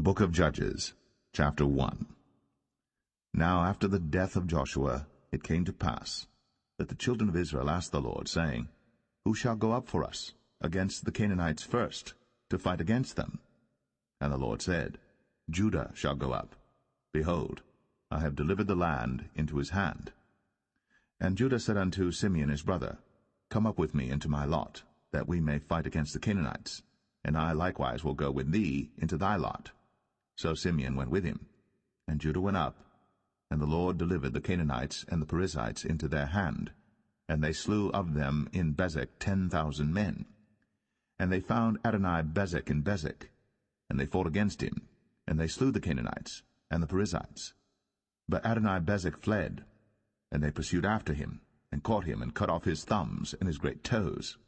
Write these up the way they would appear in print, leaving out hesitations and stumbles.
book of Judges, chapter 1. Now after the death of Joshua, it came to pass that the children of Israel asked the Lord, saying, Who shall go up for us against the Canaanites first, to fight against them? And the Lord said, Judah shall go up. Behold, I have delivered the land into his hand. And Judah said unto Simeon his brother, Come up with me into my lot, that we may fight against the Canaanites, and I likewise will go with thee into thy lot. So Simeon went with him, and Judah went up, and the Lord delivered the Canaanites and the Perizzites into their hand, and they slew of them in Bezek 10,000 men. And they found Adoni-Bezek in Bezek, and they fought against him, and they slew the Canaanites and the Perizzites. But Adoni-Bezek fled, and they pursued after him, and caught him, and cut off his thumbs and his great toes.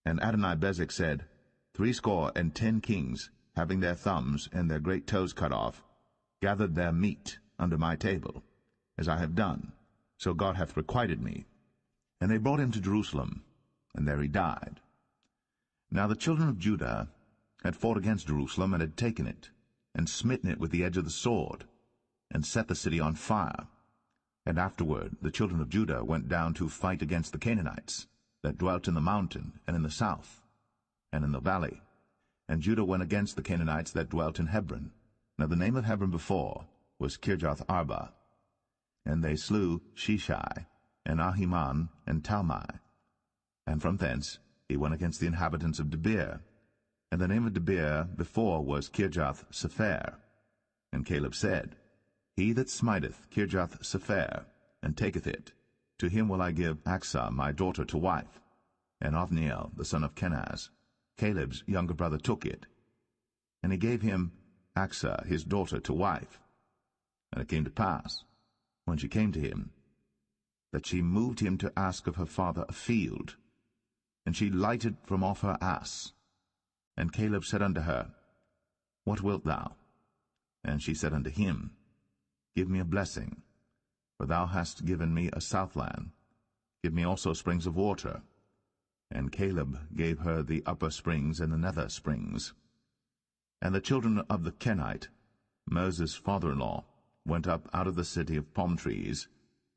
And Adoni-Bezek said, 70 kings, having their thumbs and their great toes cut off, gathered their meat under my table, as I have done, so God hath requited me. And they brought him to Jerusalem, and there he died. Now the children of Judah had fought against Jerusalem, and had taken it, and smitten it with the edge of the sword, and set the city on fire. And afterward the children of Judah went down to fight against the Canaanites, that dwelt in the mountain, and in the south, and in the valley. And Judah went against the Canaanites that dwelt in Hebron. Now the name of Hebron before was Kirjath-Arba. And they slew Sheshai, and Ahiman, and Talmai. And from thence he went against the inhabitants of Debir. And the name of Debir before was Kirjath-Sepher. And Caleb said, He that smiteth Kirjath-Sepher, and taketh it, to him will I give Achsah my daughter to wife. And Othniel the son of Kenaz, Caleb's younger brother, took it. And he gave him Achsah his daughter to wife. And it came to pass, when she came to him, that she moved him to ask of her father a field. And she lighted from off her ass. And Caleb said unto her, What wilt thou? And she said unto him, Give me a blessing, for thou hast given me a southland. Give me also springs of water. And Caleb gave her the upper springs and the nether springs. And the children of the Kenite, Moses' father-in-law, went up out of the city of palm trees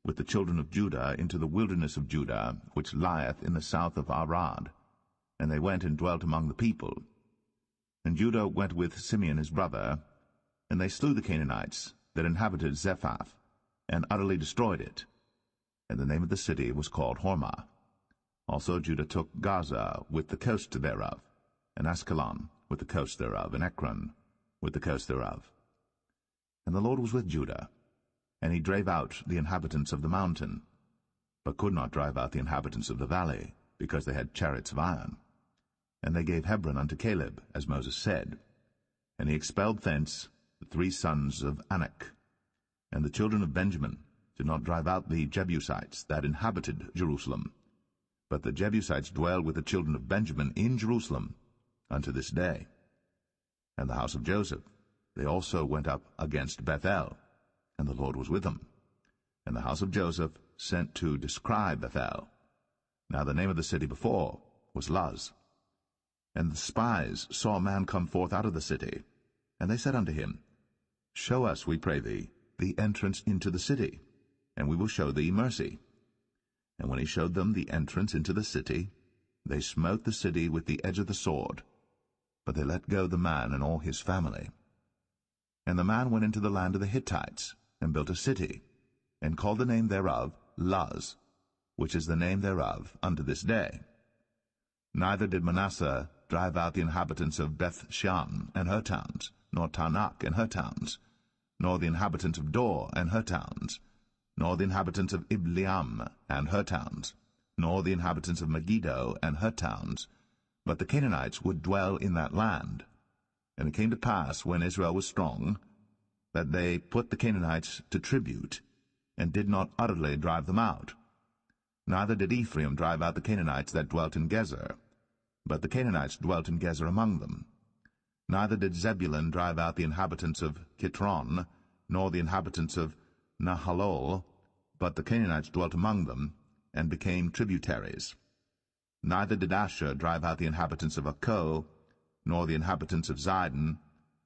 with the children of Judah into the wilderness of Judah, which lieth in the south of Arad. And they went and dwelt among the people. And Judah went with Simeon his brother, and they slew the Canaanites that inhabited Zephath, and utterly destroyed it. And the name of the city was called Hormah. Also Judah took Gaza with the coast thereof, and Askelon with the coast thereof, and Ekron with the coast thereof. And the Lord was with Judah, and he drave out the inhabitants of the mountain, but could not drive out the inhabitants of the valley, because they had chariots of iron. And they gave Hebron unto Caleb, as Moses said. And he expelled thence the 3 sons of Anak. And the children of Benjamin did not drive out the Jebusites that inhabited Jerusalem, but the Jebusites dwell with the children of Benjamin in Jerusalem unto this day. And the house of Joseph, they also went up against Bethel, and the Lord was with them. And the house of Joseph sent to descry Bethel. Now the name of the city before was Luz. And the spies saw a man come forth out of the city, and they said unto him, Show us, we pray thee, the entrance into the city, and we will show thee mercy. And when he showed them the entrance into the city, they smote the city with the edge of the sword, but they let go the man and all his family. And the man went into the land of the Hittites, and built a city, and called the name thereof Luz, which is the name thereof unto this day. Neither did Manasseh drive out the inhabitants of Beth-shan and her towns, nor Taanach and her towns, nor the inhabitants of Dor and her towns, nor the inhabitants of Ibleam and her towns, nor the inhabitants of Megiddo and her towns, but the Canaanites would dwell in that land. And it came to pass, when Israel was strong, that they put the Canaanites to tribute, and did not utterly drive them out. Neither did Ephraim drive out the Canaanites that dwelt in Gezer, but the Canaanites dwelt in Gezer among them. Neither did Zebulun drive out the inhabitants of Kitron, nor the inhabitants of Nahalol, but the Canaanites dwelt among them, and became tributaries. Neither did Asher drive out the inhabitants of Akko, nor the inhabitants of Zidon,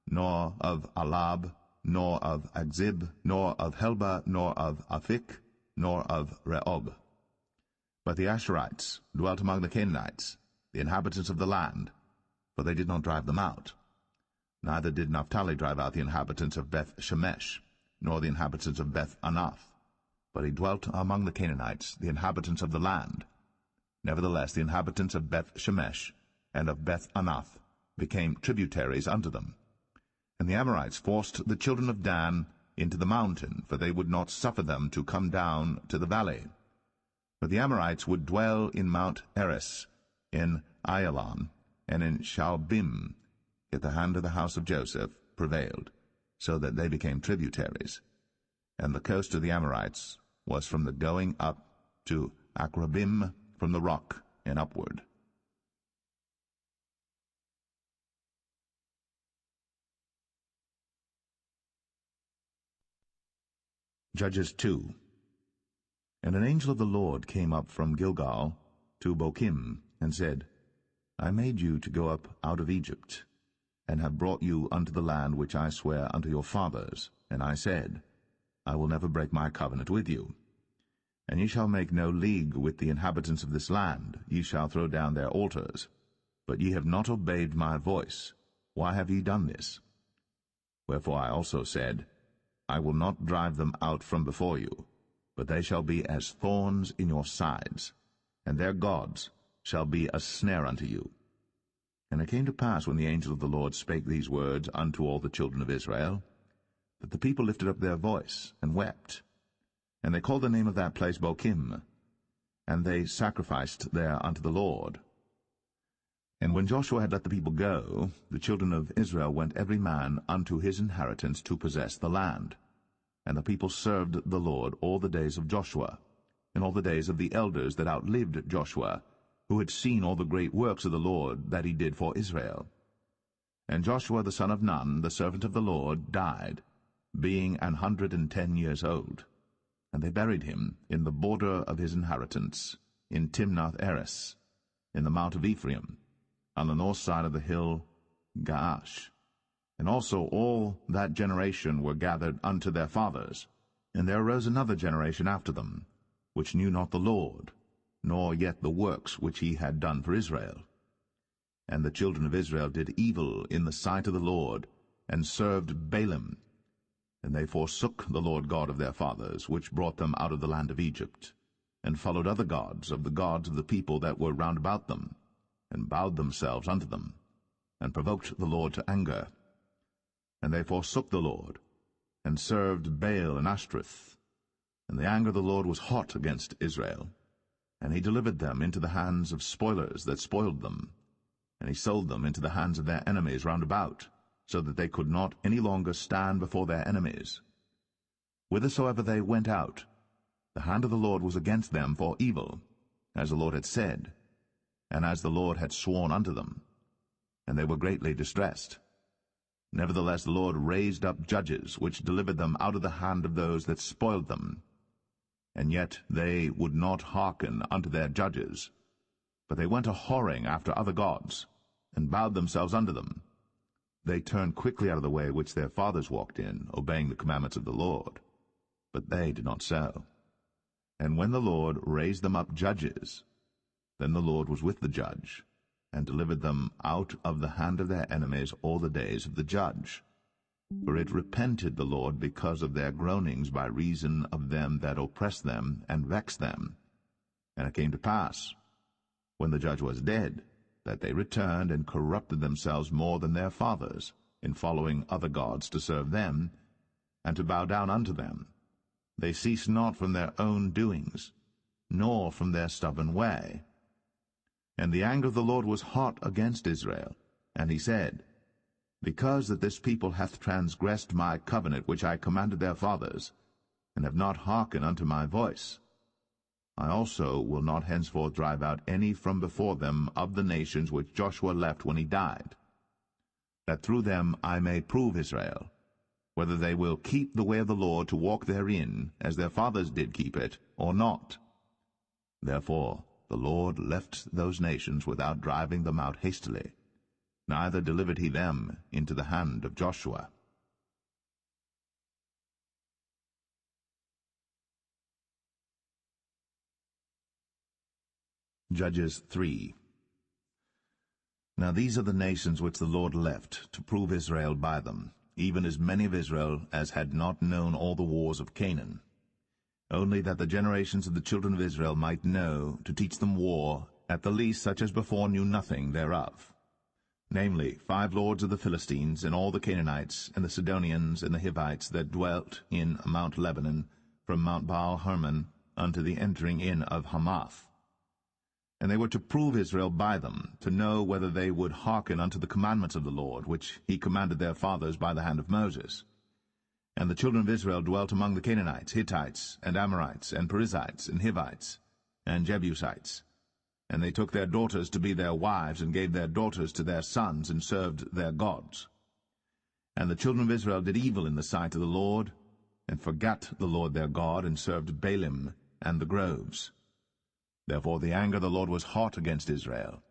nor of Alab, nor of Agzib, nor of Helba, nor of Aphik, nor of Rehob. But the Asherites dwelt among the Canaanites, the inhabitants of the land, for they did not drive them out. Neither did Naphtali drive out the inhabitants of Beth-Shemesh, nor the inhabitants of Beth-Anath, but he dwelt among the Canaanites, the inhabitants of the land. Nevertheless the inhabitants of Beth-Shemesh and of Beth-Anath became tributaries unto them. And the Amorites forced the children of Dan into the mountain, for they would not suffer them to come down to the valley. But the Amorites would dwell in Mount Eres, in Ayalon, and in Shaalbim. Yet the hand of the house of Joseph prevailed, so that they became tributaries. And the coast of the Amorites was from the going up to Akrabim, from the rock and upward. Judges 2. And an angel of the Lord came up from Gilgal to Bochim, and said, I made you to go up out of Egypt, and have brought you unto the land which I swear unto your fathers. And I said, I will never break my covenant with you. And ye shall make no league with the inhabitants of this land, ye shall throw down their altars. But ye have not obeyed my voice. Why have ye done this? Wherefore I also said, I will not drive them out from before you, but they shall be as thorns in your sides, and their gods shall be a snare unto you. And it came to pass, when the angel of the Lord spake these words unto all the children of Israel, that the people lifted up their voice, and wept. And they called the name of that place Bochim, and they sacrificed there unto the Lord. And when Joshua had let the people go, the children of Israel went every man unto his inheritance to possess the land. And the people served the Lord all the days of Joshua, and all the days of the elders that outlived Joshua, who had seen all the great works of the Lord that he did for Israel. And Joshua the son of Nun, the servant of the Lord, died, being 110 years old. And they buried him in the border of his inheritance, in Timnath-Eres, in the mount of Ephraim, on the north side of the hill Gaash. And also all that generation were gathered unto their fathers. And there arose another generation after them, which knew not the Lord, nor yet the works which he had done for Israel. And the children of Israel did evil in the sight of the Lord, and served Baalim. And they forsook the Lord God of their fathers, which brought them out of the land of Egypt, and followed other gods of the people that were round about them, and bowed themselves unto them, and provoked the Lord to anger. And they forsook the Lord, and served Baal and Ashtoreth. And the anger of the Lord was hot against Israel, and he delivered them into the hands of spoilers that spoiled them, and he sold them into the hands of their enemies round about, so that they could not any longer stand before their enemies. Whithersoever they went out, the hand of the Lord was against them for evil, as the Lord had said, and as the Lord had sworn unto them, and they were greatly distressed. Nevertheless the Lord raised up judges, which delivered them out of the hand of those that spoiled them. And yet they would not hearken unto their judges, but they went a-whoring after other gods, and bowed themselves unto them. They turned quickly out of the way which their fathers walked in, obeying the commandments of the Lord. But they did not so. And when the Lord raised them up judges, then the Lord was with the judge, and delivered them out of the hand of their enemies all the days of the judge. For it repented the Lord because of their groanings by reason of them that oppressed them and vexed them. And it came to pass, when the judge was dead, that they returned and corrupted themselves more than their fathers, in following other gods to serve them, and to bow down unto them. They ceased not from their own doings, nor from their stubborn way. And the anger of the Lord was hot against Israel, and he said, Because that this people hath transgressed my covenant which I commanded their fathers, and have not hearkened unto my voice, I also will not henceforth drive out any from before them of the nations which Joshua left when he died, that through them I may prove Israel, whether they will keep the way of the Lord to walk therein, as their fathers did keep it, or not. Therefore the Lord left those nations without driving them out hastily, neither delivered he them into the hand of Joshua. Judges 3. Now these are the nations which the Lord left, to prove Israel by them, even as many of Israel as had not known all the wars of Canaan, only that the generations of the children of Israel might know, to teach them war, at the least such as before knew nothing thereof. Namely, 5 lords of the Philistines, and all the Canaanites, and the Sidonians, and the Hivites, that dwelt in Mount Lebanon, from Mount Baal-Hermon unto the entering in of Hamath. And they were to prove Israel by them, to know whether they would hearken unto the commandments of the Lord, which he commanded their fathers by the hand of Moses. And the children of Israel dwelt among the Canaanites, Hittites, and Amorites, and Perizzites, and Hivites, and Jebusites. And they took their daughters to be their wives, and gave their daughters to their sons, and served their gods. And the children of Israel did evil in the sight of the Lord, and forgat the Lord their God, and served Baalim and the groves. Therefore the anger of the Lord was hot against Israel,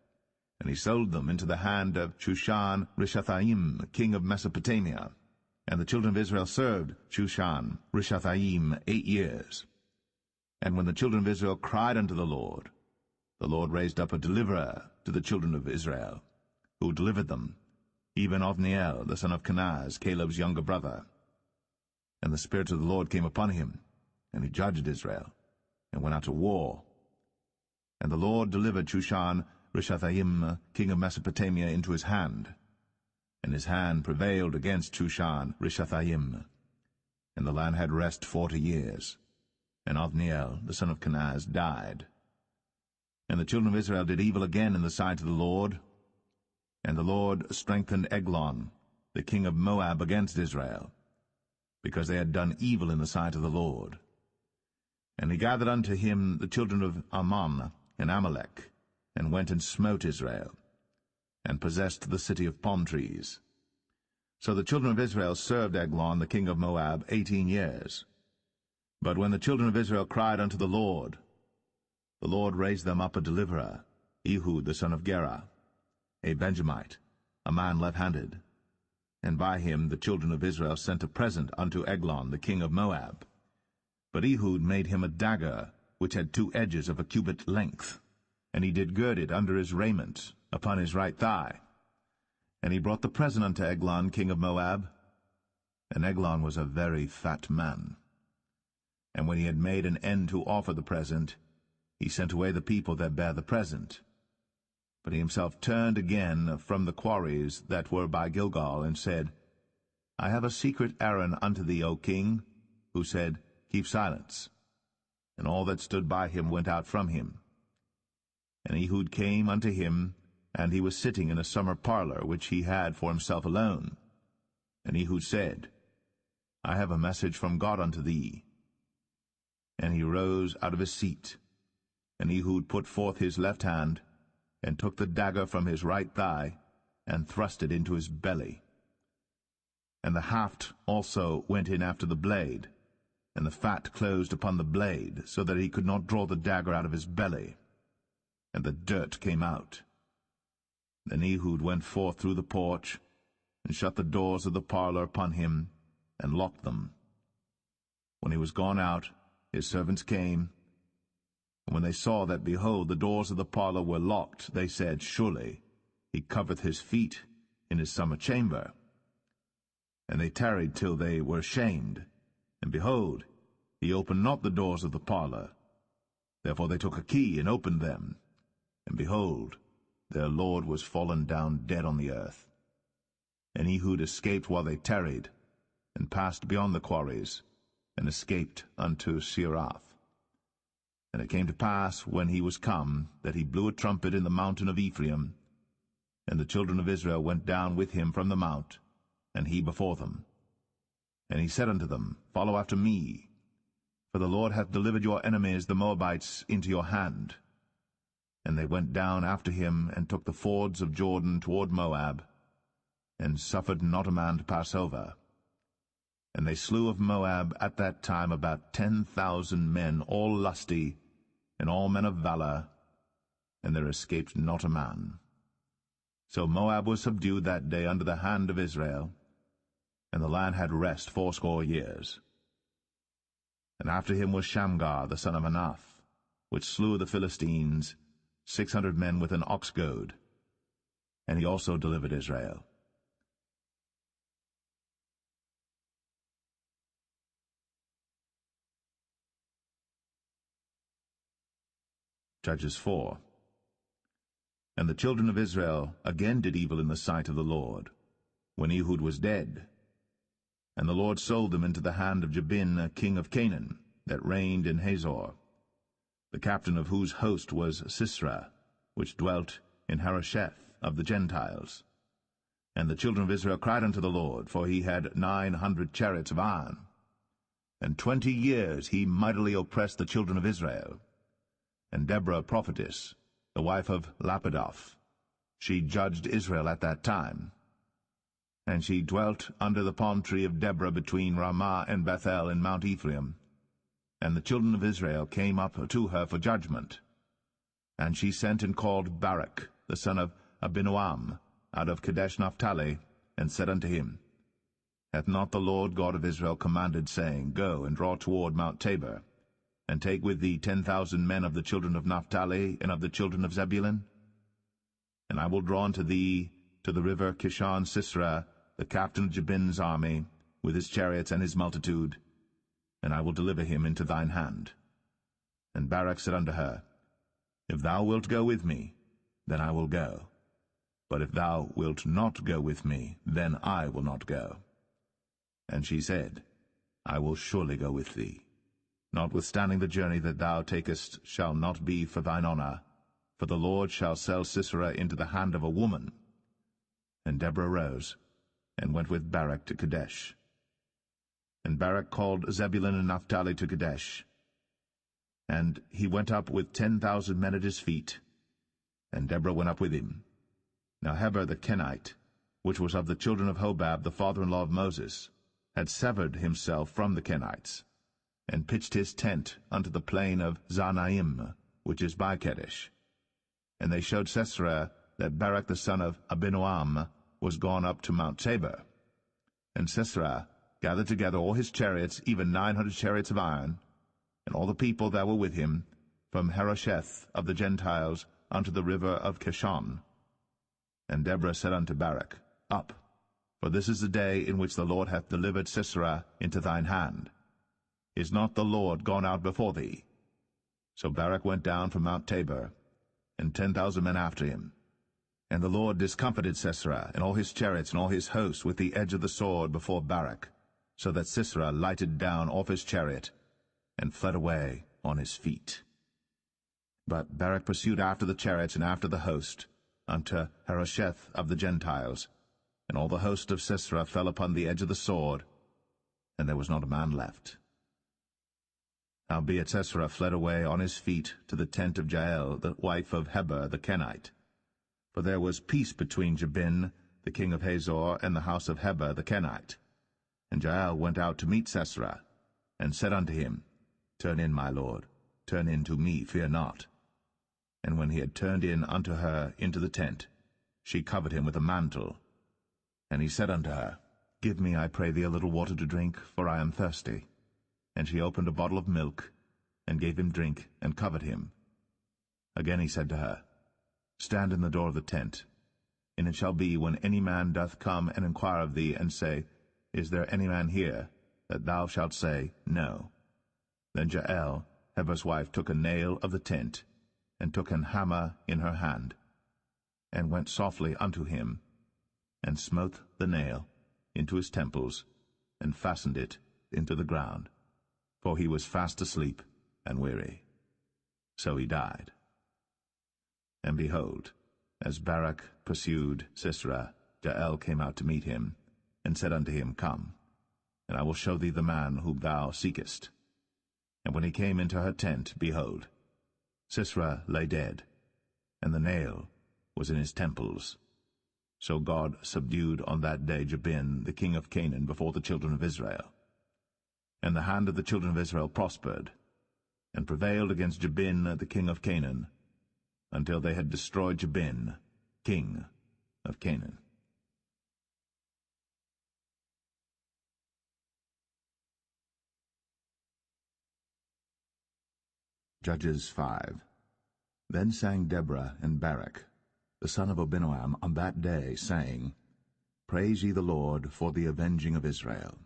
and he sold them into the hand of Shushan-Rishathaim, king of Mesopotamia. And the children of Israel served Shushan-Rishathaim 8 years. And when the children of Israel cried unto the Lord raised up a deliverer to the children of Israel, who delivered them, even Othniel, the son of Kenaz, Caleb's younger brother. And the Spirit of the Lord came upon him, and he judged Israel, and went out to war. And the Lord delivered Shushan-Rishathaim, king of Mesopotamia, into his hand. And his hand prevailed against Shushan-Rishathaim. And the land had rest 40 years. And Othniel, the son of Kenaz, died. And the children of Israel did evil again in the sight of the Lord. And the Lord strengthened Eglon, the king of Moab, against Israel, because they had done evil in the sight of the Lord. And he gathered unto him the children of Ammon and Amalek, and went and smote Israel, and possessed the city of palm trees. So the children of Israel served Eglon the king of Moab 18 years. But when the children of Israel cried unto the Lord raised them up a deliverer, Ehud the son of Gera, a Benjamite, a man left-handed. And by him the children of Israel sent a present unto Eglon the king of Moab. But Ehud made him a dagger, which had 2 edges of a cubit length, and he did gird it under his raiment, upon his right thigh. And he brought the present unto Eglon king of Moab. And Eglon was a very fat man. And when he had made an end to offer the present, he sent away the people that bare the present. But he himself turned again from the quarries that were by Gilgal, and said, I have a secret errand unto thee, O king. Who said, Keep silence. And all that stood by him went out from him. And Ehud came unto him, and he was sitting in a summer parlor, which he had for himself alone. And Ehud said, I have a message from God unto thee. And he rose out of his seat. And Ehud put forth his left hand, and took the dagger from his right thigh, and thrust it into his belly. And the haft also went in after the blade, and the fat closed upon the blade, so that he could not draw the dagger out of his belly. And the dirt came out. Then Ehud went forth through the porch, and shut the doors of the parlor upon him, and locked them. When he was gone out, his servants came, and when they saw that, behold, the doors of the parlor were locked, they said, Surely he covereth his feet in his summer chamber. And they tarried till they were ashamed, and behold, he opened not the doors of the parlor. Therefore they took a key and opened them, and behold, their lord was fallen down dead on the earth. And Ehud escaped while they tarried, and passed beyond the quarries, and escaped unto Seirath. And it came to pass, when he was come, that he blew a trumpet in the mountain of Ephraim, and the children of Israel went down with him from the mount, and he before them. And he said unto them, Follow after me, for the Lord hath delivered your enemies the Moabites into your hand. And they went down after him, and took the fords of Jordan toward Moab, and suffered not a man to pass over. And they slew of Moab at that time about 10,000 men, all lusty, and all men of valor, and there escaped not a man. So Moab was subdued that day under the hand of Israel, and the land had rest 80 years. And after him was Shamgar the son of Anath, which slew the Philistines, 600 men with an ox goad, and he also delivered Israel. Judges 4. And the children of Israel again did evil in the sight of the Lord, when Ehud was dead. And the Lord sold them into the hand of Jabin, king of Canaan, that reigned in Hazor, the captain of whose host was Sisera, which dwelt in Harosheth of the Gentiles. And the children of Israel cried unto the Lord, for he had 900 chariots of iron. And 20 years he mightily oppressed the children of Israel. And Deborah prophetess, the wife of Lapidoth, she judged Israel at that time. And she dwelt under the palm tree of Deborah between Ramah and Bethel in Mount Ephraim. And the children of Israel came up to her for judgment. And she sent and called Barak, the son of Abinoam, out of Kadesh Naphtali, and said unto him, Hath not the Lord God of Israel commanded, saying, Go and draw toward Mount Tabor, and take with thee 10,000 men of the children of Naphtali and of the children of Zebulun? And I will draw unto thee to the river Kishon Sisera, the captain of Jabin's army, with his chariots and his multitude, and I will deliver him into thine hand. And Barak said unto her, If thou wilt go with me, then I will go. But if thou wilt not go with me, then I will not go. And she said, I will surely go with thee. Notwithstanding the journey that thou takest shall not be for thine honor, for the Lord shall sell Sisera into the hand of a woman. And Deborah rose, and went with Barak to Kadesh. And Barak called Zebulun and Naphtali to Kadesh. And he went up with 10,000 men at his feet, and Deborah went up with him. Now Heber the Kenite, which was of the children of Hobab, the father-in-law of Moses, had severed himself from the Kenites, and pitched his tent unto the plain of Zanaim, which is by Kadesh. And they showed Sisera that Barak the son of Abinoam was gone up to Mount Tabor. And Sisera gathered together all his chariots, even 900 chariots of iron, and all the people that were with him, from Harosheth of the Gentiles unto the river of Kishon. And Deborah said unto Barak, Up, for this is the day in which the Lord hath delivered Sisera into thine hand. Is not the Lord gone out before thee? So Barak went down from Mount Tabor, and 10,000 men after him. And the Lord discomfited Sisera, and all his chariots and all his host with the edge of the sword before Barak, so that Sisera lighted down off his chariot, and fled away on his feet. But Barak pursued after the chariots and after the host, unto Harosheth of the Gentiles, and all the host of Sisera fell upon the edge of the sword, and there was not a man left. Howbeit Sisera fled away on his feet to the tent of Jael, the wife of Heber the Kenite. For there was peace between Jabin, the king of Hazor, and the house of Heber the Kenite. And Jael went out to meet Sisera, and said unto him, Turn in, my lord, turn in to me, fear not. And when he had turned in unto her into the tent, she covered him with a mantle. And he said unto her, Give me, I pray thee, a little water to drink, for I am thirsty. And she opened a bottle of milk, and gave him drink, and covered him. Again he said to her, Stand in the door of the tent. And it shall be, when any man doth come and inquire of thee, and say, Is there any man here? That thou shalt say, No. Then Jael, Heber's wife, took a nail of the tent, and took an hammer in her hand, and went softly unto him, and smote the nail into his temples, and fastened it into the ground, for he was fast asleep and weary. So he died. And behold, as Barak pursued Sisera, Jael came out to meet him, and said unto him, Come, and I will show thee the man whom thou seekest. And when he came into her tent, behold, Sisera lay dead, and the nail was in his temples. So God subdued on that day Jabin, the king of Canaan, before the children of Israel. And the hand of the children of Israel prospered, and prevailed against Jabin, the king of Canaan, until they had destroyed Jabin, king of Canaan. Judges 5. Then sang Deborah and Barak, the son of Abinoam, on that day, saying, Praise ye the Lord for the avenging of Israel,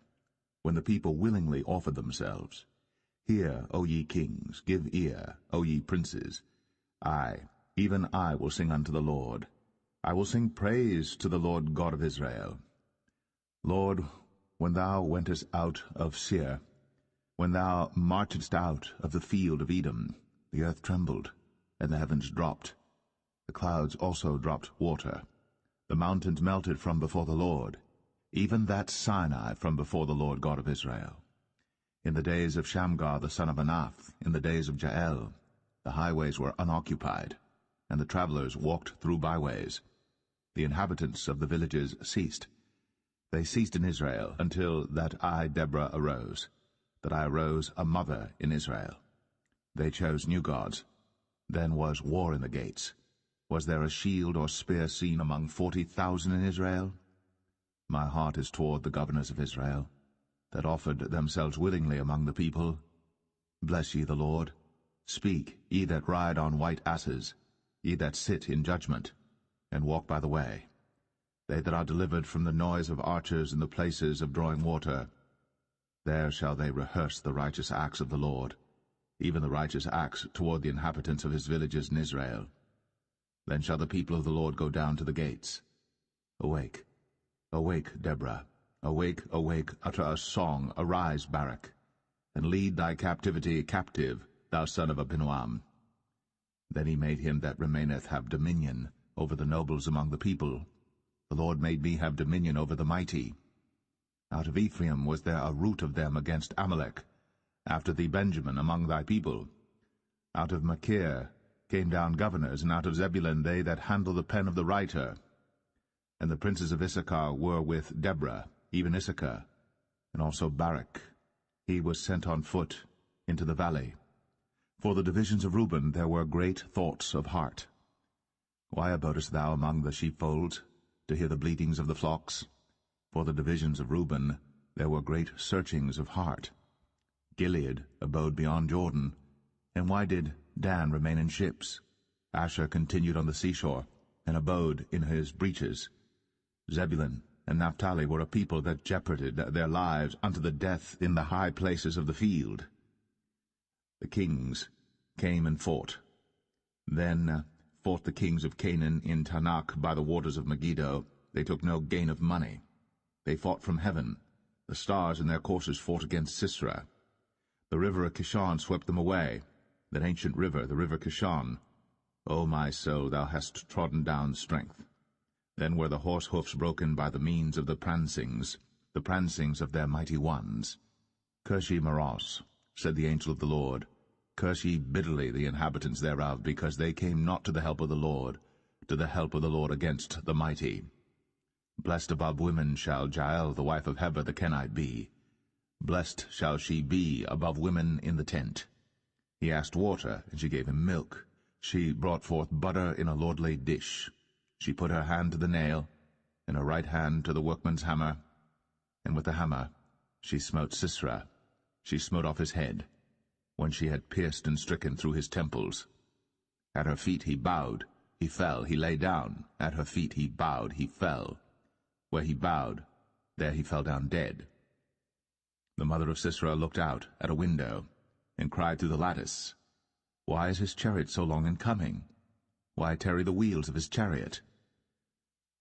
when the people willingly offered themselves. Hear, O ye kings, give ear, O ye princes. I, even I, will sing unto the Lord. I will sing praise to the Lord God of Israel. Lord, when thou wentest out of Seir, when thou marchedst out of the field of Edom, the earth trembled, and the heavens dropped. The clouds also dropped water. The mountains melted from before the Lord, even that Sinai from before the Lord God of Israel. In the days of Shamgar the son of Anath, in the days of Jael, the highways were unoccupied, and the travelers walked through byways. The inhabitants of the villages ceased. They ceased in Israel until that I, Deborah, arose, that I arose a mother in Israel. They chose new gods. Then was war in the gates. Was there a shield or spear seen among 40,000 in Israel? My heart is toward the governors of Israel, that offered themselves willingly among the people. Bless ye the Lord. Speak, ye that ride on white asses, ye that sit in judgment, and walk by the way. They that are delivered from the noise of archers in the places of drawing water, there shall they rehearse the righteous acts of the Lord, even the righteous acts toward the inhabitants of his villages in Israel. Then shall the people of the Lord go down to the gates. Awake, awake, Deborah. Awake, awake, utter a song. Arise, Barak, and lead thy captivity captive, thou son of Abinoam. Then he made him that remaineth have dominion over the nobles among the people. The Lord made me have dominion over the mighty. Out of Ephraim was there a root of them against Amalek, after thee Benjamin among thy people. Out of Machir came down governors, and out of Zebulun they that handle the pen of the writer. And the princes of Issachar were with Deborah, even Issachar, and also Barak. He was sent on foot into the valley. For the divisions of Reuben there were great thoughts of heart. Why abodest thou among the sheepfolds, to hear the bleatings of the flocks? For the divisions of Reuben there were great searchings of heart. Gilead abode beyond Jordan. And why did Dan remain in ships? Asher continued on the seashore, and abode in his breaches. Zebulun and Naphtali were a people that jeoparded their lives unto the death in the high places of the field. The kings came and fought. Then fought the kings of Canaan in Tanakh by the waters of Megiddo. They took no gain of money. They fought from heaven. The stars in their courses fought against Sisera. The river of Kishon swept them away, that ancient river, the river Kishon. O my soul, thou hast trodden down strength. Then were the horse hoofs broken by the means of the prancings of their mighty ones. Curse ye Meroz, said the angel of the Lord. Curse ye bitterly the inhabitants thereof, because they came not to the help of the Lord, to the help of the Lord against the mighty. Blessed above women shall Jael the wife of Heber the Kenite be. Blessed shall she be above women in the tent. He asked water, and she gave him milk. She brought forth butter in a lordly dish. She put her hand to the nail, and her right hand to the workman's hammer, and with the hammer she smote Sisera. She smote off his head, when she had pierced and stricken through his temples. At her feet he bowed, he fell, he lay down. At her feet he bowed, he fell. Where he bowed, there he fell down dead. The mother of Sisera looked out at a window, and cried through the lattice, Why is his chariot so long in coming? Why tarry the wheels of his chariot?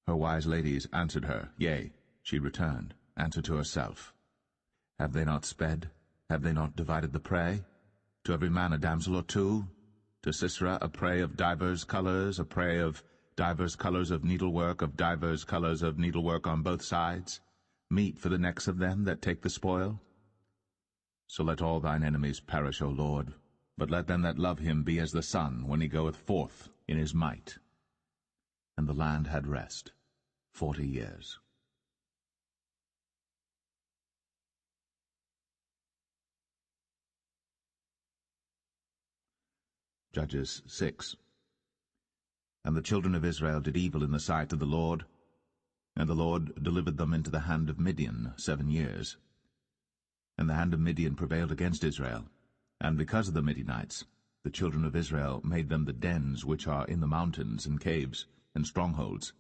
Her wise ladies answered her, yea, she returned, answered to herself. Have they not sped? Have they not divided the prey? To every man a damsel or two? To Sisera a prey of divers colors, a prey of divers colors of needlework, of divers colors of needlework on both sides, meat for the necks of them that take the spoil? So let all thine enemies perish, O Lord, but let them that love him be as the sun when he goeth forth in his might. And the land had rest 40 years. Judges 6. And the children of Israel did evil in the sight of the Lord, and the Lord delivered them into the hand of Midian 7 years. And the hand of Midian prevailed against Israel, and because of the Midianites, the children of Israel made them the dens which are in the mountains and caves and strongholds.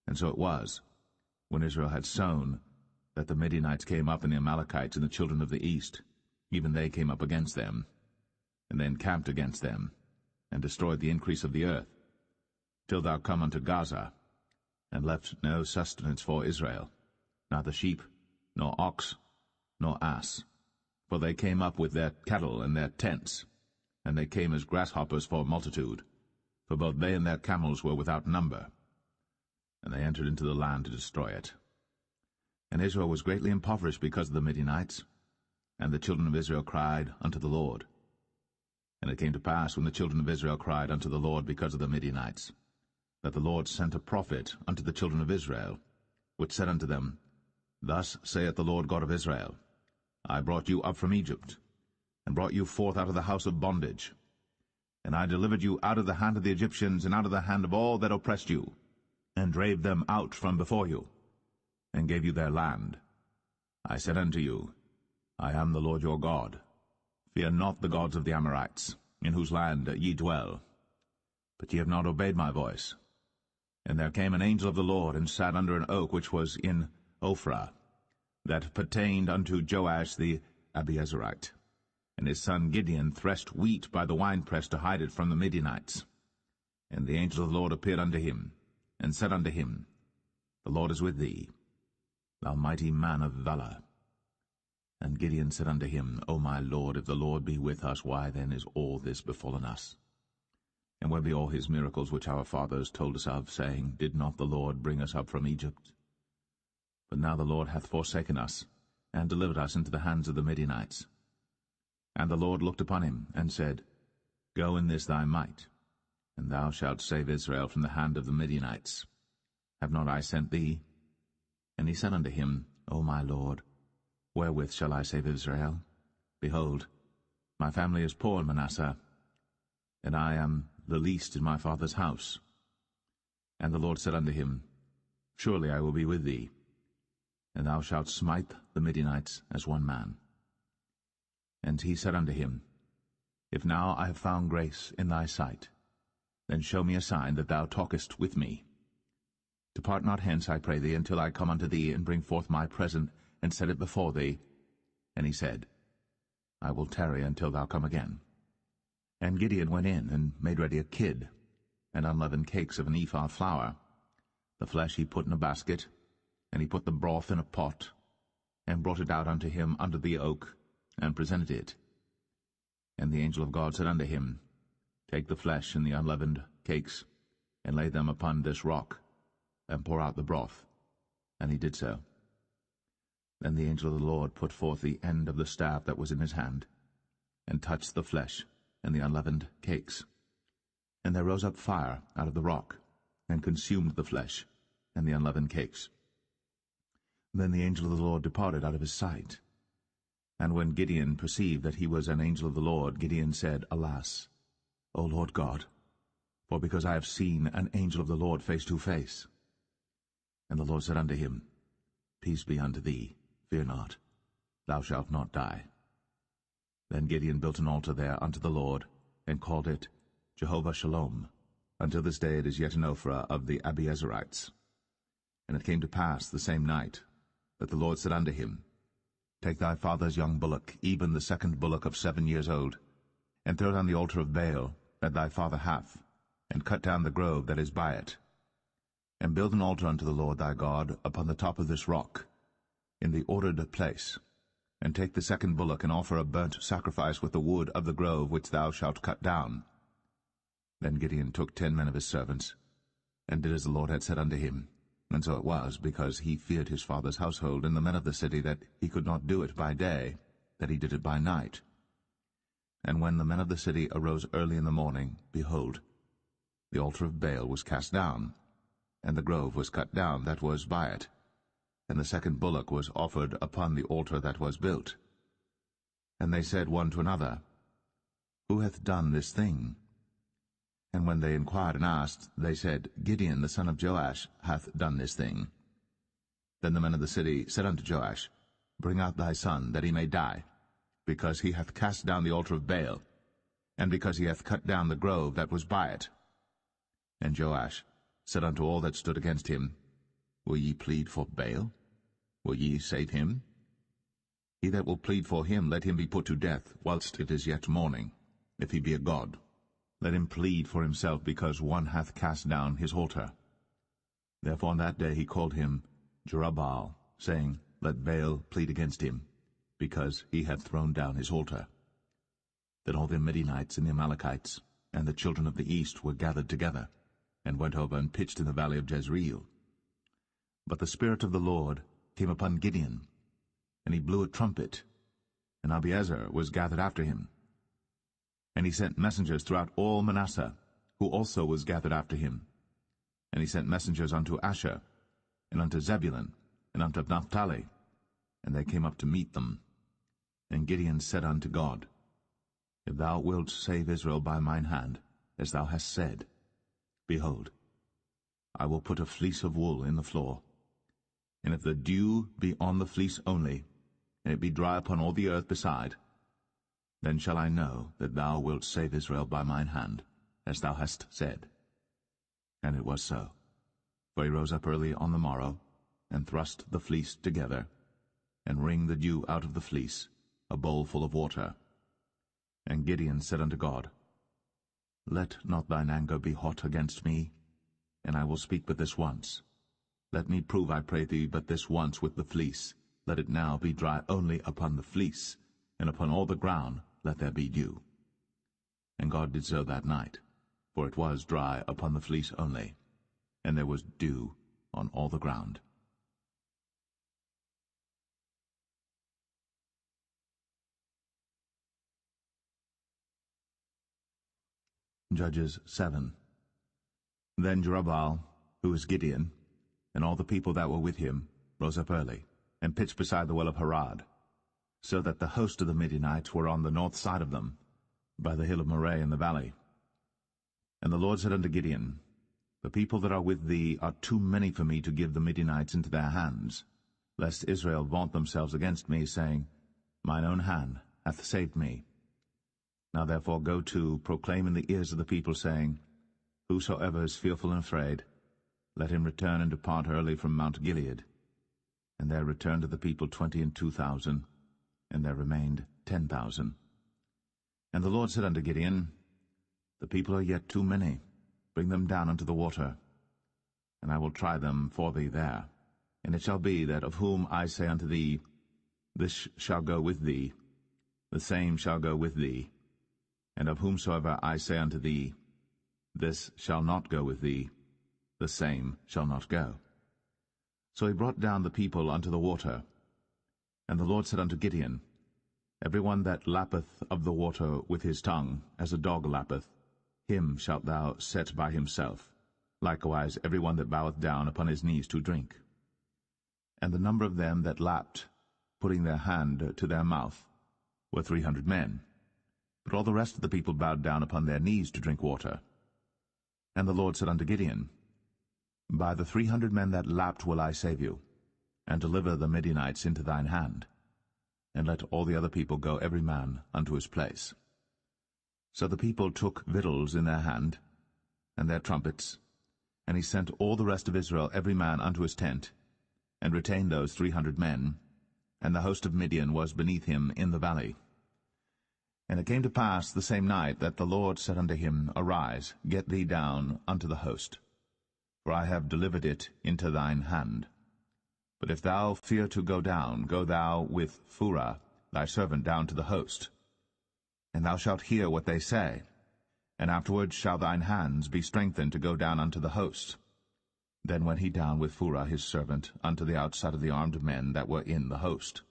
And so it was, when Israel had sown, that the Midianites came up, and the Amalekites and the children of the east, even they came up against them, and they encamped against them, and destroyed the increase of the earth, till thou come unto Gaza, and left no sustenance for Israel, neither sheep, nor ox, nor ass. For they came up with their cattle and their tents, and they came as grasshoppers for multitude, for both they and their camels were without number. And they entered into the land to destroy it. And Israel was greatly impoverished because of the Midianites, and the children of Israel cried unto the Lord. And it came to pass, when the children of Israel cried unto the Lord because of the Midianites, that the Lord sent a prophet unto the children of Israel, which said unto them, Thus saith the Lord God of Israel, I brought you up from Egypt, and brought you forth out of the house of bondage. And I delivered you out of the hand of the Egyptians, and out of the hand of all that oppressed you, and drave them out from before you, and gave you their land. I said unto you, I am the Lord your God. Fear not the gods of the Amorites, in whose land ye dwell. But ye have not obeyed my voice. And there came an angel of the Lord, and sat under an oak which was in Ophrah, that pertained unto Joash the Abiezrite. And his son Gideon threshed wheat by the winepress to hide it from the Midianites. And the angel of the Lord appeared unto him, and said unto him, The Lord is with thee, thou mighty man of valour. And Gideon said unto him, O my Lord, if the Lord be with us, why then is all this befallen us? And where be all his miracles which our fathers told us of, saying, Did not the Lord bring us up from Egypt? But now the Lord hath forsaken us, and delivered us into the hands of the Midianites. And the Lord looked upon him, and said, Go in this thy might, and thou shalt save Israel from the hand of the Midianites. Have not I sent thee? And he said unto him, O my Lord, wherewith shall I save Israel? Behold, my family is poor in Manasseh, and I am the least in my father's house. And the Lord said unto him, Surely I will be with thee, and thou shalt smite the Midianites as one man. And he said unto him, If now I have found grace in thy sight, then show me a sign that thou talkest with me. Depart not hence, I pray thee, until I come unto thee, and bring forth my present, and set it before thee. And he said, I will tarry until thou come again. And Gideon went in, and made ready a kid, and unleavened cakes of an ephah of flour. The flesh he put in a basket, and he put the broth in a pot, and brought it out unto him under the oak, and presented it. And the angel of God said unto him, Take the flesh and the unleavened cakes, and lay them upon this rock, and pour out the broth. And he did so. Then the angel of the Lord put forth the end of the staff that was in his hand, and touched the flesh and the unleavened cakes. And there rose up fire out of the rock, and consumed the flesh and the unleavened cakes. Then the angel of the Lord departed out of his sight. And when Gideon perceived that he was an angel of the Lord, Gideon said, Alas, O Lord God, for because I have seen an angel of the Lord face to face. And the Lord said unto him, Peace be unto thee, fear not, thou shalt not die. Then Gideon built an altar there unto the Lord, and called it Jehovah Shalom. Until this day it is yet in Ophrah of the Abiezrites. And it came to pass the same night, that the Lord said unto him, Take thy father's young bullock, even the second bullock of 7 years old, and throw it on the altar of Baal that thy father hath, and cut down the grove that is by it. And build an altar unto the Lord thy God upon the top of this rock, in the ordered place, and take the second bullock, and offer a burnt sacrifice with the wood of the grove which thou shalt cut down. Then Gideon took 10 men of his servants, and did as the Lord had said unto him. And so it was, because he feared his father's household and the men of the city, that he could not do it by day, that he did it by night. And when the men of the city arose early in the morning, behold, the altar of Baal was cast down, and the grove was cut down that was by it, and the second bullock was offered upon the altar that was built. And they said one to another, Who hath done this thing? And when they inquired and asked, they said, Gideon the son of Joash hath done this thing. Then the men of the city said unto Joash, Bring out thy son, that he may die, because he hath cast down the altar of Baal, and because he hath cut down the grove that was by it. And Joash said unto all that stood against him, Will ye plead for Baal? Will ye save him? He that will plead for him, let him be put to death, whilst it is yet morning, if he be a god. Let him plead for himself, because one hath cast down his altar. Therefore on that day he called him Jerubbaal, saying, Let Baal plead against him, because he hath thrown down his altar. Then all the Midianites and the Amalekites and the children of the east were gathered together, and went over and pitched in the valley of Jezreel. But the Spirit of the Lord came upon Gideon, and he blew a trumpet, and Abiezer was gathered after him. And he sent messengers throughout all Manasseh, who also was gathered after him. And he sent messengers unto Asher, and unto Zebulun, and unto Naphtali, and they came up to meet them. And Gideon said unto God, If thou wilt save Israel by mine hand, as thou hast said, behold, I will put a fleece of wool in the floor. And if the dew be on the fleece only, and it be dry upon all the earth beside, then shall I know that thou wilt save Israel by mine hand, as thou hast said. And it was so. For he rose up early on the morrow, and thrust the fleece together, and wringed the dew out of the fleece, a bowl full of water. And Gideon said unto God, Let not thine anger be hot against me, and I will speak but this once. Let me prove, I pray thee, but this once with the fleece. Let it now be dry only upon the fleece, and upon all the ground let there be dew. And God did so that night, for it was dry upon the fleece only, and there was dew on all the ground. Judges 7. Then Jerubbaal, who was Gideon, and all the people that were with him, rose up early, and pitched beside the well of Harod, so that the host of the Midianites were on the north side of them, by the hill of Moreh in the valley. And the Lord said unto Gideon, The people that are with thee are too many for me to give the Midianites into their hands, lest Israel vaunt themselves against me, saying, Mine own hand hath saved me. Now therefore go to, proclaim in the ears of the people, saying, Whosoever is fearful and afraid, let him return and depart early from Mount Gilead. And there returned to the people 22,000, and there remained 10,000. And the Lord said unto Gideon, The people are yet too many. Bring them down unto the water, and I will try them for thee there. And it shall be that of whom I say unto thee, This shall go with thee, the same shall go with thee. And of whomsoever I say unto thee, This shall not go with thee, the same shall not go. So he brought down the people unto the water. And the Lord said unto Gideon, Every one that lappeth of the water with his tongue, as a dog lappeth, him shalt thou set by himself, likewise every one that boweth down upon his knees to drink. And the number of them that lapped, putting their hand to their mouth, were 300 men. But all the rest of the people bowed down upon their knees to drink water. And the Lord said unto Gideon, By the 300 men that lapped will I save you, and deliver the Midianites into thine hand. And let all the other people go every man unto his place. So the people took victuals in their hand, and their trumpets, and he sent all the rest of Israel every man unto his tent, and retained those 300 men, and the host of Midian was beneath him in the valley. And it came to pass the same night that the Lord said unto him, Arise, get thee down unto the host, for I have delivered it into thine hand. But if thou fear to go down, go thou with Phurah thy servant down to the host. And thou shalt hear what they say, and afterward shall thine hands be strengthened to go down unto the host. Then went he down with Phurah his servant unto the outside of the armed men that were in the host.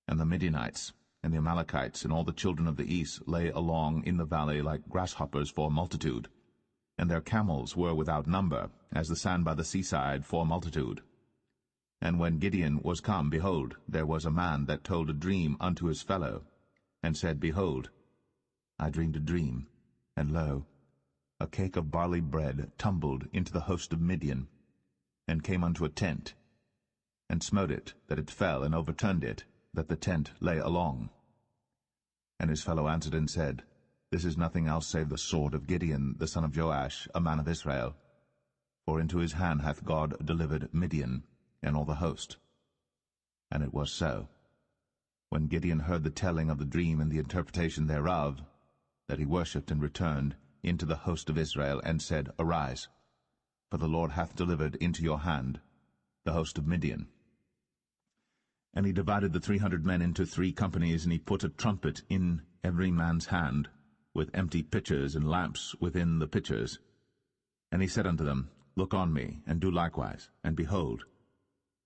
And the Midianites and the Amalekites and all the children of the east lay along in the valley like grasshoppers for multitude, and their camels were without number, as the sand by the seaside for multitude. And when Gideon was come, behold, there was a man that told a dream unto his fellow, and said, Behold, I dreamed a dream, and lo, a cake of barley bread tumbled into the host of Midian, and came unto a tent, and smote it, that it fell, and overturned it, that the tent lay along. And his fellow answered and said, This is nothing else save the sword of Gideon the son of Joash, a man of Israel. For into his hand hath God delivered Midian, and all the host. And it was so, when Gideon heard the telling of the dream and the interpretation thereof, that he worshipped and returned into the host of Israel, and said, Arise, for the Lord hath delivered into your hand the host of Midian. And he divided the 300 men into 3 companies, and he put a trumpet in every man's hand, with empty pitchers and lamps within the pitchers. And he said unto them, Look on me, and do likewise, and behold,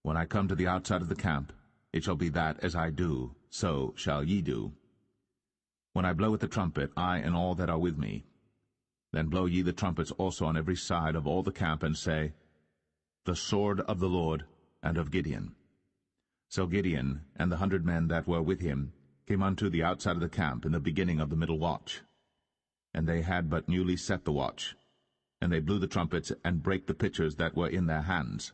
when I come to the outside of the camp, it shall be that as I do, so shall ye do. When I blow with the trumpet, I and all that are with me, then blow ye the trumpets also on every side of all the camp, and say, The sword of the Lord and of Gideon. So Gideon and the 100 men that were with him came unto the outside of the camp in the beginning of the middle watch. And they had but newly set the watch, and they blew the trumpets, and brake the pitchers that were in their hands.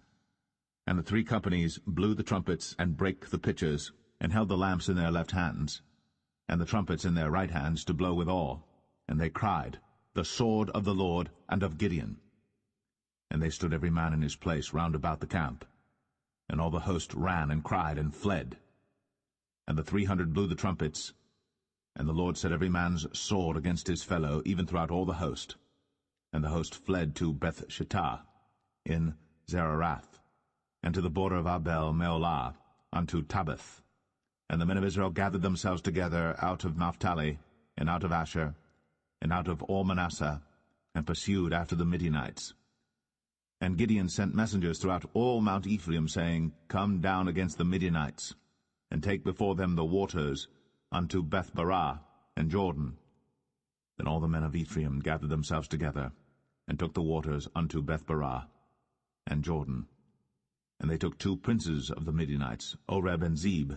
And the 3 companies blew the trumpets, and brake the pitchers, and held the lamps in their left hands, and the trumpets in their right hands, to blow withal. And they cried, The sword of the Lord and of Gideon. And they stood every man in his place round about the camp. And all the host ran and cried and fled. And the 300 blew the trumpets, and the Lord set every man's sword against his fellow, even throughout all the host. And the host fled to Beth-shittah in Zererath, and to the border of Abel-meholah, unto Tabbath. And the men of Israel gathered themselves together out of Naphtali, and out of Asher, and out of all Manasseh, and pursued after the Midianites. And Gideon sent messengers throughout all Mount Ephraim, saying, Come down against the Midianites, and take before them the waters unto Beth-barah and Jordan. Then all the men of Ephraim gathered themselves together, and took the waters unto Beth-barah and Jordan. And they took 2 princes of the Midianites, Oreb and Zeb.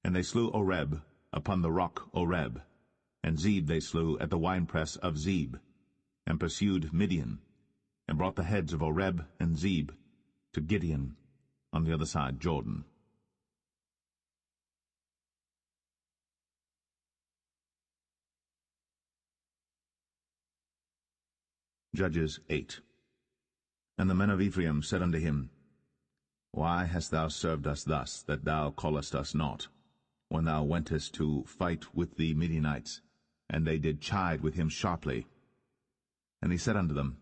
And they slew Oreb upon the rock Oreb, and Zeb they slew at the winepress of Zeb, and pursued Midian, and brought the heads of Oreb and Zeb to Gideon on the other side Jordan. Judges 8. And the men of Ephraim said unto him, Why hast thou served us thus, that thou callest us not, when thou wentest to fight with the Midianites? And they did chide with him sharply. And he said unto them,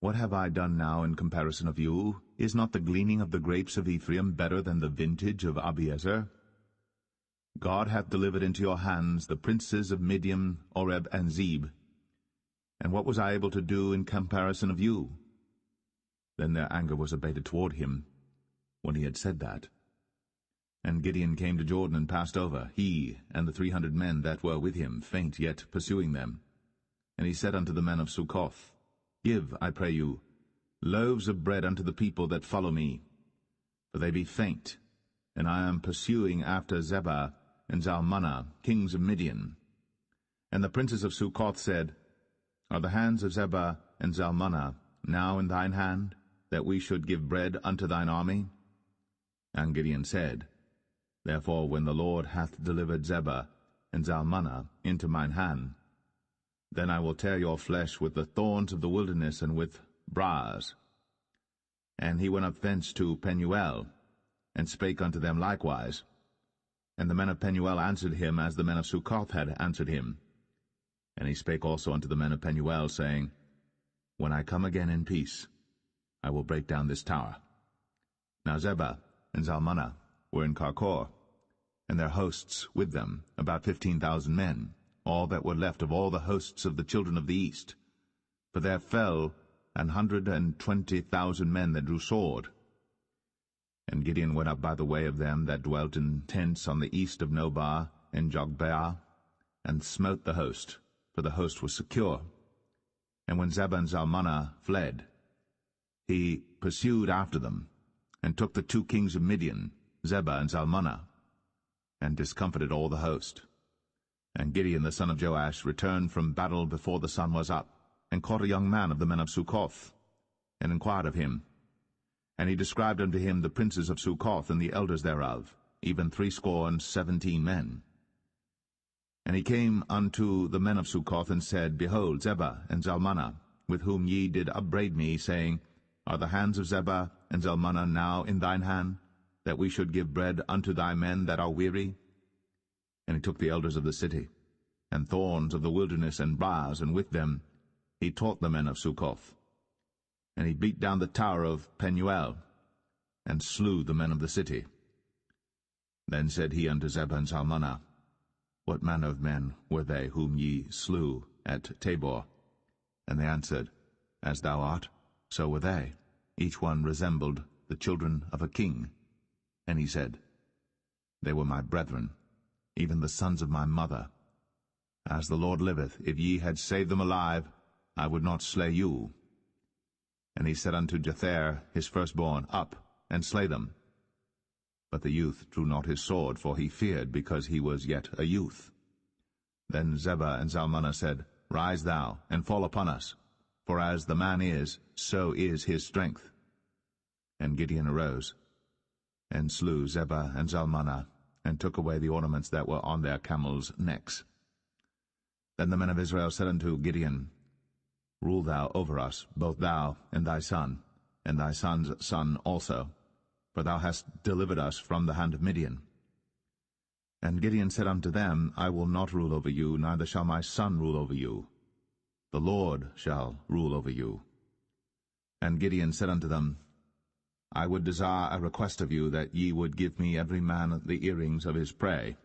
What have I done now in comparison of you? Is not the gleaning of the grapes of Ephraim better than the vintage of Abiezer? God hath delivered into your hands the princes of Midian, Oreb, and Zeb. And what was I able to do in comparison of you? Then their anger was abated toward him, when he had said that. And Gideon came to Jordan and passed over, he and the 300 men that were with him, faint yet pursuing them. And he said unto the men of Succoth, Give, I pray you, loaves of bread unto the people that follow me, for they be faint, and I am pursuing after Zebah and Zalmunna, kings of Midian. And the princes of Succoth said, Are the hands of Zebah and Zalmunna now in thine hand, that we should give bread unto thine army? And Gideon said, Therefore when the Lord hath delivered Zebah and Zalmunna into mine hand, then I will tear your flesh with the thorns of the wilderness and with briars. And he went up thence to Penuel, and spake unto them likewise. And the men of Penuel answered him as the men of Succoth had answered him. And he spake also unto the men of Penuel, saying, When I come again in peace, I will break down this tower. Now Zebah and Zalmunna were in Karkor, and their hosts with them, about 15,000 men, all that were left of all the hosts of the children of the east. For there fell 120,000 men that drew sword. And Gideon went up by the way of them that dwelt in tents on the east of Nobah and Jogbeah, and smote the host, for the host was secure. And when Zebah and Zalmunna fled, he pursued after them, and took the 2 kings of Midian, Zebah and Zalmunna, and discomfited all the host. And Gideon the son of Joash returned from battle before the sun was up, and caught a young man of the men of Succoth, and inquired of him. And he described unto him the princes of Succoth and the elders thereof, even 70 men. And he came unto the men of Succoth, and said, Behold, Zebah and Zalmunna, with whom ye did upbraid me, saying, Are the hands of Zebah and Zalmunna now in thine hand, that we should give bread unto thy men that are weary? And he took the elders of the city, and thorns of the wilderness, and briars, and with them he taught the men of Succoth. And he beat down the tower of Penuel, and slew the men of the city. Then said he unto Zebah and Zalmunna, What manner of men were they whom ye slew at Tabor? And they answered, As thou art, so were they. Each one resembled the children of a king. And he said, They were my brethren, even the sons of my mother. As the Lord liveth, if ye had saved them alive, I would not slay you. And he said unto Jether his firstborn, Up, and slay them. But the youth drew not his sword, for he feared, because he was yet a youth. Then Zebah and Zalmunna said, Rise thou, and fall upon us, for as the man is, so is his strength. And Gideon arose, and slew Zebah and Zalmunna, and took away the ornaments that were on their camels' necks. Then the men of Israel said unto Gideon, Rule thou over us, both thou and thy son, and thy son's son also, for thou hast delivered us from the hand of Midian. And Gideon said unto them, I will not rule over you, neither shall my son rule over you. The Lord shall rule over you. And Gideon said unto them, I would desire a request of you, that ye would give me every man the earrings of his prey.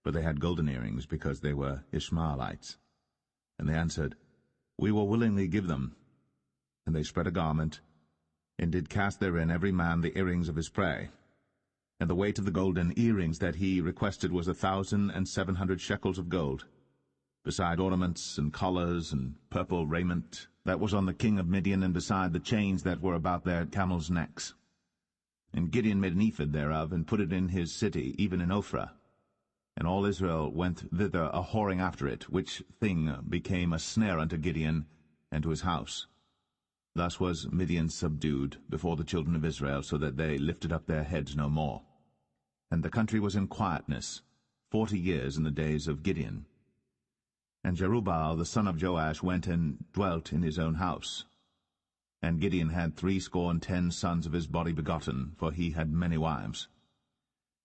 For they had golden earrings, because they were Ishmaelites. And they answered, We will willingly give them. And they spread a garment, and did cast therein every man the earrings of his prey. And the weight of the golden earrings that he requested was 1,700 shekels of gold, beside ornaments and collars and purple raiment that was on the king of Midian, and beside the chains that were about their camels' necks. And Gideon made an ephod thereof, and put it in his city, even in Ophrah. And all Israel went thither a-whoring after it, which thing became a snare unto Gideon and to his house. Thus was Midian subdued before the children of Israel, so that they lifted up their heads no more. And the country was in quietness 40 years in the days of Gideon. And Jerubbaal the son of Joash went and dwelt in his own house. And Gideon had 70 sons of his body begotten, for he had many wives.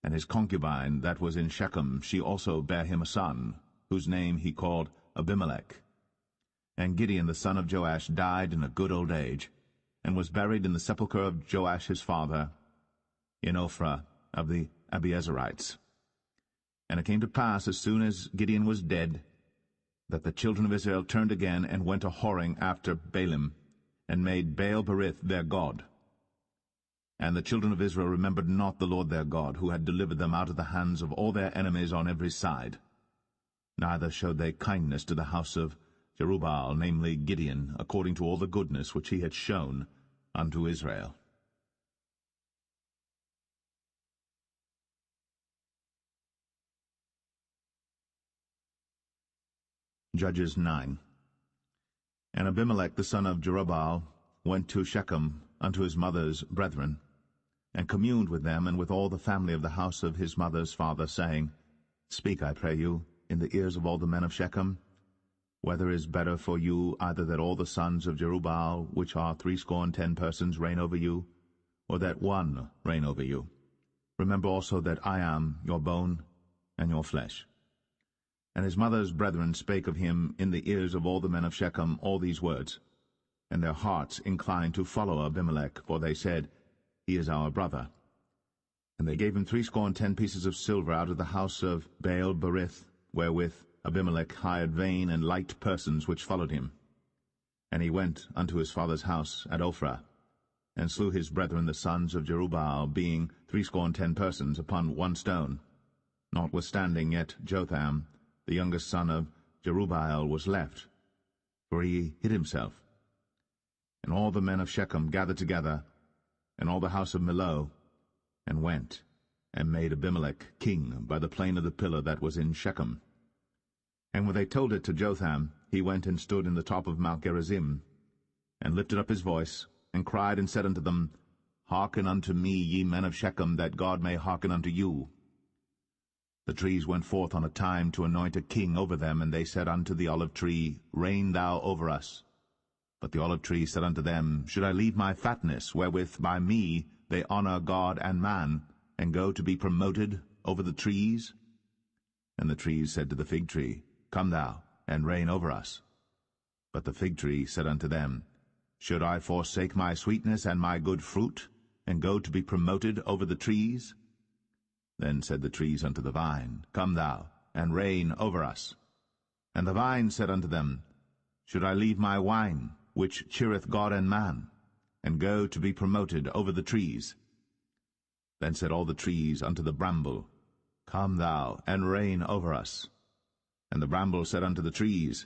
And his concubine that was in Shechem, she also bare him a son, whose name he called Abimelech. And Gideon the son of Joash died in a good old age, and was buried in the sepulchre of Joash his father, in Ophrah of the Abiezerites. And it came to pass, as soon as Gideon was dead, that the children of Israel turned again, and went a-whoring after Baalim, and made Baal-berith their god. And the children of Israel remembered not the Lord their God, who had delivered them out of the hands of all their enemies on every side. Neither showed they kindness to the house of Jerubbaal, namely Gideon, according to all the goodness which he had shown unto Israel. Judges 9. And Abimelech the son of Jerubbaal went to Shechem unto his mother's brethren, and communed with them and with all the family of the house of his mother's father, saying, Speak, I pray you, in the ears of all the men of Shechem, whether is better for you, either that all the sons of Jerubbaal, which are 70 persons, reign over you, or that one reign over you? Remember also that I am your bone and your flesh. And his mother's brethren spake of him in the ears of all the men of Shechem all these words. And their hearts inclined to follow Abimelech, for they said, He is our brother. And they gave him 70 pieces of silver out of the house of Baal-berith, wherewith Abimelech hired vain and light persons which followed him. And he went unto his father's house at Ophrah, and slew his brethren the sons of Jerubbaal, being 70 persons, upon one stone. Notwithstanding yet Jotham, the youngest son of Jerubbaal, was left, for he hid himself. And all the men of Shechem gathered together, and all the house of Millo, and went, and made Abimelech king by the plain of the pillar that was in Shechem. And when they told it to Jotham, he went and stood in the top of Mount Gerizim, and lifted up his voice, and cried and said unto them, Hearken unto me, ye men of Shechem, that God may hearken unto you. The trees went forth on a time to anoint a king over them, and they said unto the olive tree, Reign thou over us. But the olive tree said unto them, Should I leave my fatness, wherewith by me they honour God and man, and go to be promoted over the trees? And the trees said to the fig tree, Come thou, and reign over us. But the fig tree said unto them, Should I forsake my sweetness and my good fruit, and go to be promoted over the trees? Then said the trees unto the vine, Come thou, and reign over us. And the vine said unto them, Should I leave my wine, which cheereth God and man, and go to be promoted over the trees? Then said all the trees unto the bramble, Come thou, and reign over us. And the bramble said unto the trees,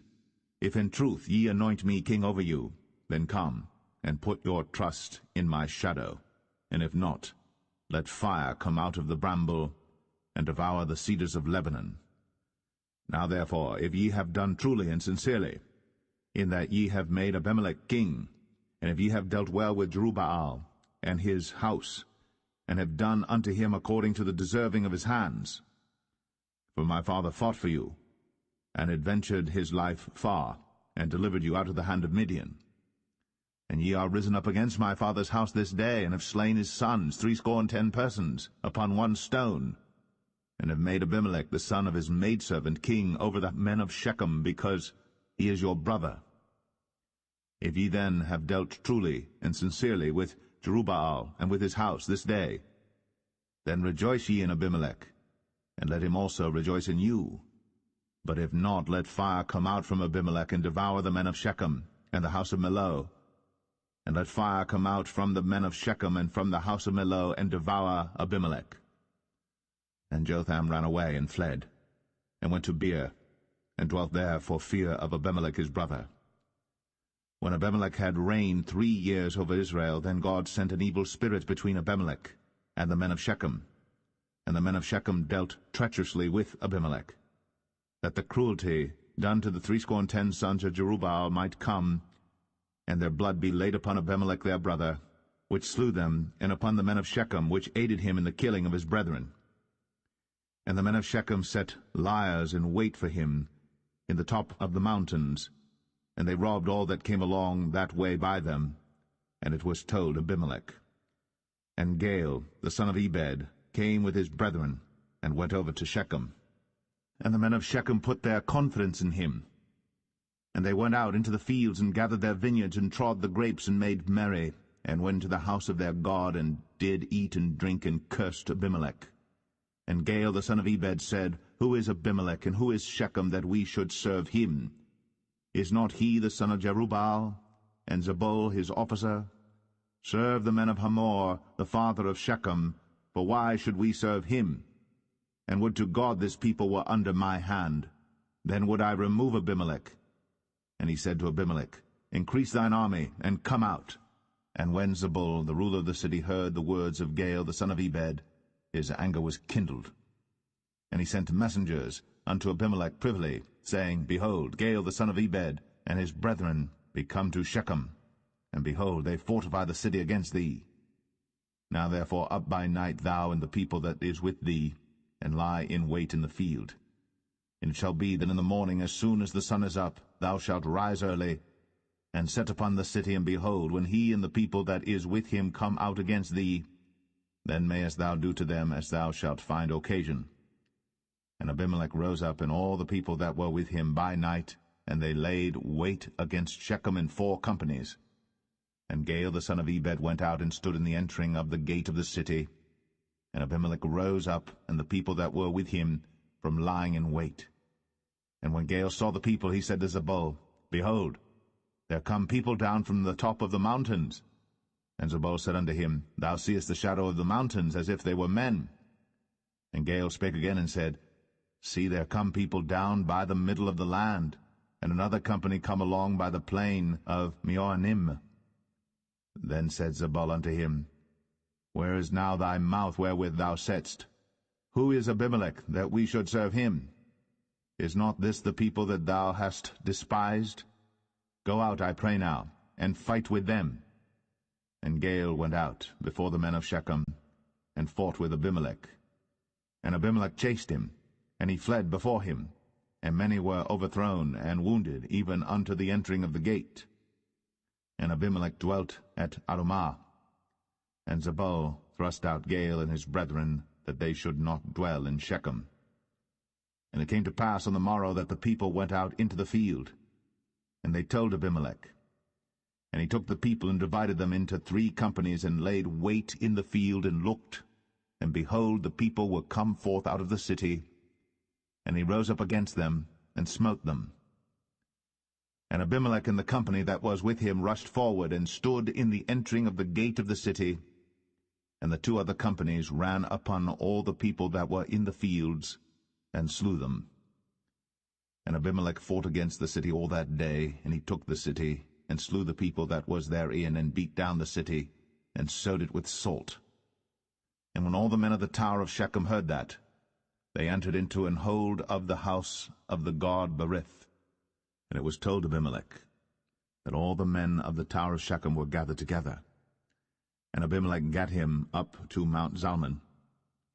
If in truth ye anoint me king over you, then come, and put your trust in my shadow. And if not, let fire come out of the bramble, and devour the cedars of Lebanon. Now therefore, if ye have done truly and sincerely, in that ye have made Abimelech king, and if ye have dealt well with Jerubbaal and his house, and have done unto him according to the deserving of his hands, for my father fought for you, and adventured his life far, and delivered you out of the hand of Midian. And ye are risen up against my father's house this day, and have slain his sons, 70 persons, upon one stone, and have made Abimelech the son of his maidservant king over the men of Shechem, because he is your brother. If ye then have dealt truly and sincerely with Jerubbaal and with his house this day, then rejoice ye in Abimelech, and let him also rejoice in you. But if not, let fire come out from Abimelech, and devour the men of Shechem, and the house of Millo. And let fire come out from the men of Shechem, and from the house of Millo, and devour Abimelech. And Jotham ran away, and fled, and went to Beer, and dwelt there for fear of Abimelech his brother. When Abimelech had reigned 3 years over Israel, then God sent an evil spirit between Abimelech and the men of Shechem. And the men of Shechem dealt treacherously with Abimelech, that the cruelty done to the 70 sons of Jerubbaal might come, and their blood be laid upon Abimelech their brother, which slew them, and upon the men of Shechem, which aided him in the killing of his brethren. And the men of Shechem set liers in wait for him in the top of the mountains, and they robbed all that came along that way by them. And it was told Abimelech. And Gaal, the son of Ebed, came with his brethren, and went over to Shechem. And the men of Shechem put their confidence in him. And they went out into the fields, and gathered their vineyards, and trod the grapes, and made merry, and went to the house of their God, and did eat and drink, and cursed Abimelech. And Gaal the son of Ebed said, Who is Abimelech, and who is Shechem, that we should serve him? Is not he the son of Jerubbaal, and Zebul his officer? Serve the men of Hamor, the father of Shechem, for why should we serve him? And would to God this people were under my hand, then would I remove Abimelech. And he said to Abimelech, Increase thine army, and come out. And when Zebul, the ruler of the city, heard the words of Gaal the son of Ebed, his anger was kindled. And he sent messengers unto Abimelech privily, saying, Behold, Gaal the son of Ebed and his brethren be come to Shechem, and behold, they fortify the city against thee. Now therefore up by night thou and the people that is with thee, and lie in wait in the field. And it shall be that in the morning, as soon as the sun is up, thou shalt rise early, and set upon the city, and behold, when he and the people that is with him come out against thee, then mayest thou do to them as thou shalt find occasion. And Abimelech rose up, and all the people that were with him by night, and they laid wait against Shechem in 4 companies. And Gaal the son of Ebed went out, and stood in the entering of the gate of the city. And Abimelech rose up, and the people that were with him, from lying in wait. And when Gaal saw the people, he said to Zebul, Behold, there come people down from the top of the mountains. And Zebul said unto him, Thou seest the shadow of the mountains, as if they were men. And Gaal spake again, and said, See, there come people down by the middle of the land, and another company come along by the plain of Meonim. Then said Zebul unto him, Where is now thy mouth wherewith thou saidst, Who is Abimelech, that we should serve him? Is not this the people that thou hast despised? Go out, I pray now, and fight with them. And Gaal went out before the men of Shechem, and fought with Abimelech. And Abimelech chased him, and he fled before him, and many were overthrown and wounded, even unto the entering of the gate. And Abimelech dwelt at Arumah. And Zebul thrust out Gaal and his brethren, that they should not dwell in Shechem. And it came to pass on the morrow that the people went out into the field. And they told Abimelech. And he took the people and divided them into 3 companies, and laid wait in the field, and looked. And behold, the people were come forth out of the city. And he rose up against them, and smote them. And Abimelech and the company that was with him rushed forward, and stood in the entering of the gate of the city. And the 2 other companies ran upon all the people that were in the fields, and slew them. And Abimelech fought against the city all that day, and he took the city, and slew the people that was therein, and beat down the city, and sowed it with salt. And when all the men of the tower of Shechem heard that, they entered into an hold of the house of the god Berith. And it was told Abimelech that all the men of the tower of Shechem were gathered together. And Abimelech gat him up to Mount Zalmon,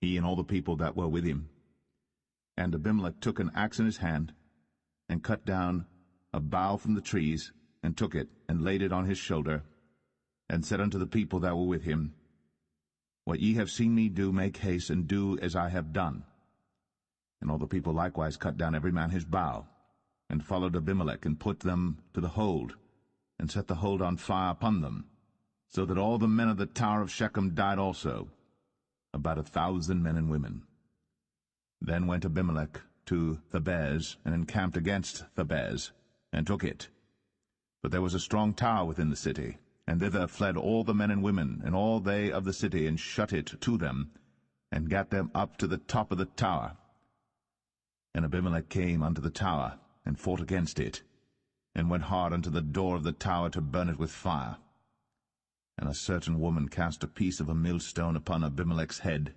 he and all the people that were with him. And Abimelech took an axe in his hand, and cut down a bough from the trees, and took it, and laid it on his shoulder, and said unto the people that were with him, What ye have seen me do, make haste, and do as I have done. And all the people likewise cut down every man his bough, and followed Abimelech, and put them to the hold, and set the hold on fire upon them, so that all the men of the tower of Shechem died also, about 1,000 men and women. Then went Abimelech to Thebez, and encamped against Thebez, and took it. But there was a strong tower within the city, and thither fled all the men and women, and all they of the city, and shut it to them, and gat them up to the top of the tower. And Abimelech came unto the tower, and fought against it, and went hard unto the door of the tower to burn it with fire. And a certain woman cast a piece of a millstone upon Abimelech's head,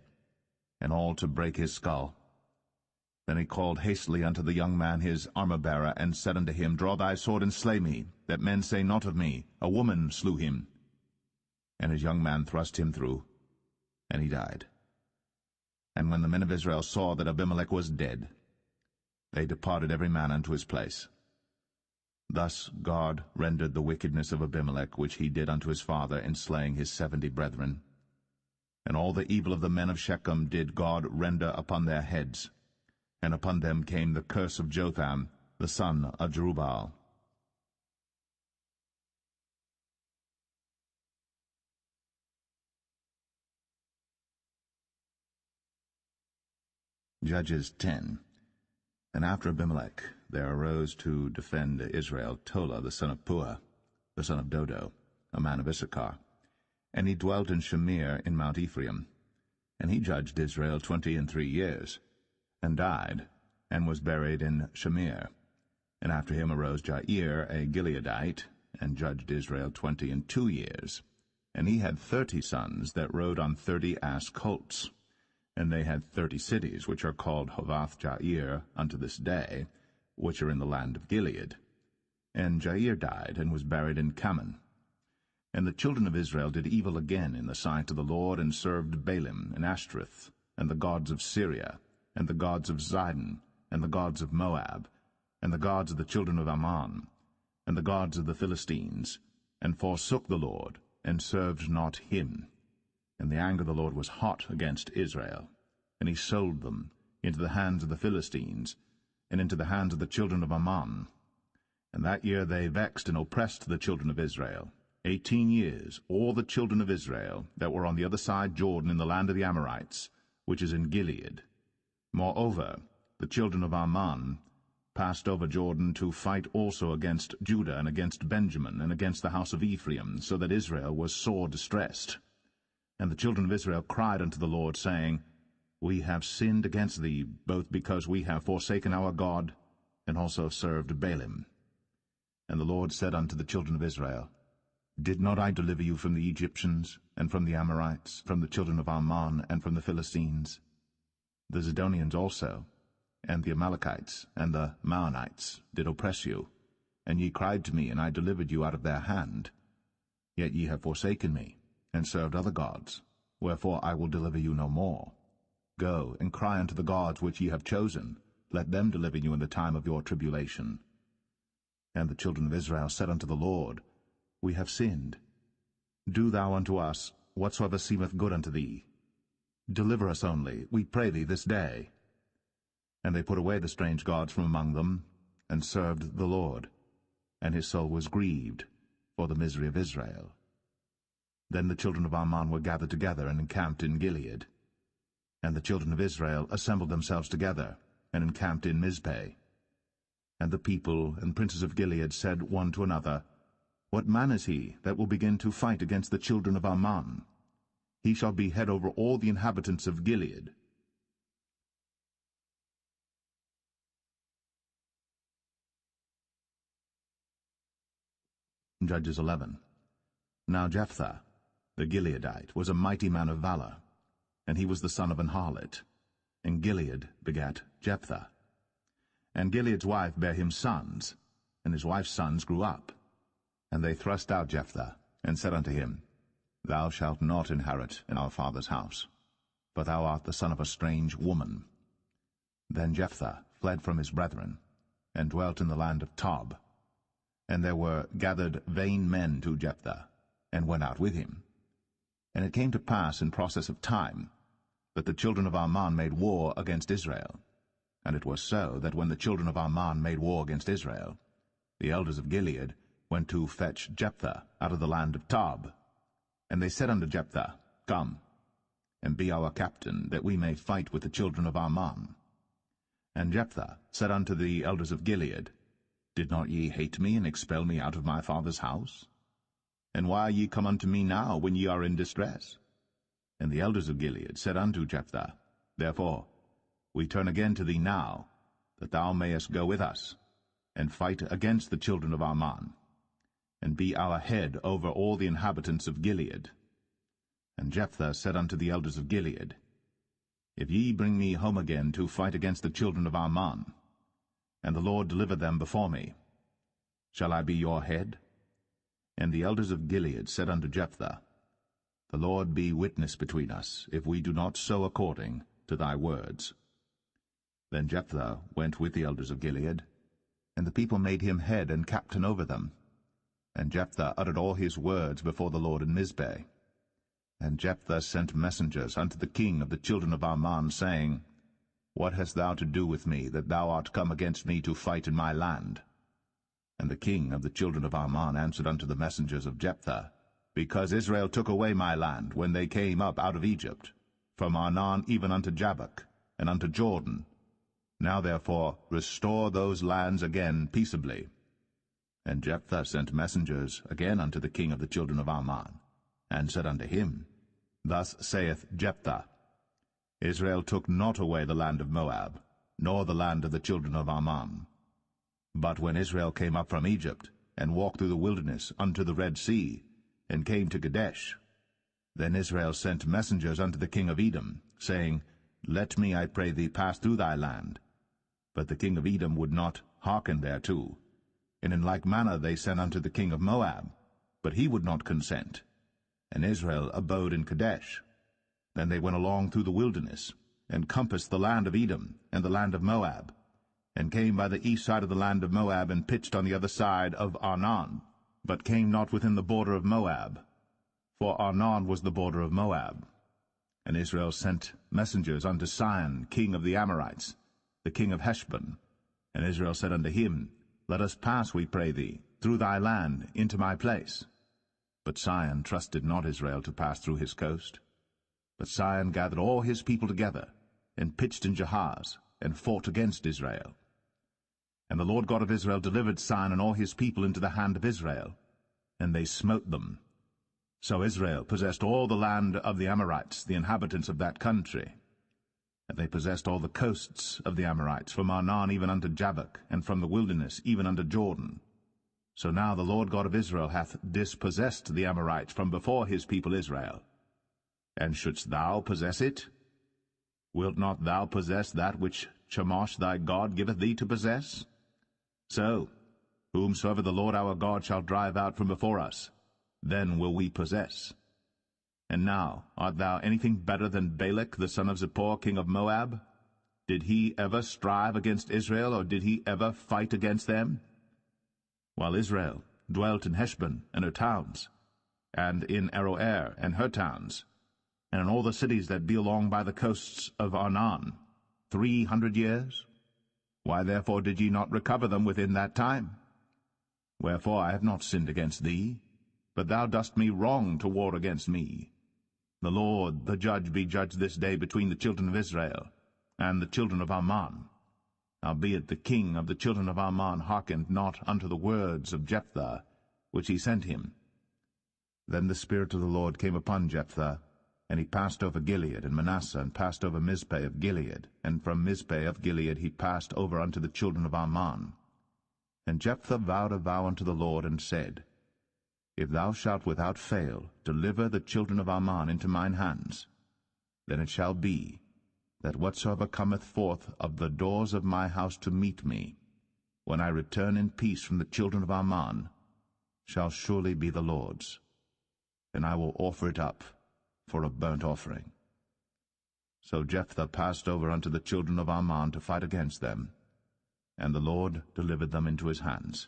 and all to break his skull. Then he called hastily unto the young man his armor-bearer, and said unto him, Draw thy sword, and slay me, that men say not of me, A woman slew him. And his young man thrust him through, and he died. And when the men of Israel saw that Abimelech was dead, they departed every man unto his place. Thus God rendered the wickedness of Abimelech, which he did unto his father, in slaying his 70 brethren. And all the evil of the men of Shechem did God render upon their heads, and upon them came the curse of Jotham, the son of Jerubbaal. Judges 10. And after Abimelech there arose to defend Israel Tola the son of Puah, the son of Dodo, a man of Issachar. And he dwelt in Shamir in Mount Ephraim. And he judged Israel 23 years, and died, and was buried in Shamir. And after him arose Jair, a Gileadite, and judged Israel 22 years. And he had 30 sons that rode on 30 ass colts. And they had 30 cities, which are called Hovath-Jair unto this day, which are in the land of Gilead. And Jair died, and was buried in Kaman. And the children of Israel did evil again in the sight of the Lord, and served Baalim and Ashtoreth, and the gods of Syria, and the gods of Zidon, and the gods of Moab, and the gods of the children of Ammon, and the gods of the Philistines, and forsook the Lord, and served not him. And the anger of the Lord was hot against Israel, and he sold them into the hands of the Philistines, and into the hands of the children of Ammon. And that year they vexed and oppressed the children of Israel. 18 years, all the children of Israel that were on the other side Jordan in the land of the Amorites, which is in Gilead. Moreover, the children of Ammon passed over Jordan to fight also against Judah, and against Benjamin, and against the house of Ephraim, so that Israel was sore distressed. And the children of Israel cried unto the Lord, saying, We have sinned against thee, both because we have forsaken our God, and also served Baalim. And the Lord said unto the children of Israel, Did not I deliver you from the Egyptians, and from the Amorites, from the children of Ammon, and from the Philistines? The Zidonians also, and the Amalekites, and the Maonites did oppress you, and ye cried to me, and I delivered you out of their hand. Yet ye have forsaken me, and served other gods, wherefore I will deliver you no more. Go, and cry unto the gods which ye have chosen, let them deliver you in the time of your tribulation. And the children of Israel said unto the Lord, We have sinned. Do thou unto us whatsoever seemeth good unto thee. Deliver us only, we pray thee, this day. And they put away the strange gods from among them, and served the Lord. And his soul was grieved for the misery of Israel. Then the children of Ammon were gathered together, and encamped in Gilead. And the children of Israel assembled themselves together, and encamped in Mizpeh. And the people and princes of Gilead said one to another, What man is he that will begin to fight against the children of Ammon? He shall be head over all the inhabitants of Gilead. Judges 11. Now Jephthah, the Gileadite, was a mighty man of valor, and he was the son of an harlot. And Gilead begat Jephthah. And Gilead's wife bare him sons, and his wife's sons grew up. And they thrust out Jephthah, and said unto him, Thou shalt not inherit in our father's house, for thou art the son of a strange woman. Then Jephthah fled from his brethren, and dwelt in the land of Tob. And there were gathered vain men to Jephthah, and went out with him. And it came to pass in process of time, that the children of Ammon made war against Israel. And it was so, that when the children of Ammon made war against Israel, the elders of Gilead went to fetch Jephthah out of the land of Tob. And they said unto Jephthah, Come, and be our captain, that we may fight with the children of Ammon. And Jephthah said unto the elders of Gilead, Did not ye hate me, and expel me out of my father's house? And why are ye come unto me now, when ye are in distress? And the elders of Gilead said unto Jephthah, Therefore we turn again to thee now, that thou mayest go with us, and fight against the children of Ammon, and be our head over all the inhabitants of Gilead. And Jephthah said unto the elders of Gilead, If ye bring me home again to fight against the children of Ammon, and the Lord deliver them before me, shall I be your head? And the elders of Gilead said unto Jephthah, The Lord be witness between us, if we do not so according to thy words. Then Jephthah went with the elders of Gilead, and the people made him head and captain over them. And Jephthah uttered all his words before the Lord in Mizpeh. And Jephthah sent messengers unto the king of the children of Ammon, saying, What hast thou to do with me, that thou art come against me to fight in my land? And the king of the children of Ammon answered unto the messengers of Jephthah, Because Israel took away my land when they came up out of Egypt, from Arnon even unto Jabbok, and unto Jordan. Now therefore restore those lands again peaceably. And Jephthah sent messengers again unto the king of the children of Ammon, and said unto him, Thus saith Jephthah, Israel took not away the land of Moab, nor the land of the children of Ammon. But when Israel came up from Egypt, and walked through the wilderness unto the Red Sea, and came to Kadesh, then Israel sent messengers unto the king of Edom, saying, Let me, I pray thee, pass through thy land. But the king of Edom would not hearken thereto. And in like manner they sent unto the king of Moab, but he would not consent. And Israel abode in Kadesh. Then they went along through the wilderness, and compassed the land of Edom and the land of Moab, and came by the east side of the land of Moab, and pitched on the other side of Arnon, but came not within the border of Moab, for Arnon was the border of Moab. And Israel sent messengers unto Sihon, king of the Amorites, the king of Heshbon. And Israel said unto him, Let us pass, we pray thee, through thy land into my place. But Sihon trusted not Israel to pass through his coast. But Sihon gathered all his people together, and pitched in Jahaz, and fought against Israel. And the Lord God of Israel delivered Sihon and all his people into the hand of Israel, and they smote them. So Israel possessed all the land of the Amorites, the inhabitants of that country. And they possessed all the coasts of the Amorites, from Arnon even unto Jabbok, and from the wilderness even unto Jordan. So now the Lord God of Israel hath dispossessed the Amorites from before his people Israel. And shouldst thou possess it? Wilt not thou possess that which Chemosh thy God giveth thee to possess? So, whomsoever the Lord our God shall drive out from before us, then will we possess. And now art thou anything better than Balak the son of Zippor, king of Moab? Did he ever strive against Israel, or did he ever fight against them? While Israel dwelt in Heshbon and her towns, and in Aroer and her towns, and in all the cities that be along by the coasts of Arnon, 300 years? Why therefore did ye not recover them within that time? Wherefore I have not sinned against thee, but thou dost me wrong to war against me. The Lord, the judge, be judged this day between the children of Israel and the children of Ammon. Howbeit the king of the children of Ammon hearkened not unto the words of Jephthah, which he sent him. Then the Spirit of the Lord came upon Jephthah, and he passed over Gilead and Manasseh, and passed over Mizpeh of Gilead, and from Mizpeh of Gilead he passed over unto the children of Ammon. And Jephthah vowed a vow unto the Lord, and said, If thou shalt without fail deliver the children of Ammon into mine hands, then it shall be, that whatsoever cometh forth of the doors of my house to meet me, when I return in peace from the children of Ammon, shall surely be the Lord's, and I will offer it up for a burnt offering. So Jephthah passed over unto the children of Ammon to fight against them, and the Lord delivered them into his hands.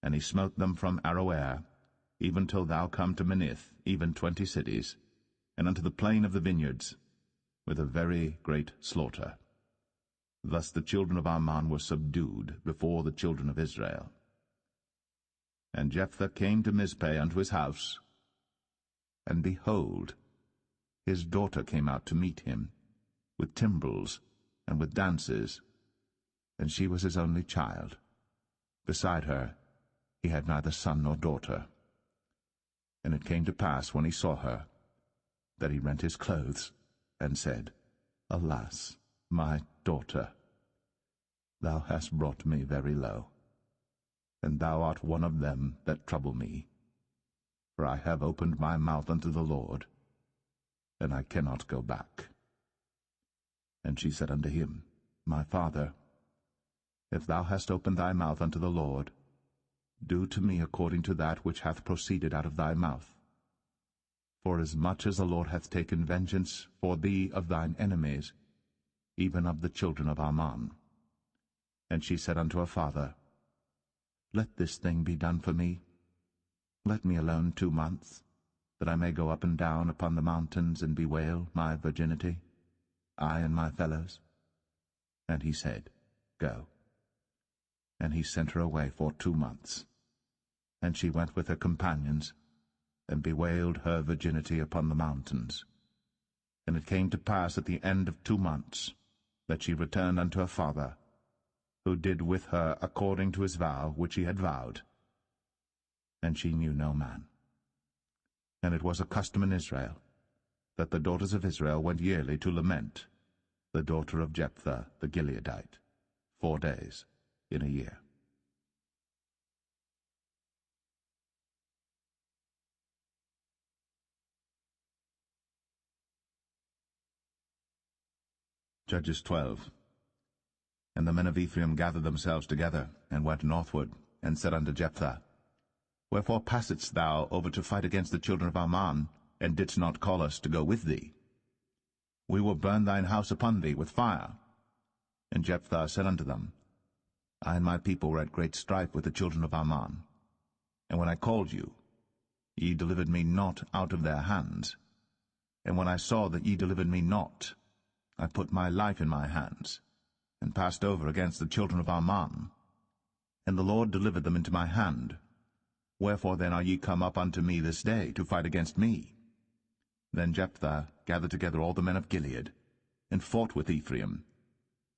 And he smote them from Aroer, even till thou come to Minnith, even 20 cities, and unto the plain of the vineyards, with a very great slaughter. Thus the children of Ammon were subdued before the children of Israel. And Jephthah came to Mizpeh unto his house, and behold, his daughter came out to meet him, with timbrels and with dances, and she was his only child. Beside her he had neither son nor daughter. And it came to pass, when he saw her, that he rent his clothes, and said, Alas, my daughter, thou hast brought me very low, and thou art one of them that trouble me. For I have opened my mouth unto the Lord, and I cannot go back. And she said unto him, My father, if thou hast opened thy mouth unto the Lord, do to me according to that which hath proceeded out of thy mouth. For as much as the Lord hath taken vengeance for thee of thine enemies, even of the children of Ammon. And she said unto her father, Let this thing be done for me. Let me alone 2 months, that I may go up and down upon the mountains and bewail my virginity, I and my fellows. And he said, Go. And he sent her away for 2 months. And she went with her companions, and bewailed her virginity upon the mountains. And it came to pass at the end of 2 months, that she returned unto her father, who did with her according to his vow which he had vowed. And she knew no man. And it was a custom in Israel, that the daughters of Israel went yearly to lament the daughter of Jephthah the Gileadite, 4 days in a year. Judges 12. And the men of Ephraim gathered themselves together, and went northward, and said unto Jephthah, Wherefore passedst thou over to fight against the children of Ammon, and didst not call us to go with thee? We will burn thine house upon thee with fire. And Jephthah said unto them, I and my people were at great strife with the children of Ammon. And when I called you, ye delivered me not out of their hands. And when I saw that ye delivered me not, I put my life in my hands, and passed over against the children of Ammon. And the Lord delivered them into my hand. Wherefore then are ye come up unto me this day, to fight against me? Then Jephthah gathered together all the men of Gilead, and fought with Ephraim.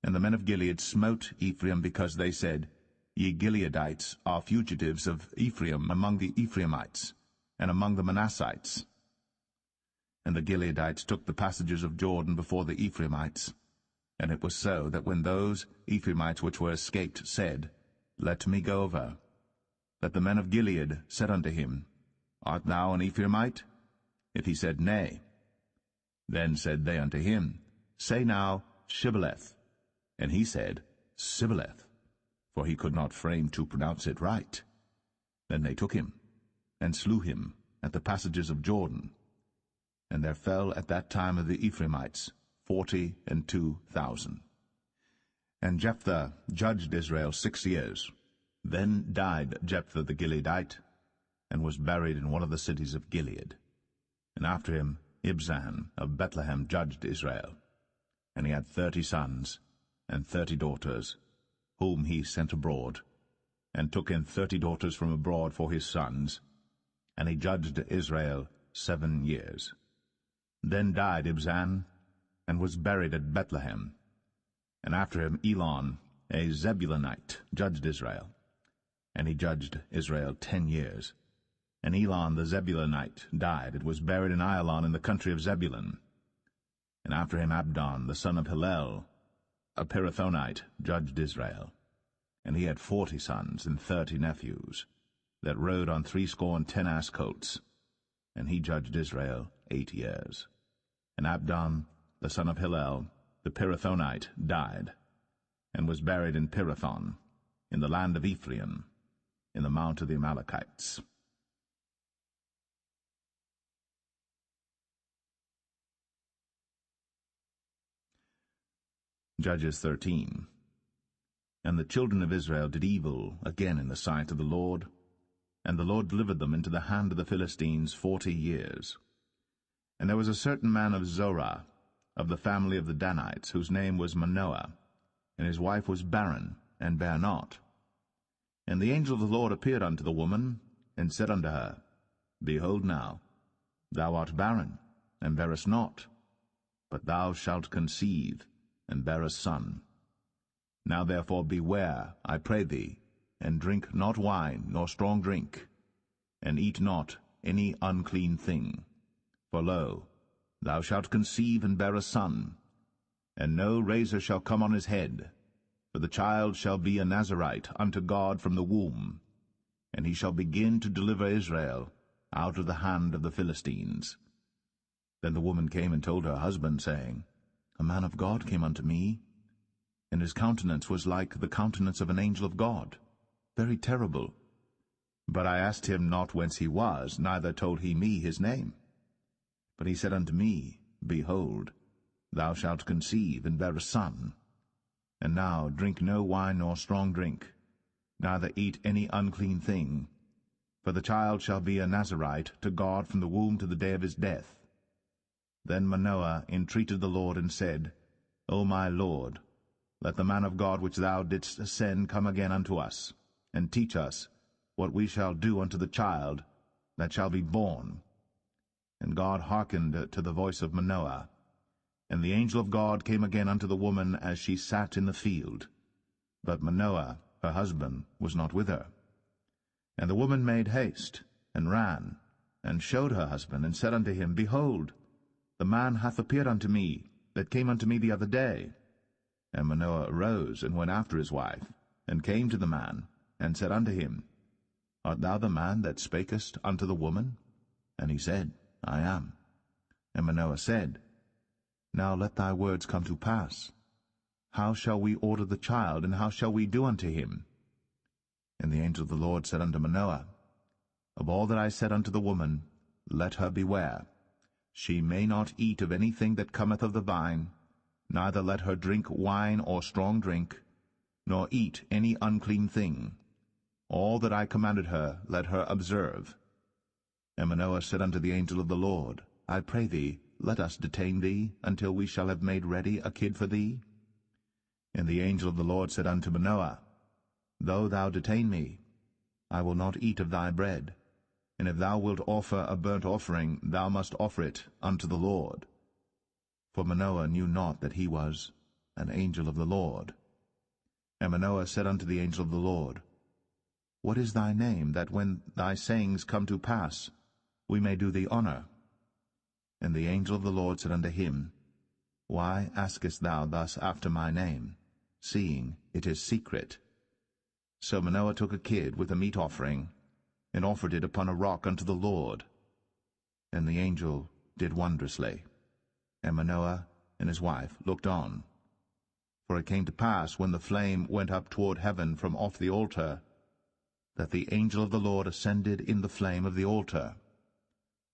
And the men of Gilead smote Ephraim, because they said, Ye Gileadites are fugitives of Ephraim among the Ephraimites, and among the Manassites. And the Gileadites took the passages of Jordan before the Ephraimites. And it was so, that when those Ephraimites which were escaped said, Let me go over, that the men of Gilead said unto him, Art thou an Ephraimite? If he said, Nay. Then said they unto him, Say now, Shibboleth. And he said, Sibboleth, for he could not frame to pronounce it right. Then they took him, and slew him at the passages of Jordan. And there fell at that time of the Ephraimites 42,000. And Jephthah judged Israel 6 years. Then died Jephthah the Gileadite, and was buried in one of the cities of Gilead. And after him Ibzan of Bethlehem judged Israel. And he had 30 sons and 30 daughters, whom he sent abroad, and took in 30 daughters from abroad for his sons. And he judged Israel 7 years. Then died Ibzan, and was buried at Bethlehem. And after him Elon, a Zebulunite, judged Israel. And he judged Israel 10 years. And Elon the Zebulunite died, and was buried in Ailon in the country of Zebulun. And after him Abdon, the son of Hillel, a Pirathonite, judged Israel. And he had 40 sons and 30 nephews, that rode on 70 ass colts. And he judged Israel 8 years. And Abdon, the son of Hillel, the Pirathonite, died, and was buried in Pirathon, in the land of Ephraim, in the mount of the Amalekites. Judges 13. And the children of Israel did evil again in the sight of the Lord, and the Lord delivered them into the hand of the Philistines 40 years. And there was a certain man of Zorah, of the family of the Danites, whose name was Manoah, and his wife was barren, and bare not. And the angel of the Lord appeared unto the woman, and said unto her, Behold now, thou art barren, and bearest not, but thou shalt conceive, and bear a son. Now therefore beware, I pray thee, and drink not wine nor strong drink, and eat not any unclean thing. For lo, thou shalt conceive and bear a son, and no razor shall come on his head, for the child shall be a Nazarite unto God from the womb, and he shall begin to deliver Israel out of the hand of the Philistines. Then the woman came and told her husband, saying, A man of God came unto me, and his countenance was like the countenance of an angel of God, very terrible. But I asked him not whence he was, neither told he me his name. But he said unto me, Behold, thou shalt conceive and bear a son. And now drink no wine nor strong drink, neither eat any unclean thing, for the child shall be a Nazarite to God from the womb to the day of his death. Then Manoah entreated the Lord, and said, O my Lord, let the man of God which thou didst send come again unto us, and teach us what we shall do unto the child that shall be born. And God hearkened to the voice of Manoah. And the angel of God came again unto the woman as she sat in the field. But Manoah, her husband, was not with her. And the woman made haste, and ran, and showed her husband, and said unto him, Behold, the man hath appeared unto me, that came unto me the other day. And Manoah arose, and went after his wife, and came to the man, and said unto him, Art thou the man that spakest unto the woman? And he said, I am. And Manoah said, Now let thy words come to pass. How shall we order the child, and how shall we do unto him? And the angel of the Lord said unto Manoah, Of all that I said unto the woman, let her beware. She may not eat of anything that cometh of the vine, neither let her drink wine or strong drink, nor eat any unclean thing. All that I commanded her let her observe. And Manoah said unto the angel of the Lord, I pray thee, let us detain thee, until we shall have made ready a kid for thee. And the angel of the Lord said unto Manoah, Though thou detain me, I will not eat of thy bread. And if thou wilt offer a burnt offering, thou must offer it unto the Lord. For Manoah knew not that he was an angel of the Lord. And Manoah said unto the angel of the Lord, What is thy name, that when thy sayings come to pass, we may do thee honor? And the angel of the Lord said unto him, Why askest thou thus after my name, seeing it is secret? So Manoah took a kid with a meat offering, and offered it upon a rock unto the Lord. And the angel did wondrously, and Manoah and his wife looked on. For it came to pass, when the flame went up toward heaven from off the altar, that the angel of the Lord ascended in the flame of the altar.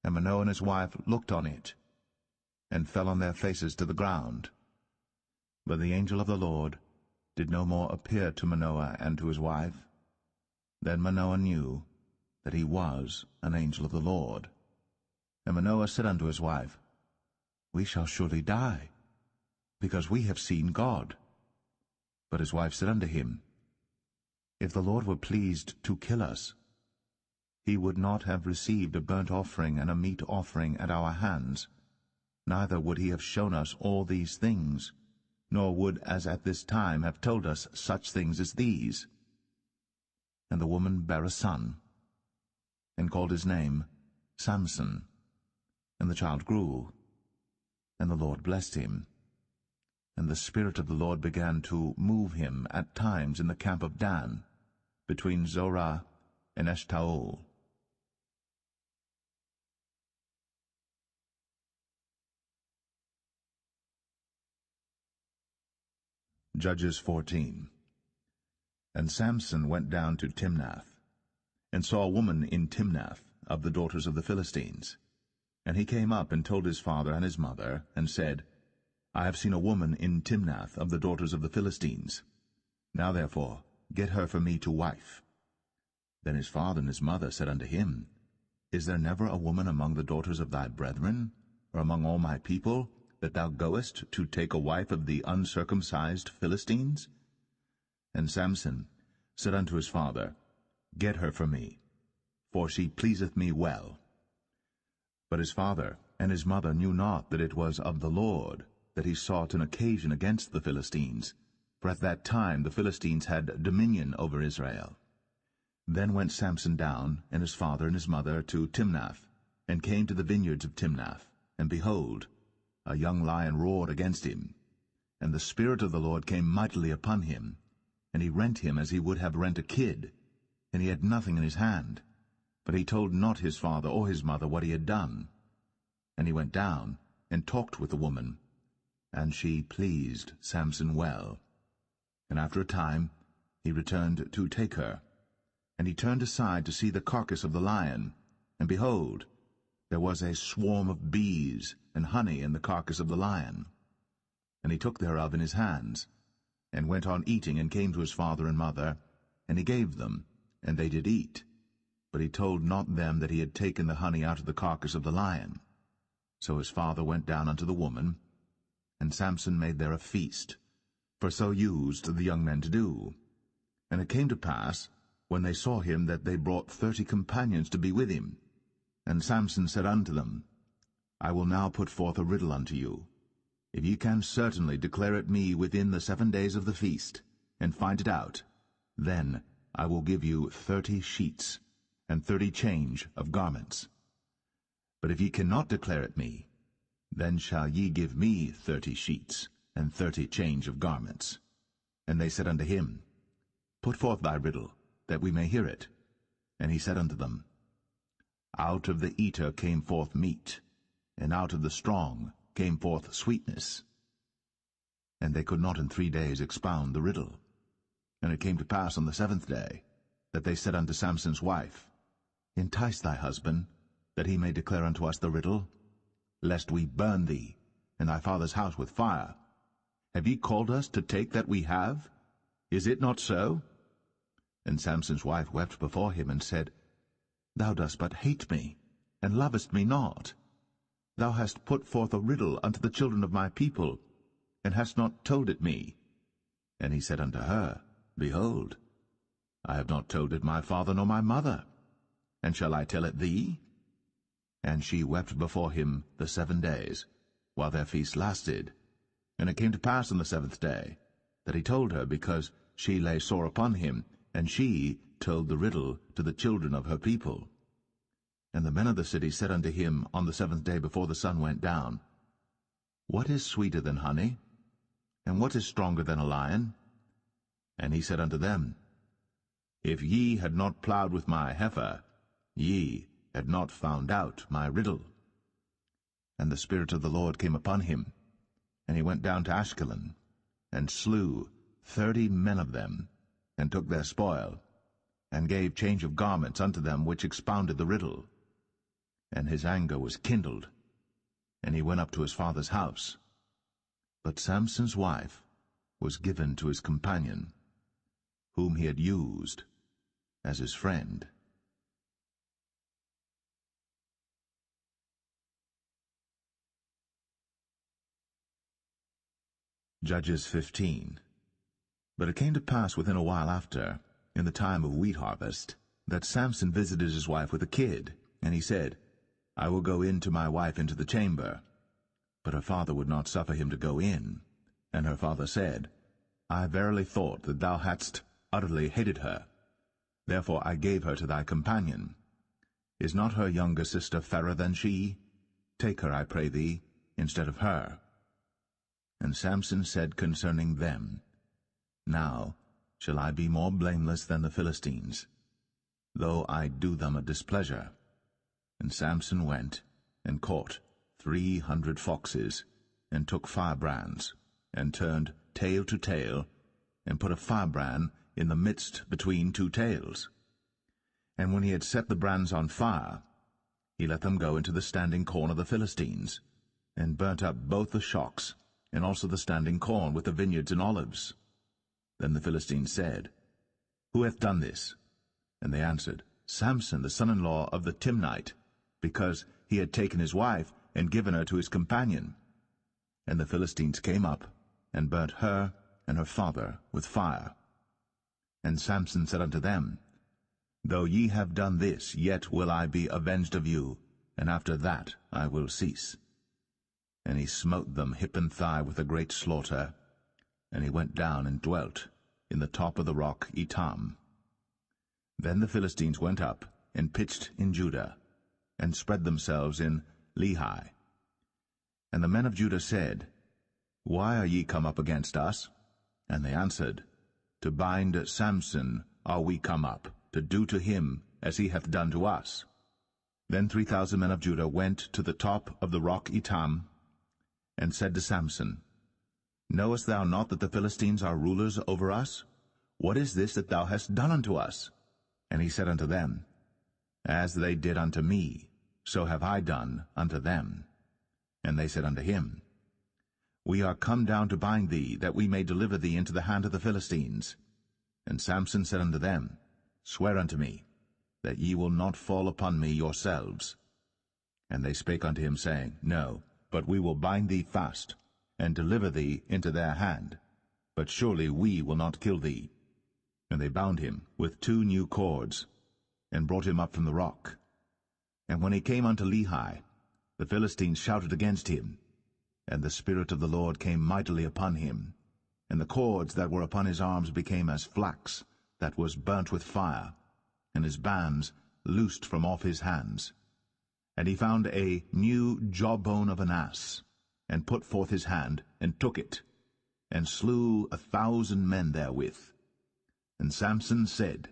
And Manoah and his wife looked on it, and fell on their faces to the ground. But the angel of the Lord did no more appear to Manoah and to his wife. Then Manoah knew that he was an angel of the Lord. And Manoah said unto his wife, We shall surely die, because we have seen God. But his wife said unto him, If the Lord were pleased to kill us, he would not have received a burnt offering and a meat offering at our hands, neither would he have shown us all these things, nor would as at this time have told us such things as these. And the woman bare a son, and called his name Samson. And the child grew, and the Lord blessed him. And the Spirit of the Lord began to move him at times in the camp of Dan, between Zorah and Eshtaol. Judges 14. And Samson went down to Timnath, and saw a woman in Timnath of the daughters of the Philistines. And he came up and told his father and his mother, and said, I have seen a woman in Timnath of the daughters of the Philistines. Now therefore get her for me to wife. Then his father and his mother said unto him, Is there never a woman among the daughters of thy brethren, or among all my people, that thou goest to take a wife of the uncircumcised Philistines? And Samson said unto his father, Get her for me, for she pleaseth me well. But his father and his mother knew not that it was of the Lord that he sought an occasion against the Philistines, for at that time the Philistines had dominion over Israel. Then went Samson down, and his father and his mother, to Timnath, and came to the vineyards of Timnath. And behold, a young lion roared against him. And the Spirit of the Lord came mightily upon him, and he rent him as he would have rent a kid, and he had nothing in his hand. But he told not his father or his mother what he had done. And he went down, and talked with the woman, and she pleased Samson well. And after a time he returned to take her. And he turned aside to see the carcass of the lion, and behold, there was a swarm of bees and honey in the carcass of the lion. And he took thereof in his hands, and went on eating, and came to his father and mother, and he gave them, and they did eat. But he told not them that he had taken the honey out of the carcass of the lion. So his father went down unto the woman, and Samson made there a feast, for so used the young men to do. And it came to pass, when they saw him, that they brought 30 companions to be with him. And Samson said unto them, I will now put forth a riddle unto you. If ye can certainly declare it me within the 7 days of the feast, and find it out, then I will give you 30 sheets, and 30 change of garments. But if ye cannot declare it me, then shall ye give me 30 sheets, and 30 change of garments. And they said unto him, Put forth thy riddle, that we may hear it. And he said unto them, Out of the eater came forth meat, and out of the strong came forth sweetness. And they could not in 3 days expound the riddle. And it came to pass on the 7th day, that they said unto Samson's wife, Entice thy husband, that he may declare unto us the riddle, lest we burn thee, and thy father's house with fire. Have ye called us to take that we have? Is it not so? And Samson's wife wept before him, and said, Thou dost but hate me, and lovest me not. Thou hast put forth a riddle unto the children of my people, and hast not told it me. And he said unto her, Behold, I have not told it my father nor my mother, and shall I tell it thee? And she wept before him the 7 days, while their feast lasted. And it came to pass on the 7th day, that he told her, because she lay sore upon him, and she told the riddle to the children of her people. And the men of the city said unto him on the 7th day before the sun went down, What is sweeter than honey? And what is stronger than a lion? And he said unto them, If ye had not plowed with my heifer, ye had not found out my riddle. And the Spirit of the Lord came upon him, and he went down to Ashkelon. and slew 30 men of them, and took their spoil, and gave change of garments unto them which expounded the riddle. And his anger was kindled, and he went up to his father's house. But Samson's wife was given to his companion, whom he had used as his friend. Judges 15. But it came to pass within a while after, in the time of wheat harvest, that Samson visited his wife with a kid, and he said, I will go in to my wife into the chamber. But her father would not suffer him to go in. And her father said, I verily thought that thou hadst utterly hated her. Therefore I gave her to thy companion. Is not her younger sister fairer than she? Take her, I pray thee, instead of her. And Samson said concerning them, Now shall I be more blameless than the Philistines, though I do them a displeasure. And Samson went and caught 300 foxes, and took firebrands, and turned tail to tail, and put a firebrand in the midst between two tails. And when he had set the brands on fire, he let them go into the standing corn of the Philistines, and burnt up both the shocks, and also the standing corn with the vineyards and olives. Then the Philistines said, Who hath done this? And they answered, Samson, the son-in-law of the Timnite, because he had taken his wife, and given her to his companion. And the Philistines came up, and burnt her and her father with fire. And Samson said unto them, Though ye have done this, yet will I be avenged of you, and after that I will cease. And he smote them hip and thigh with a great slaughter, and he went down and dwelt in the top of the rock Etam. Then the Philistines went up, and pitched in Judah, and spread themselves in Lehi. And the men of Judah said, Why are ye come up against us? And they answered, To bind Samson are we come up, to do to him as he hath done to us. Then 3,000 men of Judah went to the top of the rock Etam, and said to Samson, Knowest thou not that the Philistines are rulers over us? What is this that thou hast done unto us? And he said unto them, As they did unto me, so have I done unto them. And they said unto him, We are come down to bind thee, that we may deliver thee into the hand of the Philistines. And Samson said unto them, Swear unto me, that ye will not fall upon me yourselves. And they spake unto him, saying, No, but we will bind thee fast, and deliver thee into their hand. But surely we will not kill thee. And they bound him with 2 new cords, and brought him up from the rock. And when he came unto Lehi, the Philistines shouted against him, and the Spirit of the Lord came mightily upon him, and the cords that were upon his arms became as flax that was burnt with fire, and his bands loosed from off his hands. And he found a new jawbone of an ass, and put forth his hand, and took it, and slew 1,000 men therewith. And Samson said,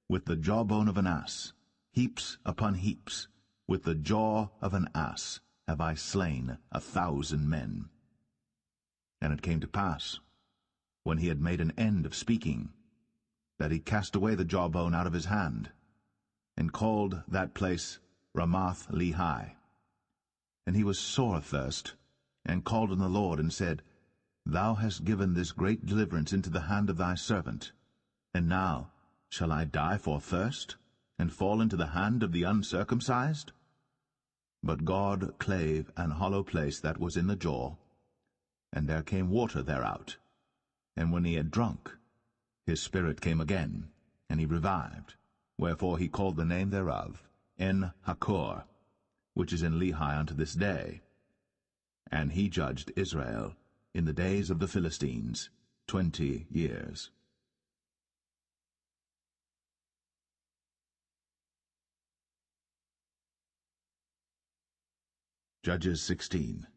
With the jawbone of an ass, heaps upon heaps, with the jaw of an ass, have I slain 1,000 men. And it came to pass, when he had made an end of speaking, that he cast away the jawbone out of his hand, and called that place Ramath Lehi. And he was sore athirst, and called on the Lord, and said, Thou hast given this great deliverance into the hand of thy servant, and now shall I die for thirst, and fall into the hand of the uncircumcised? But God clave an hollow place that was in the jaw, and there came water thereout. And when he had drunk, his spirit came again, and he revived. Wherefore he called the name thereof En-Hakkore, which is in Lehi unto this day. And he judged Israel in the days of the Philistines 20 years. Judges 16.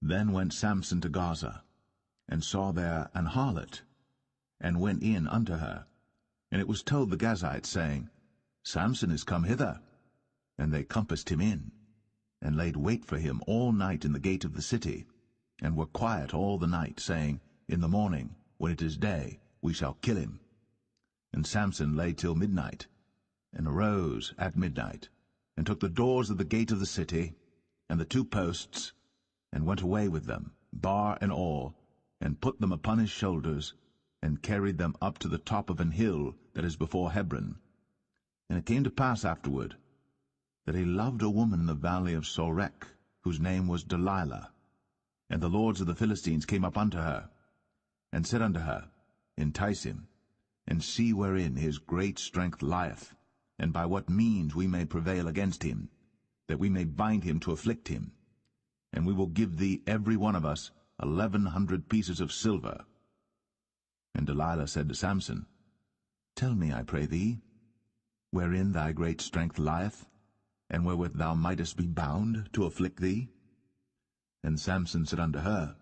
Then went Samson to Gaza, and saw there an harlot, and went in unto her. And it was told the Gazites, saying, Samson is come hither. And they compassed him in, and laid wait for him all night in the gate of the city, and were quiet all the night, saying, in the morning, when it is day, we shall kill him. And Samson lay till midnight, and arose at midnight, and took the doors of the gate of the city, and the 2 posts, and went away with them, bar and all, and put them upon his shoulders, and carried them up to the top of an hill that is before Hebron. And it came to pass afterward, that he loved a woman in the valley of Sorek, whose name was Delilah. And the lords of the Philistines came up unto her, and said unto her, Entice him, and see wherein his great strength lieth, and by what means we may prevail against him, that we may bind him to afflict him. And we will give thee every one of us 1,100 pieces of silver. And Delilah said to Samson, Tell me, I pray thee, wherein thy great strength lieth, and wherewith thou mightest be bound to afflict thee? And Samson said unto her,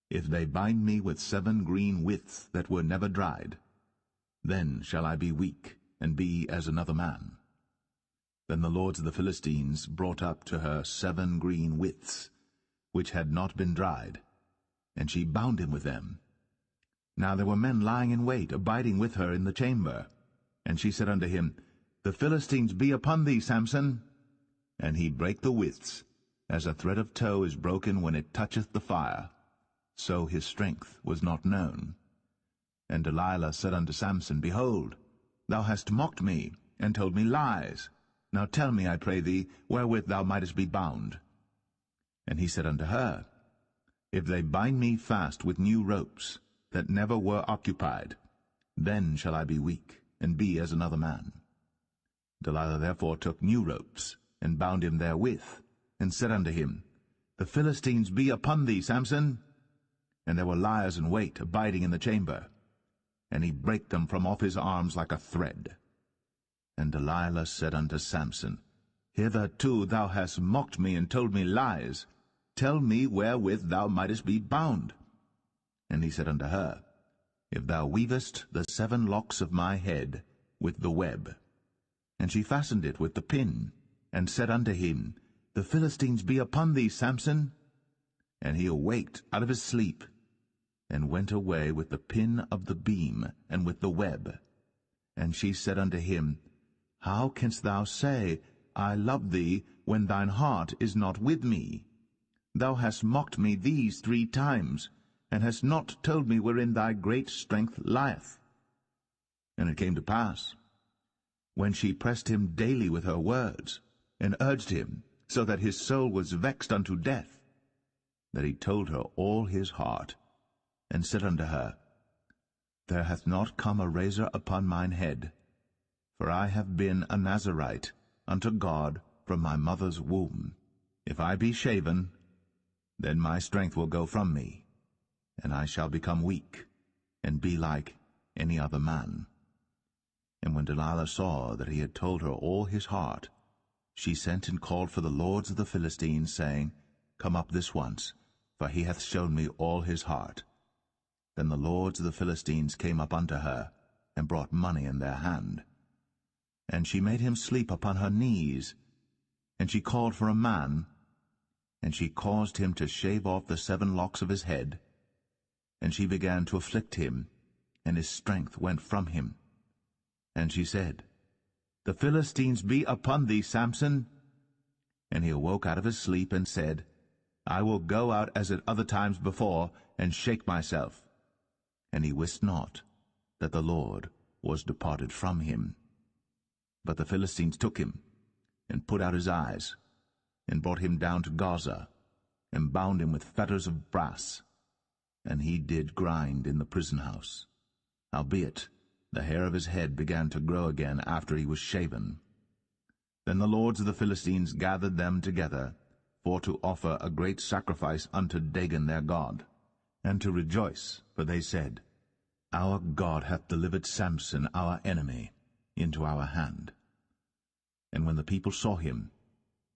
If they bind me with 7 green withs that were never dried, then shall I be weak, and be as another man. Then the lords of the Philistines brought up to her 7 green withs, which had not been dried, and she bound him with them. Now there were men lying in wait, abiding with her in the chamber. And she said unto him, The Philistines be upon thee, Samson. And he brake the withs, as a thread of tow is broken when it toucheth the fire. So his strength was not known. And Delilah said unto Samson, Behold, thou hast mocked me, and told me lies. Now tell me, I pray thee, wherewith thou mightest be bound. And he said unto her, If they bind me fast with new ropes, that never were occupied, then shall I be weak, and be as another man. Delilah therefore took new ropes, and bound him therewith, and said unto him, The Philistines be upon thee, Samson. And there were liers in wait, abiding in the chamber. And he brake them from off his arms like a thread. And Delilah said unto Samson, Hitherto thou hast mocked me, and told me lies. Tell me wherewith thou mightest be bound. And he said unto her, If thou weavest the 7 locks of my head with the web. And she fastened it with the pin, and said unto him, The Philistines be upon thee, Samson. And he awaked out of his sleep, and went away with the pin of the beam, and with the web. And she said unto him, How canst thou say, I love thee, when thine heart is not with me? Thou hast mocked me these 3 times, and hast not told me wherein thy great strength lieth. And it came to pass, when she pressed him daily with her words, and urged him, so that his soul was vexed unto death, that he told her all his heart, and said unto her, There hath not come a razor upon mine head, for I have been a Nazarite unto God from my mother's womb. If I be shaven, then my strength will go from me, and I shall become weak, and be like any other man. And when Delilah saw that he had told her all his heart, she sent and called for the lords of the Philistines, saying, Come up this once, for he hath shown me all his heart. Then the lords of the Philistines came up unto her, and brought money in their hand. And she made him sleep upon her knees, and she called for a man, and she caused him to shave off the 7 locks of his head. And she began to afflict him, and his strength went from him. And she said, The Philistines be upon thee, Samson. And he awoke out of his sleep, and said, I will go out as at other times before, and shake myself. And he wist not that the Lord was departed from him. But the Philistines took him, and put out his eyes, and brought him down to Gaza, and bound him with fetters of brass. And he did grind in the prison house. Howbeit, the hair of his head began to grow again after he was shaven. Then the lords of the Philistines gathered them together, for to offer a great sacrifice unto Dagon their god, and to rejoice, for they said, Our God hath delivered Samson our enemy into our hand. And when the people saw him,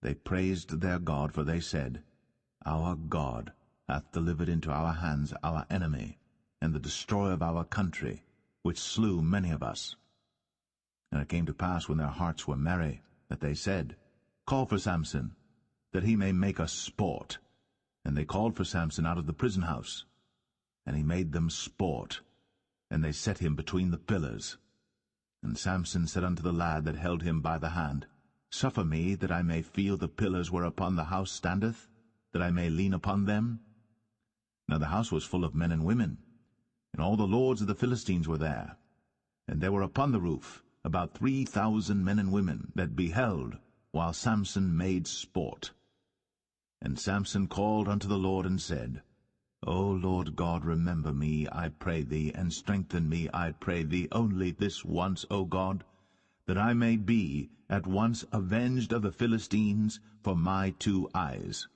they praised their God, for they said, Our God hath delivered into our hands our enemy, and the destroyer of our country, which slew many of us. And it came to pass, when their hearts were merry, that they said, Call for Samson, that he may make us sport. And they called for Samson out of the prison house. and he made them sport, and they set him between the pillars. And Samson said unto the lad that held him by the hand, Suffer me, that I may feel the pillars whereupon the house standeth, that I may lean upon them. Now the house was full of men and women, and all the lords of the Philistines were there. And there were upon the roof about 3,000 men and women that beheld, while Samson made sport. And Samson called unto the Lord, and said, O Lord God, remember me, I pray thee, and strengthen me, I pray thee, only this once, O God, that I may be at once avenged of the Philistines for my 2 eyes.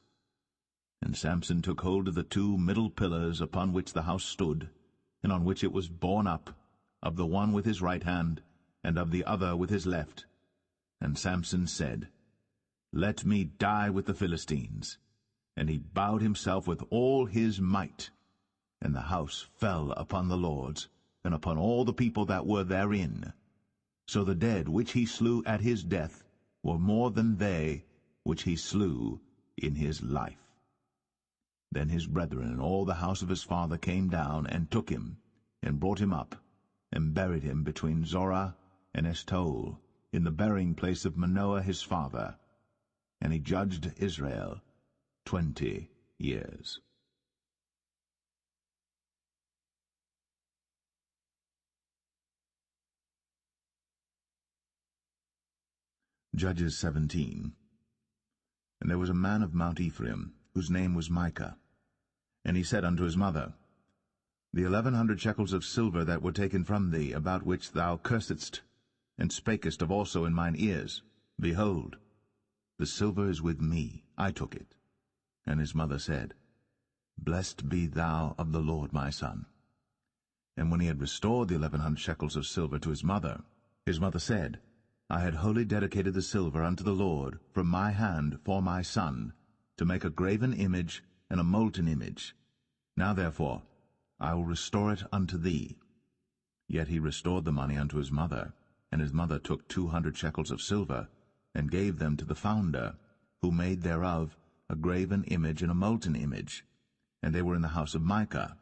And Samson took hold of the 2 middle pillars upon which the house stood, and on which it was borne up, of the one with his right hand, and of the other with his left. And Samson said, Let me die with the Philistines. And he bowed himself with all his might. And the house fell upon the lords, and upon all the people that were therein. So the dead which he slew at his death were more than they which he slew in his life. Then his brethren and all the house of his father came down, and took him, and brought him up, and buried him between Zorah and Eshtaol, in the burying place of Manoah his father. And he judged Israel 20 years. Judges 17. And there was a man of Mount Ephraim, whose name was Micah. And he said unto his mother, The 1,100 shekels of silver that were taken from thee, about which thou cursedst, and spakest of also in mine ears, behold, the silver is with me, I took it. And his mother said, Blessed be thou of the Lord, my son. And when he had restored the 1,100 shekels of silver to his mother said, I had wholly dedicated the silver unto the Lord from my hand for my son, to make a graven image and a molten image. Now therefore I will restore it unto thee. Yet he restored the money unto his mother, and his mother took 200 shekels of silver, and gave them to the founder, who made thereof a graven image and a molten image, and they were in the house of Micah.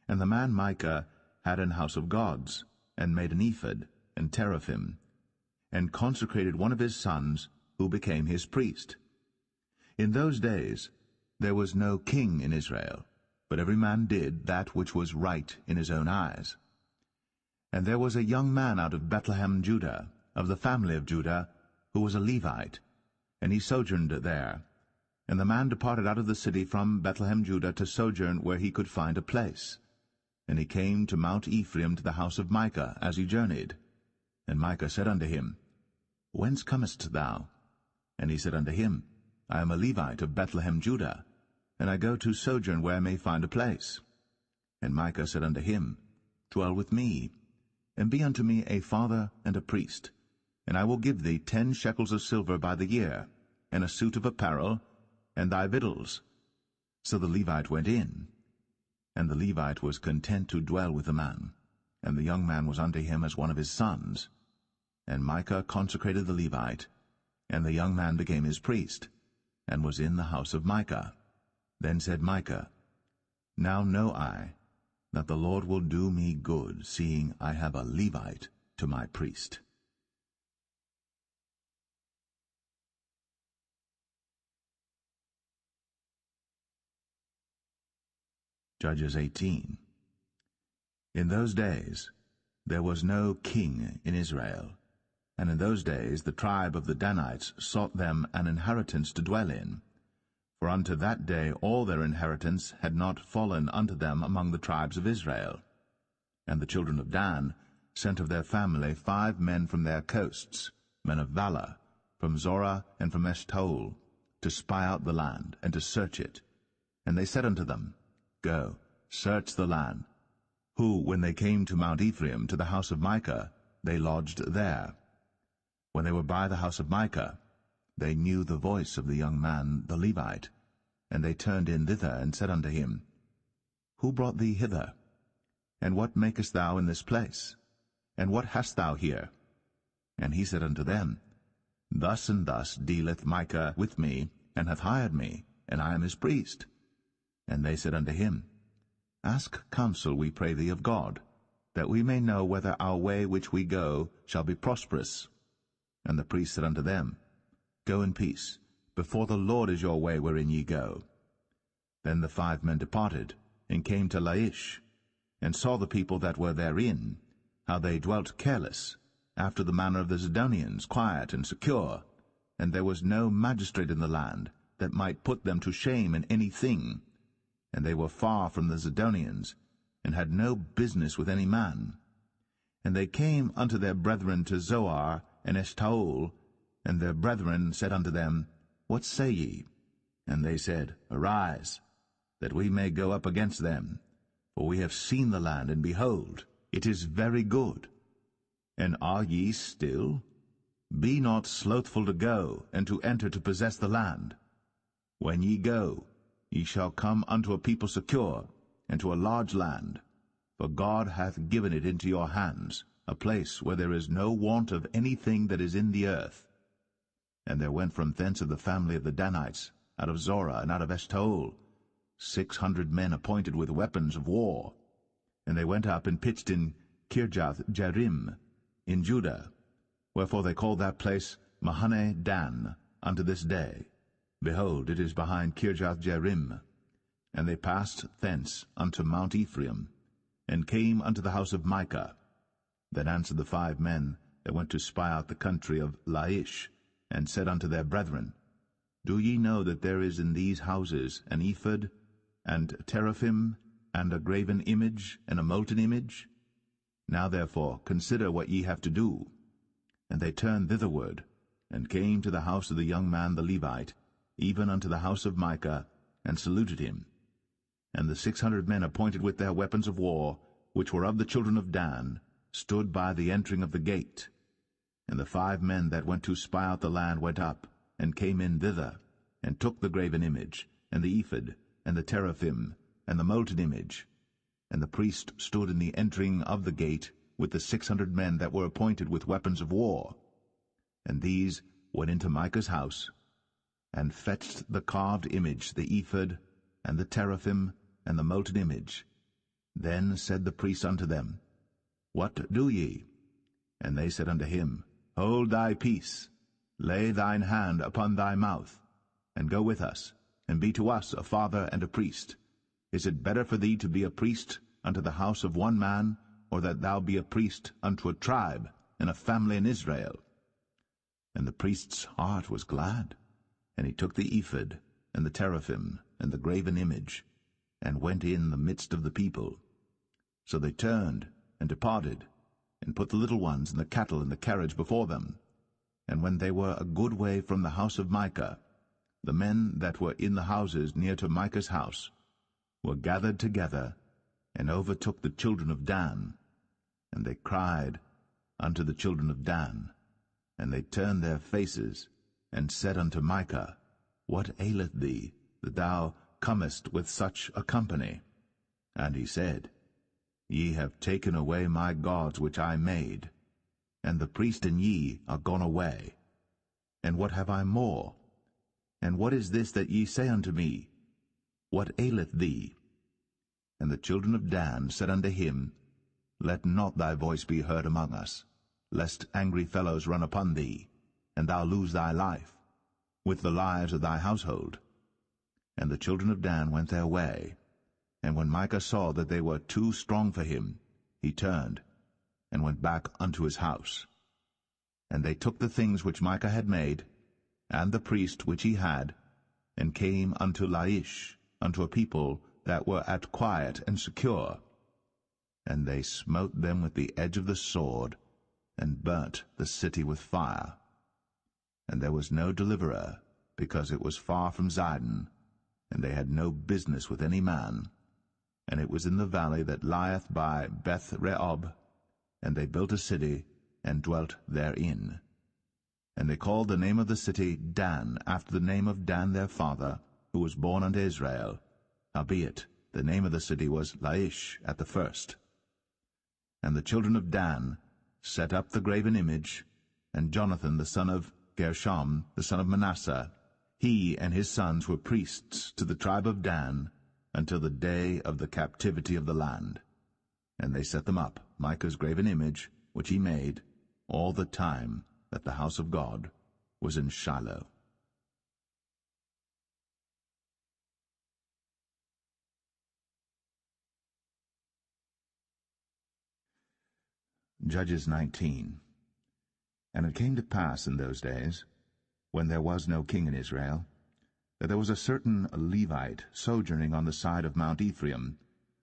And the man Micah had an house of gods, and made an ephod, and teraphim, and consecrated one of his sons, who became his priest. In those days there was no king in Israel, but every man did that which was right in his own eyes. And there was a young man out of Bethlehem, Judah, of the family of Judah, who was a Levite, and he sojourned there. And the man departed out of the city from Bethlehem, Judah, to sojourn where he could find a place. And he came to Mount Ephraim, to the house of Micah, as he journeyed. And Micah said unto him, Whence comest thou? And he said unto him, I am a Levite of Bethlehem, Judah, and I go to sojourn where I may find a place. And Micah said unto him, Dwell with me, and be unto me a father and a priest, and I will give thee 10 shekels of silver by the year, and a suit of apparel, and thy victuals. So the Levite went in, and the Levite was content to dwell with the man, and the young man was unto him as one of his sons. And Micah consecrated the Levite, and the young man became his priest, and was in the house of Micah. Then said Micah, Now know I that the Lord will do me good, seeing I have a Levite to my priest. Judges 18. In those days there was no king in Israel, and in those days the tribe of the Danites sought them an inheritance to dwell in. For unto that day all their inheritance had not fallen unto them among the tribes of Israel. And the children of Dan sent of their family 5 men from their coasts, men of valor, from Zorah and from Eshtaol, to spy out the land, and to search it. And they said unto them, Go, search the land. Who, when they came to Mount Ephraim, to the house of Micah, they lodged there. When they were by the house of Micah, they knew the voice of the young man, the Levite, and they turned in thither, and said unto him, Who brought thee hither? And what makest thou in this place? And what hast thou here? And he said unto them, Thus and thus dealeth Micah with me, and hath hired me, and I am his priest. And they said unto him, Ask counsel, we pray thee, of God, that we may know whether our way which we go shall be prosperous. And the priest said unto them, Go in peace. Before the Lord is your way wherein ye go. Then the 5 men departed, and came to Laish, and saw the people that were therein, how they dwelt careless, after the manner of the Zidonians, quiet and secure, and there was no magistrate in the land that might put them to shame in any thing, and they were far from the Zidonians, and had no business with any man. And they came unto their brethren to Zoar and Eshtaol, and their brethren said unto them, What say ye? And they said, Arise, that we may go up against them. For we have seen the land, and behold, it is very good. And are ye still? Be not slothful to go, and to enter to possess the land. When ye go, ye shall come unto a people secure, and to a large land. For God hath given it into your hands, a place where there is no want of anything that is in the earth. And there went from thence of the family of the Danites, out of Zorah and out of Eshtaol, 600 men appointed with weapons of war. And they went up and pitched in Kirjath-jearim, in Judah. Wherefore they call that place Mahane Dan unto this day. Behold, it is behind Kirjath-jearim. And they passed thence unto Mount Ephraim, and came unto the house of Micah. Then answered the 5 men that went to spy out the country of Laish, and said unto their brethren, Do ye know that there is in these houses an ephod, and teraphim, and a graven image, and a molten image? Now therefore consider what ye have to do. And they turned thitherward, and came to the house of the young man the Levite, even unto the house of Micah, and saluted him. And the 600 men appointed with their weapons of war, which were of the children of Dan, stood by the entering of the gate. And the 5 men that went to spy out the land went up, and came in thither, and took the graven image, and the ephod, and the teraphim, and the molten image. And the priest stood in the entering of the gate, with the 600 men that were appointed with weapons of war. And these went into Micah's house, and fetched the carved image, the ephod, and the teraphim, and the molten image. Then said the priest unto them, What do ye? And they said unto him, Hold thy peace, lay thine hand upon thy mouth, and go with us, and be to us a father and a priest. Is it better for thee to be a priest unto the house of one man, or that thou be a priest unto a tribe and a family in Israel? And the priest's heart was glad, and he took the ephod, and the teraphim, and the graven image, and went in the midst of the people. So they turned and departed, and put the little ones and the cattle in the carriage before them. And when they were a good way from the house of Micah, the men that were in the houses near to Micah's house were gathered together, and overtook the children of Dan. And they cried unto the children of Dan, and they turned their faces, and said unto Micah, What aileth thee, that thou comest with such a company? And he said, Ye have taken away my gods which I made, and the priest and ye are gone away. And what have I more? And what is this that ye say unto me? What aileth thee? And the children of Dan said unto him, Let not thy voice be heard among us, lest angry fellows run upon thee, and thou lose thy life, with the lives of thy household. And the children of Dan went their way. And when Micah saw that they were too strong for him, he turned, and went back unto his house. And they took the things which Micah had made, and the priest which he had, and came unto Laish, unto a people that were at quiet and secure. And they smote them with the edge of the sword, and burnt the city with fire. And there was no deliverer, because it was far from Zidon, and they had no business with any man. And it was in the valley that lieth by Beth-rehob, and they built a city, and dwelt therein. And they called the name of the city Dan, after the name of Dan their father, who was born unto Israel. Howbeit the name of the city was Laish at the first. And the children of Dan set up the graven image, and Jonathan the son of Gershom, the son of Manasseh, he and his sons were priests to the tribe of Dan, until the day of the captivity of the land. And they set them up, Micah's graven image, which he made, all the time that the house of God was in Shiloh. Judges 19. And it came to pass in those days, when there was no king in Israel, that there was a certain Levite sojourning on the side of Mount Ephraim,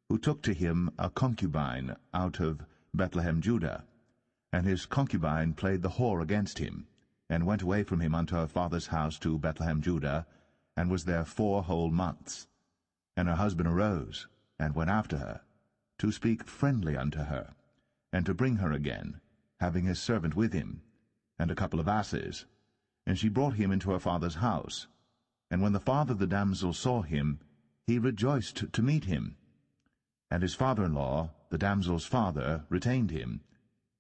who took to him a concubine out of Bethlehem Judah. And his concubine played the whore against him, and went away from him unto her father's house to Bethlehem Judah, and was there 4 whole months. And her husband arose, and went after her, to speak friendly unto her, and to bring her again, having his servant with him, and a couple of asses. And she brought him into her father's house. And when the father of the damsel saw him, he rejoiced to meet him. And his father-in-law, the damsel's father, retained him,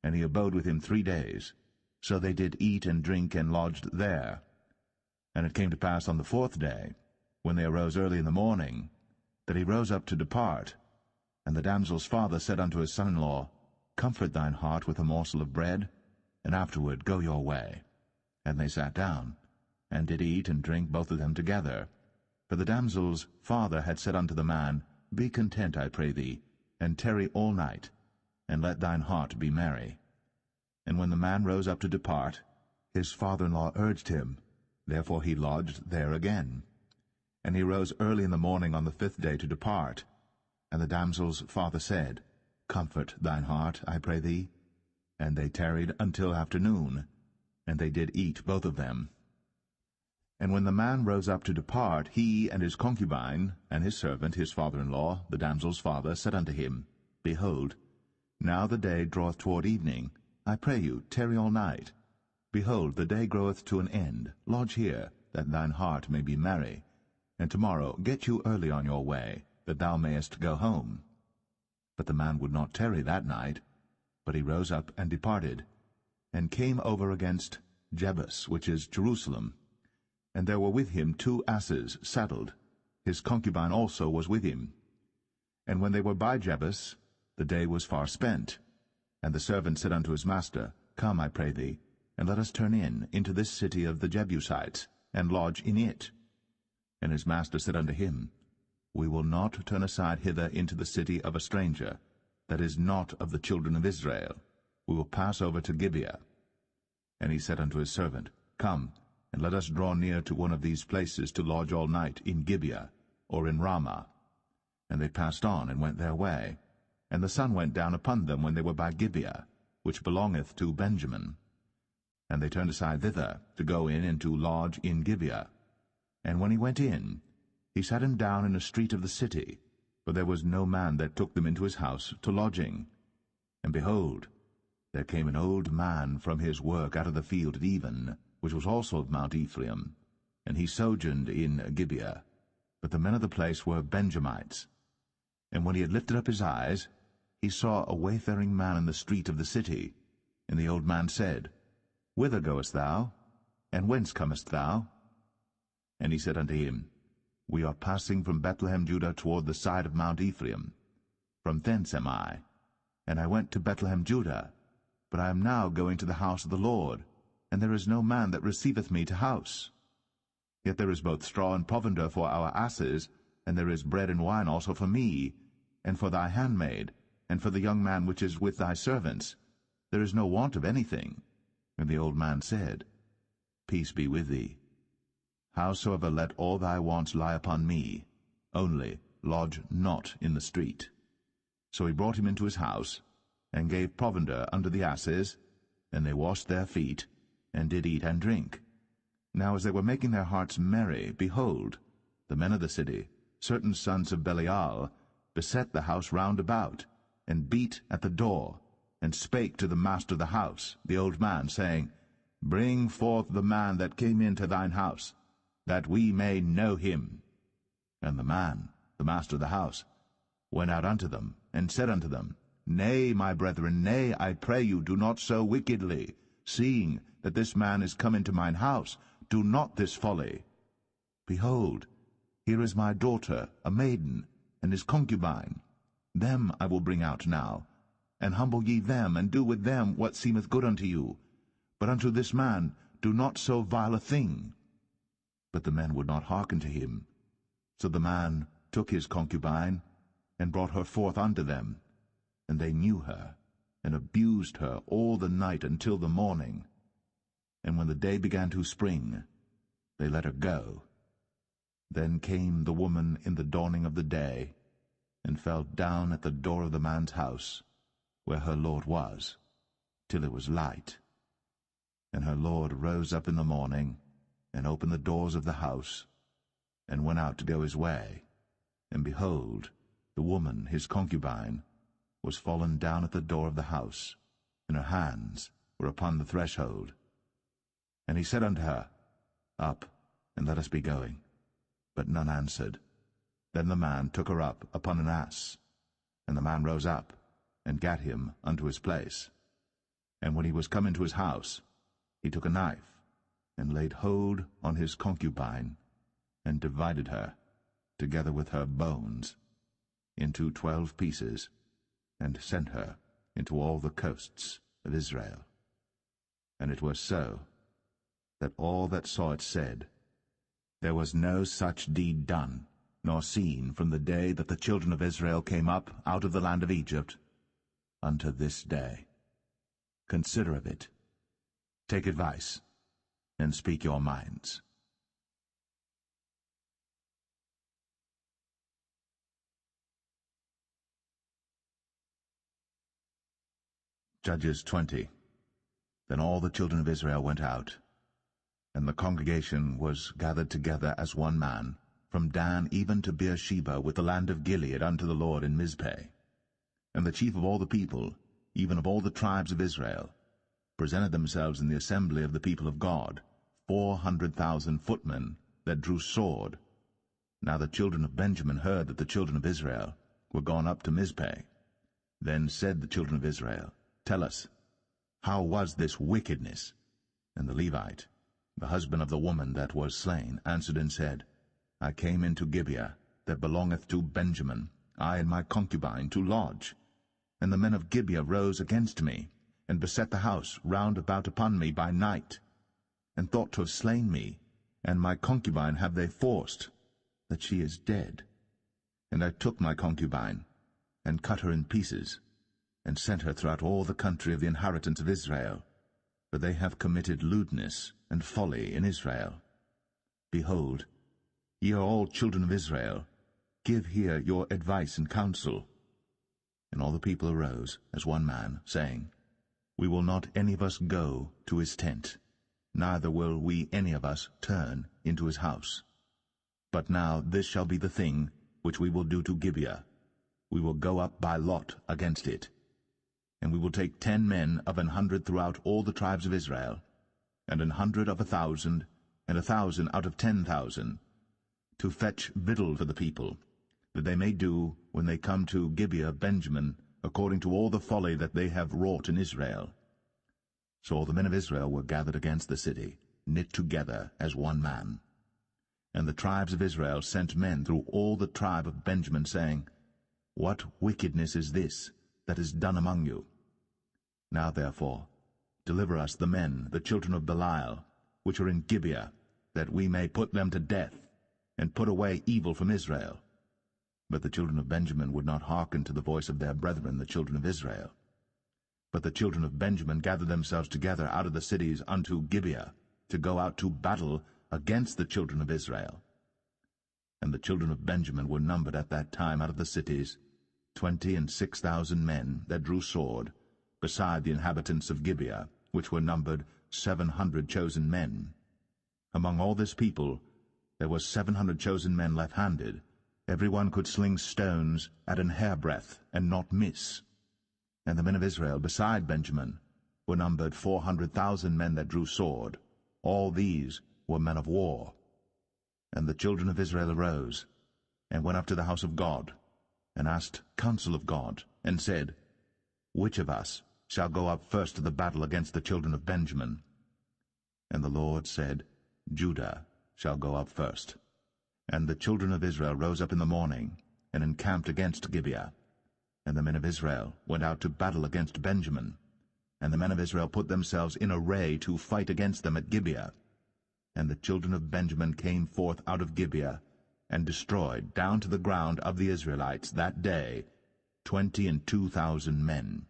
and he abode with him 3 days. So they did eat and drink and lodged there. And it came to pass on the 4th day, when they arose early in the morning, that he rose up to depart. And the damsel's father said unto his son-in-law, Comfort thine heart with a morsel of bread, and afterward go your way. And they sat down, and did eat and drink both of them together. For the damsel's father had said unto the man, Be content, I pray thee, and tarry all night, and let thine heart be merry. And when the man rose up to depart, his father-in-law urged him, therefore he lodged there again. And he rose early in the morning on the 5th day to depart. And the damsel's father said, Comfort thine heart, I pray thee. And they tarried until afternoon, and they did eat both of them. And when the man rose up to depart, he and his concubine, and his servant, his father-in-law, the damsel's father, said unto him, Behold, now the day draweth toward evening. I pray you, tarry all night. Behold, the day groweth to an end. Lodge here, that thine heart may be merry. And tomorrow get you early on your way, that thou mayest go home. But the man would not tarry that night, but he rose up and departed, and came over against Jebus, which is Jerusalem. And there were with him 2 asses saddled. His concubine also was with him. And when they were by Jebus, the day was far spent. And the servant said unto his master, Come, I pray thee, and let us turn into this city of the Jebusites, and lodge in it. And his master said unto him, We will not turn aside hither into the city of a stranger, that is not of the children of Israel. We will pass over to Gibeah. And he said unto his servant, Come, and let us draw near to one of these places to lodge all night in Gibeah, or in Ramah. And they passed on, and went their way. And the sun went down upon them when they were by Gibeah, which belongeth to Benjamin. And they turned aside thither, to go in and to lodge in Gibeah. And when he went in, he sat him down in a street of the city, for there was no man that took them into his house to lodging. And behold, there came an old man from his work out of the field at even, which was also of Mount Ephraim, and he sojourned in Gibeah. But the men of the place were Benjamites. And when he had lifted up his eyes, he saw a wayfaring man in the street of the city. And the old man said, Whither goest thou? And whence comest thou? And he said unto him, We are passing from Bethlehem Judah toward the side of Mount Ephraim. From thence am I. And I went to Bethlehem Judah, but I am now going to the house of the Lord, and there is no man that receiveth me to house. Yet there is both straw and provender for our asses, and there is bread and wine also for me, and for thy handmaid, and for the young man which is with thy servants. There is no want of anything. And the old man said, Peace be with thee. Howsoever let all thy wants lie upon me, only lodge not in the street. So he brought him into his house, and gave provender unto the asses, and they washed their feet, and did eat and drink. Now as they were making their hearts merry, behold, the men of the city, certain sons of Belial, beset the house round about, and beat at the door, and spake to the master of the house, the old man, saying, Bring forth the man that came into thine house, that we may know him. And the man, the master of the house, went out unto them, and said unto them, Nay, my brethren, nay, I pray you, do not so wickedly. Seeing that this man is come into mine house, do not this folly. Behold, here is my daughter, a maiden, and his concubine, them I will bring out now, and humble ye them, and do with them what seemeth good unto you. But unto this man do not so vile a thing. But the men would not hearken to him. So the man took his concubine, and brought her forth unto them. And they knew her, and abused her all the night until the morning. And when the day began to spring, they let her go. Then came the woman in the dawning of the day, and fell down at the door of the man's house, where her lord was, till it was light. And her lord rose up in the morning, and opened the doors of the house, and went out to go his way. And behold, the woman, his concubine, was fallen down at the door of the house, and her hands were upon the threshold. And he said unto her, Up, and let us be going. But none answered. Then the man took her up upon an ass. And the man rose up, and gat him unto his place. And when he was come into his house, he took a knife, and laid hold on his concubine, and divided her, together with her bones, into 12 pieces, and sent her into all the coasts of Israel. And it was so, that all that saw it said, There was no such deed done, nor seen from the day that the children of Israel came up out of the land of Egypt, unto this day. Consider of it, take advice, and speak your minds. Judges 20. Then all the children of Israel went out, and the congregation was gathered together as one man, from Dan even to Beersheba, with the land of Gilead, unto the Lord in Mizpeh. And the chief of all the people, even of all the tribes of Israel, presented themselves in the assembly of the people of God, 400,000 footmen that drew sword. Now the children of Benjamin heard that the children of Israel were gone up to Mizpeh. Then said the children of Israel, Tell us, how was this wickedness? And the Levite, the husband of the woman that was slain, answered and said, I came into Gibeah, that belongeth to Benjamin, I and my concubine, to lodge. And the men of Gibeah rose against me, and beset the house round about upon me by night, and thought to have slain me, and my concubine have they forced, that she is dead. And I took my concubine, and cut her in pieces, and sent her throughout all the country of the inheritance of Israel, for they have committed lewdness and folly in Israel. Behold, ye are all children of Israel, give here your advice and counsel. And all the people arose as one man, saying, We will not any of us go to his tent, neither will we any of us turn into his house. But now this shall be the thing which we will do to Gibeah. We will go up by lot against it. And we will take 10 men of 100 throughout all the tribes of Israel, and 100 of 1,000, and 1,000 out of 10,000, to fetch victual for the people, that they may do, when they come to Gibeah Benjamin, according to all the folly that they have wrought in Israel. So all the men of Israel were gathered against the city, knit together as one man. And the tribes of Israel sent men through all the tribe of Benjamin, saying, What wickedness is this that is done among you? Now therefore, deliver us the men, the children of Belial, which are in Gibeah, that we may put them to death, and put away evil from Israel. But the children of Benjamin would not hearken to the voice of their brethren, the children of Israel. But the children of Benjamin gathered themselves together out of the cities unto Gibeah, to go out to battle against the children of Israel. And the children of Benjamin were numbered at that time out of the cities 26,000 men that drew sword, beside the inhabitants of Gibeah, which were numbered 700 chosen men. Among all this people there were 700 chosen men left-handed. Every one could sling stones at an hairbreadth, and not miss. And the men of Israel beside Benjamin were numbered 400,000 men that drew sword. All these were men of war. And the children of Israel arose, and went up to the house of God, and asked counsel of God, and said, Which of us shall go up first to the battle against the children of Benjamin? And the Lord said, Judah shall go up first. And the children of Israel rose up in the morning, and encamped against Gibeah. And the men of Israel went out to battle against Benjamin. And the men of Israel put themselves in array to fight against them at Gibeah. And the children of Benjamin came forth out of Gibeah, and destroyed down to the ground of the Israelites that day 22,000 men.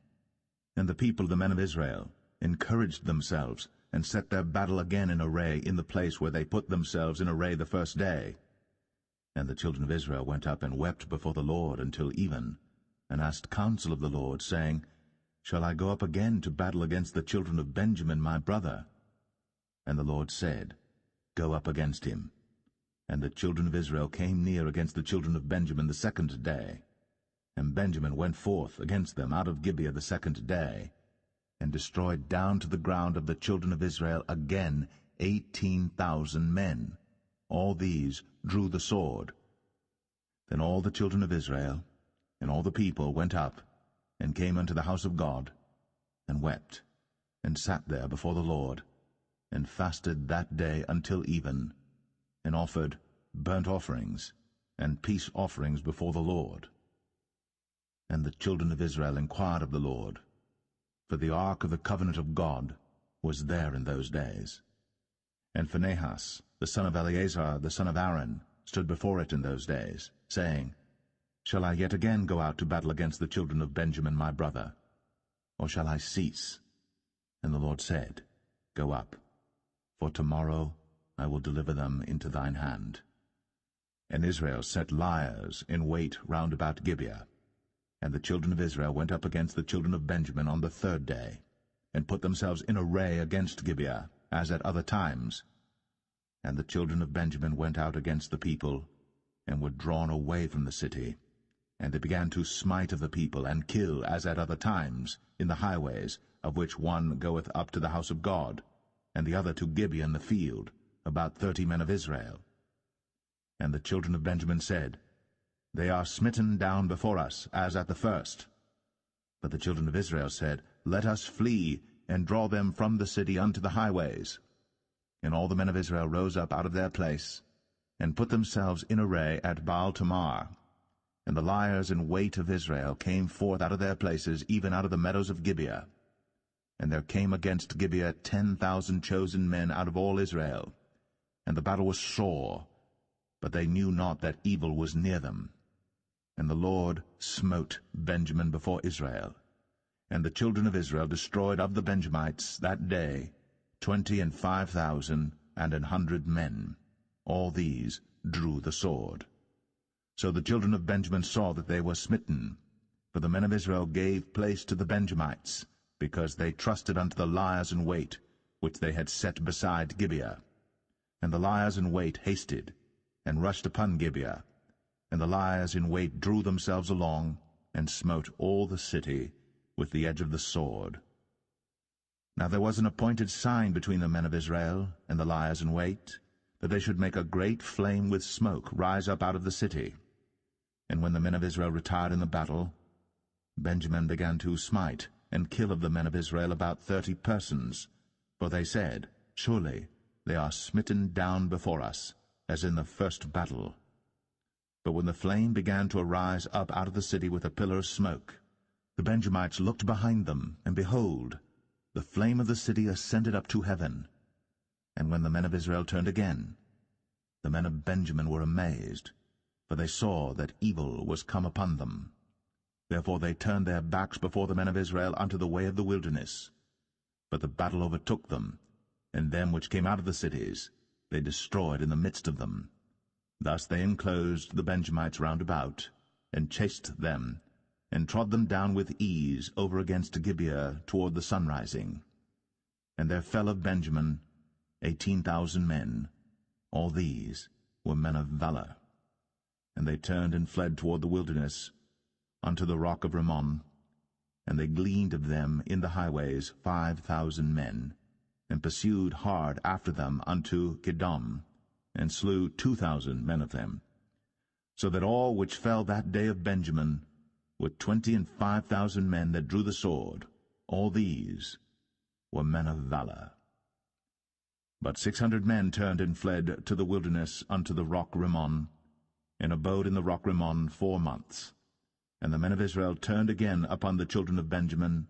And the people, the men of Israel, encouraged themselves, and set their battle again in array in the place where they put themselves in array the first day. And the children of Israel went up and wept before the Lord until even, and asked counsel of the Lord, saying, Shall I go up again to battle against the children of Benjamin my brother? And the Lord said, Go up against him. And the children of Israel came near against the children of Benjamin the second day. And Benjamin went forth against them out of Gibeah the second day, and destroyed down to the ground of the children of Israel again 18,000 men. All these drew the sword. Then all the children of Israel and all the people went up, and came unto the house of God, and wept, and sat there before the Lord, and fasted that day until even, and offered burnt offerings and peace offerings before the Lord. And the children of Israel inquired of the Lord, for the ark of the covenant of God was there in those days. And Phinehas, the son of Eleazar, the son of Aaron, stood before it in those days, saying, Shall I yet again go out to battle against the children of Benjamin my brother? Or shall I cease? And the Lord said, Go up, for tomorrow I will deliver them into thine hand. And Israel set liers in wait round about Gibeah. And the children of Israel went up against the children of Benjamin on the third day, and put themselves in array against Gibeah, as at other times. And the children of Benjamin went out against the people, and were drawn away from the city. And they began to smite of the people, and kill, as at other times, in the highways, of which one goeth up to the house of God, and the other to Gibeah in the field, about 30 men of Israel. And the children of Benjamin said, They are smitten down before us, as at the first. But the children of Israel said, Let us flee, and draw them from the city unto the highways. And all the men of Israel rose up out of their place, and put themselves in array at Baal-Tamar. And the liers in wait of Israel came forth out of their places, even out of the meadows of Gibeah. And there came against Gibeah 10,000 chosen men out of all Israel. And the battle was sore, but they knew not that evil was near them. And the Lord smote Benjamin before Israel. And the children of Israel destroyed of the Benjamites that day 25,100 men. All these drew the sword. So the children of Benjamin saw that they were smitten, for the men of Israel gave place to the Benjamites, because they trusted unto the liers in wait, which they had set beside Gibeah. And the liers in wait hasted, and rushed upon Gibeah. And the liers in wait drew themselves along, and smote all the city with the edge of the sword. Now there was an appointed sign between the men of Israel and the liers in wait, that they should make a great flame with smoke rise up out of the city. And when the men of Israel retired in the battle, Benjamin began to smite and kill of the men of Israel about 30 persons. For they said, Surely they are smitten down before us, as in the first battle. But when the flame began to arise up out of the city with a pillar of smoke, the Benjamites looked behind them, and behold, the flame of the city ascended up to heaven. And when the men of Israel turned again, the men of Benjamin were amazed, for they saw that evil was come upon them. Therefore they turned their backs before the men of Israel unto the way of the wilderness. But the battle overtook them, and them which came out of the cities they destroyed in the midst of them. Thus they enclosed the Benjamites round about, and chased them, and trod them down with ease over against Gibeah toward the sunrising. And there fell of Benjamin 18,000 men. All these were men of valor. And they turned and fled toward the wilderness, unto the rock of Rimmon. And they gleaned of them in the highways 5,000 men, and pursued hard after them unto Kidom, and slew 2,000 men of them. So that all which fell that day of Benjamin were 25,000 men that drew the sword. All these were men of valor. But 600 men turned and fled to the wilderness unto the rock Rimmon, and abode in the rock Rimmon 4 months. And the men of Israel turned again upon the children of Benjamin,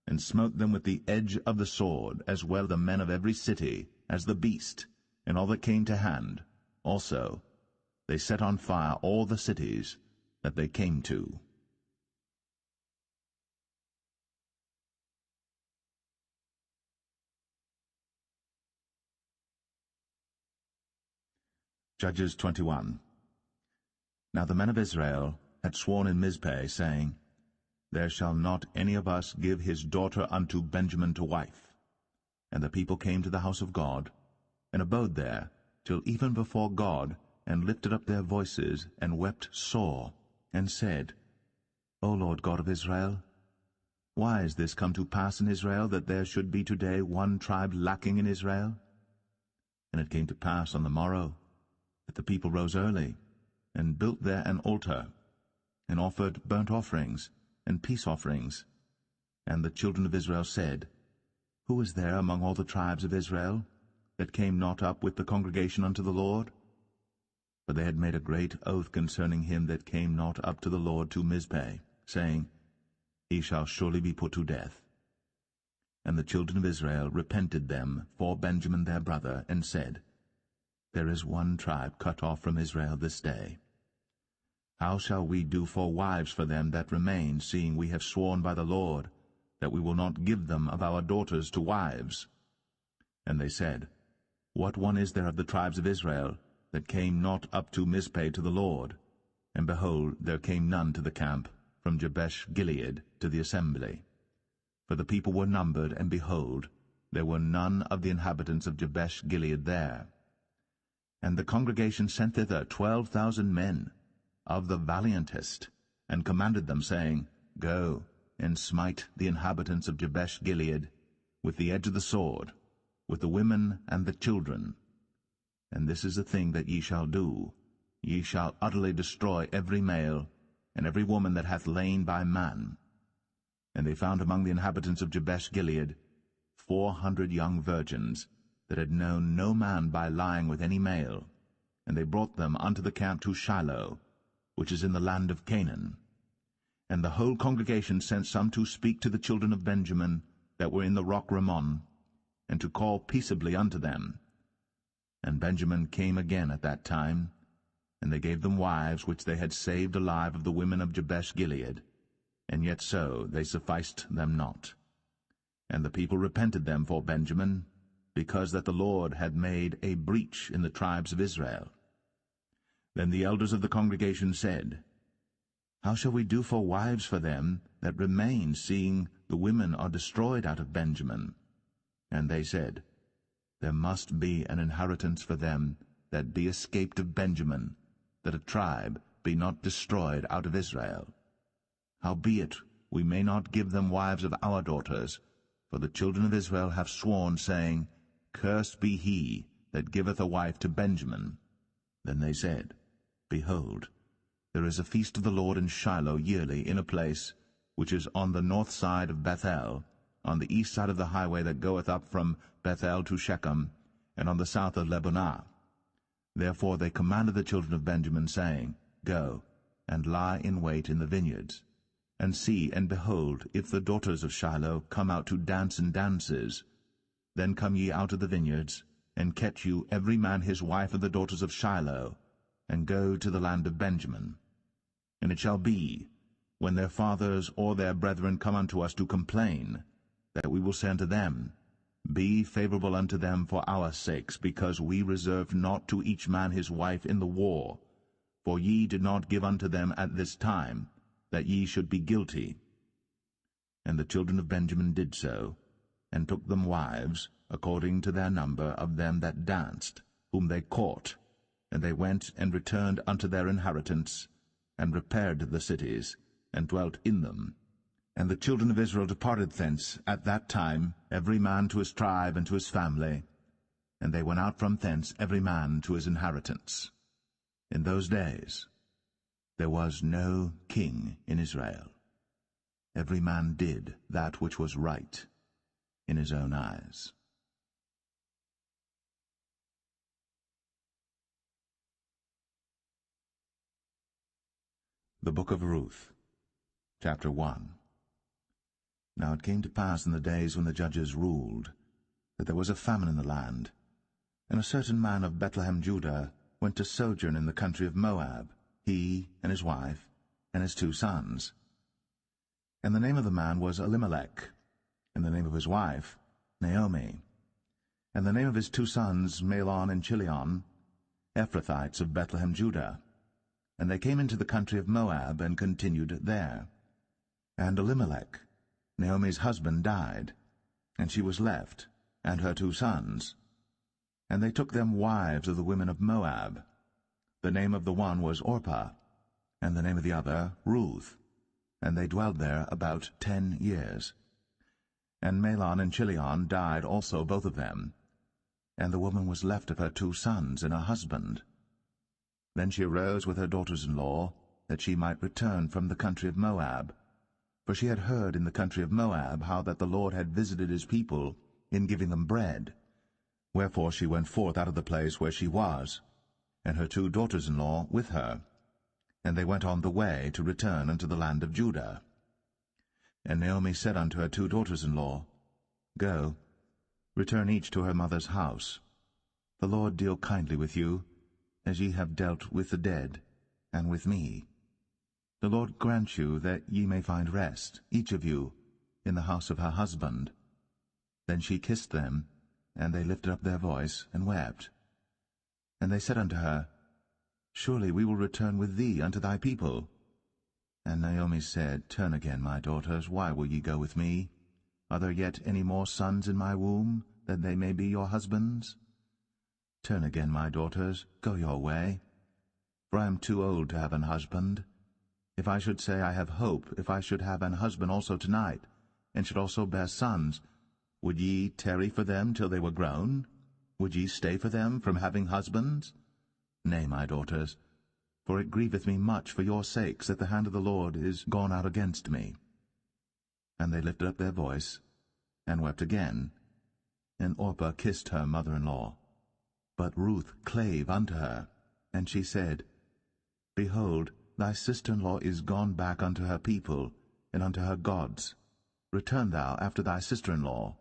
and smote them with the edge of the sword, as well the men of every city as the beast, and all that came to hand. Also they set on fire all the cities that they came to. Judges 21. Now the men of Israel had sworn in Mizpeh, saying, There shall not any of us give his daughter unto Benjamin to wife. And the people came to the house of God, and abode there till even before God, and lifted up their voices, and wept sore, and said, O Lord God of Israel, why is this come to pass in Israel, that there should be today one tribe lacking in Israel? And it came to pass on the morrow, that the people rose early, and built there an altar, and offered burnt offerings and peace offerings. And the children of Israel said, Who is there among all the tribes of Israel that came not up with the congregation unto the Lord? For they had made a great oath concerning him that came not up to the Lord to Mizpeh, saying, He shall surely be put to death. And the children of Israel repented them for Benjamin their brother, and said, There is one tribe cut off from Israel this day. How shall we do for wives for them that remain, seeing we have sworn by the Lord that we will not give them of our daughters to wives? And they said, What one is there of the tribes of Israel that came not up to Mizpeh to the Lord? And behold, there came none to the camp from Jabesh-Gilead to the assembly. For the people were numbered, and behold, there were none of the inhabitants of Jabesh-Gilead there. And the congregation sent thither 12,000 men, of the valiantest, and commanded them, saying, Go, and smite the inhabitants of Jabesh-Gilead with the edge of the sword, with the women and the children. And this is the thing that ye shall do. Ye shall utterly destroy every male, and every woman that hath lain by man. And they found among the inhabitants of Jabesh-Gilead 400 young virgins, that had known no man by lying with any male. And they brought them unto the camp to Shiloh, which is in the land of Canaan. And the whole congregation sent some to speak to the children of Benjamin that were in the rock Rimmon, and to call peaceably unto them. And Benjamin came again at that time, and they gave them wives which they had saved alive of the women of Jabesh-Gilead, and yet so they sufficed them not. And the people repented them for Benjamin, because that the Lord had made a breach in the tribes of Israel. Then the elders of the congregation said, How shall we do for wives for them that remain, seeing the women are destroyed out of Benjamin? And they said, There must be an inheritance for them that be escaped of Benjamin, that a tribe be not destroyed out of Israel. Howbeit we may not give them wives of our daughters, for the children of Israel have sworn, saying, Cursed be he that giveth a wife to Benjamin. Then they said, Behold, there is a feast of the Lord in Shiloh yearly, in a place which is on the north side of Bethel, on the east side of the highway that goeth up from Bethel to Shechem, and on the south of Lebonah. Therefore they commanded the children of Benjamin, saying, Go, and lie in wait in the vineyards, and see, and behold, if the daughters of Shiloh come out to dance in dances, then come ye out of the vineyards, and catch you every man his wife of the daughters of Shiloh, and go to the land of Benjamin. And it shall be, when their fathers or their brethren come unto us to complain, that we will say unto them, Be favorable unto them for our sakes, because we reserved not to each man his wife in the war, for ye did not give unto them at this time, that ye should be guilty. And the children of Benjamin did so, and took them wives, according to their number of them that danced, whom they caught. And they went and returned unto their inheritance, and repaired the cities, and dwelt in them. And the children of Israel departed thence at that time, every man to his tribe and to his family, and they went out from thence every man to his inheritance. In those days there was no king in Israel. Every man did that which was right in his own eyes. The Book of Ruth, Chapter 1. Now it came to pass in the days when the judges ruled, that there was a famine in the land, and a certain man of Bethlehem, Judah, went to sojourn in the country of Moab, he and his wife, and his 2 sons. And the name of the man was Elimelech, and the name of his wife Naomi, and the name of his 2 sons Mahlon and Chilion, Ephrathites of Bethlehem, Judah. And they came into the country of Moab, and continued there. And Elimelech, Naomi's husband, died, and she was left, and her 2 sons. And they took them wives of the women of Moab. The name of the one was Orpah, and the name of the other Ruth. And they dwelled there about 10 years. And Mahlon and Chilion died also, both of them. And the woman was left of her 2 sons and her husband. Then she arose with her daughters-in-law, that she might return from the country of Moab. For she had heard in the country of Moab how that the Lord had visited his people in giving them bread. Wherefore she went forth out of the place where she was, and her 2 daughters-in-law with her. And they went on the way to return unto the land of Judah. And Naomi said unto her 2 daughters-in-law, Go, return each to her mother's house. The Lord deal kindly with you, as ye have dealt with the dead, and with me. The Lord grant you that ye may find rest, each of you, in the house of her husband. Then she kissed them, and they lifted up their voice, and wept. And they said unto her, Surely we will return with thee unto thy people. And Naomi said, Turn again, my daughters, why will ye go with me? Are there yet any more sons in my womb, that they may be your husbands? Turn again, my daughters, go your way. For I am too old to have an husband. If I should say I have hope, if I should have an husband also tonight, and should also bear sons, would ye tarry for them till they were grown? Would ye stay for them from having husbands? Nay, my daughters, for it grieveth me much for your sakes that the hand of the Lord is gone out against me. And they lifted up their voice, and wept again. And Orpah kissed her mother-in-law. But Ruth clave unto her, and she said, Behold, thy sister-in-law is gone back unto her people, and unto her gods. Return thou after thy sister-in-law.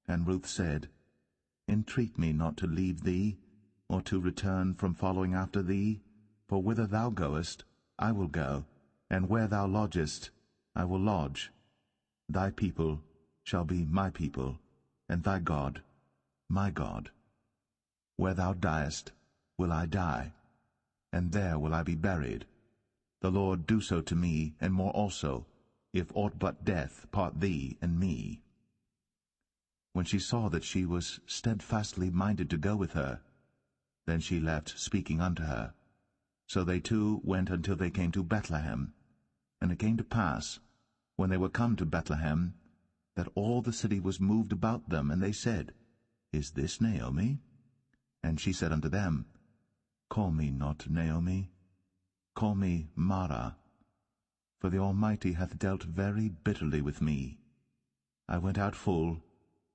And Ruth said, Entreat me not to leave thee, or to return from following after thee. For whither thou goest, I will go, and where thou lodgest, I will lodge. Thy people shall be my people, and thy God my God. Where thou diest will I die, and there will I be buried. The Lord do so to me, and more also, if aught but death part thee and me. When she saw that she was steadfastly minded to go with her, then she left speaking unto her. So they 2 went until they came to Bethlehem. And it came to pass, when they were come to Bethlehem, that all the city was moved about them, and they said, Is this Naomi? And she said unto them, Call me not Naomi, call me Mara, for the Almighty hath dealt very bitterly with me. I went out full,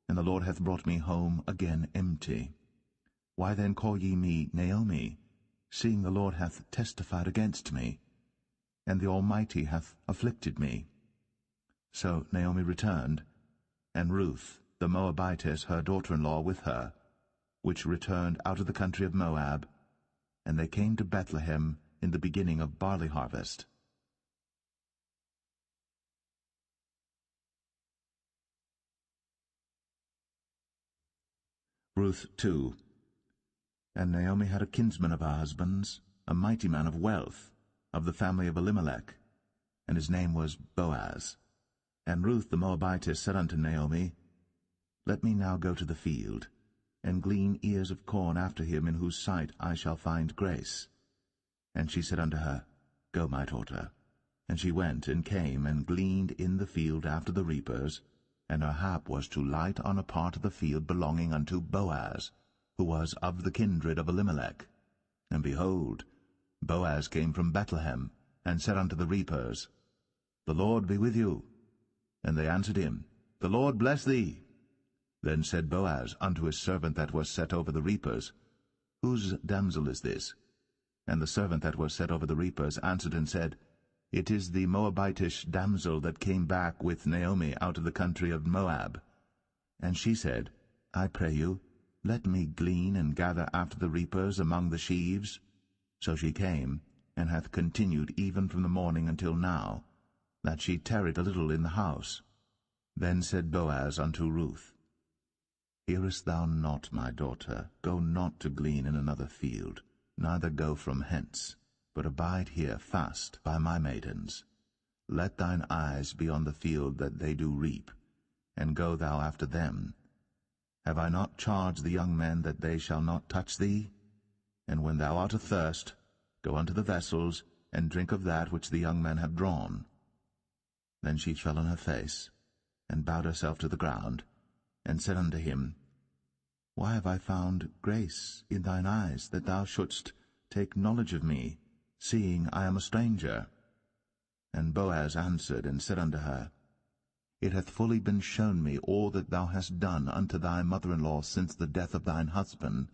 and the Lord hath brought me home again empty. Why then call ye me Naomi, seeing the Lord hath testified against me, and the Almighty hath afflicted me? So Naomi returned, and Ruth the Moabitess her daughter-in-law with her, which returned out of the country of Moab, and they came to Bethlehem in the beginning of barley harvest. Ruth 2. And Naomi had a kinsman of her husband's, a mighty man of wealth, of the family of Elimelech, and his name was Boaz. And Ruth the Moabitess said unto Naomi, Let me now go to the field, and glean ears of corn after him in whose sight I shall find grace. And she said unto her, Go, my daughter. And she went and came and gleaned in the field after the reapers, and her hap was to light on a part of the field belonging unto Boaz, who was of the kindred of Elimelech. And behold, Boaz came from Bethlehem, and said unto the reapers, The Lord be with you. And they answered him, The Lord bless thee. Then said Boaz unto his servant that was set over the reapers, Whose damsel is this? And the servant that was set over the reapers answered and said, It is the Moabitish damsel that came back with Naomi out of the country of Moab. And she said, I pray you, let me glean and gather after the reapers among the sheaves. So she came, and hath continued even from the morning until now, that she tarried a little in the house. Then said Boaz unto Ruth, Hearest thou not, my daughter? Go not to glean in another field, neither go from hence, but abide here fast by my maidens. Let thine eyes be on the field that they do reap, and go thou after them. Have I not charged the young men that they shall not touch thee? And when thou art athirst, go unto the vessels, and drink of that which the young men have drawn. Then she fell on her face, and bowed herself to the ground, and said unto him, Why have I found grace in thine eyes, that thou shouldst take knowledge of me, seeing I am a stranger? And Boaz answered and said unto her, It hath fully been shown me all that thou hast done unto thy mother-in-law since the death of thine husband,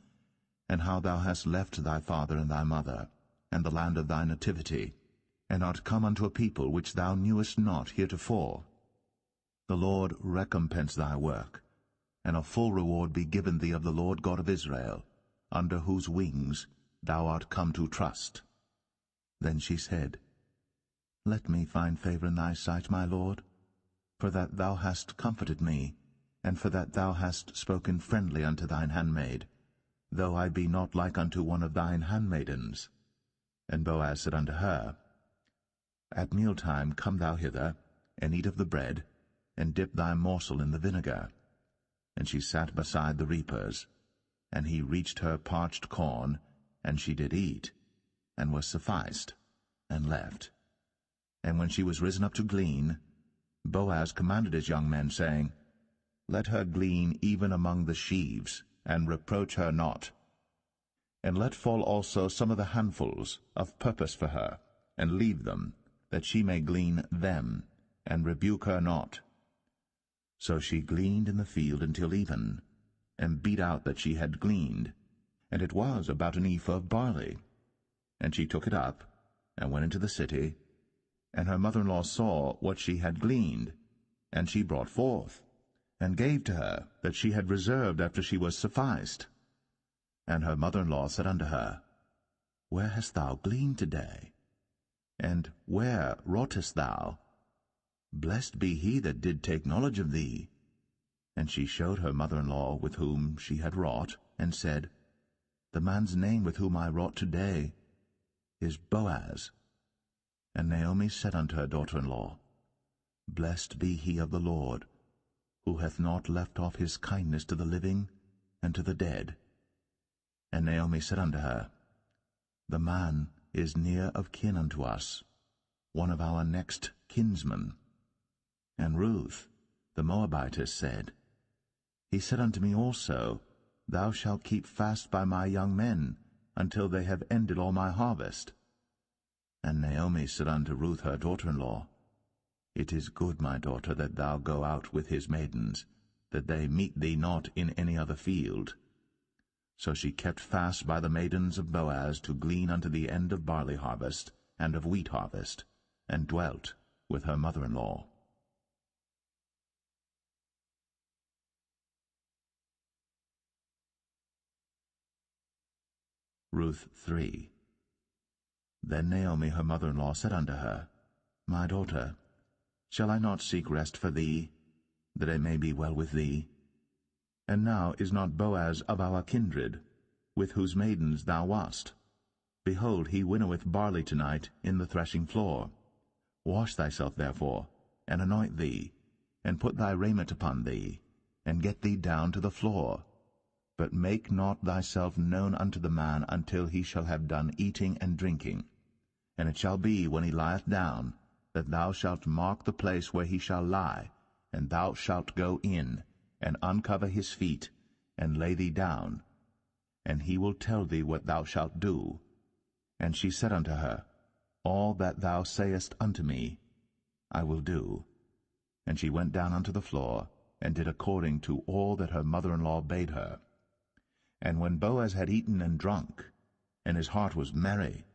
and how thou hast left thy father and thy mother, and the land of thy nativity, and art come unto a people which thou knewest not heretofore. The Lord recompense thy work, and a full reward be given thee of the Lord God of Israel, under whose wings thou art come to trust. Then she said, Let me find favor in thy sight, my Lord, for that thou hast comforted me, and for that thou hast spoken friendly unto thine handmaid, though I be not like unto one of thine handmaidens. And Boaz said unto her, At mealtime come thou hither, and eat of the bread, and dip thy morsel in the vinegar. And she sat beside the reapers, and he reached her parched corn, and she did eat, and was sufficed, and left. And when she was risen up to glean, Boaz commanded his young men, saying, Let her glean even among the sheaves, and reproach her not. And let fall also some of the handfuls of purpose for her, and leave them, that she may glean them, and rebuke her not. So she gleaned in the field until even, and beat out that she had gleaned, and it was about an ephah of barley. And she took it up, and went into the city, and her mother-in-law saw what she had gleaned, and she brought forth, and gave to her that she had reserved after she was sufficed. And her mother-in-law said unto her, Where hast thou gleaned today? And where wroughtest thou? Blessed be he that did take knowledge of thee. And she showed her mother-in-law with whom she had wrought, and said, The man's name with whom I wrought today is Boaz. And Naomi said unto her daughter-in-law, Blessed be he of the Lord, who hath not left off his kindness to the living and to the dead. And Naomi said unto her, The man is near of kin unto us, one of our next kinsmen. And Ruth, the Moabitess, said, He said unto me also, Thou shalt keep fast by my young men, until they have ended all my harvest. And Naomi said unto Ruth her daughter-in-law, It is good, my daughter, that thou go out with his maidens, that they meet thee not in any other field. So she kept fast by the maidens of Boaz to glean unto the end of barley harvest and of wheat harvest, and dwelt with her mother-in-law. Ruth 3. Then Naomi her mother-in-law said unto her, My daughter, shall I not seek rest for thee, that it may be well with thee? And now is not Boaz of our kindred, with whose maidens thou wast? Behold, he winnoweth barley tonight in the threshing floor. Wash thyself therefore, and anoint thee, and put thy raiment upon thee, and get thee down to the floor. But make not thyself known unto the man until he shall have done eating and drinking. And it shall be, when he lieth down, that thou shalt mark the place where he shall lie, and thou shalt go in, and uncover his feet, and lay thee down, and he will tell thee what thou shalt do. And she said unto her, All that thou sayest unto me, I will do. And she went down unto the floor, and did according to all that her mother-in-law bade her. And when Boaz had eaten and drunk, and his heart was merry,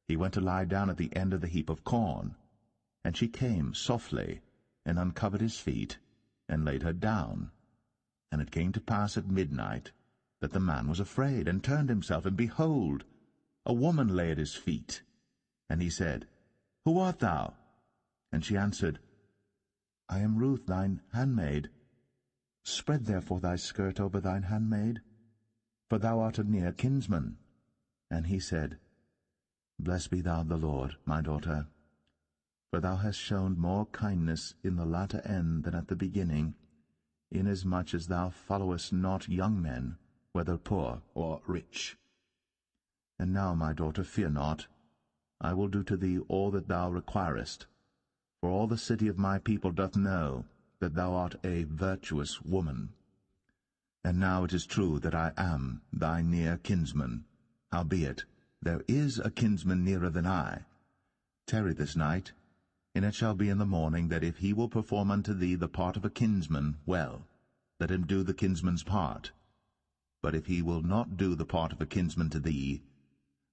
he went to lie down at the end of the heap of corn, And she came softly, and uncovered his feet, and laid her down. And it came to pass at midnight, that the man was afraid, and turned himself, and behold, a woman lay at his feet. And he said, Who art thou? And she answered, I am Ruth thine handmaid. Spread therefore thy skirt over thine handmaid, for thou art a near kinsman. And he said, Blessed be thou of the Lord, my daughter, for thou hast shown more kindness in the latter end than at the beginning, inasmuch as thou followest not young men, whether poor or rich. And now, my daughter, fear not. I will do to thee all that thou requirest, for all the city of my people doth know that thou art a virtuous woman. And now it is true that I am thy near kinsman. Howbeit, there is a kinsman nearer than I. Tarry this night, and it shall be in the morning that if he will perform unto thee the part of a kinsman, well, let him do the kinsman's part. But if he will not do the part of a kinsman to thee,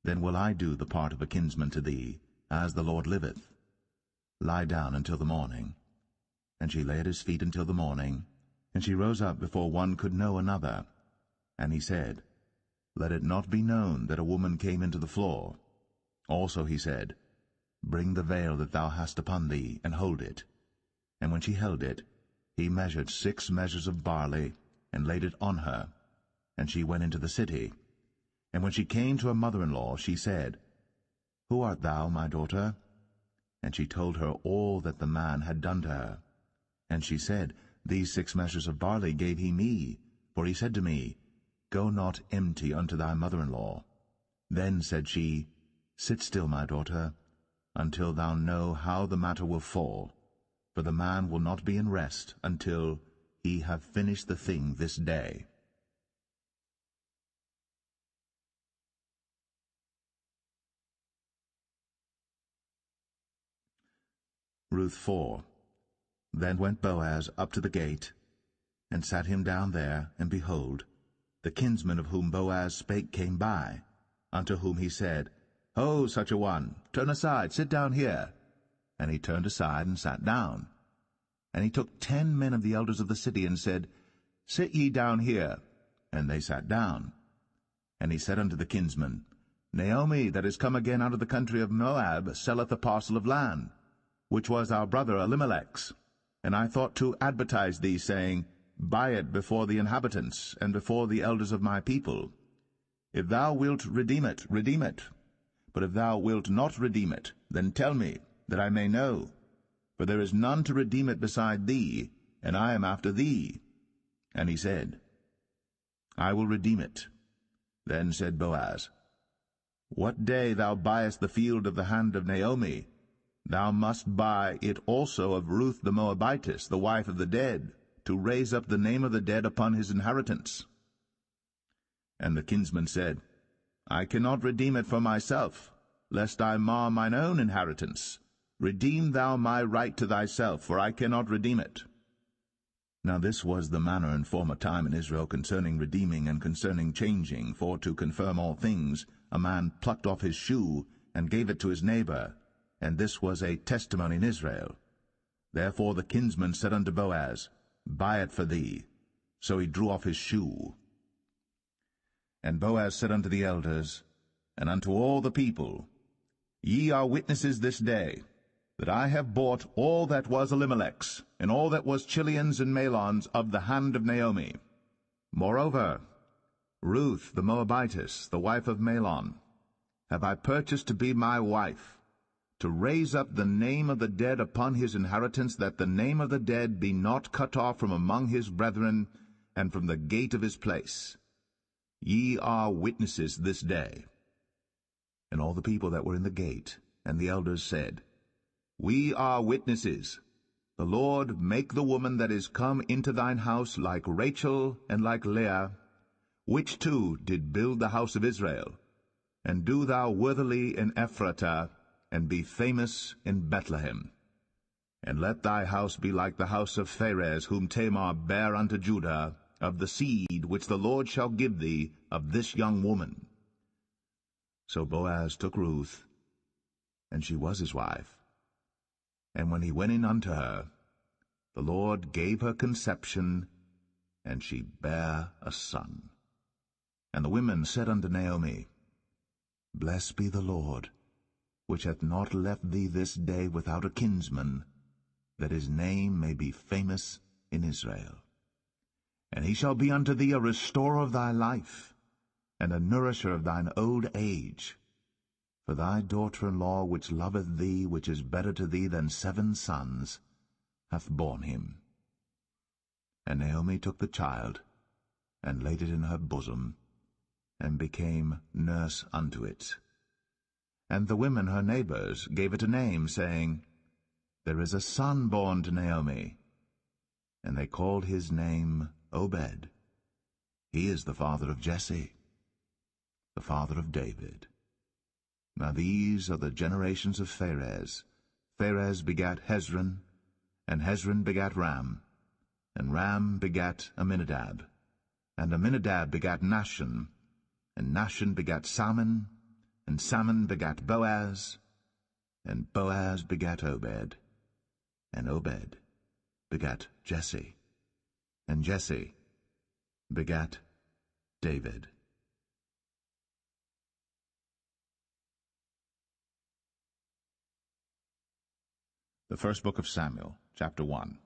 then will I do the part of a kinsman to thee, as the Lord liveth. Lie down until the morning. And she lay at his feet until the morning, and she rose up before one could know another. And he said, Let it not be known that a woman came into the floor. Also he said, Bring the veil that thou hast upon thee, and hold it. And when she held it, he measured 6 measures of barley, and laid it on her. And she went into the city. And when she came to her mother-in-law, she said, Who art thou, my daughter? And she told her all that the man had done to her. And she said, These 6 measures of barley gave he me, for he said to me, Go not empty unto thy mother-in-law. Then said she, Sit still, my daughter, until thou know how the matter will fall, for the man will not be in rest until he have finished the thing this day. Ruth 4. Then went Boaz up to the gate, and sat him down there, and behold, the kinsman of whom Boaz spake came by, unto whom he said, Ho, such a one, turn aside, sit down here. And he turned aside, and sat down. And he took 10 men of the elders of the city, and said, Sit ye down here. And they sat down. And he said unto the kinsman, Naomi, that is come again out of the country of Moab, selleth a parcel of land, which was our brother Elimelech's. And I thought to advertise thee, saying, Buy it before the inhabitants, and before the elders of my people. If thou wilt redeem it, redeem it. But if thou wilt not redeem it, then tell me, that I may know. For there is none to redeem it beside thee, and I am after thee. And he said, I will redeem it. Then said Boaz, What day thou buyest the field of the hand of Naomi, thou must buy it also of Ruth the Moabitess, the wife of the dead, to raise up the name of the dead upon his inheritance. And the kinsman said, I cannot redeem it for myself, lest I mar mine own inheritance. Redeem thou my right to thyself, for I cannot redeem it. Now this was the manner in former time in Israel concerning redeeming and concerning changing, for to confirm all things, a man plucked off his shoe, and gave it to his neighbor, and this was a testimony in Israel. Therefore the kinsman said unto Boaz, Buy it for thee. So he drew off his shoe. And Boaz said unto the elders, and unto all the people, Ye are witnesses this day, that I have bought all that was Elimelech's, and all that was Chilion's and Mahlon's of the hand of Naomi. Moreover, Ruth the Moabitess, the wife of Mahlon, have I purchased to be my wife, to raise up the name of the dead upon his inheritance, that the name of the dead be not cut off from among his brethren, and from the gate of his place. Ye are witnesses this day. And all the people that were in the gate, and the elders said, We are witnesses. The Lord make the woman that is come into thine house like Rachel and like Leah, which two did build the house of Israel. And do thou worthily in Ephratah, and be famous in Bethlehem. And let thy house be like the house of Pharez, whom Tamar bare unto Judah, of the seed which the Lord shall give thee of this young woman. So Boaz took Ruth, and she was his wife. And when he went in unto her, the Lord gave her conception, and she bare a son. And the women said unto Naomi, Blessed be the Lord, which hath not left thee this day without a kinsman, that his name may be famous in Israel. And he shall be unto thee a restorer of thy life, and a nourisher of thine old age. For thy daughter-in-law, which loveth thee, which is better to thee than 7 sons, hath borne him. And Naomi took the child, and laid it in her bosom, and became nurse unto it. And the women her neighbors gave it a name, saying, There is a son born to Naomi. And they called his name Obed. He is the father of Jesse, the father of David. Now these are the generations of Pharez. Pharez begat Hezron, and Hezron begat Ram, and Ram begat Amminadab, and Amminadab begat Nahshon, and Nahshon begat Salmon, and Salmon begat Boaz, and Boaz begat Obed, and Obed begat Jesse, and Jesse begat David. The first book of Samuel, chapter 1.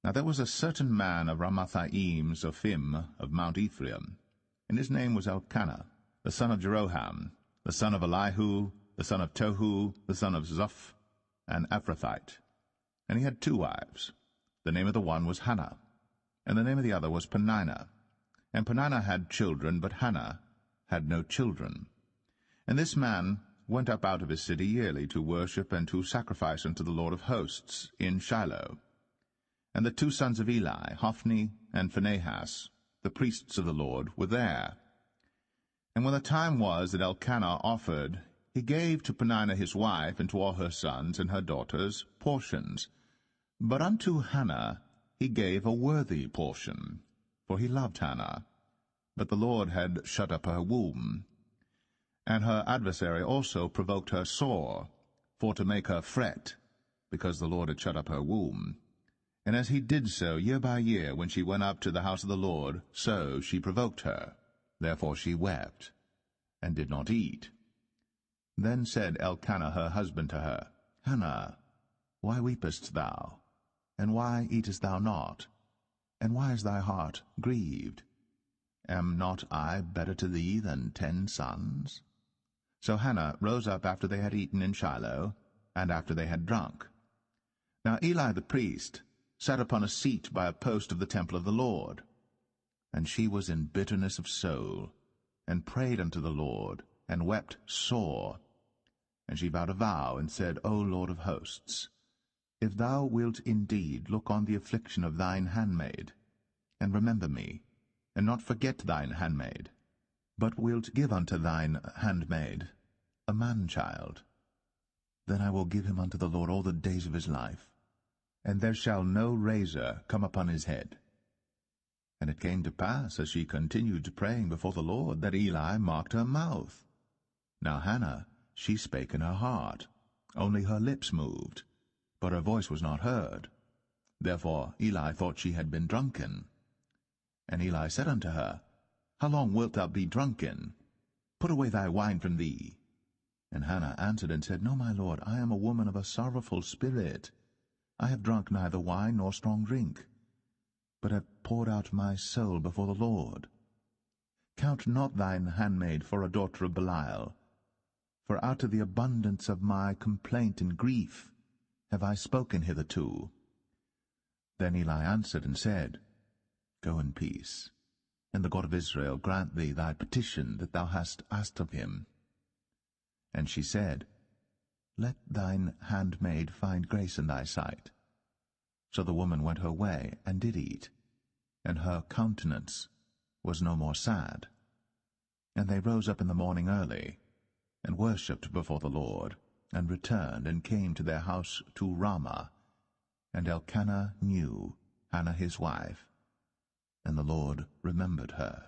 Now there was a certain man of Ramathaim Zophim of Mount Ephraim, and his name was Elkanah, the son of Jeroham, the son of Elihu, the son of Tohu, the son of Zoph, an Ephrathite. And he had 2 wives. The name of the one was Hannah, and the name of the other was Peninnah. And Peninnah had children, but Hannah had no children. And this man went up out of his city yearly to worship and to sacrifice unto the Lord of hosts in Shiloh. And the 2 sons of Eli, Hophni and Phinehas, the priests of the Lord, were there. And when the time was that Elkanah offered, he gave to Peninnah his wife and to all her sons and her daughters portions. But unto Hannah he gave a worthy portion, for he loved Hannah. But the Lord had shut up her womb. And her adversary also provoked her sore, for to make her fret, because the Lord had shut up her womb. And as he did so year by year, when she went up to the house of the Lord, so she provoked her. Therefore she wept, and did not eat. Then said Elkanah her husband to her, Hannah, why weepest thou? And why eatest thou not? And why is thy heart grieved? Am not I better to thee than 10 sons? So Hannah rose up after they had eaten in Shiloh, and after they had drunk. Now Eli the priest sat upon a seat by a post of the temple of the Lord. And she was in bitterness of soul, and prayed unto the Lord, and wept sore. And she vowed a vow, and said, O Lord of hosts, if thou wilt indeed look on the affliction of thine handmaid, and remember me, and not forget thine handmaid, but wilt give unto thine handmaid a man-child, then I will give him unto the Lord all the days of his life, and there shall no razor come upon his head. And it came to pass, as she continued praying before the Lord, that Eli marked her mouth. Now Hannah, she spake in her heart, only her lips moved, but her voice was not heard. Therefore Eli thought she had been drunken. And Eli said unto her, How long wilt thou be drunken? Put away thy wine from thee. And Hannah answered and said, No, my lord, I am a woman of a sorrowful spirit. I have drunk neither wine nor strong drink, but have poured out my soul before the Lord. Count not thine handmaid for a daughter of Belial, for out of the abundance of my complaint and grief have I spoken hitherto. Then Eli answered and said, Go in peace, and the God of Israel grant thee thy petition that thou hast asked of him. And she said, Let thine handmaid find grace in thy sight. So the woman went her way, and did eat, and her countenance was no more sad. And they rose up in the morning early, and worshipped before the Lord, and returned, and came to their house to Ramah. And Elkanah knew Hannah his wife, and the Lord remembered her.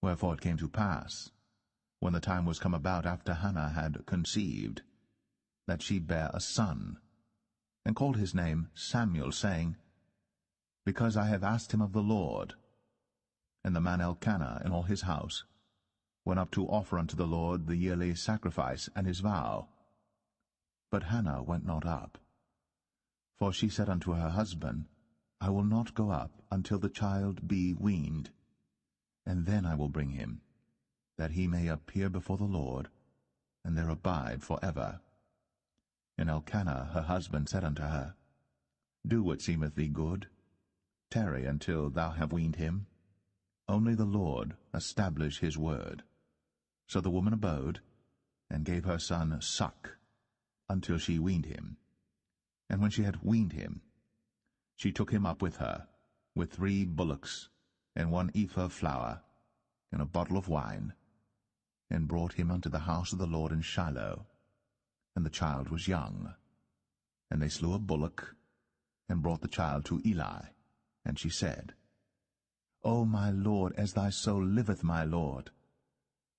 Wherefore it came to pass, when the time was come about after Hannah had conceived, that she bare a son, and called his name Samuel, saying, Because I have asked him of the Lord. And the man Elkanah and all his house went up to offer unto the Lord the yearly sacrifice and his vow. But Hannah went not up. For she said unto her husband, I will not go up until the child be weaned, and then I will bring him, that he may appear before the Lord, and there abide for ever. And Elkanah her husband said unto her, Do what seemeth thee good. Tarry until thou have weaned him. Only the Lord establish his word. So the woman abode, and gave her son suck, until she weaned him. And when she had weaned him, she took him up with her, with 3 bullocks, and 1 ephah of flour, and a bottle of wine, and brought him unto the house of the Lord in Shiloh. And the child was young. And they slew a bullock, and brought the child to Eli. And she said, O my Lord, as thy soul liveth, my Lord,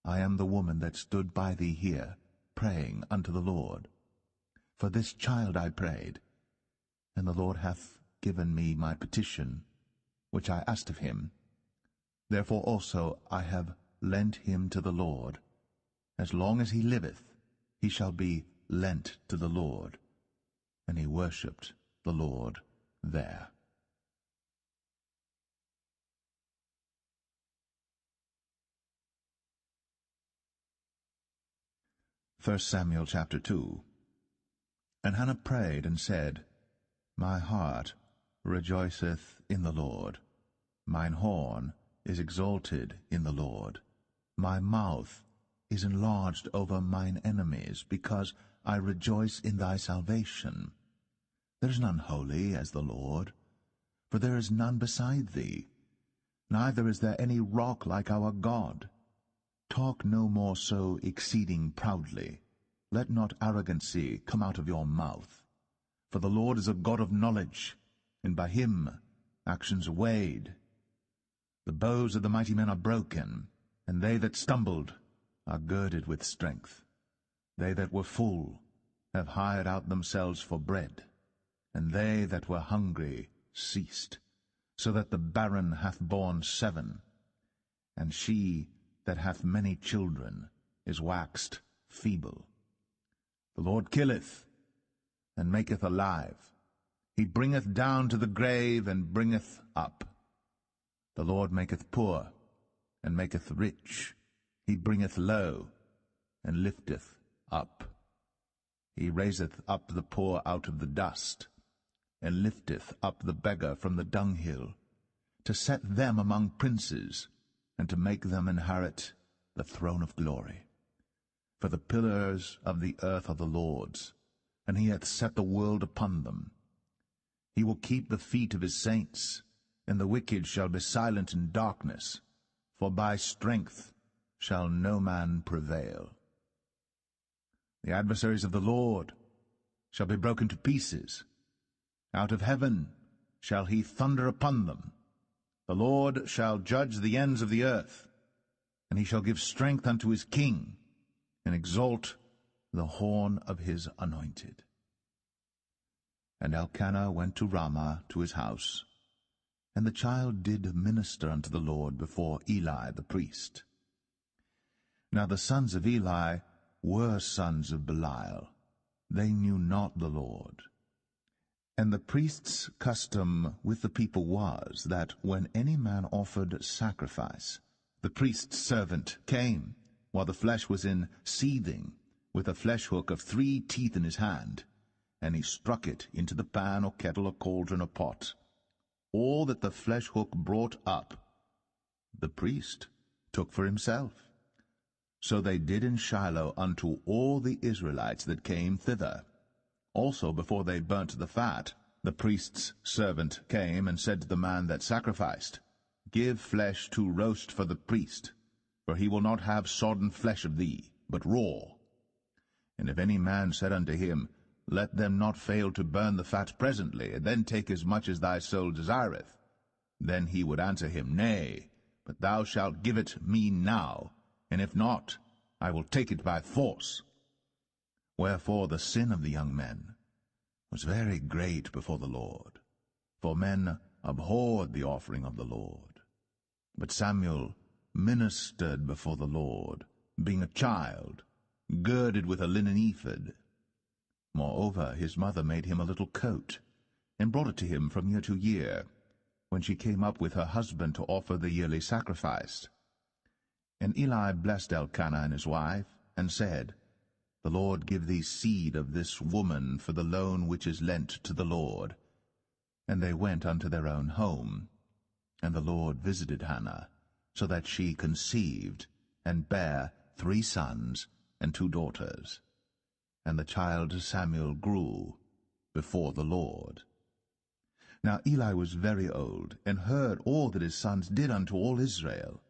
I am the woman that stood by thee here, praying unto the Lord. For this child I prayed, and the Lord hath given me my petition, which I asked of him. Therefore also I have lent him to the Lord. As long as he liveth, he shall be lent to the Lord. And he worshipped the Lord there. 1 Samuel chapter 2. And Hannah prayed and said, My heart rejoiceth in the Lord. Mine horn is exalted in the Lord. My mouth is enlarged over mine enemies, because I rejoice in thy salvation. There is none holy as the Lord, for there is none beside thee, neither is there any rock like our God. Talk no more so exceeding proudly. Let not arrogancy come out of your mouth. For the Lord is a God of knowledge, and by him actions are weighed. The bows of the mighty men are broken, and they that stumbled are girded with strength. They that were full have hired out themselves for bread, and they that were hungry ceased, so that the barren hath borne 7, and she that hath many children is waxed feeble. The Lord killeth, and maketh alive. He bringeth down to the grave, and bringeth up. The Lord maketh poor, and maketh rich. He bringeth low, and lifteth up. He raiseth up the poor out of the dust, and lifteth up the beggar from the dunghill, to set them among princes, and to make them inherit the throne of glory. For the pillars of the earth are the Lord's, and he hath set the world upon them. He will keep the feet of his saints, and the wicked shall be silent in darkness, for by strength shall no man prevail. The adversaries of the Lord shall be broken to pieces. Out of heaven shall he thunder upon them. The Lord shall judge the ends of the earth, and he shall give strength unto his king, and exalt the horn of his anointed. And Elkanah went to Ramah to his house, and the child did minister unto the Lord before Eli the priest. Now the sons of Eli were sons of Belial. They knew not the Lord. And the priest's custom with the people was, that when any man offered sacrifice, the priest's servant came, while the flesh was in seething, with a flesh hook of 3 teeth in his hand, and he struck it into the pan or kettle or cauldron or pot. All that the flesh hook brought up, the priest took for himself. So they did in Shiloh unto all the Israelites that came thither. Also before they burnt the fat, the priest's servant came and said to the man that sacrificed, Give flesh to roast for the priest, for he will not have sodden flesh of thee, but raw. And if any man said unto him, Let them not fail to burn the fat presently, and then take as much as thy soul desireth, then he would answer him, Nay, but thou shalt give it me now, and if not, I will take it by force. Wherefore the sin of the young men was very great before the Lord, for men abhorred the offering of the Lord. But Samuel ministered before the Lord, being a child, girded with a linen ephod. Moreover, his mother made him a little coat, and brought it to him from year to year, when she came up with her husband to offer the yearly sacrifice. And Eli blessed Elkanah and his wife, and said, The Lord give thee seed of this woman for the loan which is lent to the Lord. And they went unto their own home. And the Lord visited Hannah, so that she conceived, and bare 3 sons and 2 daughters. And the child Samuel grew before the Lord. Now Eli was very old, and heard all that his sons did unto all Israel,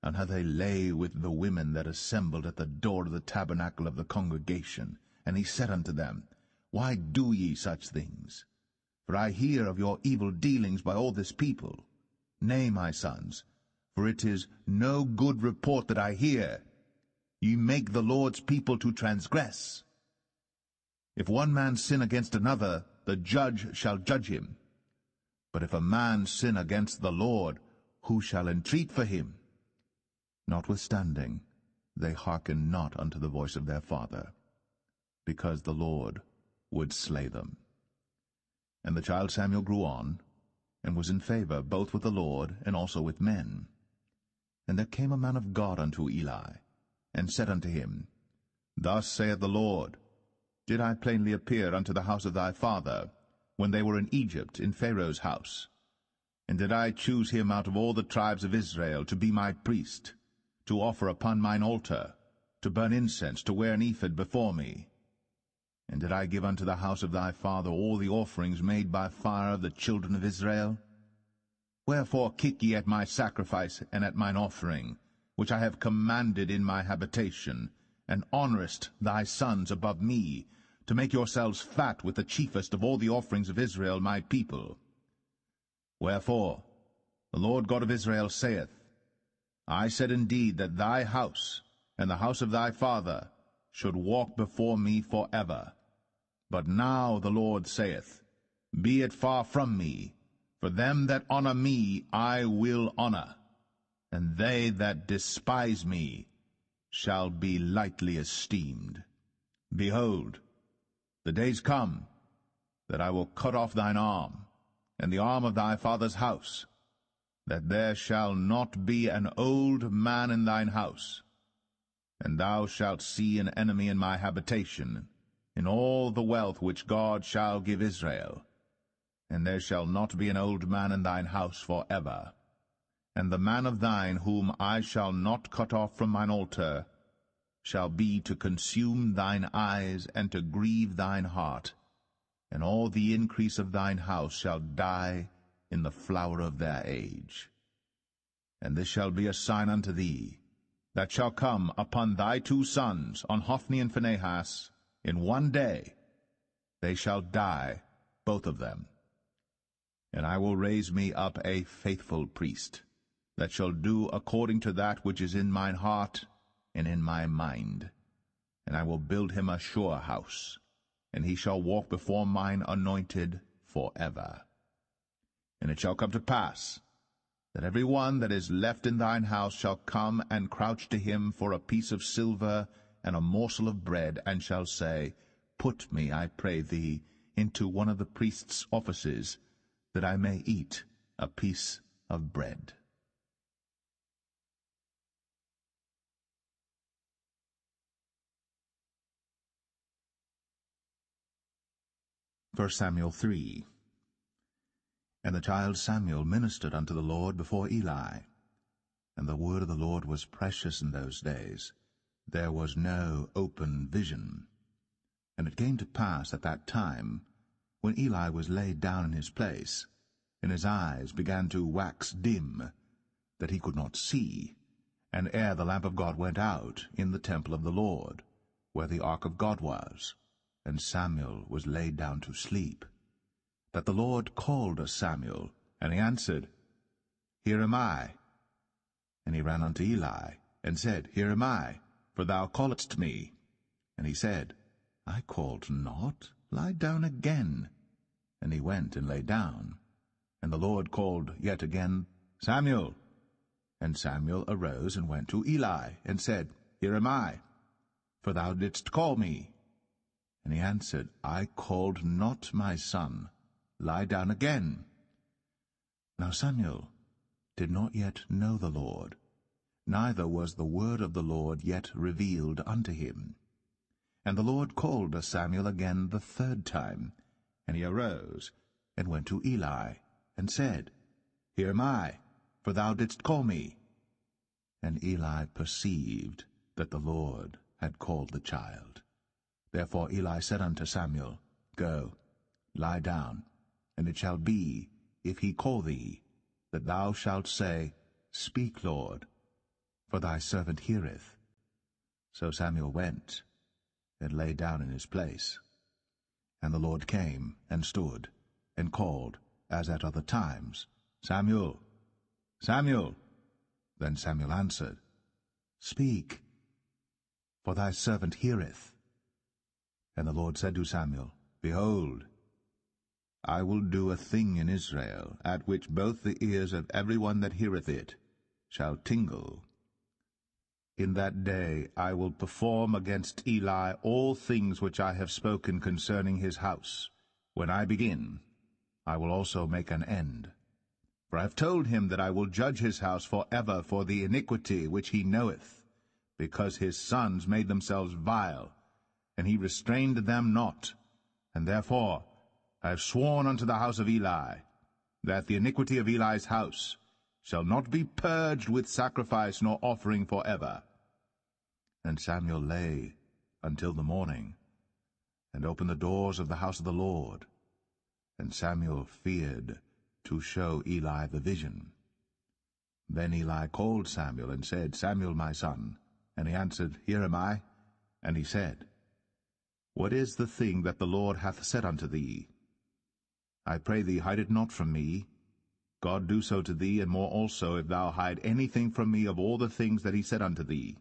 and how they lay with the women that assembled at the door of the tabernacle of the congregation. And he said unto them, Why do ye such things? For I hear of your evil dealings by all this people. Nay, my sons, for it is no good report that I hear. Ye make the Lord's people to transgress. If one man sin against another, the judge shall judge him. But if a man sin against the Lord, who shall entreat for him? Notwithstanding, they hearkened not unto the voice of their father, because the Lord would slay them. And the child Samuel grew on, and was in favor both with the Lord and also with men. And there came a man of God unto Eli, and said unto him, Thus saith the Lord, Did I plainly appear unto the house of thy father, when they were in Egypt, in Pharaoh's house? And did I choose him out of all the tribes of Israel to be my priest, to offer upon mine altar, to burn incense, to wear an ephod before me? And did I give unto the house of thy father all the offerings made by fire of the children of Israel? Wherefore kick ye at my sacrifice and at mine offering, which I have commanded in my habitation, and honourest thy sons above me, to make yourselves fat with the chiefest of all the offerings of Israel my people? Wherefore the Lord God of Israel saith, I said indeed that thy house and the house of thy father should walk before me for ever. But now the Lord saith, Be it far from me, for them that honour me I will honour, and they that despise me shall be lightly esteemed. Behold, the days come that I will cut off thine arm, and the arm of thy father's house, that there shall not be an old man in thine house. And thou shalt see an enemy in my habitation, in all the wealth which God shall give Israel. And there shall not be an old man in thine house for ever. And the man of thine whom I shall not cut off from mine altar shall be to consume thine eyes and to grieve thine heart, and all the increase of thine house shall die in the flower of their age. And this shall be a sign unto thee, that shall come upon thy 2 sons, on Hophni and Phinehas, in one day. They shall die, both of them. And I will raise me up a faithful priest, that shall do according to that which is in mine heart and in my mind. And I will build him a sure house, and he shall walk before mine anointed for ever. And it shall come to pass, that every one that is left in thine house shall come and crouch to him for a piece of silver and a morsel of bread, and shall say, Put me, I pray thee, into one of the priest's offices, that I may eat a piece of bread. 1 Samuel 3. And the child Samuel ministered unto the Lord before Eli. And the word of the Lord was precious in those days. There was no open vision. And it came to pass at that time, when Eli was laid down in his place, and his eyes began to wax dim, that he could not see, and ere the lamp of God went out in the temple of the Lord, where the ark of God was, and Samuel was laid down to sleep, that the Lord called Samuel, and he answered, Here am I. And he ran unto Eli, and said, Here am I, for thou calledst me. And he said, I called not, lie down again. And he went and lay down. And the Lord called yet again, Samuel. And Samuel arose and went to Eli, and said, Here am I, for thou didst call me. And he answered, I called not, my son, lie down again. Now Samuel did not yet know the Lord, neither was the word of the Lord yet revealed unto him. And the Lord called Samuel again the third time, and he arose and went to Eli, and said, Here am I, for thou didst call me. And Eli perceived that the Lord had called the child. Therefore Eli said unto Samuel, Go, lie down, and it shall be, if he call thee, that thou shalt say, Speak, Lord, for thy servant heareth. So Samuel went, and lay down in his place. And the Lord came, and stood, and called, as at other times, Samuel, Samuel. Then Samuel answered, Speak, for thy servant heareth. And the Lord said to Samuel, Behold, I will do a thing in Israel, at which both the ears of every one that heareth it shall tingle. In that day I will perform against Eli all things which I have spoken concerning his house. When I begin, I will also make an end. For I have told him that I will judge his house for ever for the iniquity which he knoweth, because his sons made themselves vile, and he restrained them not. And therefore I have sworn unto the house of Eli, that the iniquity of Eli's house shall not be purged with sacrifice nor offering for ever. And Samuel lay until the morning, and opened the doors of the house of the Lord. And Samuel feared to show Eli the vision. Then Eli called Samuel, and said, Samuel, my son. And he answered, Here am I. And he said, What is the thing that the Lord hath said unto thee? I pray thee, hide it not from me. God do so to thee, and more also, if thou hide anything from me of all the things that he said unto thee.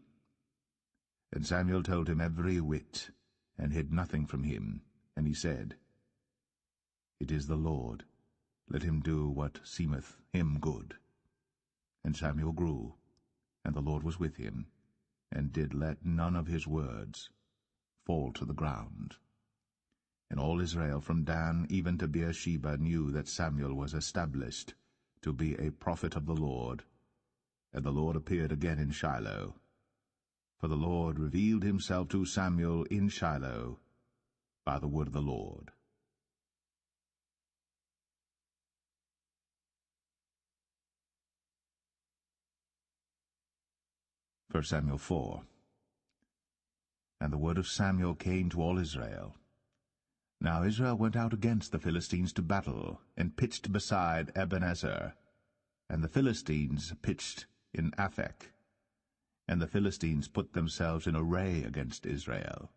And Samuel told him every whit, and hid nothing from him. And he said, It is the Lord. Let him do what seemeth him good. And Samuel grew, and the Lord was with him, and did let none of his words fall to the ground. And all Israel from Dan even to Beersheba knew that Samuel was established to be a prophet of the Lord. And the Lord appeared again in Shiloh. For the Lord revealed himself to Samuel in Shiloh by the word of the Lord. 1 Samuel 4. And the word of Samuel came to all Israel. Now Israel went out against the Philistines to battle, and pitched beside Ebenezer. And the Philistines pitched in Aphek. And the Philistines put themselves in array against Israel.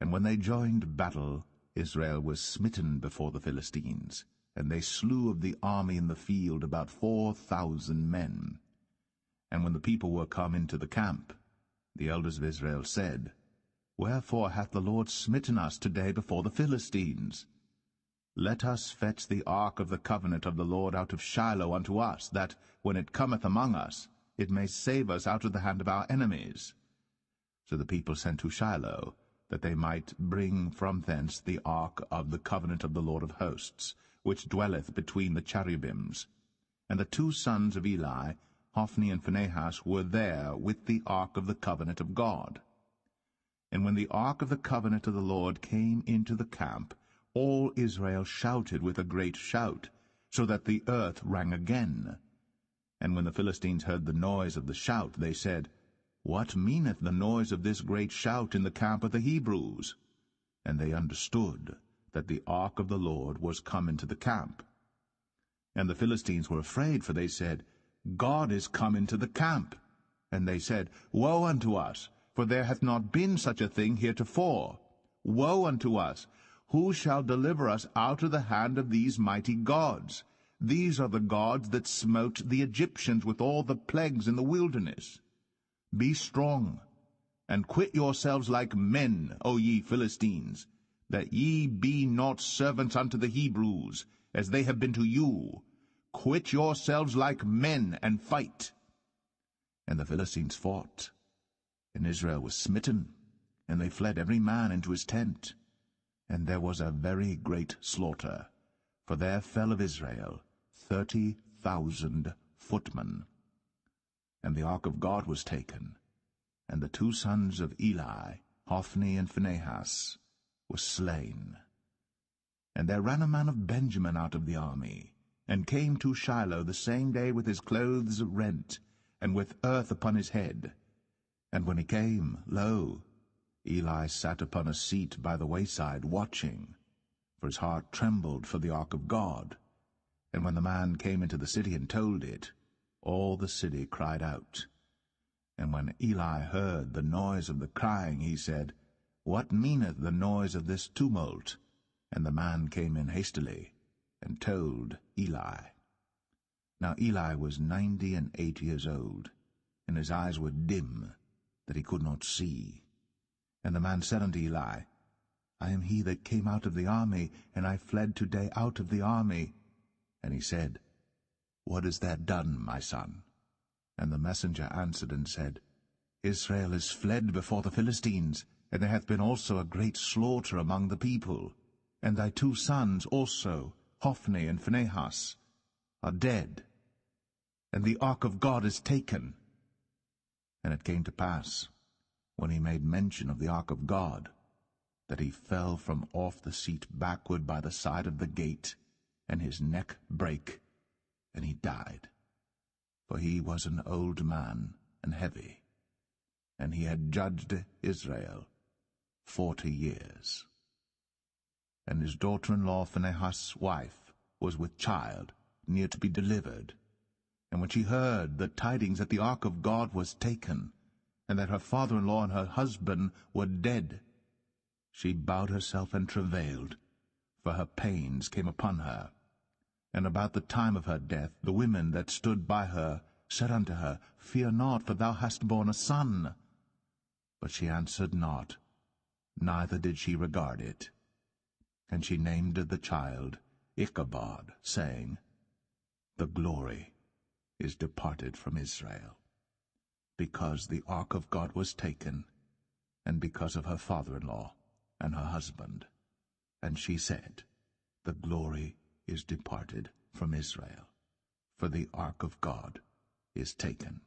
And when they joined battle, Israel was smitten before the Philistines, and they slew of the army in the field about 4,000 men. And when the people were come into the camp, the elders of Israel said, Wherefore hath the Lord smitten us today before the Philistines? Let us fetch the ark of the covenant of the Lord out of Shiloh unto us, that, when it cometh among us, it may save us out of the hand of our enemies. So the people sent to Shiloh, that they might bring from thence the ark of the covenant of the Lord of hosts, which dwelleth between the cherubims. And the two sons of Eli, Hophni and Phinehas, were there with the ark of the covenant of God. And when the ark of the covenant of the Lord came into the camp, all Israel shouted with a great shout, so that the earth rang again. And when the Philistines heard the noise of the shout, they said, What meaneth the noise of this great shout in the camp of the Hebrews? And they understood that the ark of the Lord was come into the camp. And the Philistines were afraid, for they said, God is come into the camp. And they said, Woe unto us, for there hath not been such a thing heretofore. Woe unto us! Who shall deliver us out of the hand of these mighty gods? These are the gods that smote the Egyptians with all the plagues in the wilderness. Be strong, and quit yourselves like men, O ye Philistines, that ye be not servants unto the Hebrews, as they have been to you. Quit yourselves like men, and fight. And the Philistines fought, and Israel was smitten, and they fled every man into his tent. And there was a very great slaughter, for there fell of Israel 30,000 footmen. And the ark of God was taken, and the two sons of Eli, Hophni and Phinehas, were slain. And there ran a man of Benjamin out of the army, and came to Shiloh the same day with his clothes rent, and with earth upon his head. And when he came, lo, Eli sat upon a seat by the wayside, watching, for his heart trembled for the ark of God. And when the man came into the city and told it, all the city cried out. And when Eli heard the noise of the crying, he said, What meaneth the noise of this tumult? And the man came in hastily, and told Eli. Now Eli was 98 years old, and his eyes were dim, that he could not see. And the man said unto Eli, I am he that came out of the army, and I fled today out of the army. And he said, What hast thou done, my son? And the messenger answered and said, Israel is fled before the Philistines, and there hath been also a great slaughter among the people. And thy two sons also, Hophni and Phinehas, are dead, and the ark of God is taken. And it came to pass, when he made mention of the ark of God, that he fell from off the seat backward by the side of the gate, and his neck brake, and he died. For he was an old man, and heavy, and he had judged Israel 40 years. And his daughter-in-law Phinehas' wife was with child, near to be delivered. And when she heard the tidings that the ark of God was taken, and that her father-in-law and her husband were dead, she bowed herself and travailed, for her pains came upon her. And about the time of her death the women that stood by her said unto her, Fear not, for thou hast borne a son. But she answered not, neither did she regard it. And she named the child Ichabod, saying, The glory is departed from Israel, because the ark of God was taken, and because of her father-in-law and her husband. And she said, The glory is departed from Israel, for the ark of God is taken.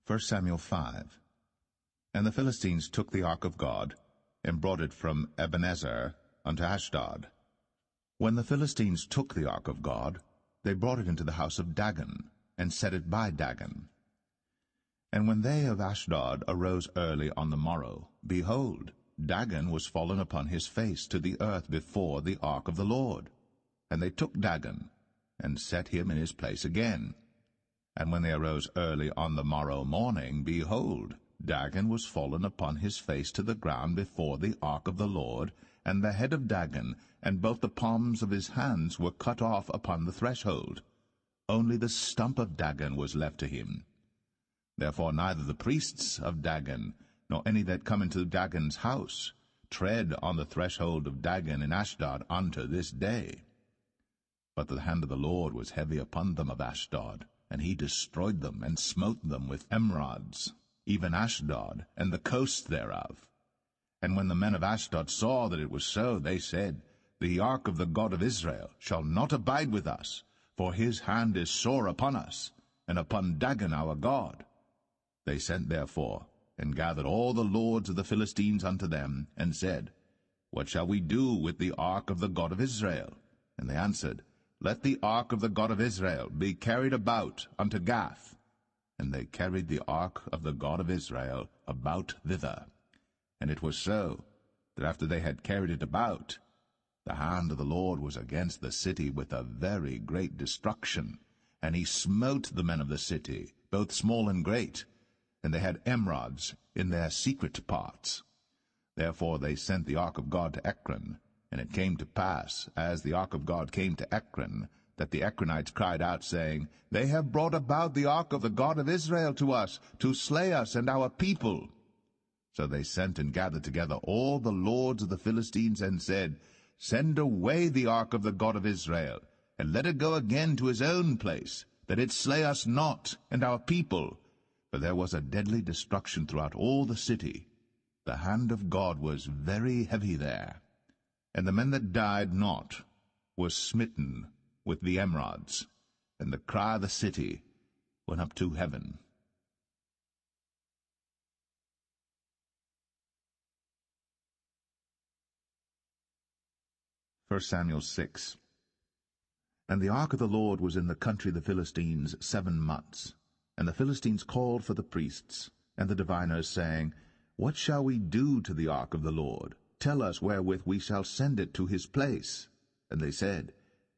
1 Samuel 5. And the Philistines took the ark of God, and brought it from Ebenezer unto Ashdod. When the Philistines took the ark of God, they brought it into the house of Dagon, and set it by Dagon. And when they of Ashdod arose early on the morrow, behold, Dagon was fallen upon his face to the earth before the ark of the Lord. And they took Dagon, and set him in his place again. And when they arose early on the morrow morning, behold, Dagon was fallen upon his face to the ground before the ark of the Lord, and the head of Dagon and both the palms of his hands were cut off upon the threshold. Only the stump of Dagon was left to him. Therefore neither the priests of Dagon, nor any that come into Dagon's house, tread on the threshold of Dagon in Ashdod unto this day. But the hand of the Lord was heavy upon them of Ashdod, and he destroyed them, and smote them with emerods, even Ashdod, and the coast thereof. And when the men of Ashdod saw that it was so, they said, The ark of the God of Israel shall not abide with us, for his hand is sore upon us, and upon Dagon our God. They sent therefore, and gathered all the lords of the Philistines unto them, and said, What shall we do with the ark of the God of Israel? And they answered, Let the ark of the God of Israel be carried about unto Gath. And they carried the ark of the God of Israel about thither. And it was so, that after they had carried it about, the hand of the Lord was against the city with a very great destruction. And he smote the men of the city, both small and great, and they had emerods in their secret parts. Therefore they sent the ark of God to Ekron, And it came to pass, as the ark of God came to Ekron, that the Ekronites cried out, saying, They have brought about the ark of the God of Israel to us, to slay us and our people. So they sent and gathered together all the lords of the Philistines, and said, Send away the ark of the God of Israel, and let it go again to his own place, that it slay us not and our people. For there was a deadly destruction throughout all the city. The hand of God was very heavy there. And the men that died not were smitten with the emerods, and the cry of the city went up to heaven. 1 Samuel 6. And the ark of the Lord was in the country of the Philistines 7 months. And the Philistines called for the priests and the diviners, saying, What shall we do to the ark of the Lord? Tell us wherewith we shall send it to his place. And they said,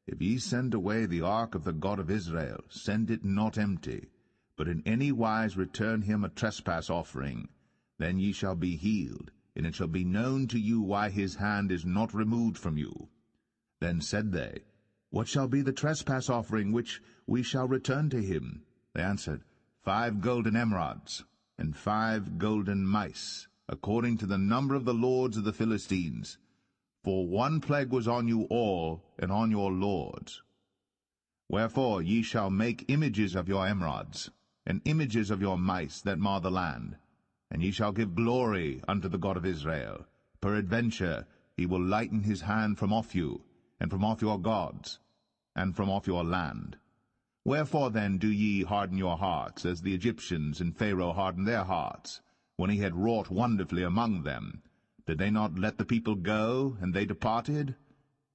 If ye send away the ark of the God of Israel, send it not empty, but in any wise return him a trespass offering. Then ye shall be healed, and it shall be known to you why his hand is not removed from you. Then said they, What shall be the trespass offering which we shall return to him? They answered, 5 golden emerods, and 5 golden mice, according to the number of the lords of the Philistines. For one plague was on you all, and on your lords. Wherefore ye shall make images of your emerods, and images of your mice that mar the land. And ye shall give glory unto the God of Israel. Peradventure he will lighten his hand from off you, and from off your gods, and from off your land. Wherefore then do ye harden your hearts, as the Egyptians and Pharaoh hardened their hearts, when he had wrought wonderfully among them? Did they not let the people go, and they departed?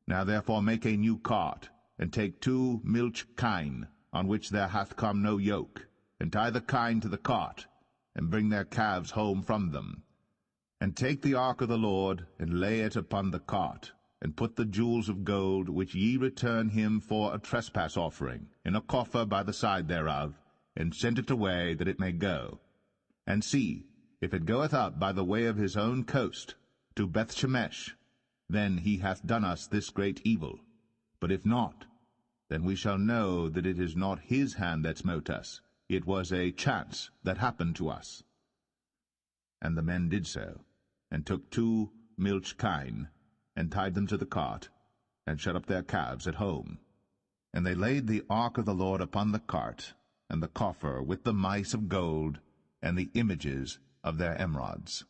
Now therefore make a new cart, and take 2 milch kine, on which there hath come no yoke, and tie the kine to the cart, and bring their calves home from them. And take the ark of the Lord, and lay it upon the cart, and put the jewels of gold, which ye return him for a trespass offering, in a coffer by the side thereof, and send it away, that it may go. And see, if it goeth up by the way of his own coast, to Bethshemesh, then he hath done us this great evil. But if not, then we shall know that it is not his hand that smote us. It was a chance that happened to us. And the men did so, and took 2 milch kine, and tied them to the cart, and shut up their calves at home. And they laid the ark of the Lord upon the cart, and the coffer with the mice of gold, and the images of their emerods.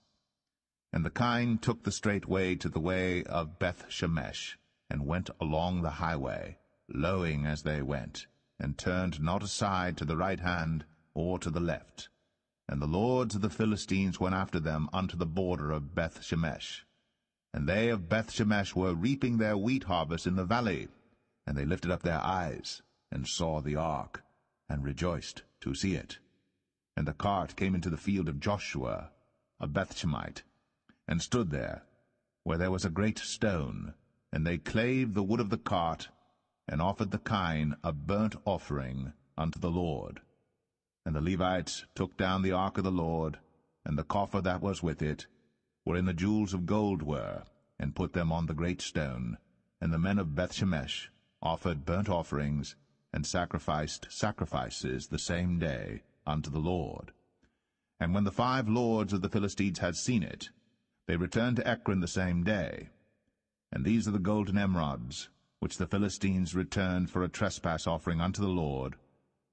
And the kine took the straight way to the way of Bethshemesh, and went along the highway, lowing as they went, and turned not aside to the right hand or to the left. And the lords of the Philistines went after them unto the border of Bethshemesh. And they of Bethshemesh were reaping their wheat harvest in the valley. And they lifted up their eyes, and saw the ark, and rejoiced to see it. And the cart came into the field of Joshua, a Bethshemite, and stood there, where there was a great stone. And they clave the wood of the cart, and offered the kine a burnt offering unto the Lord. And the Levites took down the ark of the Lord, and the coffer that was with it, wherein the jewels of gold were, and put them on the great stone. And the men of Bethshemesh offered burnt offerings, and sacrificed sacrifices the same day unto the Lord. And when the 5 lords of the Philistines had seen it, they returned to Ekron the same day. And these are the golden emerods, which the Philistines returned for a trespass offering unto the Lord: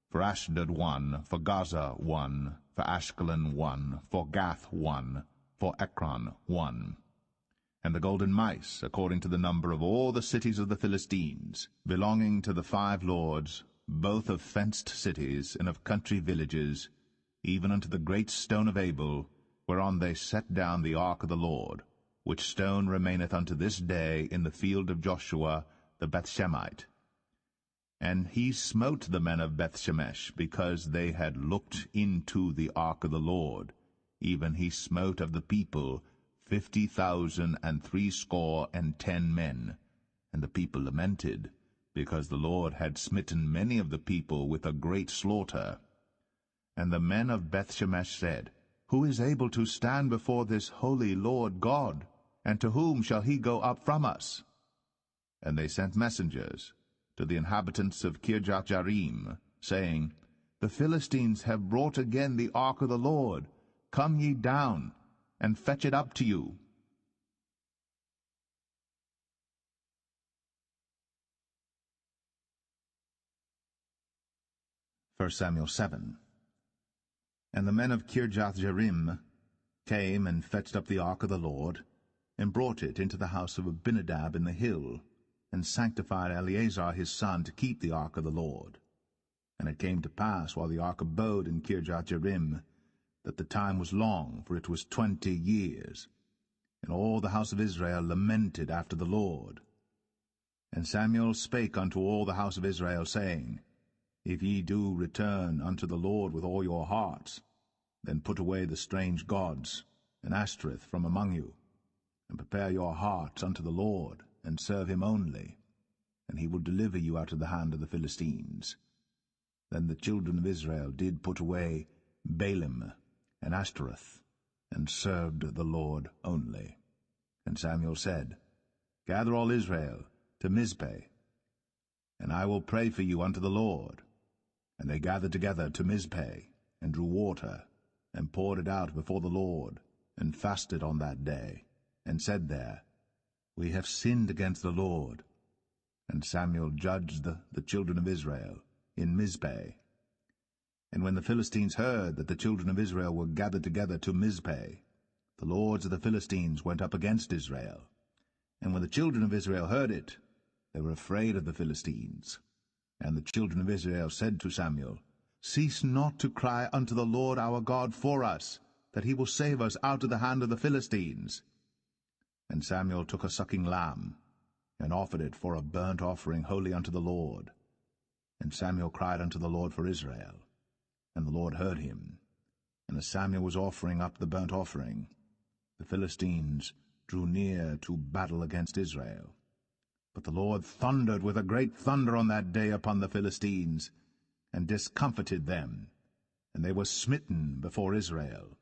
for Ashdod 1, for Gaza 1, for Ashkelon 1, for Gath 1, for Ekron 1. And the golden mice, according to the number of all the cities of the Philistines, belonging to the 5 lords, both of fenced cities and of country villages, even unto the great stone of Abel, whereon they set down the ark of the Lord, which stone remaineth unto this day in the field of Joshua the Bethshemite. And he smote the men of Bethshemesh, because they had looked into the ark of the Lord. Even he smote of the people 50,060 men. And the people lamented, because the Lord had smitten many of the people with a great slaughter. And the men of Bethshemesh said, Who is able to stand before this holy Lord God? and to whom shall he go up from us? And they sent messengers to the inhabitants of Kirjath-jearim, saying, The Philistines have brought again the ark of the Lord. Come ye down, and fetch it up to you. 1 Samuel 7. And the men of Kirjath-jearim came and fetched up the ark of the Lord, and brought it into the house of Abinadab in the hill, and sanctified Eleazar his son to keep the ark of the Lord. And it came to pass, while the ark abode in Kirjath-jearim, that the time was long, for it was 20 years. And all the house of Israel lamented after the Lord. And Samuel spake unto all the house of Israel, saying, If ye do return unto the Lord with all your hearts, then put away the strange gods and Ashtoreth from among you, and prepare your hearts unto the Lord, and serve him only, and he will deliver you out of the hand of the Philistines. Then the children of Israel did put away Baalim and Ashtoreth, and served the Lord only. And Samuel said, Gather all Israel to Mizpeh, and I will pray for you unto the Lord. And they gathered together to Mizpeh, and drew water, and poured it out before the Lord, and fasted on that day, and said there, We have sinned against the Lord. And Samuel judged the children of Israel in Mizpeh. And when the Philistines heard that the children of Israel were gathered together to Mizpeh, the lords of the Philistines went up against Israel. And when the children of Israel heard it, they were afraid of the Philistines. And the children of Israel said to Samuel, Cease not to cry unto the Lord our God for us, that he will save us out of the hand of the Philistines. And Samuel took a sucking lamb, and offered it for a burnt offering holy unto the Lord. And Samuel cried unto the Lord for Israel, and the Lord heard him. And as Samuel was offering up the burnt offering, the Philistines drew near to battle against Israel. But the Lord thundered with a great thunder on that day upon the Philistines, and discomfited them, and they were smitten before Israel.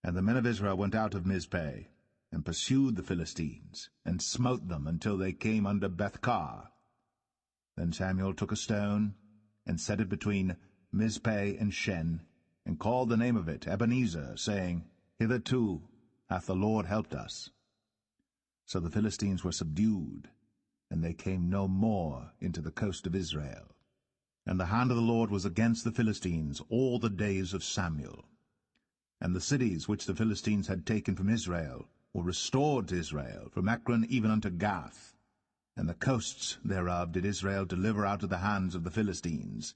And the men of Israel went out of Mizpeh, and pursued the Philistines, and smote them until they came under Bethkar. Then Samuel took a stone, and set it between Mizpeh and Shen, and called the name of it Ebenezer, saying, Hitherto hath the Lord helped us. So the Philistines were subdued, and they came no more into the coast of Israel. And the hand of the Lord was against the Philistines all the days of Samuel. And the cities which the Philistines had taken from Israel were restored to Israel, from Ekron even unto Gath. And the coasts thereof did Israel deliver out of the hands of the Philistines.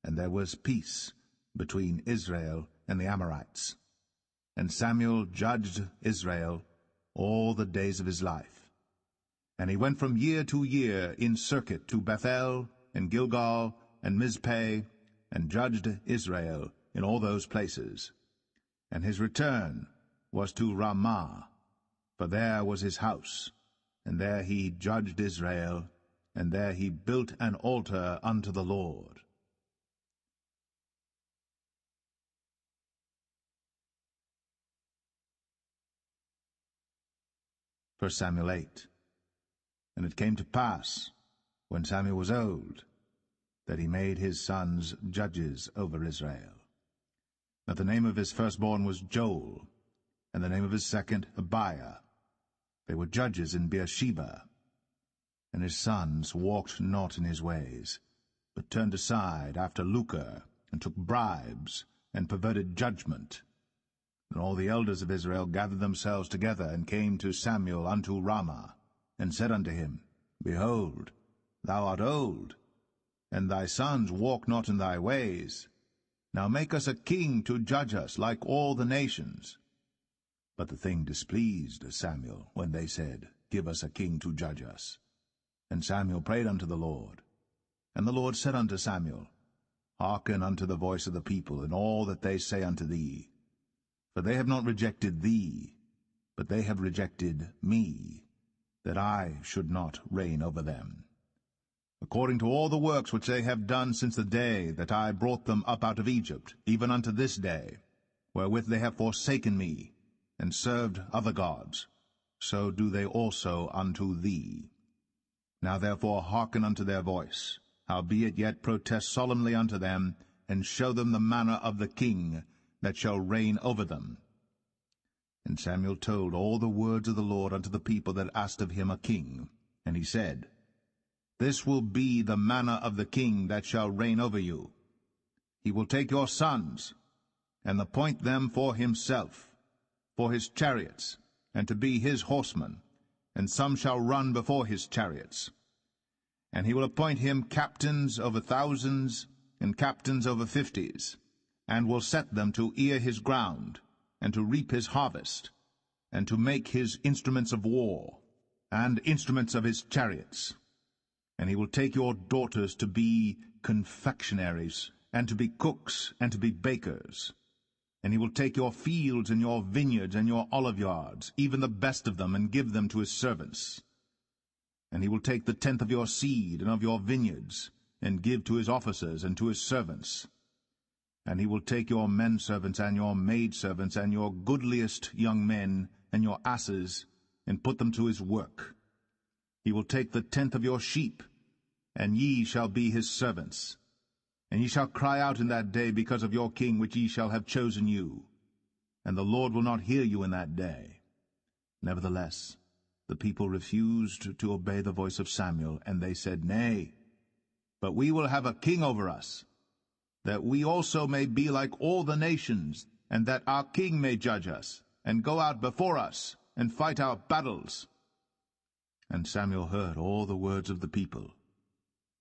And there was peace between Israel and the Amorites. And Samuel judged Israel all the days of his life. And he went from year to year in circuit to Bethel, and Gilgal, and Mizpeh, and judged Israel in all those places. And his return was to Ramah, for there was his house, and there he judged Israel, and there he built an altar unto the Lord. 1 Samuel 8. And it came to pass, when Samuel was old, that he made his sons judges over Israel. Now the name of his firstborn was Joel, and the name of his second Abiah. They were judges in Beersheba. And his sons walked not in his ways, but turned aside after lucre, and took bribes, and perverted judgment. And all the elders of Israel gathered themselves together, and came to Samuel unto Ramah, and said unto him, Behold, thou art old, and thy sons walk not in thy ways. Now make us a king to judge us like all the nations. But the thing displeased Samuel, when they said, Give us a king to judge us. And Samuel prayed unto the Lord. And the Lord said unto Samuel, Hearken unto the voice of the people in all that they say unto thee. For they have not rejected thee, but they have rejected me, that I should not reign over them. According to all the works which they have done since the day that I brought them up out of Egypt, even unto this day, wherewith they have forsaken me, and served other gods, so do they also unto thee. Now therefore hearken unto their voice, howbeit yet protest solemnly unto them, and show them the manner of the king that shall reign over them. And Samuel told all the words of the Lord unto the people that asked of him a king. And he said, This will be the manner of the king that shall reign over you. He will take your sons, and appoint them for himself, for his chariots, and to be his horsemen, and some shall run before his chariots. And he will appoint him captains over thousands, and captains over 50s, and will set them to ear his ground, and to reap his harvest, and to make his instruments of war, and instruments of his chariots. And he will take your daughters to be confectionaries, and to be cooks, and to be bakers. And he will take your fields, and your vineyards, and your oliveyards, even the best of them, and give them to his servants. And he will take the tenth of your seed, and of your vineyards, and give to his officers, and to his servants. And he will take your men-servants, and your maidservants, and your goodliest young men, and your asses, and put them to his work. He will take the tenth of your sheep, and ye shall be his servants. And ye shall cry out in that day because of your king which ye shall have chosen you. And the Lord will not hear you in that day. Nevertheless, the people refused to obey the voice of Samuel, and they said, Nay, but we will have a king over us, that we also may be like all the nations, and that our king may judge us, and go out before us, and fight our battles. And Samuel heard all the words of the people,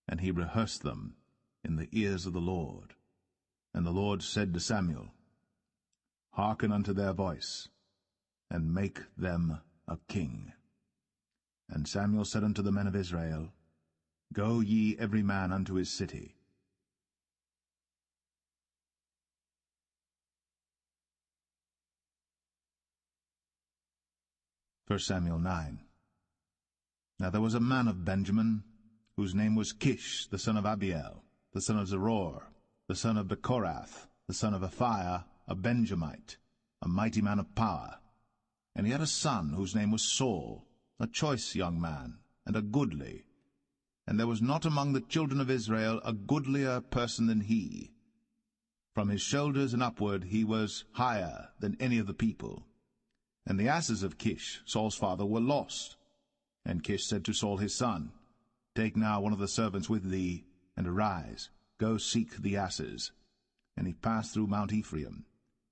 and he rehearsed them in the ears of the Lord. And the Lord said to Samuel, Hearken unto their voice, and make them a king. And Samuel said unto the men of Israel, Go ye every man unto his city. 1 Samuel 9. Now there was a man of Benjamin, whose name was Kish, the son of Abiel, the son of Zeror, the son of Bechorath, the son of Aphiah, a Benjamite, a mighty man of power. And he had a son whose name was Saul, a choice young man, and a goodly. And there was not among the children of Israel a goodlier person than he. From his shoulders and upward he was higher than any of the people. And the asses of Kish, Saul's father, were lost. And Kish said to Saul his son, Take now one of the servants with thee, and arise, go seek the asses. And he passed through Mount Ephraim,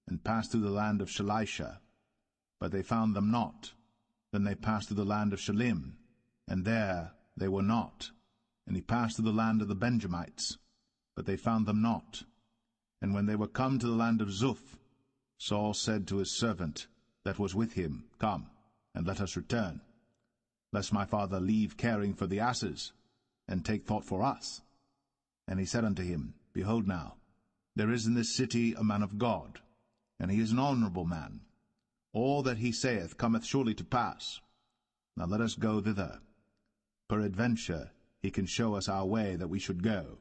and passed through the land of Shalisha. But they found them not. Then they passed through the land of Shalim, and there they were not. And he passed through the land of the Benjamites, but they found them not. And when they were come to the land of Zuph, Saul said to his servant that was with him, Come, and let us return, lest my father leave caring for the asses, and take thought for us. And he said unto him, Behold now, there is in this city a man of God, and he is an honorable man. All that he saith cometh surely to pass. Now let us go thither. Peradventure he can show us our way that we should go.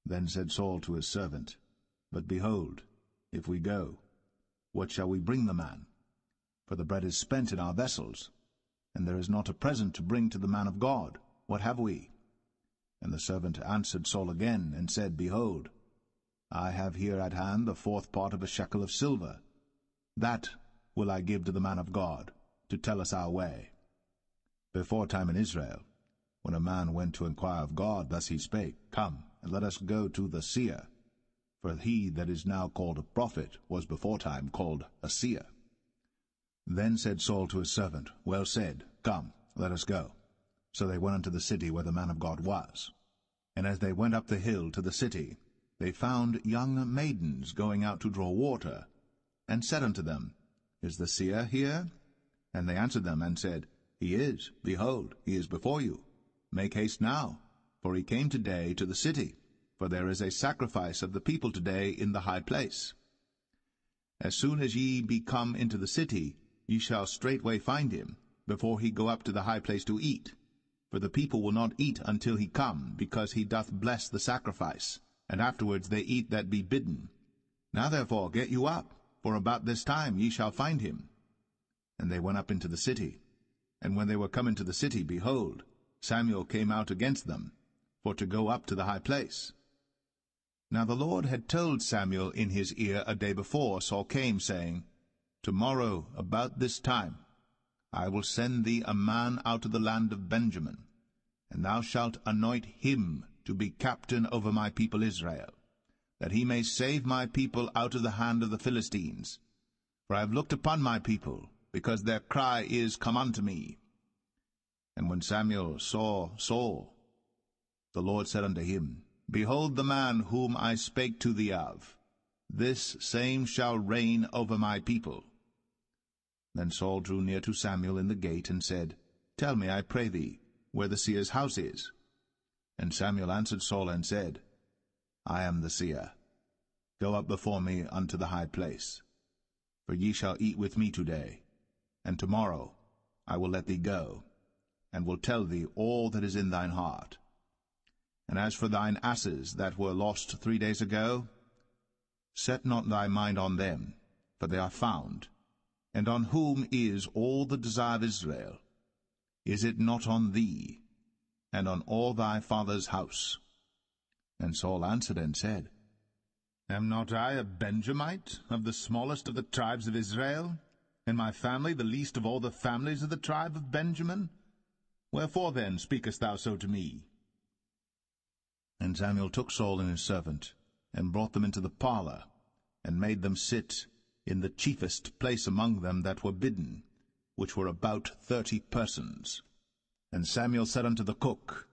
Then said Saul to his servant, But behold, if we go, what shall we bring the man? For the bread is spent in our vessels, and there is not a present to bring to the man of God. What have we? And the servant answered Saul again, and said, Behold, I have here at hand the 4th part of a shekel of silver. That will I give to the man of God, to tell us our way. Before time in Israel, when a man went to inquire of God, thus he spake, Come, and let us go to the seer. For he that is now called a prophet was before time called a seer. Then said Saul to his servant, Well said, Come, let us go. So they went unto the city where the man of God was. And as they went up the hill to the city, they found young maidens going out to draw water, and said unto them, Is the seer here? And they answered them, and said, He is. Behold, he is before you. Make haste now, for he came today to the city, for there is a sacrifice of the people today in the high place. As soon as ye be come into the city, ye shall straightway find him, before he go up to the high place to eat. For the people will not eat until he come, because he doth bless the sacrifice, and afterwards they eat that be bidden. Now therefore get you up, for about this time ye shall find him. And they went up into the city. And when they were come into the city, behold, Samuel came out against them, for to go up to the high place. Now the Lord had told Samuel in his ear a day before Saul came, saying, Tomorrow, about this time, I will send thee a man out of the land of Benjamin, and thou shalt anoint him to be captain over my people Israel, that he may save my people out of the hand of the Philistines. For I have looked upon my people, because their cry is come unto me. And when Samuel saw Saul, the Lord said unto him, Behold the man whom I spake to thee of. This same shall reign over my people. Then Saul drew near to Samuel in the gate, and said, Tell me, I pray thee, where the seer's house is. And Samuel answered Saul, and said, I am the seer. Go up before me unto the high place. For ye shall eat with me today, and tomorrow I will let thee go, and will tell thee all that is in thine heart. And as for thine asses that were lost 3 days ago, set not thy mind on them, for they are found. And on whom is all the desire of Israel? Is it not on thee, and on all thy father's house? And Saul answered and said, Am not I a Benjamite, of the smallest of the tribes of Israel, and my family the least of all the families of the tribe of Benjamin? Wherefore then speakest thou so to me? And Samuel took Saul and his servant, and brought them into the parlour, and made them sit in the chiefest place among them that were bidden, which were about 30 persons. And Samuel said unto the cook,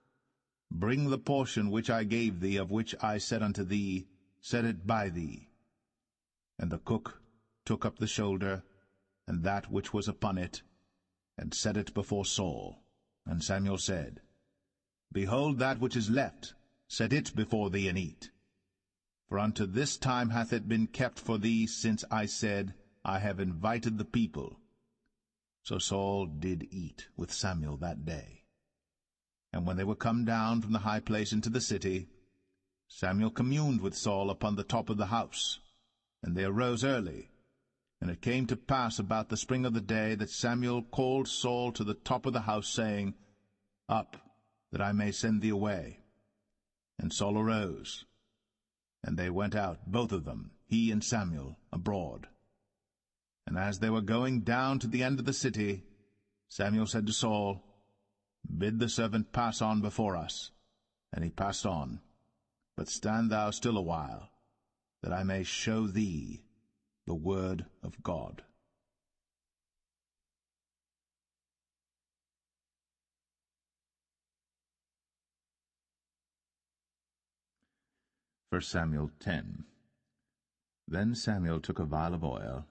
Bring the portion which I gave thee, of which I said unto thee, Set it by thee. And the cook took up the shoulder, and that which was upon it, and set it before Saul. And Samuel said, Behold that which is left, set it before thee, and eat. For unto this time hath it been kept for thee, since I said, I have invited the people. So Saul did eat with Samuel that day. And when they were come down from the high place into the city, Samuel communed with Saul upon the top of the house. And they arose early. And it came to pass about the spring of the day that Samuel called Saul to the top of the house, saying, Up, that I may send thee away. And Saul arose. And they went out, both of them, he and Samuel, abroad. And as they were going down to the end of the city, Samuel said to Saul, Bid the servant pass on before us. And he passed on. But stand thou still a while, that I may show thee the word of God. 1 Samuel 10. Then Samuel took a vial of oil,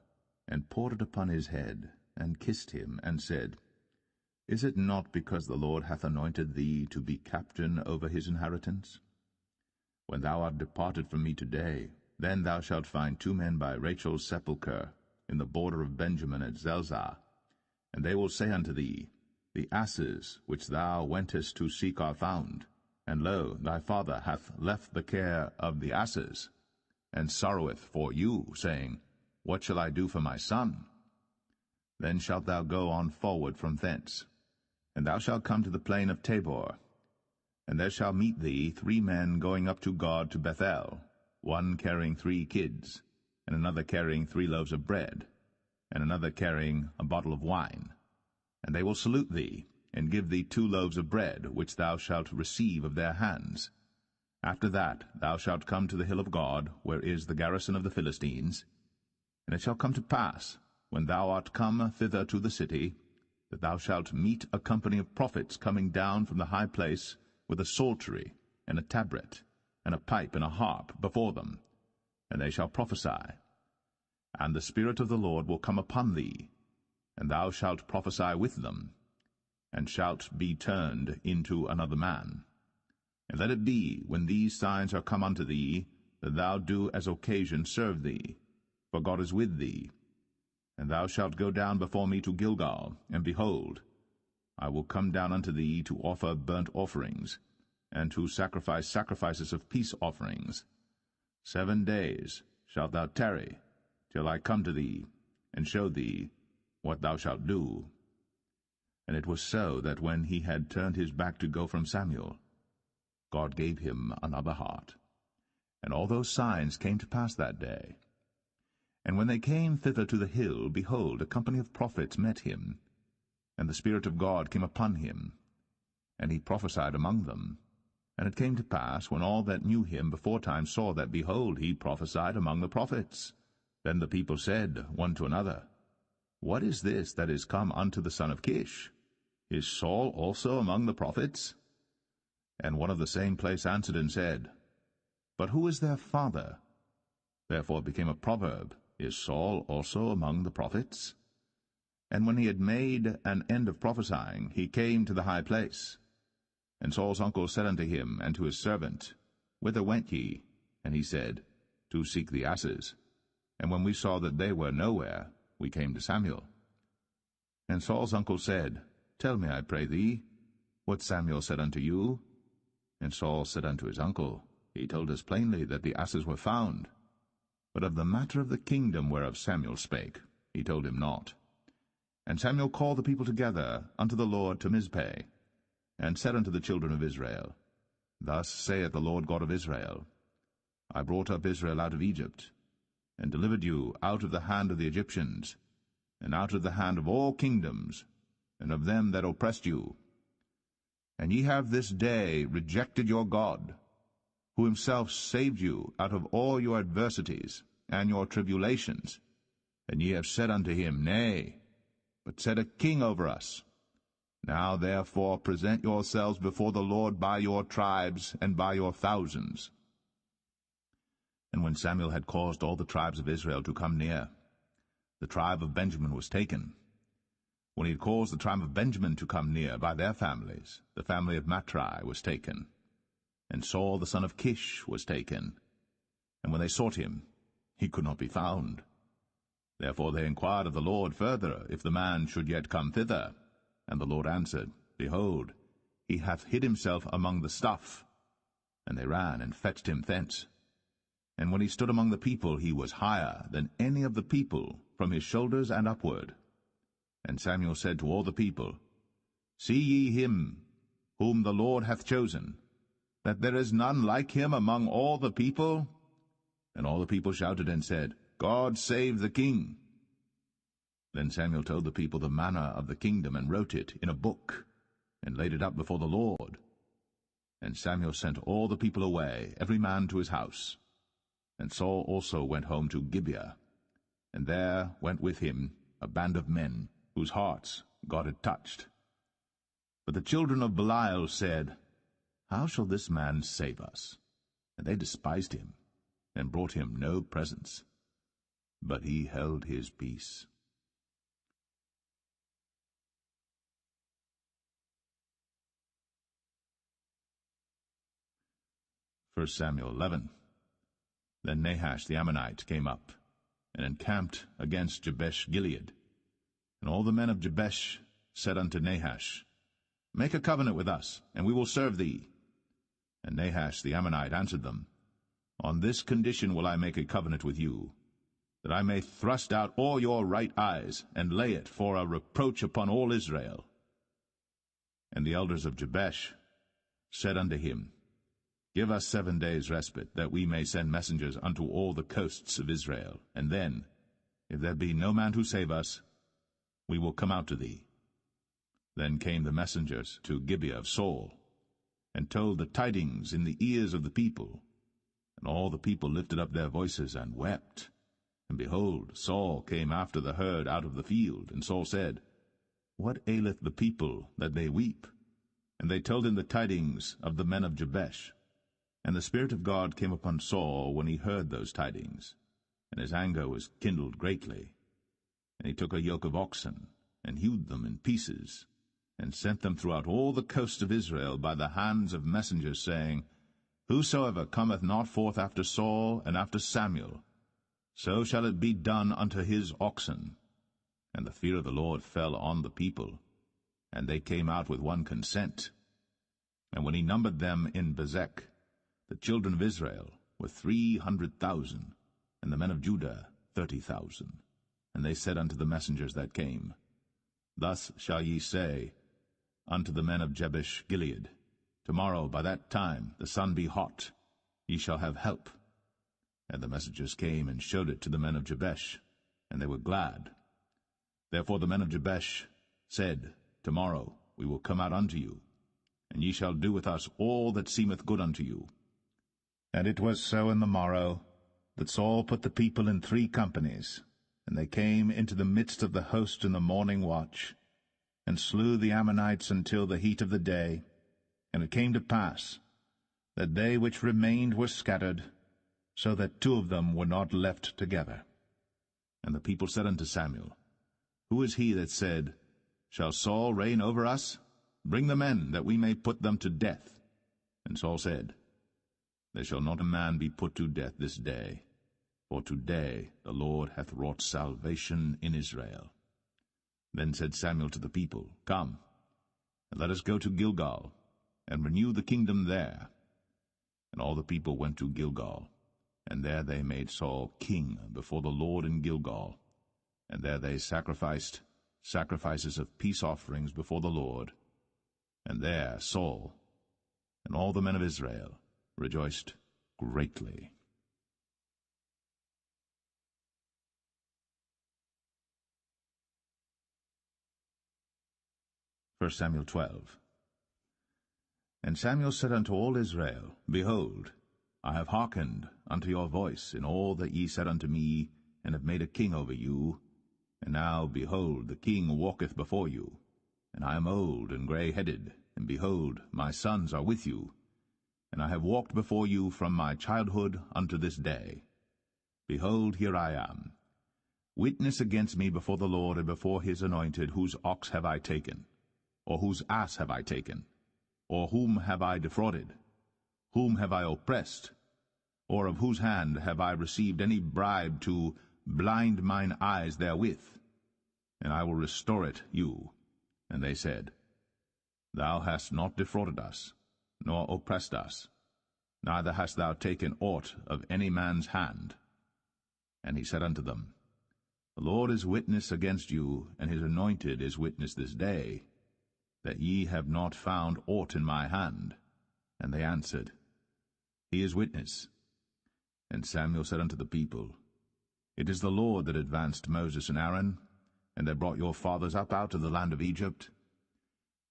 and poured it upon his head, and kissed him, and said, Is it not because the Lord hath anointed thee to be captain over his inheritance? When thou art departed from me today, then thou shalt find 2 men by Rachel's sepulchre, in the border of Benjamin at Zelzah. And they will say unto thee, The asses which thou wentest to seek are found. And lo, thy father hath left the care of the asses, and sorroweth for you, saying, What shall I do for my son? Then shalt thou go on forward from thence, and thou shalt come to the plain of Tabor. And there shall meet thee 3 men going up to God to Bethel, one carrying 3 kids, and another carrying 3 loaves of bread, and another carrying a bottle of wine. And they will salute thee, and give thee 2 loaves of bread, which thou shalt receive of their hands. After that thou shalt come to the hill of God, where is the garrison of the Philistines. And it shall come to pass, when thou art come thither to the city, that thou shalt meet a company of prophets coming down from the high place, with a psaltery, and a tabret, and a pipe, and a harp before them, and they shall prophesy. And the Spirit of the Lord will come upon thee, and thou shalt prophesy with them, and shalt be turned into another man. And let it be, when these signs are come unto thee, that thou do as occasion serve thee, for God is with thee. And thou shalt go down before me to Gilgal, and behold, I will come down unto thee to offer burnt offerings, and to sacrifice sacrifices of peace offerings. 7 days shalt thou tarry, till I come to thee, and show thee what thou shalt do. And it was so that when he had turned his back to go from Samuel, God gave him another heart. And all those signs came to pass that day. And when they came thither to the hill, behold, a company of prophets met him, and the Spirit of God came upon him, and he prophesied among them. And it came to pass, when all that knew him beforetime saw that, behold, he prophesied among the prophets, then the people said one to another, What is this that is come unto the son of Kish? Is Saul also among the prophets? And one of the same place answered and said, But who is their father? Therefore it became a proverb, Is Saul also among the prophets? And when he had made an end of prophesying, he came to the high place. And Saul's uncle said unto him and to his servant, Whither went ye? And he said, To seek the asses. And when we saw that they were nowhere, we came to Samuel. And Saul's uncle said, Tell me, I pray thee, what Samuel said unto you. And Saul said unto his uncle, He told us plainly that the asses were found. But of the matter of the kingdom whereof Samuel spake, he told him not. And Samuel called the people together unto the Lord to Mizpeh, and said unto the children of Israel, Thus saith the Lord God of Israel, I brought up Israel out of Egypt, and delivered you out of the hand of the Egyptians, and out of the hand of all kingdoms, and of them that oppressed you. And ye have this day rejected your God, who himself saved you out of all your adversities and your tribulations. And ye have said unto him, Nay, but set a king over us. Now therefore present yourselves before the Lord by your tribes and by your thousands. And when Samuel had caused all the tribes of Israel to come near, the tribe of Benjamin was taken. When he had caused the tribe of Benjamin to come near by their families, the family of Matri was taken. And Saul the son of Kish was taken. And when they sought him, he could not be found. Therefore they inquired of the Lord further, if the man should yet come thither. And the Lord answered, Behold, he hath hid himself among the stuff. And they ran and fetched him thence. And when he stood among the people, he was higher than any of the people, from his shoulders and upward. And Samuel said to all the people, See ye him, whom the Lord hath chosen, that there is none like him among all the people? And all the people shouted and said, God save the king. Then Samuel told the people the manner of the kingdom, and wrote it in a book, and laid it up before the Lord. And Samuel sent all the people away, every man to his house. And Saul also went home to Gibeah, and there went with him a band of men, whose hearts God had touched. But the children of Belial said, How shall this man save us? And they despised him, and brought him no presents. But he held his peace. 1 Samuel 11. Then Nahash the Ammonite came up, and encamped against Jabesh-Gilead. And all the men of Jabesh said unto Nahash, Make a covenant with us, and we will serve thee. And Nahash the Ammonite answered them, On this condition will I make a covenant with you, that I may thrust out all your right eyes, and lay it for a reproach upon all Israel. And the elders of Jabesh said unto him, Give us 7 days' respite, that we may send messengers unto all the coasts of Israel. And then, if there be no man to save us, we will come out to thee. Then came the messengers to Gibeah of Saul, and told the tidings in the ears of the people. And all the people lifted up their voices and wept. And behold, Saul came after the herd out of the field. And Saul said, What aileth the people that they weep? And they told him the tidings of the men of Jabesh. And the Spirit of God came upon Saul when he heard those tidings, and his anger was kindled greatly. And he took a yoke of oxen, and hewed them in pieces, and sent them throughout all the coasts of Israel by the hands of messengers, saying, Whosoever cometh not forth after Saul and after Samuel, so shall it be done unto his oxen. And the fear of the Lord fell on the people, and they came out with one consent. And when he numbered them in Bezek, the children of Israel were 300,000, and the men of Judah 30,000. And they said unto the messengers that came, Thus shall ye say unto the men of Jabesh Gilead, Tomorrow by that time the sun be hot, ye shall have help. And the messengers came and showed it to the men of Jabesh, and they were glad. Therefore the men of Jabesh said, Tomorrow we will come out unto you, and ye shall do with us all that seemeth good unto you. And it was so in the morrow, that Saul put the people in 3 companies, and they came into the midst of the host in the morning watch, and slew the Ammonites until the heat of the day. And it came to pass, that they which remained were scattered, so that 2 of them were not left together. And the people said unto Samuel, Who is he that said, Shall Saul reign over us? Bring the men, that we may put them to death. And Saul said, There shall not a man be put to death this day, for today the Lord hath wrought salvation in Israel. Then said Samuel to the people, Come, and let us go to Gilgal, and renew the kingdom there. And all the people went to Gilgal, and there they made Saul king before the Lord in Gilgal, and there they sacrificed sacrifices of peace offerings before the Lord. And there Saul and all the men of Israel rejoiced greatly. 1 Samuel 12. And Samuel said unto all Israel, Behold, I have hearkened unto your voice in all that ye said unto me, and have made a king over you. And now, behold, the king walketh before you, and I am old and grey-headed, and behold, my sons are with you. And I have walked before you from my childhood unto this day. Behold, here I am. Witness against me before the Lord and before his anointed, whose ox have I taken? Or whose ass have I taken? Or whom have I defrauded? Whom have I oppressed? Or of whose hand have I received any bribe to blind mine eyes therewith? And I will restore it you. And they said, Thou hast not defrauded us, nor oppressed us, neither hast thou taken aught of any man's hand. And he said unto them, The Lord is witness against you, and his anointed is witness this day, that ye have not found aught in my hand. And they answered, He is witness. And Samuel said unto the people, It is the Lord that advanced Moses and Aaron, and that brought your fathers up out of the land of Egypt.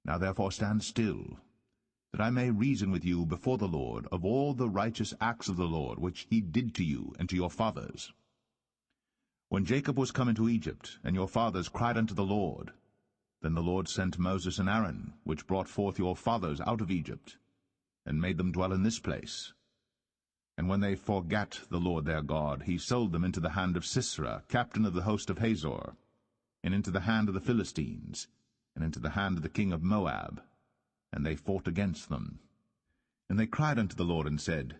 Now therefore stand still, that I may reason with you before the Lord of all the righteous acts of the Lord, which he did to you and to your fathers. When Jacob was come into Egypt, and your fathers cried unto the Lord, then the Lord sent Moses and Aaron, which brought forth your fathers out of Egypt, and made them dwell in this place. And when they forgat the Lord their God, he sold them into the hand of Sisera, captain of the host of Hazor, and into the hand of the Philistines, and into the hand of the king of Moab, and they fought against them. And they cried unto the Lord, and said,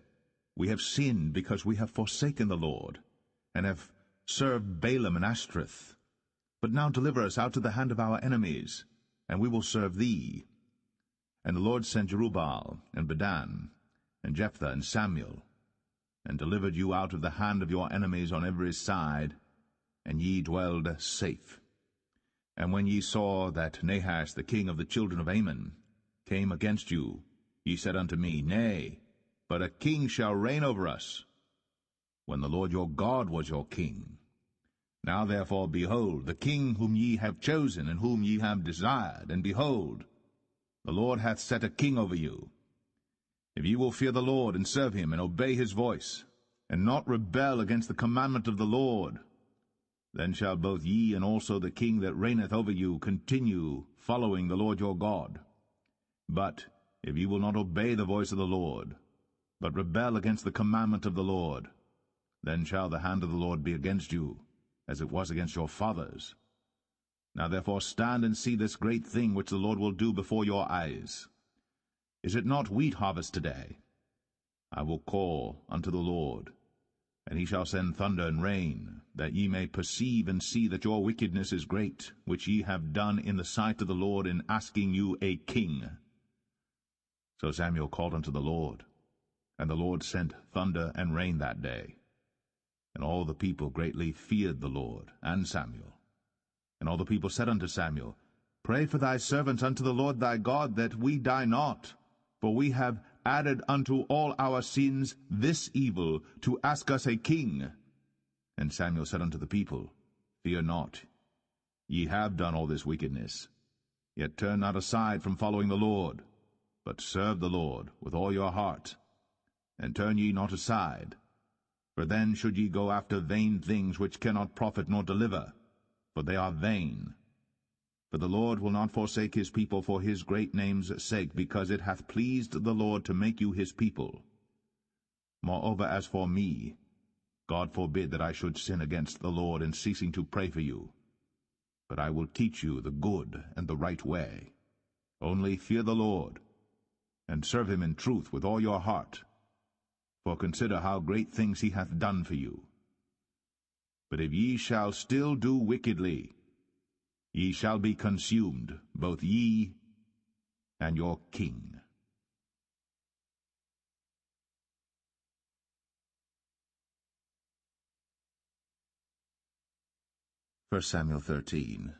We have sinned, because we have forsaken the Lord, and have served Balaam and Ashtoreth. But now deliver us out of the hand of our enemies, and we will serve thee. And the Lord sent Jerubbaal, and Bedan, and Jephthah, and Samuel, and delivered you out of the hand of your enemies on every side, and ye dwelled safe. And when ye saw that Nahash the king of the children of Ammon came against you, ye said unto me, Nay, but a king shall reign over us, when the Lord your God was your king. Now therefore, behold, the king whom ye have chosen, and whom ye have desired, and behold, the Lord hath set a king over you. If ye will fear the Lord, and serve him, and obey his voice, and not rebel against the commandment of the Lord, then shall both ye and also the king that reigneth over you continue following the Lord your God. But if ye will not obey the voice of the Lord, but rebel against the commandment of the Lord, then shall the hand of the Lord be against you, as it was against your fathers. Now therefore stand and see this great thing which the Lord will do before your eyes. Is it not wheat harvest today? I will call unto the Lord, and he shall send thunder and rain, that ye may perceive and see that your wickedness is great, which ye have done in the sight of the Lord in asking you a king. So Samuel called unto the Lord, and the Lord sent thunder and rain that day. And all the people greatly feared the Lord and Samuel. And all the people said unto Samuel, Pray for thy servants unto the Lord thy God, that we die not. For we have added unto all our sins this evil, to ask us a king. And Samuel said unto the people, Fear not, ye have done all this wickedness. Yet turn not aside from following the Lord, but serve the Lord with all your heart. And turn ye not aside, for then should ye go after vain things which cannot profit nor deliver, for they are vain. For the Lord will not forsake his people for his great name's sake, because it hath pleased the Lord to make you his people. Moreover, as for me, God forbid that I should sin against the Lord in ceasing to pray for you. But I will teach you the good and the right way. Only fear the Lord, and serve him in truth with all your heart. For consider how great things he hath done for you. But if ye shall still do wickedly, ye shall be consumed, both ye and your king. 1 Samuel 13.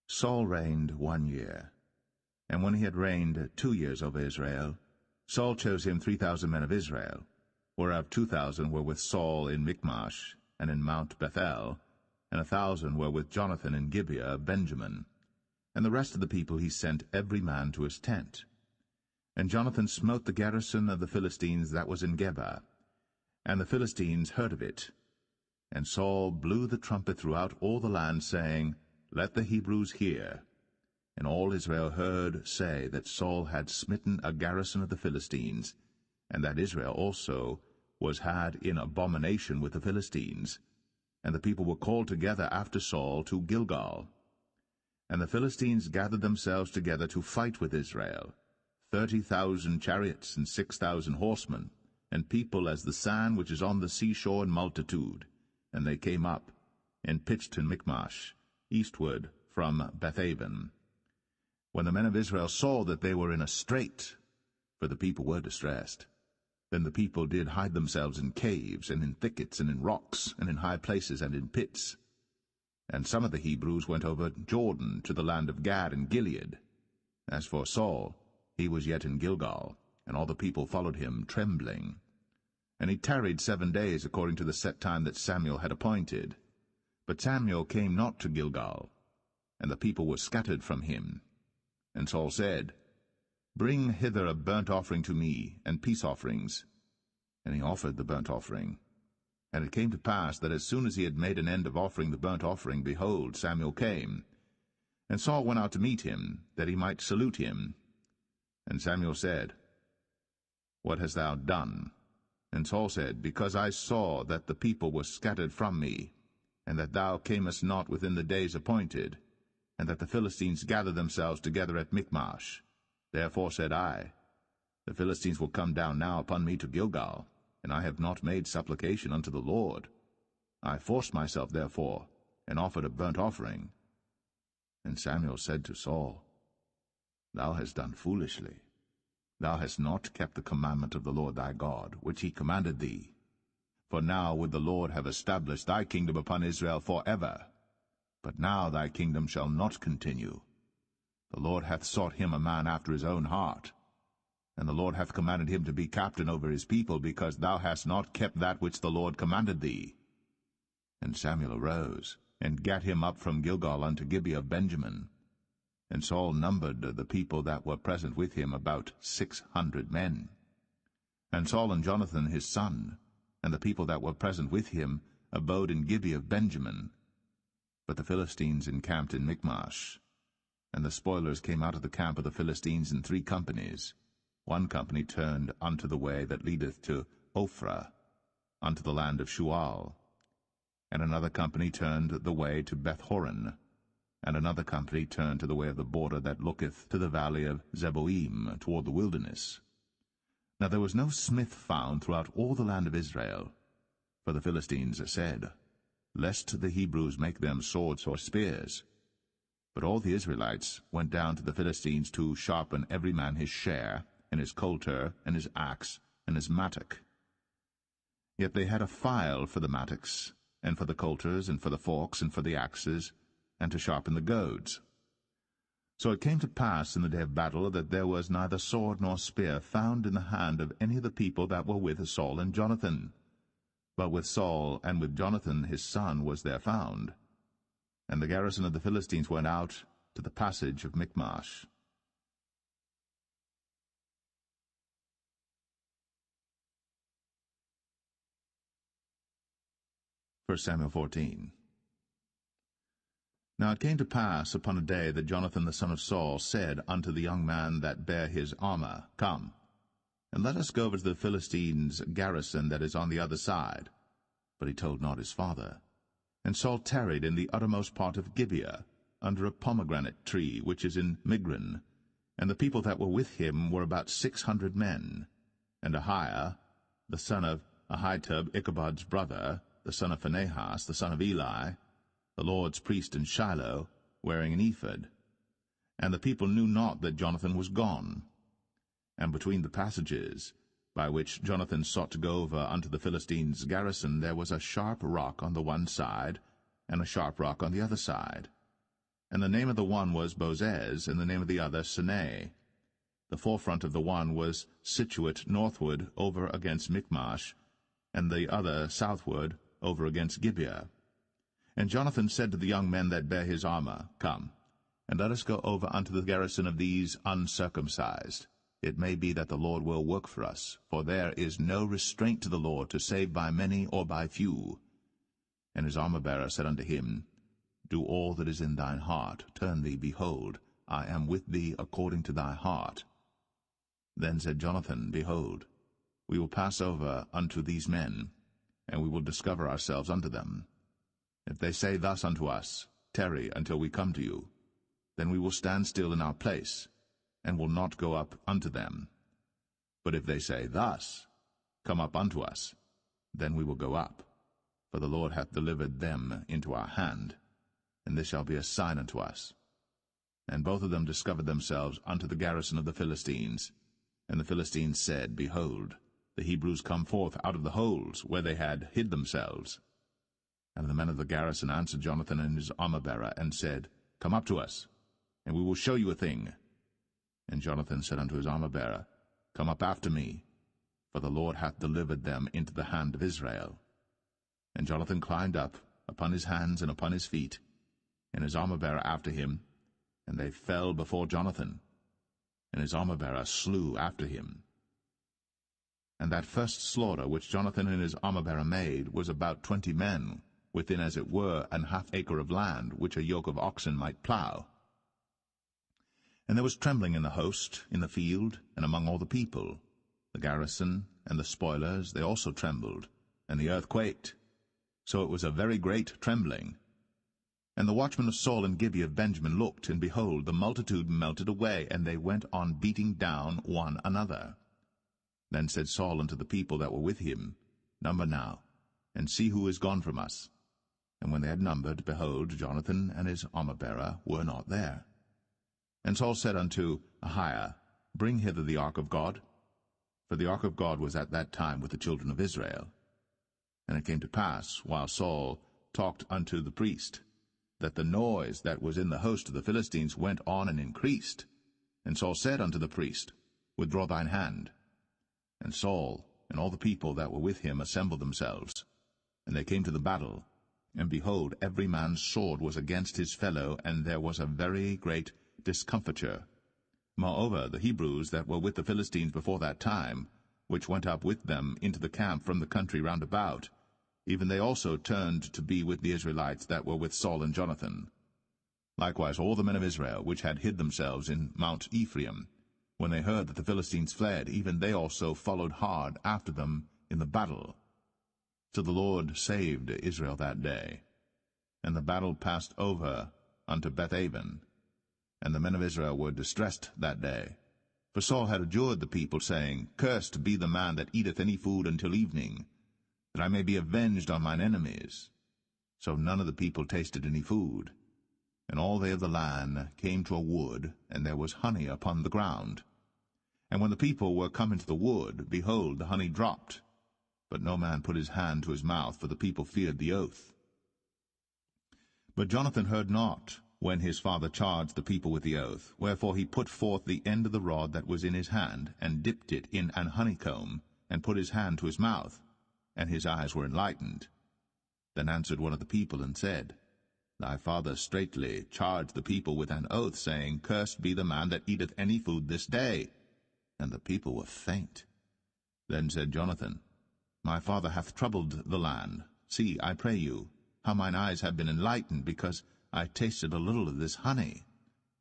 Saul reigned 1 year. And when he had reigned 2 years over Israel, Saul chose him 3,000 men of Israel, whereof 2,000 were with Saul in Michmash and in Mount Bethel, and 1,000 were with Jonathan in Gibeah of Benjamin. And the rest of the people he sent every man to his tent. And Jonathan smote the garrison of the Philistines that was in Geba. And the Philistines heard of it. And Saul blew the trumpet throughout all the land, saying, Let the Hebrews hear. And all Israel heard say that Saul had smitten a garrison of the Philistines, and that Israel also was had in abomination with the Philistines. And the people were called together after Saul to Gilgal. And the Philistines gathered themselves together to fight with Israel, 30,000 chariots and 6,000 horsemen, and people as the sand which is on the seashore in multitude. And they came up, and pitched in Michmash, eastward from Bethaven. When the men of Israel saw that they were in a strait, for the people were distressed, then the people did hide themselves in caves, and in thickets, and in rocks, and in high places, and in pits. And some of the Hebrews went over Jordan to the land of Gad and Gilead. As for Saul, he was yet in Gilgal, and all the people followed him trembling. And he tarried 7 days according to the set time that Samuel had appointed. But Samuel came not to Gilgal, and the people were scattered from him. And Saul said, Bring hither a burnt offering to me, and peace offerings. And he offered the burnt offering. And it came to pass that as soon as he had made an end of offering the burnt offering, behold, Samuel came. And Saul went out to meet him, that he might salute him. And Samuel said, What hast thou done? And Saul said, Because I saw that the people were scattered from me, and that thou camest not within the days appointed, and that the Philistines gathered themselves together at Michmash. Therefore said I, The Philistines will come down now upon me to Gilgal, and I have not made supplication unto the Lord. I forced myself therefore, and offered a burnt offering. And Samuel said to Saul, Thou hast done foolishly. Thou hast not kept the commandment of the Lord thy God, which he commanded thee. For now would the Lord have established thy kingdom upon Israel forever. But now thy kingdom shall not continue. The Lord hath sought him a man after his own heart. And the Lord hath commanded him to be captain over his people, because thou hast not kept that which the Lord commanded thee. And Samuel arose, and gat him up from Gilgal unto Gibeah of Benjamin. And Saul numbered the people that were present with him about 600 men. And Saul and Jonathan his son, and the people that were present with him, abode in Gibeah of Benjamin. But the Philistines encamped in Michmash. And the spoilers came out of the camp of the Philistines in 3 companies. 1 company turned unto the way that leadeth to Ophrah, unto the land of Shual. And another company turned the way to Bethhoron. And another company turned to the way of the border that looketh to the valley of Zeboim, toward the wilderness. Now there was no smith found throughout all the land of Israel. For the Philistines said, Lest the Hebrews make them swords or spears. But all the Israelites went down to the Philistines to sharpen every man his share, and his coulter, and his axe, and his mattock. Yet they had a file for the mattocks, and for the coulters, and for the forks, and for the axes, and to sharpen the goads. So it came to pass in the day of battle that there was neither sword nor spear found in the hand of any of the people that were with Saul and Jonathan. But with Saul and with Jonathan his son was there found. And the garrison of the Philistines went out to the passage of Michmash. 1 Samuel 14. Now it came to pass upon a day that Jonathan the son of Saul said unto the young man that bare his armor, Come, and let us go over to the Philistines' garrison that is on the other side. But he told not his father. And Saul tarried in the uttermost part of Gibeah, under a pomegranate tree which is in Migron. And the people that were with him were about 600 men. And Ahiah, the son of Ahitub, Ichabod's brother, the son of Phinehas, the son of Eli, the Lord's priest in Shiloh, wearing an ephod. And the people knew not that Jonathan was gone. And between the passages, by which Jonathan sought to go over unto the Philistines' garrison, there was a sharp rock on the one side, and a sharp rock on the other side. And the name of the one was Bozez, and the name of the other Sinai. The forefront of the one was situate northward over against Michmash, and the other southward over against Gibeah. And Jonathan said to the young men that bare his armor, Come, and let us go over unto the garrison of these uncircumcised. It may be that the Lord will work for us, for there is no restraint to the Lord to save by many or by few. And his armor-bearer said unto him, Do all that is in thine heart, turn thee, behold, I am with thee according to thy heart. Then said Jonathan, Behold, we will pass over unto these men, and we will discover ourselves unto them. If they say thus unto us, Tarry until we come to you, then we will stand still in our place, and will not go up unto them. But if they say thus, Come up unto us, then we will go up, for the Lord hath delivered them into our hand, and this shall be a sign unto us. And both of them discovered themselves unto the garrison of the Philistines. And the Philistines said, Behold, the Hebrews come forth out of the holes where they had hid themselves. And the men of the garrison answered Jonathan and his armor-bearer, and said, Come up to us, and we will show you a thing. And Jonathan said unto his armor-bearer, Come up after me, for the Lord hath delivered them into the hand of Israel. And Jonathan climbed up upon his hands and upon his feet, and his armor-bearer after him, and they fell before Jonathan, and his armor-bearer slew after him. And that first slaughter which Jonathan and his armor-bearer made was about 20 men, within as it were an half acre of land, which a yoke of oxen might plough. And there was trembling in the host, in the field, and among all the people. The garrison and the spoilers, they also trembled, and the earth quaked. So it was a very great trembling. And the watchmen of Saul and Gibeah of Benjamin looked, and behold, the multitude melted away, and they went on beating down one another. Then said Saul unto the people that were with him, Number now, and see who is gone from us. And when they had numbered, behold, Jonathan and his armor-bearer were not there. And Saul said unto Ahiah, Bring hither the ark of God. For the ark of God was at that time with the children of Israel. And it came to pass, while Saul talked unto the priest, that the noise that was in the host of the Philistines went on and increased. And Saul said unto the priest, Withdraw thine hand. And Saul and all the people that were with him assembled themselves. And they came to the battle. And behold, every man's sword was against his fellow, and there was a very great discomfiture. Moreover, the Hebrews that were with the Philistines before that time, which went up with them into the camp from the country round about, even they also turned to be with the Israelites that were with Saul and Jonathan. Likewise all the men of Israel, which had hid themselves in Mount Ephraim, when they heard that the Philistines fled, even they also followed hard after them in the battle. So the Lord saved Israel that day. And the battle passed over unto Bethaven. And the men of Israel were distressed that day. For Saul had adjured the people, saying, Cursed be the man that eateth any food until evening, that I may be avenged on mine enemies. So none of the people tasted any food. And all they of the land came to a wood, and there was honey upon the ground. And when the people were come into the wood, behold, the honey dropped. but no man put his hand to his mouth, for the people feared the oath. But Jonathan heard not when his father charged the people with the oath, wherefore he put forth the end of the rod that was in his hand, and dipped it in an honeycomb, and put his hand to his mouth, and his eyes were enlightened. Then answered one of the people, and said, Thy father straitly charged the people with an oath, saying, Cursed be the man that eateth any food this day. And the people were faint. Then said Jonathan, My father hath troubled the land. See, I pray you, how mine eyes have been enlightened, because I tasted a little of this honey.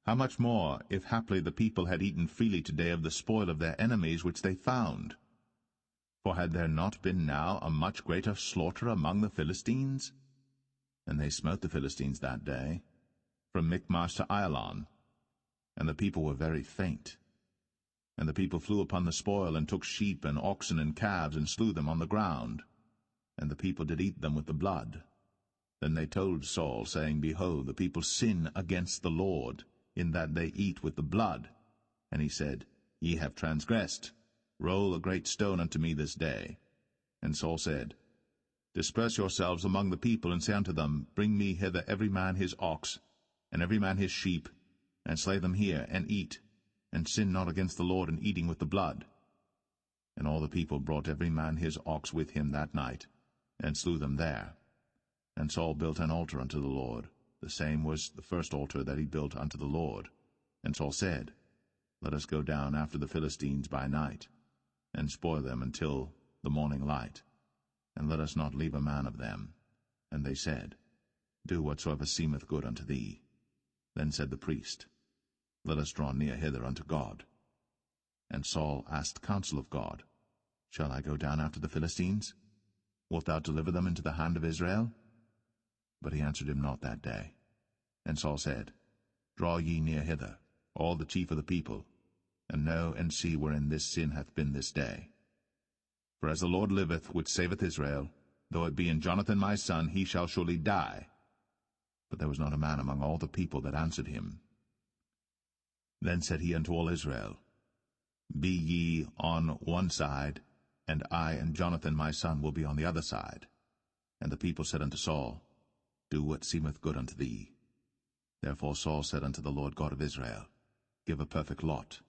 How much more, if haply the people had eaten freely today of the spoil of their enemies which they found? For had there not been now a much greater slaughter among the Philistines? And they smote the Philistines that day, from Michmash to Ailon, and the people were very faint. And the people flew upon the spoil, and took sheep and oxen and calves, and slew them on the ground. And the people did eat them with the blood. Then they told Saul, saying, Behold, the people sin against the Lord, in that they eat with the blood. And he said, Ye have transgressed. Roll a great stone unto me this day. And Saul said, Disperse yourselves among the people, and say unto them, Bring me hither every man his ox, and every man his sheep, and slay them here, and eat, and sin not against the Lord in eating with the blood. And all the people brought every man his ox with him that night, and slew them there. And Saul built an altar unto the Lord. The same was the first altar that he built unto the Lord. And Saul said, Let us go down after the Philistines by night, and spoil them until the morning light, and let us not leave a man of them. And they said, Do whatsoever seemeth good unto thee. Then said the priest, Let us draw near hither unto God. And Saul asked counsel of God, Shall I go down after the Philistines? Wilt thou deliver them into the hand of Israel? But he answered him not that day. And Saul said, Draw ye near hither, all the chief of the people, and know and see wherein this sin hath been this day. For as the Lord liveth, which saveth Israel, though it be in Jonathan my son, he shall surely die. But there was not a man among all the people that answered him. Then said he unto all Israel, Be ye on one side, and I and Jonathan my son will be on the other side. And the people said unto Saul, Do what seemeth good unto thee. Therefore Saul said unto the Lord God of Israel, Give a perfect lot.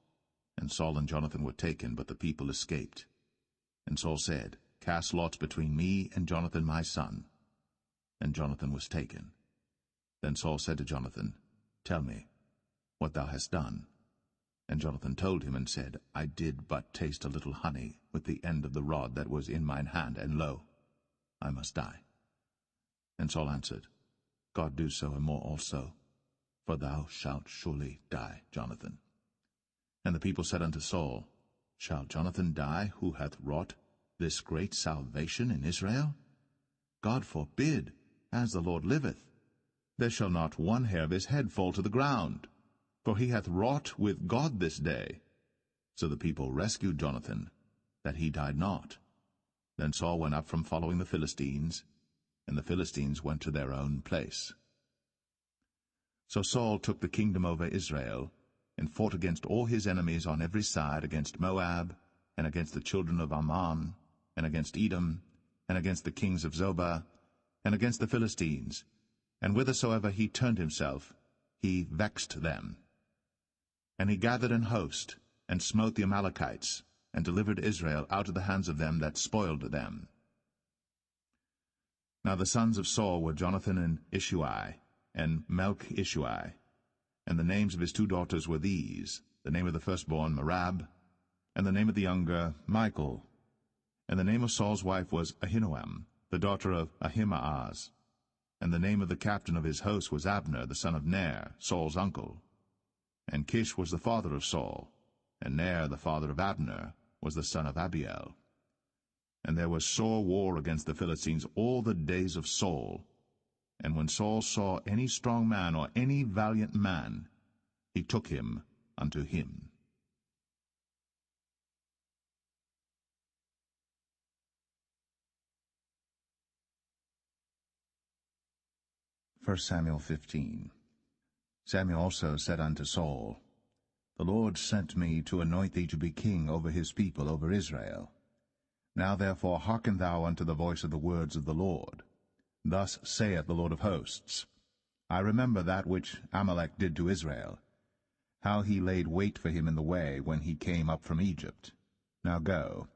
And Saul and Jonathan were taken, but the people escaped. And Saul said, Cast lots between me and Jonathan my son. And Jonathan was taken. Then Saul said to Jonathan, Tell me what thou hast done. And Jonathan told him, and said, I did but taste a little honey with the end of the rod that was in mine hand, and lo, I must die. And Saul answered, God do so and more also, for thou shalt surely die, Jonathan. And the people said unto Saul, Shall Jonathan die, who hath wrought this great salvation in Israel? God forbid, as the Lord liveth. There shall not one hair of his head fall to the ground, for he hath wrought with God this day. So the people rescued Jonathan, that he died not. Then Saul went up from following the Philistines, and the Philistines went to their own place. So Saul took the kingdom over Israel, and fought against all his enemies on every side, against Moab, and against the children of Ammon, and against Edom, and against the kings of Zobah, and against the Philistines. And whithersoever he turned himself, he vexed them. And he gathered an host, and smote the Amalekites, and delivered Israel out of the hands of them that spoiled them. Now the sons of Saul were Jonathan and Ishuai, and Melch-Ishuai. And the names of his two daughters were these, the name of the firstborn Merab, and the name of the younger Michal. And the name of Saul's wife was Ahinoam, the daughter of Ahimaaz. And the name of the captain of his host was Abner, the son of Ner, Saul's uncle. And Kish was the father of Saul, and Ner, the father of Abner, was the son of Abiel. And there was sore war against the Philistines all the days of Saul. And when Saul saw any strong man or any valiant man, he took him unto him. 1 Samuel 15. Samuel also said unto Saul, The Lord sent me to anoint thee to be king over his people, over Israel. Now therefore hearken thou unto the voice of the words of the Lord. Thus saith the Lord of hosts, I remember that which Amalek did to Israel, how he laid wait for him in the way when he came up from Egypt. Now go,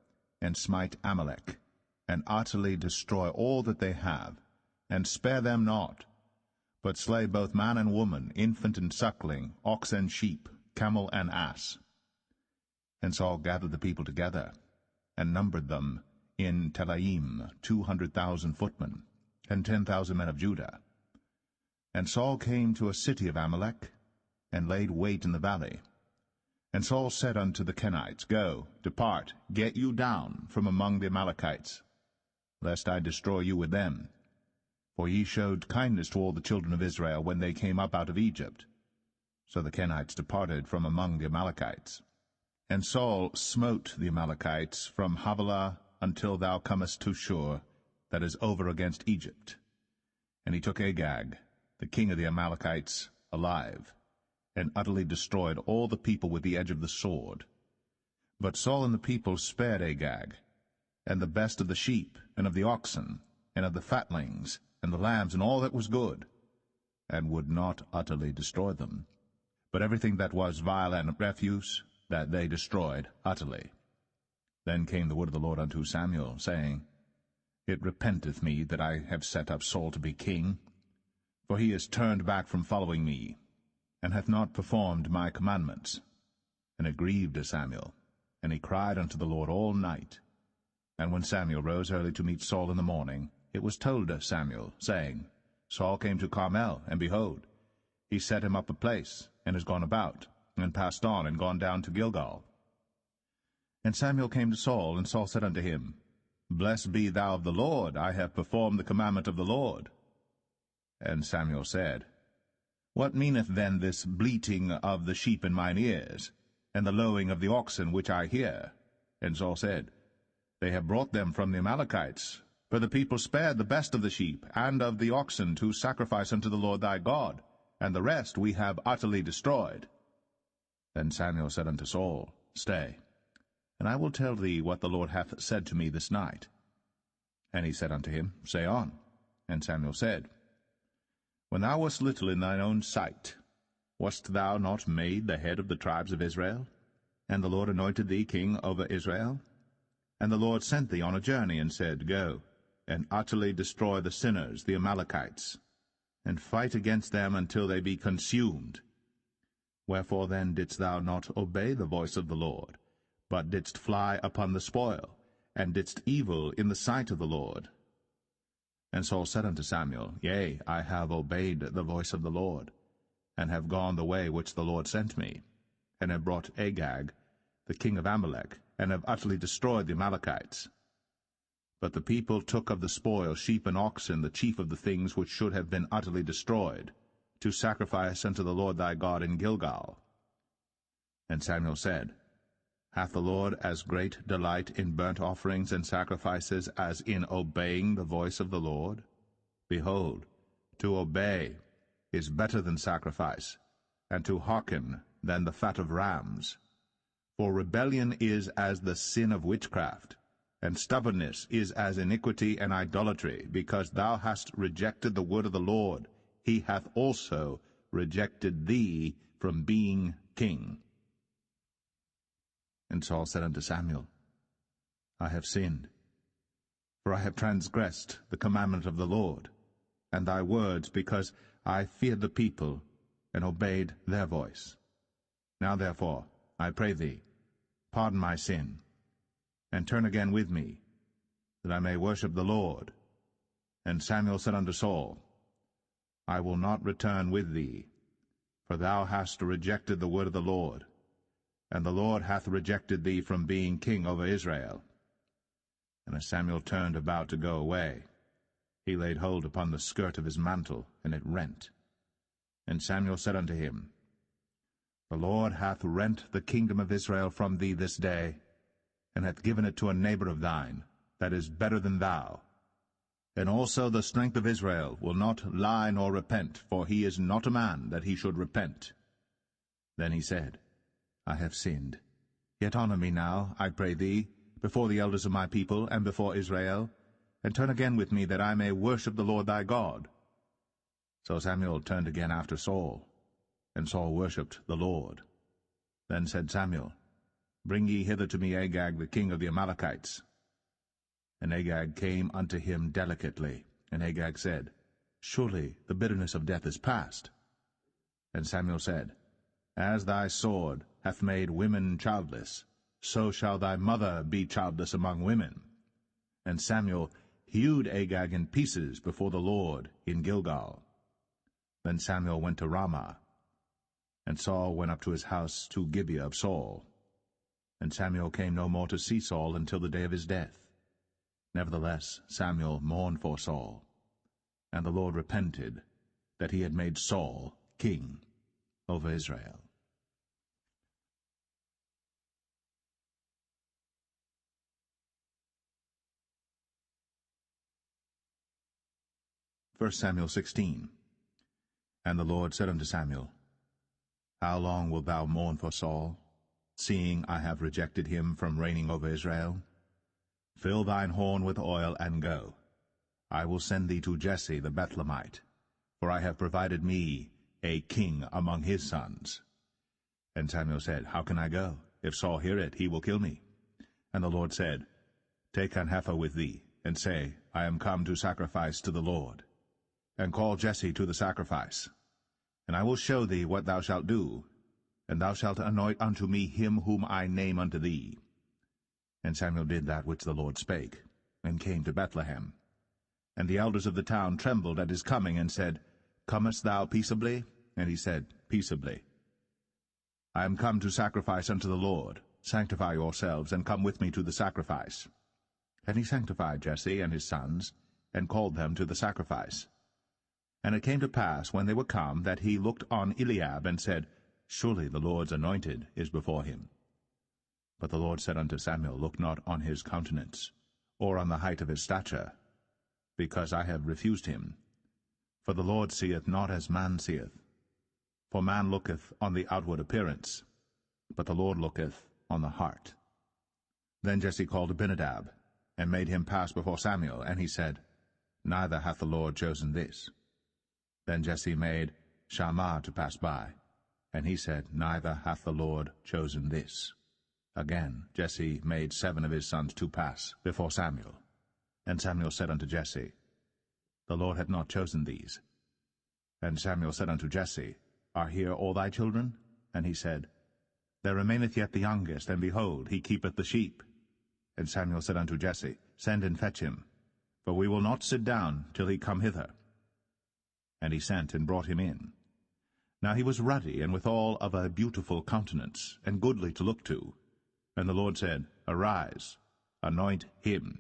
and smite Amalek, and utterly destroy all that they have, and spare them not, but slay both man and woman, infant and suckling, ox and sheep, camel and ass. And Saul gathered the people together, and numbered them in Telaim 200,000 footmen, and 10,000 men of Judah. And Saul came to a city of Amalek, and laid wait in the valley. And Saul said unto the Kenites, Go, depart, get you down from among the Amalekites, lest I destroy you with them. For ye showed kindness to all the children of Israel when they came up out of Egypt. So the Kenites departed from among the Amalekites. And Saul smote the Amalekites from Havilah until thou comest to Shur, that is over against Egypt. And he took Agag, the king of the Amalekites, alive, and utterly destroyed all the people with the edge of the sword. But Saul and the people spared Agag, and the best of the sheep, and of the oxen, and of the fatlings, and the lambs, and all that was good, and would not utterly destroy them. But everything that was vile and refuse, that they destroyed utterly. Then came the word of the Lord unto Samuel, saying, It repenteth me that I have set up Saul to be king, for he is turned back from following me, and hath not performed my commandments. And it grieved Samuel, and he cried unto the Lord all night. And when Samuel rose early to meet Saul in the morning, it was told Samuel, saying, Saul came to Carmel, and behold, he set him up a place, and is gone about, and passed on, and gone down to Gilgal. And Samuel came to Saul, and Saul said unto him, Blessed be thou of the Lord, I have performed the commandment of the Lord. And Samuel said, What meaneth then this bleating of the sheep in mine ears, and the lowing of the oxen which I hear? And Saul said, They have brought them from the Amalekites, for the people spared the best of the sheep and of the oxen to sacrifice unto the Lord thy God, and the rest we have utterly destroyed. Then Samuel said unto Saul, Stay, and I will tell thee what the Lord hath said to me this night. And he said unto him, Say on. And Samuel said, When thou wast little in thine own sight, wast thou not made the head of the tribes of Israel? And the Lord anointed thee king over Israel? And the Lord sent thee on a journey, and said, Go, and utterly destroy the sinners, the Amalekites, and fight against them until they be consumed. Wherefore then didst thou not obey the voice of the Lord, but didst fly upon the spoil, and didst evil in the sight of the Lord? And Saul said unto Samuel, Yea, I have obeyed the voice of the Lord, and have gone the way which the Lord sent me, and have brought Agag, the king of Amalek, and have utterly destroyed the Amalekites. But the people took of the spoil sheep and oxen, the chief of the things which should have been utterly destroyed, to sacrifice unto the Lord thy God in Gilgal. And Samuel said, Hath the Lord as great delight in burnt offerings and sacrifices as in obeying the voice of the Lord? Behold, to obey is better than sacrifice, and to hearken than the fat of rams. For rebellion is as the sin of witchcraft, and stubbornness is as iniquity and idolatry. Because thou hast rejected the word of the Lord, he hath also rejected thee from being king. And Saul said unto Samuel, I have sinned, for I have transgressed the commandment of the Lord, and thy words, because I feared the people, and obeyed their voice. Now therefore, I pray thee, pardon my sin, and turn again with me, that I may worship the Lord. And Samuel said unto Saul, I will not return with thee, for thou hast rejected the word of the Lord, and the Lord hath rejected thee from being king over Israel. And as Samuel turned about to go away, he laid hold upon the skirt of his mantle, and it rent. And Samuel said unto him, The Lord hath rent the kingdom of Israel from thee this day, and hath given it to a neighbor of thine, that is better than thou. And also the strength of Israel will not lie nor repent, for he is not a man that he should repent. Then he said, I have sinned. Yet honor me now, I pray thee, before the elders of my people, and before Israel, and turn again with me, that I may worship the Lord thy God. So Samuel turned again after Saul, and Saul worshipped the Lord. Then said Samuel, Bring ye hither to me Agag the king of the Amalekites. And Agag came unto him delicately. And Agag said, Surely the bitterness of death is past. And Samuel said, As thy sword hath made women childless, so shall thy mother be childless among women. And Samuel hewed Agag in pieces before the Lord in Gilgal. Then Samuel went to Ramah, and Saul went up to his house to Gibeah of Saul. And Samuel came no more to see Saul until the day of his death. Nevertheless Samuel mourned for Saul, and the Lord repented that he had made Saul king over Israel. 1 Samuel 16. And the Lord said unto Samuel, How long wilt thou mourn for Saul, seeing I have rejected him from reigning over Israel? Fill thine horn with oil, and go. I will send thee to Jesse the Bethlehemite, for I have provided me a king among his sons. And Samuel said, How can I go? If Saul hear it, he will kill me. And the Lord said, Take an heifer with thee, and say, I am come to sacrifice to the Lord. And call Jesse to the sacrifice. And I will show thee what thou shalt do, and thou shalt anoint unto me him whom I name unto thee. And Samuel did that which the Lord spake, and came to Bethlehem. And the elders of the town trembled at his coming, and said, Comest thou peaceably? And he said, Peaceably. I am come to sacrifice unto the Lord. Sanctify yourselves, and come with me to the sacrifice. And he sanctified Jesse and his sons, and called them to the sacrifice. And it came to pass, when they were come, that he looked on Eliab, and said, Surely the Lord's anointed is before him. But the Lord said unto Samuel, Look not on his countenance, or on the height of his stature, because I have refused him. For the Lord seeth not as man seeth. For man looketh on the outward appearance, but the Lord looketh on the heart. Then Jesse called Abinadab, and made him pass before Samuel, and he said, Neither hath the Lord chosen this. Then Jesse made Shammah to pass by, and he said, Neither hath the Lord chosen this. Again Jesse made 7 of his sons to pass before Samuel. And Samuel said unto Jesse, The Lord hath not chosen these. And Samuel said unto Jesse, Are here all thy children? And he said, There remaineth yet the youngest, and behold, he keepeth the sheep. And Samuel said unto Jesse, Send and fetch him, for we will not sit down till he come hither. And he sent and brought him in. Now he was ruddy, and withal of a beautiful countenance, and goodly to look to. And the Lord said, Arise, anoint him,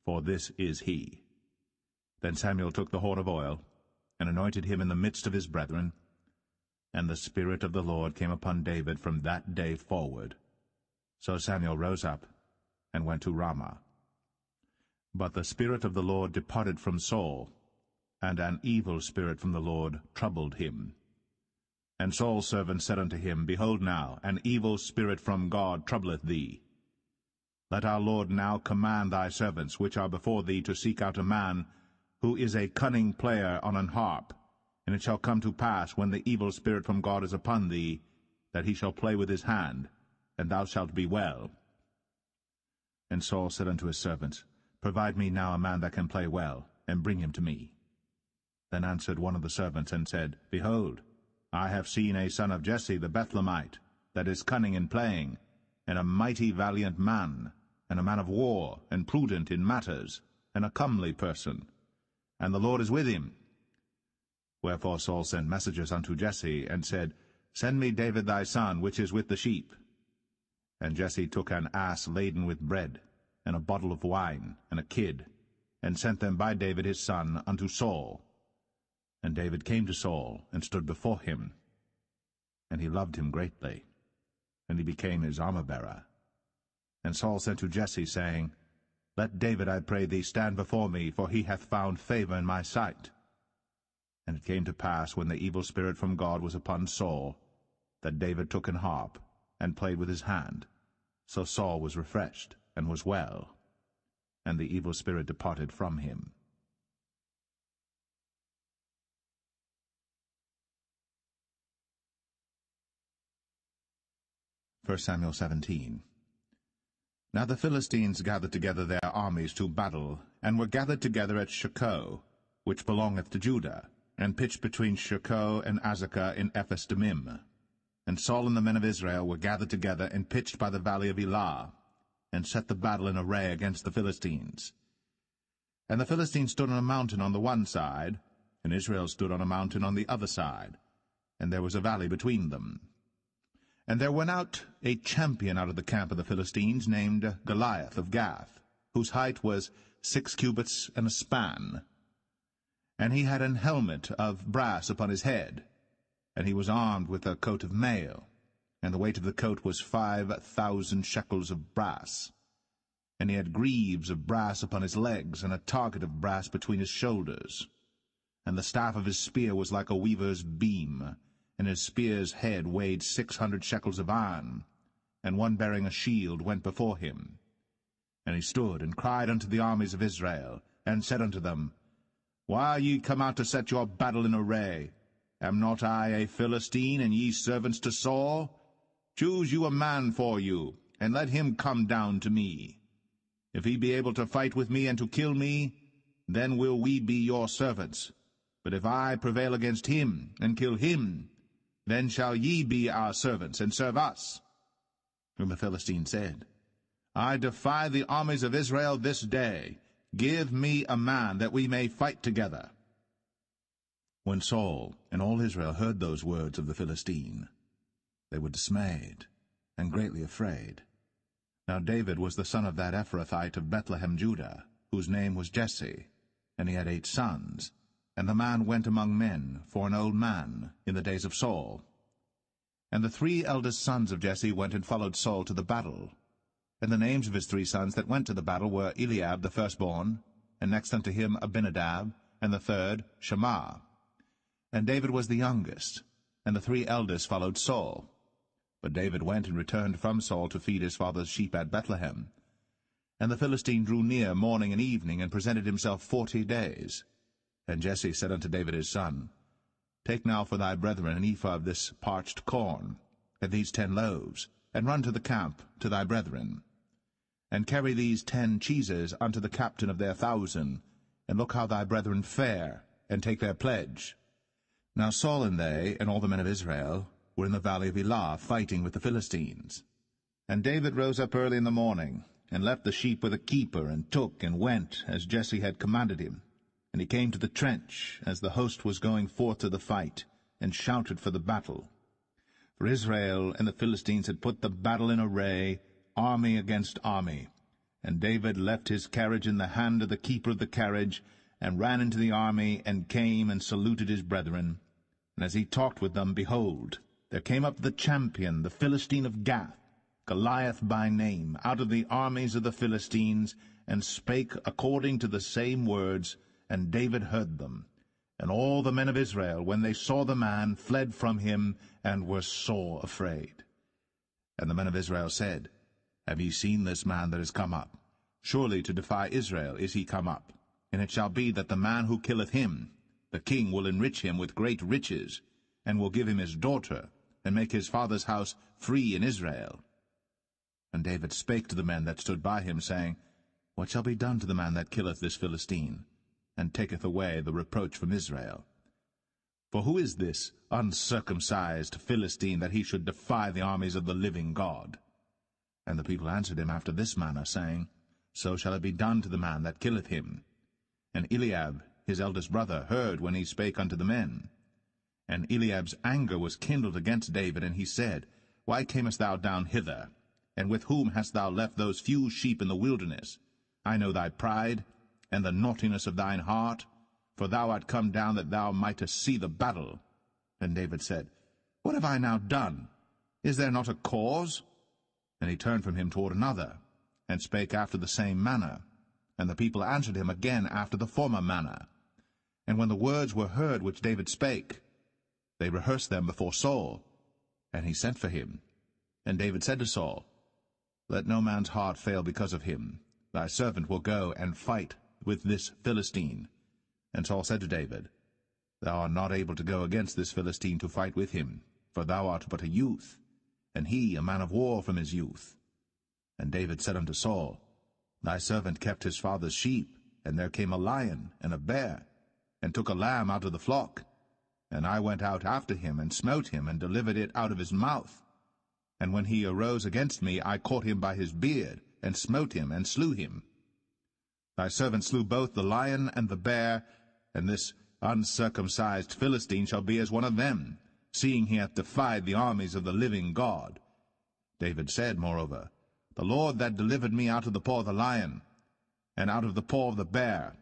for this is he. Then Samuel took the horn of oil, and anointed him in the midst of his brethren. And the Spirit of the Lord came upon David from that day forward. So Samuel rose up, and went to Ramah. But the Spirit of the Lord departed from Saul, and an evil spirit from the Lord troubled him. And Saul's servant said unto him, Behold now, an evil spirit from God troubleth thee. Let our Lord now command thy servants, which are before thee, to seek out a man who is a cunning player on an harp. And it shall come to pass, when the evil spirit from God is upon thee, that he shall play with his hand, and thou shalt be well. And Saul said unto his servants, Provide me now a man that can play well, and bring him to me. Then answered one of the servants, and said, Behold, I have seen a son of Jesse the Bethlehemite, that is cunning in playing, and a mighty valiant man, and a man of war, and prudent in matters, and a comely person. And the Lord is with him. Wherefore Saul sent messengers unto Jesse, and said, Send me David thy son, which is with the sheep. And Jesse took an ass laden with bread, and a bottle of wine, and a kid, and sent them by David his son unto Saul. And David came to Saul, and stood before him. And he loved him greatly, and he became his armor-bearer. And Saul sent to Jesse, saying, Let David, I pray thee, stand before me, for he hath found favor in my sight. And it came to pass, when the evil spirit from God was upon Saul, that David took an harp, and played with his hand. So Saul was refreshed. and was well. And the evil spirit departed from him. 1 Samuel 17. Now the Philistines gathered together their armies to battle, and were gathered together at Shochoh, which belongeth to Judah, and pitched between Shochoh and Azekah in Ephes-dammim. And Saul and the men of Israel were gathered together and pitched by the valley of Elah, and set the battle in array against the Philistines. And the Philistines stood on a mountain on the one side, and Israel stood on a mountain on the other side, and there was a valley between them. And there went out a champion out of the camp of the Philistines, named Goliath of Gath, whose height was 6 cubits and a span. And he had an helmet of brass upon his head, and he was armed with a coat of mail, and the weight of the coat was 5,000 shekels of brass. And he had greaves of brass upon his legs, and a target of brass between his shoulders. And the staff of his spear was like a weaver's beam, and his spear's head weighed 600 shekels of iron, and one bearing a shield went before him. And he stood and cried unto the armies of Israel, and said unto them, Why are ye come out to set your battle in array? Am not I a Philistine, and ye servants to Saul? Choose you a man for you, and let him come down to me. If he be able to fight with me and to kill me, then will we be your servants. But if I prevail against him, and kill him, then shall ye be our servants, and serve us. And the Philistine said, I defy the armies of Israel this day. Give me a man, that we may fight together. When Saul and all Israel heard those words of the Philistine, they were dismayed, and greatly afraid. Now David was the son of that Ephrathite of Bethlehem, Judah, whose name was Jesse, and he had 8 sons. And the man went among men for an old man in the days of Saul. And the 3 eldest sons of Jesse went and followed Saul to the battle. And the names of his 3 sons that went to the battle were Eliab the firstborn, and next unto him Abinadab, and the third Shammah. And David was the youngest, and the 3 eldest followed Saul. But David went and returned from Saul to feed his father's sheep at Bethlehem. And the Philistine drew near morning and evening, and presented himself 40 days. And Jesse said unto David his son, Take now for thy brethren an ephah of this parched corn, and these 10 loaves, and run to the camp to thy brethren. And carry these 10 cheeses unto the captain of their 1,000, and look how thy brethren fare, and take their pledge. Now Saul and they, and all the men of Israel, were in the valley of Elah, fighting with the Philistines. And David rose up early in the morning, and left the sheep with a keeper, and took and went, as Jesse had commanded him. And he came to the trench, as the host was going forth to the fight, and shouted for the battle. For Israel and the Philistines had put the battle in array, army against army. And David left his carriage in the hand of the keeper of the carriage, and ran into the army, and came and saluted his brethren. And as he talked with them, behold, there came up the champion, the Philistine of Gath, Goliath by name, out of the armies of the Philistines, and spake according to the same words, and David heard them. And all the men of Israel, when they saw the man, fled from him, and were sore afraid. And the men of Israel said, Have ye seen this man that is come up? Surely to defy Israel is he come up. And it shall be that the man who killeth him, the king will enrich him with great riches, and will give him his daughter, and make his father's house free in Israel. And David spake to the men that stood by him, saying, What shall be done to the man that killeth this Philistine, and taketh away the reproach from Israel? For who is this uncircumcised Philistine, that he should defy the armies of the living God? And the people answered him after this manner, saying, So shall it be done to the man that killeth him. And Eliab, his eldest brother, heard when he spake unto the men. And Eliab's anger was kindled against David, and he said, Why camest thou down hither? And with whom hast thou left those few sheep in the wilderness? I know thy pride, and the naughtiness of thine heart, for thou art come down that thou mightest see the battle. And David said, What have I now done? Is there not a cause? And he turned from him toward another, and spake after the same manner. And the people answered him again after the former manner. And when the words were heard which David spake, they rehearsed them before Saul. And he sent for him. And David said to Saul, let no man's heart fail because of him. Thy servant will go and fight with this Philistine. And Saul said to David, Thou art not able to go against this Philistine to fight with him, for thou art but a youth, and he a man of war from his youth. And David said unto Saul, Thy servant kept his father's sheep, and there came a lion and a bear, and took a lamb out of the flock. And I went out after him, and smote him, and delivered it out of his mouth. And when he arose against me, I caught him by his beard, and smote him, and slew him. Thy servant slew both the lion and the bear, and this uncircumcised Philistine shall be as one of them, seeing he hath defied the armies of the living God. David said, moreover, The Lord that delivered me out of the paw of the lion, and out of the paw of the bear,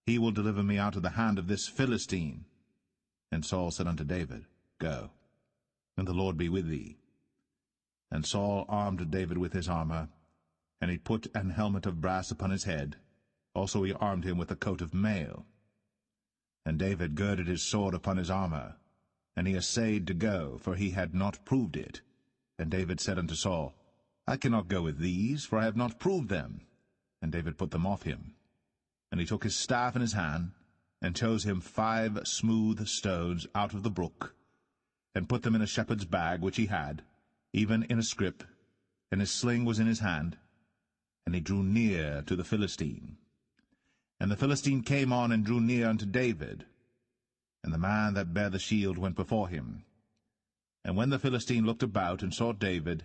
he will deliver me out of the hand of this Philistine. And Saul said unto David, Go, and the Lord be with thee. And Saul armed David with his armor, and he put an helmet of brass upon his head. Also he armed him with a coat of mail. And David girded his sword upon his armor, and he essayed to go, for he had not proved it. And David said unto Saul, I cannot go with these, for I have not proved them. And David put them off him. And he took his staff in his hand, and chose him 5 smooth stones out of the brook, and put them in a shepherd's bag which he had, even in a scrip, and his sling was in his hand. And he drew near to the Philistine. And the Philistine came on and drew near unto David, and the man that bare the shield went before him. And when the Philistine looked about and saw David,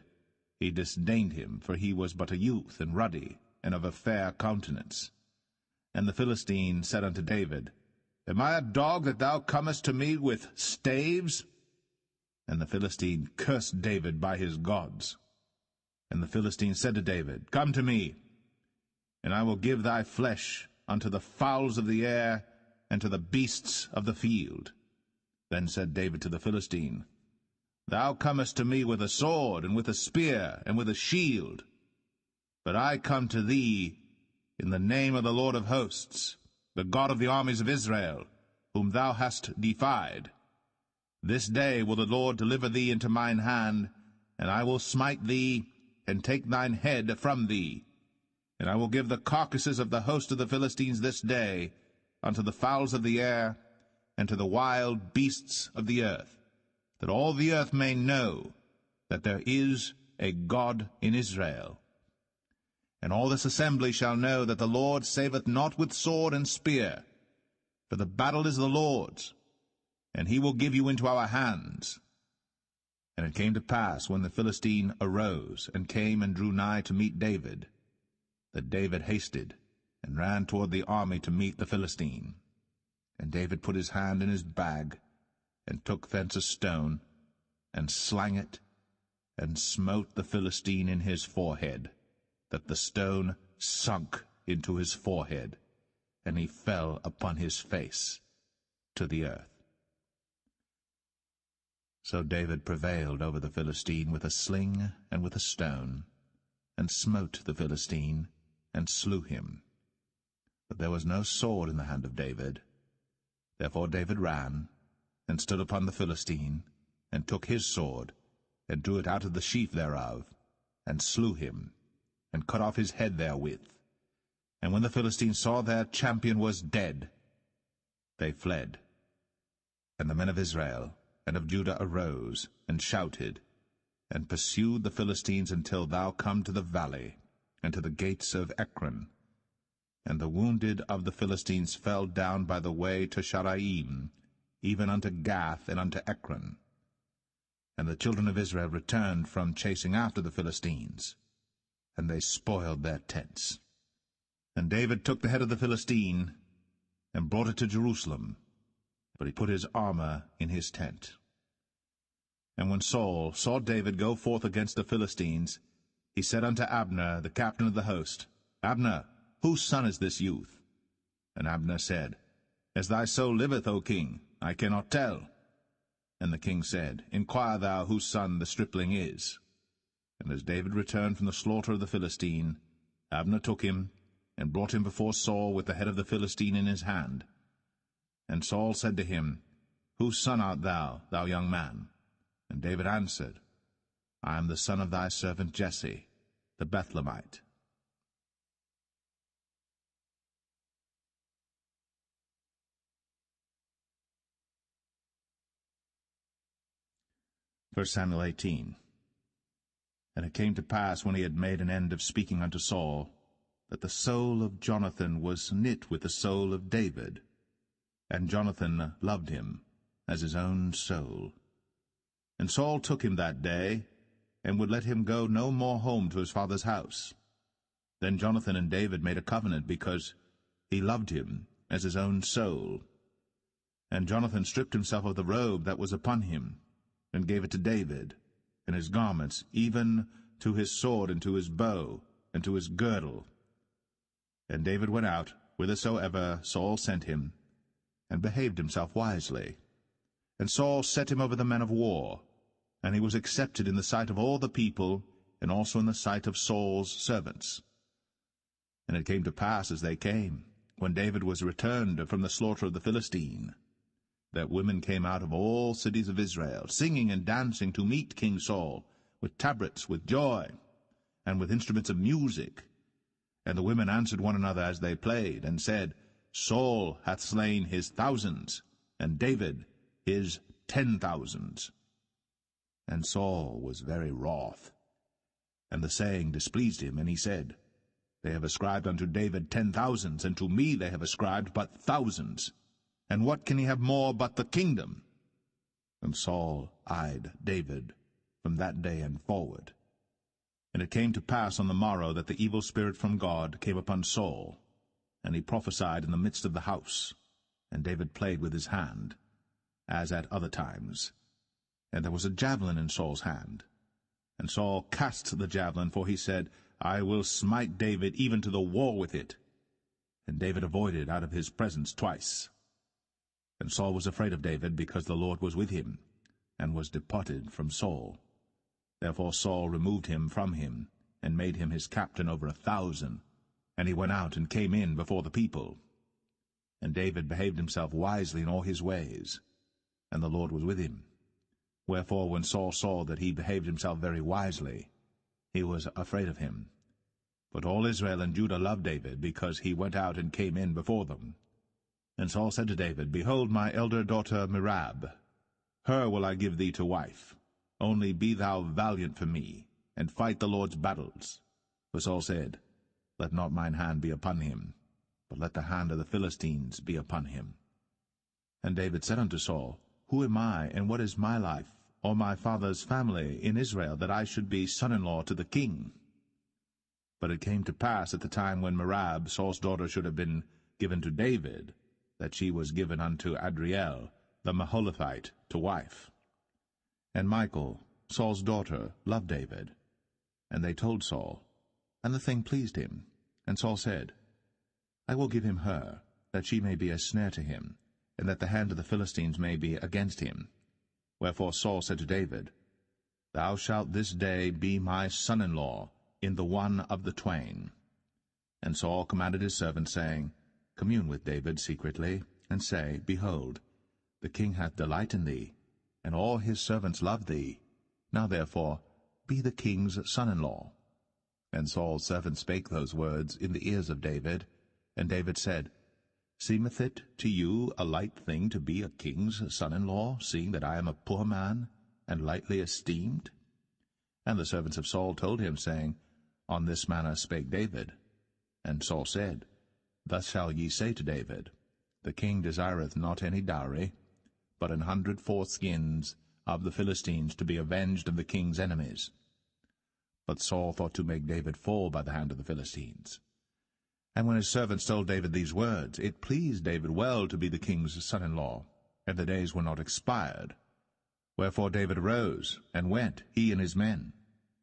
he disdained him, for he was but a youth, and ruddy, and of a fair countenance. And the Philistine said unto David, Am I a dog that thou comest to me with staves? And the Philistine cursed David by his gods. And the Philistine said to David, Come to me, and I will give thy flesh unto the fowls of the air, and to the beasts of the field. Then said David to the Philistine, Thou comest to me with a sword, and with a spear, and with a shield. But I come to thee in the name of the Lord of hosts, the God of the armies of Israel, whom thou hast defied. This day will the Lord deliver thee into mine hand, and I will smite thee, and take thine head from thee. And I will give the carcasses of the host of the Philistines this day unto the fowls of the air, and to the wild beasts of the earth, that all the earth may know that there is a God in Israel. And all this assembly shall know that the Lord saveth not with sword and spear, for the battle is the Lord's, and he will give you into our hands. And it came to pass, when the Philistine arose, and came and drew nigh to meet David, that David hasted, and ran toward the army to meet the Philistine. And David put his hand in his bag, and took thence a stone, and slang it, and smote the Philistine in his forehead, that the stone sunk into his forehead, and he fell upon his face to the earth. So David prevailed over the Philistine with a sling and with a stone, and smote the Philistine, and slew him. But there was no sword in the hand of David. Therefore David ran, and stood upon the Philistine, and took his sword, and drew it out of the sheath thereof, and slew him, and cut off his head therewith. And when the Philistines saw their champion was dead, they fled. And the men of Israel and of Judah arose, and shouted, and pursued the Philistines until thou come to the valley, and to the gates of Ekron. And the wounded of the Philistines fell down by the way to Sharaim, even unto Gath and unto Ekron. And the children of Israel returned from chasing after the Philistines, and they spoiled their tents. And David took the head of the Philistine, and brought it to Jerusalem, but he put his armor in his tent. And when Saul saw David go forth against the Philistines, he said unto Abner, the captain of the host, Abner, whose son is this youth? And Abner said, As thy soul liveth, O king, I cannot tell. And the king said, Inquire thou whose son the stripling is. And as David returned from the slaughter of the Philistine, Abner took him, and brought him before Saul with the head of the Philistine in his hand. And Saul said to him, Whose son art thou, thou young man? And David answered, I am the son of thy servant Jesse. the Bethlehemite. 1 Samuel 18. And it came to pass, when he had made an end of speaking unto Saul, that the soul of Jonathan was knit with the soul of David, and Jonathan loved him as his own soul. And Saul took him that day, and would let him go no more home to his father's house. Then Jonathan and David made a covenant, because he loved him as his own soul. And Jonathan stripped himself of the robe that was upon him, and gave it to David, and his garments, even to his sword, and to his bow, and to his girdle. And David went out whithersoever Saul sent him, and behaved himself wisely. And Saul set him over the men of war, and he was accepted in the sight of all the people, and also in the sight of Saul's servants. And it came to pass, as they came, when David was returned from the slaughter of the Philistine, that women came out of all cities of Israel, singing and dancing to meet King Saul, with tabrets, with joy, and with instruments of music. And the women answered one another as they played, and said, Saul hath slain his thousands, and David his 10,000s. And Saul was very wroth, and the saying displeased him, and he said, They have ascribed unto David 10,000s, and to me they have ascribed but thousands. And what can he have more but the kingdom? And Saul eyed David from that day and forward. And it came to pass on the morrow that the evil spirit from God came upon Saul, and he prophesied in the midst of the house. And David played with his hand, as at other times. And there was a javelin in Saul's hand. And Saul cast the javelin, for he said, I will smite David even to the wall with it. And David avoided out of his presence twice. And Saul was afraid of David, because the Lord was with him, and was departed from Saul. Therefore Saul removed him from him, and made him his captain over 1,000. And he went out and came in before the people. And David behaved himself wisely in all his ways, and the Lord was with him. Wherefore when Saul saw that he behaved himself very wisely, he was afraid of him. But all Israel and Judah loved David, because he went out and came in before them. And Saul said to David, Behold my elder daughter Merab, her will I give thee to wife. Only be thou valiant for me, and fight the Lord's battles. For Saul said, Let not mine hand be upon him, but let the hand of the Philistines be upon him. And David said unto Saul, Who am I, and what is my life, or my father's family in Israel, that I should be son-in-law to the king? But it came to pass at the time when Merab, Saul's daughter, should have been given to David, that she was given unto Adriel, the Maholathite, to wife. And Michal, Saul's daughter, loved David. And they told Saul, and the thing pleased him. And Saul said, I will give him her, that she may be a snare to him, and that the hand of the Philistines may be against him. Wherefore Saul said to David, Thou shalt this day be my son-in-law in the one of the twain. And Saul commanded his servants, saying, Commune with David secretly, and say, Behold, the king hath delight in thee, and all his servants love thee. Now therefore be the king's son-in-law. And Saul's servants spake those words in the ears of David. And David said, Seemeth it to you a light thing to be a king's son-in-law, seeing that I am a poor man, and lightly esteemed? And the servants of Saul told him, saying, On this manner spake David. And Saul said, Thus shall ye say to David, The king desireth not any dowry, but 100 foreskins of the Philistines, to be avenged of the king's enemies. But Saul thought to make David fall by the hand of the Philistines. And when his servants told David these words, it pleased David well to be the king's son-in-law, and the days were not expired. Wherefore David arose, and went, he and his men,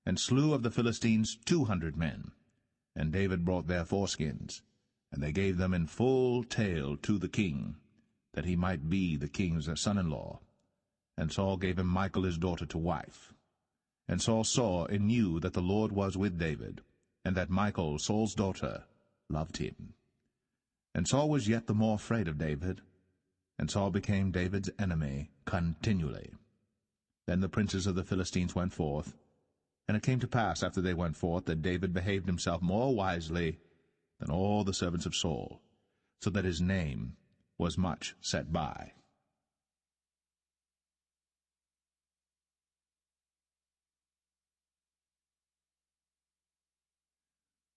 and slew of the Philistines 200 men. And David brought their foreskins, and they gave them in full tale to the king, that he might be the king's son-in-law. And Saul gave him Michal his daughter to wife. And Saul saw and knew that the Lord was with David, and that Michal, Saul's daughter, loved him. And Saul was yet the more afraid of David, and Saul became David's enemy continually. Then the princes of the Philistines went forth, And it came to pass, after they went forth, that David behaved himself more wisely than all the servants of Saul, so that his name was much set by.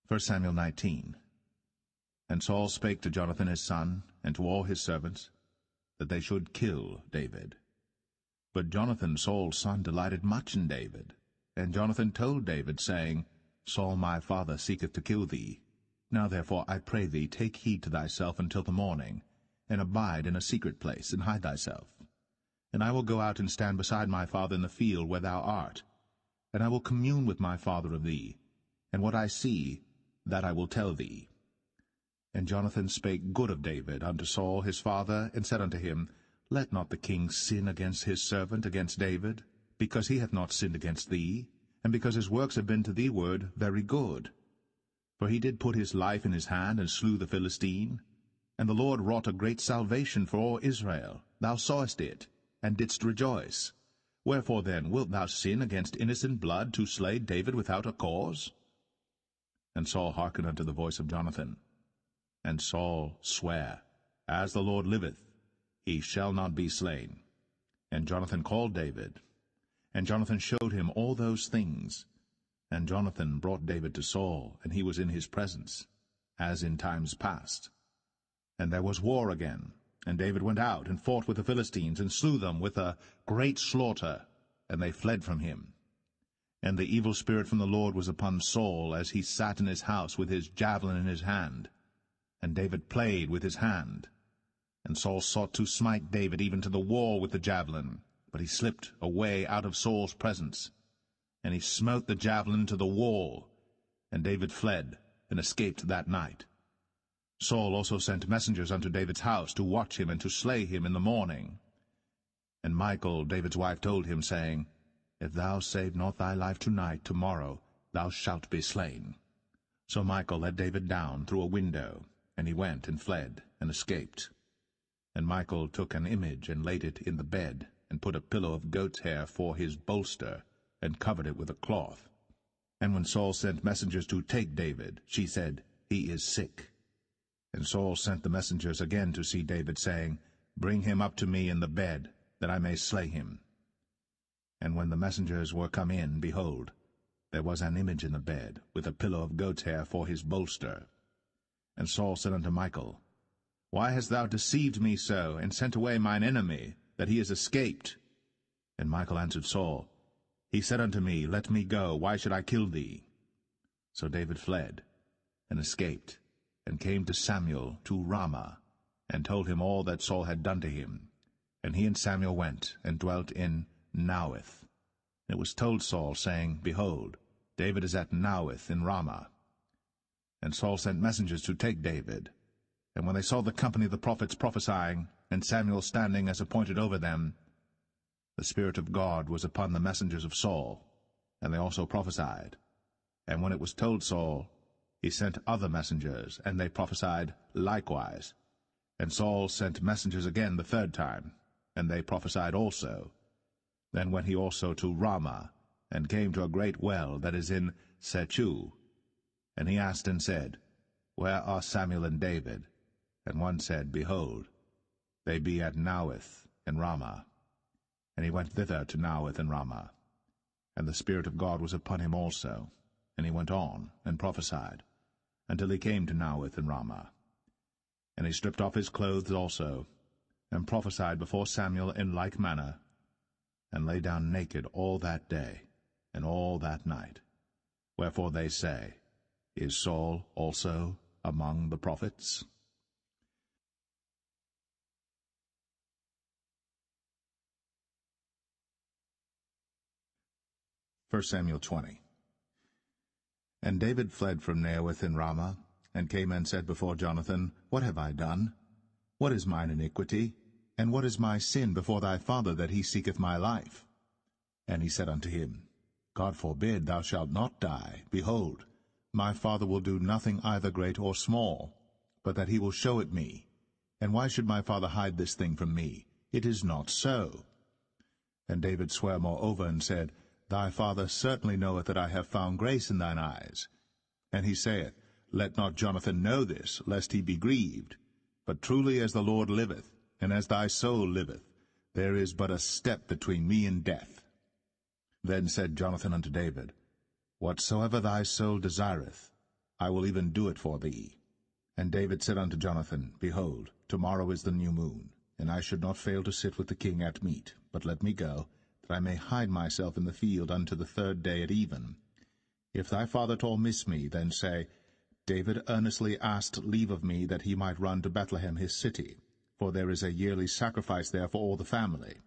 1 Samuel 19. And Saul spake to Jonathan his son, and to all his servants, that they should kill David. But Jonathan Saul's son delighted much in David. And Jonathan told David, saying, Saul my father seeketh to kill thee. Now therefore, I pray thee, take heed to thyself until the morning, and abide in a secret place, and hide thyself. And I will go out and stand beside my father in the field where thou art. And I will commune with my father of thee, and what I see, that I will tell thee. And Jonathan spake good of David unto Saul his father, and said unto him, Let not the king sin against his servant, against David, because he hath not sinned against thee, and because his works have been to thee ward very good. For he did put his life in his hand, and slew the Philistine. And the Lord wrought a great salvation for all Israel. Thou sawest it, and didst rejoice. Wherefore then wilt thou sin against innocent blood, to slay David without a cause? And Saul hearkened unto the voice of Jonathan. And Saul sware, As the Lord liveth, he shall not be slain. And Jonathan called David. And Jonathan showed him all those things. And Jonathan brought David to Saul, and he was in his presence, as in times past. And there was war again. And David went out, and fought with the Philistines, and slew them with a great slaughter, and they fled from him. And the evil spirit from the Lord was upon Saul, as he sat in his house with his javelin in his hand. And David played with his hand. And Saul sought to smite David even to the wall with the javelin, but he slipped away out of Saul's presence. And he smote the javelin to the wall, and David fled, and escaped that night. Saul also sent messengers unto David's house, to watch him, and to slay him in the morning. And Michal, David's wife, told him, saying, If thou save not thy life tonight, tomorrow thou shalt be slain. So Michal let David down through a window, and he went and fled, and escaped. And Michal took an image, and laid it in the bed, and put a pillow of goat's hair for his bolster, and covered it with a cloth. And when Saul sent messengers to take David, she said, He is sick. And Saul sent the messengers again to see David, saying, Bring him up to me in the bed, that I may slay him. And when the messengers were come in, behold, there was an image in the bed, with a pillow of goat's hair for his bolster. And Saul said unto Michal, Why hast thou deceived me so, and sent away mine enemy, that he is escaped? And Michal answered Saul, He said unto me, Let me go, why should I kill thee? So David fled, and escaped, and came to Samuel to Ramah, and told him all that Saul had done to him. And he and Samuel went, and dwelt in Naueth. And it was told Saul, saying, Behold, David is at Naueth in Ramah. And Saul sent messengers to take David. And when they saw the company of the prophets prophesying, and Samuel standing as appointed over them, the Spirit of God was upon the messengers of Saul, and they also prophesied. And when it was told Saul, he sent other messengers, and they prophesied likewise. And Saul sent messengers again the third time, and they prophesied also. Then went he also to Ramah, and came to a great well that is in Sechu. And he asked and said, Where are Samuel and David? And one said, Behold, they be at Naueth in Ramah. And he went thither to Naueth in Ramah. And the Spirit of God was upon him also. And he went on, and prophesied, until he came to Naueth in Ramah. And he stripped off his clothes also, and prophesied before Samuel in like manner, and lay down naked all that day, and all that night. Wherefore they say, Is Saul also among the prophets? First Samuel 20. And David fled from Naueth in Ramah, and came and said before Jonathan, What have I done? What is mine iniquity? And what is my sin before thy father, that he seeketh my life? And he said unto him, God forbid, thou shalt not die. Behold, my father will do nothing either great or small, but that he will show it me. And why should my father hide this thing from me? It is not so. And David sware moreover, and said, Thy father certainly knoweth that I have found grace in thine eyes. And he saith, Let not Jonathan know this, lest he be grieved. But truly as the Lord liveth, and as thy soul liveth, there is but a step between me and death. Then said Jonathan unto David, Whatsoever thy soul desireth, I will even do it for thee. And David said unto Jonathan, Behold, tomorrow is the new moon, and I should not fail to sit with the king at meat, but let me go, that I may hide myself in the field unto the 3rd day at even. If thy father-in-law miss me, then say, David earnestly asked leave of me that he might run to Bethlehem his city, for there is a yearly sacrifice there for all the family.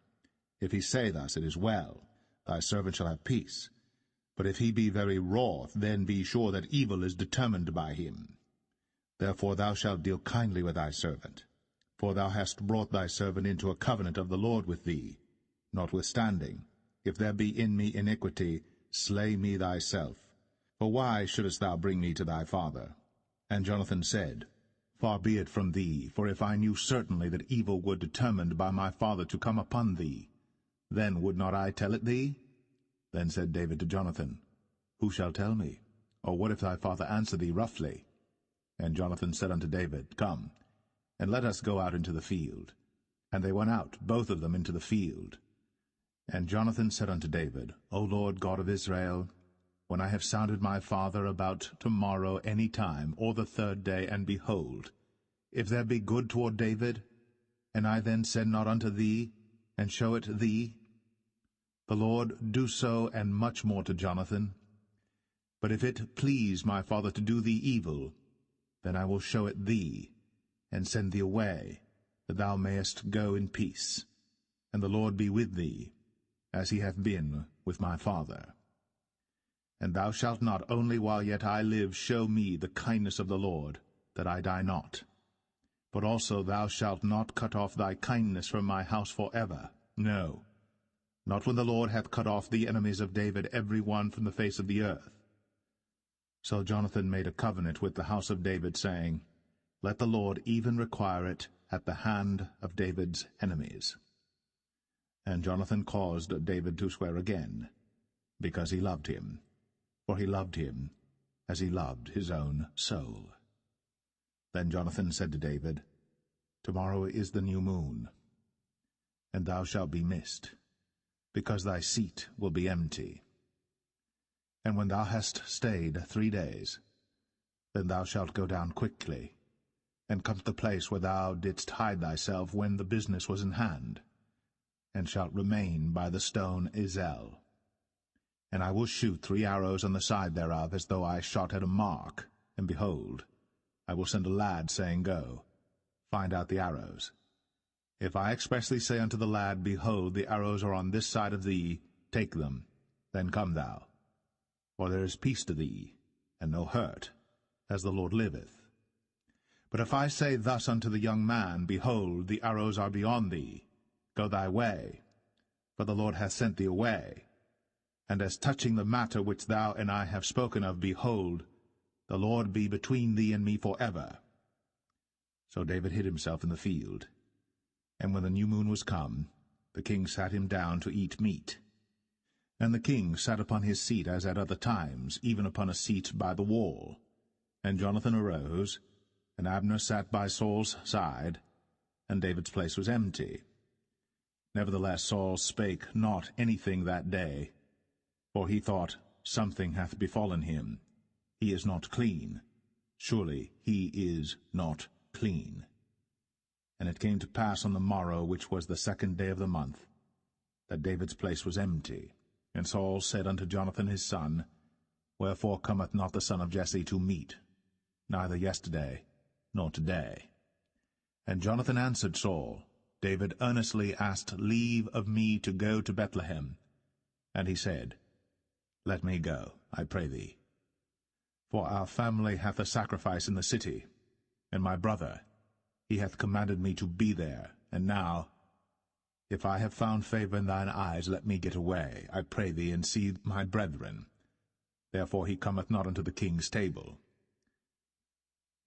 If he say thus, it is well, thy servant shall have peace. But if he be very wroth, then be sure that evil is determined by him. Therefore thou shalt deal kindly with thy servant, for thou hast brought thy servant into a covenant of the Lord with thee. Notwithstanding, if there be in me iniquity, slay me thyself. For why shouldest thou bring me to thy father? And Jonathan said, Far be it from thee, for if I knew certainly that evil were determined by my father to come upon thee, then would not I tell it thee? Then said David to Jonathan, Who shall tell me? Or what if thy father answer thee roughly? And Jonathan said unto David, Come, and let us go out into the field. And they went out, both of them, into the field. And Jonathan said unto David, O Lord God of Israel, when I have sounded my father about tomorrow any time, or the 3rd day, and behold, if there be good toward David, and I then send not unto thee, and show it thee, the Lord do so, and much more to Jonathan. But if it please my father to do thee evil, then I will show it thee, and send thee away, that thou mayest go in peace, and the Lord be with thee, as he hath been with my father. And thou shalt not only while yet I live show me the kindness of the Lord, that I die not, but also thou shalt not cut off thy kindness from my house for ever, no, not when the Lord hath cut off the enemies of David every one from the face of the earth. So Jonathan made a covenant with the house of David, saying, Let the Lord even require it at the hand of David's enemies. And Jonathan caused David to swear again, because he loved him, for he loved him as he loved his own soul. Then Jonathan said to David, Tomorrow is the new moon, and thou shalt be missed, because thy seat will be empty. And when thou hast stayed 3 days, then thou shalt go down quickly, and come to the place where thou didst hide thyself when the business was in hand, and shalt remain by the stone Ezel. And I will shoot 3 arrows on the side thereof, as though I shot at a mark, and behold, I will send a lad, saying, Go, find out the arrows. If I expressly say unto the lad, Behold, the arrows are on this side of thee, take them, then come thou. For there is peace to thee, and no hurt, as the Lord liveth. But if I say thus unto the young man, Behold, the arrows are beyond thee, go thy way, for the Lord hath sent thee away. And as touching the matter which thou and I have spoken of, behold, the Lord be between thee and me forever. So David hid himself in the field. And when the new moon was come, the king sat him down to eat meat. And the king sat upon his seat as at other times, even upon a seat by the wall. And Jonathan arose, and Abner sat by Saul's side, and David's place was empty. Nevertheless Saul spake not anything that day, for he thought, Something hath befallen him. He is not clean. Surely he is not clean. And it came to pass on the morrow, which was the 2nd day of the month, that David's place was empty. And Saul said unto Jonathan his son, Wherefore cometh not the son of Jesse to meat, neither yesterday nor today? And Jonathan answered Saul, David earnestly asked leave of me to go to Bethlehem. And he said, Let me go, I pray thee. For our family hath a sacrifice in the city, and my brother, he hath commanded me to be there. And now, if I have found favor in thine eyes, let me get away, I pray thee, and see my brethren. Therefore he cometh not unto the king's table.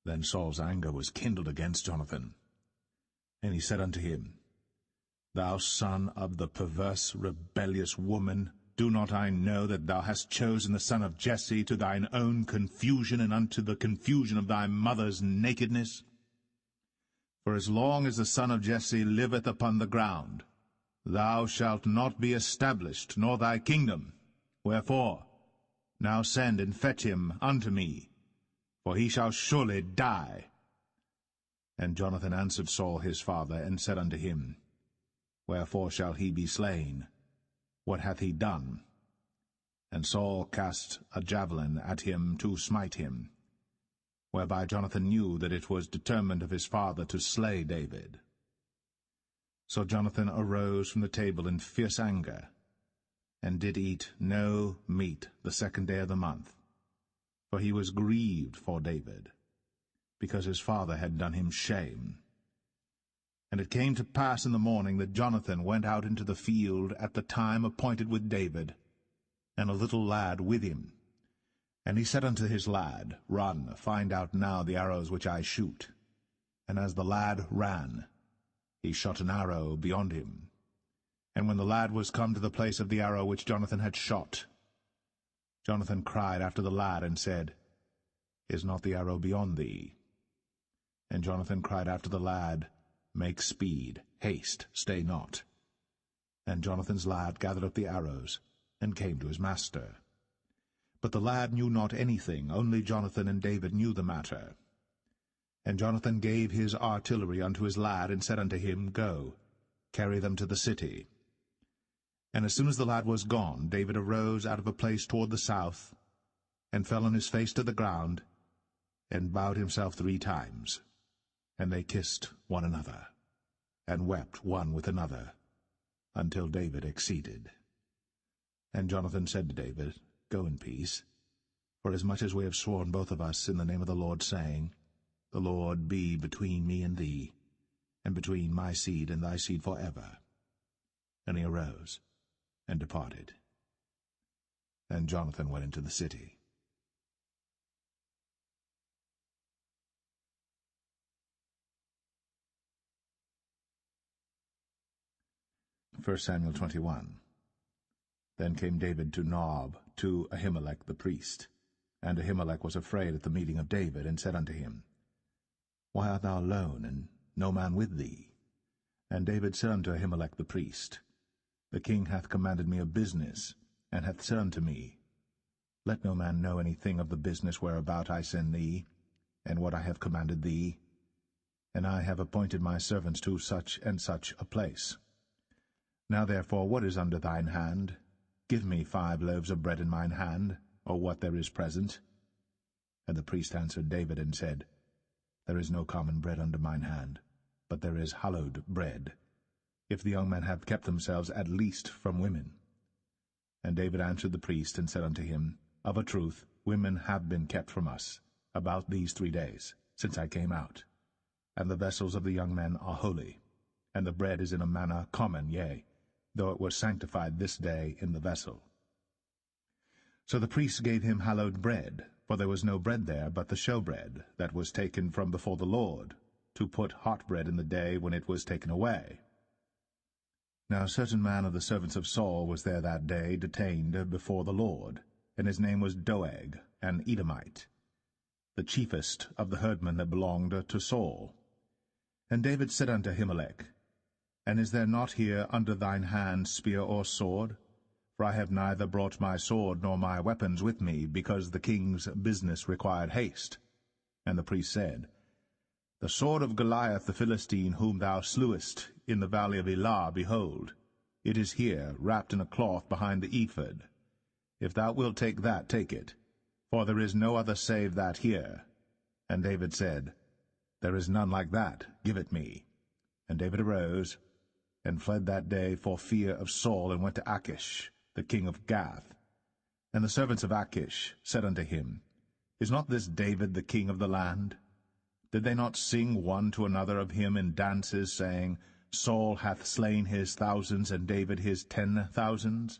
Then Saul's anger was kindled against Jonathan. And he said unto him, Thou son of the perverse, rebellious woman, do not I know that thou hast chosen the son of Jesse to thine own confusion, and unto the confusion of thy mother's nakedness? For as long as the son of Jesse liveth upon the ground, thou shalt not be established, nor thy kingdom. Wherefore, now send and fetch him unto me, for he shall surely die. And Jonathan answered Saul his father, and said unto him, Wherefore shall he be slain? What hath he done? And Saul cast a javelin at him to smite him, whereby Jonathan knew that it was determined of his father to slay David. So Jonathan arose from the table in fierce anger, and did eat no meat the 2nd day of the month, for he was grieved for David, because his father had done him shame. And it came to pass in the morning that Jonathan went out into the field at the time appointed with David, and a little lad with him. And he said unto his lad, Run, find out now the arrows which I shoot. And as the lad ran, he shot an arrow beyond him. And when the lad was come to the place of the arrow which Jonathan had shot, Jonathan cried after the lad, and said, Is not the arrow beyond thee? And Jonathan cried after the lad, Make speed, haste, stay not. And Jonathan's lad gathered up the arrows, and came to his master. But the lad knew not anything, only Jonathan and David knew the matter. And Jonathan gave his artillery unto his lad, and said unto him, Go, carry them to the city. And as soon as the lad was gone, David arose out of a place toward the south, and fell on his face to the ground, and bowed himself 3 times. And they kissed one another, and wept one with another, until David exceeded. And Jonathan said to David, Go in peace, forasmuch as we have sworn both of us in the name of the Lord, saying, The Lord be between me and thee, and between my seed and thy seed forever. And he arose, and departed. And Jonathan went into the city. 1 Samuel 21. Then came David to Nob, to Ahimelech the priest. And Ahimelech was afraid at the meeting of David, and said unto him, Why art thou alone, and no man with thee? And David said unto Ahimelech the priest, The king hath commanded me a business, and hath said unto me, Let no man know anything of the business whereabout I send thee, and what I have commanded thee. And I have appointed my servants to such and such a place. Now therefore, what is under thine hand? Give me 5 loaves of bread in mine hand, or what there is present. And the priest answered David, and said, There is no common bread under mine hand, but there is hallowed bread, if the young men have kept themselves at least from women. And David answered the priest, and said unto him, Of a truth, women have been kept from us, about these 3 days, since I came out. And the vessels of the young men are holy, and the bread is in a manner common, yea, though it was sanctified this day in the vessel. So the priests gave him hallowed bread, for there was no bread there but the showbread, that was taken from before the Lord, to put hot bread in the day when it was taken away. Now a certain man of the servants of Saul was there that day, detained before the Lord, and his name was Doeg, an Edomite, the chiefest of the herdmen that belonged to Saul. And David said unto Ahimelech, And is there not here under thine hand spear or sword? For I have neither brought my sword nor my weapons with me, because the king's business required haste. And the priest said, The sword of Goliath the Philistine, whom thou slewest in the valley of Elah, behold, it is here, wrapped in a cloth behind the ephod. If thou wilt take that, take it, for there is no other save that here. And David said, There is none like that, give it me. And David arose, and fled that day for fear of Saul, and went to Achish, the king of Gath. And the servants of Achish said unto him, Is not this David the king of the land? Did they not sing one to another of him in dances, saying, Saul hath slain his thousands, and David his 10,000s?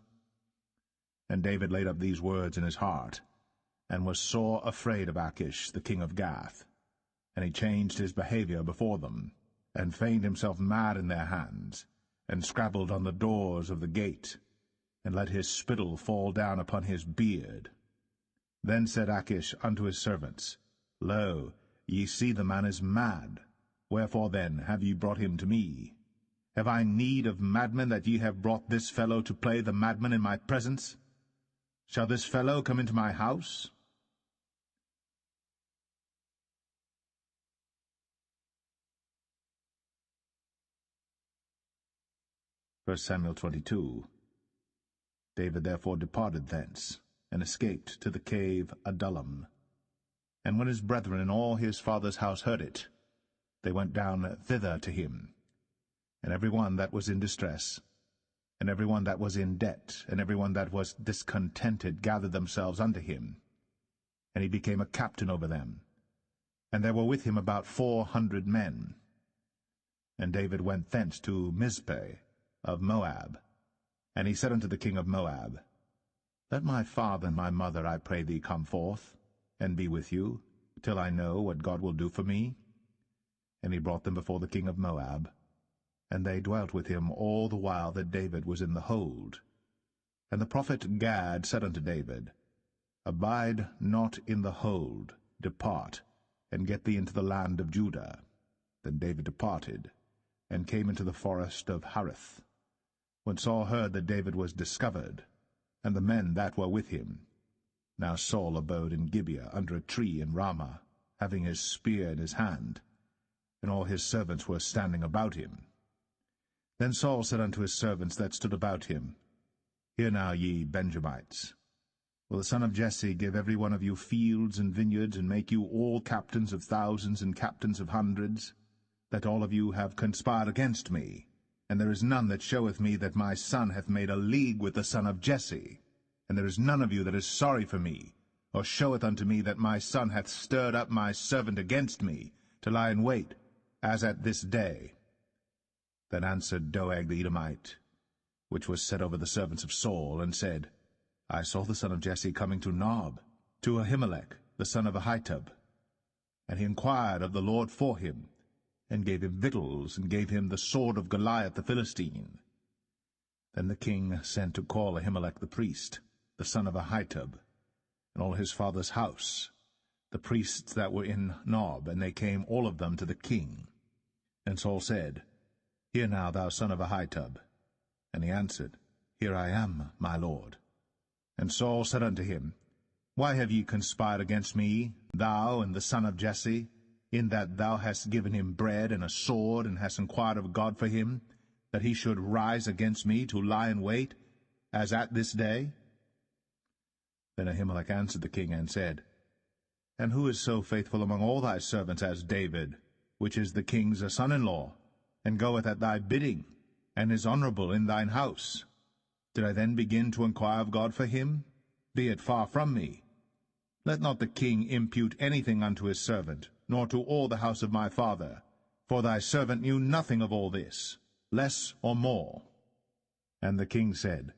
And David laid up these words in his heart, and was sore afraid of Achish, the king of Gath. And he changed his behavior before them, and feigned himself mad in their hands, and scrabbled on the doors of the gate. and let his spittle fall down upon his beard. Then said Achish unto his servants, Lo, ye see the man is mad. Wherefore then have ye brought him to me? Have I need of madmen, that ye have brought this fellow to play the madman in my presence? Shall this fellow come into my house? 1 Samuel 22. David therefore departed thence, and escaped to the cave Adullam. And when his brethren and all his father's house heard it, they went down thither to him. And every one that was in distress, and every one that was in debt, and every one that was discontented gathered themselves unto him. And he became a captain over them. And there were with him about 400 men. And David went thence to Mizpeh of Moab. And he said unto the king of Moab, Let my father and my mother, I pray thee, come forth, and be with you, till I know what God will do for me. And he brought them before the king of Moab, and they dwelt with him all the while that David was in the hold. And the prophet Gad said unto David, Abide not in the hold, depart, and get thee into the land of Judah. Then David departed, and came into the forest of Hareth. When Saul heard that David was discovered, and the men that were with him. Now Saul abode in Gibeah under a tree in Ramah, having his spear in his hand, and all his servants were standing about him. Then Saul said unto his servants that stood about him, Hear now, ye Benjamites, will the son of Jesse give every one of you fields and vineyards, and make you all captains of thousands and captains of hundreds, that all of you have conspired against me? And there is none that showeth me that my son hath made a league with the son of Jesse. And there is none of you that is sorry for me, or showeth unto me that my son hath stirred up my servant against me, to lie in wait, as at this day. Then answered Doeg the Edomite, which was set over the servants of Saul, and said, I saw the son of Jesse coming to Nob, to Ahimelech the son of Ahitub. And he inquired of the Lord for him, and gave him victuals, and gave him the sword of Goliath the Philistine. Then the king sent to call Ahimelech the priest, the son of Ahitub, and all his father's house, the priests that were in Nob, and they came all of them to the king. And Saul said, Hear now, thou son of Ahitub. And he answered, Here I am, my lord. And Saul said unto him, Why have ye conspired against me, thou and the son of Jesse, in that thou hast given him bread and a sword, and hast inquired of God for him, that he should rise against me to lie in wait, as at this day? Then Ahimelech answered the king, and said, And who is so faithful among all thy servants as David, which is the king's son-in-law, and goeth at thy bidding, and is honorable in thine house? Did I then begin to inquire of God for him? Be it far from me. Let not the king impute anything unto his servant, nor to all the house of my father, for thy servant knew nothing of all this, less or more. And the king said,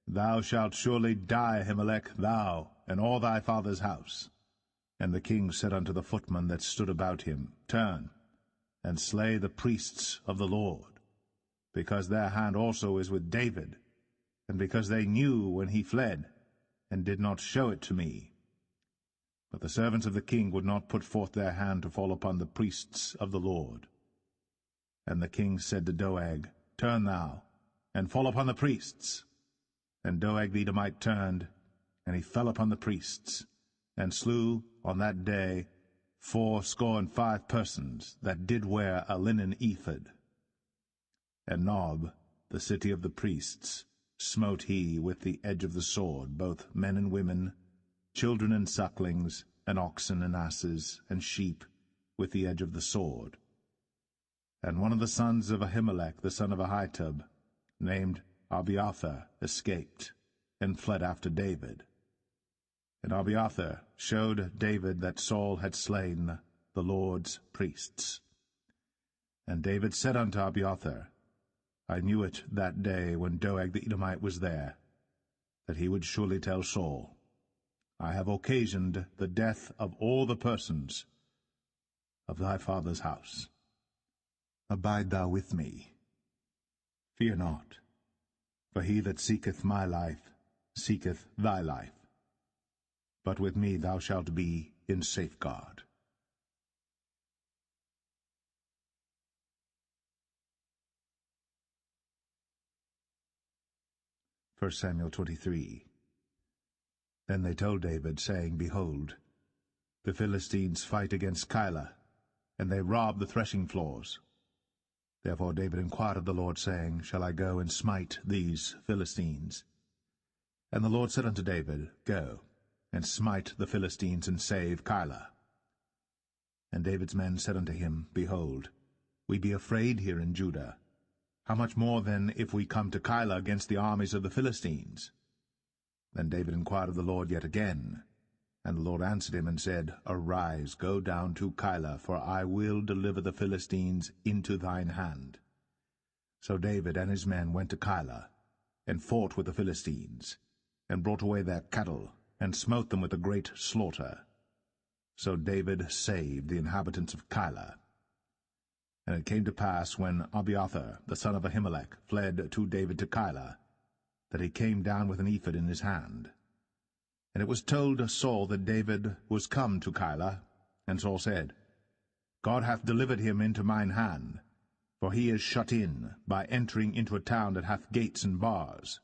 Thou shalt surely die, Ahimelech, thou, and all thy father's house. And the king said unto the footmen that stood about him, Turn, and slay the priests of the Lord, because their hand also is with David, and because they knew when he fled, and did not show it to me. But the servants of the king would not put forth their hand to fall upon the priests of the Lord. And the king said to Doeg, Turn thou, and fall upon the priests. And Doeg the Edomite turned, and he fell upon the priests, and slew on that day 75 persons that did wear a linen ephod. And Nob, the city of the priests, smote he with the edge of the sword, both men and women, children and sucklings, and oxen and asses, and sheep, with the edge of the sword. And one of the sons of Ahimelech the son of Ahitub, named Abiathar, escaped, and fled after David. And Abiathar showed David that Saul had slain the Lord's priests. And David said unto Abiathar, I knew it that day when Doeg the Edomite was there, that he would surely tell Saul, I have occasioned the death of all the persons of thy father's house. Abide thou with me. Fear not, For he that seeketh my life seeketh thy life, but with me thou shalt be in safeguard. 1 Samuel 23. Then they told David, saying, Behold, the Philistines fight against Keilah, and they rob the threshing floors. Therefore David inquired of the Lord, saying, Shall I go and smite these Philistines? And the Lord said unto David, Go, and smite the Philistines, and save Keilah. And David's men said unto him, Behold, we be afraid here in Judah. How much more then if we come to Keilah against the armies of the Philistines? Then David inquired of the Lord yet again. And the Lord answered him and said, Arise, go down to Keilah, for I will deliver the Philistines into thine hand. So David and his men went to Keilah, and fought with the Philistines, and brought away their cattle, and smote them with a great slaughter. So David saved the inhabitants of Keilah. And it came to pass, when Abiathar the son of Ahimelech fled to David to Keilah, that he came down with an ephod in his hand. And it was told Saul that David was come to Keilah, and Saul said, God hath delivered him into mine hand, for he is shut in by entering into a town that hath gates and bars.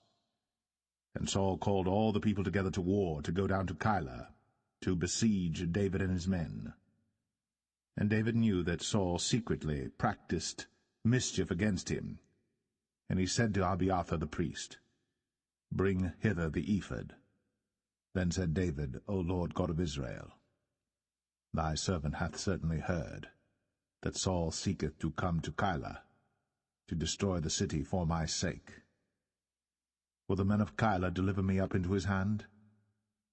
And Saul called all the people together to war, to go down to Keilah, to besiege David and his men. And David knew that Saul secretly practiced mischief against him. And he said to Abiathar the priest, Bring hither the ephod. Then said David, O Lord God of Israel, Thy servant hath certainly heard that Saul seeketh to come to Keilah, to destroy the city for my sake. Will the men of Keilah deliver me up into his hand?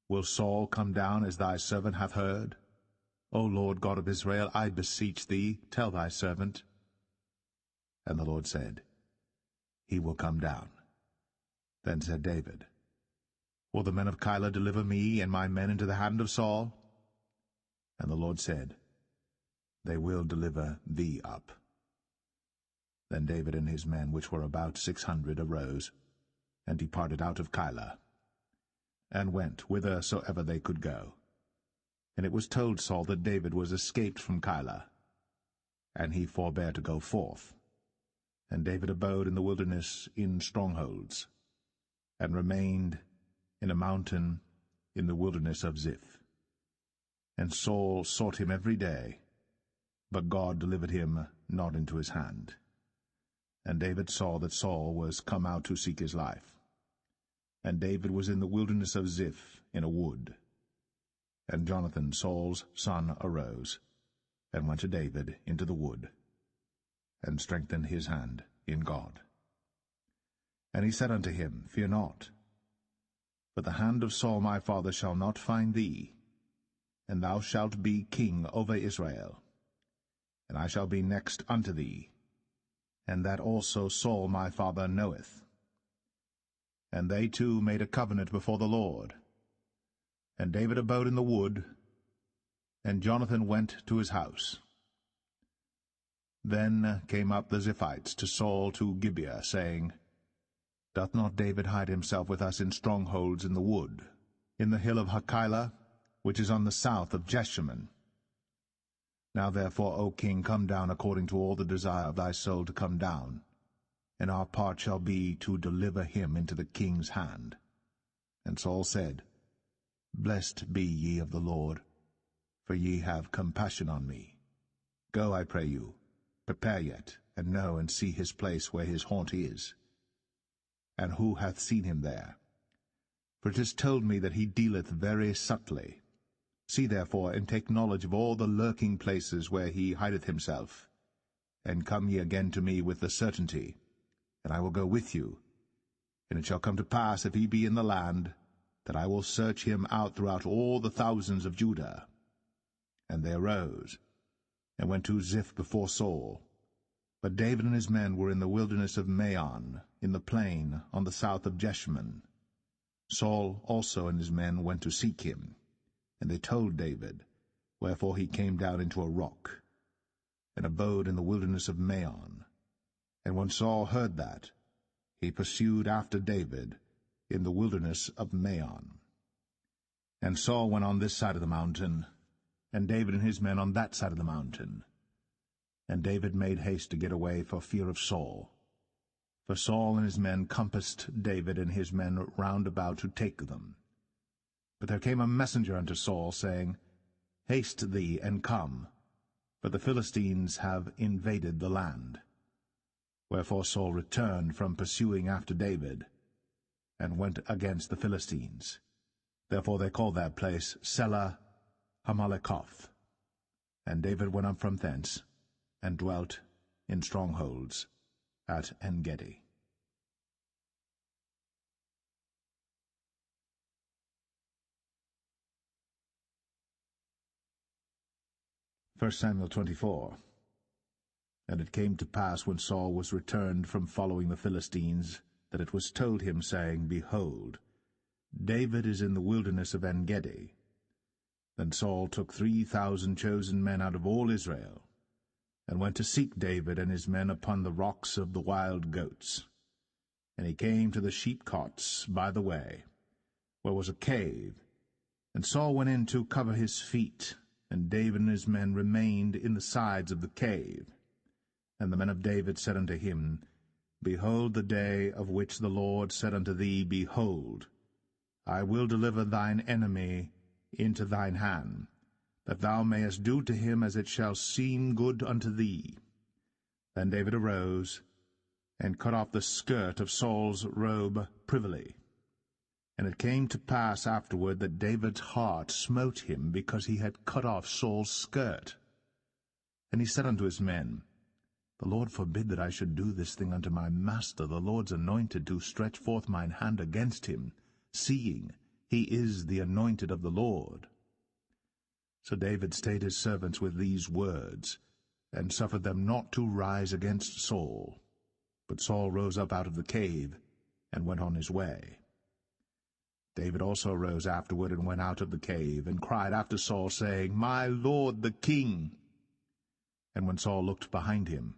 Will Saul come down as thy servant hath heard? O Lord God of Israel, I beseech thee, tell thy servant. And the Lord said, He will come down. Then said David, Will the men of Keilah deliver me and my men into the hand of Saul? And the Lord said, They will deliver thee up. Then David and his men, which were about 600, arose, and departed out of Keilah, and went whithersoever they could go. And it was told Saul that David was escaped from Keilah, and he forbare to go forth. And David abode in the wilderness in strongholds, and remained in a mountain in the wilderness of Ziph. And Saul sought him every day, but God delivered him not into his hand. And David saw that Saul was come out to seek his life. And David was in the wilderness of Ziph in a wood. And Jonathan, Saul's son, arose, and went to David into the wood, and strengthened his hand in God. And he said unto him, Fear not, but the hand of Saul my father shall not find thee, and thou shalt be king over Israel, and I shall be next unto thee, and that also Saul my father knoweth. And they two made a covenant before the Lord. And David abode in the wood, and Jonathan went to his house. Then came up the Ziphites to Saul to Gibeah, saying, Doth not David hide himself with us in strongholds in the wood, in the hill of Hachilah, which is on the south of Jeshimon? Now therefore, O king, come down according to all the desire of thy soul to come down, and our part shall be to deliver him into the king's hand. And Saul said, Blessed be ye of the Lord, for ye have compassion on me. Go, I pray you, prepare yet, and know and see his place where his haunt is. And who hath seen him there? For it is told me that he dealeth very subtly. See therefore, and take knowledge of all the lurking places where he hideth himself, and come ye again to me with the certainty, and I will go with you. And it shall come to pass, if he be in the land, that I will search him out throughout all the thousands of Judah. And they arose, and went to Ziph before Saul. But David and his men were in the wilderness of Maon, in the plain on the south of Jeshimon. Saul also and his men went to seek him. And they told David, wherefore he came down into a rock, and abode in the wilderness of Maon. And when Saul heard that, he pursued after David in the wilderness of Maon. And Saul went on this side of the mountain, and David and his men on that side of the mountain. And David made haste to get away for fear of Saul. For Saul and his men compassed David and his men round about to take them. But there came a messenger unto Saul, saying, Haste thee, and come, for the Philistines have invaded the land. Wherefore Saul returned from pursuing after David, and went against the Philistines. Therefore they called that place Selah Hammalekoth. And David went up from thence, and dwelt in strongholds at En-gedi. 1 Samuel 24. And it came to pass, when Saul was returned from following the Philistines, that it was told him, saying, Behold, David is in the wilderness of En-gedi. Then Saul took 3,000 chosen men out of all Israel, and went to seek David and his men upon the rocks of the wild goats. And he came to the sheepcotes by the way, where was a cave. And Saul went in to cover his feet, and David and his men remained in the sides of the cave. And the men of David said unto him, Behold the day of which the Lord said unto thee, Behold, I will deliver thine enemy into thine hand, that thou mayest do to him as it shall seem good unto thee. Then David arose, and cut off the skirt of Saul's robe privily. And it came to pass afterward that David's heart smote him, because he had cut off Saul's skirt. And he said unto his men, The Lord forbid that I should do this thing unto my master, the Lord's anointed, to stretch forth mine hand against him, seeing he is the anointed of the Lord. So David stayed his servants with these words, and suffered them not to rise against Saul. But Saul rose up out of the cave, and went on his way. David also arose afterward, and went out of the cave, and cried after Saul, saying, My lord the king. And when Saul looked behind him,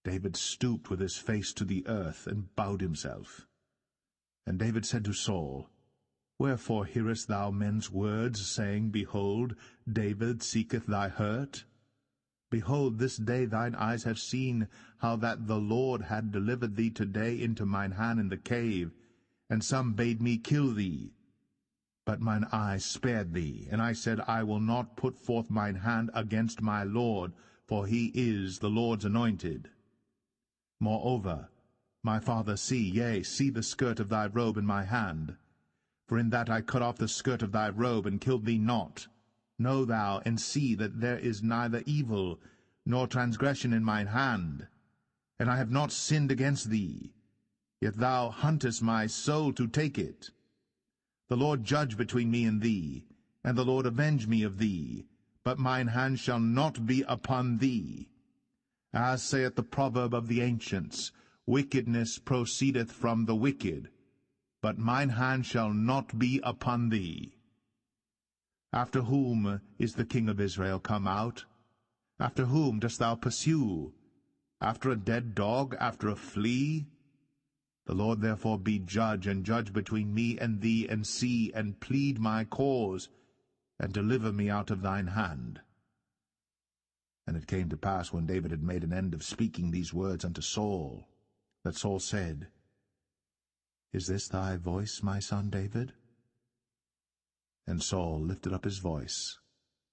David stooped with his face to the earth, and bowed himself. And David said to Saul, Wherefore hearest thou men's words, saying, Behold, David seeketh thy hurt? Behold, this day thine eyes have seen how that the Lord had delivered thee today into mine hand in the cave, and some bade me kill thee. But mine eyes spared thee, and I said, I will not put forth mine hand against my Lord, for he is the Lord's anointed. Moreover, my father, see the skirt of thy robe in my hand. For in that I cut off the skirt of thy robe, and killed thee not. Know thou, and see that there is neither evil nor transgression in mine hand, and I have not sinned against thee. Yet thou huntest my soul to take it. The Lord judge between me and thee, and the Lord avenge me of thee, but mine hand shall not be upon thee. As saith the proverb of the ancients, Wickedness proceedeth from the wicked, but mine hand shall not be upon thee. After whom is the king of Israel come out? After whom dost thou pursue? After a dead dog, after a flea? The Lord therefore be judge, and judge between me and thee, and see, and plead my cause, and deliver me out of thine hand. And it came to pass, when David had made an end of speaking these words unto Saul, that Saul said, Is this thy voice, my son David? And Saul lifted up his voice,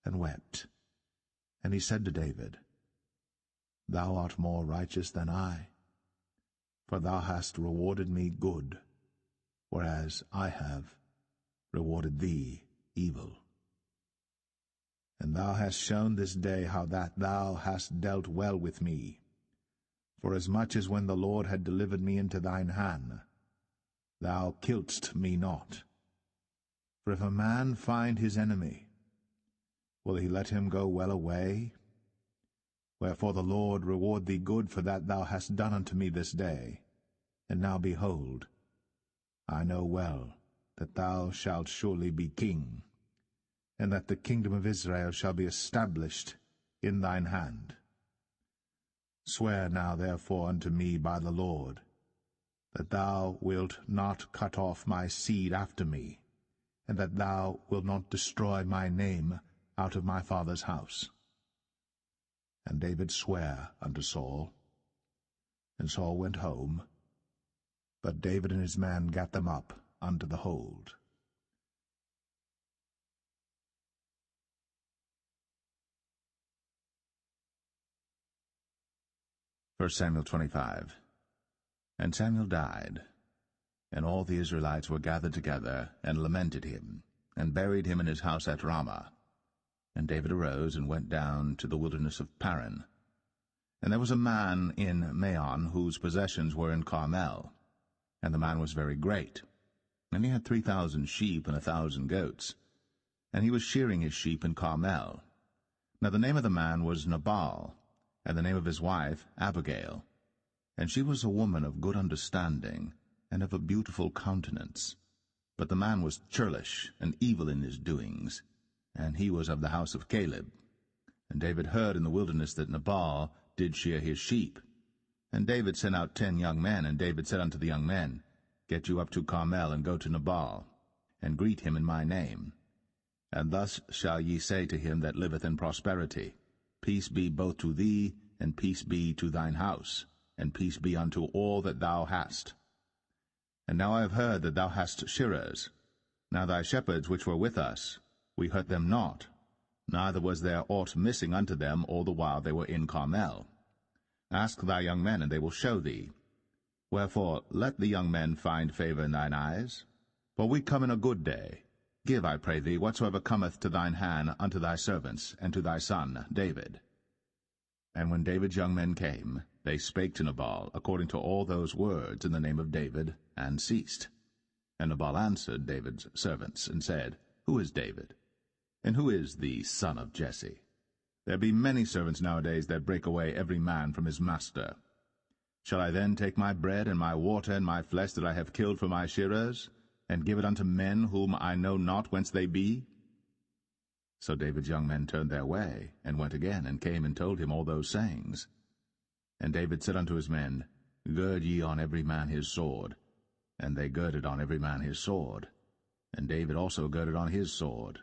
and wept. And he said to David, Thou art more righteous than I, for thou hast rewarded me good, whereas I have rewarded thee evil. And thou hast shown this day how that thou hast dealt well with me, forasmuch as when the Lord had delivered me into thine hand, thou killedst me not. For if a man find his enemy, will he let him go well away? Wherefore the Lord reward thee good for that thou hast done unto me this day. And now behold, I know well that thou shalt surely be king, and that the kingdom of Israel shall be established in thine hand. Swear now therefore unto me by the Lord, that thou wilt not cut off my seed after me, and that thou wilt not destroy my name out of my father's house. And David sware unto Saul. And Saul went home, but David and his men gat them up unto the hold. 1 Samuel 25. And Samuel died, and all the Israelites were gathered together, and lamented him, and buried him in his house at Ramah. And David arose, and went down to the wilderness of Paran. And there was a man in Maon, whose possessions were in Carmel, and the man was very great. And he had 3,000 sheep and 1,000 goats, and he was shearing his sheep in Carmel. Now the name of the man was Nabal, and the name of his wife Abigail. And she was a woman of good understanding, and of a beautiful countenance. But the man was churlish, and evil in his doings, and he was of the house of Caleb. And David heard in the wilderness that Nabal did shear his sheep. And David sent out 10 young men, and David said unto the young men, Get you up to Carmel, and go to Nabal, and greet him in my name. And thus shall ye say to him that liveth in prosperity, Peace be both to thee, and peace be to thine house, and peace be unto all that thou hast. And now I have heard that thou hast shearers. Now thy shepherds which were with us, we hurt them not, neither was there aught missing unto them all the while they were in Carmel. Ask thy young men, and they will show thee. Wherefore let the young men find favor in thine eyes. For we come in a good day. Give, I pray thee, whatsoever cometh to thine hand unto thy servants, and to thy son David. And when David's young men came, they spake to Nabal according to all those words in the name of David, and ceased. And Nabal answered David's servants, and said, Who is David? And who is the son of Jesse? There be many servants nowadays that break away every man from his master. Shall I then take my bread and my water and my flesh that I have killed for my shearers, and give it unto men whom I know not whence they be? So David's young men turned their way, and went again, and came and told him all those sayings. And David said unto his men, Gird ye on every man his sword. And they girded on every man his sword. And David also girded on his sword.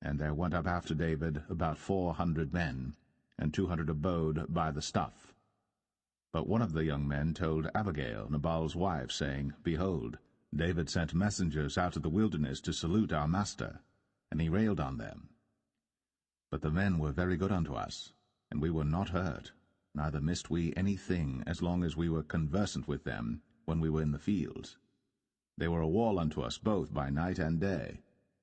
And there went up after David about 400 men, and 200 abode by the stuff. But one of the young men told Abigail, Nabal's wife, saying, Behold, David sent messengers out of the wilderness to salute our master, and he railed on them. But the men were very good unto us, and we were not hurt, neither missed we any thing as long as we were conversant with them when we were in the fields. They were a wall unto us both by night and day.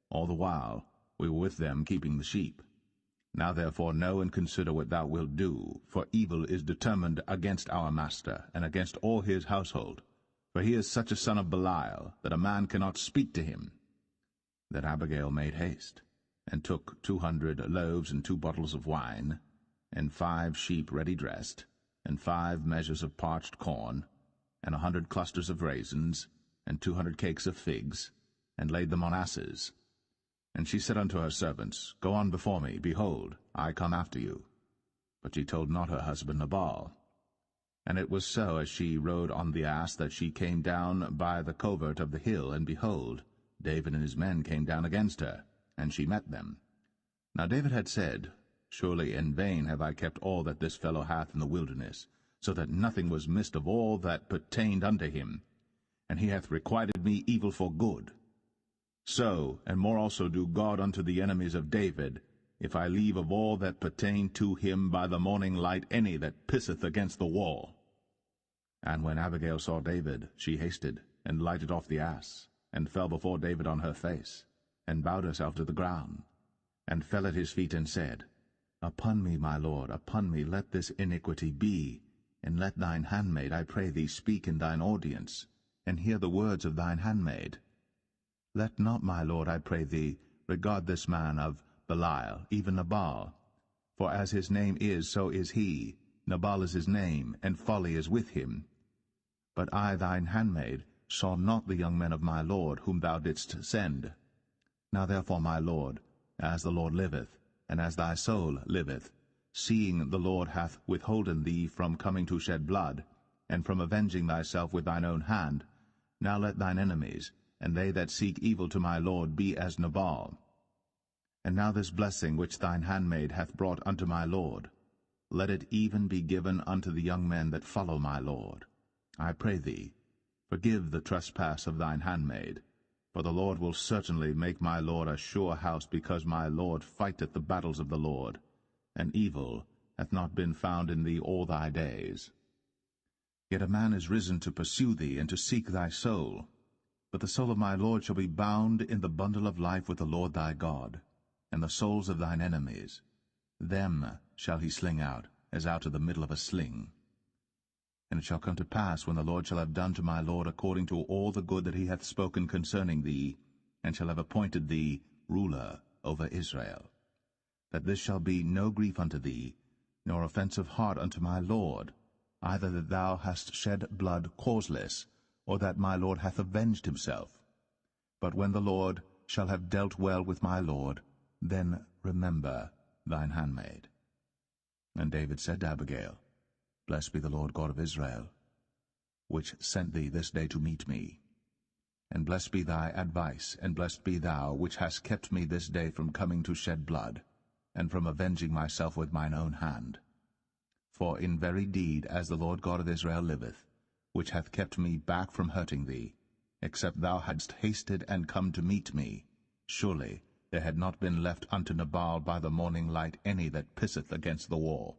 All the while we were with them keeping the sheep. Now therefore know and consider what thou wilt do, for evil is determined against our master, and against all his household. For he is such a son of Belial, that a man cannot speak to him. Then Abigail made haste, and took 200 loaves and 2 bottles of wine, and 5 sheep ready dressed, and 5 measures of parched corn, and 100 clusters of raisins, and 200 cakes of figs, and laid them on asses. And she said unto her servants, Go on before me, behold, I come after you. But she told not her husband Nabal. And it was so, as she rode on the ass, that she came down by the covert of the hill, and behold, David and his men came down against her, and she met them. Now David had said, Surely in vain have I kept all that this fellow hath in the wilderness, so that nothing was missed of all that pertained unto him, and he hath requited me evil for good. So, and more also do God unto the enemies of David, if I leave of all that pertain to him by the morning light any that pisseth against the wall. And when Abigail saw David, she hasted, and lighted off the ass, and fell before David on her face, and bowed herself to the ground, and fell at his feet, and said, Upon me, my lord, upon me let this iniquity be, and let thine handmaid, I pray thee, speak in thine audience, and hear the words of thine handmaid. Let not, my lord, I pray thee, regard this man of Belial, even Nabal. For as his name is, so is he. Nabal is his name, and folly is with him. But I, thine handmaid, saw not the young men of my lord, whom thou didst send. Now therefore, my lord, as the Lord liveth, and as thy soul liveth, seeing the Lord hath withholden thee from coming to shed blood, and from avenging thyself with thine own hand, now let thine enemies, and they that seek evil to my lord, be as Nabal. And now this blessing which thine handmaid hath brought unto my lord, let it even be given unto the young men that follow my lord. I pray thee, forgive the trespass of thine handmaid, for the Lord will certainly make my lord a sure house, because my lord fighteth the battles of the Lord, and evil hath not been found in thee all thy days. Yet a man is risen to pursue thee, and to seek thy soul. But the soul of my lord shall be bound in the bundle of life with the Lord thy God, and the souls of thine enemies, them shall he sling out, as out of the middle of a sling. And it shall come to pass, when the Lord shall have done to my lord according to all the good that he hath spoken concerning thee, and shall have appointed thee ruler over Israel, that this shall be no grief unto thee, nor offense of heart unto my lord, either that thou hast shed blood causeless, or that my lord hath avenged himself. But when the Lord shall have dealt well with my lord, then remember thine handmaid. And David said to Abigail, Blessed be the Lord God of Israel, which sent thee this day to meet me. And blessed be thy advice, and blessed be thou, which hast kept me this day from coming to shed blood, and from avenging myself with mine own hand. For in very deed, as the Lord God of Israel liveth, which hath kept me back from hurting thee, except thou hadst hasted and come to meet me, surely there had not been left unto Nabal by the morning light any that pisseth against the wall.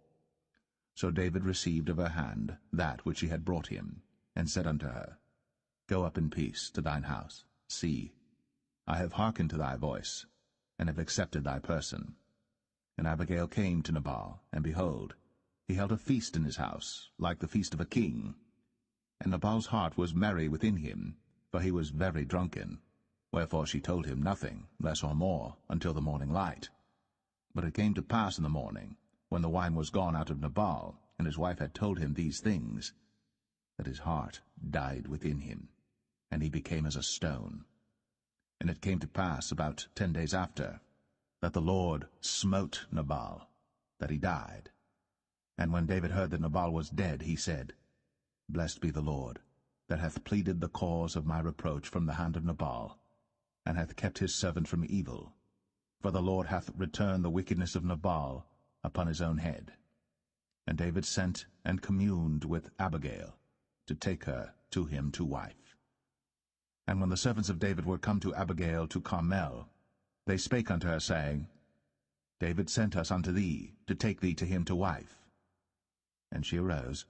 So David received of her hand that which she had brought him, and said unto her, Go up in peace to thine house. See, I have hearkened to thy voice, and have accepted thy person. And Abigail came to Nabal, and behold, he held a feast in his house, like the feast of a king. And Nabal's heart was merry within him, for he was very drunken. Wherefore she told him nothing, less or more, until the morning light. But it came to pass in the morning, when the wine was gone out of Nabal, and his wife had told him these things, that his heart died within him, and he became as a stone. And it came to pass about 10 days after, that the Lord smote Nabal, that he died. And when David heard that Nabal was dead, he said, Blessed be the Lord, that hath pleaded the cause of my reproach from the hand of Nabal, and hath kept his servant from evil. For the Lord hath returned the wickedness of Nabal upon his own head. And David sent and communed with Abigail, to take her to him to wife. And when the servants of David were come to Abigail to Carmel, they spake unto her, saying, David sent us unto thee, to take thee to him to wife. And she arose,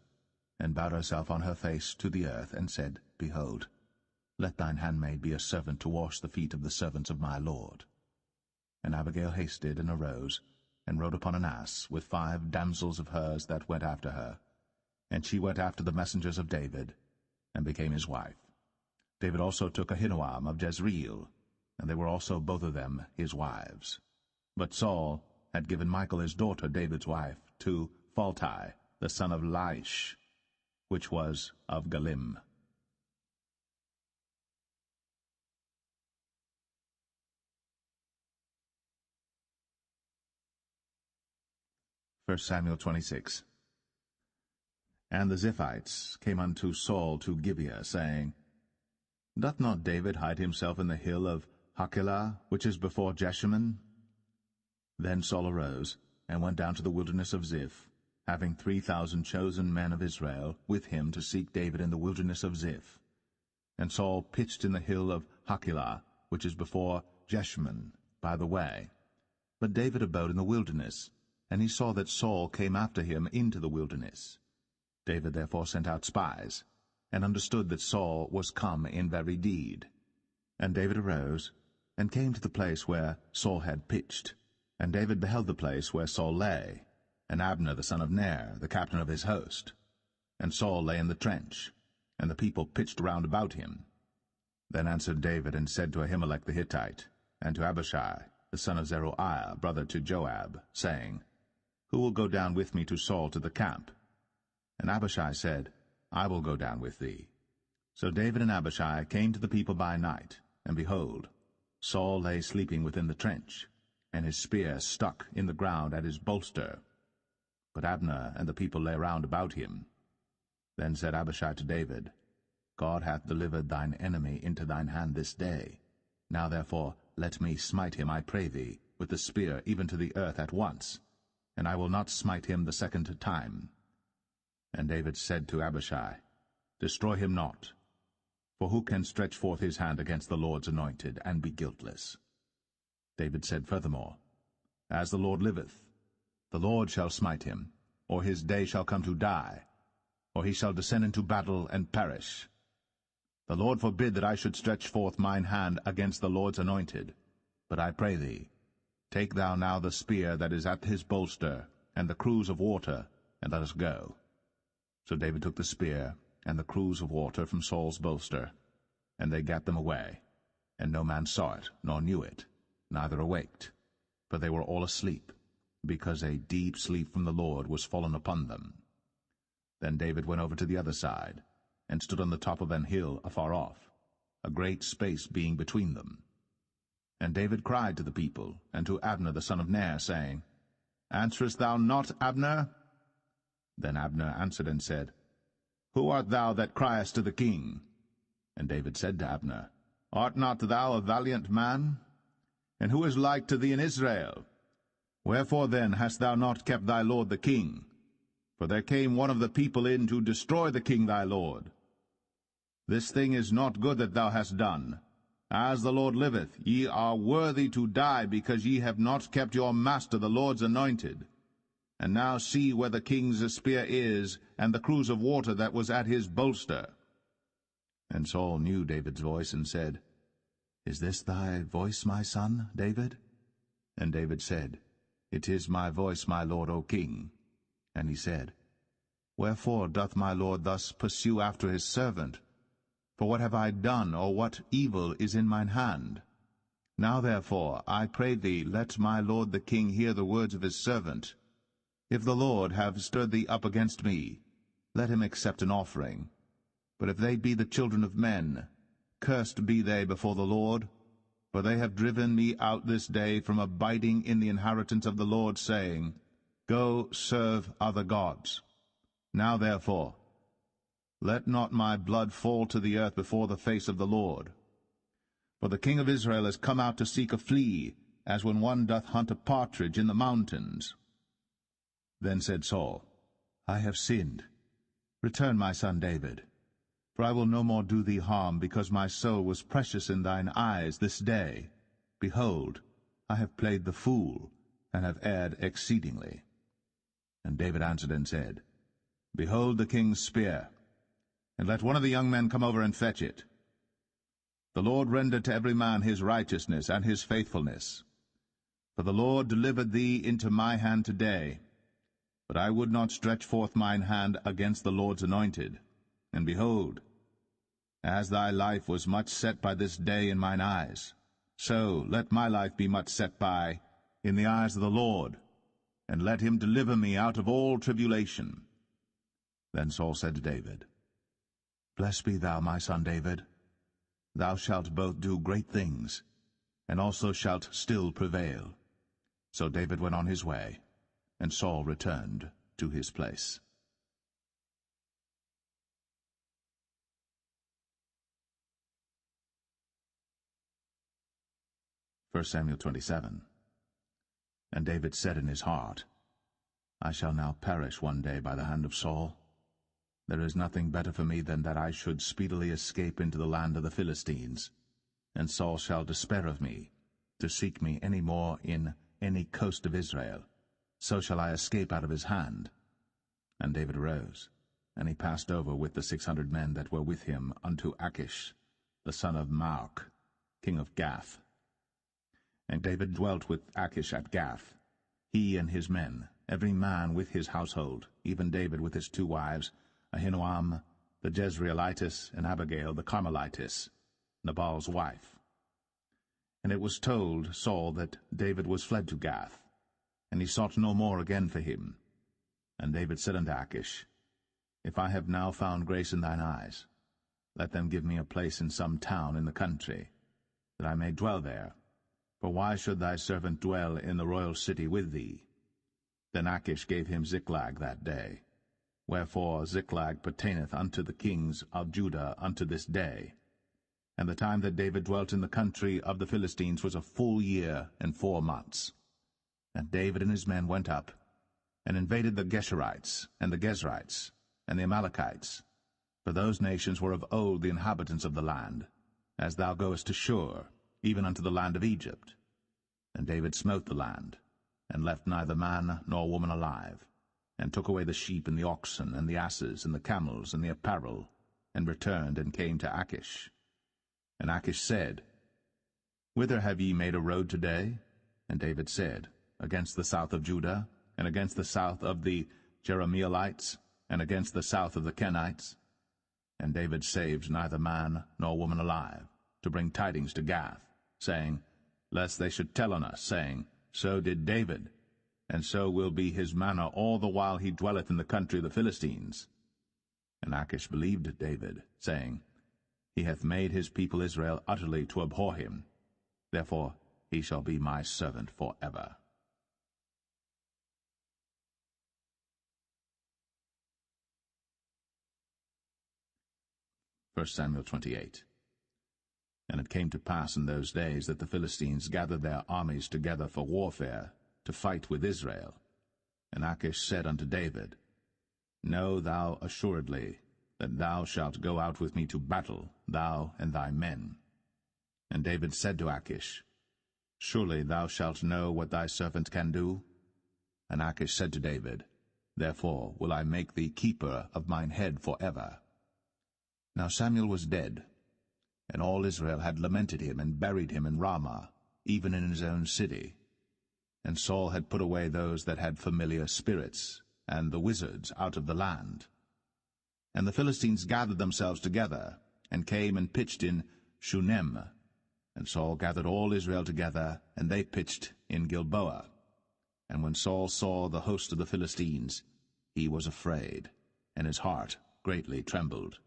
and bowed herself on her face to the earth, and said, Behold, let thine handmaid be a servant to wash the feet of the servants of my lord. And Abigail hasted, and arose, and rode upon an ass, with 5 damsels of hers that went after her. And she went after the messengers of David, and became his wife. David also took Ahinoam of Jezreel, and they were also both of them his wives. But Saul had given Michal his daughter, David's wife, to Phalti, the son of Laish, which was of Galim. 1 Samuel 26. And the Ziphites came unto Saul to Gibeah, saying, Doth not David hide himself in the hill of Hachilah, which is before Jeshimon? Then Saul arose, and went down to the wilderness of Ziph, having 3,000 chosen men of Israel with him to seek David in the wilderness of Ziph. And Saul pitched in the hill of Hachilah, which is before Jeshimon, by the way. But David abode in the wilderness, and he saw that Saul came after him into the wilderness. David therefore sent out spies, and understood that Saul was come in very deed. And David arose, and came to the place where Saul had pitched. And David beheld the place where Saul lay, and Abner the son of Ner, the captain of his host. And Saul lay in the trench, and the people pitched round about him. Then answered David, and said to Ahimelech the Hittite, and to Abishai the son of Zeruiah, brother to Joab, saying, Who will go down with me to Saul to the camp? And Abishai said, I will go down with thee. So David and Abishai came to the people by night, and behold, Saul lay sleeping within the trench, and his spear stuck in the ground at his bolster. But Abner and the people lay round about him. Then said Abishai to David, God hath delivered thine enemy into thine hand this day. Now therefore let me smite him, I pray thee, with the spear even to the earth at once, and I will not smite him the second time. And David said to Abishai, Destroy him not, for who can stretch forth his hand against the Lord's anointed, and be guiltless? David said furthermore, As the Lord liveth, the Lord shall smite him, or his day shall come to die, or he shall descend into battle and perish. The Lord forbid that I should stretch forth mine hand against the Lord's anointed. But I pray thee, take thou now the spear that is at his bolster, and the cruse of water, and let us go. So David took the spear and the cruse of water from Saul's bolster, and they gat them away, and no man saw it, nor knew it, neither awaked, for they were all asleep, because a deep sleep from the Lord was fallen upon them. Then David went over to the other side, and stood on the top of an hill afar off, a great space being between them. And David cried to the people, and to Abner the son of Ner, saying, Answerest thou not, Abner? Then Abner answered and said, Who art thou that criest to the king? And David said to Abner, Art not thou a valiant man? And who is like to thee in Israel? Wherefore then hast thou not kept thy lord the king? For there came one of the people in to destroy the king thy lord. This thing is not good that thou hast done. As the Lord liveth, ye are worthy to die, because ye have not kept your master the Lord's anointed. And now see where the king's spear is, and the cruse of water that was at his bolster. And Saul knew David's voice, and said, Is this thy voice, my son, David? And David said, It is my voice, my lord, O king. And he said, Wherefore doth my lord thus pursue after his servant? For what have I done, or what evil is in mine hand? Now therefore, I pray thee, let my lord the king hear the words of his servant. If the Lord have stirred thee up against me, let him accept an offering. But if they be the children of men, cursed be they before the Lord. For they have driven me out this day from abiding in the inheritance of the Lord, saying, Go serve other gods. Now therefore, let not my blood fall to the earth before the face of the Lord. For the king of Israel is come out to seek a flea, as when one doth hunt a partridge in the mountains. Then said Saul, I have sinned. Return, my son David. For I will no more do thee harm, because my soul was precious in thine eyes this day. Behold, I have played the fool, and have erred exceedingly. And David answered and said, Behold the king's spear, and let one of the young men come over and fetch it. The Lord render to every man his righteousness and his faithfulness. For the Lord delivered thee into my hand today. But I would not stretch forth mine hand against the Lord's anointed. And behold, as thy life was much set by this day in mine eyes, so let my life be much set by in the eyes of the Lord, and let him deliver me out of all tribulation. Then Saul said to David, Blessed be thou, my son David. Thou shalt both do great things, and also shalt still prevail. So David went on his way, and Saul returned to his place. 1 Samuel 27. And David said in his heart, I shall now perish one day by the hand of Saul. There is nothing better for me than that I should speedily escape into the land of the Philistines, and Saul shall despair of me, to seek me any more in any coast of Israel. So shall I escape out of his hand. And David arose, and he passed over with the 600 men that were with him unto Achish, the son of Maoch, king of Gath. And David dwelt with Achish at Gath, he and his men, every man with his household, even David with his 2 wives, Ahinoam the Jezreelitess, and Abigail the Carmelitess, Nabal's wife. And it was told Saul that David was fled to Gath, and he sought no more again for him. And David said unto Achish, If I have now found grace in thine eyes, let them give me a place in some town in the country, that I may dwell there. For why should thy servant dwell in the royal city with thee? Then Achish gave him Ziklag that day. Wherefore Ziklag pertaineth unto the kings of Judah unto this day. And the time that David dwelt in the country of the Philistines was a full year and 4 months. And David and his men went up, and invaded the Geshurites, and the Gezrites, and the Amalekites, for those nations were of old the inhabitants of the land, as thou goest to Shur, even unto the land of Egypt. And David smote the land, and left neither man nor woman alive, and took away the sheep and the oxen, and the asses, and the camels, and the apparel, and returned and came to Achish. And Achish said, Whither have ye made a road today? And David said, Against the south of Judah, and against the south of the Jerahmeelites, and against the south of the Kenites. And David saved neither man nor woman alive, to bring tidings to Gath, saying, Lest they should tell on us, saying, So did David, and so will be his manner all the while he dwelleth in the country of the Philistines. And Achish believed David, saying, He hath made his people Israel utterly to abhor him. Therefore he shall be my servant for ever. 1 Samuel 28. And it came to pass in those days that the Philistines gathered their armies together for warfare, to fight with Israel. And Achish said unto David, Know thou assuredly that thou shalt go out with me to battle, thou and thy men. And David said to Achish, Surely thou shalt know what thy servant can do? And Achish said to David, Therefore will I make thee keeper of mine head for ever. Now Samuel was dead, and all Israel had lamented him, and buried him in Ramah, even in his own city. And Saul had put away those that had familiar spirits, and the wizards out of the land. And the Philistines gathered themselves together, and came and pitched in Shunem. And Saul gathered all Israel together, and they pitched in Gilboa. And when Saul saw the host of the Philistines, he was afraid, and his heart greatly trembled.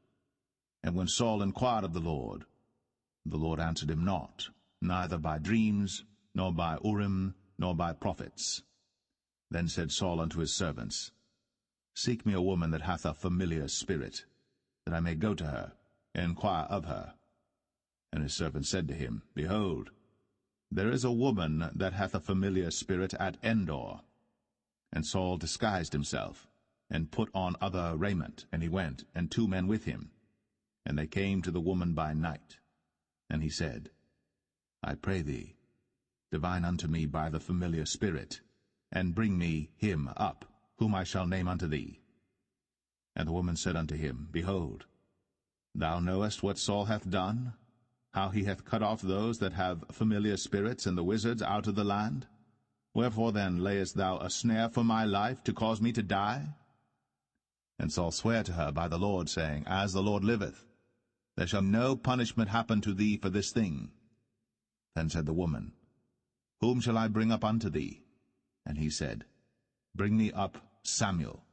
And when Saul inquired of the Lord answered him not, neither by dreams, nor by Urim, nor by prophets. Then said Saul unto his servants, Seek me a woman that hath a familiar spirit, that I may go to her, and inquire of her. And his servant said to him, Behold, there is a woman that hath a familiar spirit at Endor. And Saul disguised himself, and put on other raiment, and he went, and 2 men with him. And they came to the woman by night. And he said, I pray thee, divine unto me by the familiar spirit, and bring me him up, whom I shall name unto thee. And the woman said unto him, Behold, thou knowest what Saul hath done, how he hath cut off those that have familiar spirits and the wizards out of the land? Wherefore then layest thou a snare for my life, to cause me to die? And Saul sware to her by the Lord, saying, As the Lord liveth, there shall no punishment happen to thee for this thing. Then said the woman, Whom shall I bring up unto thee? And he said, Bring me up Samuel.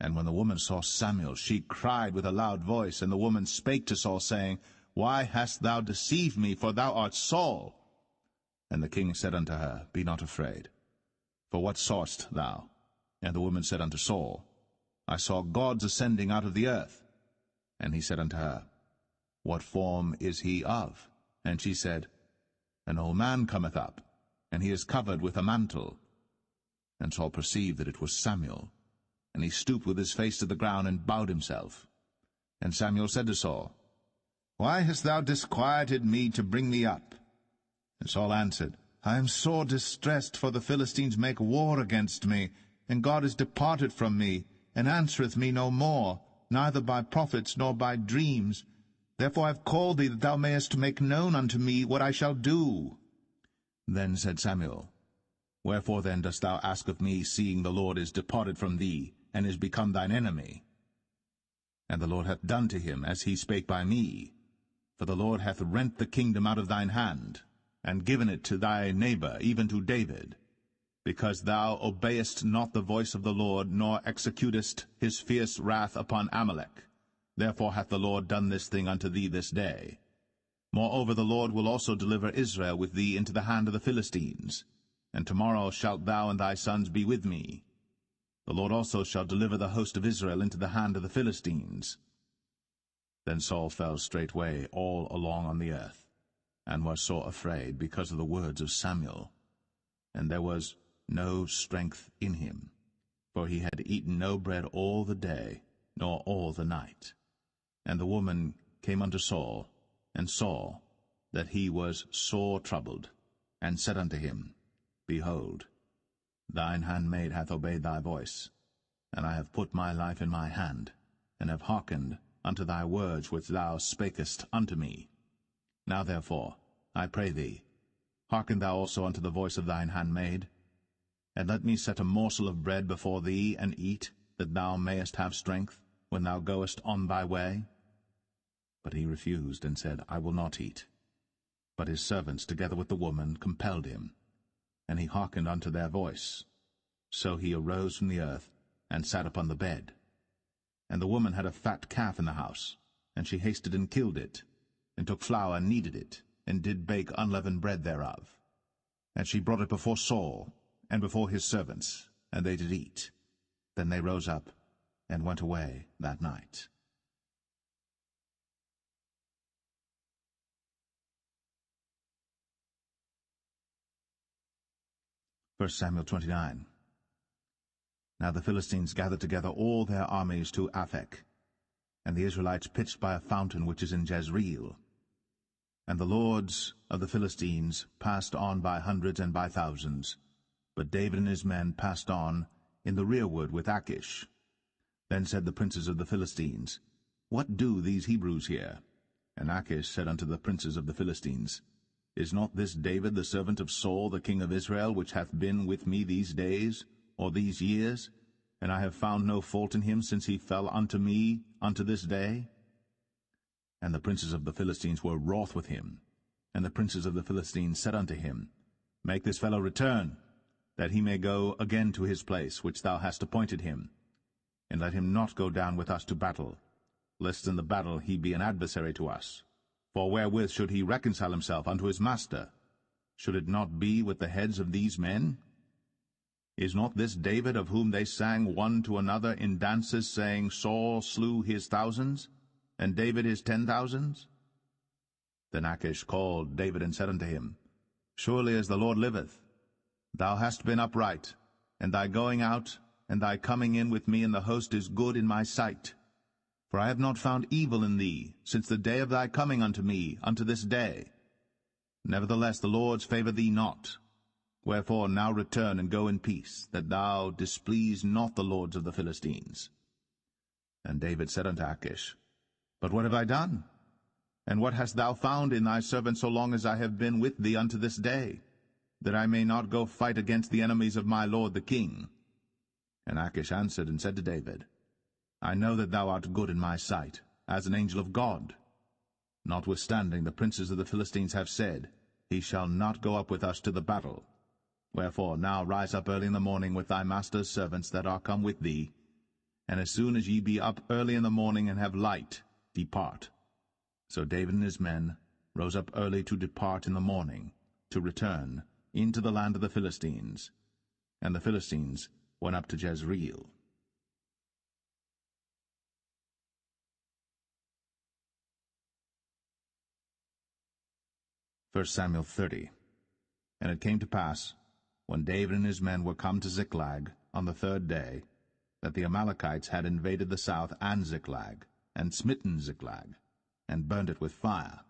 And when the woman saw Samuel, she cried with a loud voice. And the woman spake to Saul, saying, Why hast thou deceived me? For thou art Saul. And the king said unto her, Be not afraid. For what sawest thou? And the woman said unto Saul, I saw gods ascending out of the earth. And he said unto her, What form is he of? And she said, An old man cometh up, and he is covered with a mantle. And Saul perceived that it was Samuel. And he stooped with his face to the ground, and bowed himself. And Samuel said to Saul, Why hast thou disquieted me to bring me up? And Saul answered, I am sore distressed, for the Philistines make war against me, and God is departed from me, and answereth me no more, neither by prophets nor by dreams. Therefore I have called thee, that thou mayest make known unto me what I shall do. Then said Samuel, Wherefore then dost thou ask of me, seeing the Lord is departed from thee, and is become thine enemy? And the Lord hath done to him as he spake by me. For the Lord hath rent the kingdom out of thine hand, and given it to thy neighbor, even to David, because thou obeyest not the voice of the Lord, nor executest his fierce wrath upon Amalek. Therefore hath the Lord done this thing unto thee this day. Moreover the Lord will also deliver Israel with thee into the hand of the Philistines, and tomorrow shalt thou and thy sons be with me. The Lord also shall deliver the host of Israel into the hand of the Philistines. Then Saul fell straightway all along on the earth, and was sore afraid because of the words of Samuel. And there was no strength in him, for he had eaten no bread all the day, nor all the night. And the woman came unto Saul, and saw that he was sore troubled, and said unto him, Behold, thine handmaid hath obeyed thy voice, and I have put my life in my hand, and have hearkened unto thy words which thou spakest unto me. Now therefore, I pray thee, hearken thou also unto the voice of thine handmaid, and let me set a morsel of bread before thee, and eat, that thou mayest have strength, when thou goest on thy way. But he refused, and said, I will not eat. But his servants, together with the woman, compelled him, and he hearkened unto their voice. So he arose from the earth, and sat upon the bed. And the woman had a fat calf in the house, and she hasted and killed it, and took flour and kneaded it, and did bake unleavened bread thereof. And she brought it before Saul, and before his servants, and they did eat. Then they rose up, and went away that night. 1 Samuel 29. Now the Philistines gathered together all their armies to Aphek, and the Israelites pitched by a fountain which is in Jezreel. And the lords of the Philistines passed on by hundreds and by thousands, but David and his men passed on in the rearward with Achish. Then said the princes of the Philistines, What do these Hebrews here? And Achish said unto the princes of the Philistines, Is not this David the servant of Saul the king of Israel, which hath been with me these days, or these years? And I have found no fault in him since he fell unto me unto this day. And the princes of the Philistines were wroth with him. And the princes of the Philistines said unto him, Make this fellow return, that he may go again to his place, which thou hast appointed him. And let him not go down with us to battle, lest in the battle he be an adversary to us. For wherewith should he reconcile himself unto his master? Should it not be with the heads of these men? Is not this David, of whom they sang one to another in dances, saying, Saul slew his thousands, and David his 10,000s? Then Achish called David and said unto him, Surely as the Lord liveth, thou hast been upright, and thy going out and thy coming in with me in the host is good in my sight. For I have not found evil in thee since the day of thy coming unto me unto this day. Nevertheless the Lord's favour thee not. Wherefore now return and go in peace, that thou displease not the lords of the Philistines. And David said unto Achish, But what have I done? And what hast thou found in thy servant so long as I have been with thee unto this day, that I may not go fight against the enemies of my lord the king? And Achish answered and said to David, I know that thou art good in my sight, as an angel of God. Notwithstanding the princes of the Philistines have said, He shall not go up with us to the battle. Wherefore now rise up early in the morning with thy master's servants that are come with thee, and as soon as ye be up early in the morning and have light, depart. So David and his men rose up early to depart in the morning, to return into the land of the Philistines. And the Philistines went up to Jezreel. 1 Samuel 30. And it came to pass, when David and his men were come to Ziklag on the 3rd day, that the Amalekites had invaded the south and Ziklag, and smitten Ziklag, and burned it with fire,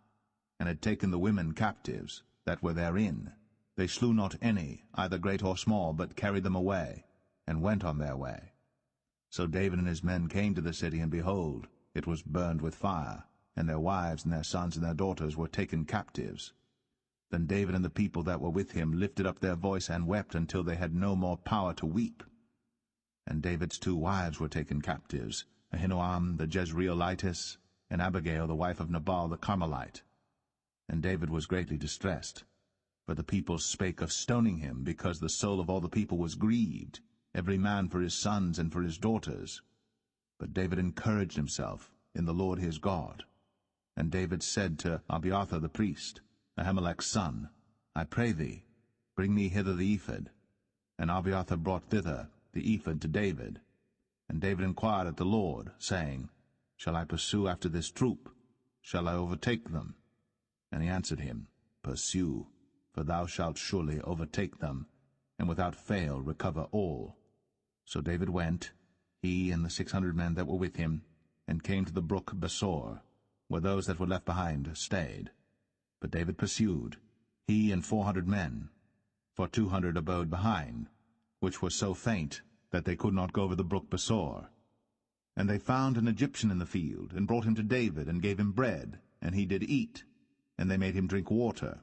and had taken the women captives that were therein. They slew not any, either great or small, but carried them away, and went on their way. So David and his men came to the city, and behold, it was burned with fire, and their wives and their sons and their daughters were taken captives. Then David and the people that were with him lifted up their voice and wept until they had no more power to weep. And David's 2 wives were taken captives, Ahinoam the Jezreelitess, and Abigail the wife of Nabal the Carmelite. And David was greatly distressed, for the people spake of stoning him, because the soul of all the people was grieved, every man for his sons and for his daughters. But David encouraged himself in the Lord his God. And David said to Abiathar the priest, Ahimelech's son, I pray thee, bring me hither the ephod. And Abiathar brought thither the ephod to David. And David inquired at the Lord, saying, Shall I pursue after this troop? Shall I overtake them? And he answered him, Pursue, for thou shalt surely overtake them, and without fail recover all. So David went, he and the 600 men that were with him, and came to the brook Besor, where those that were left behind stayed. But David pursued, he and 400 men, for 200 abode behind, which were so faint that they could not go over the brook Besor. And they found an Egyptian in the field, and brought him to David, and gave him bread, and he did eat, and they made him drink water.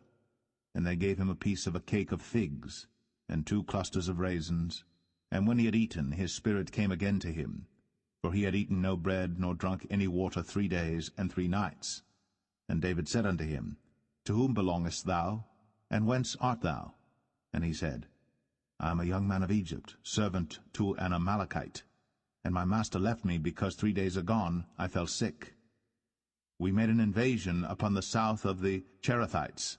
And they gave him a piece of a cake of figs, and 2 clusters of raisins. And when he had eaten, his spirit came again to him, for he had eaten no bread, nor drunk any water 3 days and 3 nights. And David said unto him, To whom belongest thou, and whence art thou? And he said, I am a young man of Egypt, servant to an Amalekite, and my master left me because 3 days agone I fell sick. We made an invasion upon the south of the Cherethites,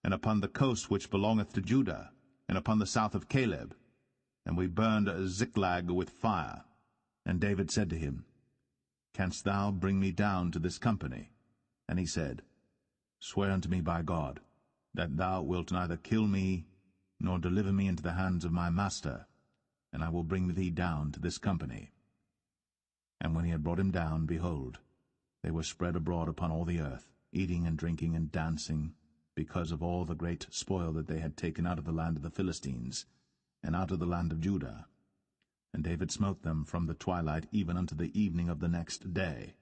and upon the coast which belongeth to Judah, and upon the south of Caleb, and we burned Ziklag with fire. And David said to him, Canst thou bring me down to this company? And he said, Swear unto me by God, that thou wilt neither kill me, nor deliver me into the hands of my master, and I will bring thee down to this company. And when he had brought him down, behold, they were spread abroad upon all the earth, eating and drinking and dancing, because of all the great spoil that they had taken out of the land of the Philistines, and out of the land of Judah. And David smote them from the twilight even unto the evening of the next day.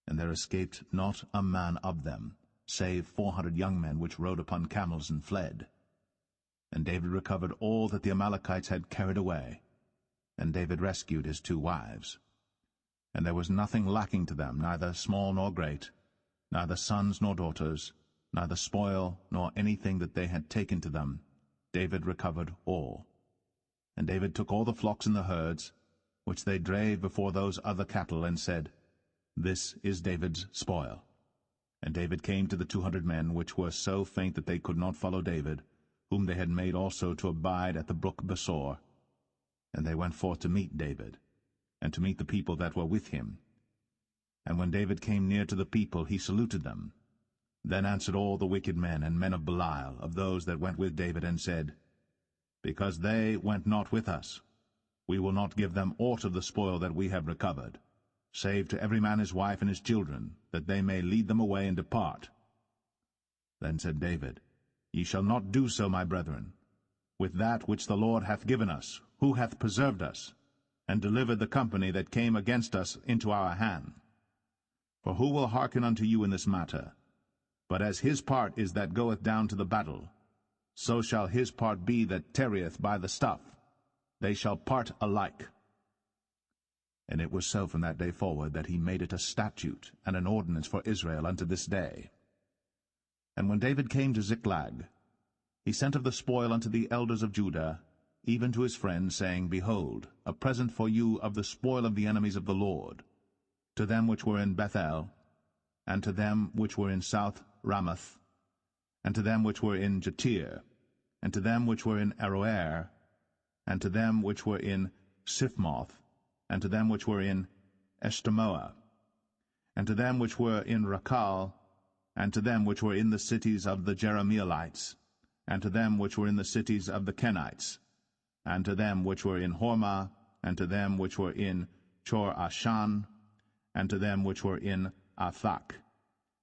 And there escaped not a man of them, save 400 young men which rode upon camels and fled. And David recovered all that the Amalekites had carried away. And David rescued his 2 wives. And there was nothing lacking to them, neither small nor great, neither sons nor daughters, neither spoil nor anything that they had taken to them. David recovered all. And David took all the flocks and the herds, which they drave before those other cattle, and said, This is David's spoil. And David came to the 200 men, which were so faint that they could not follow David, whom they had made also to abide at the brook Besor. And they went forth to meet David, and to meet the people that were with him. And when David came near to the people, he saluted them. Then answered all the wicked men and men of Belial, of those that went with David, and said, Because they went not with us, we will not give them aught of the spoil that we have recovered, save to every man his wife and his children, that they may lead them away and depart. Then said David, Ye shall not do so, my brethren. With that which the Lord hath given us, who hath preserved us, and delivered the company that came against us into our hand? For who will hearken unto you in this matter? But as his part is that goeth down to the battle, so shall his part be that tarrieth by the stuff. They shall part alike. And it was so from that day forward that he made it a statute and an ordinance for Israel unto this day. And when David came to Ziklag, he sent of the spoil unto the elders of Judah, even to his friends, saying, Behold, a present for you of the spoil of the enemies of the Lord, to them which were in Bethel, and to them which were in South Ramoth, and to them which were in Jatir, and to them which were in Aroer, and to them which were in Siphmoth, and to them which were in Eshtemoa, and to them which were in Rakal, and to them which were in the cities of the Jerahmeelites, and to them which were in the cities of the Kenites, and to them which were in Hormah, and to them which were in Chor-Ashan, and to them which were in Athak,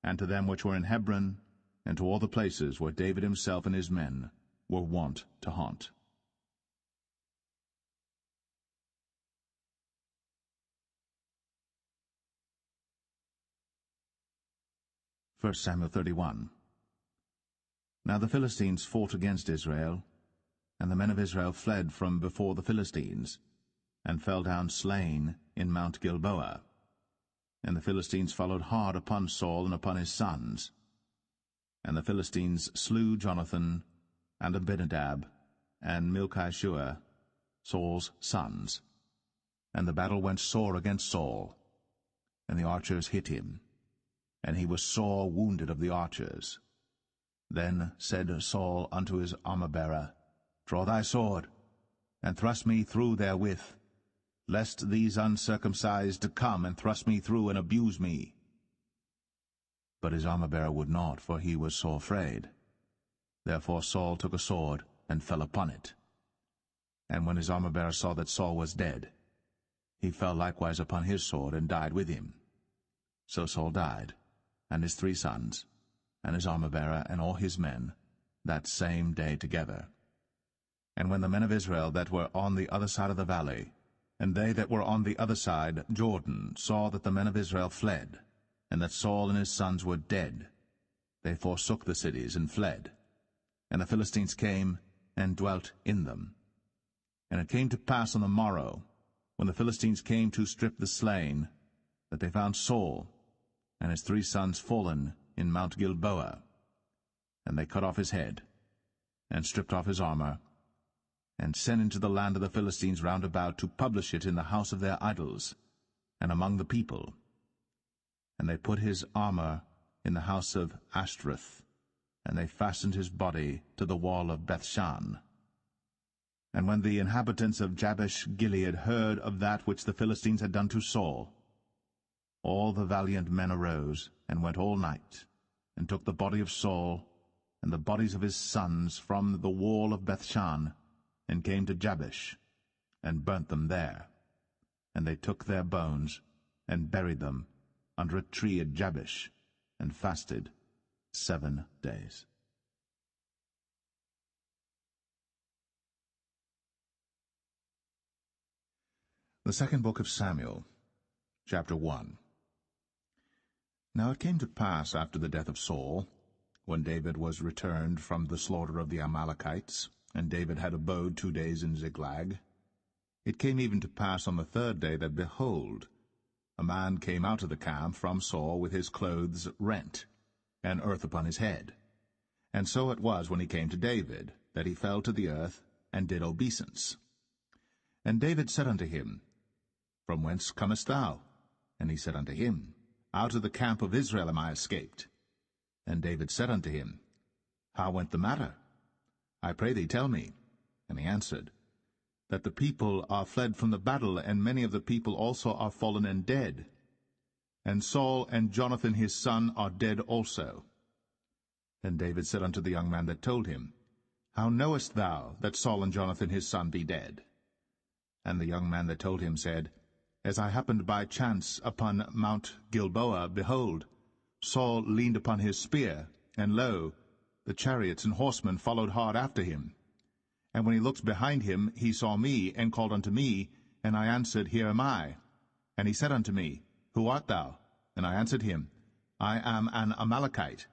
and to them which were in Hebron, and to all the places where David himself and his men were wont to haunt. 1 Samuel 31. Now the Philistines fought against Israel, and the men of Israel fled from before the Philistines, and fell down slain in Mount Gilboa. And the Philistines followed hard upon Saul and upon his sons. And the Philistines slew Jonathan, and Abinadab, and Malchishua, Saul's sons. And the battle went sore against Saul, and the archers hit him, and he was sore wounded of the archers. Then said Saul unto his armor-bearer, Draw thy sword. and thrust me through therewith, lest these uncircumcised come and thrust me through and abuse me. But his armor-bearer would not, for he was sore afraid. Therefore Saul took a sword, and fell upon it. And when his armor-bearer saw that Saul was dead, he fell likewise upon his sword, and died with him. So Saul died, and his 3 sons, and his armor-bearer, and all his men, that same day together. And when the men of Israel that were on the other side of the valley, and they that were on the other side, Jordan, saw that the men of Israel fled, and that Saul and his sons were dead, they forsook the cities and fled. And the Philistines came and dwelt in them. And it came to pass on the morrow, when the Philistines came to strip the slain, that they found Saul and his 3 sons fallen in Mount Gilboa. And they cut off his head, and stripped off his armor, and sent into the land of the Philistines round about to publish it in the house of their idols, and among the people. And they put his armor in the house of Ashtoreth, and they fastened his body to the wall of Bethshan. And when the inhabitants of Jabesh-Gilead heard of that which the Philistines had done to Saul, all the valiant men arose, and went all night, and took the body of Saul, and the bodies of his sons from the wall of Bethshan, and came to Jabesh, and burnt them there. And they took their bones, and buried them under a tree at Jabesh, and fasted 7 days. The second book of Samuel, chapter 1. Now it came to pass after the death of Saul, when David was returned from the slaughter of the Amalekites, and David had abode 2 days in Ziklag, it came even to pass on the 3rd day that, behold, a man came out of the camp from Saul with his clothes rent, and earth upon his head. And so it was when he came to David, that he fell to the earth, and did obeisance. And David said unto him, From whence comest thou? And he said unto him, Out of the camp of Israel am I escaped. And David said unto him, How went the matter? I pray thee, tell me. And he answered, That the people are fled from the battle, and many of the people also are fallen and dead. And Saul and Jonathan his son are dead also. Then David said unto the young man that told him, How knowest thou that Saul and Jonathan his son be dead? And the young man that told him said, As I happened by chance upon Mount Gilboa, behold, Saul leaned upon his spear, and lo, the chariots and horsemen followed hard after him. And when he looked behind him, he saw me, and called unto me, and I answered, Here am I. And he said unto me, Who art thou? And I answered him, I am an Amalekite.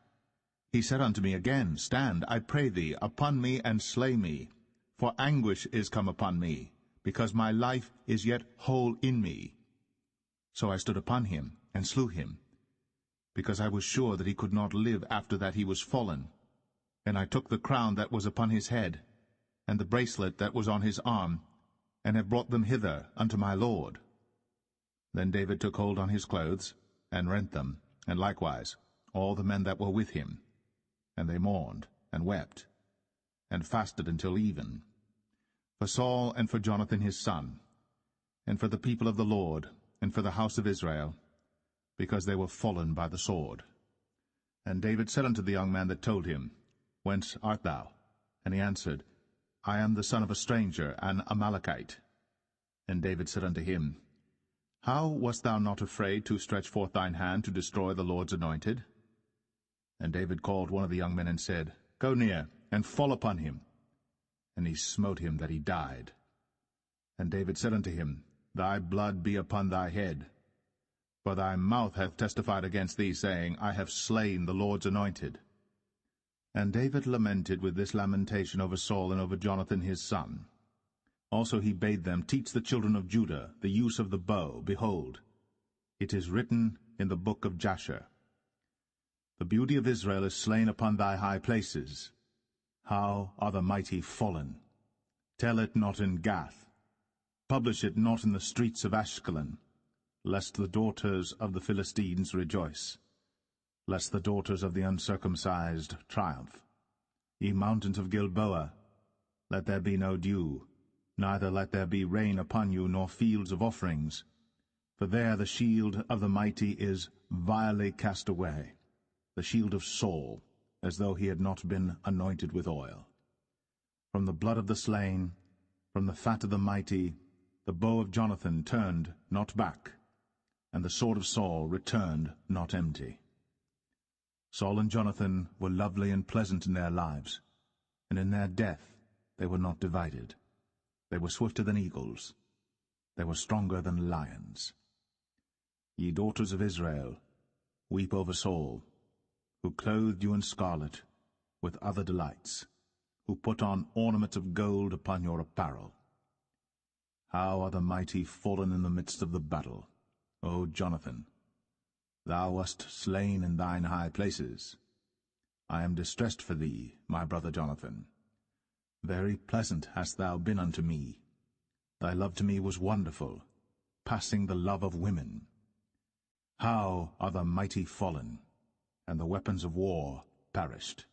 He said unto me again, Stand, I pray thee, upon me, and slay me. For anguish is come upon me, because my life is yet whole in me. So I stood upon him, and slew him, because I was sure that he could not live after that he was fallen. And I took the crown that was upon his head, and the bracelet that was on his arm, and have brought them hither unto my lord. Then David took hold on his clothes, and rent them, and likewise all the men that were with him. And they mourned, and wept, and fasted until even, for Saul and for Jonathan his son, and for the people of the Lord, and for the house of Israel, because they were fallen by the sword. And David said unto the young man that told him, Whence art thou? And he answered, I am the son of a stranger, an Amalekite. And David said unto him, How wast thou not afraid to stretch forth thine hand to destroy the Lord's anointed? And David called one of the young men and said, Go near, and fall upon him. And he smote him that he died. And David said unto him, Thy blood be upon thy head. For thy mouth hath testified against thee, saying, I have slain the Lord's anointed. And David lamented with this lamentation over Saul and over Jonathan his son. Also he bade them teach the children of Judah the use of the bow. Behold, it is written in the book of Jasher, The beauty of Israel is slain upon thy high places. How are the mighty fallen! Tell it not in Gath. Publish it not in the streets of Ashkelon, lest the daughters of the Philistines rejoice, lest the daughters of the uncircumcised triumph. Ye mountains of Gilboa, let there be no dew, Neither let there be rain upon you, nor fields of offerings. For there the shield of the mighty is vilely cast away, the shield of Saul, as though he had not been anointed with oil. From the blood of the slain, from the fat of the mighty, the bow of Jonathan turned not back, and the sword of Saul returned not empty. Saul and Jonathan were lovely and pleasant in their lives, and in their death they were not divided. They were swifter than eagles. They were stronger than lions. Ye daughters of Israel, weep over Saul, who clothed you in scarlet with other delights, who put on ornaments of gold upon your apparel. How are the mighty fallen in the midst of the battle, O Jonathan! Thou wast slain in thine high places. I am distressed for thee, my brother Jonathan. Very pleasant hast thou been unto me. Thy love to me was wonderful, passing the love of women. How are the mighty fallen, and the weapons of war perished!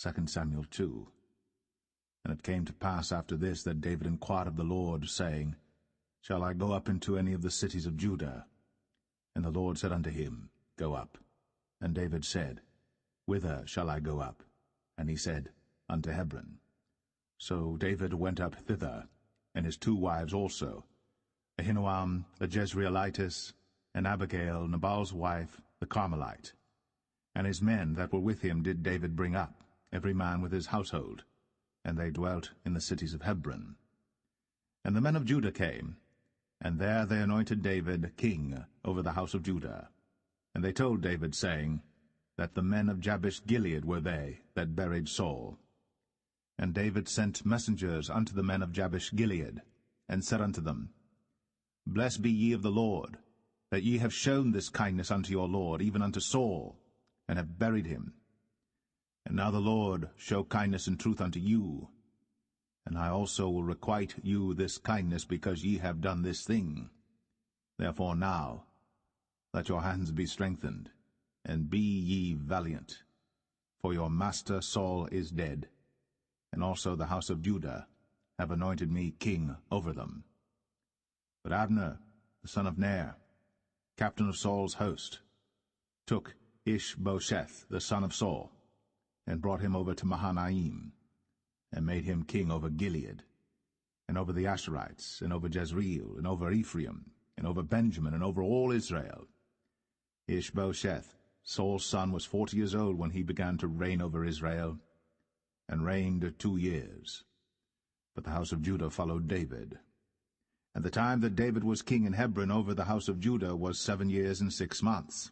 2 Samuel 2. And it came to pass after this that David inquired of the Lord, saying, Shall I go up into any of the cities of Judah? And the Lord said unto him, Go up. And David said, Whither shall I go up? And he said, Unto Hebron. So David went up thither, and his 2 wives also, Ahinoam the Jezreelitess, and Abigail Nabal's wife, the Carmelite. And his men that were with him did David bring up, every man with his household, and they dwelt in the cities of Hebron. And the men of Judah came, and there they anointed David king over the house of Judah. And they told David, saying, that the men of Jabesh-Gilead were they that buried Saul. And David sent messengers unto the men of Jabesh-Gilead, and said unto them, Blessed be ye of the Lord, that ye have shown this kindness unto your Lord, even unto Saul, and have buried him. And now the Lord show kindness and truth unto you, and I also will requite you this kindness, because ye have done this thing. Therefore now let your hands be strengthened, and be ye valiant, for your master Saul is dead, and also the house of Judah have anointed me king over them. But Abner, the son of Ner, captain of Saul's host, took Ishbosheth, the son of Saul, and brought him over to Mahanaim, and made him king over Gilead, and over the Asherites, and over Jezreel, and over Ephraim, and over Benjamin, and over all Israel. Ishbosheth, Saul's son, was 40 years old when he began to reign over Israel, and reigned 2 years. But the house of Judah followed David. And the time that David was king in Hebron over the house of Judah was 7 years and 6 months.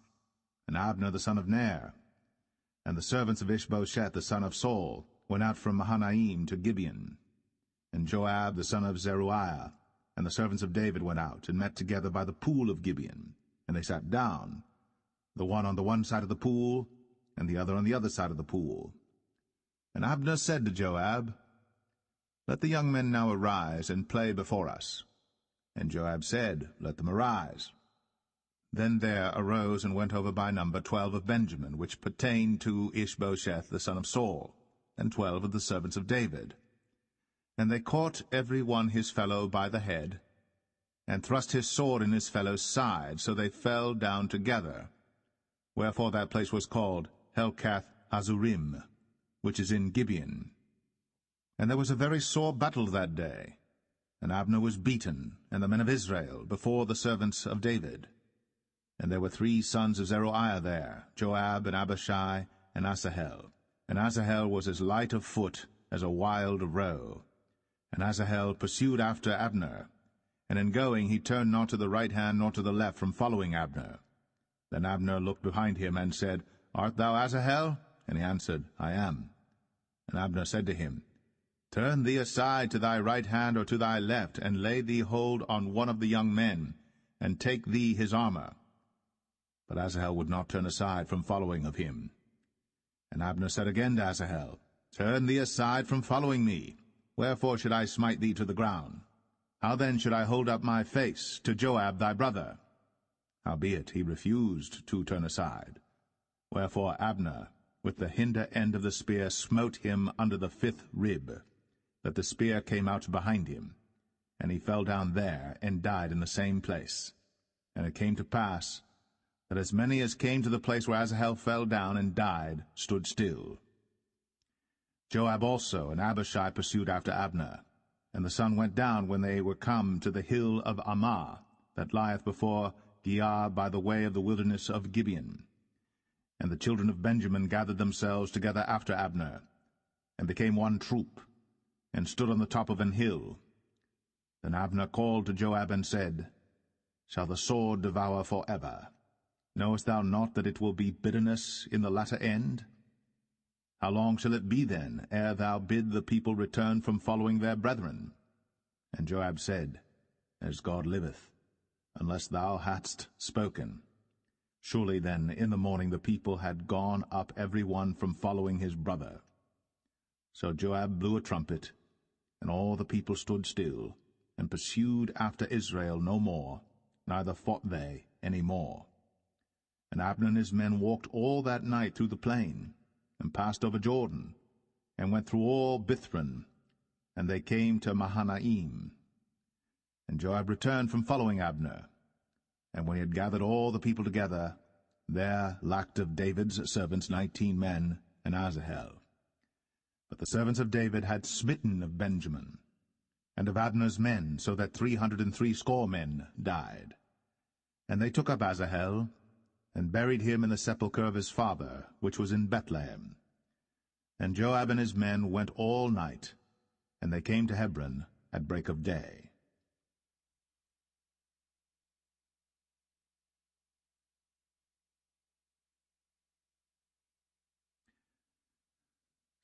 And Abner the son of Ner, and the servants of Ishbosheth the son of Saul, went out from Mahanaim to Gibeon. And Joab the son of Zeruiah and the servants of David went out, and met together by the pool of Gibeon. And they sat down, the one on the one side of the pool, and the other on the other side of the pool. And Abner said to Joab, Let the young men now arise, and play before us. And Joab said, Let them arise. Then there arose and went over by number 12 of Benjamin, which pertained to Ishbosheth the son of Saul, and 12 of the servants of David. And they caught every one his fellow by the head, and thrust his sword in his fellow's side, so they fell down together. Wherefore that place was called Helkath-Hazurim, which is in Gibeon. And there was a very sore battle that day, and Abner was beaten, and the men of Israel, before the servants of David. And there were 3 sons of Zeruiah there, Joab, and Abishai, and Asahel. And Asahel was as light of foot as a wild roe. And Asahel pursued after Abner, and in going he turned not to the right hand nor to the left from following Abner. Then Abner looked behind him, and said, Art thou Asahel? And he answered, I am. And Abner said to him, Turn thee aside to thy right hand or to thy left, and lay thee hold on one of the young men, and take thee his armor. But Asahel would not turn aside from following of him. And Abner said again to Asahel, Turn thee aside from following me. Wherefore should I smite thee to the ground? How then should I hold up my face to Joab thy brother? Howbeit he refused to turn aside. Wherefore Abner, with the hinder end of the spear, smote him under the 5th rib, that the spear came out behind him, and he fell down there, and died in the same place. And it came to pass, that as many as came to the place where Asahel fell down and died stood still. Joab also and Abishai pursued after Abner, and the sun went down when they were come to the hill of Ammah, that lieth before Giah by the way of the wilderness of Gibeon. And the children of Benjamin gathered themselves together after Abner, and became one troop, and stood on the top of an hill. Then Abner called to Joab and said, Shall the sword devour for ever? Knowest thou not that it will be bitterness in the latter end? How long shall it be then, ere thou bid the people return from following their brethren? And Joab said, As God liveth, unless thou hadst spoken. Surely then in the morning the people had gone up every one from following his brother. So Joab blew a trumpet, and all the people stood still, and pursued after Israel no more, neither fought they any more. And Abner and his men walked all that night through the plain, and passed over Jordan, and went through all Bithron, and they came to Mahanaim. And Joab returned from following Abner. And when he had gathered all the people together, there lacked of David's servants 19 men, and Asahel. But the servants of David had smitten of Benjamin, and of Abner's men, so that 360 men died. And they took up Asahel, and buried him in the sepulchre of his father, which was in Bethlehem. And Joab and his men went all night, and they came to Hebron at break of day.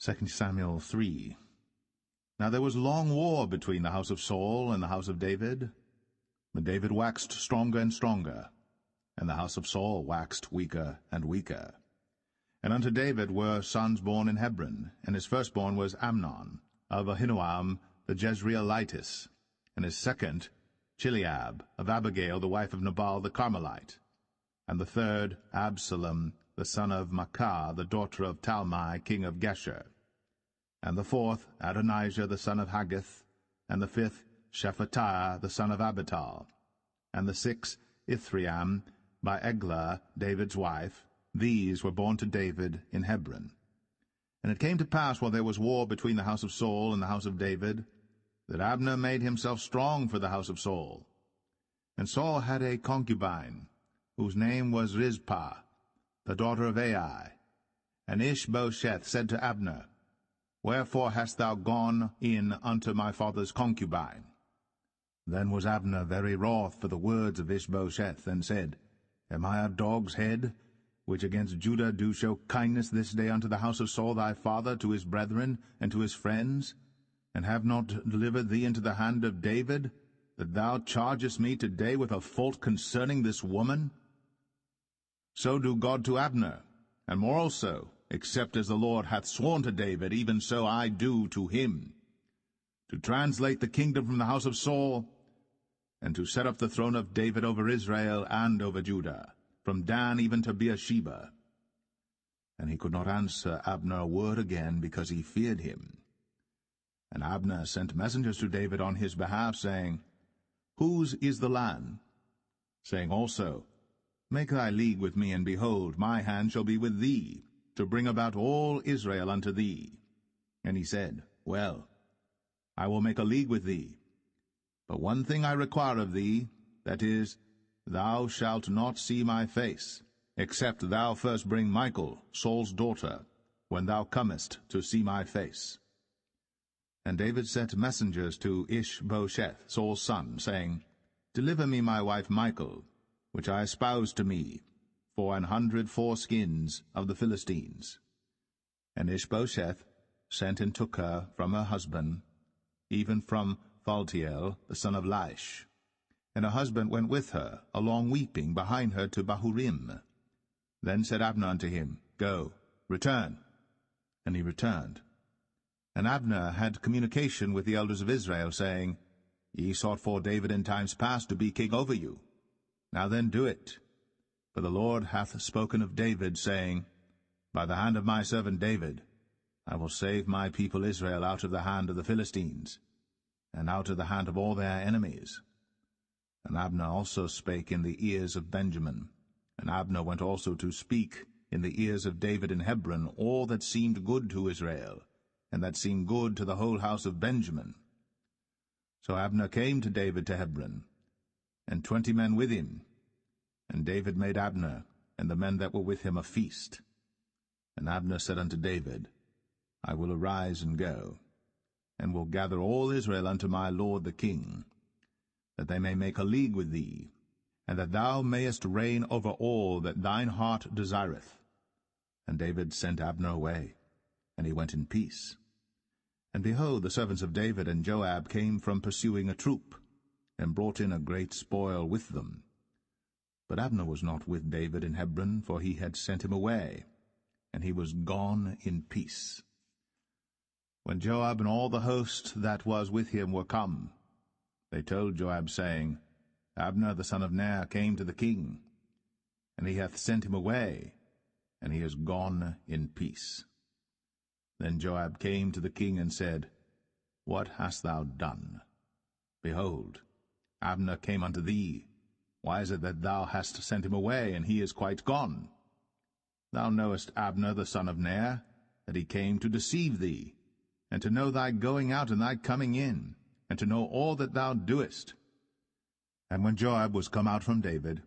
2 Samuel 3. Now there was long war between the house of Saul and the house of David. But David waxed stronger and stronger, and the house of Saul waxed weaker and weaker. And unto David were sons born in Hebron, and his firstborn was Amnon, of Ahinoam the Jezreelitess, and his second Chileab, of Abigail the wife of Nabal the Carmelite, and the third Absalom the son of Maacah, the daughter of Talmai king of Geshur, and the fourth Adonijah the son of Haggith, and the fifth Shephatiah the son of Abital, and the sixth Ithream by Eglah David's wife. These were born to David in Hebron. And it came to pass, while there was war between the house of Saul and the house of David, that Abner made himself strong for the house of Saul. And Saul had a concubine, whose name was Rizpah, the daughter of Ai. And Ishbosheth said to Abner, Wherefore hast thou gone in unto my father's concubine? Then was Abner very wroth for the words of Ishbosheth, and said, Am I a dog's head, which against Judah do show kindness this day unto the house of Saul thy father, to his brethren, and to his friends, and have not delivered thee into the hand of David, that thou chargest me today with a fault concerning this woman? So do God to Abner, and more also, except as the Lord hath sworn to David, even so I do to him, to translate the kingdom from the house of Saul, and to set up the throne of David over Israel and over Judah, from Dan even to Beersheba. And he could not answer Abner a word again, because he feared him. And Abner sent messengers to David on his behalf, saying, Whose is the land? Saying also, Make thy league with me, and behold, my hand shall be with thee, to bring about all Israel unto thee. And he said, Well, I will make a league with thee. But one thing I require of thee, that is, thou shalt not see my face, except thou first bring Michal, Saul's daughter, when thou comest to see my face. And David sent messengers to Ishbosheth, Saul's son, saying, Deliver me my wife Michal, which I espoused to me, for 100 foreskins of the Philistines. And Ishbosheth sent and took her from her husband, even from Phaltiel, the son of Laish. And her husband went with her, along weeping, behind her to Bahurim. Then said Abner unto him, Go, return. And he returned. And Abner had communication with the elders of Israel, saying, Ye sought for David in times past to be king over you. Now then do it, For the Lord hath spoken of David, saying, By the hand of my servant David I will save my people Israel out of the hand of the Philistines, and out of the hand of all their enemies. And Abner also spake in the ears of Benjamin, and Abner went also to speak in the ears of David in Hebron all that seemed good to Israel, and that seemed good to the whole house of Benjamin. So Abner came to David to Hebron, and 20 men with him. And David made Abner and the men that were with him a feast. And Abner said unto David, I will arise and go, and will gather all Israel unto my lord the king, that they may make a league with thee, and that thou mayest reign over all that thine heart desireth. And David sent Abner away, and he went in peace. And behold, the servants of David and Joab came from pursuing a troop, and brought in a great spoil with them. But Abner was not with David in Hebron, for he had sent him away, and he was gone in peace. When Joab and all the host that was with him were come, they told Joab, saying, Abner the son of Ner came to the king, and he hath sent him away, and he is gone in peace. Then Joab came to the king and said, What hast thou done? Behold, Abner came unto thee. Why is it that thou hast sent him away, and he is quite gone? Thou knowest Abner the son of Ner, that he came to deceive thee, and to know thy going out and thy coming in, and to know all that thou doest. And when Joab was come out from David,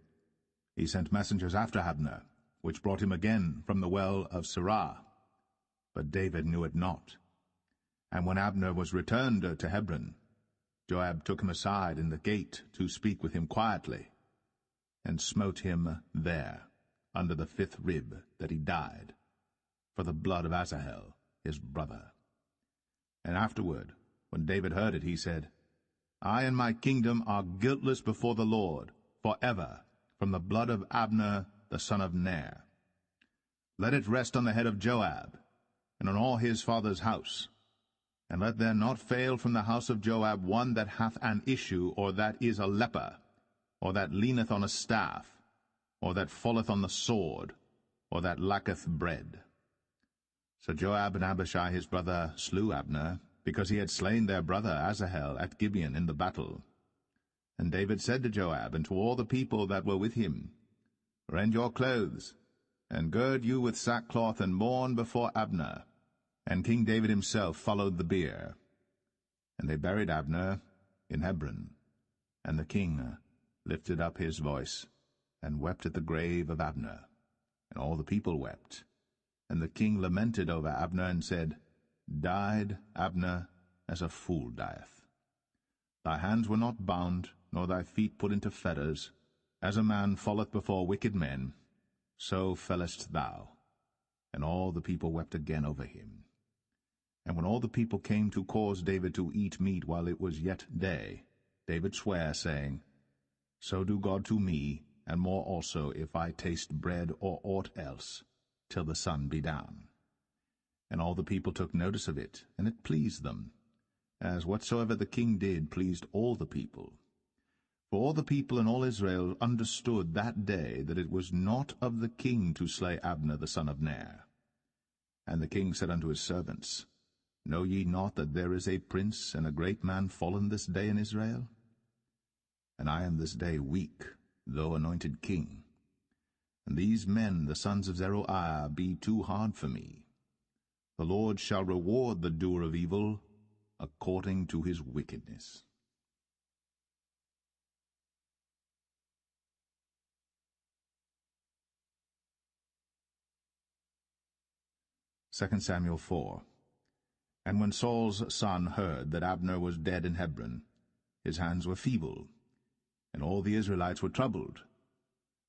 he sent messengers after Abner, which brought him again from the well of Sirah. But David knew it not. And when Abner was returned to Hebron, Joab took him aside in the gate to speak with him quietly, and smote him there, under the 5th rib, that he died, for the blood of Asahel his brother. And afterward, when David heard it, he said, I and my kingdom are guiltless before the Lord, for ever, from the blood of Abner the son of Ner. Let it rest on the head of Joab, and on all his father's house. And let there not fail from the house of Joab one that hath an issue, or that is a leper, or that leaneth on a staff, or that falleth on the sword, or that lacketh bread. So Joab and Abishai his brother slew Abner, because he had slain their brother Asahel at Gibeon in the battle. And David said to Joab and to all the people that were with him, Rend your clothes, and gird you with sackcloth, and mourn before Abner. And King David himself followed the bier. And they buried Abner in Hebron. And the king lifted up his voice, and wept at the grave of Abner. And all the people wept. And the king lamented over Abner, and said, Died Abner as a fool dieth. Thy hands were not bound, nor thy feet put into fetters. As a man falleth before wicked men, so fellest thou. And all the people wept again over him. And when all the people came to cause David to eat meat while it was yet day, David sware, saying, So do God to me, and more also, if I taste bread or aught else, till the sun be down. And all the people took notice of it, and it pleased them, as whatsoever the king did pleased all the people. For all the people and all Israel understood that day that it was not of the king to slay Abner the son of Ner. And the king said unto his servants, Know ye not that there is a prince and a great man fallen this day in Israel? And I am this day weak, though anointed king. And these men, the sons of Zeruiah, be too hard for me. The Lord shall reward the doer of evil according to his wickedness. 2 Samuel 4. And when Saul's son heard that Abner was dead in Hebron, his hands were feeble, and all the Israelites were troubled.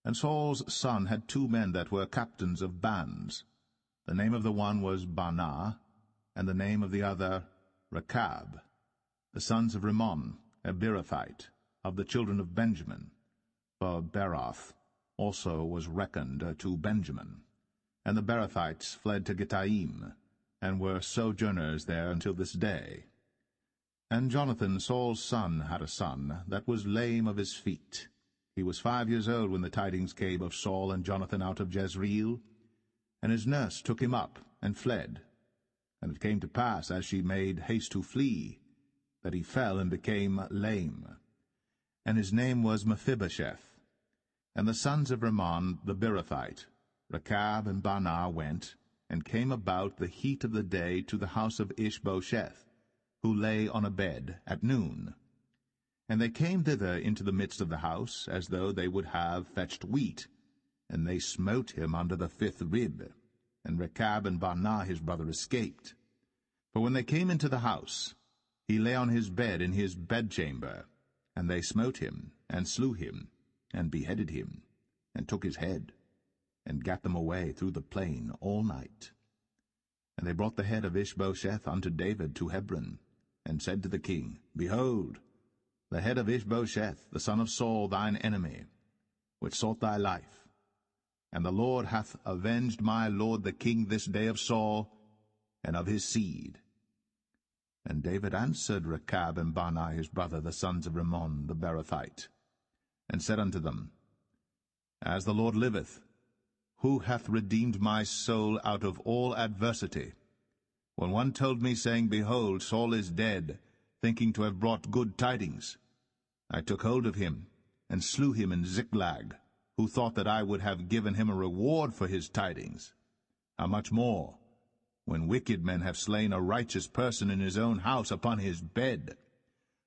And Saul's son had 2 men that were captains of bands. The name of the one was Baanah, and the name of the other Rechab, the sons of Rimmon, a Beerothite, of the children of Benjamin. For Beeroth also was reckoned to Benjamin. And the Beerothites fled to Gittaim, and were sojourners there until this day. And Jonathan, Saul's son, had a son that was lame of his feet. He was 5 years old when the tidings came of Saul and Jonathan out of Jezreel, and his nurse took him up and fled. And it came to pass, as she made haste to flee, that he fell and became lame. And his name was Mephibosheth. And the sons of Rimmon the Beerothite, Rechab and Baanah, went, and came about the heat of the day to the house of Ishbosheth, who lay on a bed, at noon. And they came thither into the midst of the house, as though they would have fetched wheat, and they smote him under the 5th rib. And Rechab and Baanah his brother escaped. For when they came into the house, he lay on his bed in his bedchamber, and they smote him, and slew him, and beheaded him, and took his head, and gat them away through the plain all night. And they brought the head of Ishbosheth unto David to Hebron, and said to the king, Behold, the head of Ishbosheth, the son of Saul, thine enemy, which sought thy life. And the Lord hath avenged my lord the king this day of Saul, and of his seed. And David answered Rechab and Baanah his brother, the sons of Rimmon the Beerothite, and said unto them, As the Lord liveth, who hath redeemed my soul out of all adversity? When one told me, saying, Behold, Saul is dead, thinking to have brought good tidings, I took hold of him, and slew him in Ziklag, who thought that I would have given him a reward for his tidings. How much more, when wicked men have slain a righteous person in his own house upon his bed?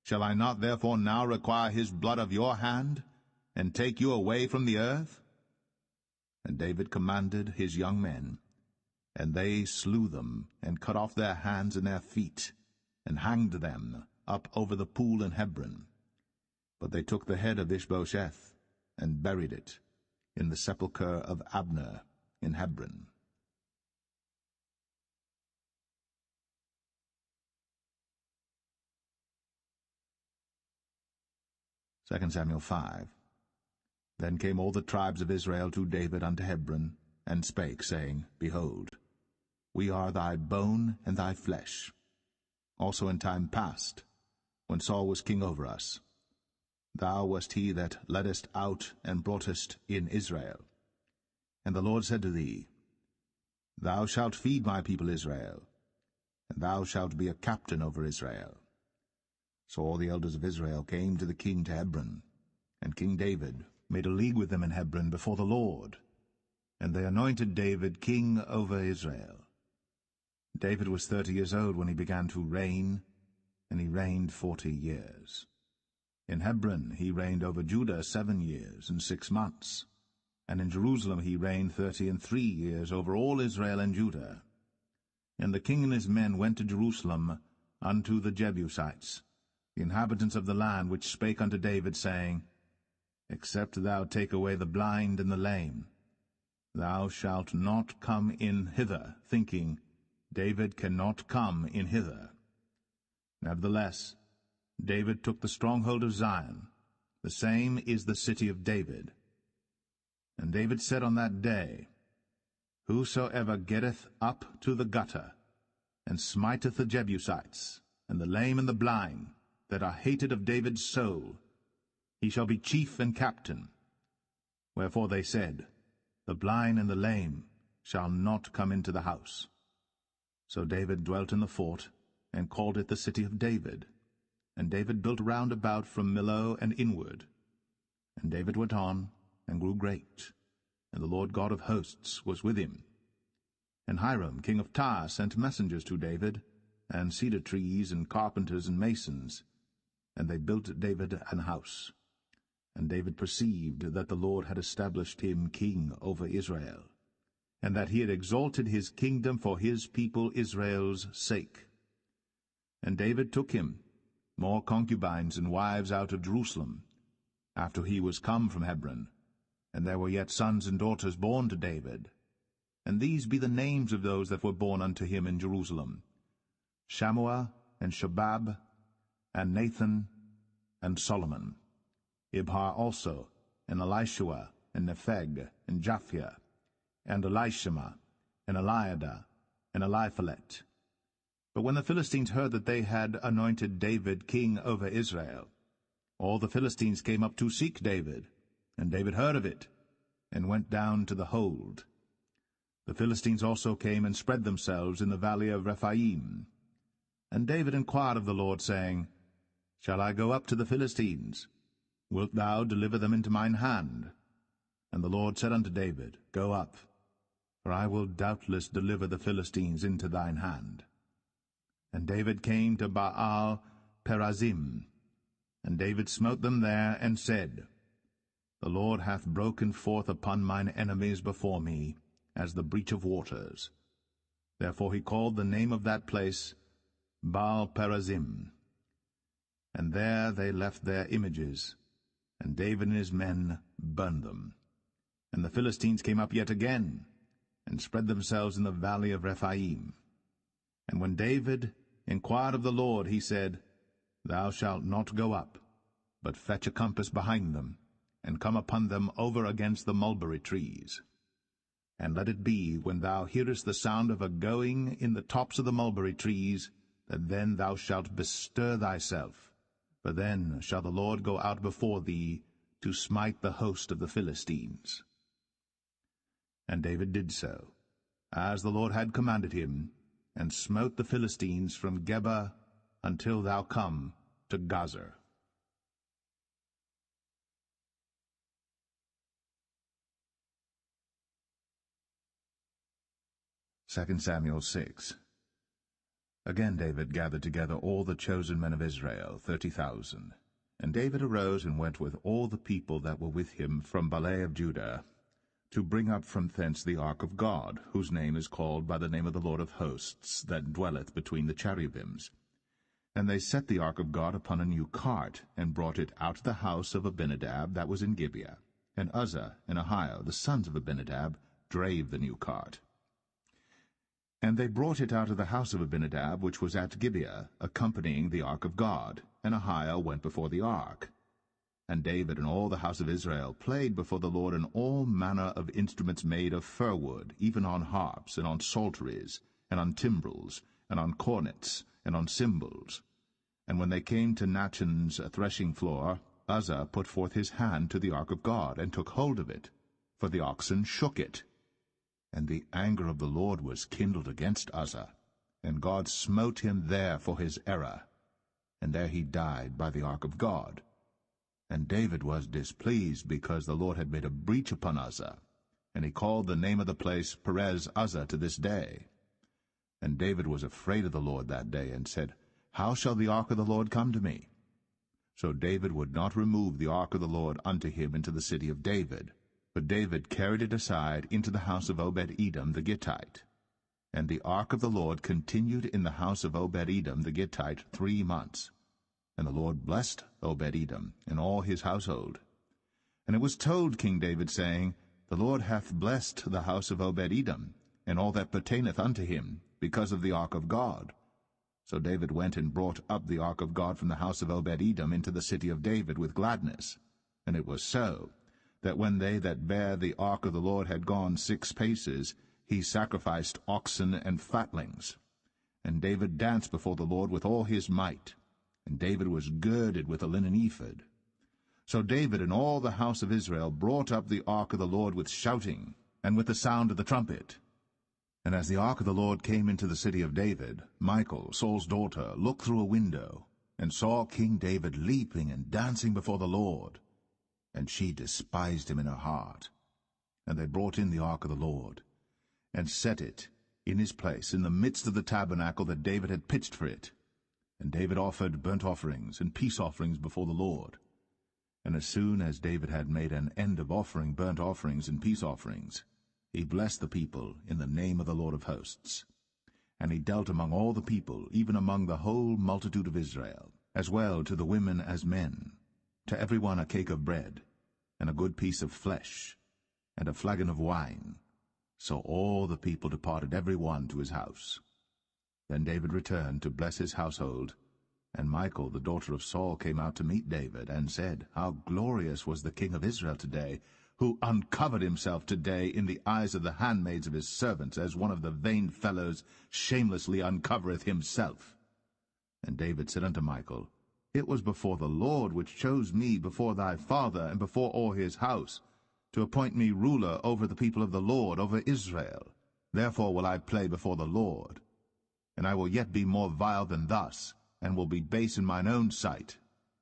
Shall I not therefore now require his blood of your hand, and take you away from the earth? And David commanded his young men, and they slew them, and cut off their hands and their feet, and hanged them up over the pool in Hebron. But they took the head of Ishbosheth, and buried it in the sepulchre of Abner in Hebron. 2 Samuel 5. Then came all the tribes of Israel to David unto Hebron, and spake, saying, Behold, we are thy bone and thy flesh. Also in time past, when Saul was king over us, thou wast he that leddest out and broughtest in Israel. And the Lord said to thee, Thou shalt feed my people Israel, and thou shalt be a captain over Israel. So all the elders of Israel came to the king to Hebron, and King David made a league with them in Hebron before the Lord, and they anointed David king over Israel. David was 30 years old when he began to reign, and he reigned 40 years. In Hebron he reigned over Judah 7 years and 6 months, and in Jerusalem he reigned 33 years over all Israel and Judah. And the king and his men went to Jerusalem unto the Jebusites, the inhabitants of the land, which spake unto David, saying, Except thou take away the blind and the lame, thou shalt not come in hither, thinking, David cannot come in hither. Nevertheless, David took the stronghold of Zion, the same is the city of David. And David said on that day, Whosoever getteth up to the gutter, and smiteth the Jebusites, and the lame and the blind, that are hated of David's soul, he shall be chief and captain. Wherefore they said, The blind and the lame shall not come into the house. So David dwelt in the fort, and called it the city of David. And David built round about from Millo and inward. And David went on, and grew great, and the Lord God of hosts was with him. And Hiram king of Tyre sent messengers to David, and cedar trees, and carpenters, and masons, and they built David an house. And David perceived that the Lord had established him king over Israel, and that he had exalted his kingdom for his people Israel's sake. And David took him more concubines and wives out of Jerusalem, after he was come from Hebron, and there were yet sons and daughters born to David. And these be the names of those that were born unto him in Jerusalem, Shammua, and Shobab, and Nathan, and Solomon, Ibhar also, and Elishua, and Nepheg, and Japhia, and Elishama, and Eliada, and Eliphalet. But when the Philistines heard that they had anointed David king over Israel, all the Philistines came up to seek David, And David heard of it, and went down to the hold. The Philistines also came and spread themselves in the valley of Rephaim. And David inquired of the Lord, saying, Shall I go up to the Philistines? Wilt thou deliver them into mine hand? And the Lord said unto David, Go up, for I will doubtless deliver the Philistines into thine hand. And David came to Baal Perazim, and David smote them there, and said, The Lord hath broken forth upon mine enemies before me, as the breach of waters. Therefore he called the name of that place Baal Perazim. And there they left their images, and David and his men burned them. And the Philistines came up yet again, and spread themselves in the valley of Rephaim. And when David inquired of the Lord, he said, Thou shalt not go up, but fetch a compass behind them, and come upon them over against the mulberry trees. And let it be, when thou hearest the sound of a going in the tops of the mulberry trees, that then thou shalt bestir thyself, for then shall the Lord go out before thee to smite the host of the Philistines. And David did so, as the Lord had commanded him, and smote the Philistines from Geba until thou come to Gazer. 2 Samuel 6. Again David gathered together all the chosen men of Israel, 30,000. And David arose and went with all the people that were with him from Baalah of Judah, to bring up from thence the ark of God, whose name is called by the name of the Lord of hosts, that dwelleth between the cherubims. And they set the ark of God upon a new cart, and brought it out of the house of Abinadab that was in Gibeah. And Uzzah and Ahio, the sons of Abinadab, drave the new cart. And they brought it out of the house of Abinadab, which was at Gibeah, accompanying the ark of God, and Ahio went before the ark. And David and all the house of Israel played before the Lord in all manner of instruments made of fir wood, even on harps, and on psalteries, and on timbrels, and on cornets, and on cymbals. And when they came to Nachon's threshing floor, Uzzah put forth his hand to the ark of God, and took hold of it, for the oxen shook it. And the anger of the Lord was kindled against Uzzah, and God smote him there for his error, and there he died by the ark of God. And David was displeased, because the Lord had made a breach upon Uzzah, and he called the name of the place Perez Uzzah to this day. And David was afraid of the Lord that day, and said, How shall the ark of the Lord come to me? So David would not remove the ark of the Lord unto him into the city of David, but David carried it aside into the house of Obed-Edom the Gittite. And the ark of the Lord continued in the house of Obed-Edom the Gittite 3 months. And the Lord blessed Obed-Edom and all his household. And it was told King David, saying, The Lord hath blessed the house of Obed-Edom, and all that pertaineth unto him, because of the ark of God. So David went and brought up the ark of God from the house of Obed-Edom into the city of David with gladness. And it was so, that when they that bare the ark of the Lord had gone 6 paces, he sacrificed oxen and fatlings. And David danced before the Lord with all his might. And David was girded with a linen ephod. So David and all the house of Israel brought up the ark of the Lord with shouting, and with the sound of the trumpet. And as the ark of the Lord came into the city of David, Michal, Saul's daughter, looked through a window, and saw King David leaping and dancing before the Lord. And she despised him in her heart. And they brought in the ark of the Lord, and set it in his place in the midst of the tabernacle that David had pitched for it. And David offered burnt offerings and peace offerings before the Lord. And as soon as David had made an end of offering burnt offerings and peace offerings, he blessed the people in the name of the Lord of hosts. And he dealt among all the people, even among the whole multitude of Israel, as well to the women as men, to every one a cake of bread, and a good piece of flesh, and a flagon of wine. So all the people departed every one to his house. Then David returned to bless his household, and Michal, the daughter of Saul, came out to meet David, and said, How glorious was the king of Israel today, who uncovered himself today in the eyes of the handmaids of his servants, as one of the vain fellows shamelessly uncovereth himself. And David said unto Michal, It was before the Lord which chose me before thy father and before all his house, to appoint me ruler over the people of the Lord, over Israel. Therefore will I play before the Lord. And I will yet be more vile than thus, and will be base in mine own sight.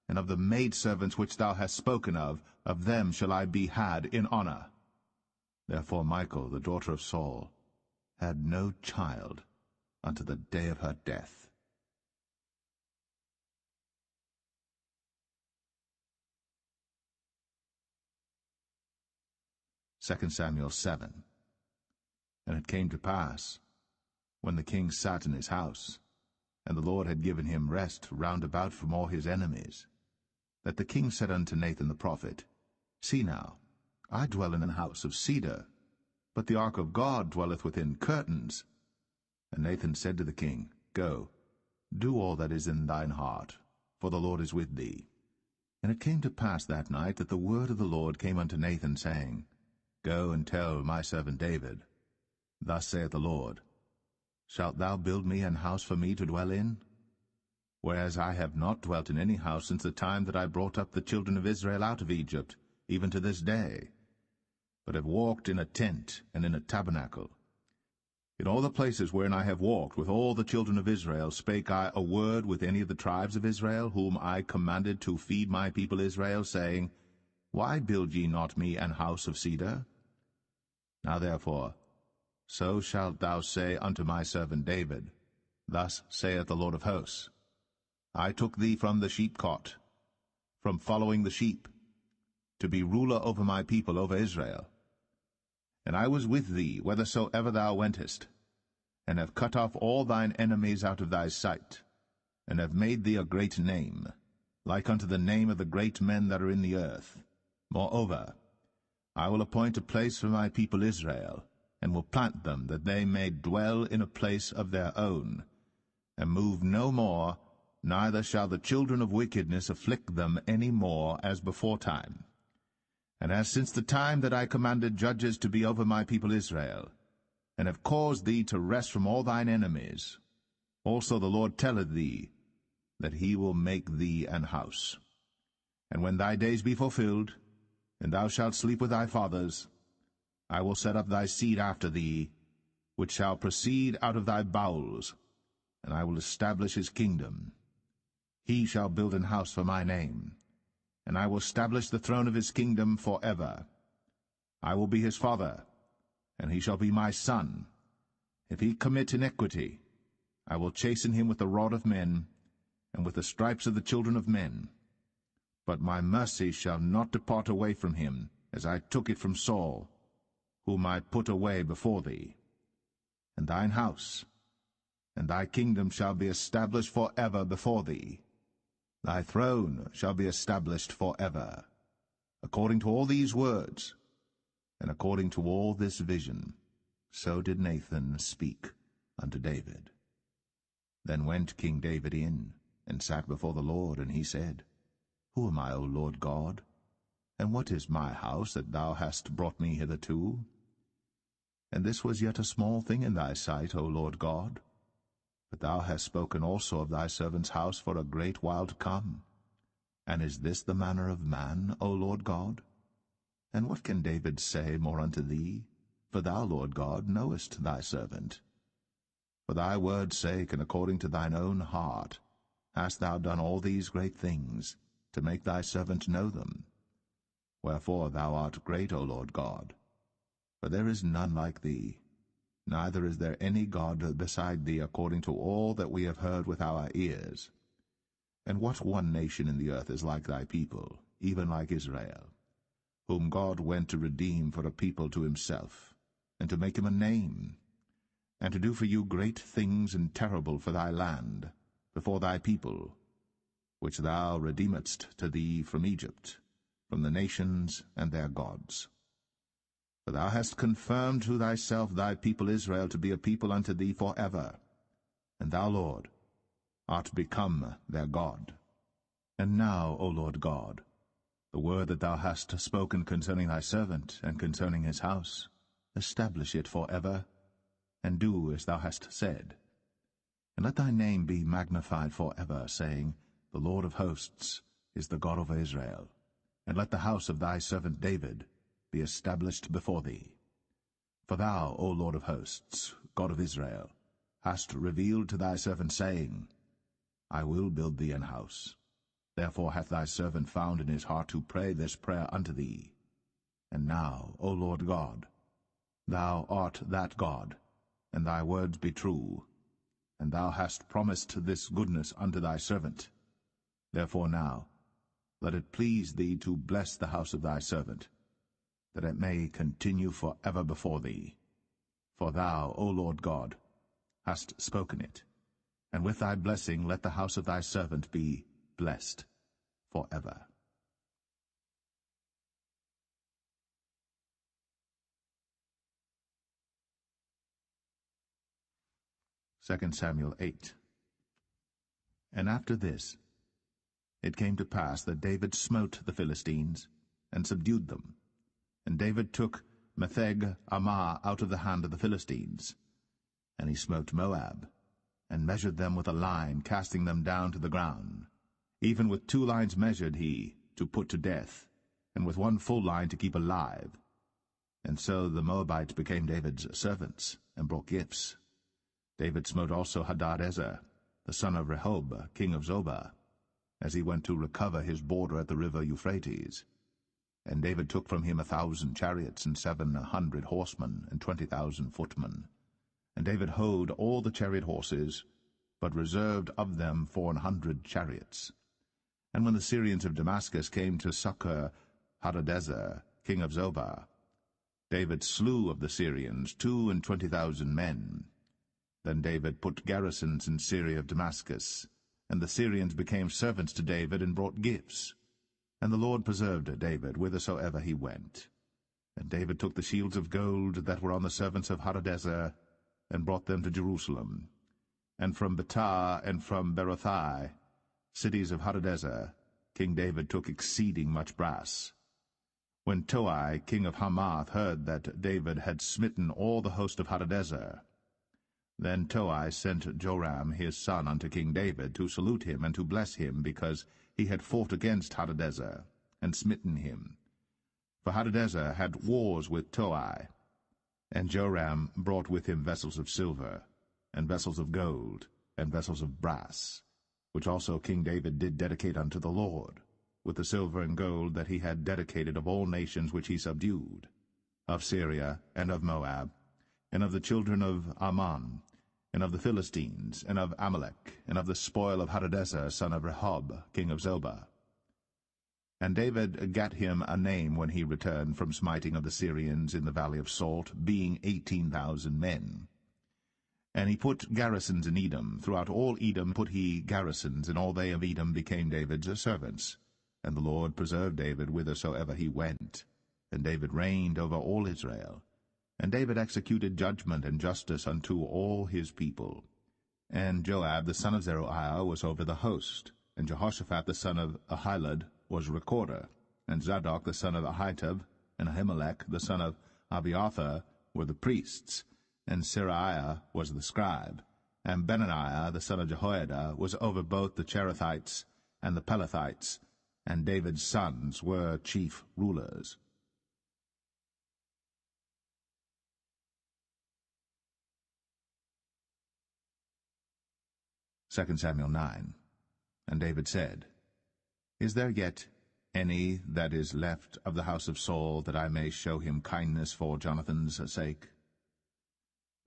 And of the maidservants which thou hast spoken of them shall I be had in honor. Therefore Michal, the daughter of Saul, had no child unto the day of her death. 2 Samuel 7. And it came to pass, when the king sat in his house, and the Lord had given him rest round about from all his enemies, that the king said unto Nathan the prophet, See now, I dwell in an house of cedar, but the ark of God dwelleth within curtains. And Nathan said to the king, Go, do all that is in thine heart, for the Lord is with thee. And it came to pass that night that the word of the Lord came unto Nathan, saying, Go and tell my servant David, Thus saith the Lord, Shalt thou build me an house for me to dwell in? Whereas I have not dwelt in any house since the time that I brought up the children of Israel out of Egypt, even to this day, but have walked in a tent and in a tabernacle. In all the places wherein I have walked with all the children of Israel spake I a word with any of the tribes of Israel, whom I commanded to feed my people Israel, saying, Why build ye not me an house of cedar? Now therefore, so shalt thou say unto my servant David, Thus saith the Lord of hosts, I took thee from the sheepcot, from following the sheep, to be ruler over my people, over Israel. And I was with thee whithersoever thou wentest, and have cut off all thine enemies out of thy sight, and have made thee a great name, like unto the name of the great men that are in the earth. Moreover, I will appoint a place for my people Israel, and will plant them, that they may dwell in a place of their own, and move no more, neither shall the children of wickedness afflict them any more as beforetime. And as since the time that I commanded judges to be over my people Israel, and have caused thee to rest from all thine enemies, also the Lord telleth thee that he will make thee an house. And when thy days be fulfilled, and thou shalt sleep with thy fathers, I will set up thy seed after thee, which shall proceed out of thy bowels, and I will establish his kingdom. He shall build an house for my name, and I will establish the throne of his kingdom forever. I will be his father, and he shall be my son. If he commit iniquity, I will chasten him with the rod of men, and with the stripes of the children of men. But my mercy shall not depart away from him, as I took it from Saul, whom I put away before thee. And thine house and thy kingdom shall be established forever before thee. Thy throne shall be established forever. According to all these words, and according to all this vision, so did Nathan speak unto David. Then went King David in, and sat before the Lord, and he said, Who am I, O Lord God? And what is my house that thou hast brought me hitherto? And this was yet a small thing in thy sight, O Lord God. But thou hast spoken also of thy servant's house for a great while to come. And is this the manner of man, O Lord God? And what can David say more unto thee? For thou, Lord God, knowest thy servant. For thy word's sake, and according to thine own heart, hast thou done all these great things, to make thy servant know them. Wherefore thou art great, O Lord God. For there is none like thee, neither is there any God beside thee, according to all that we have heard with our ears. And what one nation in the earth is like thy people, even like Israel, whom God went to redeem for a people to himself, and to make him a name, and to do for you great things and terrible for thy land, before thy people, which thou redeemedst to thee from Egypt, from the nations and their gods. For thou hast confirmed to thyself thy people Israel to be a people unto thee forever, and thou, Lord, art become their God. And now, O Lord God, the word that thou hast spoken concerning thy servant and concerning his house, establish it forever, and do as thou hast said. And let thy name be magnified forever, saying, The Lord of hosts is the God of Israel, and let the house of thy servant David be established before thee. For thou, O Lord of hosts, God of Israel, hast revealed to thy servant, saying, I will build thee an house. Therefore hath thy servant found in his heart to pray this prayer unto thee. And now, O Lord God, thou art that God, and thy words be true, and thou hast promised this goodness unto thy servant. Therefore now, let it please thee to bless the house of thy servant, that it may continue for ever before thee. For thou, O Lord God, hast spoken it, and with thy blessing let the house of thy servant be blessed for ever. 2 Samuel 8. And after this, it came to pass that David smote the Philistines, and subdued them. And David took Metheg Ammah out of the hand of the Philistines. And he smote Moab, and measured them with a line, casting them down to the ground. Even with 2 lines measured he, to put to death, and with 1 full line to keep alive. And so the Moabites became David's servants, and brought gifts. David smote also Hadadezer, the son of Rehob, king of Zobah, as he went to recover his border at the river Euphrates. And David took from him 1,000 chariots, and 700 horsemen, and 20,000 footmen. And David houghed all the chariot horses, but reserved of them 400 chariots. And when the Syrians of Damascus came to succor Hadadezer, king of Zobah, David slew of the Syrians 22,000 men. Then David put garrisons in Syria of Damascus, and the Syrians became servants to David, and brought gifts. And the Lord preserved David whithersoever he went. And David took the shields of gold that were on the servants of Hadadezer, and brought them to Jerusalem. And from Betah and from Berothai, cities of Hadadezer, King David took exceeding much brass. When Toi, king of Hamath, heard that David had smitten all the host of Hadadezer, then Toi sent Joram his son unto King David, to salute him and to bless him, because he had fought against Hadadezer, and smitten him. For Hadadezer had wars with Toi. And Joram brought with him vessels of silver, and vessels of gold, and vessels of brass, which also King David did dedicate unto the Lord, with the silver and gold that he had dedicated of all nations which he subdued, of Syria, and of Moab, and of the children of Ammon, and of the Philistines, and of Amalek, and of the spoil of Hadadezer, son of Rehob, king of Zobah. And David gat him a name when he returned from smiting of the Syrians in the valley of Salt, being 18,000 men. And he put garrisons in Edom. Throughout all Edom put he garrisons, and all they of Edom became David's servants. And the Lord preserved David whithersoever he went. And David reigned over all Israel. And David executed judgment and justice unto all his people. And Joab the son of Zeruiah was over the host, and Jehoshaphat the son of Ahilud was recorder, and Zadok the son of Ahitub, and Ahimelech the son of Abiathar were the priests, and Seraiah was the scribe, and Benaniah the son of Jehoiada was over both the Cherethites and the Pelethites, and David's sons were chief rulers. 2 Samuel 9. And David said, Is there yet any that is left of the house of Saul, that I may show him kindness for Jonathan's sake?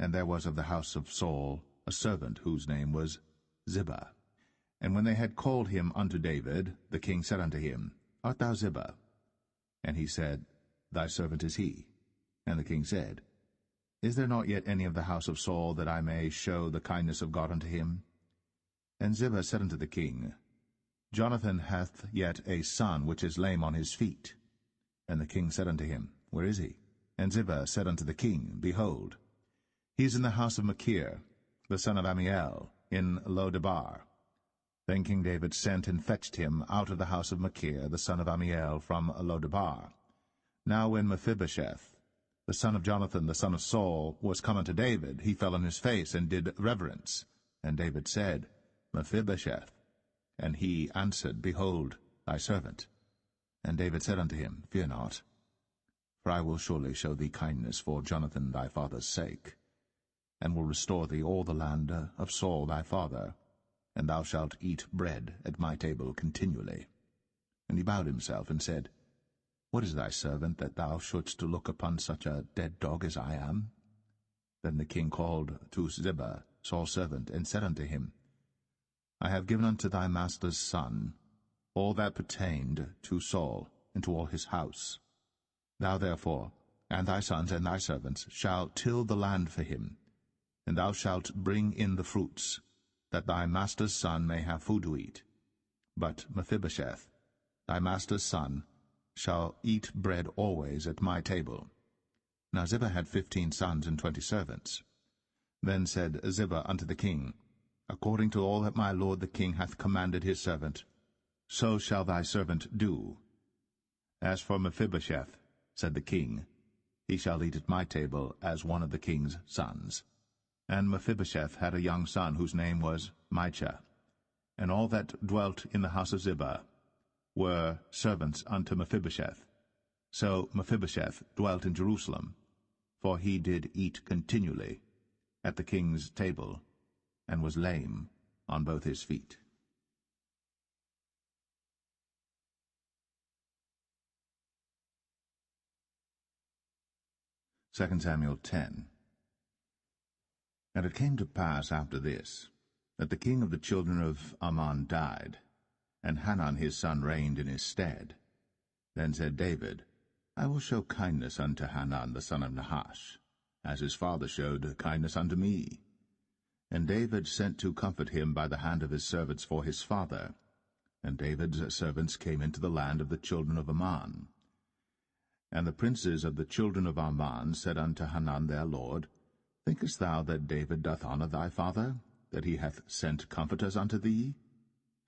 And there was of the house of Saul a servant whose name was Ziba. And when they had called him unto David, the king said unto him, Art thou Ziba? And he said, Thy servant is he. And the king said, Is there not yet any of the house of Saul, that I may show the kindness of God unto him? And Ziba said unto the king, Jonathan hath yet a son which is lame on his feet. And the king said unto him, Where is he? And Ziba said unto the king, Behold, he is in the house of Machir, the son of Ammiel, in Lo-debar. Then King David sent and fetched him out of the house of Machir, the son of Ammiel, from Lo-debar. Now when Mephibosheth, the son of Jonathan, the son of Saul, was come unto David, he fell on his face, and did reverence. And David said, Mephibosheth. And he answered, Behold, thy servant. And David said unto him, Fear not, for I will surely show thee kindness for Jonathan thy father's sake, and will restore thee all the land of Saul thy father, and thou shalt eat bread at my table continually. And he bowed himself and said, What is thy servant, that thou shouldst to look upon such a dead dog as I am? Then the king called to Ziba, Saul's servant, and said unto him, I have given unto thy master's son all that pertained to Saul, and to all his house. Thou therefore, and thy sons and thy servants, shall till the land for him, and thou shalt bring in the fruits, that thy master's son may have food to eat. But Mephibosheth, thy master's son, shall eat bread always at my table. Now Ziba had 15 sons and 20 servants. Then said Ziba unto the king, According to all that my lord the king hath commanded his servant, so shall thy servant do. As for Mephibosheth, said the king, he shall eat at my table as one of the king's sons. And Mephibosheth had a young son whose name was Micah. And all that dwelt in the house of Ziba were servants unto Mephibosheth. So Mephibosheth dwelt in Jerusalem, for he did eat continually at the king's table, and was lame on both his feet. Second Samuel 10. And it came to pass after this, that the king of the children of Ammon died, and Hanun his son reigned in his stead. Then said David, I will show kindness unto Hanun the son of Nahash, as his father showed kindness unto me. And David sent to comfort him by the hand of his servants for his father. And David's servants came into the land of the children of Ammon. And the princes of the children of Ammon said unto Hanun their lord, Thinkest thou that David doth honor thy father, that he hath sent comforters unto thee?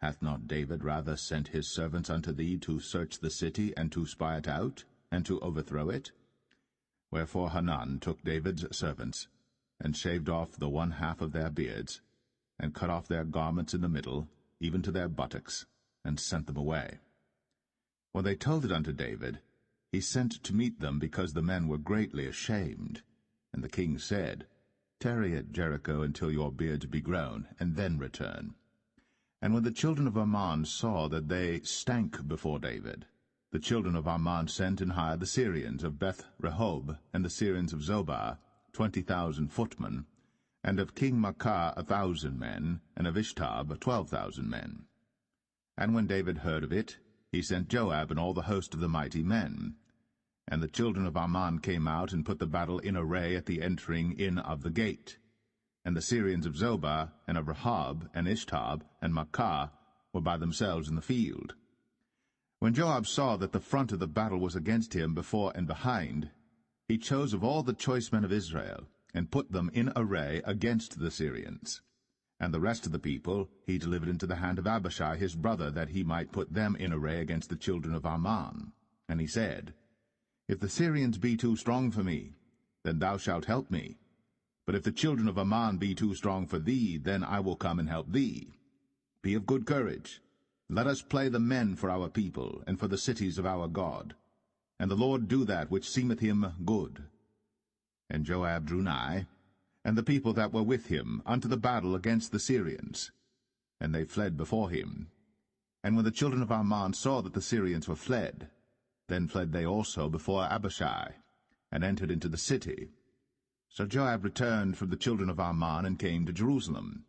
Hath not David rather sent his servants unto thee to search the city, and to spy it out, and to overthrow it? Wherefore Hanun took David's servants, and shaved off the one half of their beards, and cut off their garments in the middle, even to their buttocks, and sent them away. When they told it unto David, he sent to meet them, because the men were greatly ashamed. And the king said, Tarry at Jericho until your beards be grown, and then return. And when the children of Ammon saw that they stank before David, the children of Ammon sent and hired the Syrians of Beth-rehob, and the Syrians of Zobah, 20,000 footmen, and of King Maacah 1,000 men, and of Ishtab 12,000 men. And when David heard of it, he sent Joab and all the host of the mighty men. And the children of Ammon came out and put the battle in array at the entering in of the gate. And the Syrians of Zobah, and of Rehob, and Ishtab, and Maacah were by themselves in the field. When Joab saw that the front of the battle was against him before and behind, he chose of all the choice men of Israel, and put them in array against the Syrians. And the rest of the people he delivered into the hand of Abishai his brother, that he might put them in array against the children of Ammon. And he said, If the Syrians be too strong for me, then thou shalt help me. But if the children of Ammon be too strong for thee, then I will come and help thee. Be of good courage. Let us play the men for our people, and for the cities of our God. And the Lord do that which seemeth him good. And Joab drew nigh, and the people that were with him, unto the battle against the Syrians. And they fled before him. And when the children of Ammon saw that the Syrians were fled, then fled they also before Abishai, and entered into the city. So Joab returned from the children of Ammon, and came to Jerusalem.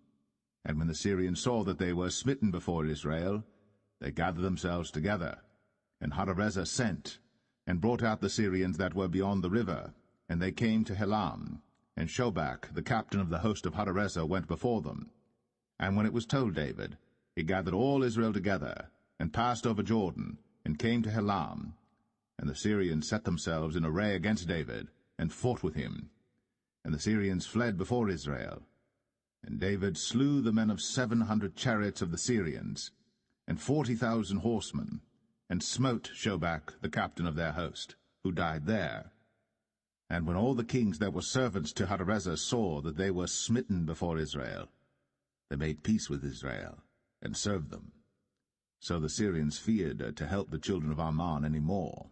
And when the Syrians saw that they were smitten before Israel, they gathered themselves together. And Hadarezer sent, and brought out the Syrians that were beyond the river, and they came to Helam. And Shobach, the captain of the host of Hadarezer, went before them. And when it was told David, he gathered all Israel together, and passed over Jordan, and came to Helam. And the Syrians set themselves in array against David, and fought with him. And the Syrians fled before Israel. And David slew the men of 700 chariots of the Syrians, and 40,000 horsemen, and smote Shobach, the captain of their host, who died there. And when all the kings that were servants to Hadarezer saw that they were smitten before Israel, they made peace with Israel, and served them. So the Syrians feared to help the children of Ammon any more.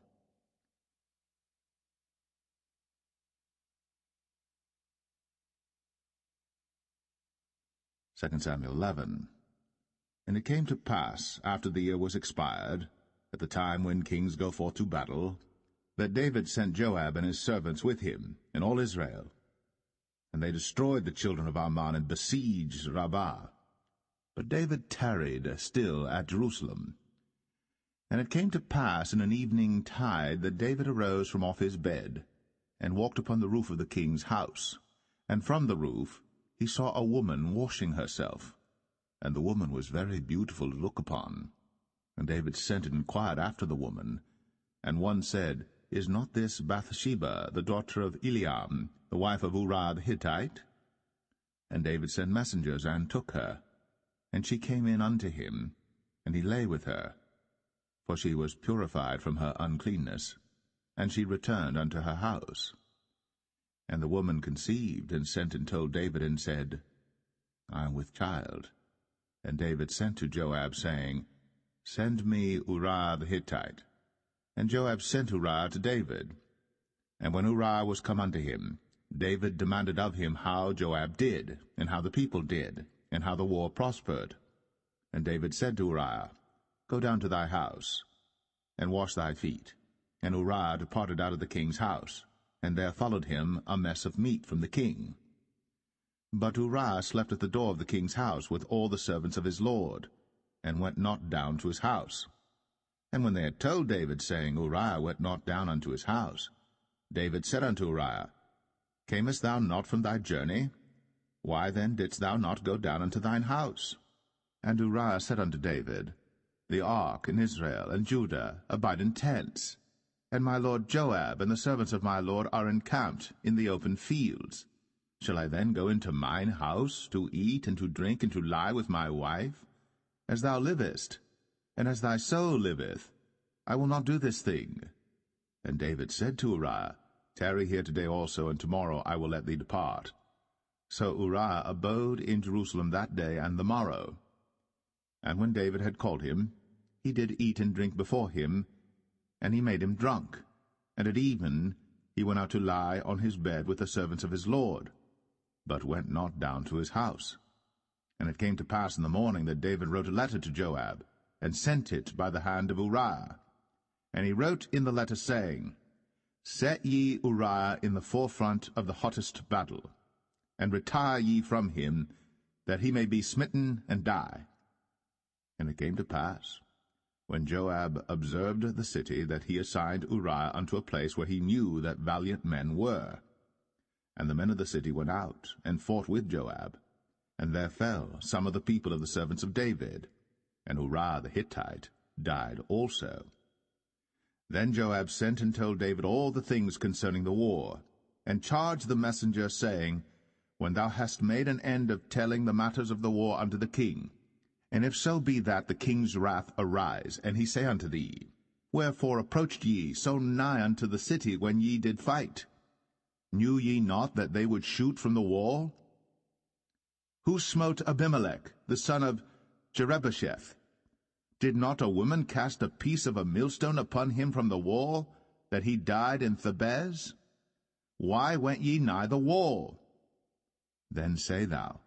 Second Samuel 11. And it came to pass, after the year was expired, at the time when kings go forth to battle, that David sent Joab and his servants with him, and all Israel. And they destroyed the children of Ammon and besieged Rabbah. But David tarried still at Jerusalem. And it came to pass in an evening tide that David arose from off his bed, and walked upon the roof of the king's house. And from the roof he saw a woman washing herself, and the woman was very beautiful to look upon. And David sent and inquired after the woman. And one said, Is not this Bathsheba, the daughter of Eliam, the wife of Uriah the Hittite? And David sent messengers, and took her. And she came in unto him, and he lay with her, for she was purified from her uncleanness, and she returned unto her house. And the woman conceived, and sent and told David, and said, I am with child. And David sent to Joab, saying, Send me Uriah the Hittite. And Joab sent Uriah to David. And when Uriah was come unto him, David demanded of him how Joab did, and how the people did, and how the war prospered. And David said to Uriah, Go down to thy house, and wash thy feet. And Uriah departed out of the king's house, and there followed him a mess of meat from the king. But Uriah slept at the door of the king's house with all the servants of his lord, and went not down to his house. And when they had told David, saying, Uriah went not down unto his house, David said unto Uriah, Camest thou not from thy journey? Why then didst thou not go down unto thine house? And Uriah said unto David, The ark and Israel and Judah abide in tents, and my lord Joab and the servants of my lord are encamped in the open fields. Shall I then go into mine house to eat and to drink and to lie with my wife? As thou livest, and as thy soul liveth, I will not do this thing. And David said to Uriah, Tarry here today also, and tomorrow I will let thee depart. So Uriah abode in Jerusalem that day and the morrow. And when David had called him, he did eat and drink before him, and he made him drunk. And at even he went out to lie on his bed with the servants of his lord, but went not down to his house. And it came to pass in the morning that David wrote a letter to Joab, and sent it by the hand of Uriah. And he wrote in the letter, saying, Set ye Uriah in the forefront of the hottest battle, and retire ye from him, that he may be smitten and die. And it came to pass, when Joab observed the city, that he assigned Uriah unto a place where he knew that valiant men were. And the men of the city went out, and fought with Joab. And there fell some of the people of the servants of David, and Uriah the Hittite died also. Then Joab sent and told David all the things concerning the war, and charged the messenger, saying, When thou hast made an end of telling the matters of the war unto the king, and if so be that the king's wrath arise, and he say unto thee, Wherefore approached ye so nigh unto the city when ye did fight? Knew ye not that they would shoot from the wall? Who smote Abimelech, the son of Jerubbesheth? Did not a woman cast a piece of a millstone upon him from the wall, that he died in Thebez? Why went ye nigh the wall? Then say thou,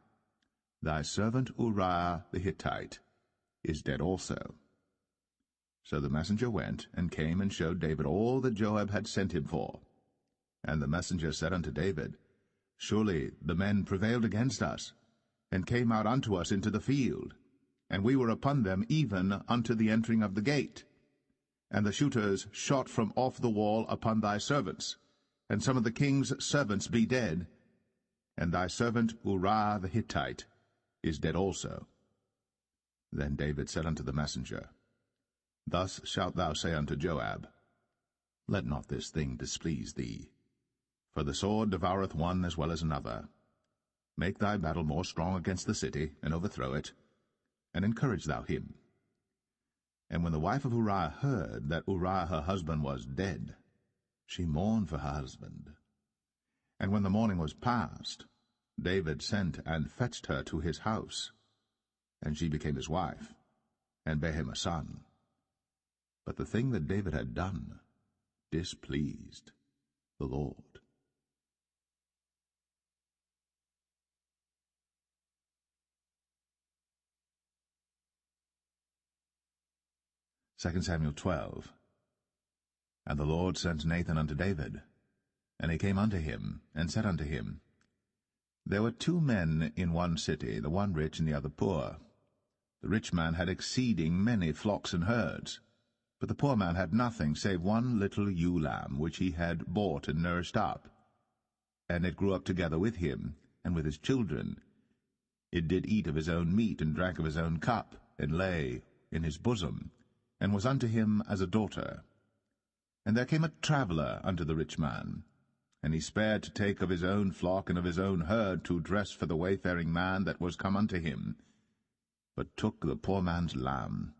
Thy servant Uriah the Hittite is dead also. So the messenger went, and came and showed David all that Joab had sent him for. And the messenger said unto David, Surely the men prevailed against us, and came out unto us into the field, and we were upon them even unto the entering of the gate. And the shooters shot from off the wall upon thy servants, and some of the king's servants be dead, and thy servant Uriah the Hittite is dead also. Then David said unto the messenger, Thus shalt thou say unto Joab, Let not this thing displease thee, for the sword devoureth one as well as another. Make thy battle more strong against the city, and overthrow it, and encourage thou him. And when the wife of Uriah heard that Uriah her husband was dead, she mourned for her husband. And when the morning was past, David sent and fetched her to his house, and she became his wife. and bare him a son. But the thing that David had done displeased the Lord. 2 Samuel 12. And the Lord sent Nathan unto David. And he came unto him, and said unto him, There were 2 men in one city, the one rich and the other poor. The rich man had exceeding many flocks and herds, but the poor man had nothing save one little ewe lamb, which he had bought and nourished up. And it grew up together with him, and with his children. It did eat of his own meat, and drank of his own cup, and lay in his bosom, and was unto him as a daughter. And there came a traveller unto the rich man, and he spared to take of his own flock and of his own herd to dress for the wayfaring man that was come unto him, but took the poor man's lamb,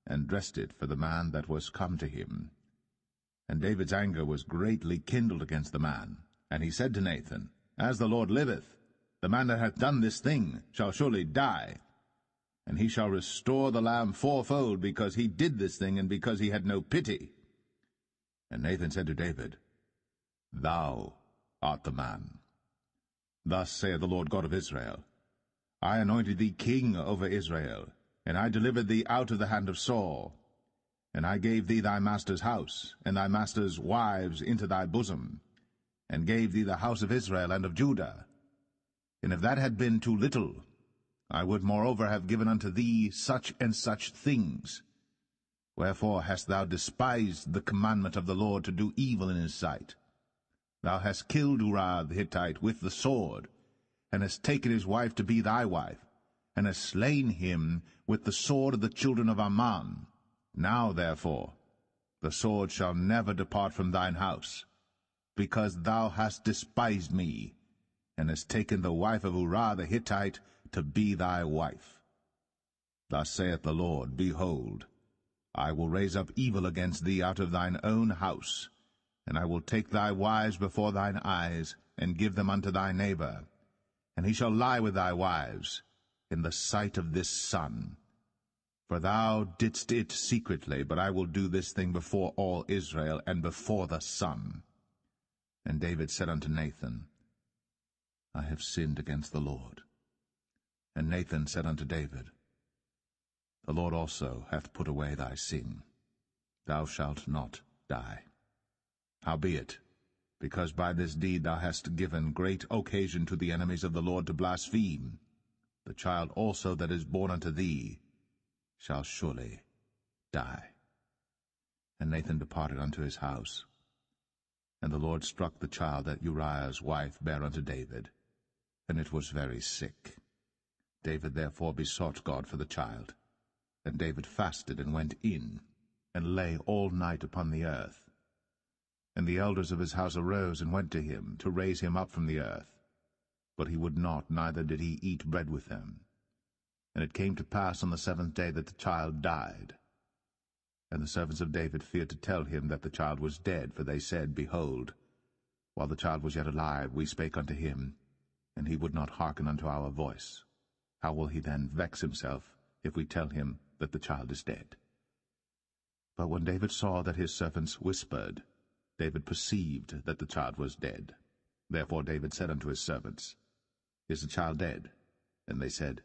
and dressed it for the man that was come to him. And David's anger was greatly kindled against the man, and he said to Nathan, As the Lord liveth, the man that hath done this thing shall surely die, and he shall restore the lamb 4-fold, because he did this thing, and because he had no pity. And Nathan said to David, Thou art the man. Thus saith the Lord God of Israel, I anointed thee king over Israel, and I delivered thee out of the hand of Saul. And I gave thee thy master's house, and thy master's wives into thy bosom, and gave thee the house of Israel and of Judah. And if that had been too little, I would moreover have given unto thee such and such things. Wherefore hast thou despised the commandment of the Lord to do evil in his sight? Thou hast killed Uriah the Hittite with the sword, and hast taken his wife to be thy wife, and hast slain him with the sword of the children of Ammon. Now, therefore, the sword shall never depart from thine house, because thou hast despised me, and hast taken the wife of Uriah the Hittite to be thy wife. Thus saith the Lord, Behold, I will raise up evil against thee out of thine own house, and I will take thy wives before thine eyes, and give them unto thy neighbor, and he shall lie with thy wives in the sight of this sun. For thou didst it secretly, but I will do this thing before all Israel, and before the sun. And David said unto Nathan, I have sinned against the Lord. And Nathan said unto David, The Lord also hath put away thy sin. Thou shalt not die. Howbeit, because by this deed thou hast given great occasion to the enemies of the Lord to blaspheme, the child also that is born unto thee shall surely die. And Nathan departed unto his house. And the Lord struck the child that Uriah's wife bare unto David, and it was very sick. David therefore besought God for the child. And David fasted, and went in, and lay all night upon the earth. And the elders of his house arose, and went to him, to raise him up from the earth. But he would not, neither did he eat bread with them. And it came to pass on the 7th day that the child died. And the servants of David feared to tell him that the child was dead, for they said, Behold, while the child was yet alive, we spake unto him, and he would not hearken unto our voice. How will he then vex himself, if we tell him that the child is dead? But when David saw that his servants whispered, David perceived that the child was dead. Therefore David said unto his servants, Is the child dead? And they said,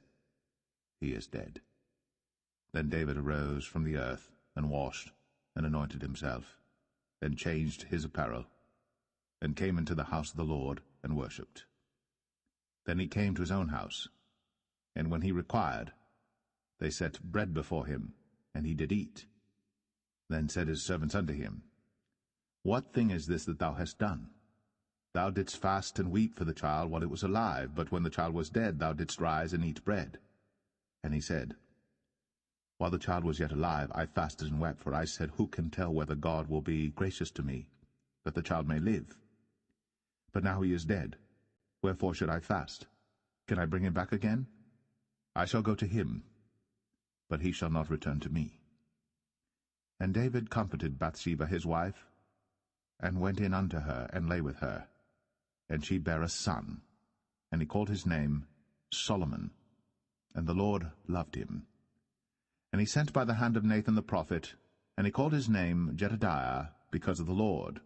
He is dead. Then David arose from the earth, and washed, and anointed himself, and changed his apparel, and came into the house of the Lord, and worshipped. Then he came to his own house, and when he required, they set bread before him, and he did eat. Then said his servants unto him, What thing is this that thou hast done? Thou didst fast and weep for the child while it was alive, but when the child was dead thou didst rise and eat bread. And he said, While the child was yet alive, I fasted and wept, for I said, Who can tell whether God will be gracious to me, that the child may live? But now he is dead. Wherefore should I fast? Can I bring him back again? I shall go to him, but he shall not return to me. And David comforted Bathsheba his wife, and went in unto her, and lay with her. And she bare a son, and he called his name Solomon. And the Lord loved him. And he sent by the hand of Nathan the prophet, and he called his name Jedediah, because of the Lord.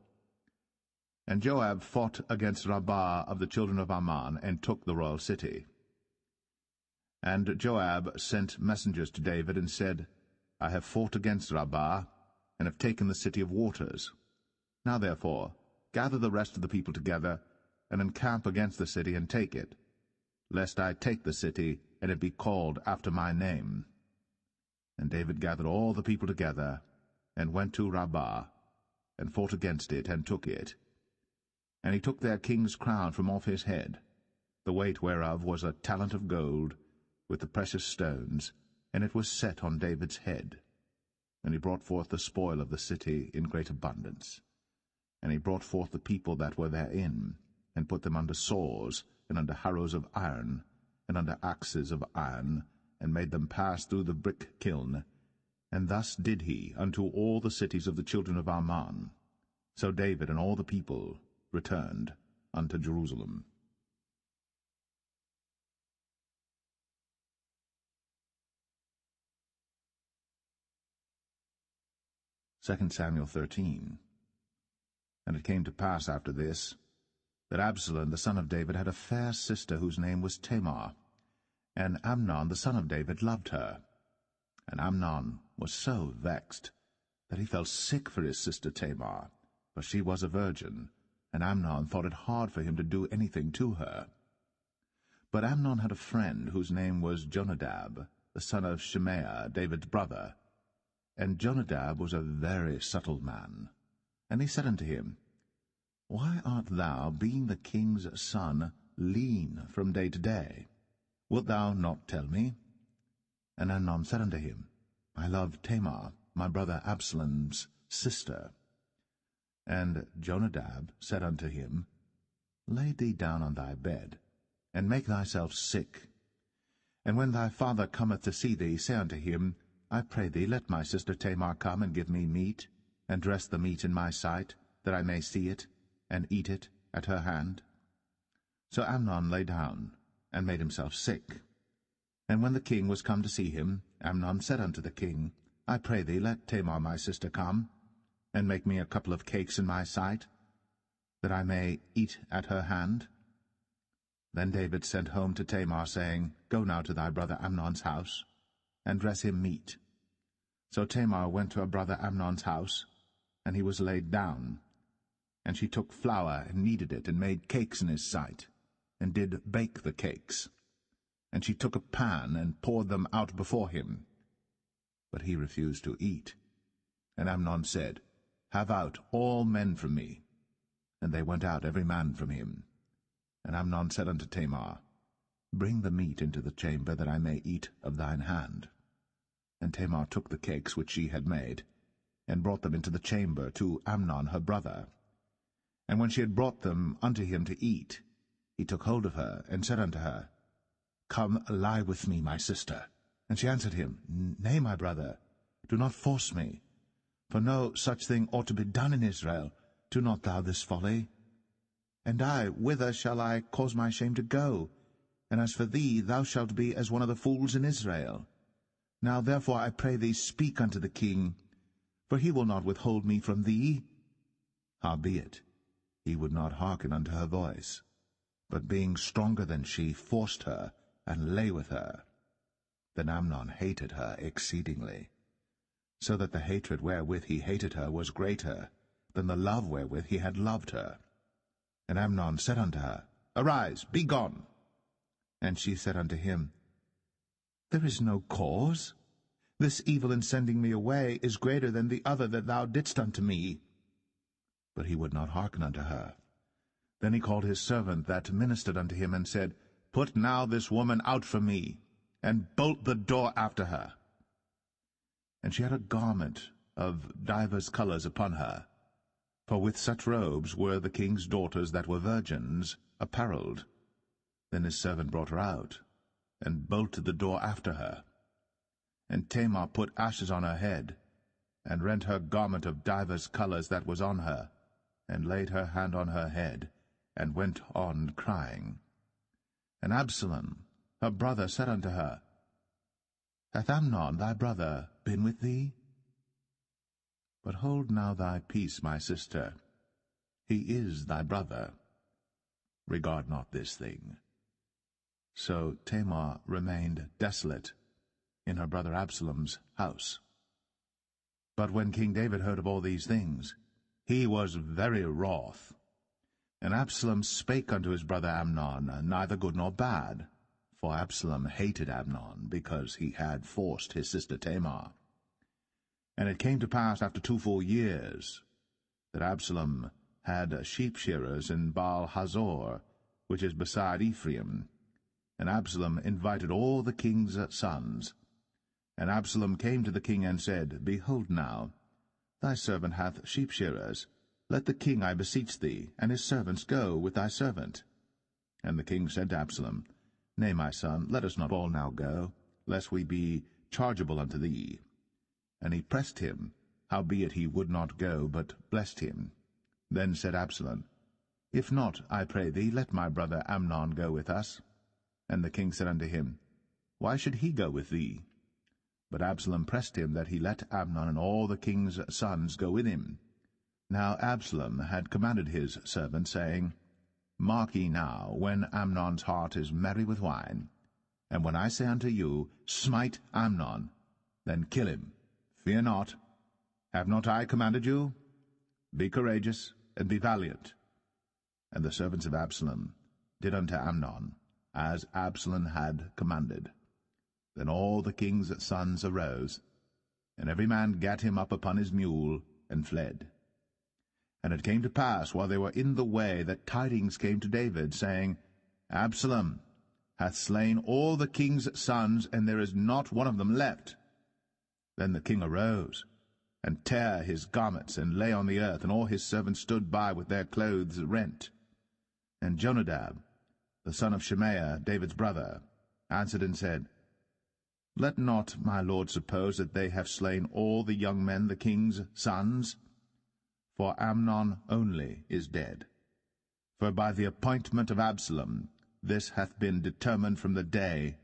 And Joab fought against Rabbah of the children of Ammon, and took the royal city. And Joab sent messengers to David, and said, I have fought against Rabbah, and have taken the city of waters. Now therefore, gather the rest of the people together, and encamp against the city, and take it, lest I take the city, and it be called after my name. And David gathered all the people together, and went to Rabbah, and fought against it, and took it. And he took their king's crown from off his head, the weight whereof was a talent of gold, with the precious stones, and it was set on David's head. And he brought forth the spoil of the city in great abundance. And he brought forth the people that were therein, and put them under saws, and under harrows of iron, and under axes of iron, and made them pass through the brick kiln. And thus did he unto all the cities of the children of Ammon. So David and all the people returned unto Jerusalem. 2 Samuel 13. And it came to pass after this, that Absalom the son of David had a fair sister whose name was Tamar, and Amnon the son of David loved her. And Amnon was so vexed that he felt sick for his sister Tamar, for she was a virgin, and Amnon thought it hard for him to do anything to her. But Amnon had a friend whose name was Jonadab, the son of Shimea, David's brother. And Jonadab was a very subtle man. And he said unto him, Why art thou, being the king's son, lean from day to day? Wilt thou not tell me? And Amnon said unto him, I love Tamar, my brother Absalom's sister. And Jonadab said unto him, Lay thee down on thy bed, and make thyself sick. And when thy father cometh to see thee, say unto him, I pray thee, let my sister Tamar come and give me meat, and dress the meat in my sight, that I may see it, and eat it at her hand. So Amnon lay down, and made himself sick. And when the king was come to see him, Amnon said unto the king, I pray thee, let Tamar my sister come, and make me a couple of cakes in my sight, that I may eat at her hand. Then David sent home to Tamar, saying, Go now to thy brother Amnon's house, and dress him meat. So Tamar went to her brother Amnon's house, and he was laid down. And she took flour, and kneaded it, and made cakes in his sight, and did bake the cakes. And she took a pan, and poured them out before him. But he refused to eat. And Amnon said, Have out all men from me. And they went out every man from him. And Amnon said unto Tamar, Bring the meat into the chamber, that I may eat of thine hand. And Tamar took the cakes which she had made, and brought them into the chamber to Amnon her brother. And when she had brought them unto him to eat, he took hold of her, and said unto her, Come, lie with me, my sister. And she answered him, Nay, my brother, do not force me. For no such thing ought to be done in Israel. Do not thou this folly. And I, whither shall I cause my shame to go? And as for thee, thou shalt be as one of the fools in Israel. Now therefore I pray thee, speak unto the king, for he will not withhold me from thee. Howbeit, he would not hearken unto her voice, but being stronger than she, forced her, and lay with her. Then Amnon hated her exceedingly, so that the hatred wherewith he hated her was greater than the love wherewith he had loved her. And Amnon said unto her, Arise, be gone. And she said unto him, There is no cause. This evil in sending me away is greater than the other that thou didst unto me. But he would not hearken unto her. Then he called his servant that ministered unto him, and said, Put now this woman out from me, and bolt the door after her. And she had a garment of divers colors upon her, for with such robes were the king's daughters that were virgins apparelled. Then his servant brought her out, and bolted the door after her. And Tamar put ashes on her head, and rent her garment of divers colors that was on her, and laid her hand on her head, and went on crying. And Absalom, her brother, said unto her, Hath Amnon thy brother been with thee? But hold now thy peace, my sister. He is thy brother. Regard not this thing. So Tamar remained desolate in her brother Absalom's house. But when King David heard of all these things, he was very wroth. And Absalom spake unto his brother Amnon, neither good nor bad, for Absalom hated Amnon, because he had forced his sister Tamar. And it came to pass after 2 full years, that Absalom had sheep-shearers in Baal-Hazor, which is beside Ephraim. And Absalom invited all the king's sons. And Absalom came to the king and said, Behold now, thy servant hath sheep-shearers. Let the king, I beseech thee, and his servants go with thy servant. And the king said to Absalom, Nay, my son, let us not all now go, lest we be chargeable unto thee. And he pressed him, howbeit he would not go, but blessed him. Then said Absalom, If not, I pray thee, let my brother Amnon go with us. And the king said unto him, Why should he go with thee? But Absalom pressed him that he let Amnon and all the king's sons go with him. Now Absalom had commanded his servant, saying, Mark ye now, when Amnon's heart is merry with wine, and when I say unto you, Smite Amnon, then kill him. Fear not. Have not I commanded you? Be courageous, and be valiant. And the servants of Absalom did unto Amnon, as Absalom had commanded. Then all the king's sons arose, and every man gat him up upon his mule, and fled. And it came to pass, while they were in the way, that tidings came to David, saying, Absalom hath slain all the king's sons, and there is not one of them left. Then the king arose, and tare his garments, and lay on the earth, and all his servants stood by with their clothes rent. And Jonadab, the son of Shemaiah, David's brother, answered and said, Let not my lord suppose that they have slain all the young men, the king's sons, for Amnon only is dead. For by the appointment of Absalom this hath been determined from the day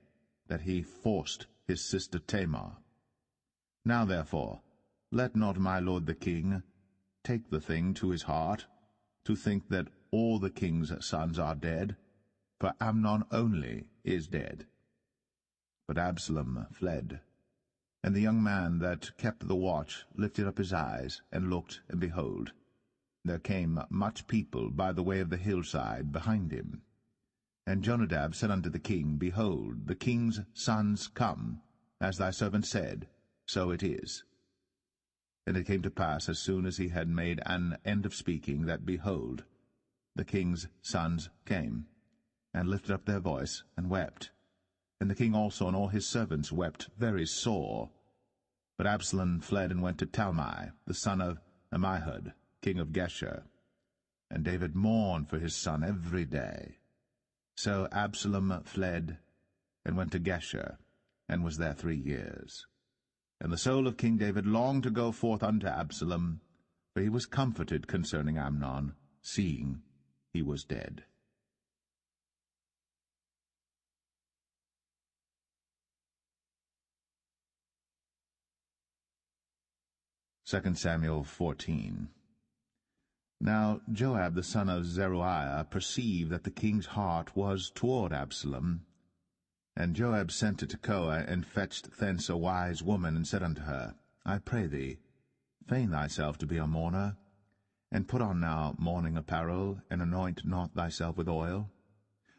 that he forced his sister Tamar. Now therefore, let not my lord the king take the thing to his heart, to think that all the king's sons are dead, for Amnon only is dead. But Absalom fled. And the young man that kept the watch lifted up his eyes, and looked, and behold, there came much people by the way of the hillside behind him. And Jonadab said unto the king, Behold, the king's sons come, as thy servant said, so it is. And it came to pass, as soon as he had made an end of speaking, that, behold, the king's sons came, and lifted up their voice, and wept. And the king also and all his servants wept very sore. But Absalom fled and went to Talmai, the son of Ammihud, king of Geshur. And David mourned for his son every day. So Absalom fled and went to Geshur, and was there 3 years. And the soul of King David longed to go forth unto Absalom, for he was comforted concerning Amnon, seeing he was dead. 2 Samuel 14. Now Joab the son of Zeruiah perceived that the king's heart was toward Absalom. And Joab sent to Tekoa, and fetched thence a wise woman, and said unto her, I pray thee, feign thyself to be a mourner, and put on now mourning apparel, and anoint not thyself with oil,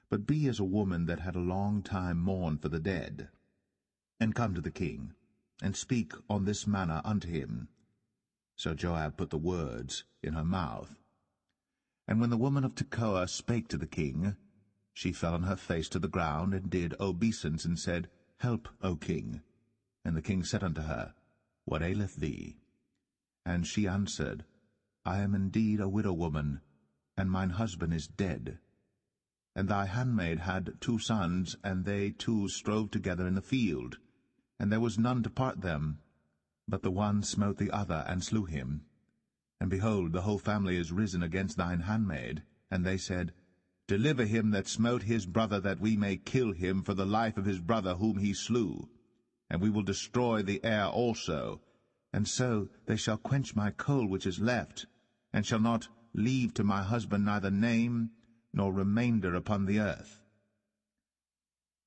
but be as a woman that had a long time mourned for the dead. And come to the king, and speak on this manner unto him. So Joab put the words in her mouth. And when the woman of Tekoa spake to the king, she fell on her face to the ground, and did obeisance, and said, Help, O king. And the king said unto her, What aileth thee? And she answered, I am indeed a widow woman, and mine husband is dead. And thy handmaid had 2 sons, and they 2 strove together in the field, and there was none to part them. But the one smote the other, and slew him. And behold, the whole family is risen against thine handmaid. And they said, Deliver him that smote his brother, that we may kill him for the life of his brother whom he slew. and we will destroy the heir also, and so they shall quench my coal which is left, and shall not leave to my husband neither name nor remainder upon the earth.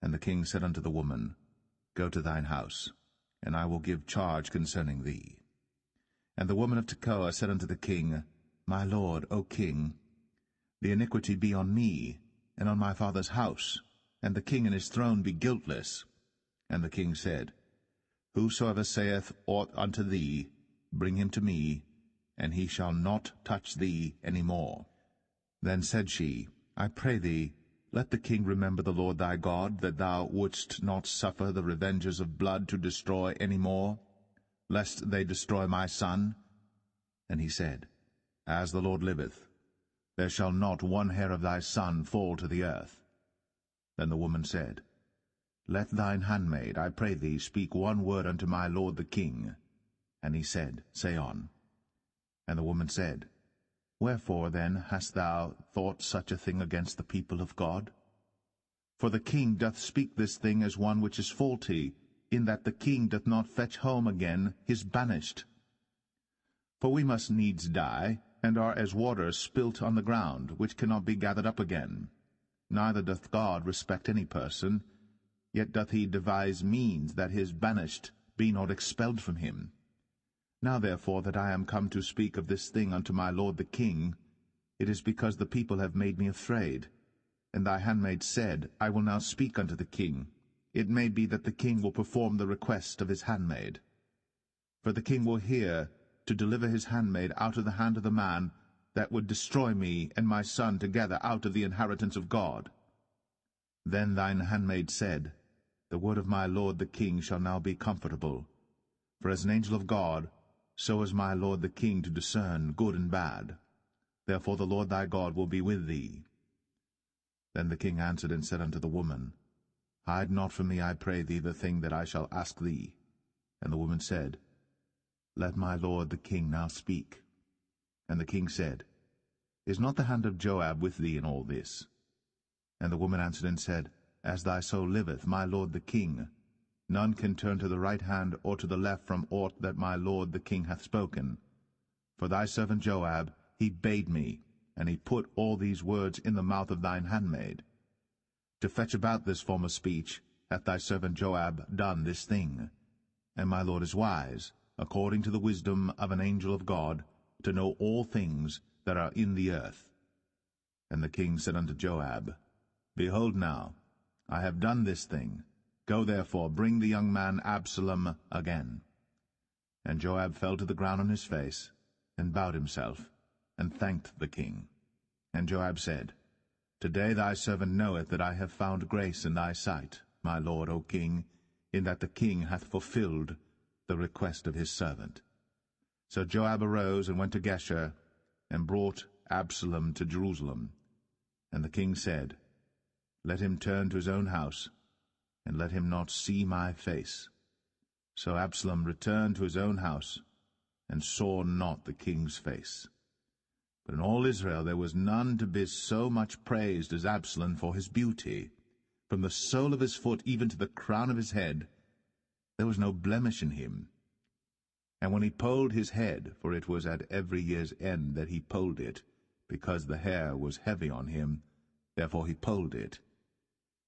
And the king said unto the woman, Go to thine house, and I will give charge concerning thee. And the woman of Tekoa said unto the king, My lord, O king, the iniquity be on me, and on my father's house, and the king and his throne be guiltless. And the king said, Whosoever saith aught unto thee, bring him to me, and he shall not touch thee any more. Then said she, I pray thee, let the king remember the Lord thy God, that thou wouldst not suffer the revengers of blood to destroy any more, lest they destroy my son. And he said, As the Lord liveth, there shall not one hair of thy son fall to the earth. Then the woman said, Let thine handmaid, I pray thee, speak one word unto my lord the king. And he said, Say on. And the woman said, Wherefore then hast thou thought such a thing against the people of God? For the king doth speak this thing as one which is faulty, in that the king doth not fetch home again his banished. For we must needs die, and are as water spilt on the ground, which cannot be gathered up again. Neither doth God respect any person, yet doth he devise means that his banished be not expelled from him. Now therefore that I am come to speak of this thing unto my lord the king, it is because the people have made me afraid. And thy handmaid said, I will now speak unto the king. It may be that the king will perform the request of his handmaid. For the king will hear to deliver his handmaid out of the hand of the man that would destroy me and my son together out of the inheritance of God. Then thine handmaid said, The word of my lord the king shall now be comfortable. For as an angel of God, so is my lord the king to discern good and bad. Therefore the Lord thy God will be with thee. Then the king answered and said unto the woman, Hide not from me, I pray thee, the thing that I shall ask thee. And the woman said, Let my lord the king now speak. And the king said, Is not the hand of Joab with thee in all this? And the woman answered and said, As thy soul liveth, my lord the king, none can turn to the right hand or to the left from aught that my lord the king hath spoken. For thy servant Joab, he bade me, and he put all these words in the mouth of thine handmaid. To fetch about this form of speech hath thy servant Joab done this thing. And my lord is wise, according to the wisdom of an angel of God, to know all things that are in the earth. And the king said unto Joab, Behold now, I have done this thing. Go therefore, bring the young man Absalom again. And Joab fell to the ground on his face, and bowed himself, and thanked the king. And Joab said, Today thy servant knoweth that I have found grace in thy sight, my lord, O king, in that the king hath fulfilled the request of his servant. So Joab arose and went to Geshur, and brought Absalom to Jerusalem. And the king said, Let him turn to his own house, and let him not see my face. So Absalom returned to his own house, and saw not the king's face. But in all Israel there was none to be so much praised as Absalom for his beauty. From the sole of his foot even to the crown of his head, there was no blemish in him. And when he polled his head, for it was at every year's end that he polled it, because the hair was heavy on him, therefore he polled it,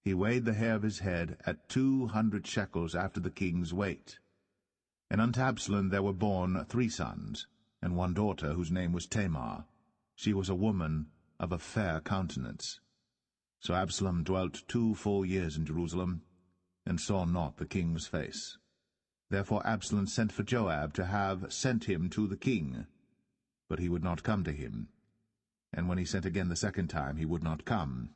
he weighed the hair of his head at 200 shekels after the king's weight. And unto Absalom there were born 3 sons, and 1 daughter, whose name was Tamar. She was a woman of a fair countenance. So Absalom dwelt 2 full years in Jerusalem, and saw not the king's face. Therefore Absalom sent for Joab to have sent him to the king, but he would not come to him. And when he sent again the 2nd time, he would not come.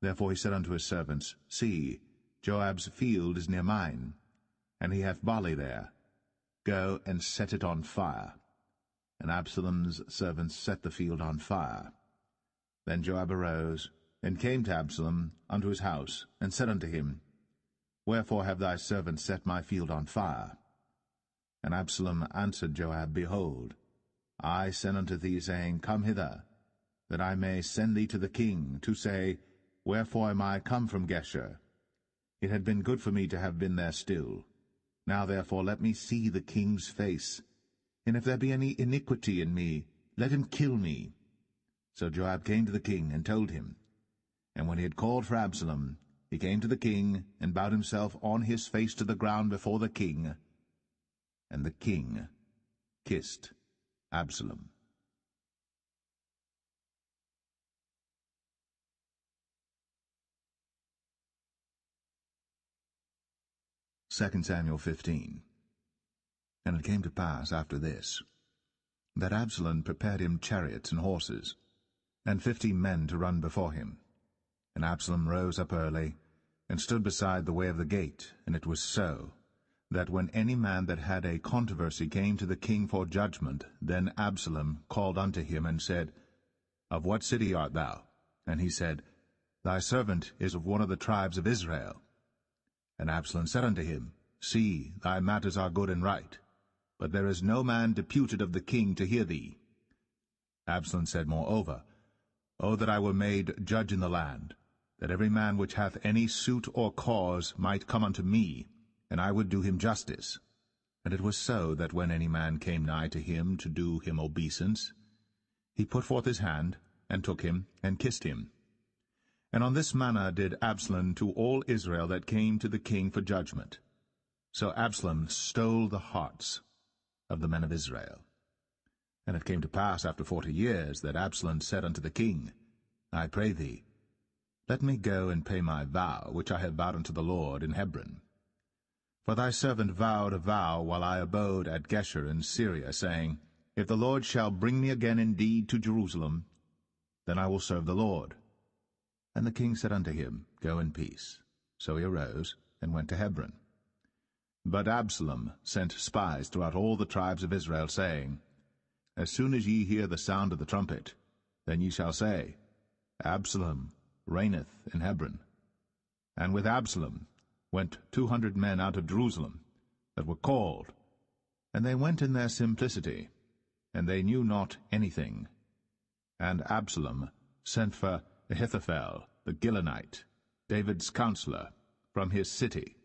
Therefore he said unto his servants, See, Joab's field is near mine, and he hath barley there. Go and set it on fire. And Absalom's servants set the field on fire. Then Joab arose, and came to Absalom unto his house, and said unto him, Wherefore have thy servants set my field on fire? And Absalom answered Joab, Behold, I sent unto thee, saying, Come hither, that I may send thee to the king, to say, Wherefore am I come from Geshur? It had been good for me to have been there still. Now therefore let me see the king's face, and if there be any iniquity in me, let him kill me. So Joab came to the king and told him. And when he had called for Absalom, he came to the king, and bowed himself on his face to the ground before the king. And the king kissed Absalom. 2 Samuel 15. And it came to pass after this, that Absalom prepared him chariots and horses, and 50 men to run before him. And Absalom rose up early, and stood beside the way of the gate. And it was so, that when any man that had a controversy came to the king for judgment, then Absalom called unto him, and said, Of what city art thou? And he said, Thy servant is of one of the tribes of Israel. And Absalom said unto him, See, thy matters are good and right, but there is no man deputed of the king to hear thee. Absalom said moreover, O that I were made judge in the land, that every man which hath any suit or cause might come unto me, and I would do him justice. And it was so, that when any man came nigh to him to do him obeisance, he put forth his hand, and took him, and kissed him. And on this manner did Absalom to all Israel that came to the king for judgment. So Absalom stole the hearts of the men of Israel. And it came to pass after 40 years that Absalom said unto the king, I pray thee, let me go and pay my vow, which I have vowed unto the Lord in Hebron. For thy servant vowed a vow while I abode at Geshur in Syria, saying, If the Lord shall bring me again indeed to Jerusalem, then I will serve the Lord. And the king said unto him, Go in peace. So he arose, and went to Hebron. But Absalom sent spies throughout all the tribes of Israel, saying, As soon as ye hear the sound of the trumpet, then ye shall say, Absalom reigneth in Hebron. And with Absalom went 200 men out of Jerusalem, that were called, and they went in their simplicity, and they knew not anything. And Absalom sent for Ahithophel the Gilonite, David's counselor, from his city,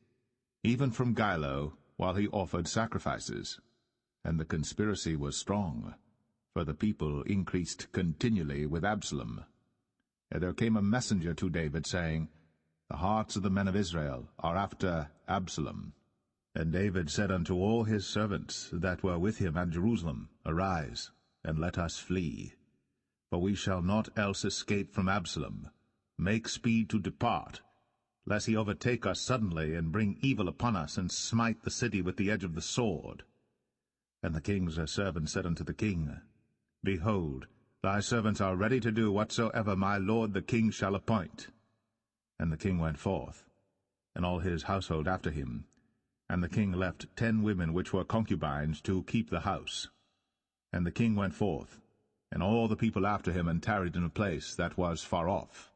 even from Gilo, while he offered sacrifices. And the conspiracy was strong, for the people increased continually with Absalom. And there came a messenger to David, saying, The hearts of the men of Israel are after Absalom. And David said unto all his servants that were with him at Jerusalem, Arise, and let us flee. For we shall not else escape from Absalom. Make speed to depart, lest he overtake us suddenly, and bring evil upon us, and smite the city with the edge of the sword. And the king's servant said unto the king, Behold, thy servants are ready to do whatsoever my lord the king shall appoint. And the king went forth, and all his household after him. And the king left 10 women which were concubines to keep the house. And the king went forth, and all the people after him, and tarried in a place that was far off.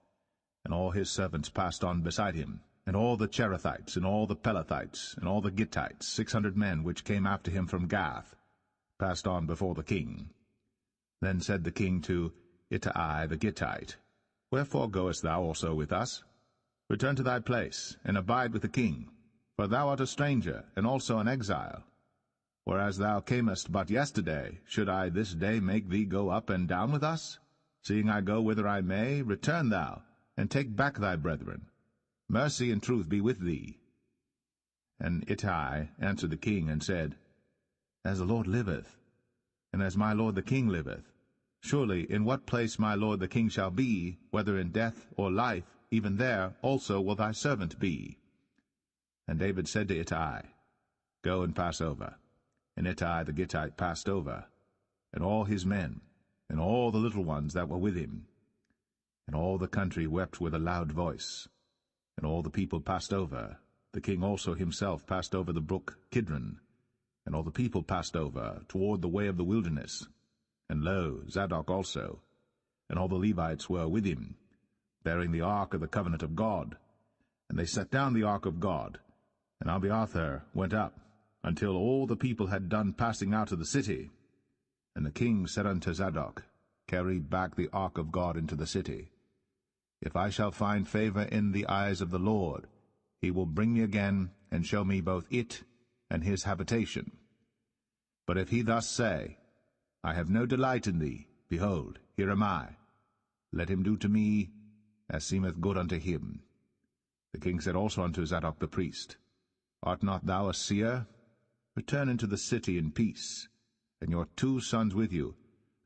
And all his servants passed on beside him, and all the Cherethites, and all the Pelethites, and all the Gittites, 600 men which came after him from Gath, passed on before the king. Then said the king to Ittai the Gittite, Wherefore goest thou also with us? Return to thy place, and abide with the king, for thou art a stranger, and also an exile. Whereas thou camest but yesterday, should I this day make thee go up and down with us? Seeing I go whither I may, return thou, and take back thy brethren. Mercy and truth be with thee. And Ittai answered the king, and said, As the Lord liveth, and as my lord the king liveth, surely in what place my lord the king shall be, whether in death or life, even there also will thy servant be. And David said to Ittai, Go and pass over. And Ittai the Gittite passed over, and all his men, and all the little ones that were with him. And all the country wept with a loud voice. And all the people passed over. The king also himself passed over the brook Kidron. And all the people passed over toward the way of the wilderness. And lo, Zadok also, and all the Levites were with him, bearing the ark of the covenant of God. And they set down the ark of God. And Abiathar went up, until all the people had done passing out of the city. And the king said unto Zadok, Carry back the ark of God into the city. If I shall find favor in the eyes of the Lord, he will bring me again, and show me both it and his habitation. But if he thus say, I have no delight in thee, behold, here am I. Let him do to me as seemeth good unto him. The king said also unto Zadok the priest, Art not thou a seer? Return into the city in peace, and your 2 sons with you,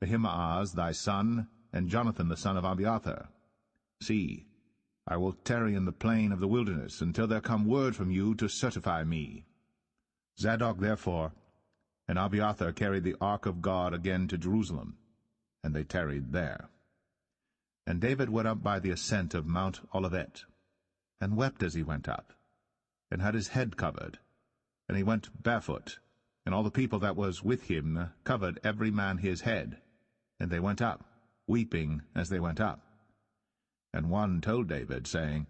Ahimaaz thy son, and Jonathan the son of Abiathar. See, I will tarry in the plain of the wilderness until there come word from you to certify me. Zadok therefore and Abiathar carried the ark of God again to Jerusalem, and they tarried there. And David went up by the ascent of Mount Olivet, and wept as he went up, and had his head covered, and he went barefoot, and all the people that was with him covered every man his head, and they went up, weeping as they went up. And one told David, saying,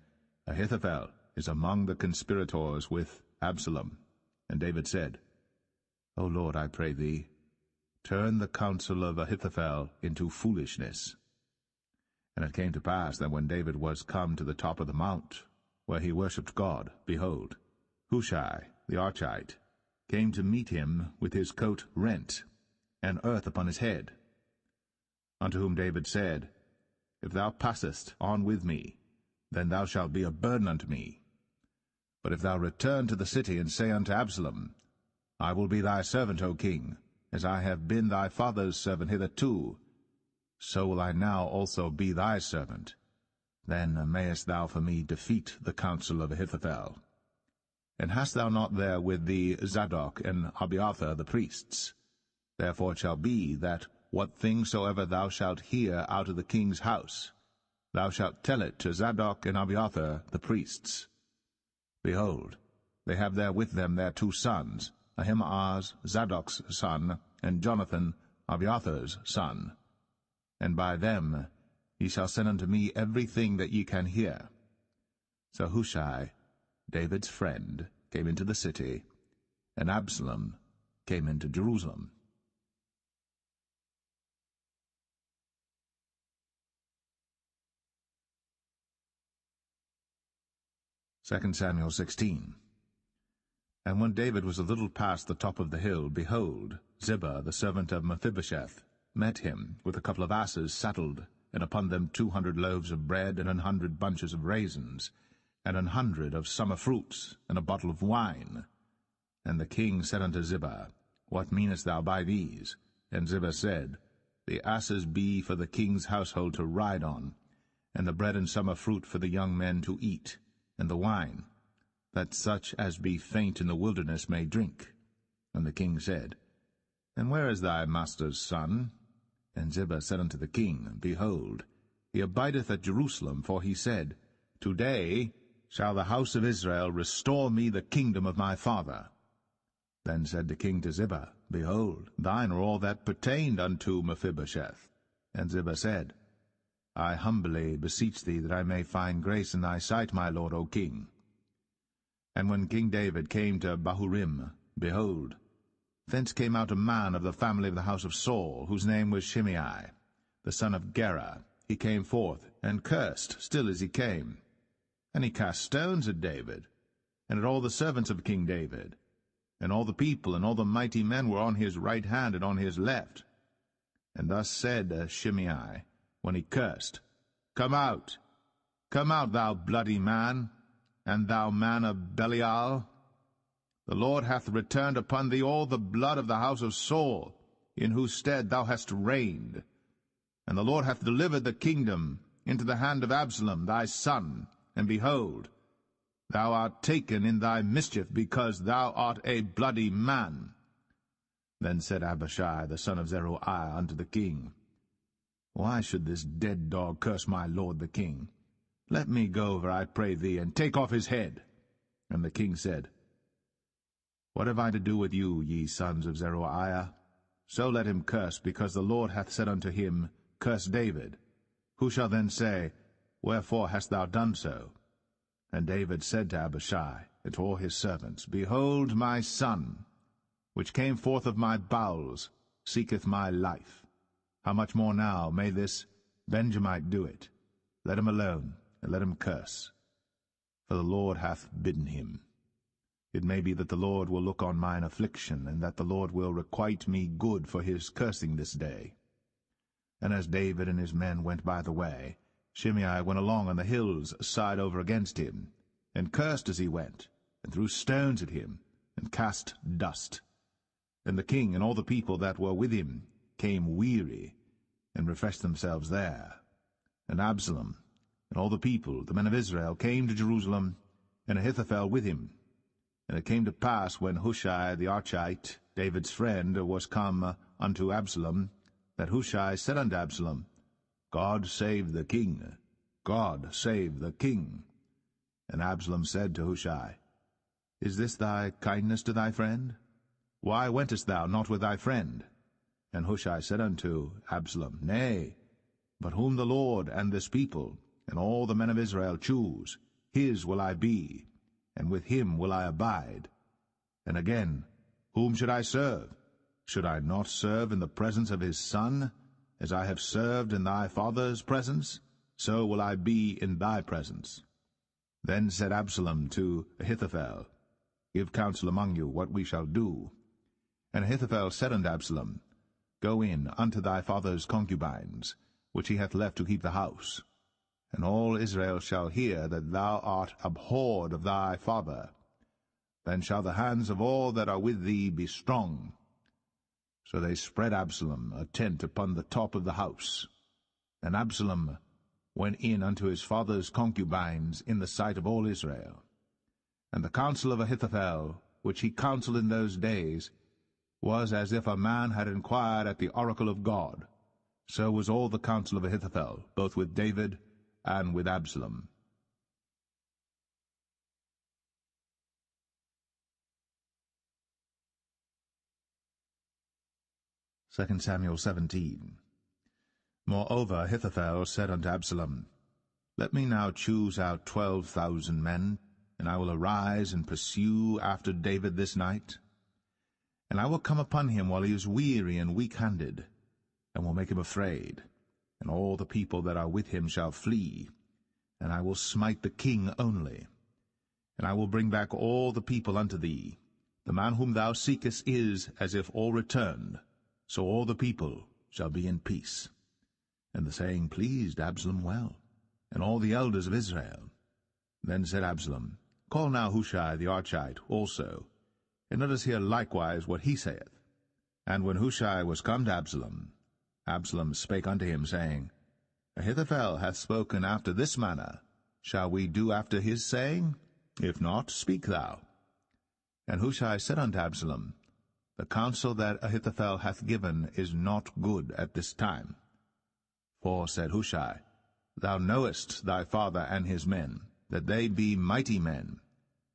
Ahithophel is among the conspirators with Absalom. And David said, O Lord, I pray thee, turn the counsel of Ahithophel into foolishness. And it came to pass that when David was come to the top of the mount, where he worshipped God, behold, Hushai the Archite came to meet him with his coat rent, and earth upon his head. Unto whom David said, If thou passest on with me, then thou shalt be a burden unto me. But if thou return to the city, and say unto Absalom, I will be thy servant, O king, as I have been thy father's servant hitherto, so will I now also be thy servant. Then mayest thou for me defeat the counsel of Ahithophel. And hast thou not there with thee Zadok and Abiathar the priests? Therefore it shall be that what thing soever thou shalt hear out of the king's house, thou shalt tell it to Zadok and Abiathar the priests. Behold, they have there with them their 2 sons, Ahimaaz Zadok's son, and Jonathan Abiathar's son. And by them ye shall send unto me everything that ye can hear. So Hushai, David's friend, came into the city, and Absalom came into Jerusalem. 2 Samuel 16. And when David was a little past the top of the hill, behold, Ziba, the servant of Mephibosheth, met him with a couple of asses saddled, and upon them 200 loaves of bread, and 100 bunches of raisins, and 100 of summer fruits, and a bottle of wine. And the king said unto Ziba, What meanest thou by these? And Ziba said, The asses be for the king's household to ride on, and the bread and summer fruit for the young men to eat, and the wine, that such as be faint in the wilderness may drink. And the king said, And where is thy master's son? And Ziba said unto the king, Behold, he abideth at Jerusalem, for he said, Today shall the house of Israel restore me the kingdom of my father. Then said the king to Ziba, Behold, thine are all that pertained unto Mephibosheth. And Ziba said, I humbly beseech thee that I may find grace in thy sight, my lord, O king. And when King David came to Bahurim, behold, thence came out a man of the family of the house of Saul, whose name was Shimei, the son of Gera. He came forth, and cursed still as he came. And he cast stones at David, and at all the servants of King David. And all the people and all the mighty men were on his right hand and on his left. And thus said Shimei, when he cursed, come out, thou bloody man, and thou man of Belial. The Lord hath returned upon thee all the blood of the house of Saul, in whose stead thou hast reigned. And the Lord hath delivered the kingdom into the hand of Absalom thy son, and behold, thou art taken in thy mischief, because thou art a bloody man. Then said Abishai the son of Zeruiah unto the king, Why should this dead dog curse my lord the king? Let me go over, I pray thee, and take off his head. And the king said, What have I to do with you, ye sons of Zeruiah? So let him curse, because the Lord hath said unto him, Curse David. Who shall then say, Wherefore hast thou done so? And David said to Abishai and to all his servants, Behold, my son, which came forth of my bowels, seeketh my life. How much more now may this Benjamite do it? Let him alone, and let him curse, for the Lord hath bidden him. It may be that the Lord will look on mine affliction, and that the Lord will requite me good for his cursing this day. And as David and his men went by the way, Shimei went along on the hills side over against him, and cursed as he went, and threw stones at him, and cast dust. And the king and all the people that were with him came weary, and refreshed themselves there. And Absalom and all the people, the men of Israel, came to Jerusalem, and Ahithophel with him. And it came to pass, when Hushai the Archite, David's friend, was come unto Absalom, that Hushai said unto Absalom, God save the king! God save the king! And Absalom said to Hushai, Is this thy kindness to thy friend? Why wentest thou not with thy friend? And Hushai said unto Absalom, Nay, but whom the Lord and this people and all the men of Israel choose, his will I be, and with him will I abide. And again, whom should I serve? Should I not serve in the presence of his son? As I have served in thy father's presence, so will I be in thy presence. Then said Absalom to Ahithophel, Give counsel among you what we shall do. And Ahithophel said unto Absalom, Go in unto thy father's concubines, which he hath left to keep the house. And all Israel shall hear that thou art abhorred of thy father. Then shall the hands of all that are with thee be strong. So they spread Absalom a tent upon the top of the house. And Absalom went in unto his father's concubines in the sight of all Israel. And the counsel of Ahithophel, which he counselled in those days, was as if a man had inquired at the oracle of God. So was all the counsel of Ahithophel, both with David and with Absalom. 2 Samuel 17. Moreover Ahithophel said unto Absalom, Let me now choose out 12,000 men, and I will arise and pursue after David this night. And I will come upon him while he is weary and weak-handed, and will make him afraid, and all the people that are with him shall flee, and I will smite the king only. And I will bring back all the people unto thee. The man whom thou seekest is as if all returned, so all the people shall be in peace. And the saying pleased Absalom well, and all the elders of Israel. Then said Absalom, Call now Hushai the Archite also, and let us hear likewise what he saith. And when Hushai was come to Absalom, Absalom spake unto him, saying, Ahithophel hath spoken after this manner. Shall we do after his saying? If not, speak thou. And Hushai said unto Absalom, The counsel that Ahithophel hath given is not good at this time. For, said Hushai, Thou knowest thy father and his men, that they be mighty men,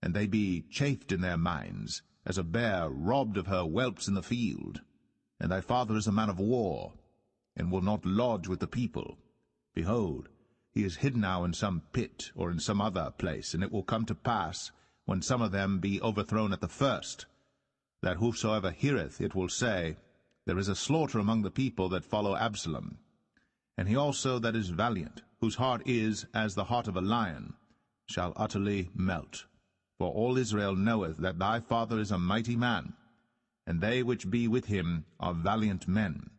and they be chafed in their minds, as a bear robbed of her whelps in the field. And thy father is a man of war, and will not lodge with the people. Behold, he is hid now in some pit, or in some other place, and it will come to pass, when some of them be overthrown at the first, that whosoever heareth it will say, There is a slaughter among the people that follow Absalom. And he also that is valiant, whose heart is as the heart of a lion, shall utterly melt. For all Israel knoweth that thy father is a mighty man, and they which be with him are valiant men.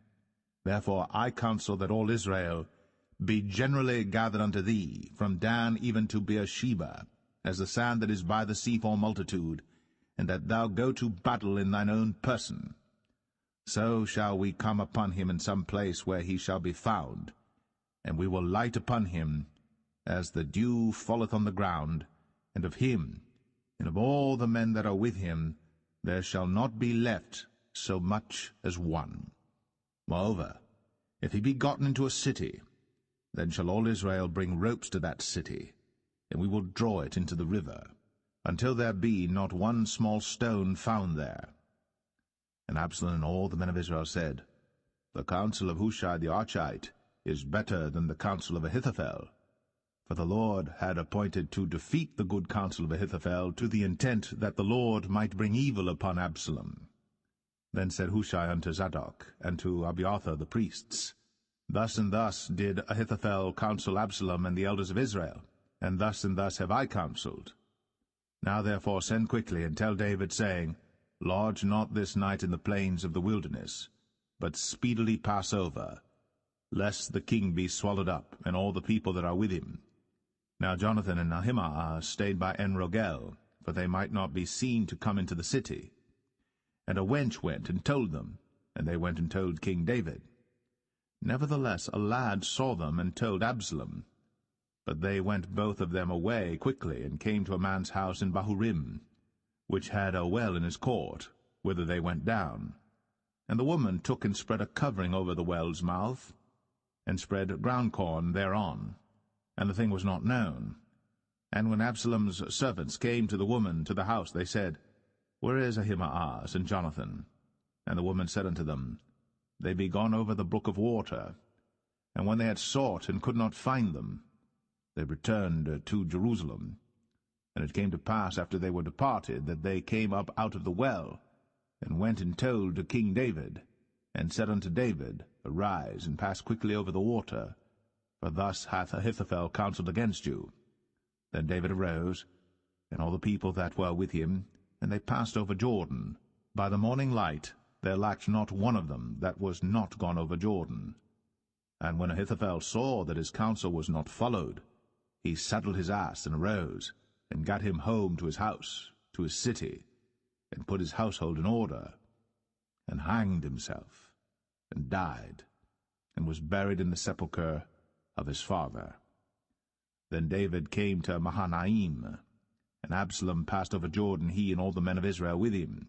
Therefore I counsel that all Israel be generally gathered unto thee, from Dan even to Beersheba, as the sand that is by the sea for multitude, and that thou go to battle in thine own person. So shall we come upon him in some place where he shall be found, and we will light upon him as the dew falleth on the ground, and of him, and of all the men that are with him, there shall not be left so much as one. Moreover, if he be gotten into a city, then shall all Israel bring ropes to that city, and we will draw it into the river, until there be not one small stone found there. And Absalom and all the men of Israel said, The counsel of Hushai the Archite is better than the counsel of Ahithophel. For the Lord had appointed to defeat the good counsel of Ahithophel, to the intent that the Lord might bring evil upon Absalom. Then said Hushai unto Zadok and to Abiathar the priests, Thus and thus did Ahithophel counsel Absalom and the elders of Israel, and thus have I counselled. Now therefore send quickly, and tell David, saying, Lodge not this night in the plains of the wilderness, but speedily pass over, lest the king be swallowed up, and all the people that are with him. Now Jonathan and Ahimaaz stayed by En-rogel, for they might not be seen to come into the city. And a wench went and told them, and they went and told King David. Nevertheless a lad saw them and told Absalom. But they went both of them away quickly, and came to a man's house in Bahurim, which had a well in his court, whither they went down. And the woman took and spread a covering over the well's mouth, and spread ground corn thereon, and the thing was not known. And when Absalom's servants came to the woman to the house, they said, Where is Ahimaaz and Jonathan? And the woman said unto them, They be gone over the brook of water. And when they had sought and could not find them, they returned to Jerusalem. And it came to pass, after they were departed, that they came up out of the well, and went and told to King David, and said unto David, Arise, and pass quickly over the water, for thus hath Ahithophel counselled against you. Then David arose, and all the people that were with him, and they passed over Jordan. By the morning light there lacked not one of them that was not gone over Jordan. And when Ahithophel saw that his counsel was not followed, he saddled his ass and arose, and gat him home to his house, to his city, and put his household in order, and hanged himself, and died, and was buried in the sepulchre of his father. Then David came to Mahanaim, and Absalom passed over Jordan, he and all the men of Israel with him.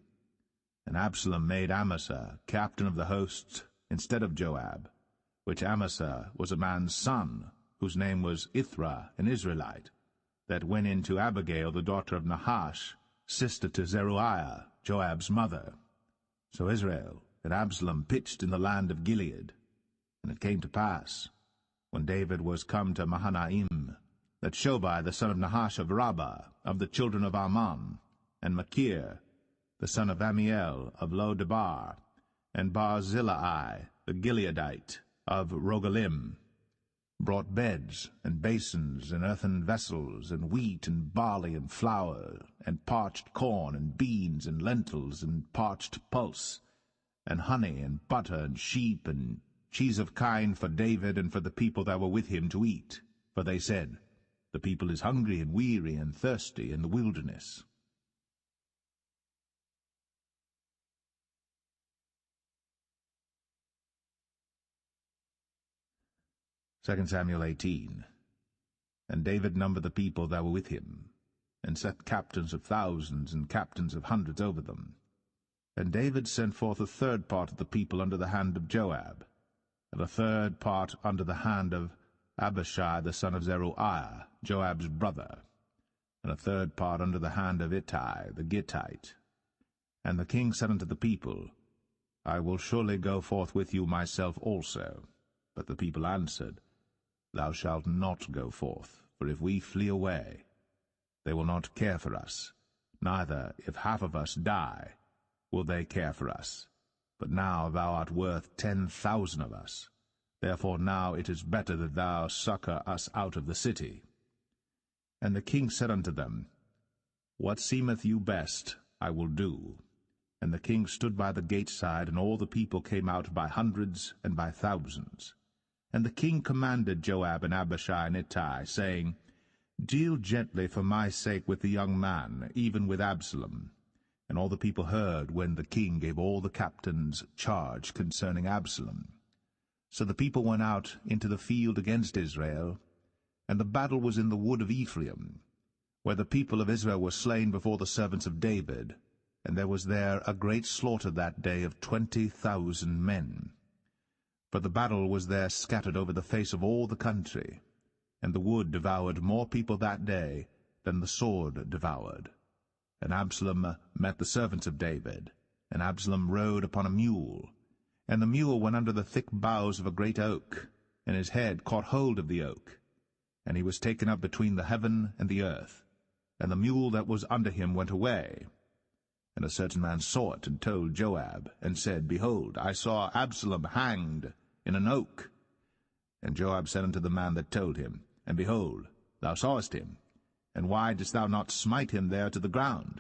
And Absalom made Amasa captain of the hosts instead of Joab, which Amasa was a man's son, whose name was Ithra, an Israelite, that went in to Abigail the daughter of Nahash, sister to Zeruiah, Joab's mother. So Israel and Absalom pitched in the land of Gilead. And it came to pass, when David was come to Mahanaim, that Shobai the son of Nahash of Rabbah, of the children of Ammon, and Machir the son of Amiel of Lo-debar, and Barzillai the Gileadite of Rogelim, brought beds and basins and earthen vessels, and wheat and barley and flour, and parched corn and beans and lentils and parched pulse, and honey and butter and sheep and cheese of kine for David and for the people that were with him to eat. For they said, The people is hungry and weary and thirsty in the wilderness. 2 Samuel 18. And David numbered the people that were with him, and set captains of thousands and captains of hundreds over them. And David sent forth a third part of the people under the hand of Joab, and a third part under the hand of Abishai the son of Zeruiah, Joab's brother, and a third part under the hand of Ittai the Gittite. And the king said unto the people, I will surely go forth with you myself also. But the people answered, Thou shalt not go forth, for if we flee away, they will not care for us, neither, if half of us die, will they care for us. But now thou art worth 10,000 of us. Therefore now it is better that thou succour us out of the city. And the king said unto them, What seemeth you best, I will do. And the king stood by the gate side, and all the people came out by hundreds and by thousands. And the king commanded Joab and Abishai and Ittai, saying, Deal gently for my sake with the young man, even with Absalom. And all the people heard when the king gave all the captains charge concerning Absalom. So the people went out into the field against Israel, and the battle was in the wood of Ephraim, where the people of Israel were slain before the servants of David, and there was there a great slaughter that day of 20,000 men. For the battle was there scattered over the face of all the country, and the wood devoured more people that day than the sword devoured. And Absalom met the servants of David, and Absalom rode upon a mule. And the mule went under the thick boughs of a great oak, and his head caught hold of the oak. And he was taken up between the heaven and the earth, and the mule that was under him went away. And a certain man saw it, and told Joab, and said, Behold, I saw Absalom hanged in an oak. And Joab said unto the man that told him, And behold, thou sawest him, and why didst thou not smite him there to the ground?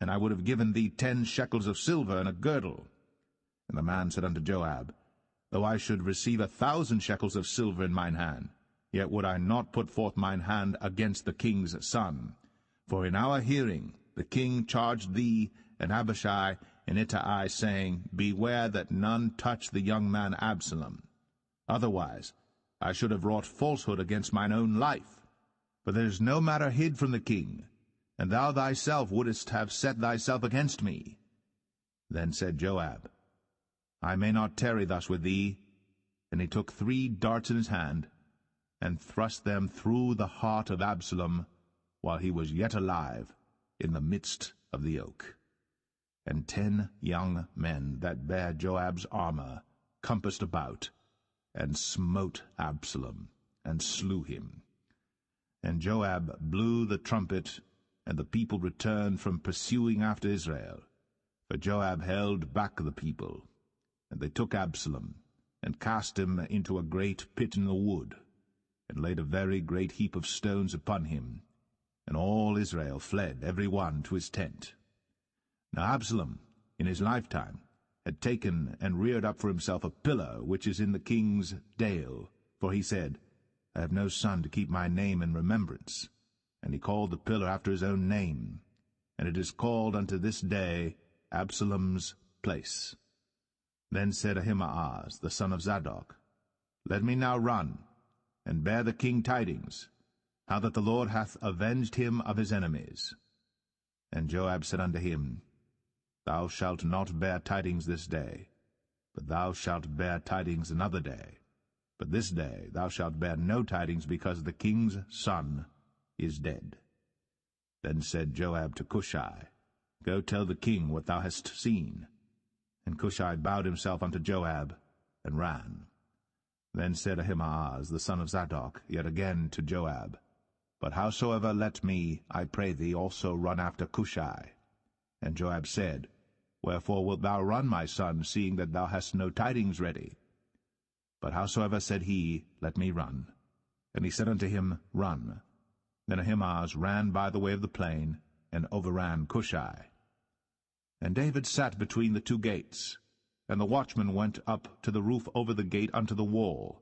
And I would have given thee 10 shekels of silver and a girdle. And the man said unto Joab, Though I should receive 1,000 shekels of silver in mine hand, yet would I not put forth mine hand against the king's son. For in our hearing the king charged thee and Abishai and Ittai, saying, Beware that none touch the young man Absalom. Otherwise I should have wrought falsehood against mine own life. For there is no matter hid from the king, and thou thyself wouldest have set thyself against me. Then said Joab, I may not tarry thus with thee. And he took 3 darts in his hand, and thrust them through the heart of Absalom, while he was yet alive, in the midst of the oak. And 10 young men that bare Joab's armor compassed about, and smote Absalom, and slew him. And Joab blew the trumpet, and the people returned from pursuing after Israel. For Joab held back the people. And they took Absalom, and cast him into a great pit in the wood, and laid a very great heap of stones upon him. And all Israel fled, every one to his tent. Now Absalom, in his lifetime, had taken and reared up for himself a pillar which is in the king's dale. For he said, I have no son to keep my name in remembrance. And he called the pillar after his own name. And it is called unto this day Absalom's place. Then said Ahimaaz, the son of Zadok, Let me now run, and bear the king tidings, how that the Lord hath avenged him of his enemies. And Joab said unto him, Thou shalt not bear tidings this day, but thou shalt bear tidings another day. But this day thou shalt bear no tidings, because the king's son is dead. Then said Joab to Cushai, Go tell the king what thou hast seen. And Cushai bowed himself unto Joab, and ran. Then said Ahimaaz, the son of Zadok, yet again to Joab, But howsoever let me, I pray thee, also run after Cushai. And Joab said, Wherefore wilt thou run, my son, seeing that thou hast no tidings ready? But howsoever said he, Let me run. And he said unto him, Run. Then Ahimaaz ran by the way of the plain, and overran Cushai. And David sat between the 2 gates, and the watchman went up to the roof over the gate unto the wall,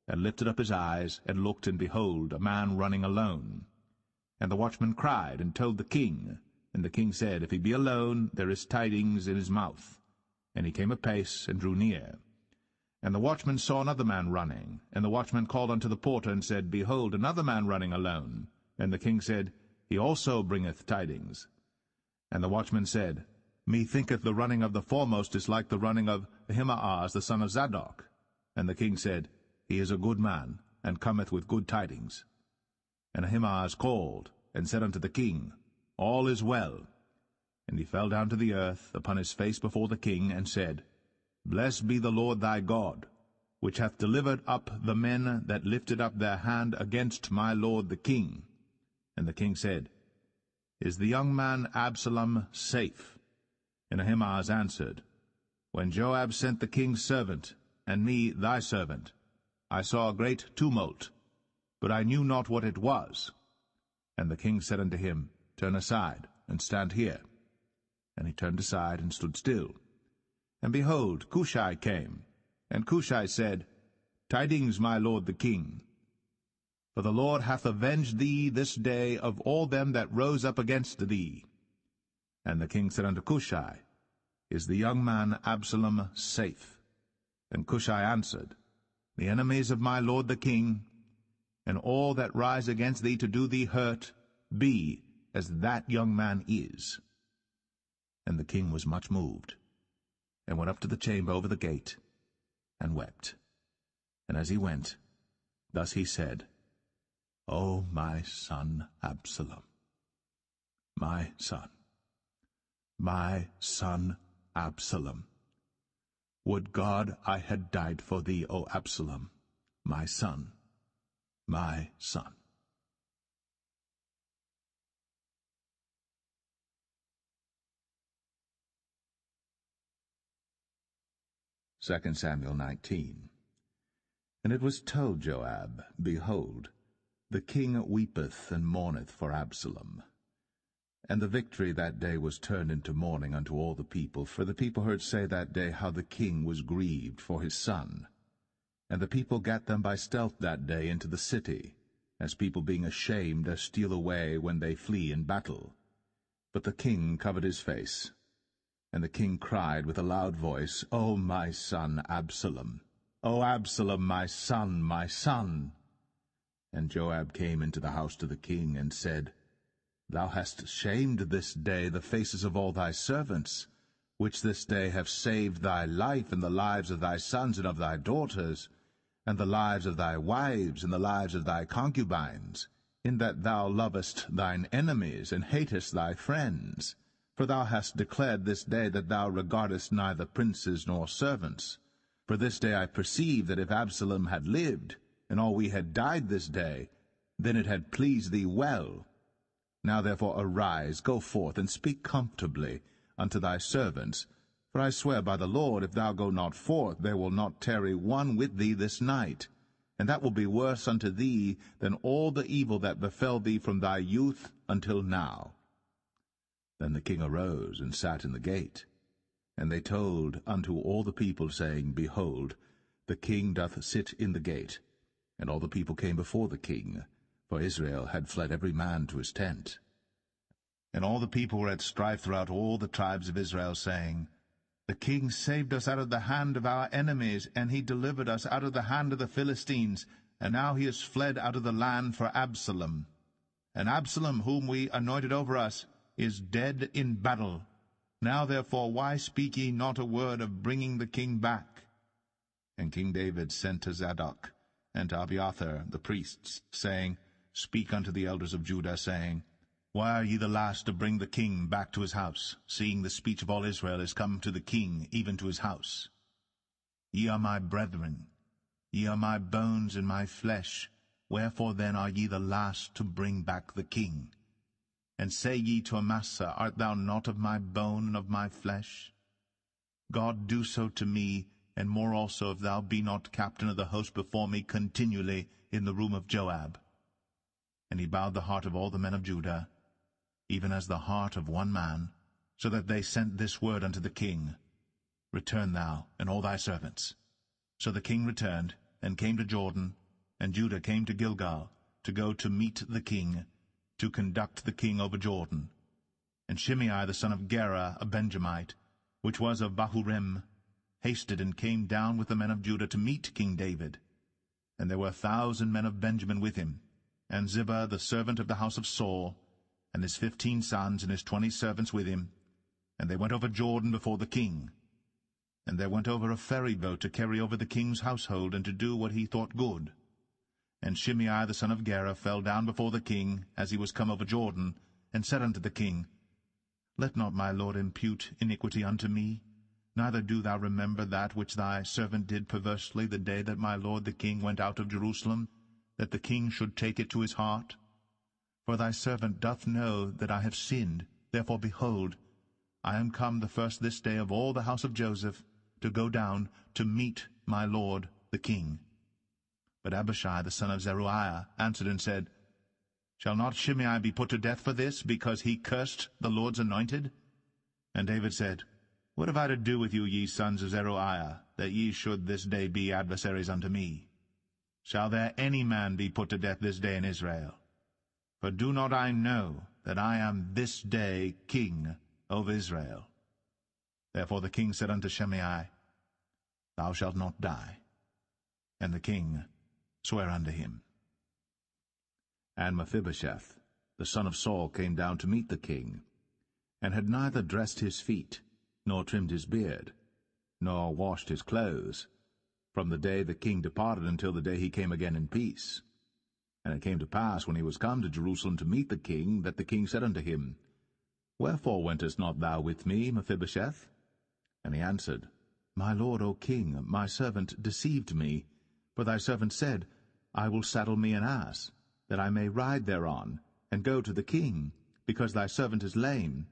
and lifted up his eyes, and looked, and behold, a man running alone. And the watchman cried, and told the king. And the king said, If he be alone, there is tidings in his mouth. And he came apace, and drew near. And the watchman saw another man running. And the watchman called unto the porter, and said, Behold, another man running alone. And the king said, He also bringeth tidings. And the watchman said, Methinketh the running of the foremost is like the running of Ahimaaz the son of Zadok. And the king said, He is a good man, and cometh with good tidings. And Ahimaaz called, and said unto the king, All is well. And he fell down to the earth upon his face before the king, and said, Blessed be the Lord thy God, which hath delivered up the men that lifted up their hand against my lord the king. And the king said, Is the young man Absalom safe? And Ahimaaz answered, When Joab sent the king's servant, and me thy servant, I saw a great tumult, but I knew not what it was. And the king said unto him, Turn aside, and stand here. And he turned aside, and stood still. And behold, Cushai came. And Cushai said, Tidings, my lord the king. For the Lord hath avenged thee this day of all them that rose up against thee. And the king said unto Cushai, Is the young man Absalom safe? And Cushai answered, The enemies of my lord the king, and all that rise against thee to do thee hurt, be as that young man is. And the king was much moved, and went up to the chamber over the gate, and wept. And as he went, thus he said, O my son Absalom, my son Absalom, would God I had died for thee, O Absalom, my son, my son. 2 Samuel 19. And it was told Joab, Behold, The king weepeth and mourneth for Absalom. And the victory that day was turned into mourning unto all the people, for the people heard say that day how the king was grieved for his son. And the people gat them by stealth that day into the city, as people being ashamed steal away when they flee in battle. But the king covered his face. And the king cried with a loud voice, O my son Absalom! O Absalom, my son, my son! And Joab came into the house to the king, and said, Thou hast shamed this day the faces of all thy servants, which this day have saved thy life and the lives of thy sons and of thy daughters, and the lives of thy wives and the lives of thy concubines, in that thou lovest thine enemies and hatest thy friends. For thou hast declared this day that thou regardest neither princes nor servants. For this day I perceive that if Absalom had lived, and all we had died this day, then it had pleased thee well. Now therefore arise, go forth, and speak comfortably unto thy servants. For I swear by the Lord, if thou go not forth, there will not tarry one with thee this night, and that will be worse unto thee than all the evil that befell thee from thy youth until now. Then the king arose and sat in the gate. And they told unto all the people, saying, Behold, the king doth sit in the gate. And all the people came before the king, for Israel had fled every man to his tent. And all the people were at strife throughout all the tribes of Israel, saying, The king saved us out of the hand of our enemies, and he delivered us out of the hand of the Philistines, and now he is fled out of the land for Absalom. And Absalom, whom we anointed over us, is dead in battle. Now therefore why speak ye not a word of bringing the king back? And King David sent to Zadok and to Abiathar the priests, saying, Speak unto the elders of Judah, saying, Why are ye the last to bring the king back to his house, seeing the speech of all Israel is come to the king, even to his house? Ye are my brethren, ye are my bones and my flesh, wherefore then are ye the last to bring back the king? And say ye to Amasa, Art thou not of my bone and of my flesh? God do so to me, and more also, if thou be not captain of the host before me continually in the room of Joab. And he bowed the heart of all the men of Judah, even as the heart of one man, so that they sent this word unto the king, Return thou, and all thy servants. So the king returned, and came to Jordan, and Judah came to Gilgal, to go to meet the king, to conduct the king over Jordan. And Shimei the son of Gera, a Benjamite, which was of Bahurim, hasted and came down with the men of Judah to meet King David. And there were 1,000 men of Benjamin with him, and Ziba the servant of the house of Saul, and his 15 sons and his 20 servants with him. And they went over Jordan before the king. And there went over a ferry boat to carry over the king's household, and to do what he thought good. And Shimei the son of Gera fell down before the king, as he was come over Jordan, and said unto the king, Let not my lord impute iniquity unto me, neither do thou remember that which thy servant did perversely the day that my lord the king went out of Jerusalem, that the king should take it to his heart. For thy servant doth know that I have sinned. Therefore, behold, I am come the first this day of all the house of Joseph, to go down to meet my lord the king. But Abishai the son of Zeruiah answered and said, Shall not Shimei be put to death for this, because he cursed the Lord's anointed? And David said, What have I to do with you, ye sons of Zeruiah, that ye should this day be adversaries unto me? Shall there any man be put to death this day in Israel? For do not I know that I am this day king over Israel? Therefore the king said unto Shimei, Thou shalt not die. And the king sware unto him. And Mephibosheth, the son of Saul, came down to meet the king, and had neither dressed his feet, nor trimmed his beard, nor washed his clothes, from the day the king departed until the day he came again in peace. And it came to pass, when he was come to Jerusalem to meet the king, that the king said unto him, Wherefore wentest not thou with me, Mephibosheth? And he answered, My lord, O king, my servant deceived me. For thy servant said, I will saddle me an ass, that I may ride thereon, and go to the king, because thy servant is lame.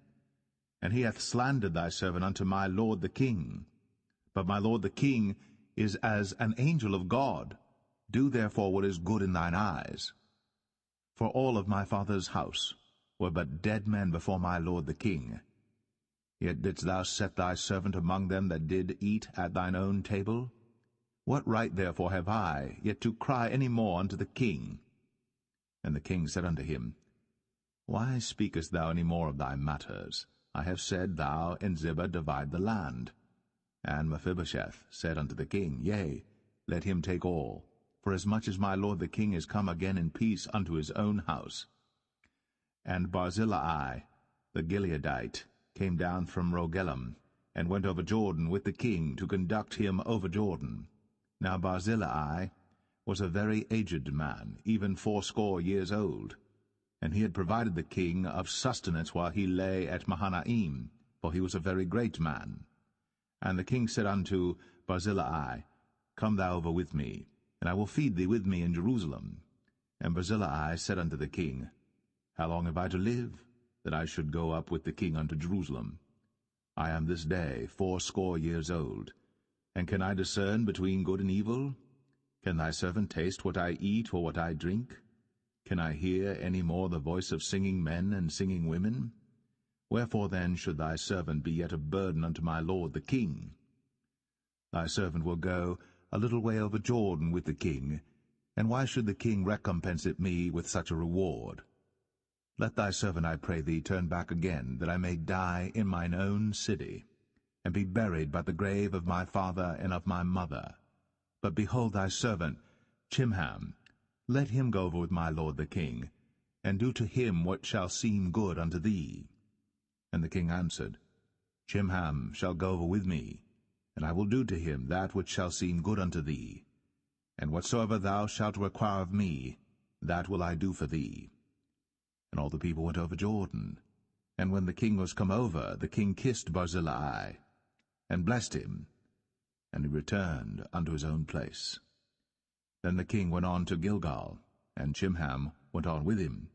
And he hath slandered thy servant unto my lord the king. But my lord the king is as an angel of God. Do therefore what is good in thine eyes. For all of my father's house were but dead men before my lord the king. Yet didst thou set thy servant among them that did eat at thine own table? What right therefore have I yet to cry any more unto the king? And the king said unto him, Why speakest thou any more of thy matters? I have said, Thou and Ziba divide the land. And Mephibosheth said unto the king, Yea, let him take all, for as much as my lord the king is come again in peace unto his own house. And Barzillai the Gileadite came down from Rogelim, and went over Jordan with the king to conduct him over Jordan. Now Barzillai was a very aged man, even 80 years old, and he had provided the king of sustenance while he lay at Mahanaim, for he was a very great man. And the king said unto Barzillai, Come thou over with me, and I will feed thee with me in Jerusalem. And Barzillai said unto the king, How long have I to live, that I should go up with the king unto Jerusalem? I am this day 80 years old, and can I discern between good and evil? Can thy servant taste what I eat or what I drink? Can I hear any more the voice of singing men and singing women? Wherefore then should thy servant be yet a burden unto my lord the king? Thy servant will go a little way over Jordan with the king, and why should the king recompense it me with such a reward? Let thy servant, I pray thee, turn back again, that I may die in mine own city, and be buried by the grave of my father and of my mother. But behold thy servant Chimham, let him go over with my lord the king, and do to him what shall seem good unto thee. And the king answered, Chimham shall go over with me, and I will do to him that which shall seem good unto thee. And whatsoever thou shalt require of me, that will I do for thee. And all the people went over Jordan. And when the king was come over, the king kissed Barzillai, and blessed him, and he returned unto his own place. Then the king went on to Gilgal, and Chimham went on with him.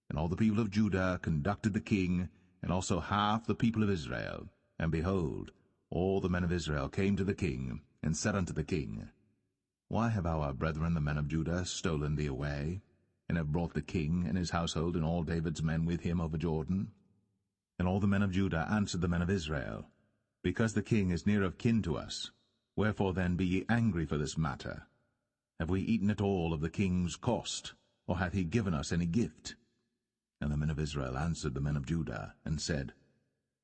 And all the people of Judah conducted the king, and also half the people of Israel. And behold, all the men of Israel came to the king, and said unto the king, Why have our brethren the men of Judah stolen thee away, and have brought the king and his household and all David's men with him over Jordan? And all the men of Judah answered the men of Israel, Because the king is near of kin to us, wherefore then be ye angry for this matter? Have we eaten at all of the king's cost, or hath he given us any gift? And the men of Israel answered the men of Judah, and said,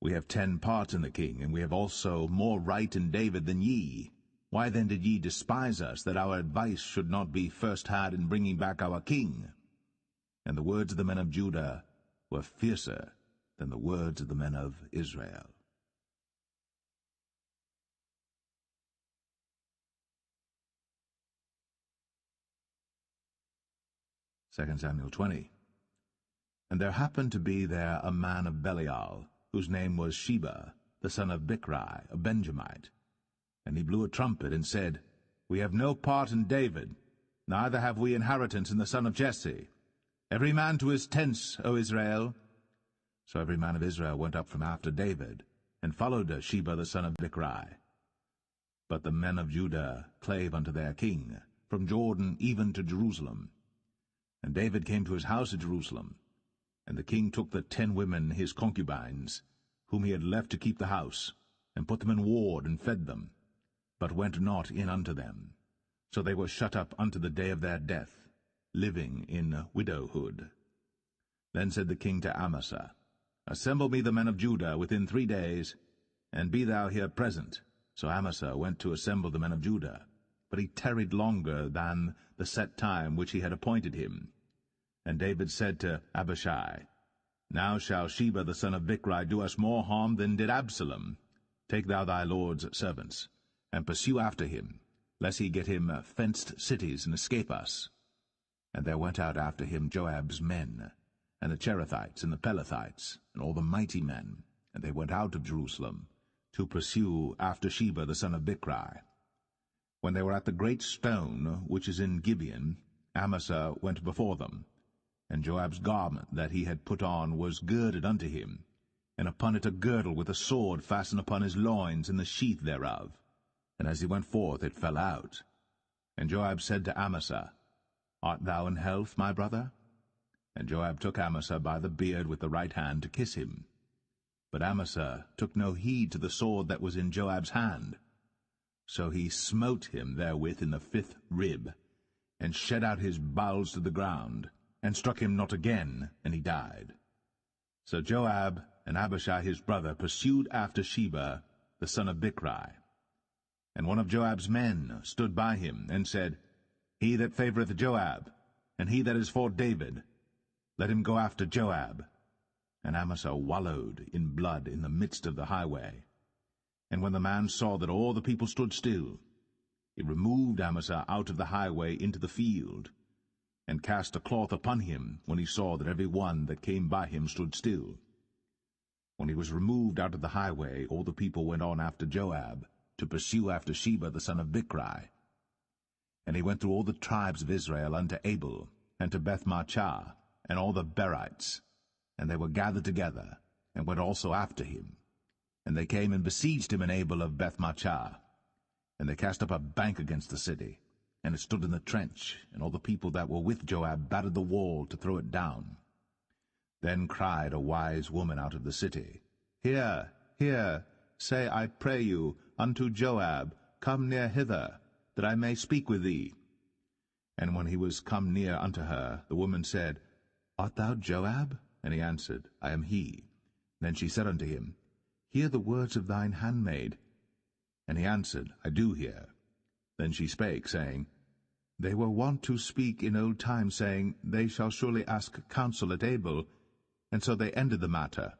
We have 10 parts in the king, and we have also more right in David than ye. Why then did ye despise us, that our advice should not be first had in bringing back our king? And the words of the men of Judah were fiercer than the words of the men of Israel. 2 Samuel 20. And there happened to be there a man of Belial, whose name was Sheba, the son of Bichri, a Benjamite. And he blew a trumpet, and said, We have no part in David, neither have we inheritance in the son of Jesse. Every man to his tents, O Israel. So every man of Israel went up from after David, and followed Sheba the son of Bichri. But the men of Judah clave unto their king, from Jordan even to Jerusalem. And David came to his house at Jerusalem. And the king took the 10 women his concubines, whom he had left to keep the house, and put them in ward, and fed them, but went not in unto them. So they were shut up unto the day of their death, living in widowhood. Then said the king to Amasa, Assemble me the men of Judah within 3 days, and be thou here present. So Amasa went to assemble the men of Judah, but he tarried longer than the set time which he had appointed him. And David said to Abishai, Now shall Sheba the son of Bichri do us more harm than did Absalom. Take thou thy lord's servants, and pursue after him, lest he get him fenced cities and escape us. And there went out after him Joab's men, and the Cherethites and the Pelethites, and all the mighty men, and they went out of Jerusalem, to pursue after Sheba the son of Bichri. When they were at the great stone which is in Gibeon, Amasa went before them, and Joab's garment that he had put on was girded unto him, and upon it a girdle with a sword fastened upon his loins in the sheath thereof. And as he went forth it fell out. And Joab said to Amasa, Art thou in health, my brother? And Joab took Amasa by the beard with the right hand to kiss him. But Amasa took no heed to the sword that was in Joab's hand. So he smote him therewith in the 5th rib, and shed out his bowels to the ground, and struck him not again, and he died. So Joab and Abishai his brother pursued after Sheba, the son of Bichri. And one of Joab's men stood by him, and said, He that favoureth Joab, and he that is for David, let him go after Joab. And Amasa wallowed in blood in the midst of the highway. And when the man saw that all the people stood still, he removed Amasa out of the highway into the field, and cast a cloth upon him when he saw that every one that came by him stood still. When he was removed out of the highway, all the people went on after Joab, to pursue after Sheba the son of Bichri. And he went through all the tribes of Israel unto Abel, and to Bethmachah, and all the Berites, and they were gathered together, and went also after him. And they came and besieged him in Abel of Bethmachah. And they cast up a bank against the city, and it stood in the trench, and all the people that were with Joab battered the wall to throw it down. Then cried a wise woman out of the city, Hear, hear, say, I pray you, unto Joab, Come near hither, that I may speak with thee. And when he was come near unto her, the woman said, Art thou Joab? And he answered, I am he. Then she said unto him, Hear the words of thine handmaid. And he answered, I do hear. Then she spake, saying, They were wont to speak in old time, saying, They shall surely ask counsel at Abel. And so they ended the matter.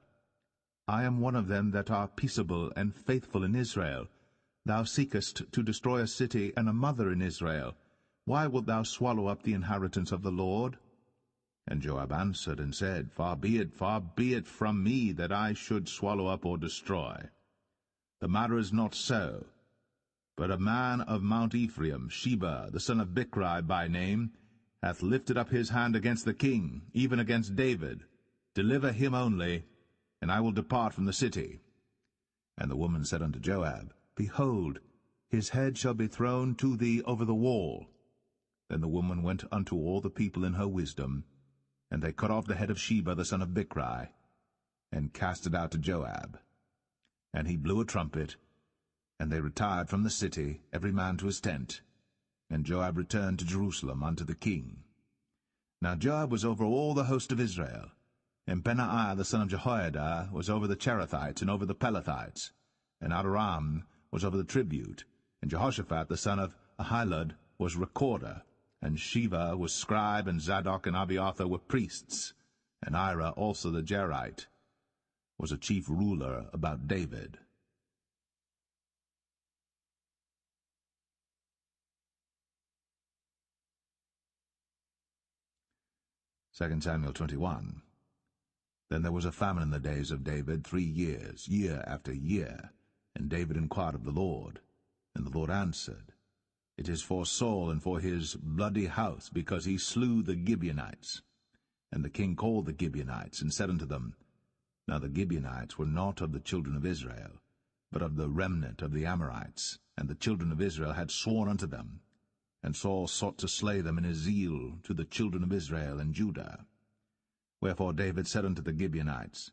I am one of them that are peaceable and faithful in Israel. Thou seekest to destroy a city and a mother in Israel. Why wilt thou swallow up the inheritance of the Lord? And Joab answered and said, far be it from me that I should swallow up or destroy. The matter is not so. But a man of Mount Ephraim, Sheba, the son of Bichri by name, hath lifted up his hand against the king, even against David. Deliver him only, and I will depart from the city. And the woman said unto Joab, Behold, his head shall be thrown to thee over the wall. Then the woman went unto all the people in her wisdom, and they cut off the head of Sheba the son of Bichri, and cast it out to Joab. And he blew a trumpet, and they retired from the city, every man to his tent. And Joab returned to Jerusalem unto the king. Now Joab was over all the host of Israel, and Benaiah the son of Jehoiada was over the Cherethites and over the Pelethites, and Adoram was over the tribute, and Jehoshaphat the son of Ahilud was recorder, and Sheva was scribe, and Zadok and Abiathar were priests, and Ira also the Jerite was a chief ruler about David. Second Samuel 21. Then there was a famine in the days of David 3 years, year after year. And David inquired of the Lord. And the Lord answered, It is for Saul and for his bloody house, because he slew the Gibeonites. And the king called the Gibeonites, and said unto them, Now the Gibeonites were not of the children of Israel, but of the remnant of the Amorites, and the children of Israel had sworn unto them. And Saul sought to slay them in his zeal to the children of Israel and Judah. Wherefore David said unto the Gibeonites,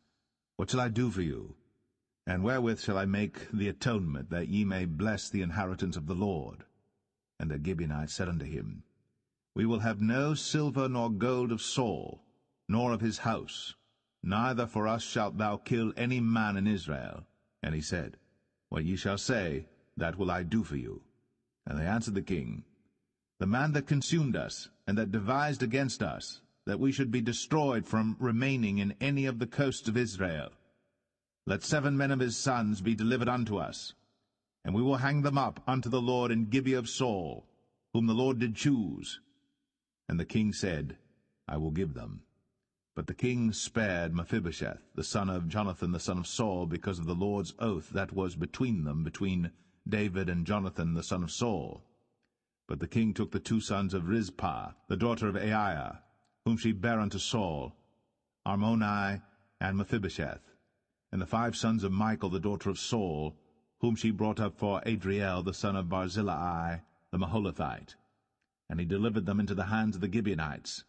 What shall I do for you? And wherewith shall I make the atonement, that ye may bless the inheritance of the Lord? And the Gibeonites said unto him, We will have no silver nor gold of Saul, nor of his house, neither for us shalt thou kill any man in Israel. And he said, What ye shall say, that will I do for you. And they answered the king, The man that consumed us, and that devised against us, that we should be destroyed from remaining in any of the coasts of Israel. Let 7 men of his sons be delivered unto us, and we will hang them up unto the Lord in Gibeah of Saul, whom the Lord did choose. And the king said, I will give them. But the king spared Mephibosheth, the son of Jonathan the son of Saul, because of the Lord's oath that was between them, between David and Jonathan the son of Saul. But the king took the 2 sons of Rizpah, the daughter of Aiah, whom she bare unto Saul, Armoni and Mephibosheth, and the 5 sons of Michal the daughter of Saul, whom she brought up for Adriel the son of Barzillai the Maholathite. And he delivered them into the hands of the Gibeonites,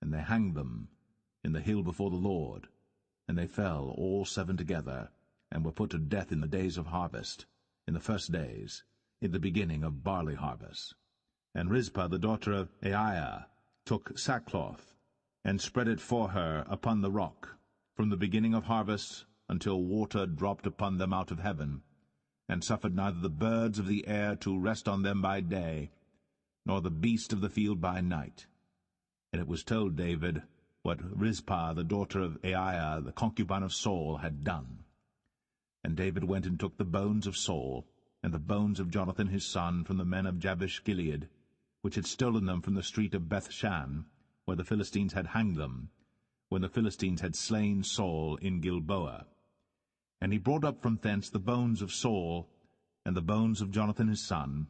and they hanged them, in the hill before the Lord. And they fell all 7 together, and were put to death in the days of harvest, in the first days, in the beginning of barley harvest. And Rizpah the daughter of Aiah took sackcloth, and spread it for her upon the rock, from the beginning of harvest until water dropped upon them out of heaven, and suffered neither the birds of the air to rest on them by day, nor the beast of the field by night. And it was told David what Rizpah the daughter of Aiah, the concubine of Saul, had done. And David went and took the bones of Saul, and the bones of Jonathan his son, from the men of Jabesh-Gilead, which had stolen them from the street of Bethshan, where the Philistines had hanged them, when the Philistines had slain Saul in Gilboa. And he brought up from thence the bones of Saul, and the bones of Jonathan his son,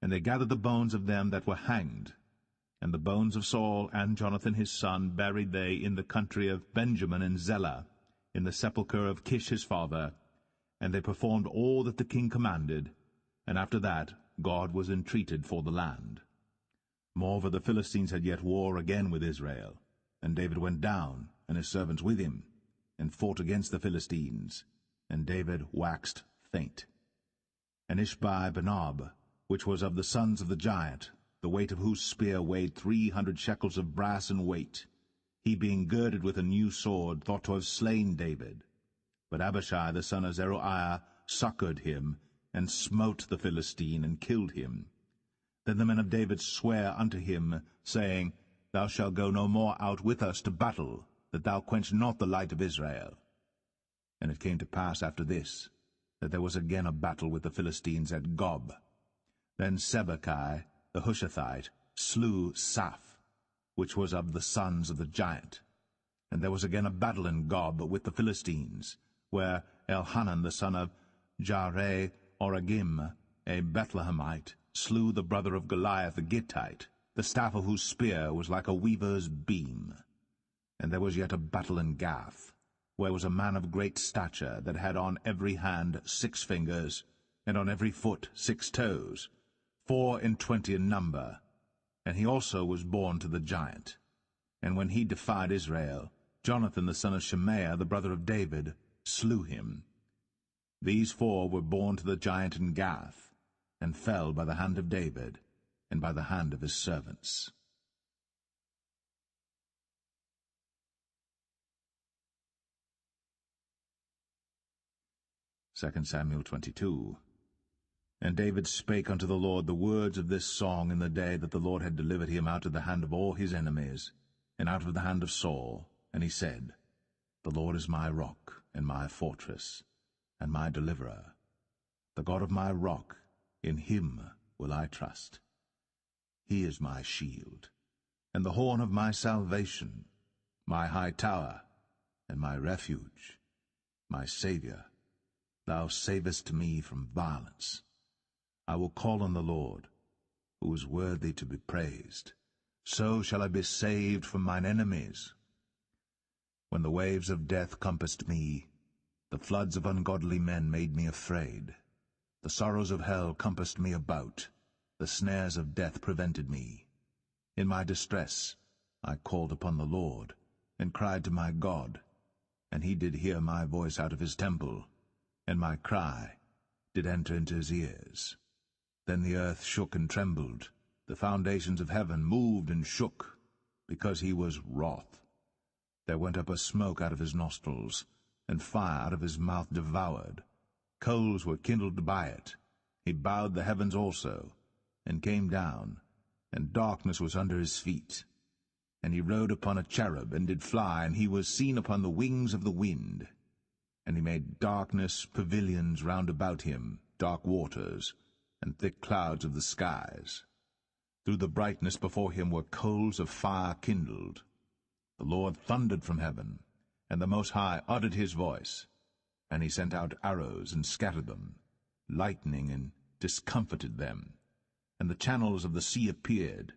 and they gathered the bones of them that were hanged. And the bones of Saul and Jonathan his son buried they in the country of Benjamin in Zelah, in the sepulchre of Kish his father, and they performed all that the king commanded, and after that God was entreated for the land. Moreover, the Philistines had yet war again with Israel, and David went down, and his servants with him, and fought against the Philistines, and David waxed faint. And Ishbi-Benob, which was of the sons of the giant, the weight of whose spear weighed 300 shekels of brass in weight, he being girded with a new sword, thought to have slain David. But Abishai the son of Zeruiah succored him, and smote the Philistine, and killed him. Then the men of David sware unto him, saying, Thou shalt go no more out with us to battle, that thou quench not the light of Israel. And it came to pass after this, that there was again a battle with the Philistines at Gob. Then Sibbechai the Hushathite slew Saph, which was of the sons of the giant. And there was again a battle in Gob with the Philistines, where Elhanan the son of Jaare-Oregim, a Bethlehemite, slew the brother of Goliath the Gittite, the staff of whose spear was like a weaver's beam. And there was yet a battle in Gath, where was a man of great stature, that had on every hand 6 fingers, and on every foot 6 toes, 24 in number. And he also was born to the giant. And when he defied Israel, Jonathan the son of Shimea, the brother of David, slew him. These 4 were born to the giant in Gath, and fell by the hand of David, and by the hand of his servants. 2 Samuel 22. And David spake unto the Lord the words of this song in the day that the Lord had delivered him out of the hand of all his enemies, and out of the hand of Saul. And he said, The Lord is my rock, and my fortress, and my deliverer. The God of my rock, in him will I trust. He is my shield, and the horn of my salvation, my high tower, and my refuge, my Saviour. Thou savest me from violence. I will call on the Lord, who is worthy to be praised. So shall I be saved from mine enemies. When the waves of death compassed me, the floods of ungodly men made me afraid. The sorrows of hell compassed me about, the snares of death prevented me. In my distress I called upon the Lord, and cried to my God, and he did hear my voice out of his temple, and my cry did enter into his ears. Then the earth shook and trembled, the foundations of heaven moved and shook, because he was wroth. There went up a smoke out of his nostrils, and fire out of his mouth devoured. Coals were kindled by it. He bowed the heavens also, and came down, and darkness was under his feet. And he rode upon a cherub, and did fly, and he was seen upon the wings of the wind. And he made darkness pavilions round about him, dark waters, and thick clouds of the skies. Through the brightness before him were coals of fire kindled. The Lord thundered from heaven, and the Most High uttered his voice. And he sent out arrows, and scattered them, lightning, and discomfited them. And the channels of the sea appeared.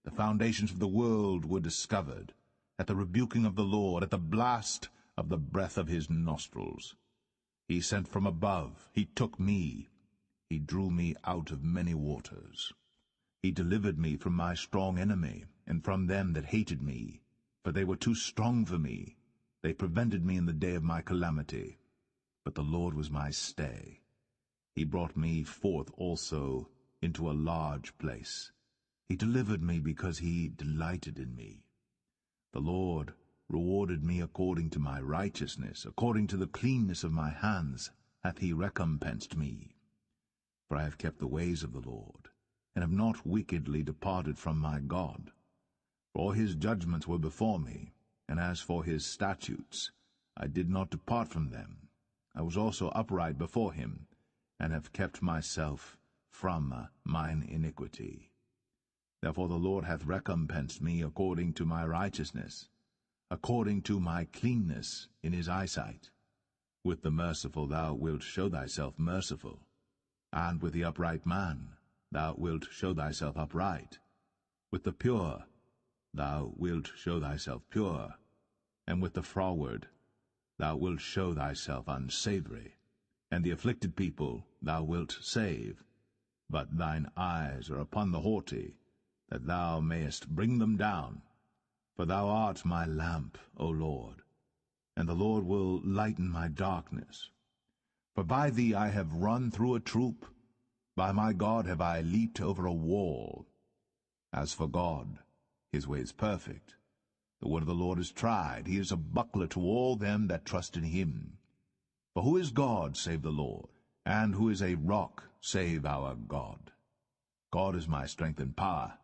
The foundations of the world were discovered, at the rebuking of the Lord, at the blast of the breath of his nostrils. He sent from above, he took me, he drew me out of many waters. He delivered me from my strong enemy, and from them that hated me. For they were too strong for me. They prevented me in the day of my calamity. But the Lord was my stay. He brought me forth also into a large place. He delivered me because he delighted in me. The Lord rewarded me according to my righteousness, according to the cleanness of my hands hath he recompensed me. For I have kept the ways of the Lord, and have not wickedly departed from my God. For his judgments were before me, and as for his statutes, I did not depart from them. I was also upright before him, and have kept myself from mine iniquity. Therefore the Lord hath recompensed me according to my righteousness, according to my cleanness in his eyesight. With the merciful thou wilt show thyself merciful, and with the upright man thou wilt show thyself upright. With the pure thou wilt show thyself pure, and with the froward thou wilt show thyself unsavoury. And the afflicted people thou wilt save, but thine eyes are upon the haughty, that thou mayest bring them down. For thou art my lamp, O Lord, and the Lord will lighten my darkness. For by thee I have run through a troop, by my God have I leaped over a wall. As for God, his way is perfect. The word of the Lord is tried. He is a buckler to all them that trust in him. For who is God save the Lord? And who is a rock save our God? God is my strength and power,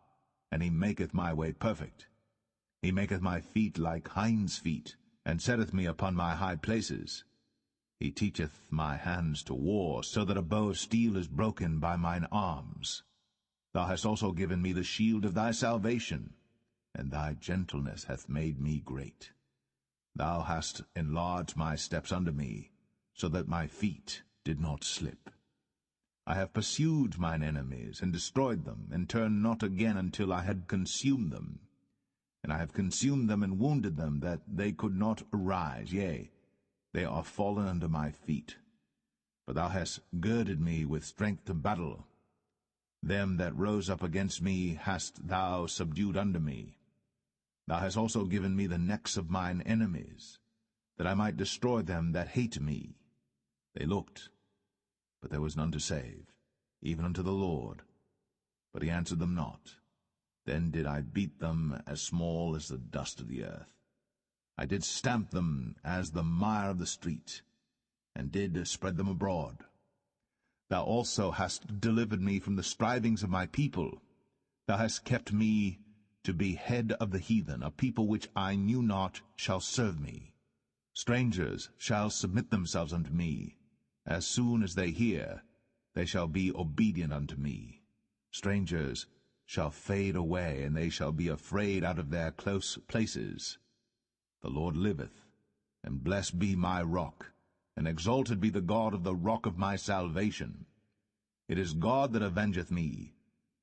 and he maketh my way perfect. He maketh my feet like hinds' feet, and setteth me upon my high places. He teacheth my hands to war, so that a bow of steel is broken by mine arms. Thou hast also given me the shield of thy salvation, and thy gentleness hath made me great. Thou hast enlarged my steps under me, so that my feet did not slip. I have pursued mine enemies, and destroyed them, and turned not again until I had consumed them. And I have consumed them and wounded them, that they could not arise. Yea, they are fallen under my feet. But thou hast girded me with strength to battle. Them that rose up against me hast thou subdued under me. Thou hast also given me the necks of mine enemies, that I might destroy them that hate me. They looked, but there was none to save, even unto the Lord. But he answered them not. Then did I beat them as small as the dust of the earth. I did stamp them as the mire of the street, and did spread them abroad. Thou also hast delivered me from the strivings of my people. Thou hast kept me to be head of the heathen. A people which I knew not shall serve me. Strangers shall submit themselves unto me. As soon as they hear, they shall be obedient unto me. Strangers shall fade away, and they shall be afraid out of their close places. The Lord liveth, and blessed be my rock, and exalted be the God of the rock of my salvation. It is God that avengeth me,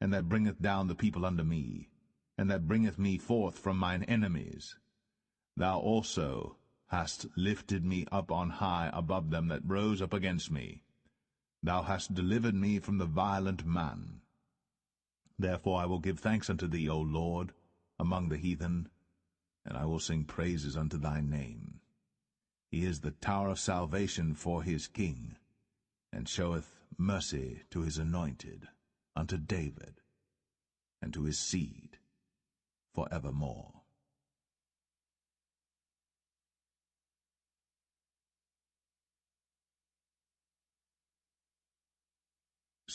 and that bringeth down the people unto me, and that bringeth me forth from mine enemies. Thou also hast lifted me up on high above them that rose up against me. Thou hast delivered me from the violent man. Therefore I will give thanks unto thee, O Lord, among the heathen, and I will sing praises unto thy name. He is the tower of salvation for his king, and showeth mercy to his anointed, unto David, and to his seed for evermore.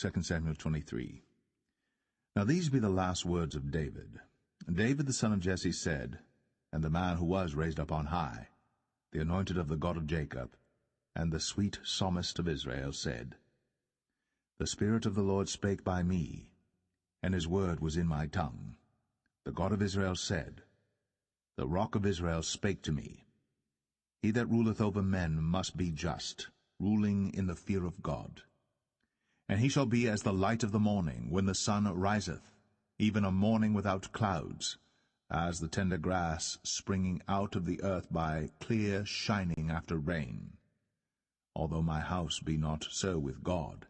2 Samuel 23. Now these be the last words of David. David the son of Jesse said, and the man who was raised up on high, the anointed of the God of Jacob, and the sweet psalmist of Israel, said, The Spirit of the Lord spake by me, and his word was in my tongue. The God of Israel said, The Rock of Israel spake to me. He that ruleth over men must be just, ruling in the fear of God. And he shall be as the light of the morning, when the sun riseth, even a morning without clouds, as the tender grass springing out of the earth by clear shining after rain. Although my house be not so with God,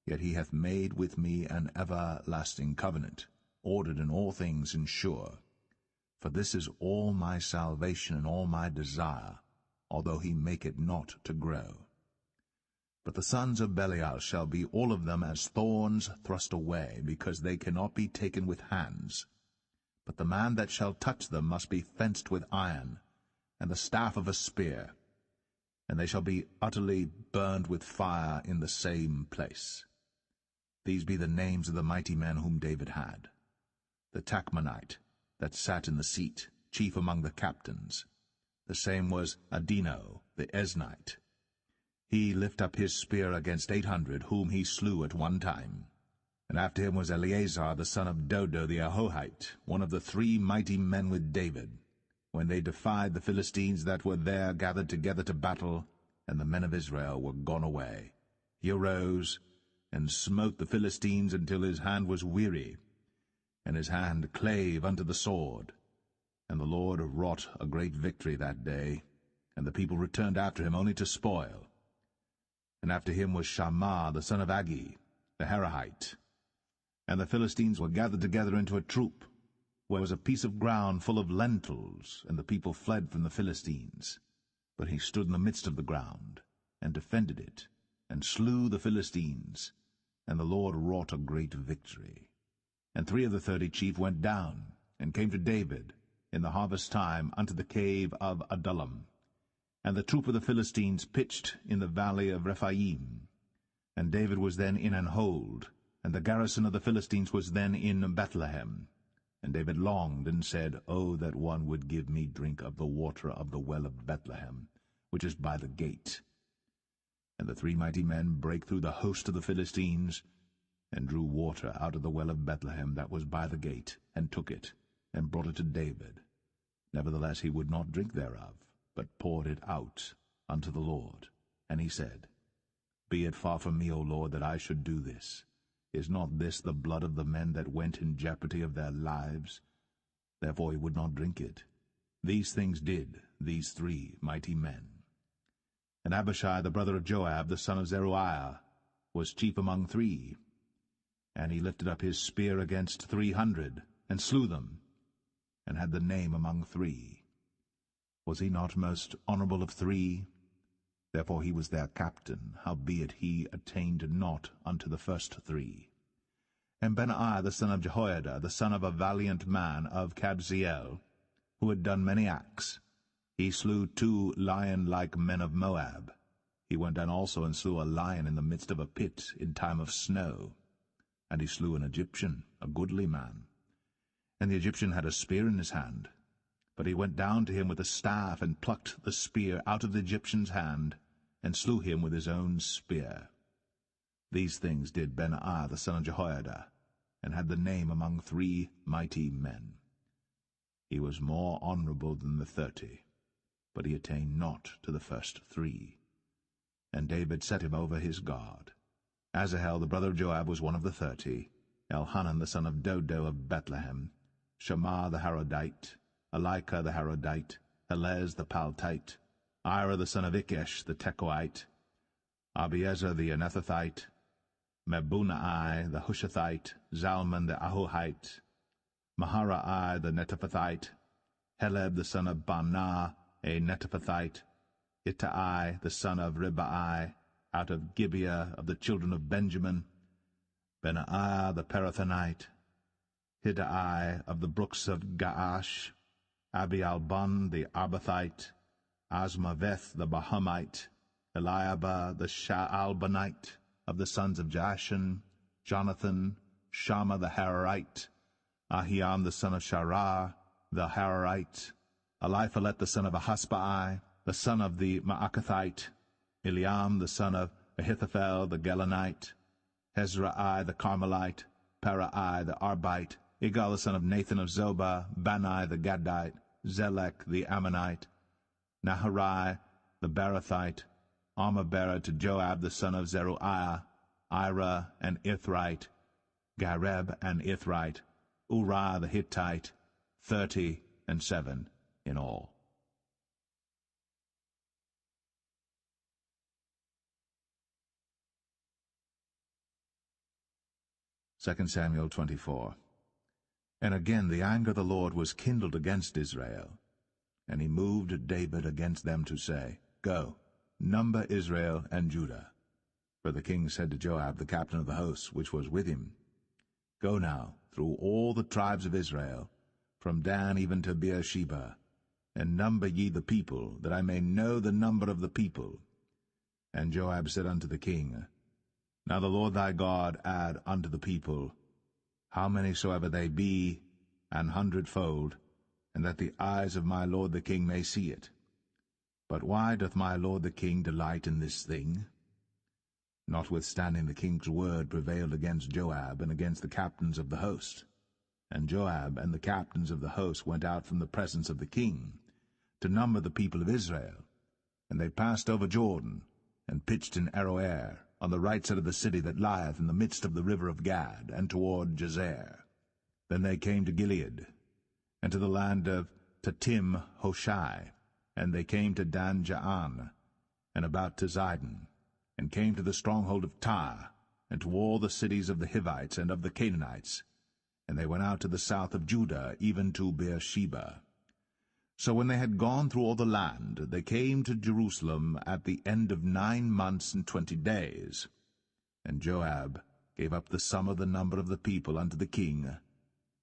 yet he hath made with me an everlasting covenant, ordered in all things and sure. For this is all my salvation and all my desire, although he make it not to grow. But the sons of Belial shall be all of them as thorns thrust away, because they cannot be taken with hands. But the man that shall touch them must be fenced with iron, and the staff of a spear, and they shall be utterly burned with fire in the same place. These be the names of the mighty men whom David had. The Tachmonite, that sat in the seat, chief among the captains. The same was Adino, the Esnite. He lift up his spear against 800, whom he slew at one time. And after him was Eleazar, the son of Dodo the Ahohite, one of the 3 mighty men with David, when they defied the Philistines that were there gathered together to battle, and the men of Israel were gone away. He arose, and smote the Philistines until his hand was weary, and his hand clave unto the sword. And the Lord wrought a great victory that day, and the people returned after him only to spoil. And after him was Shammah the son of Agi, the Harahite. And the Philistines were gathered together into a troop, where was a piece of ground full of lentils, and the people fled from the Philistines. But he stood in the midst of the ground, and defended it, and slew the Philistines, and the Lord wrought a great victory. And 3 of the 30 chief went down, and came to David in the harvest time unto the cave of Adullam. And the troop of the Philistines pitched in the valley of Rephaim. And David was then in an hold, and the garrison of the Philistines was then in Bethlehem. And David longed, and said, O that one would give me drink of the water of the well of Bethlehem, which is by the gate. And the 3 mighty men brake through the host of the Philistines, and drew water out of the well of Bethlehem that was by the gate, and took it, and brought it to David. Nevertheless he would not drink thereof, but poured it out unto the Lord. And he said, Be it far from me, O Lord, that I should do this. Is not this the blood of the men that went in jeopardy of their lives? Therefore he would not drink it. These things did these 3 mighty men. And Abishai the brother of Joab, the son of Zeruiah, was chief among 3. And he lifted up his spear against 300, and slew them, and had the name among 3. Was he not most honorable of 3? Therefore he was their captain, howbeit he attained not unto the first 3. And Benaiah the son of Jehoiada, the son of a valiant man of Kabzeel, who had done many acts, he slew 2 lion-like men of Moab. He went down also and slew a lion in the midst of a pit in time of snow. And he slew an Egyptian, a goodly man. And the Egyptian had a spear in his hand. But he went down to him with a staff, and plucked the spear out of the Egyptian's hand, and slew him with his own spear. These things did Benaiah the son of Jehoiada, and had the name among 3 mighty men. He was more honorable than the 30, but he attained not to the first 3. And David set him over his guard. Asahel the brother of Joab was one of the 30, Elhanan the son of Dodo of Bethlehem, Shammah the Harodite, Elika the Harodite, Helez the Paltite, Ira the son of Ikesh the Tekoite, Abiezer the Anethathite, Mebunai the Hushathite, Zalman the Ahohite, Maharai the Netophathite, Heleb the son of Baanah a Netophathite, Ittai the son of Ribai, out of Gibeah of the children of Benjamin, Benaiah the Parathonite, Hiddai of the brooks of Gaash, Abialbon the Arbathite, Asmaveth the Bahamite, Eliabah the Shaalbanite, of the sons of Jashan, Jonathan, Shammah the Hararite, Ahiam the son of Sharar, the Hararite, Eliphalet the son of Ahasbai, the son of the Maacathite, Eliam the son of Ahithophel the Gelonite, Hezrai the Carmelite, Parai the Arbite, Igal the son of Nathan of Zobah, Bani the Gadite, Zelek the Ammonite, Naharai the Barathite, Armah to Joab the son of Zeruiah, Ira and Ithrite, Gareb and Ithrite, Uriah the Hittite, 37 in all. 2 Samuel 24. And again the anger of the Lord was kindled against Israel. And he moved David against them to say, Go, number Israel and Judah. For the king said to Joab, the captain of the host, which was with him, Go now through all the tribes of Israel, from Dan even to Beersheba, and number ye the people, that I may know the number of the people. And Joab said unto the king, Now the Lord thy God add unto the people, how many soever they be, 100-fold, and that the eyes of my lord the king may see it. But why doth my lord the king delight in this thing? Notwithstanding the king's word prevailed against Joab and against the captains of the host. And Joab and the captains of the host went out from the presence of the king, to number the people of Israel. And they passed over Jordan, and pitched in Aroer, on the right side of the city that lieth in the midst of the river of Gad, and toward Jazer. Then they came to Gilead, and to the land of Tatim Hoshai, and they came to Dan Jaan, and about to Zidon, and came to the stronghold of Tyre, and to all the cities of the Hivites and of the Canaanites. And they went out to the south of Judah, even to Beersheba. So when they had gone through all the land, they came to Jerusalem at the end of 9 months and 20 days. And Joab gave up the sum of the number of the people unto the king.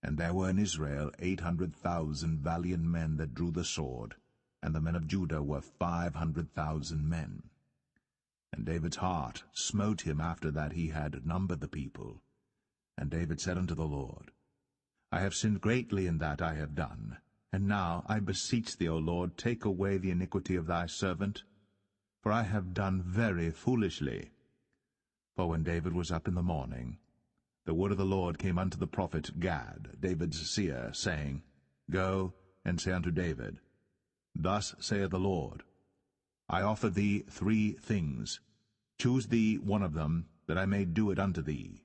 And there were in Israel 800,000 valiant men that drew the sword, and the men of Judah were 500,000 men. And David's heart smote him after that he had numbered the people. And David said unto the Lord, I have sinned greatly in that I have done. And now, I beseech thee, O Lord, take away the iniquity of thy servant, for I have done very foolishly. For when David was up in the morning, the word of the Lord came unto the prophet Gad, David's seer, saying, Go and say unto David, Thus saith the Lord, I offer thee 3 things. Choose thee one of them, that I may do it unto thee.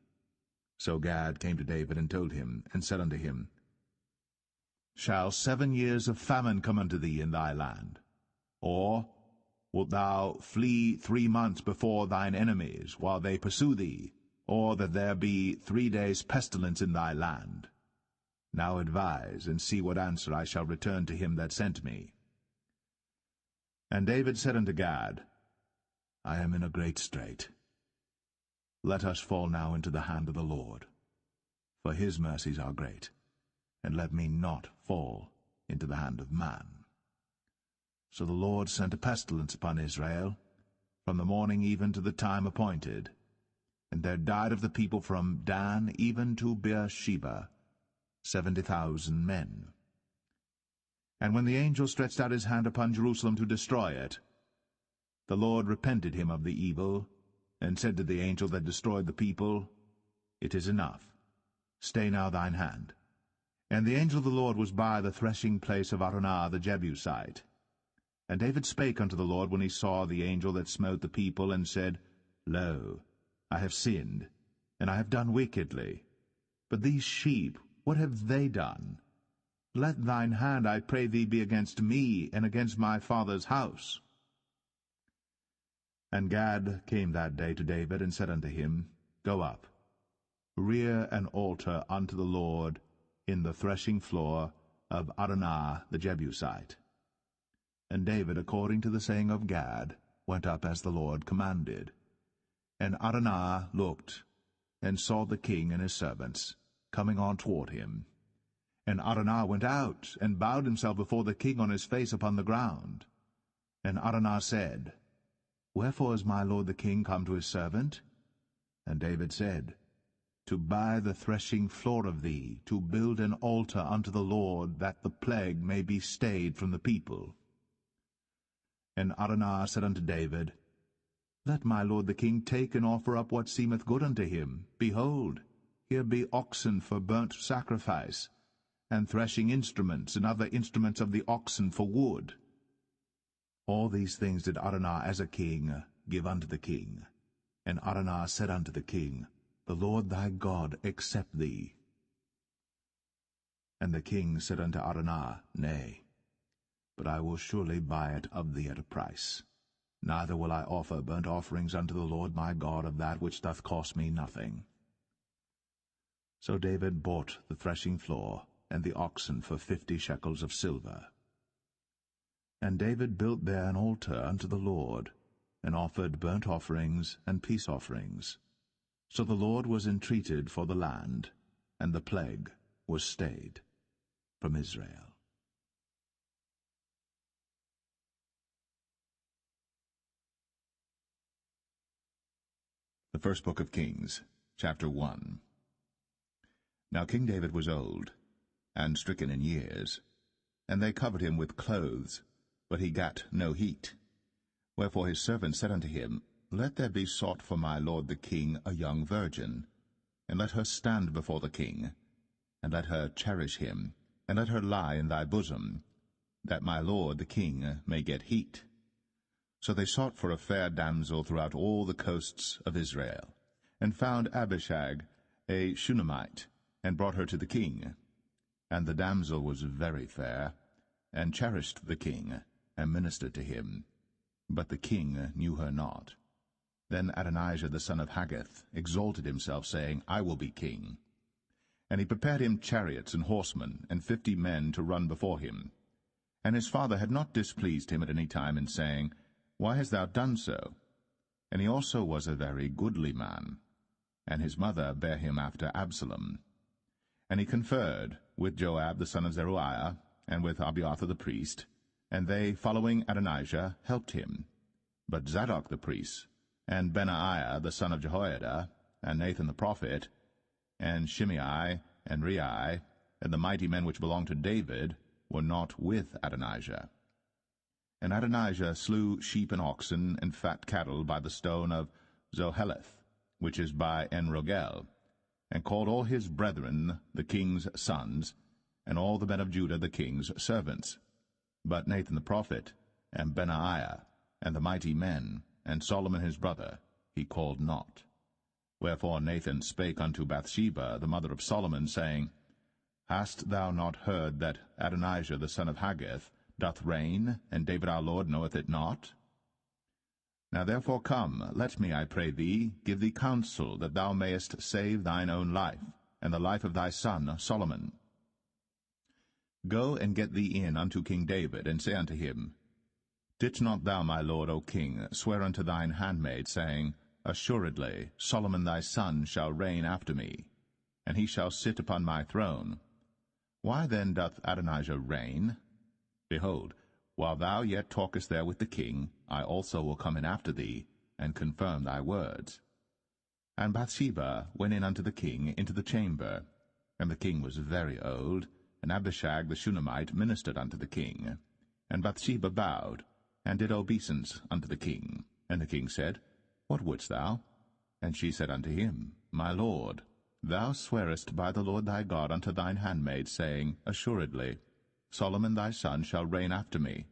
So Gad came to David and told him, and said unto him, Shall 7 years of famine come unto thee in thy land? Or wilt thou flee 3 months before thine enemies, while they pursue thee? Or that there be 3 days' pestilence in thy land? Now advise, and see what answer I shall return to him that sent me. And David said unto Gad, I am in a great strait. Let us fall now into the hand of the Lord, for his mercies are great, and let me not fall into the hand of man. So the Lord sent a pestilence upon Israel, from the morning even to the time appointed. And there died of the people from Dan even to Beersheba 70,000 men. And when the angel stretched out his hand upon Jerusalem to destroy it, the Lord repented him of the evil, and said to the angel that destroyed the people, It is enough. Stay now thine hand. And the angel of the Lord was by the threshing place of Araunah the Jebusite. And David spake unto the Lord when he saw the angel that smote the people, and said, Lo, I have sinned, and I have done wickedly. But these sheep, what have they done? Let thine hand, I pray thee, be against me, and against my father's house. And Gad came that day to David, and said unto him, Go up, rear an altar unto the Lord in the threshing floor of Araunah the Jebusite. And David, according to the saying of Gad, went up as the Lord commanded. And Araunah looked, and saw the king and his servants coming on toward him. And Araunah went out, and bowed himself before the king on his face upon the ground. And Araunah said, Wherefore is my lord the king come to his servant? And David said, To buy the threshing floor of thee, to build an altar unto the Lord, that the plague may be stayed from the people. And Araunah said unto David, Let my lord the king take and offer up what seemeth good unto him. Behold, here be oxen for burnt sacrifice, and threshing instruments, and other instruments of the oxen for wood. All these things did Araunah as a king give unto the king. And Araunah said unto the king, The Lord thy God accept thee. And the king said unto Araunah, Nay, but I will surely buy it of thee at a price. Neither will I offer burnt offerings unto the Lord my God of that which doth cost me nothing. So David bought the threshing floor and the oxen for 50 shekels of silver. And David built there an altar unto the Lord, and offered burnt offerings and peace offerings. So the Lord was entreated for the land, and the plague was stayed from Israel. The first book of Kings, chapter 1. Now King David was old, and stricken in years, and they covered him with clothes, but he gat no heat. Wherefore his servant said unto him, Let there be sought for my lord the king a young virgin, and let her stand before the king, and let her cherish him, and let her lie in thy bosom, that my lord the king may get heat. So they sought for a fair damsel throughout all the coasts of Israel, and found Abishag, a Shunammite, and brought her to the king. And the damsel was very fair, and cherished the king, and ministered to him. But the king knew her not. Then Adonijah the son of Haggith exalted himself, saying, I will be king. And he prepared him chariots and horsemen, and 50 men to run before him. And his father had not displeased him at any time in saying, Why hast thou done so? And he also was a very goodly man. And his mother bare him after Absalom. And he conferred with Joab the son of Zeruiah, and with Abiathar the priest, and they, following Adonijah, helped him. But Zadok the priest, and Benaiah the son of Jehoiada, and Nathan the prophet, and Shimei, and Rei, and the mighty men which belonged to David, were not with Adonijah. And Adonijah slew sheep and oxen and fat cattle by the stone of Zoheleth, which is by En-rogel, and called all his brethren the king's sons, and all the men of Judah the king's servants. But Nathan the prophet, and Benaiah, and the mighty men, and Solomon his brother, he called not. Wherefore Nathan spake unto Bathsheba, the mother of Solomon, saying, Hast thou not heard that Adonijah the son of Haggith doth reign, and David our Lord knoweth it not? Now therefore come, let me, I pray thee, give thee counsel, that thou mayest save thine own life, and the life of thy son Solomon. Go and get thee in unto King David, and say unto him, Didst not thou, my lord, O king, swear unto thine handmaid, saying, Assuredly Solomon thy son shall reign after me, and he shall sit upon my throne. Why then doth Adonijah reign? Behold, while thou yet talkest there with the king, I also will come in after thee, and confirm thy words. And Bathsheba went in unto the king into the chamber. And the king was very old, and Abishag the Shunammite ministered unto the king. And Bathsheba bowed, and did obeisance unto the king. And the king said, What wouldst thou? And she said unto him, My lord, thou swearest by the Lord thy God unto thine handmaid, saying, Assuredly Solomon thy son shall reign after me,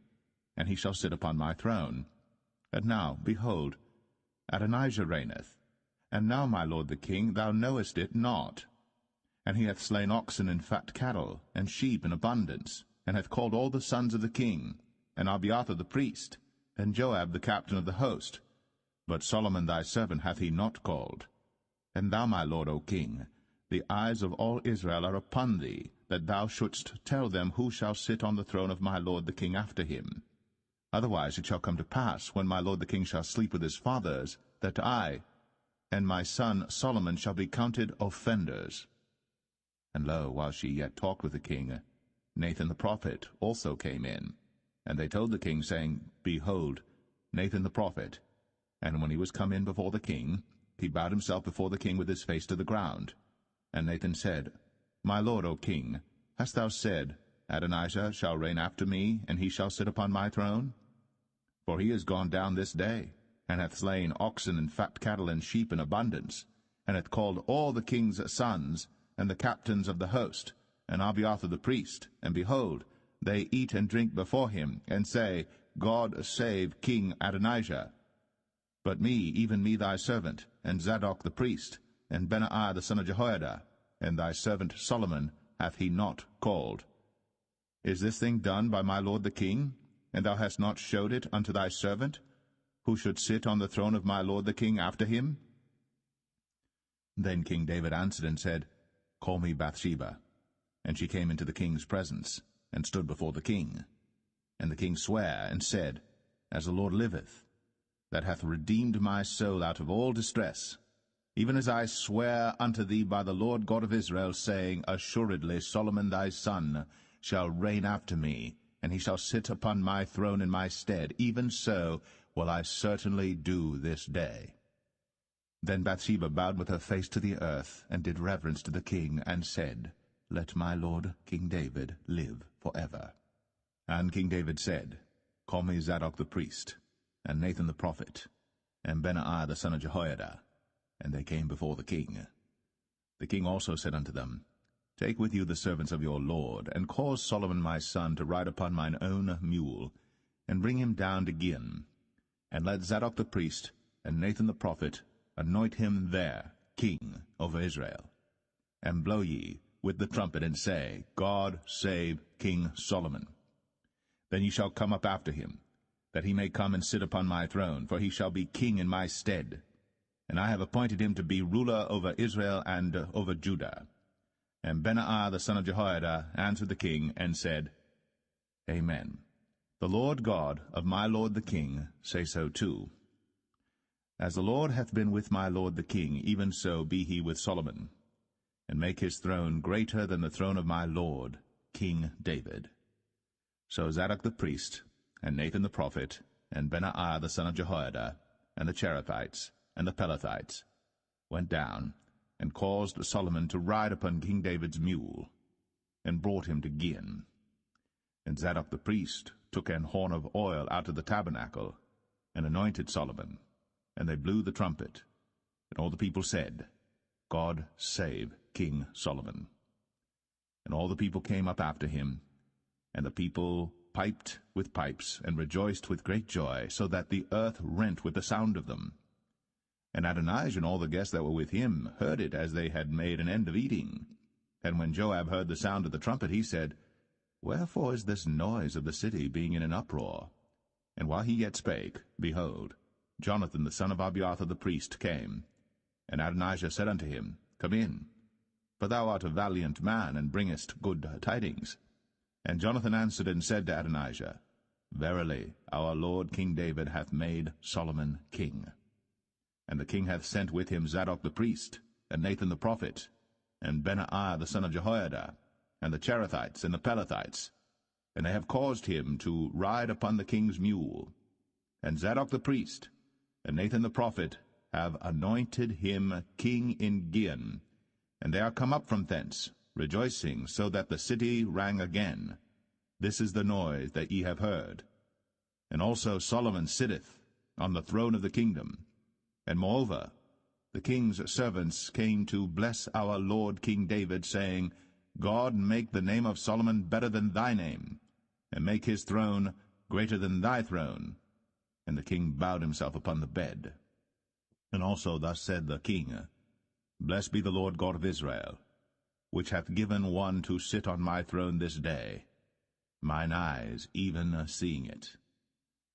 and he shall sit upon my throne. And now, behold, Adonijah reigneth. And now, my lord the king, thou knowest it not. And he hath slain oxen and fat cattle, and sheep in abundance, and hath called all the sons of the king, and Abiathar the priest, and Joab the captain of the host. But Solomon thy servant hath he not called. And thou, my lord, O king, the eyes of all Israel are upon thee, that thou shouldst tell them who shall sit on the throne of my lord the king after him. Otherwise it shall come to pass, when my lord the king shall sleep with his fathers, that I and my son Solomon shall be counted offenders. And lo, while she yet talked with the king, Nathan the prophet also came in. And they told the king, saying, Behold, Nathan the prophet. And when he was come in before the king, he bowed himself before the king with his face to the ground. And Nathan said, My lord, O king, hast thou said, Adonijah shall reign after me, and he shall sit upon my throne? For he is gone down this day, and hath slain oxen and fat cattle and sheep in abundance, and hath called all the king's sons, and the captains of the host, and Abiathar the priest, and behold, they eat and drink before him, and say, God save King Adonijah. But me, even me thy servant, and Zadok the priest, and Benaiah the son of Jehoiada, and thy servant Solomon hath he not called. Is this thing done by my lord the king, and thou hast not showed it unto thy servant, who should sit on the throne of my lord the king after him? Then King David answered and said, Call me Bathsheba. And she came into the king's presence, and stood before the king. And the king sware, and said, As the Lord liveth, that hath redeemed my soul out of all distress, even as I swear unto thee by the Lord God of Israel, saying, Assuredly Solomon thy son shall reign after me, and he shall sit upon my throne in my stead, even so will I certainly do this day. Then Bathsheba bowed with her face to the earth, and did reverence to the king, and said, Let my lord King David live forever. And King David said, Call me Zadok the priest, and Nathan the prophet, and Benaiah the son of Jehoiada. And they came before the king. The king also said unto them, Take with you the servants of your lord, and cause Solomon my son to ride upon mine own mule, and bring him down to Gihon. And let Zadok the priest and Nathan the prophet anoint him there king over Israel. And blow ye with the trumpet, and say, God save King Solomon. Then ye shall come up after him, that he may come and sit upon my throne, for he shall be king in my stead. And I have appointed him to be ruler over Israel and over Judah. And Benaiah the son of Jehoiada answered the king, and said, Amen. The Lord God of my lord the king say so too. As the Lord hath been with my lord the king, even so be he with Solomon, and make his throne greater than the throne of my lord, King David. So Zadok the priest, and Nathan the prophet, and Benaiah the son of Jehoiada, and the Cherethites, and the Pelethites, went down, and caused Solomon to ride upon King David's mule, and brought him to Gihon. And Zadok the priest took an horn of oil out of the tabernacle, and anointed Solomon, and they blew the trumpet. And all the people said, God save King Solomon. And all the people came up after him, and the people piped with pipes, and rejoiced with great joy, so that the earth rent with the sound of them. And Adonijah and all the guests that were with him heard it as they had made an end of eating. And when Joab heard the sound of the trumpet, he said, Wherefore is this noise of the city being in an uproar? And while he yet spake, behold, Jonathan the son of Abiathar the priest came. And Adonijah said unto him, Come in, for thou art a valiant man, and bringest good tidings. And Jonathan answered and said to Adonijah, Verily, our lord King David hath made Solomon king. And the king hath sent with him Zadok the priest, and Nathan the prophet, and Benaiah the son of Jehoiada, and the Cherethites and the Pelethites, and they have caused him to ride upon the king's mule. And Zadok the priest, and Nathan the prophet, have anointed him king in Gihon, and they are come up from thence, rejoicing, so that the city rang again. This is the noise that ye have heard. And also Solomon sitteth on the throne of the kingdom. And moreover, the king's servants came to bless our lord King David, saying, God make the name of Solomon better than thy name, and make his throne greater than thy throne. And the king bowed himself upon the bed. And also thus said the king, Blessed be the Lord God of Israel, which hath given one to sit on my throne this day, mine eyes even seeing it.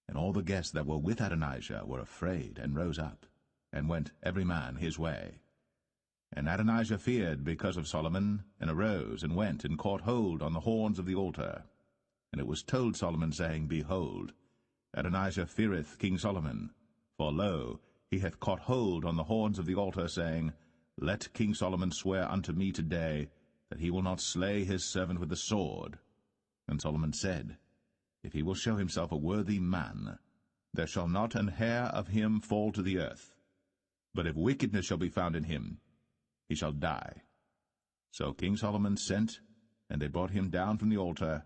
And all the guests that were with Adonijah were afraid, and rose up, and went every man his way. And Adonijah feared because of Solomon, and arose, and went, and caught hold on the horns of the altar. And it was told Solomon, saying, Behold, Adonijah feareth King Solomon, for lo, he hath caught hold on the horns of the altar, saying, Let King Solomon swear unto me today, that he will not slay his servant with the sword. And Solomon said, If he will show himself a worthy man, there shall not an hair of him fall to the earth. But if wickedness shall be found in him, he shall die. So King Solomon sent, and they brought him down from the altar,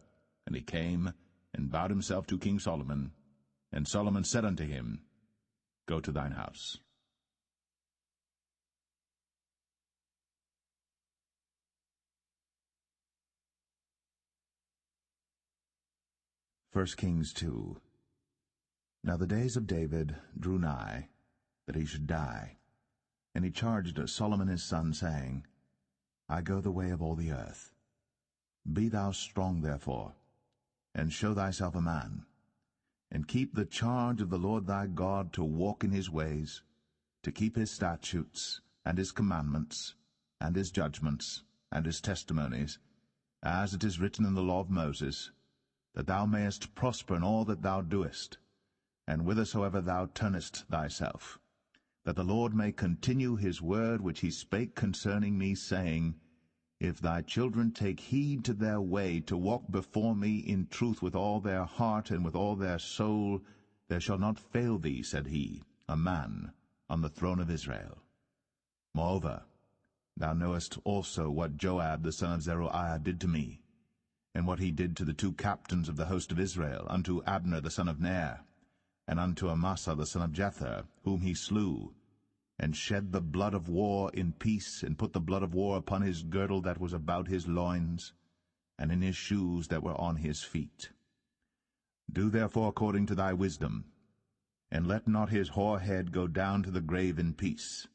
and he came and bowed himself to King Solomon. And Solomon said unto him, Go to thine house. 1 Kings 2. Now the days of David drew nigh, that he should die. And he charged Solomon his son, saying, I go the way of all the earth. Be thou strong therefore, and show thyself a man, and keep the charge of the Lord thy God, to walk in his ways, to keep his statutes, and his commandments, and his judgments, and his testimonies, as it is written in the law of Moses, that thou mayest prosper in all that thou doest, and whithersoever thou turnest thyself, that the Lord may continue his word which he spake concerning me, saying, If thy children take heed to their way, to walk before me in truth with all their heart and with all their soul, there shall not fail thee, said he, a man on the throne of Israel. Moreover, thou knowest also what Joab the son of Zeruiah did to me, and what he did to the two captains of the host of Israel, unto Abner the son of Ner, and unto Amasa the son of Jether, whom he slew, and shed the blood of war in peace, and put the blood of war upon his girdle that was about his loins, and in his shoes that were on his feet. Do therefore according to thy wisdom, and let not his hoar head go down to the grave in peace.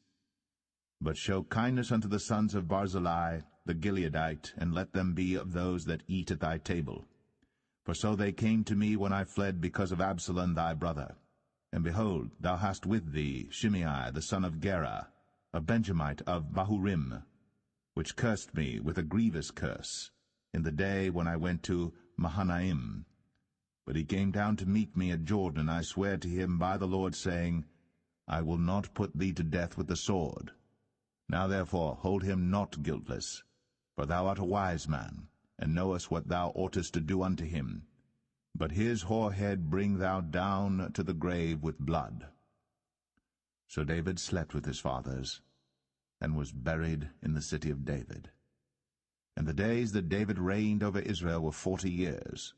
But show kindness unto the sons of Barzillai the Gileadite, and let them be of those that eat at thy table. For so they came to me when I fled because of Absalom thy brother. And behold, thou hast with thee Shimei the son of Gera, a Benjamite of Bahurim, which cursed me with a grievous curse in the day when I went to Mahanaim. But he came down to meet me at Jordan, and I swear to him by the Lord, saying, I will not put thee to death with the sword. Now therefore hold him not guiltless, for thou art a wise man, and knowest what thou oughtest to do unto him. But his hoar head bring thou down to the grave with blood. So David slept with his fathers, and was buried in the city of David. And the days that David reigned over Israel were 40 years.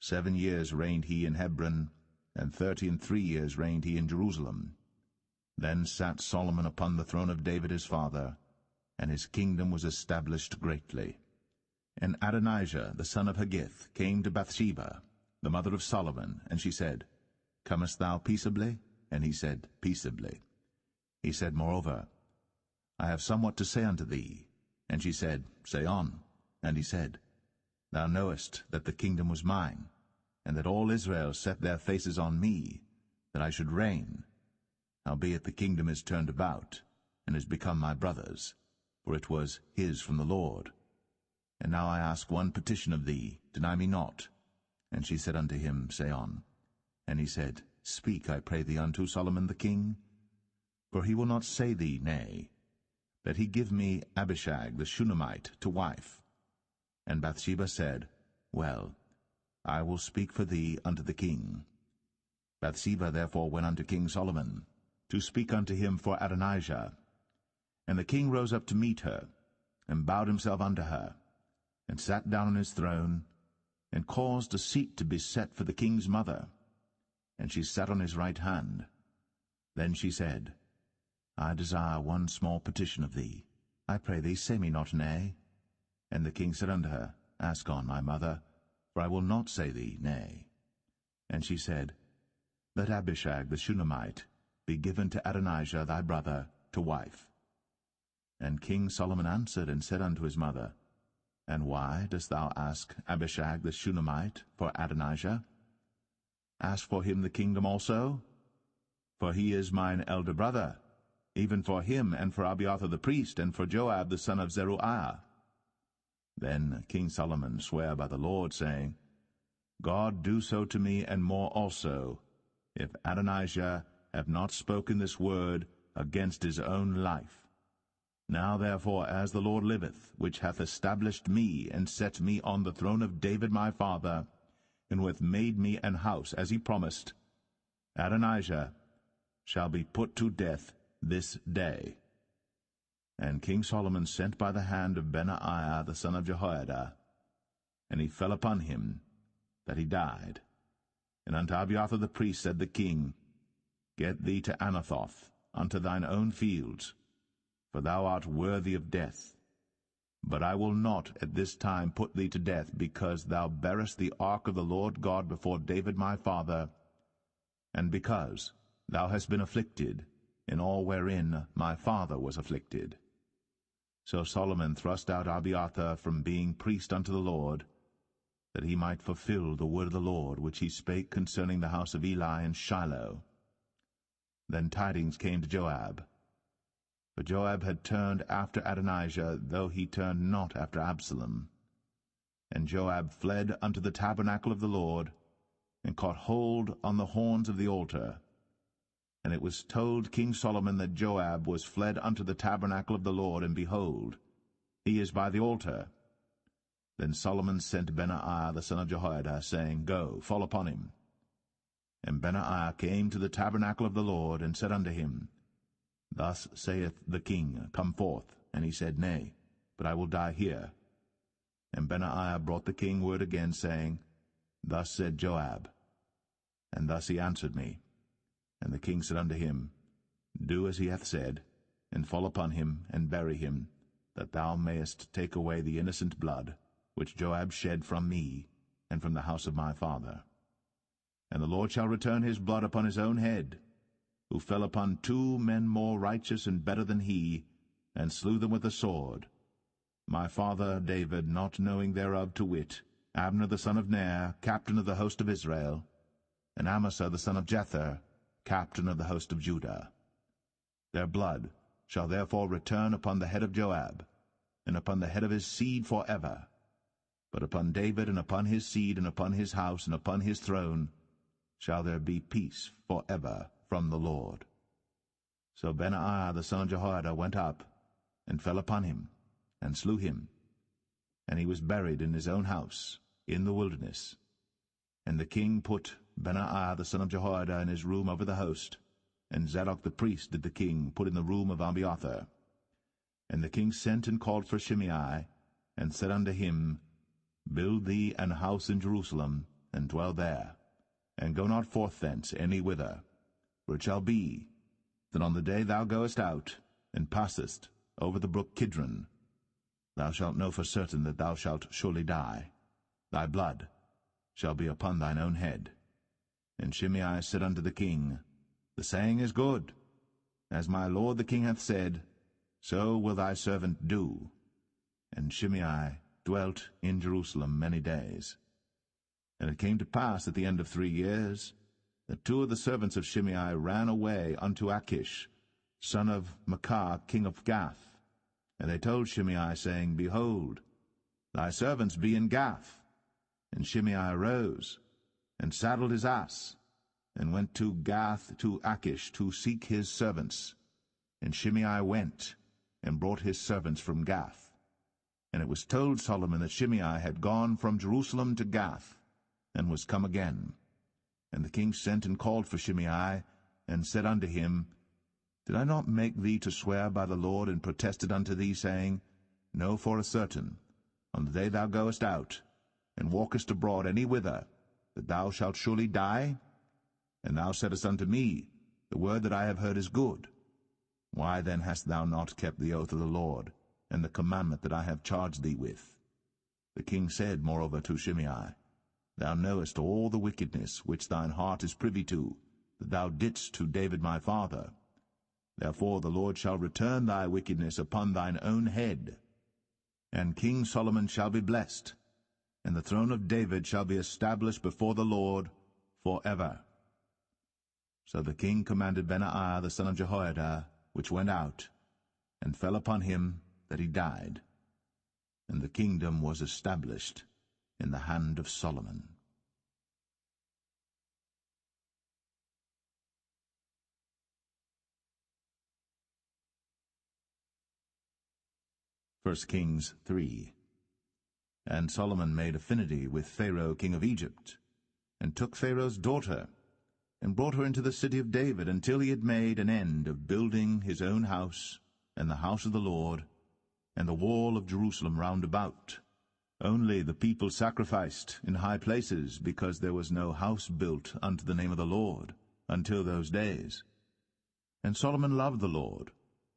7 years reigned he in Hebron, and 33 years reigned he in Jerusalem. Then sat Solomon upon the throne of David his father, and his kingdom was established greatly. And Adonijah the son of Haggith came to Bathsheba, the mother of Solomon, and she said, Comest thou peaceably? And he said, Peaceably. He said, Moreover, I have somewhat to say unto thee. And she said, Say on. And he said, Thou knowest that the kingdom was mine, and that all Israel set their faces on me, that I should reign. Howbeit the kingdom is turned about, and is become my brother's, for it was his from the Lord. And now I ask one petition of thee, deny me not. And she said unto him, Say on. And he said, Speak, I pray thee, unto Solomon the king. For he will not say thee nay, that he give me Abishag the Shunammite to wife. And Bathsheba said, Well, I will speak for thee unto the king. Bathsheba therefore went unto King Solomon, to speak unto him for Adonijah. And the king rose up to meet her, and bowed himself unto her, and sat down on his throne, and caused a seat to be set for the king's mother. And she sat on his right hand. Then she said, I desire one small petition of thee. I pray thee, say me not nay. And the king said unto her, Ask on, my mother, for I will not say thee nay. And she said, Let Abishag the Shunammite be given to Adonijah thy brother to wife. And King Solomon answered and said unto his mother, And why dost thou ask Abishag the Shunammite for Adonijah? Ask for him the kingdom also? For he is mine elder brother, even for him, and for Abiathar the priest, and for Joab the son of Zeruiah. Then King Solomon sware by the Lord, saying, God do so to me, and more also, if Adonijah have not spoken this word against his own life. Now therefore, as the Lord liveth, which hath established me, and set me on the throne of David my father, and who hath made me an house, as he promised, Adonijah shall be put to death this day. And King Solomon sent by the hand of Benaiah the son of Jehoiada, and he fell upon him, that he died. And unto Abiathar the priest said the king, Get thee to Anathoth, unto thine own fields, for thou art worthy of death. But I will not at this time put thee to death, because thou bearest the ark of the Lord God before David my father, and because thou hast been afflicted in all wherein my father was afflicted. So Solomon thrust out Abiathar from being priest unto the Lord, that he might fulfill the word of the Lord, which he spake concerning the house of Eli in Shiloh. Then tidings came to Joab, For Joab had turned after Adonijah, though he turned not after Absalom. And Joab fled unto the tabernacle of the Lord, and caught hold on the horns of the altar. And it was told King Solomon that Joab was fled unto the tabernacle of the Lord, and behold, he is by the altar. Then Solomon sent Benaiah the son of Jehoiada, saying, Go, fall upon him. And Benaiah came to the tabernacle of the Lord, and said unto him, Thus saith the king, Come forth. And he said, Nay, but I will die here. And Benaiah brought the king word again, saying, Thus said Joab. And thus he answered me. And the king said unto him, Do as he hath said, and fall upon him, and bury him, that thou mayest take away the innocent blood, which Joab shed from me, and from the house of my father. And the Lord shall return his blood upon his own head, who fell upon 2 men more righteous and better than he, and slew them with the sword. My father David, not knowing thereof, to wit, Abner the son of Ner, captain of the host of Israel, and Amasa the son of Jether, captain of the host of Judah. Their blood shall therefore return upon the head of Joab, and upon the head of his seed for ever. But upon David, and upon his seed, and upon his house, and upon his throne, shall there be peace for ever from the Lord. So Benaiah the son of Jehoiada went up, and fell upon him, and slew him. And he was buried in his own house, in the wilderness. And the king put Benaiah the son of Jehoiada in his room over the host, and Zadok the priest did the king put in the room of Abiathar. And the king sent and called for Shimei, and said unto him, Build thee an house in Jerusalem, and dwell there, and go not forth thence any whither. For it shall be, that on the day thou goest out, and passest over the brook Kidron, thou shalt know for certain that thou shalt surely die. Thy blood shall be upon thine own head. And Shimei said unto the king, The saying is good. As my lord the king hath said, so will thy servant do. And Shimei dwelt in Jerusalem many days. And it came to pass at the end of 3 years, that 2 of the servants of Shimei ran away unto Achish, son of Maachah, king of Gath. And they told Shimei, saying, Behold, thy servants be in Gath. And Shimei arose, and saddled his ass, and went to Gath to Achish to seek his servants. And Shimei went, and brought his servants from Gath. And it was told Solomon that Shimei had gone from Jerusalem to Gath, and was come again. And the king sent and called for Shimei, and said unto him, Did I not make thee to swear by the Lord, and protested unto thee, saying, Know for a certain, on the day thou goest out, and walkest abroad any whither, that thou shalt surely die? And thou saidst unto me, The word that I have heard is good. Why then hast thou not kept the oath of the Lord, and the commandment that I have charged thee with? The king said moreover to Shimei, Thou knowest all the wickedness which thine heart is privy to, that thou didst to David my father. Therefore the Lord shall return thy wickedness upon thine own head. And King Solomon shall be blessed, and the throne of David shall be established before the Lord for ever. So the king commanded Benaiah the son of Jehoiada, which went out, and fell upon him that he died. And the kingdom was established in the hand of Solomon. 1 Kings 3. And Solomon made affinity with Pharaoh king of Egypt, and took Pharaoh's daughter, and brought her into the city of David, until he had made an end of building his own house, and the house of the Lord, and the wall of Jerusalem round about. Only the people sacrificed in high places, because there was no house built unto the name of the Lord, until those days. And Solomon loved the Lord,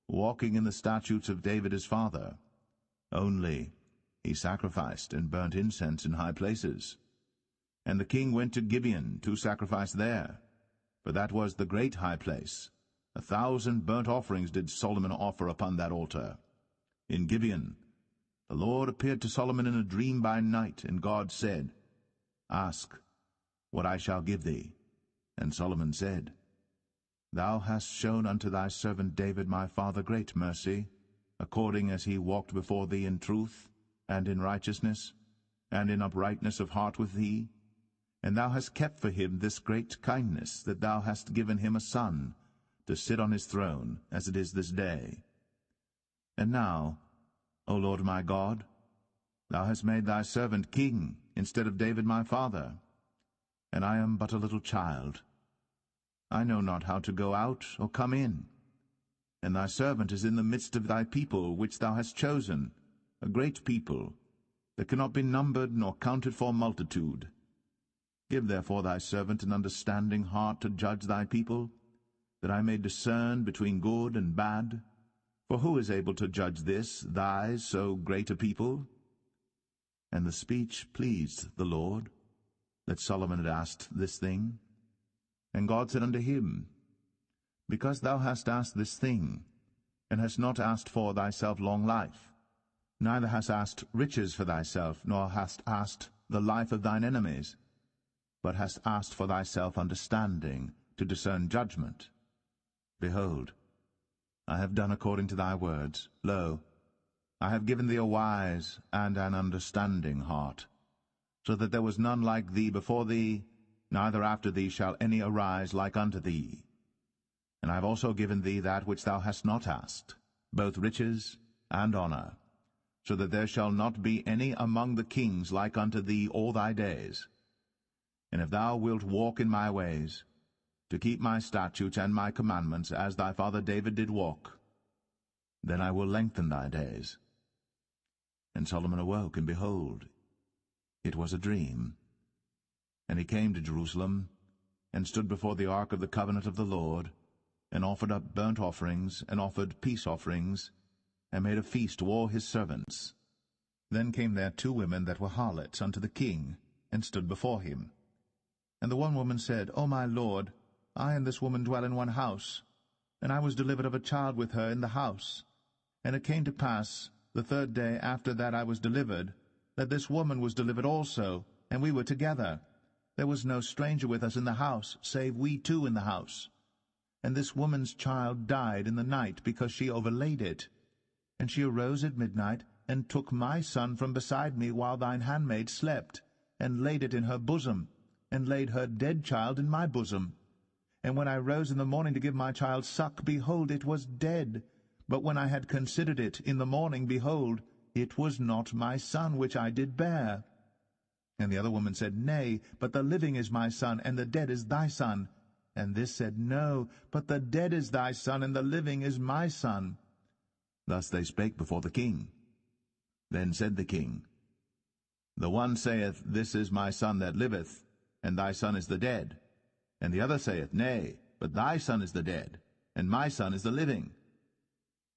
walking in the statutes of David his father. Only he sacrificed and burnt incense in high places. And the king went to Gibeon to sacrifice there, for that was the great high place. 1,000 burnt offerings did Solomon offer upon that altar. In Gibeon the Lord appeared to Solomon in a dream by night, and God said, Ask what I shall give thee. And Solomon said, Thou hast shown unto thy servant David my father great mercy, according as he walked before thee in truth, and in righteousness, and in uprightness of heart with thee. And thou hast kept for him this great kindness, that thou hast given him a son, to sit on his throne, as it is this day. And now, O Lord my God, thou hast made thy servant king instead of David my father, and I am but a little child. I know not how to go out or come in. And thy servant is in the midst of thy people, which thou hast chosen, a great people, that cannot be numbered nor counted for multitude. Give therefore thy servant an understanding heart to judge thy people, that I may discern between good and bad. For who is able to judge this, thy so great a people? And the speech pleased the Lord, that Solomon had asked this thing. And God said unto him, Because thou hast asked this thing, and hast not asked for thyself long life, neither hast asked riches for thyself, nor hast asked the life of thine enemies, but hast asked for thyself understanding, to discern judgment. Behold, I have done according to thy words. Lo, I have given thee a wise and an understanding heart, so that there was none like thee before thee, neither after thee shall any arise like unto thee. And I have also given thee that which thou hast not asked, both riches and honour, so that there shall not be any among the kings like unto thee all thy days. And if thou wilt walk in my ways, to keep my statutes and my commandments, as thy father David did walk, then I will lengthen thy days. And Solomon awoke, and behold, it was a dream. And he came to Jerusalem, and stood before the ark of the covenant of the Lord, and offered up burnt offerings, and offered peace offerings, and made a feast to all his servants. Then came there 2 women that were harlots unto the king, and stood before him. And the one woman said, O my lord, I and this woman dwell in one house, and I was delivered of a child with her in the house. And it came to pass, the 3rd day after that I was delivered, that this woman was delivered also, and we were together. There was no stranger with us in the house, save we 2 in the house. And this woman's child died in the night, because she overlaid it. And she arose at midnight, and took my son from beside me while thine handmaid slept, and laid it in her bosom, and laid her dead child in my bosom. And when I rose in the morning to give my child suck, behold, it was dead. But when I had considered it in the morning, behold, it was not my son which I did bear. And the other woman said, Nay, but the living is my son, and the dead is thy son. And this said, No, but the dead is thy son, and the living is my son. Thus they spake before the king. Then said the king, The one saith, This is my son that liveth, and thy son is the dead. And the other saith, Nay, but thy son is the dead, and my son is the living.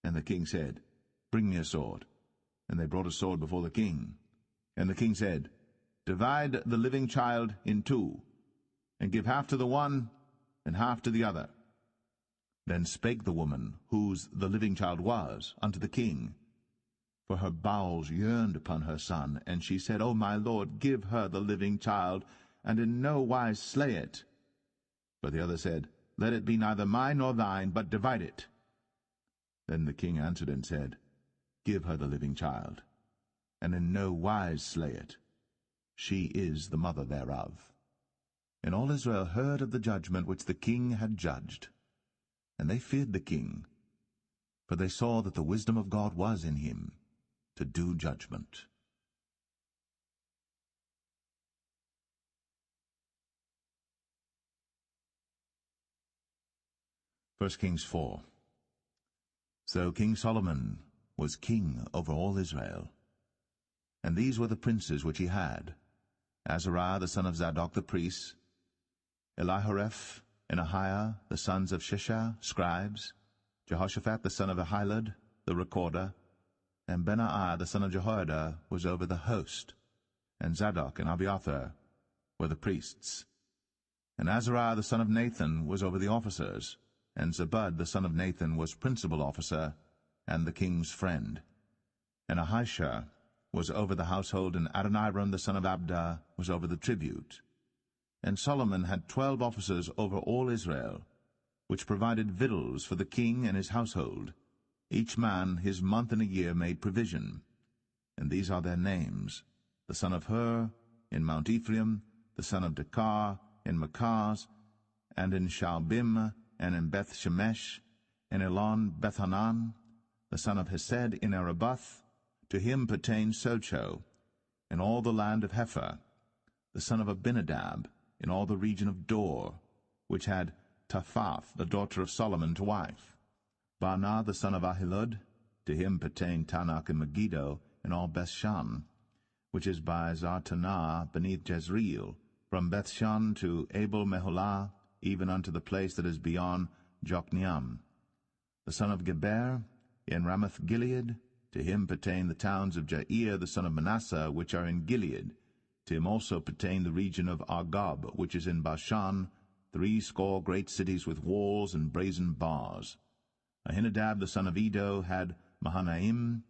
And the king said, Bring me a sword. And they brought a sword before the king. And the king said, Divide the living child in 2, and give half to the one, and half to the other. Then spake the woman, whose the living child was, unto the king, for her bowels yearned upon her son, and she said, O my lord, give her the living child, and in no wise slay it. But the other said, Let it be neither mine nor thine, but divide it. Then the king answered and said, Give her the living child, and in no wise slay it. She is the mother thereof. And all Israel heard of the judgment which the king had judged. And they feared the king, for they saw that the wisdom of God was in him, to do judgment. 1 Kings 4. So King Solomon was king over all Israel. And these were the princes which he had: Azariah the son of Zadok the priest, Elihoreph and Ahiah the sons of Shishah, scribes, Jehoshaphat the son of Ahilud, the recorder, and Benaiah the son of Jehoiada was over the host, and Zadok and Abiathar were the priests. And Azariah the son of Nathan was over the officers, and Zabud the son of Nathan was principal officer, and the king's friend. And Ahishah was over the household, and Adoniram the son of Abda was over the tribute. And Solomon had 12 officers over all Israel, which provided victuals for the king and his household. Each man his month in a year made provision. And these are their names: the son of Hur, in Mount Ephraim, the son of Dekar, in Makaz, and in Shaalbim, and in Beth-Shemesh, in Elon Bethanan, the son of Hesed in Arabath. To him pertained Socho, in all the land of Hepher, the son of Abinadab, in all the region of Dor, which had Taphath, the daughter of Solomon, to wife. Baanah, the son of Ahilud, to him pertained Tanakh and Megiddo, in all Bethshan, which is by Zartanah beneath Jezreel, from Bethshan to Abel-Meholah, even unto the place that is beyond Jokneam. The son of Geber, in Ramoth-Gilead, to him pertain the towns of Jair the son of Manasseh, which are in Gilead. To him also pertain the region of Argob, which is in Bashan, 80 great cities with walls and brazen bars. Ahinadab the son of Edo had Mahanaim.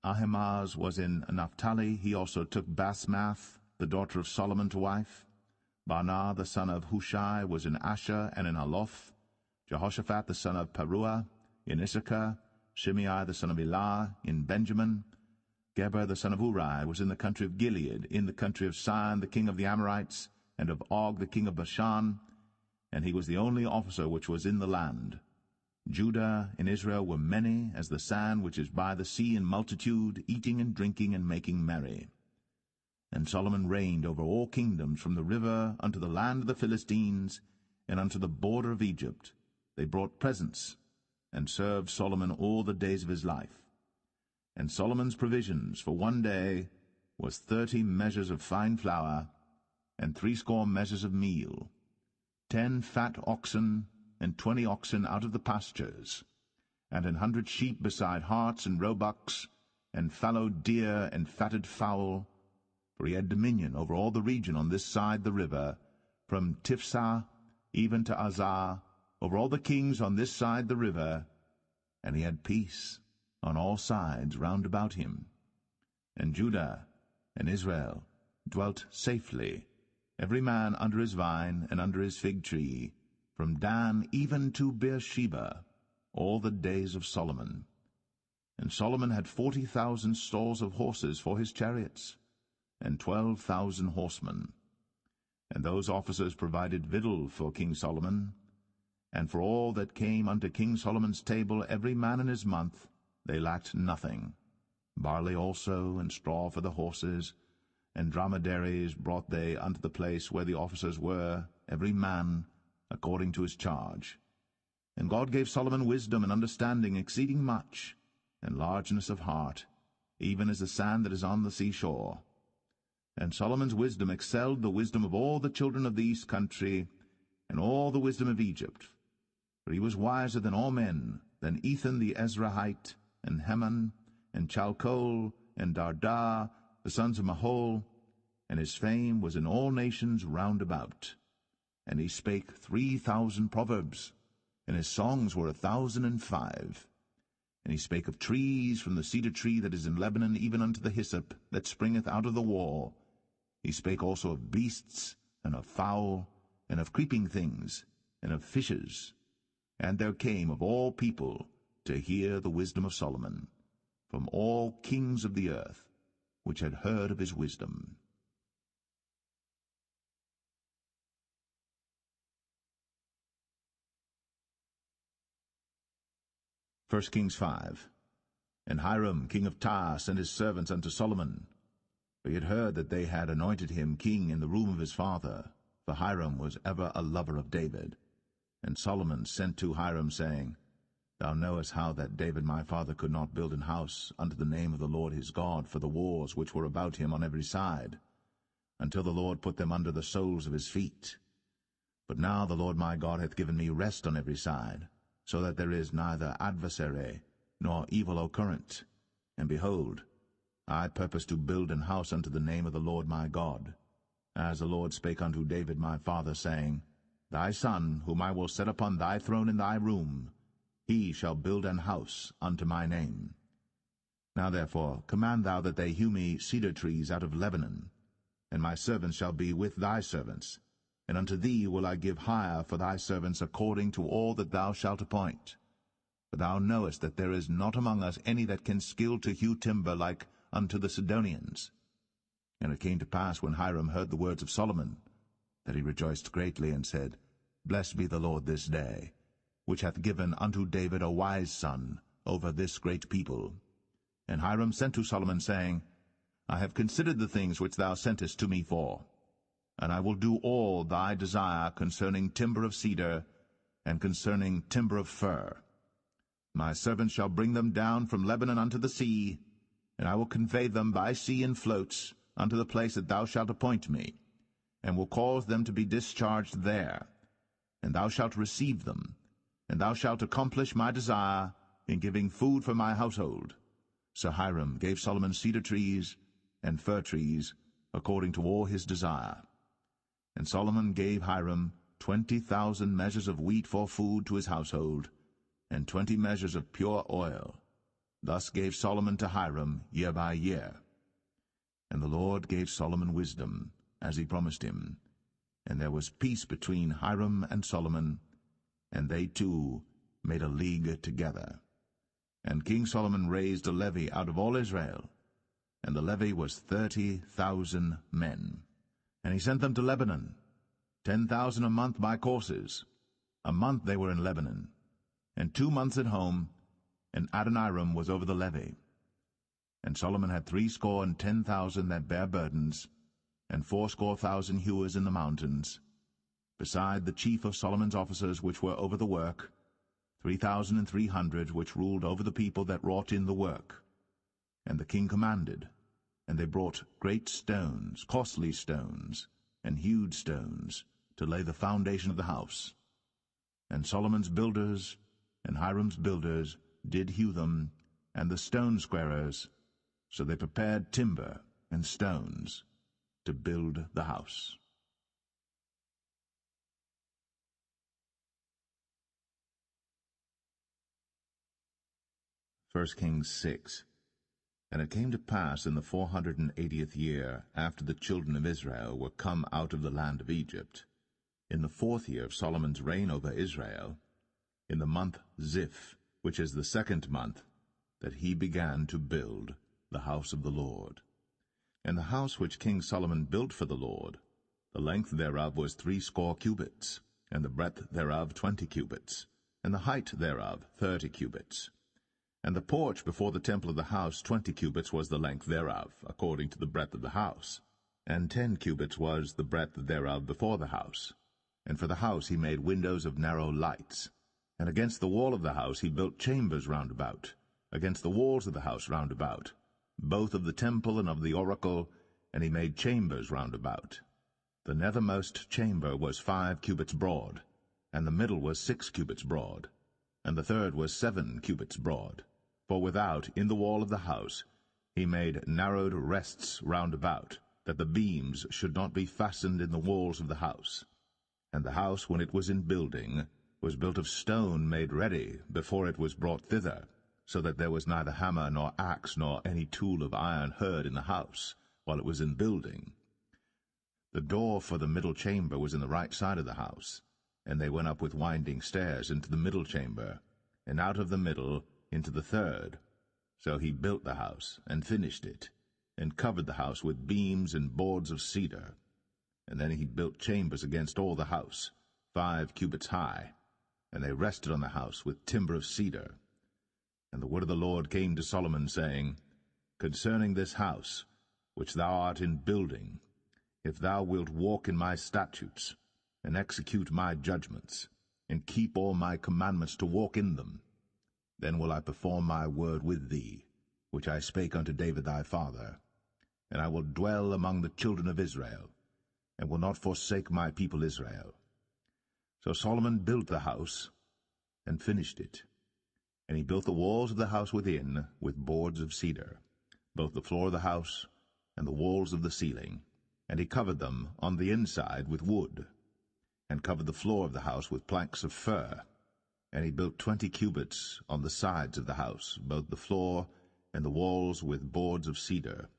Ahimaaz was in Naphtali. He also took Basmath, the daughter of Solomon, to wife. Baanah the son of Hushai was in Asher and in Aloth. Jehoshaphat the son of Paruah in Issachar. Shimei the son of Elah in Benjamin. Geber the son of Uri was in the country of Gilead, in the country of Sihon the king of the Amorites, and of Og the king of Bashan, and he was the only officer which was in the land. Judah and Israel were many, as the sand which is by the sea in multitude, eating and drinking and making merry. And Solomon reigned over all kingdoms, from the river unto the land of the Philistines, and unto the border of Egypt. They brought presents, and served Solomon all the days of his life. And Solomon's provisions for one day was 30 measures of fine flour, and 80 measures of meal, 10 fat oxen, and 20 oxen out of the pastures, and 100 sheep beside harts and roebucks, and fallow deer and fatted fowl. For he had dominion over all the region on this side the river, from Tiphsah even to Azar, over all the kings on this side the river, and he had peace on all sides round about him. And Judah and Israel dwelt safely, every man under his vine and under his fig tree, from Dan even to Beersheba, all the days of Solomon. And Solomon had 40,000 stalls of horses for his chariots, and 12,000 horsemen. And those officers provided victual for King Solomon, and for all that came unto King Solomon's table, every man in his month, they lacked nothing. Barley also, and straw for the horses, and dromedaries brought they unto the place where the officers were, every man according to his charge. And God gave Solomon wisdom and understanding exceeding much, and largeness of heart, even as the sand that is on the seashore. And Solomon's wisdom excelled the wisdom of all the children of the east country, and all the wisdom of Egypt. For he was wiser than all men, than Ethan the Ezrahite, and Heman, and Chalcol, and Darda, the sons of Mahol, and his fame was in all nations round about. And he spake 3,000 proverbs, and his songs were 1,005. And he spake of trees, from the cedar tree that is in Lebanon, even unto the hyssop that springeth out of the wall. He spake also of beasts, and of fowl, and of creeping things, and of fishes. And there came of all people to hear the wisdom of Solomon, from all kings of the earth, which had heard of his wisdom. 1 Kings 5. And Hiram king of Tyre sent his servants unto Solomon, for he had heard that they had anointed him king in the room of his father, for Hiram was ever a lover of David. And Solomon sent to Hiram, saying, Thou knowest how that David my father could not build an house unto the name of the Lord his God for the wars which were about him on every side, until the Lord put them under the soles of his feet. But now the Lord my God hath given me rest on every side, so that there is neither adversary nor evil occurrent. And behold, I purpose to build an house unto the name of the Lord my God, as the Lord spake unto David my father, saying, Thy son, whom I will set upon thy throne in thy room, he shall build an house unto my name. Now therefore command thou that they hew me cedar trees out of Lebanon, and my servants shall be with thy servants, and unto thee will I give hire for thy servants according to all that thou shalt appoint. For thou knowest that there is not among us any that can skill to hew timber like unto the Sidonians. And it came to pass, when Hiram heard the words of Solomon, that he rejoiced greatly, and said, Blessed be the Lord this day, which hath given unto David a wise son over this great people. And Hiram sent to Solomon, saying, I have considered the things which thou sentest to me for, and I will do all thy desire concerning timber of cedar, and concerning timber of fir. My servants shall bring them down from Lebanon unto the sea, and I will convey them by sea in floats unto the place that thou shalt appoint me, and will cause them to be discharged there. And thou shalt receive them, and thou shalt accomplish my desire in giving food for my household. So Hiram gave Solomon cedar trees and fir trees, according to all his desire. And Solomon gave Hiram 20,000 measures of wheat for food to his household, and 20 measures of pure oil. Thus gave Solomon to Hiram year by year. And the Lord gave Solomon wisdom, as he promised him. And there was peace between Hiram and Solomon, and they two made a league together. And King Solomon raised a levy out of all Israel, and the levy was 30,000 men. And he sent them to Lebanon, 10,000 a month by courses. A month they were in Lebanon, and 2 months at home, and Adoniram was over the levy. And Solomon had 70,000 that bare burdens, and 80,000 hewers in the mountains, beside the chief of Solomon's officers which were over the work, 3,300 which ruled over the people that wrought in the work. And the king commanded, and they brought great stones, costly stones, and hewed stones, to lay the foundation of the house. And Solomon's builders and Hiram's builders did hew them, and the stone squarers, so they prepared timber and stones to build the house. 1 Kings 6. And it came to pass in the 480th year, after the children of Israel were come out of the land of Egypt, in the 4th year of Solomon's reign over Israel, in the month Ziph, which is the 2nd month, that he began to build the house of the Lord. And the house which King Solomon built for the Lord, the length thereof was 80 cubits, and the breadth thereof 20 cubits, and the height thereof 30 cubits. And the porch before the temple of the house 20 cubits was the length thereof, according to the breadth of the house, and 10 cubits was the breadth thereof before the house. And for the house he made windows of narrow lights. And against the wall of the house he built chambers round about, against the walls of the house round about, both of the temple and of the oracle, and he made chambers round about. The nethermost chamber was 5 cubits broad, and the middle was 6 cubits broad, and the third was 7 cubits broad. For without, in the wall of the house, he made narrowed rests round about, that the beams should not be fastened in the walls of the house. And the house, when it was in building, was built of stone made ready before it was brought thither, so that there was neither hammer nor axe nor any tool of iron heard in the house, while it was in building. The door for the middle chamber was in the right side of the house, and they went up with winding stairs into the middle chamber, and out of the middle into the third. So he built the house, and finished it, and covered the house with beams and boards of cedar. And then he built chambers against all the house, 5 cubits high, and they rested on the house with timber of cedar. And the word of the Lord came to Solomon, saying, Concerning this house, which thou art in building, if thou wilt walk in my statutes, and execute my judgments, and keep all my commandments to walk in them, then will I perform my word with thee, which I spake unto David thy father, and I will dwell among the children of Israel, and will not forsake my people Israel. So Solomon built the house, and finished it. And he built the walls of the house within with boards of cedar, both the floor of the house and the walls of the ceiling, and he covered them on the inside with wood, and covered the floor of the house with planks of fir. And he built 20 cubits on the sides of the house, both the floor and the walls with boards of cedar,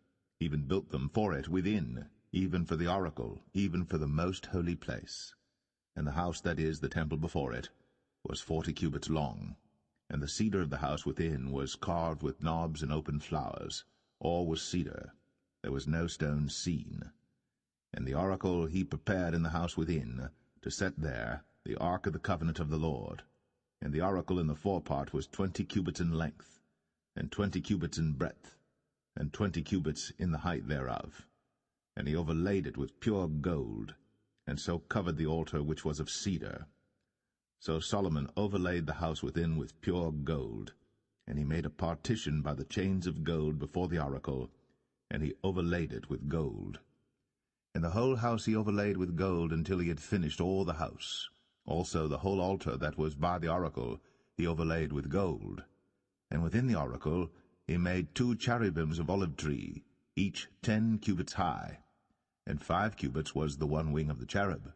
even built them for it within, even for the oracle, even for the most holy place. And the house, that is, the temple before it, was 40 cubits long. And the cedar of the house within was carved with knobs and open flowers. All was cedar. There was no stone seen. And the oracle he prepared in the house within, to set there the ark of the covenant of the Lord. And the oracle in the forepart was 20 cubits in length, and 20 cubits in breadth, and 20 cubits in the height thereof. And he overlaid it with pure gold, and so covered the altar which was of cedar. So Solomon overlaid the house within with pure gold, and he made a partition by the chains of gold before the oracle, and he overlaid it with gold. And the whole house he overlaid with gold until he had finished all the house. Also the whole altar that was by the oracle he overlaid with gold. And within the oracle he made 2 cherubims of olive tree, each 10 cubits high. And 5 cubits was the one wing of the cherub,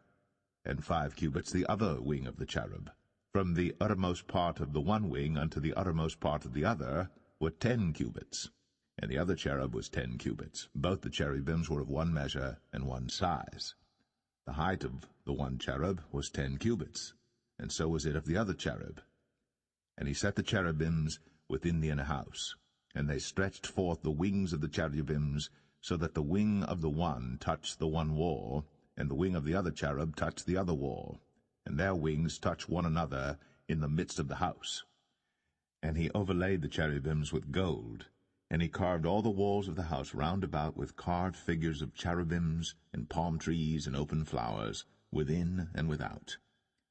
and 5 cubits the other wing of the cherub. From the uttermost part of the one wing unto the uttermost part of the other were 10 cubits. And the other cherub was 10 cubits. Both the cherubims were of one measure and one size. The height of the one cherub was 10 cubits, and so was it of the other cherub. And he set the cherubims within the inner house, and they stretched forth the wings of the cherubims, so that the wing of the one touched the one wall, and the wing of the other cherub touched the other wall, and their wings touched one another in the midst of the house. And he overlaid the cherubims with gold, and he carved all the walls of the house round about with carved figures of cherubims, and palm trees, and open flowers, within and without.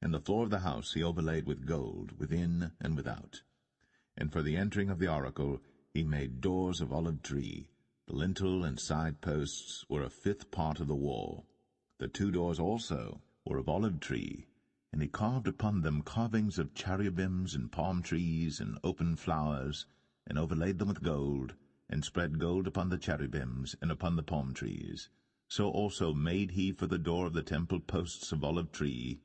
And the floor of the house he overlaid with gold, within and without. And for the entering of the oracle he made doors of olive tree. The lintel and side posts were a 5th part of the wall. The 2 doors also were of olive tree, and he carved upon them carvings of cherubims and palm trees and open flowers, and overlaid them with gold, and spread gold upon the cherubims and upon the palm trees. So also made he for the door of the temple posts of olive tree,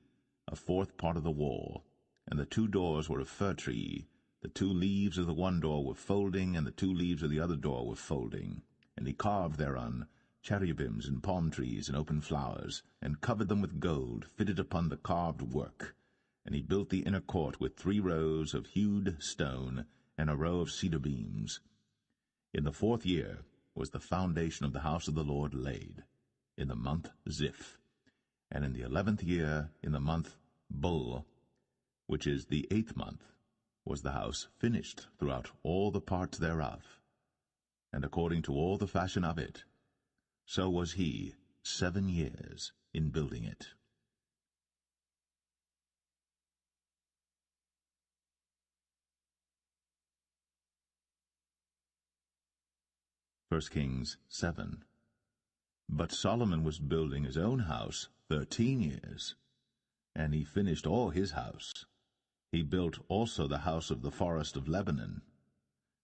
a 4th part of the wall. And the 2 doors were of fir tree. The 2 leaves of the one door were folding, and the 2 leaves of the other door were folding. And he carved thereon cherubims and palm trees and open flowers, and covered them with gold, fitted upon the carved work. And he built the inner court with 3 rows of hewed stone, and a row of cedar beams. In the 4th year was the foundation of the house of the Lord laid, in the month Ziph. And in the 11th year, in the month Bul, which is the 8th month, was the house finished throughout all the parts thereof. And according to all the fashion of it, so was he 7 years in building it. 1 Kings 7. But Solomon was building his own house 13 years, and he finished all his house. He built also the house of the forest of Lebanon.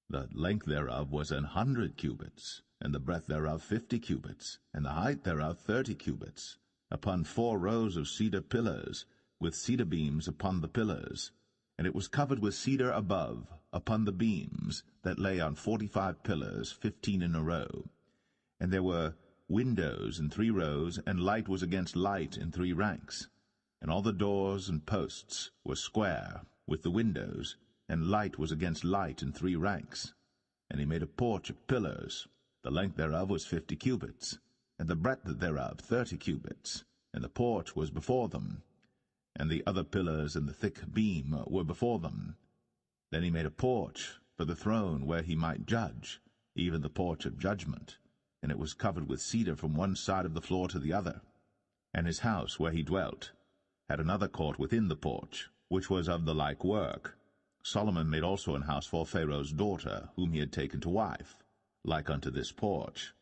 The length thereof was 100 cubits, and the breadth thereof 50 cubits, and the height thereof 30 cubits, upon 4 rows of cedar pillars, with cedar beams upon the pillars. And it was covered with cedar above, upon the beams, that lay on 45 pillars, 15 in a row. And there were windows in 3 rows, and light was against light in 3 ranks. And all the doors and posts were square, with the windows, and light was against light in 3 ranks. And he made a porch of pillars. The length thereof was 50 cubits, and the breadth thereof 30 cubits, and the porch was before them. And the other pillars and the thick beam were before them. Then he made a porch for the throne where he might judge, even the porch of judgment, and it was covered with cedar from one side of the floor to the other. And his house where he dwelt had another court within the porch, which was of the like work. Solomon made also an house for Pharaoh's daughter, whom he had taken to wife, like unto this porch.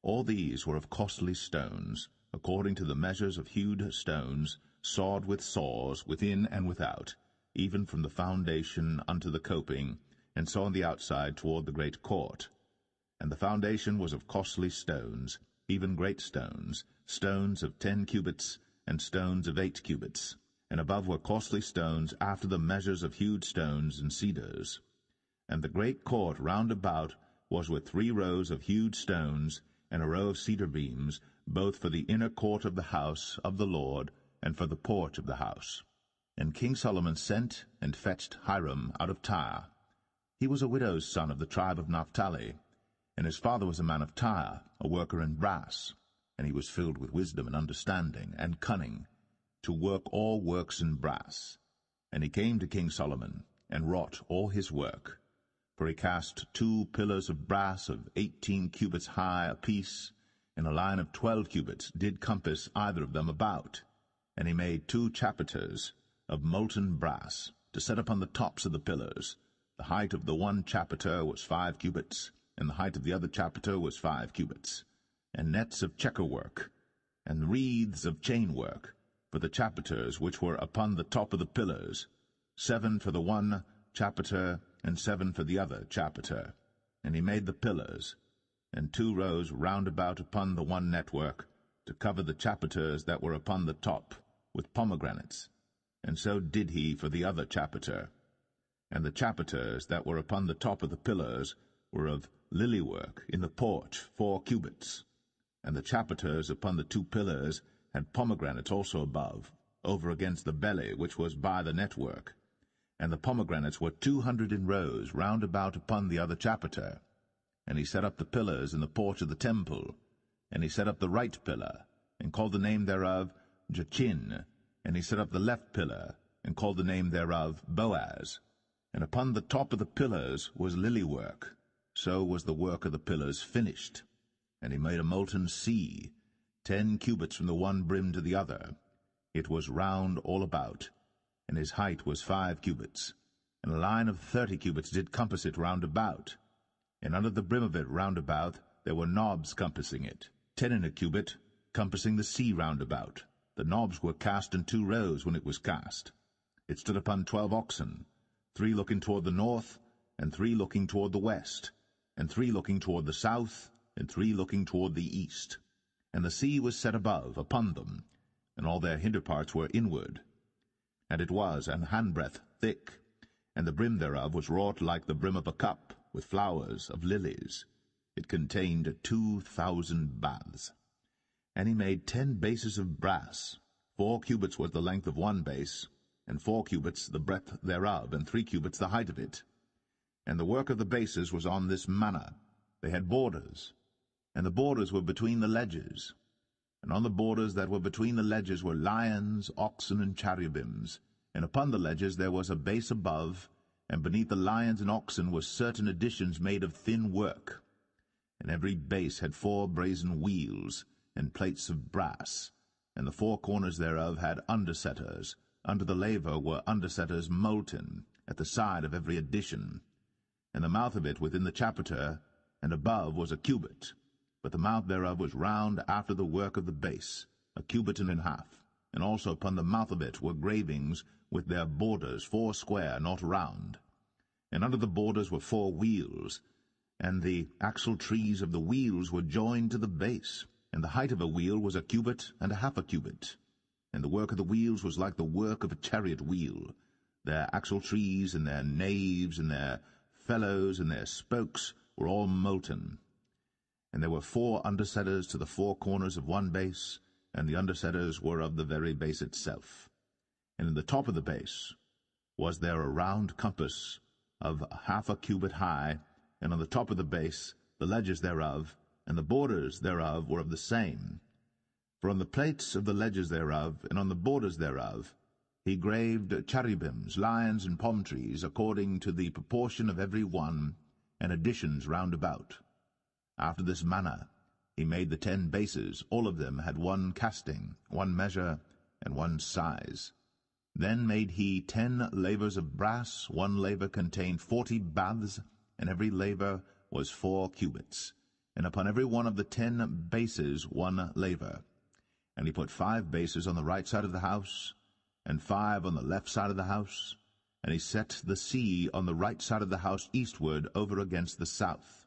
All these were of costly stones, according to the measures of hewed stones, sawed with saws, within and without, even from the foundation unto the coping, and so on the outside toward the great court. And the foundation was of costly stones, even great stones, stones of 10 cubits, and stones of 8 cubits. And above were costly stones after the measures of hewed stones and cedars. And the great court round about was with 3 rows of hewed stones, and a row of cedar beams, both for the inner court of the house of the Lord, and for the porch of the house. And King Solomon sent and fetched Hiram out of Tyre. He was a widow's son of the tribe of Naphtali, and his father was a man of Tyre, a worker in brass, and he was filled with wisdom and understanding and cunning, to work all works in brass. And he came to King Solomon, and wrought all his work. For he cast 2 pillars of brass of 18 cubits high apiece, and a line of 12 cubits did compass either of them about. And he made 2 chapiters of molten brass, to set upon the tops of the pillars. The height of the one chapiter was 5 cubits, and the height of the other chapiter was 5 cubits. And nets of checker work, and wreaths of chain work, for the chapiters which were upon the top of the pillars, 7 for the one chapiter, and 7 for the other chapiter. And he made the pillars, and 2 rows round about upon the one network, to cover the chapiters that were upon the top, with pomegranates. And so did he for the other chapiter. And the chapiters that were upon the top of the pillars were of lily work in the porch 4 cubits. And the chapiters upon the 2 pillars had pomegranates also above, over against the belly which was by the network. And the pomegranates were 200 in rows round about upon the other chapiter. And he set up the pillars in the porch of the temple. And he set up the right pillar, and called the name thereof Jachin. And he set up the left pillar, and called the name thereof Boaz. And upon the top of the pillars was lily work. So was the work of the pillars finished. And he made a molten sea, 10 cubits from the one brim to the other. It was round all about, and his height was 5 cubits. And a line of 30 cubits did compass it round about. And under the brim of it round about there were knobs compassing it, 10 in a cubit, compassing the sea round about. The knobs were cast in 2 rows when it was cast. It stood upon 12 oxen, 3 looking toward the north, and 3 looking toward the west, and 3 looking toward the south, and 3 looking toward the east. And the sea was set above upon them, and all their hinder parts were inward. And it was an handbreadth thick, and the brim thereof was wrought like the brim of a cup, with flowers of lilies. It contained 2,000 baths. And he made 10 bases of brass. 4 cubits was the length of one base, and 4 cubits the breadth thereof, and 3 cubits the height of it. And the work of the bases was on this manner. They had borders, and the borders were between the ledges. And on the borders that were between the ledges were lions, oxen, and cherubims. And upon the ledges there was a base above, and beneath the lions and oxen were certain additions made of thin work. And every base had 4 brazen wheels, and plates of brass, and the 4 corners thereof had undersetters. Under the laver were undersetters molten, at the side of every addition. And the mouth of it within the chapiter, and above was a cubit, but the mouth thereof was round after the work of the base, a cubit and an half. And also upon the mouth of it were gravings with their borders 4 square, not round. And under the borders were 4 wheels, and the axle trees of the wheels were joined to the base. And the height of a wheel was a cubit and a half a cubit. And the work of the wheels was like the work of a chariot wheel. Their axle trees and their naves and their felloes and their spokes were all molten. And there were 4 undersetters to the 4 corners of one base, and the undersetters were of the very base itself. And in the top of the base was there a round compass of half a cubit high, and on the top of the base the ledges thereof, and the borders thereof were of the same. For on the plates of the ledges thereof, and on the borders thereof, he graved cherubims, lions, and palm trees, according to the proportion of every one, and additions round about. After this manner he made the 10 bases. All of them had 1 casting, 1 measure, and 1 size. Then made he 10 lavers of brass. 1 laver contained 40 baths, and every laver was 4 cubits. And upon every one of the 10 bases 1 laver. And he put 5 bases on the right side of the house, and 5 on the left side of the house. And he set the sea on the right side of the house eastward over against the south.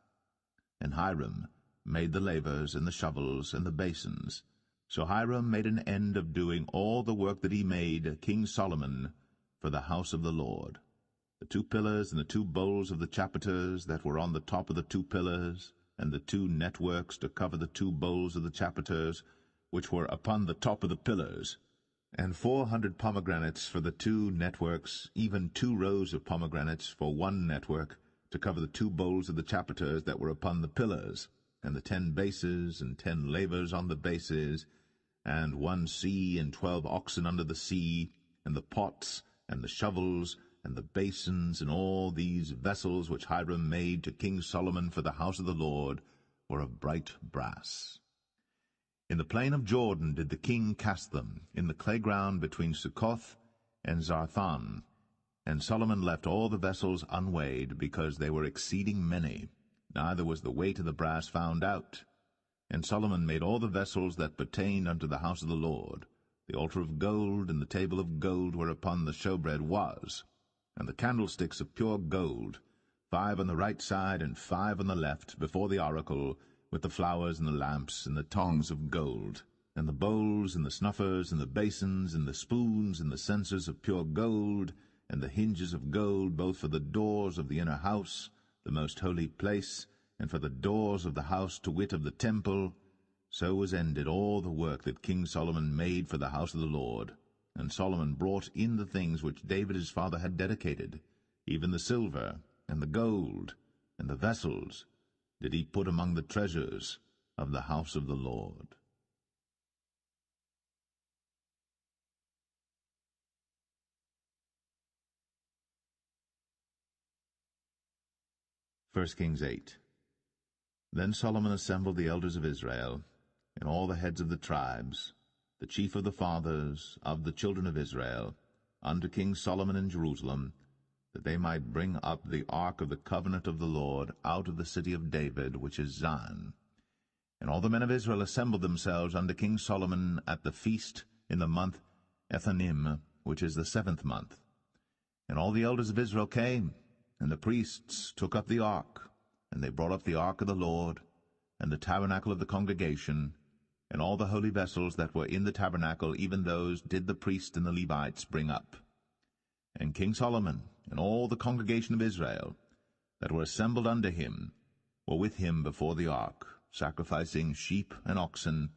And Hiram made the lavers, and the shovels, and the basins. So Hiram made an end of doing all the work that he made King Solomon for the house of the Lord. The 2 pillars, and the 2 bowls of the chapiters that were on the top of the 2 pillars, and the 2 networks to cover the 2 bowls of the chapiters, which were upon the top of the pillars, and 400 pomegranates for the 2 networks, even 2 rows of pomegranates for 1 network, to cover the 2 bowls of the chapiters that were upon the pillars, and the 10 bases, and 10 lavers on the bases, and 1 sea, and 12 oxen under the sea, and the pots, and the shovels, and the basins, and all these vessels which Hiram made to King Solomon for the house of the Lord, were of bright brass. In the plain of Jordan did the king cast them, in the clay ground between Succoth and Zarthan. And Solomon left all the vessels unweighed, because they were exceeding many, neither was the weight of the brass found out. And Solomon made all the vessels that pertained unto the house of the Lord, the altar of gold, and the table of gold whereupon the showbread was, and the candlesticks of pure gold, 5 on the right side and 5 on the left, before the oracle, with the flowers and the lamps and the tongs of gold, and the bowls and the snuffers and the basins and the spoons and the censers of pure gold, and the hinges of gold, both for the doors of the inner house, the most holy place, and for the doors of the house, to wit, of the temple. So was ended all the work that King Solomon made for the house of the Lord. And Solomon brought in the things which David his father had dedicated, even the silver, and the gold, and the vessels, did he put among the treasures of the house of the Lord. 1 Kings 8. Then Solomon assembled the elders of Israel, and all the heads of the tribes, the chief of the fathers of the children of Israel, unto King Solomon in Jerusalem, that they might bring up the ark of the covenant of the Lord out of the city of David, which is Zion. And all the men of Israel assembled themselves unto King Solomon at the feast in the month Ethanim, which is the 7th month. And all the elders of Israel came, and the priests took up the ark, and they brought up the ark of the Lord, and the tabernacle of the congregation, and all the holy vessels that were in the tabernacle, even those did the priests and the Levites bring up. And King Solomon and all the congregation of Israel that were assembled unto him were with him before the ark, sacrificing sheep and oxen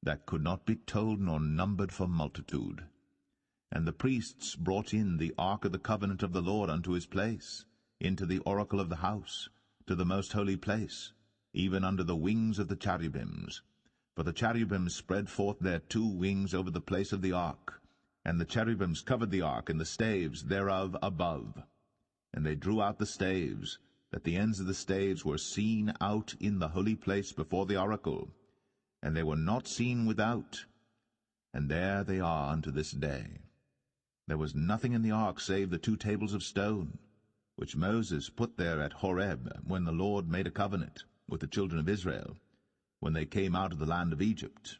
that could not be told nor numbered for multitude. And the priests brought in the ark of the covenant of the Lord unto his place, into the oracle of the house, to the most holy place, even under the wings of the cherubims. For the cherubims spread forth their 2 wings over the place of the ark, and the cherubims covered the ark and the staves thereof above. And they drew out the staves, that the ends of the staves were seen out in the holy place before the oracle, and they were not seen without. And there they are unto this day. There was nothing in the ark save the 2 tables of stone, which Moses put there at Horeb, when the Lord made a covenant with the children of Israel, when they came out of the land of Egypt.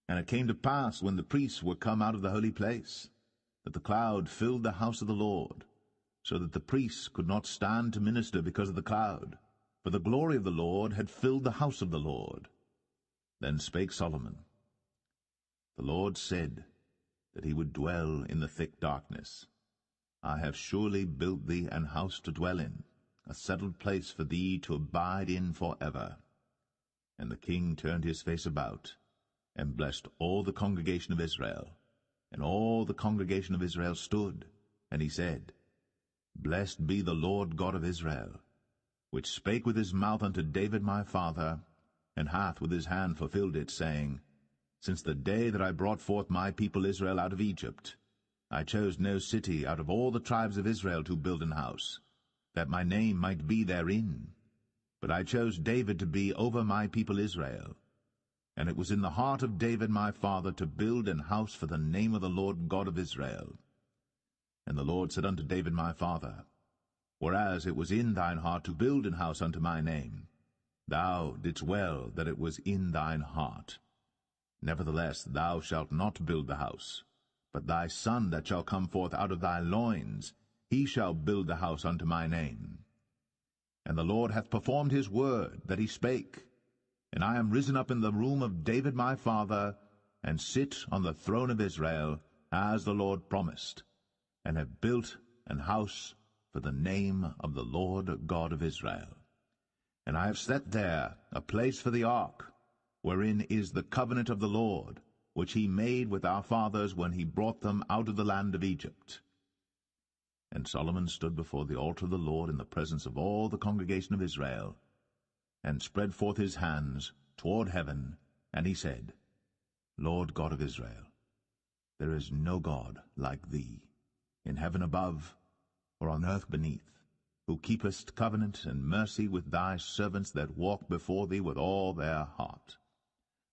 And it came to pass, when the priests were come out of the holy place, that the cloud filled the house of the Lord, so that the priests could not stand to minister because of the cloud, for the glory of the Lord had filled the house of the Lord. Then spake Solomon, The Lord said that he would dwell in the thick darkness. I have surely built thee an house to dwell in, a settled place for thee to abide in for ever. And the king turned his face about, and blessed all the congregation of Israel. And all the congregation of Israel stood, and he said, Blessed be the Lord God of Israel, which spake with his mouth unto David my father, and hath with his hand fulfilled it, saying, Since the day that I brought forth my people Israel out of Egypt, I chose no city out of all the tribes of Israel to build an house, that my name might be therein. But I chose David to be over my people Israel. And it was in the heart of David my father to build an house for the name of the Lord God of Israel. And the Lord said unto David my father, Whereas it was in thine heart to build an house unto my name, thou didst well that it was in thine heart. Nevertheless thou shalt not build the house, but thy son that shall come forth out of thy loins, he shall build the house unto my name. And the Lord hath performed his word that he spake, and I am risen up in the room of David my father, and sit on the throne of Israel, as the Lord promised, and have built an house for the name of the Lord God of Israel. And I have set there a place for the ark, wherein is the covenant of the Lord, which he made with our fathers when he brought them out of the land of Egypt. And Solomon stood before the altar of the Lord in the presence of all the congregation of Israel, and spread forth his hands toward heaven, and he said, Lord God of Israel, there is no God like thee, in heaven above or on earth beneath, who keepest covenant and mercy with thy servants that walk before thee with all their heart,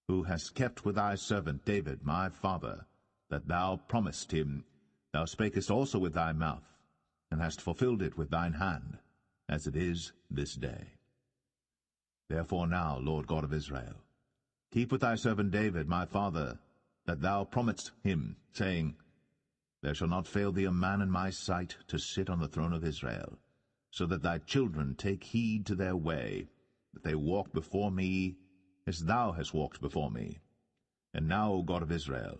who hast kept with thy servant David my father, that thou promised him, thou spakest also with thy mouth, and hast fulfilled it with thine hand, as it is this day. Therefore now, Lord God of Israel, keep with thy servant David my father, that thou promised him, saying, There shall not fail thee a man in my sight to sit on the throne of Israel, so that thy children take heed to their way, that they walk before me as thou hast walked before me. And now, O God of Israel,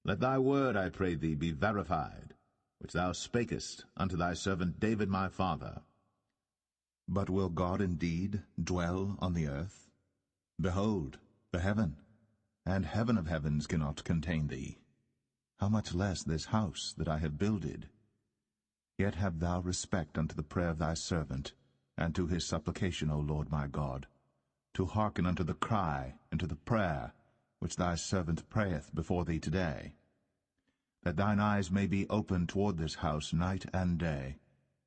let thy word, I pray thee, be verified, which thou spakest unto thy servant David my father. But will God indeed dwell on the earth? Behold, the heaven, and heaven of heavens cannot contain thee. How much less this house that I have builded? Yet have thou respect unto the prayer of thy servant, and to his supplication, O Lord my God, to hearken unto the cry and to the prayer which thy servant prayeth before thee today, that thine eyes may be open toward this house night and day,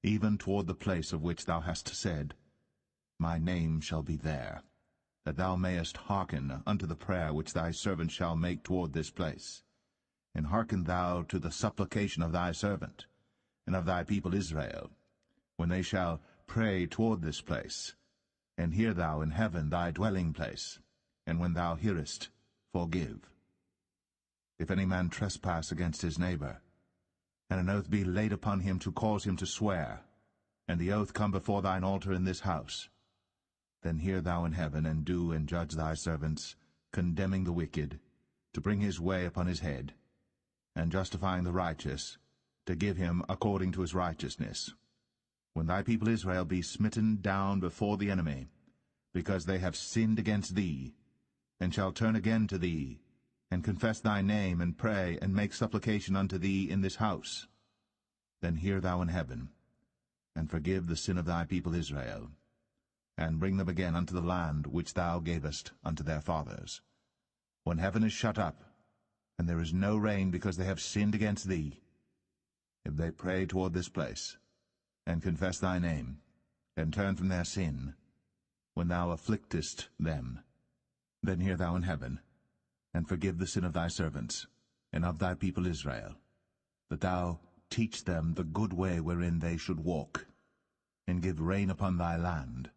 even toward the place of which thou hast said, My name shall be there, that thou mayest hearken unto the prayer which thy servant shall make toward this place. And hearken thou to the supplication of thy servant, and of thy people Israel, when they shall pray toward this place. And hear thou in heaven thy dwelling place, and when thou hearest, forgive. If any man trespass against his neighbor, and an oath be laid upon him to cause him to swear, and the oath come before thine altar in this house, then hear thou in heaven, and do and judge thy servants, condemning the wicked, to bring his way upon his head, and justifying the righteous, to give him according to his righteousness. When thy people Israel be smitten down before the enemy, because they have sinned against thee, and shall turn again to thee, and confess thy name, and pray, and make supplication unto thee in this house, then hear thou in heaven, and forgive the sin of thy people Israel, and bring them again unto the land which thou gavest unto their fathers. When heaven is shut up, and there is no rain because they have sinned against thee, if they pray toward this place, and confess thy name, and turn from their sin, when thou afflictest them, then hear thou in heaven, and forgive the sin of thy servants, and of thy people Israel, that thou teach them the good way wherein they should walk, and give rain upon thy land,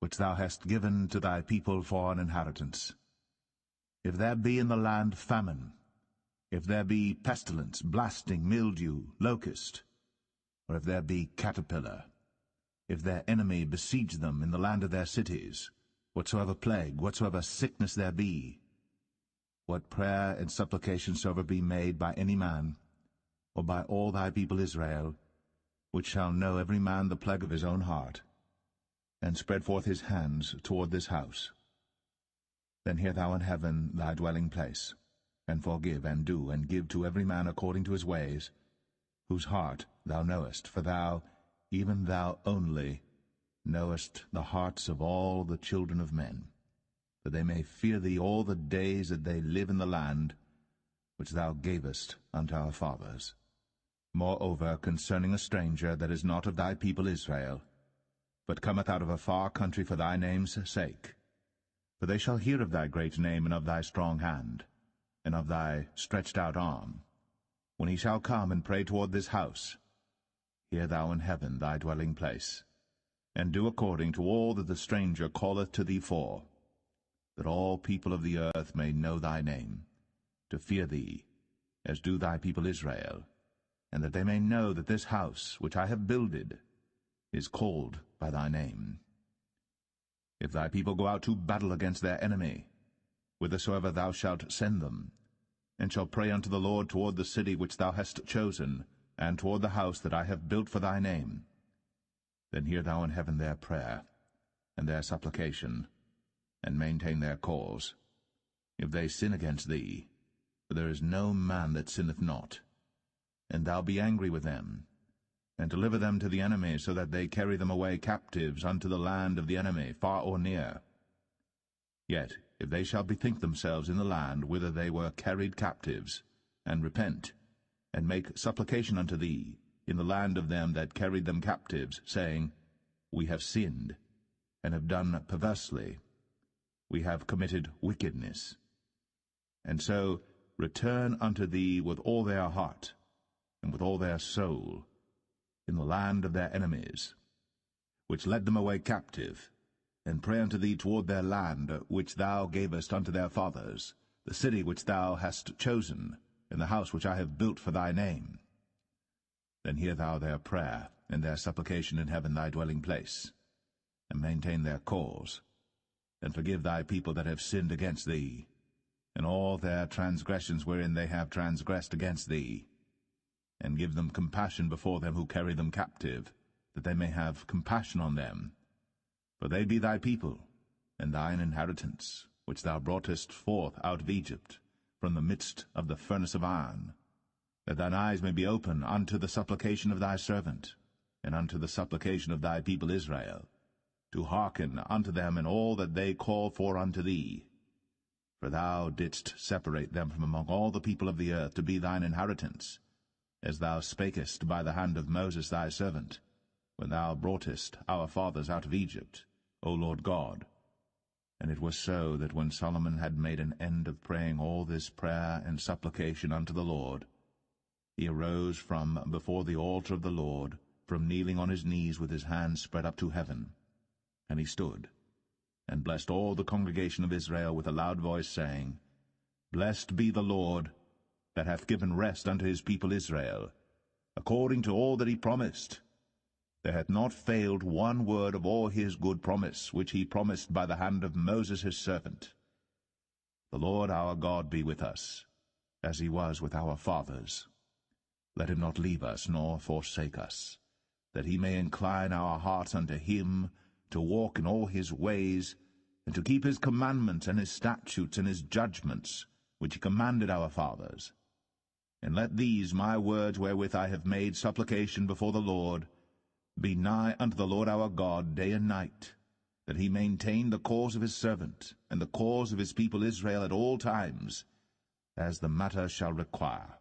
which thou hast given to thy people for an inheritance. If there be in the land famine, if there be pestilence, blasting, mildew, locust, or if there be caterpillar, if their enemy besiege them in the land of their cities, whatsoever plague, whatsoever sickness there be, what prayer and supplication soever be made by any man, or by all thy people Israel, which shall know every man the plague of his own heart, and spread forth his hands toward this house, then hear thou in heaven thy dwelling place, and forgive, and do, and give to every man according to his ways, whose heart thou knowest, for thou, even thou only, knowest the hearts of all the children of men, that they may fear thee all the days that they live in the land which thou gavest unto our fathers. Moreover, concerning a stranger that is not of thy people Israel, but cometh out of a far country for thy name's sake, for they shall hear of thy great name, and of thy strong hand, and of thy stretched out arm, when he shall come and pray toward this house, hear thou in heaven thy dwelling place, and do according to all that the stranger calleth to thee for, that all people of the earth may know thy name, to fear thee, as do thy people Israel, and that they may know that this house which I have builded is called by thy name. If thy people go out to battle against their enemy, whithersoever thou shalt send them, and shall pray unto the Lord toward the city which thou hast chosen, and toward the house that I have built for thy name, then hear thou in heaven their prayer, and their supplication, and maintain their cause, if they sin against thee, for there is no man that sinneth not, and thou be angry with them, and deliver them to the enemy, so that they carry them away captives unto the land of the enemy, far or near. Yet if they shall bethink themselves in the land whither they were carried captives, and repent, and make supplication unto thee in the land of them that carried them captives, saying, We have sinned, and have done perversely, we have committed wickedness, and so return unto thee with all their heart, and with all their soul, in the land of their enemies, which led them away captive, and pray unto thee toward their land, which thou gavest unto their fathers, the city which thou hast chosen, and the house which I have built for thy name. Then hear thou their prayer, and their supplication in heaven thy dwelling place, and maintain their cause, and forgive thy people that have sinned against thee, and all their transgressions wherein they have transgressed against thee, and give them compassion before them who carry them captive, that they may have compassion on them. For they be thy people, and thine inheritance, which thou broughtest forth out of Egypt, from the midst of the furnace of iron, that thine eyes may be open unto the supplication of thy servant, and unto the supplication of thy people Israel, to hearken unto them in all that they call for unto thee. For thou didst separate them from among all the people of the earth to be thine inheritance, as thou spakest by the hand of Moses thy servant, when thou broughtest our fathers out of Egypt, O Lord God. And it was so that when Solomon had made an end of praying all this prayer and supplication unto the Lord, he arose from before the altar of the Lord, from kneeling on his knees with his hands spread up to heaven. And he stood, and blessed all the congregation of Israel with a loud voice, saying, Blessed be the Lord, that hath given rest unto his people Israel, according to all that he promised. There hath not failed one word of all his good promise, which he promised by the hand of Moses his servant. The Lord our God be with us, as he was with our fathers. Let him not leave us, nor forsake us, that he may incline our hearts unto him, to walk in all his ways, and to keep his commandments and his statutes and his judgments, which he commanded our fathers. And let these my words wherewith I have made supplication before the Lord be nigh unto the Lord our God day and night, that he maintain the cause of his servant, and the cause of his people Israel at all times, as the matter shall require,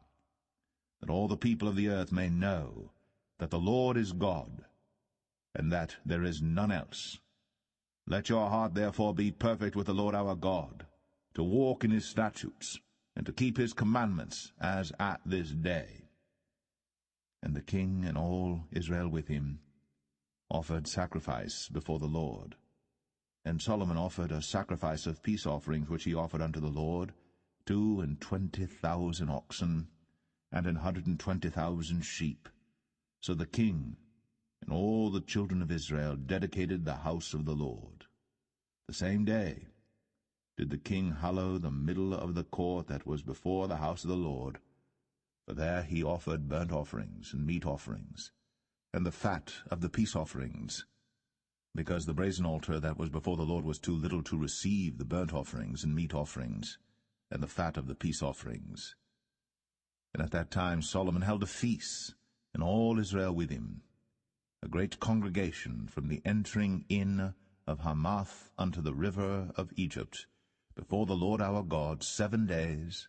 that all the people of the earth may know that the Lord is God, and that there is none else. Let your heart therefore be perfect with the Lord our God, to walk in his statutes, and to keep his commandments, as at this day. And the king and all Israel with him offered sacrifice before the Lord. And Solomon offered a sacrifice of peace offerings, which he offered unto the Lord, 22,000 oxen, and 120,000 sheep. So the king and all the children of Israel dedicated the house of the Lord. The same day did the king hallow the middle of the court that was before the house of the Lord, for there he offered burnt offerings and meat offerings, and the fat of the peace offerings, because the brazen altar that was before the Lord was too little to receive the burnt offerings and meat offerings, and the fat of the peace offerings. And at that time Solomon held a feast, and all Israel with him, a great congregation from the entering in of Hamath unto the river of Egypt, before the Lord our God 7 days,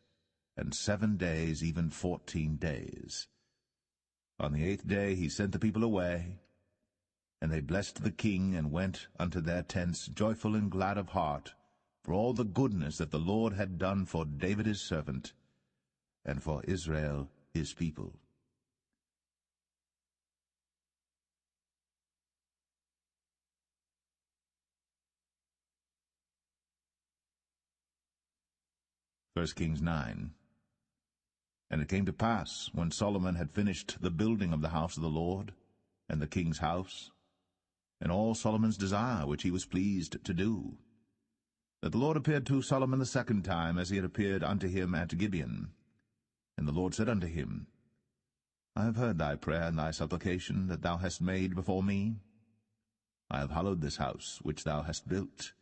and 7 days, even 14 days. On the 8th day he sent the people away, and they blessed the king, and went unto their tents joyful and glad of heart, for all the goodness that the Lord had done for David his servant, and for Israel his people. First Kings 9. And it came to pass, when Solomon had finished the building of the house of the Lord, and the king's house, and all Solomon's desire which he was pleased to do, that the Lord appeared to Solomon the second time, as he had appeared unto him at Gibeon. And the Lord said unto him, I have heard thy prayer and thy supplication that thou hast made before me. I have hallowed this house which thou hast built,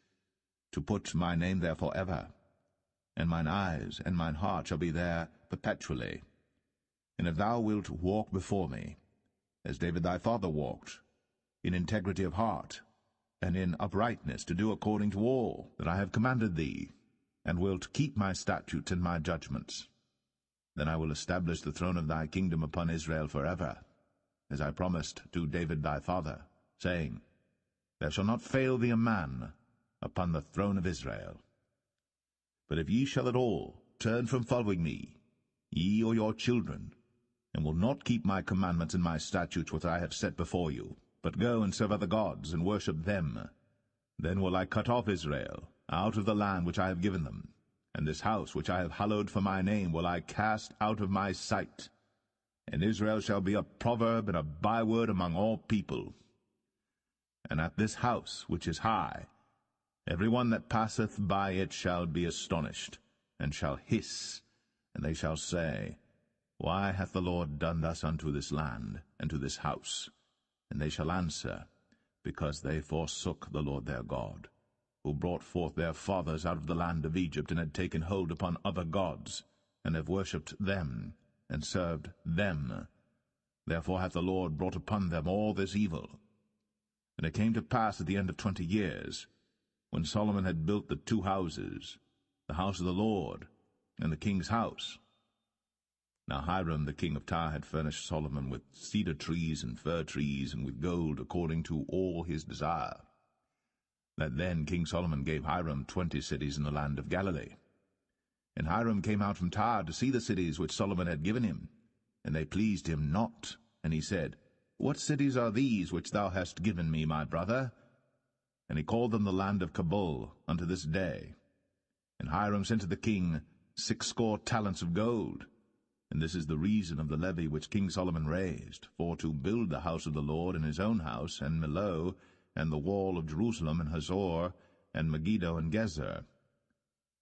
to put my name there for ever, and mine eyes and mine heart shall be there perpetually. And if thou wilt walk before me, as David thy father walked, in integrity of heart, and in uprightness, to do according to all that I have commanded thee, and wilt keep my statutes and my judgments, then I will establish the throne of thy kingdom upon Israel forever, as I promised to David thy father, saying, There shall not fail thee a man upon the throne of Israel. But if ye shall at all turn from following me, ye or your children, and will not keep my commandments and my statutes which I have set before you, but go and serve other gods, and worship them, then will I cut off Israel out of the land which I have given them, and this house which I have hallowed for my name will I cast out of my sight, and Israel shall be a proverb and a byword among all people. And at this house which is high, every one that passeth by it shall be astonished, and shall hiss, and they shall say, Why hath the Lord done thus unto this land, and to this house? And they shall answer, Because they forsook the Lord their God, who brought forth their fathers out of the land of Egypt, and had taken hold upon other gods, and have worshipped them, and served them. Therefore hath the Lord brought upon them all this evil. And it came to pass at the end of 20 years, when Solomon had built the 2 houses, the house of the Lord, and the king's house. Now Hiram the king of Tyre had furnished Solomon with cedar trees and fir trees, and with gold according to all his desire. That then King Solomon gave Hiram 20 cities in the land of Galilee. And Hiram came out from Tyre to see the cities which Solomon had given him, and they pleased him not. And he said, What cities are these which thou hast given me, my brother? And he called them the land of Cabul unto this day. And Hiram sent to the king 60 talents of gold. And this is the reason of the levy which King Solomon raised, for to build the house of the Lord and his own house, and Millo, and the wall of Jerusalem, and Hazor, and Megiddo, and Gezer.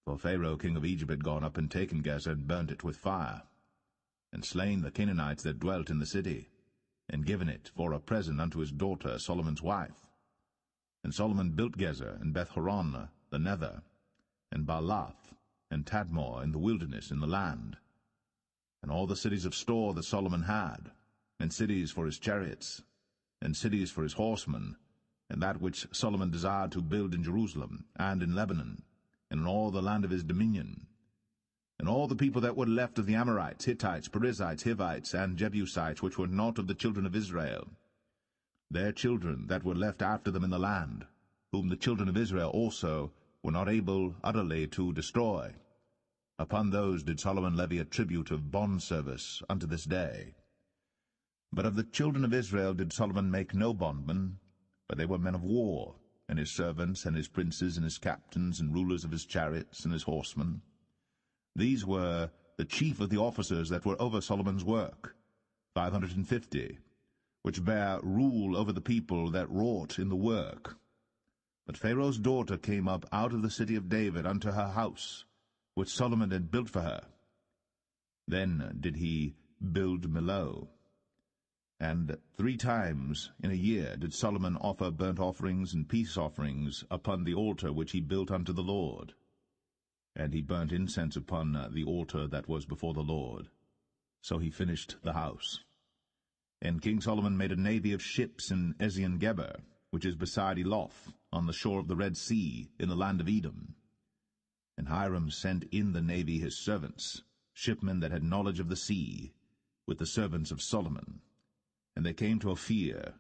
For Pharaoh king of Egypt had gone up and taken Gezer, and burnt it with fire, and slain the Canaanites that dwelt in the city, and given it for a present unto his daughter Solomon's wife. And Solomon built Gezer, and Beth-horon the nether, and Baalath, and Tadmor in the wilderness in the land, and all the cities of store that Solomon had, and cities for his chariots, and cities for his horsemen, and that which Solomon desired to build in Jerusalem, and in Lebanon, and in all the land of his dominion. And all the people that were left of the Amorites, Hittites, Perizzites, Hivites, and Jebusites, which were not of the children of Israel, their children that were left after them in the land, whom the children of Israel also were not able utterly to destroy, upon those did Solomon levy a tribute of bondservice unto this day. But of the children of Israel did Solomon make no bondmen, but they were men of war, and his servants, and his princes, and his captains, and rulers of his chariots, and his horsemen. These were the chief of the officers that were over Solomon's work, 550, which bare rule over the people that wrought in the work. But Pharaoh's daughter came up out of the city of David unto her house, which Solomon had built for her. Then did he build Millo. And 3 times in a year did Solomon offer burnt offerings and peace offerings upon the altar which he built unto the Lord. And he burnt incense upon the altar that was before the Lord. So he finished the house. And King Solomon made a navy of ships in Ezion-Geber, which is beside Eloth, on the shore of the Red Sea, in the land of Edom. And Hiram sent in the navy his servants, shipmen that had knowledge of the sea, with the servants of Solomon. And they came to Ophir,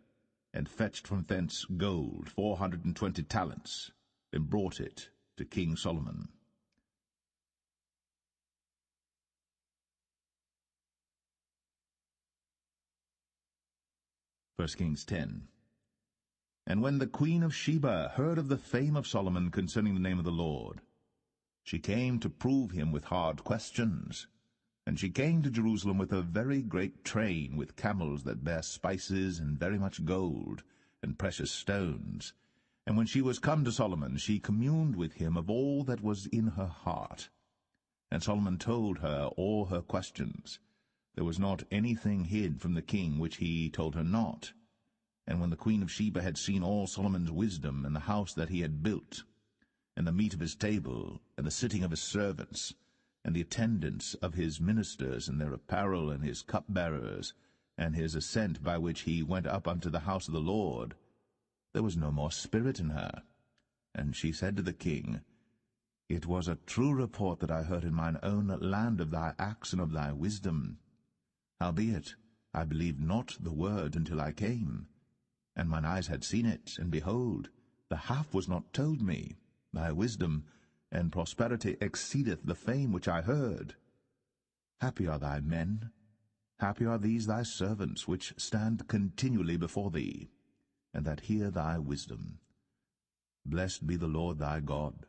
and fetched from thence gold 420 talents, and brought it to King Solomon. 1 Kings 10. And when the queen of Sheba heard of the fame of Solomon concerning the name of the Lord, she came to prove him with hard questions. And she came to Jerusalem with a very great train, with camels that bare spices, and very much gold, and precious stones. And when she was come to Solomon, she communed with him of all that was in her heart. And Solomon told her all her questions. There was not anything hid from the king which he told her not. And when the queen of Sheba had seen all Solomon's wisdom, and the house that he had built, and the meat of his table, and the sitting of his servants, and the attendance of his ministers, and their apparel, and his cupbearers, and his ascent by which he went up unto the house of the Lord, there was no more spirit in her. And she said to the king, It was a true report that I heard in mine own land of thy acts and of thy wisdom. Howbeit, I believed not the word until I came. And mine eyes had seen it, and behold, the half was not told me. Thy wisdom and prosperity exceedeth the fame which I heard. Happy are thy men, happy are these thy servants, which stand continually before thee, and that hear thy wisdom. Blessed be the Lord thy God,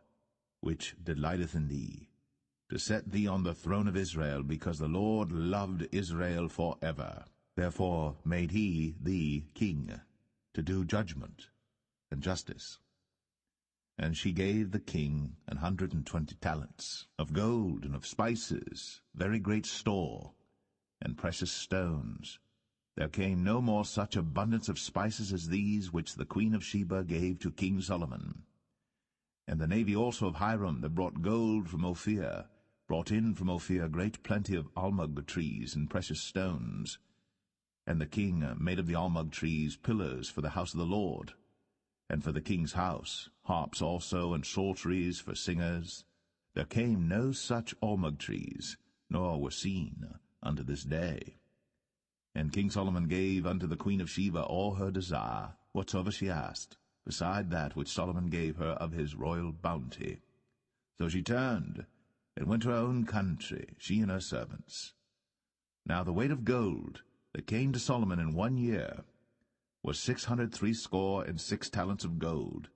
which delighteth in thee, to set thee on the throne of Israel, because the Lord loved Israel for ever. Therefore made he thee king, to do judgment and justice. And she gave the king 120 talents of gold, and of spices, very great store, and precious stones. There came no more such abundance of spices as these which the queen of Sheba gave to King Solomon. And the navy also of Hiram, that brought gold from Ophir, brought in from Ophir great plenty of almug trees and precious stones. And the king made of the almug trees pillars for the house of the Lord, and for the king's house, harps also, and psalteries for singers. There came no such almug trees, nor were seen unto this day. And King Solomon gave unto the queen of Sheba all her desire, whatsoever she asked, beside that which Solomon gave her of his royal bounty. So she turned, and went to her own country, she and her servants. Now the weight of gold that came to Solomon in 1 year was 666 talents of gold.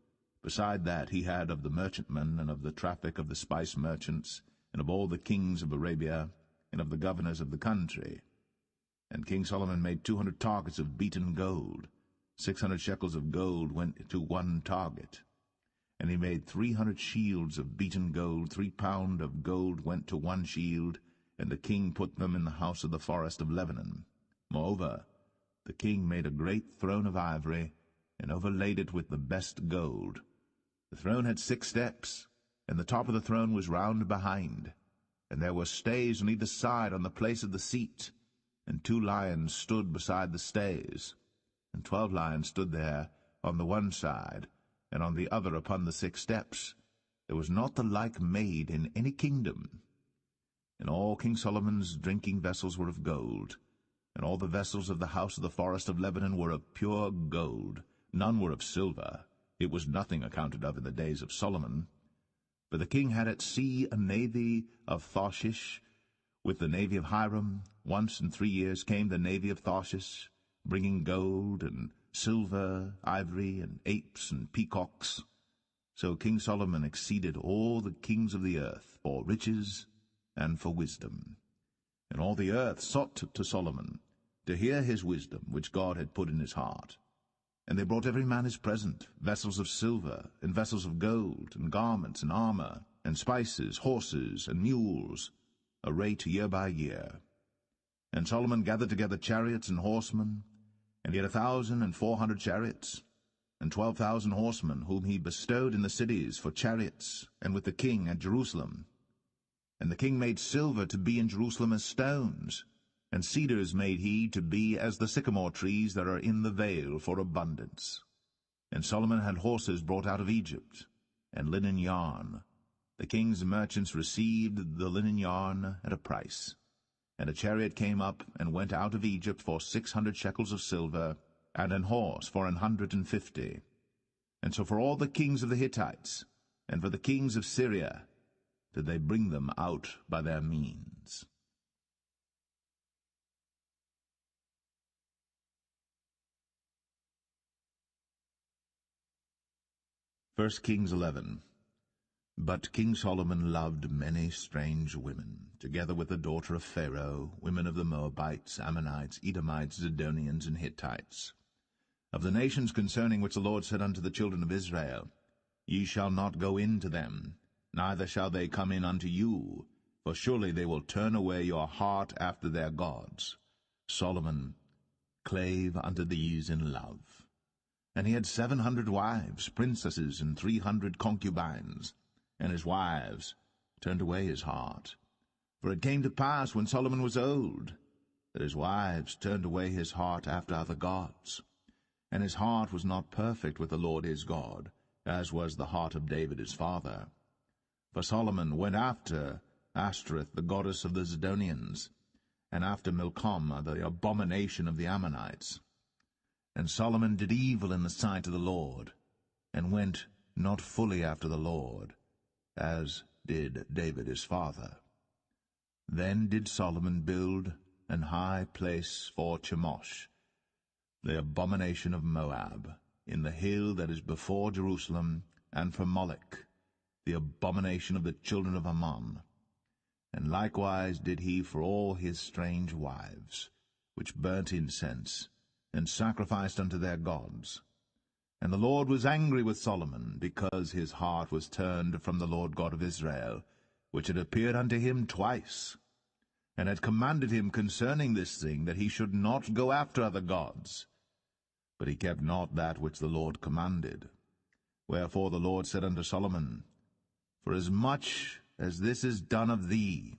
Beside that he had of the merchantmen, and of the traffic of the spice merchants, and of all the kings of Arabia, and of the governors of the country. And King Solomon made 200 targets of beaten gold. 600 shekels of gold went to 1 target. And he made 300 shields of beaten gold. 3 pound of gold went to 1 shield, and the king put them in the house of the forest of Lebanon. Moreover, the king made a great throne of ivory, and overlaid it with the best gold. The throne had 6 steps, and the top of the throne was round behind. And there were stays on either side on the place of the seat, and 2 lions stood beside the stays. And 12 lions stood there on the one side, and on the other upon the 6 steps. There was not the like made in any kingdom. And all King Solomon's drinking vessels were of gold, and all the vessels of the house of the forest of Lebanon were of pure gold. None were of silver. It was nothing accounted of in the days of Solomon. For the king had at sea a navy of Tarshish, with the navy of Hiram. Once in 3 years came the navy of Tarshish, bringing gold and silver, ivory, and apes and peacocks. So King Solomon exceeded all the kings of the earth for riches and for wisdom. And all the earth sought to Solomon, to hear his wisdom, which God had put in his heart. And they brought every man his present, vessels of silver, and vessels of gold, and garments, and armor, and spices, horses, and mules, a rate year by year. And Solomon gathered together chariots and horsemen, and he had 1,400 chariots, and 12,000 horsemen, whom he bestowed in the cities for chariots, and with the king at Jerusalem. And the king made silver to be in Jerusalem as stones, and cedars made he to be as the sycamore trees that are in the vale for abundance. And Solomon had horses brought out of Egypt, and linen yarn. The king's merchants received the linen yarn at a price. And a chariot came up and went out of Egypt for 600 shekels of silver, and an horse for 150. And so for all the kings of the Hittites, and for the kings of Syria, did they bring them out by their means. 1 Kings 11. But King Solomon loved many strange women, together with the daughter of Pharaoh, women of the Moabites, Ammonites, Edomites, Zidonians, and Hittites. Of the nations concerning which the Lord said unto the children of Israel, Ye shall not go in to them, neither shall they come in unto you, for surely they will turn away your heart after their gods. Solomon clave unto these in love. And he had 700 wives, princesses, and 300 concubines. And his wives turned away his heart. For it came to pass, when Solomon was old, that his wives turned away his heart after other gods. And his heart was not perfect with the Lord his God, as was the heart of David his father. For Solomon went after Ashtoreth, the goddess of the Zidonians, and after Milcom, the abomination of the Ammonites. And Solomon did evil in the sight of the Lord, and went not fully after the Lord, as did David his father. Then did Solomon build an high place for Chemosh, the abomination of Moab, in the hill that is before Jerusalem, and for Molech, the abomination of the children of Ammon. And likewise did he for all his strange wives, which burnt incense, and sacrificed unto their gods. And the Lord was angry with Solomon, because his heart was turned from the Lord God of Israel, which had appeared unto him twice, and had commanded him concerning this thing, that he should not go after other gods. But he kept not that which the Lord commanded. Wherefore the Lord said unto Solomon, Forasmuch as this is done of thee,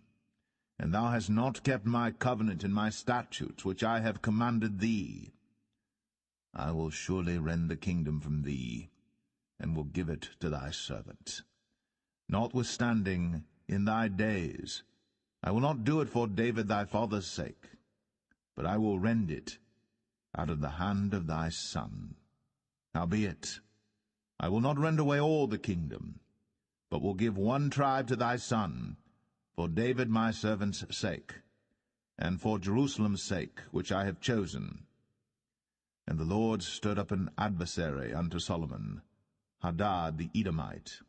and thou hast not kept my covenant and my statutes, which I have commanded thee, I will surely rend the kingdom from thee, and will give it to thy servant. Notwithstanding, in thy days I will not do it for David thy father's sake, but I will rend it out of the hand of thy son. Howbeit, I will not rend away all the kingdom, but will give one tribe to thy son, for David my servant's sake, and for Jerusalem's sake, which I have chosen. And the Lord stirred up an adversary unto Solomon, Hadad the Edomite.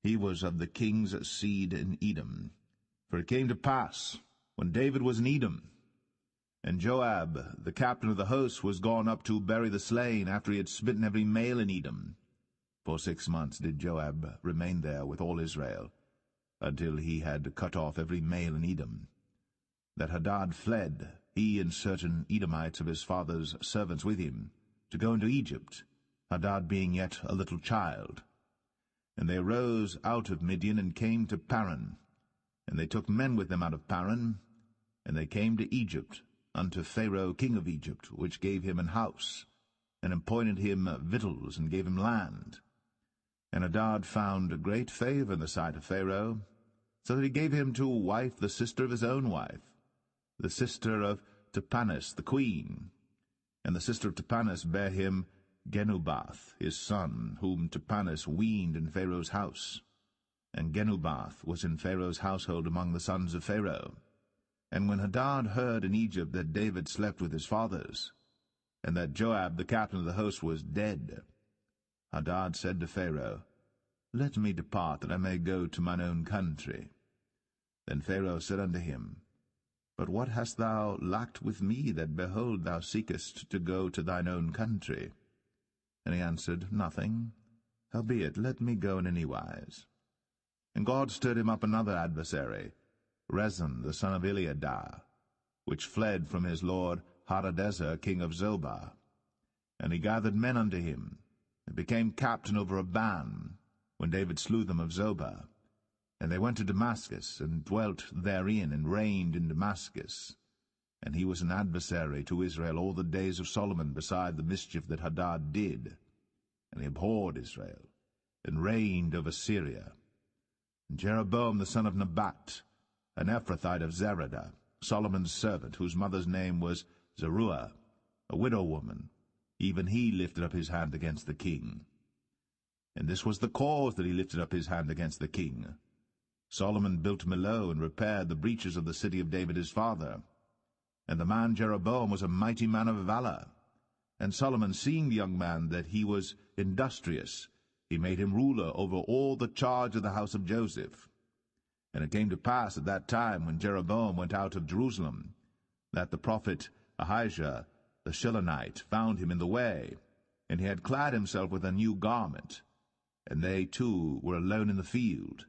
He was of the king's seed in Edom. For it came to pass, when David was in Edom, and Joab, the captain of the host, was gone up to bury the slain, after he had smitten every male in Edom. For 6 months did Joab remain there with all Israel, until he had cut off every male in Edom. That Hadad fled, he and certain Edomites of his father's servants with him, to go into Egypt, Hadad being yet a little child. And they arose out of Midian, and came to Paran. And they took men with them out of Paran, and they came to Egypt, unto Pharaoh king of Egypt, which gave him an house, and appointed him victuals, and gave him land. And Hadad found great favor in the sight of Pharaoh, so that he gave him to wife the sister of his own wife, the sister of Tahpenes the queen. And the sister of Tahpenes bare him Genubath his son, whom Tahpenes weaned in Pharaoh's house. And Genubath was in Pharaoh's household among the sons of Pharaoh. And when Hadad heard in Egypt that David slept with his fathers, and that Joab the captain of the host was dead, Hadad said to Pharaoh, Let me depart, that I may go to mine own country. Then Pharaoh said unto him, But what hast thou lacked with me, that, behold, thou seekest to go to thine own country? And he answered, Nothing. Howbeit, let me go in any wise. And God stirred him up another adversary, Rezon the son of Eliadah, which fled from his lord Hadadezer king of Zobah. And he gathered men unto him, and became captain over a band, when David slew them of Zobah. And they went to Damascus, and dwelt therein, and reigned in Damascus. And he was an adversary to Israel all the days of Solomon, beside the mischief that Hadad did. And he abhorred Israel, and reigned over Syria. And Jeroboam the son of Nebat, an Ephrathite of Zeradah, Solomon's servant, whose mother's name was Zeruiah, a widow woman, even he lifted up his hand against the king. And this was the cause that he lifted up his hand against the king. Solomon built Millo, and repaired the breaches of the city of David his father. And the man Jeroboam was a mighty man of valor. And Solomon, seeing the young man that he was industrious, he made him ruler over all the charge of the house of Joseph. And it came to pass at that time, when Jeroboam went out of Jerusalem, that the prophet Ahijah the Shilonite found him in the way, and he had clad himself with a new garment. And they two were alone in the field.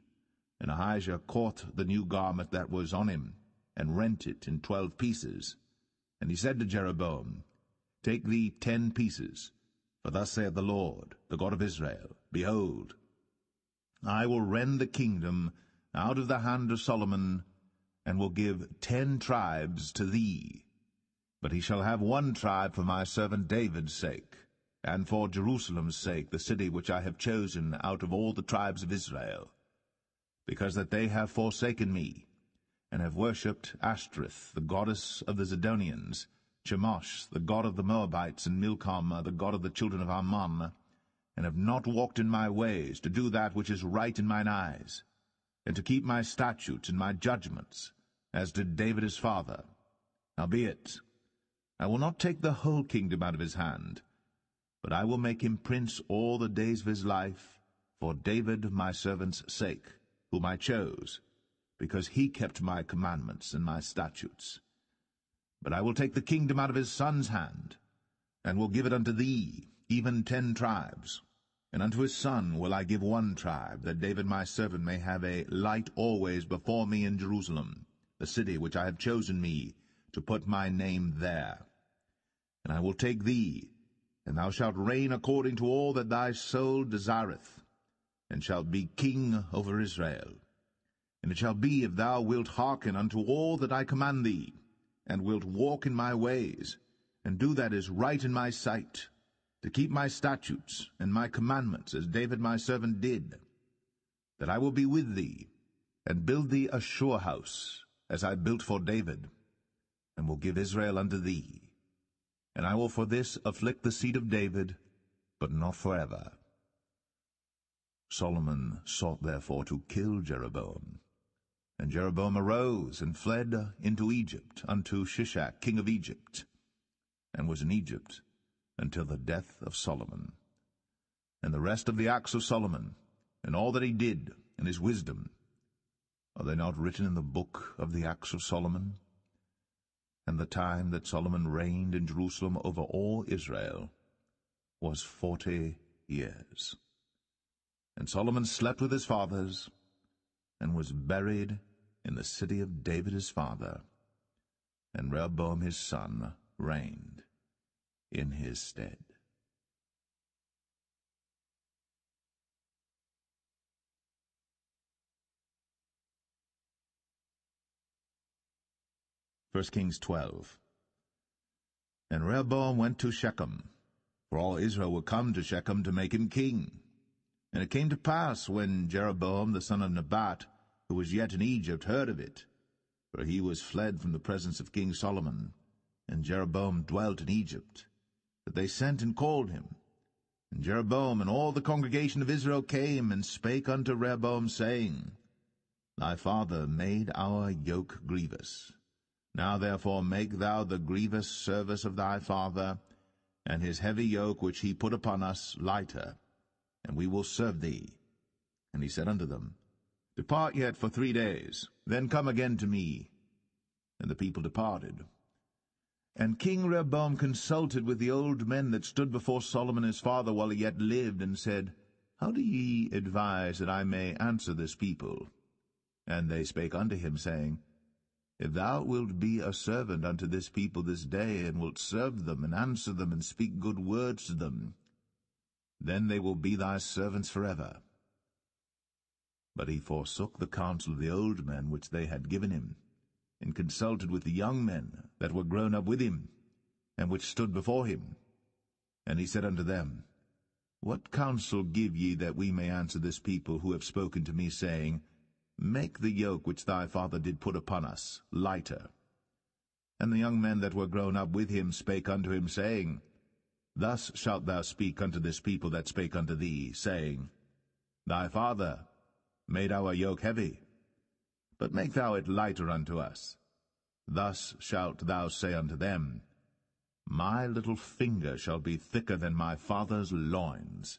And Ahijah caught the new garment that was on him, and rent it in 12 pieces. And he said to Jeroboam, Take thee 10 pieces, For thus saith the Lord, the God of Israel, Behold, I will rend the kingdom out of the hand of Solomon, and will give 10 tribes to thee. But he shall have 1 tribe for my servant David's sake, and for Jerusalem's sake, the city which I have chosen out of all the tribes of Israel, because that they have forsaken me, and have worshipped Ashtoreth, the goddess of the Zidonians, Chemosh, the god of the Moabites, and Milcom, the god of the children of Ammon, and have not walked in my ways, to do that which is right in mine eyes, and to keep my statutes and my judgments, as did David his father. Howbeit, I will not take the whole kingdom out of his hand, but I will make him prince all the days of his life, for David my servant's sake, whom I chose, because he kept my commandments and my statutes. But I will take the kingdom out of his son's hand, and will give it unto thee, even 10 tribes. And unto his son will I give 1 tribe, that David my servant may have a light always before me in Jerusalem, the city which I have chosen me, to put my name there. And I will take thee, and thou shalt reign according to all that thy soul desireth, and shalt be king over Israel. And it shall be, if thou wilt hearken unto all that I command thee, and wilt walk in my ways, and do that is right in my sight, to keep my statutes and my commandments, as David my servant did, that I will be with thee, and build thee a sure house, as I built for David, and will give Israel unto thee. And I will for this afflict the seed of David, but not forever. Solomon sought therefore to kill Jeroboam. And Jeroboam arose and fled into Egypt, unto Shishak king of Egypt, and was in Egypt until the death of Solomon. And the rest of the acts of Solomon, and all that he did, and his wisdom, are they not written in the book of the acts of Solomon? And the time that Solomon reigned in Jerusalem over all Israel was 40 years. And Solomon slept with his fathers, and was buried in the city of David his father. And Rehoboam his son reigned in his stead. First Kings 12. And Rehoboam went to Shechem, for all Israel were come to Shechem to make him king. And it came to pass, when Jeroboam the son of Nebat, who was yet in Egypt, heard of it, for he was fled from the presence of King Solomon, and Jeroboam dwelt in Egypt, that they sent and called him. And Jeroboam and all the congregation of Israel came and spake unto Rehoboam, saying, Thy father made our yoke grievous. Now therefore make thou the grievous service of thy father, and his heavy yoke which he put upon us lighter, and we will serve thee. And he said unto them, Depart yet for 3 days, then come again to me. And the people departed. And King Rehoboam consulted with the old men that stood before Solomon his father while he yet lived, and said, How do ye advise that I may answer this people? And they spake unto him, saying, If thou wilt be a servant unto this people this day, and wilt serve them, and answer them, and speak good words to them, then they will be thy servants forever. But he forsook the counsel of the old men which they had given him, and consulted with the young men that were grown up with him, and which stood before him. And he said unto them, What counsel give ye that we may answer this people who have spoken to me, saying, Make the yoke which thy father did put upon us lighter? And the young men that were grown up with him spake unto him, saying, Thus shalt thou speak unto this people that spake unto thee, saying, Thy father made our yoke heavy, but make thou it lighter unto us. Thus shalt thou say unto them, My little finger shall be thicker than my father's loins.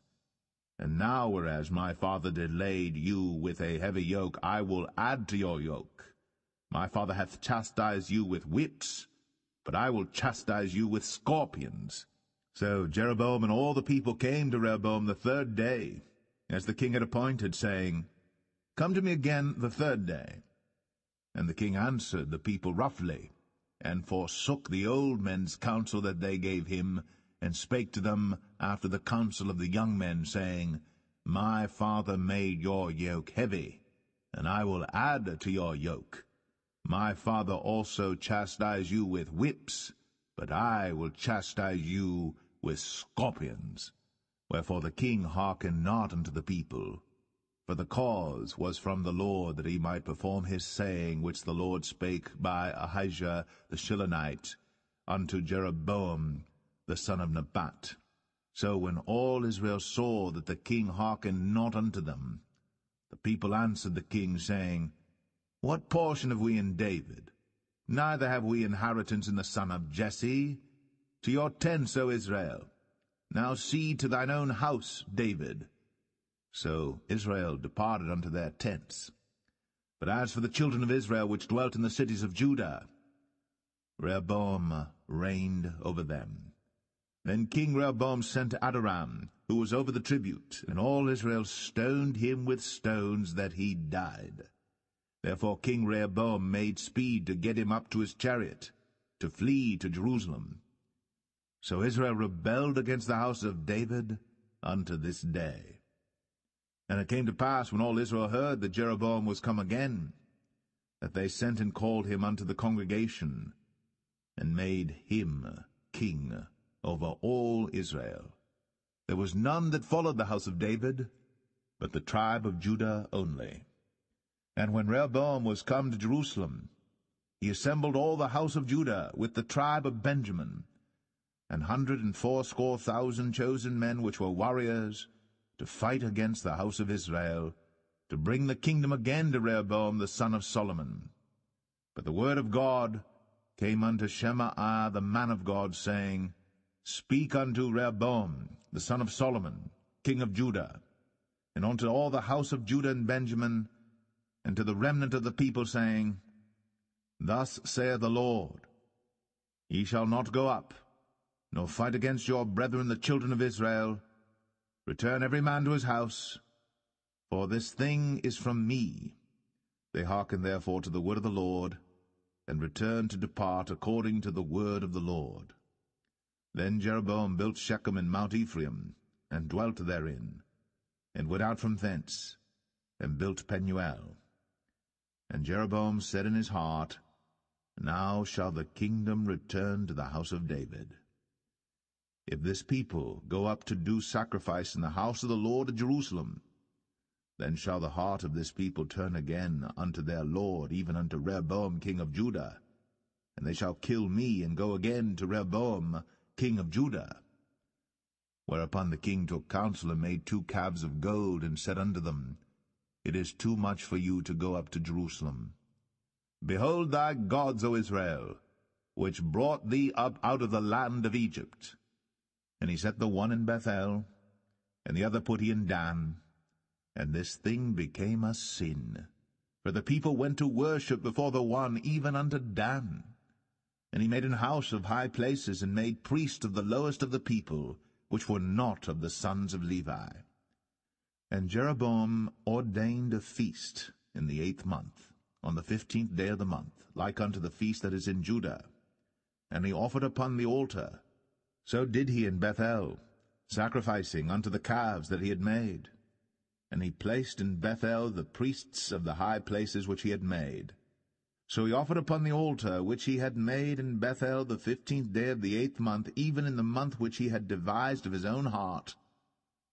And now, whereas my father did lade you with a heavy yoke, I will add to your yoke. My father hath chastised you with whips, but I will chastise you with scorpions. So Jeroboam and all the people came to Rehoboam the 3rd day, as the king had appointed, saying, Come to me again the 3rd day. And the king answered the people roughly, and forsook the old men's counsel that they gave him, and spake to them after the counsel of the young men, saying, My father made your yoke heavy, and I will add to your yoke. My father also chastised you with whips, but I will chastise you with scorpions. Wherefore the king hearkened not unto the people. For the cause was from the Lord, that he might perform his saying, which the Lord spake by Ahijah the Shilonite unto Jeroboam the son of Nebat. So when all Israel saw that the king hearkened not unto them, the people answered the king, saying, What portion have we in David? Neither have we inheritance in the son of Jesse. To your tents, O Israel. Now see to thine own house, David. So Israel departed unto their tents. But as for the children of Israel which dwelt in the cities of Judah, Rehoboam reigned over them. Then King Rehoboam sent Adoram, who was over the tribute, and all Israel stoned him with stones, that he died. Therefore King Rehoboam made speed to get him up to his chariot, to flee to Jerusalem. So Israel rebelled against the house of David unto this day. And it came to pass, when all Israel heard that Jeroboam was come again, that they sent and called him unto the congregation, and made him king over all Israel. There was none that followed the house of David, but the tribe of Judah only. And when Rehoboam was come to Jerusalem, he assembled all the house of Judah with the tribe of Benjamin, 180,000 chosen men which were warriors, to fight against the house of Israel, to bring the kingdom again to Rehoboam the son of Solomon. But the word of God came unto Shemaiah the man of God, saying, Speak unto Rehoboam the son of Solomon, king of Judah, and unto all the house of Judah and Benjamin, and to the remnant of the people, saying, Thus saith the Lord, Ye shall not go up, nor fight against your brethren the children of Israel. Return every man to his house, for this thing is from me. They hearkened therefore to the word of the Lord, and returned to depart according to the word of the Lord. Then Jeroboam built Shechem in Mount Ephraim, and dwelt therein, and went out from thence, and built Penuel. And Jeroboam said in his heart, Now shall the kingdom return to the house of David. If this people go up to do sacrifice in the house of the Lord at Jerusalem, then shall the heart of this people turn again unto their Lord, even unto Rehoboam king of Judah, and they shall kill me, and go again to Rehoboam king of Judah. Whereupon the king took counsel, and made 2 calves of gold, and said unto them, It is too much for you to go up to Jerusalem. Behold thy gods, O Israel, which brought thee up out of the land of Egypt. And he set the one in Bethel, and the other put he in Dan. And this thing became a sin. For the people went to worship before the one, even unto Dan. And he made an house of high places, and made priests of the lowest of the people, which were not of the sons of Levi. And Jeroboam ordained a feast in the 8th month, on the 15th day of the month, like unto the feast that is in Judah. And he offered upon the altar. So did he in Bethel, sacrificing unto the calves that he had made. And he placed in Bethel the priests of the high places which he had made. So he offered upon the altar which he had made in Bethel the 15th day of the 8th month, even in the month which he had devised of his own heart,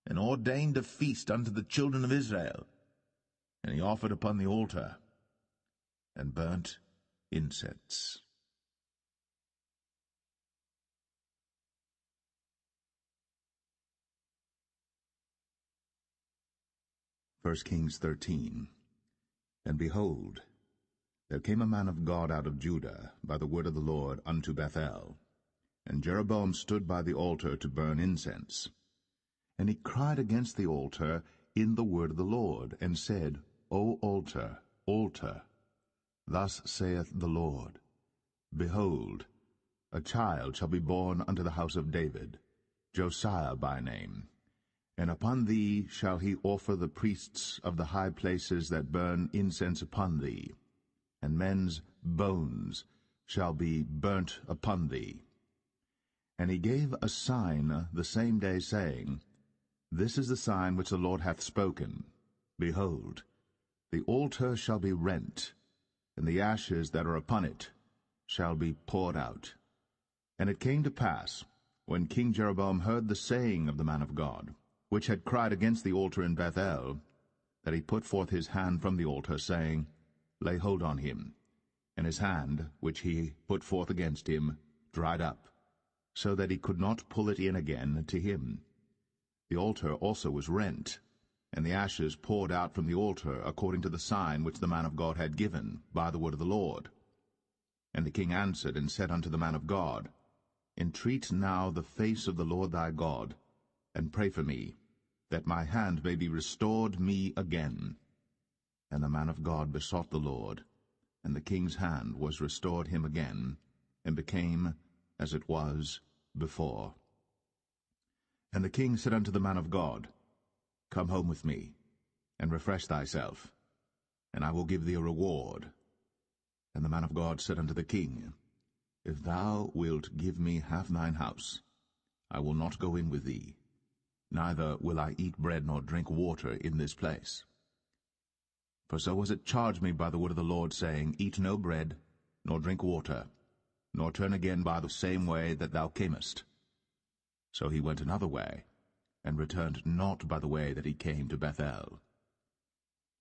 and ordained a feast unto the children of Israel. And he offered upon the altar, and burnt incense. 1 Kings 13. And behold, there came a man of God out of Judah by the word of the Lord unto Bethel. And Jeroboam stood by the altar to burn incense. And he cried against the altar in the word of the Lord, and said, O altar, altar, thus saith the Lord, Behold, a child shall be born unto the house of David, Josiah by name. And upon thee shall he offer the priests of the high places that burn incense upon thee, and men's bones shall be burnt upon thee. And he gave a sign the same day, saying, This is the sign which the Lord hath spoken. Behold, the altar shall be rent, and the ashes that are upon it shall be poured out. And it came to pass, when King Jeroboam heard the saying of the man of God, which had cried against the altar in Bethel, that he put forth his hand from the altar, saying, Lay hold on him. And his hand, which he put forth against him, dried up, so that he could not pull it in again to him. The altar also was rent, and the ashes poured out from the altar, according to the sign which the man of God had given by the word of the Lord. And the king answered and said unto the man of God, Entreat now the face of the Lord thy God, and pray for me, that my hand may be restored me again. And the man of God besought the Lord, and the king's hand was restored him again, and became as it was before. And the king said unto the man of God, Come home with me, and refresh thyself, and I will give thee a reward. And the man of God said unto the king, If thou wilt give me half thine house, I will not go in with thee, neither will I eat bread nor drink water in this place. For so was it charged me by the word of the Lord, saying, Eat no bread, nor drink water, nor turn again by the same way that thou camest. So he went another way, and returned not by the way that he came to Bethel.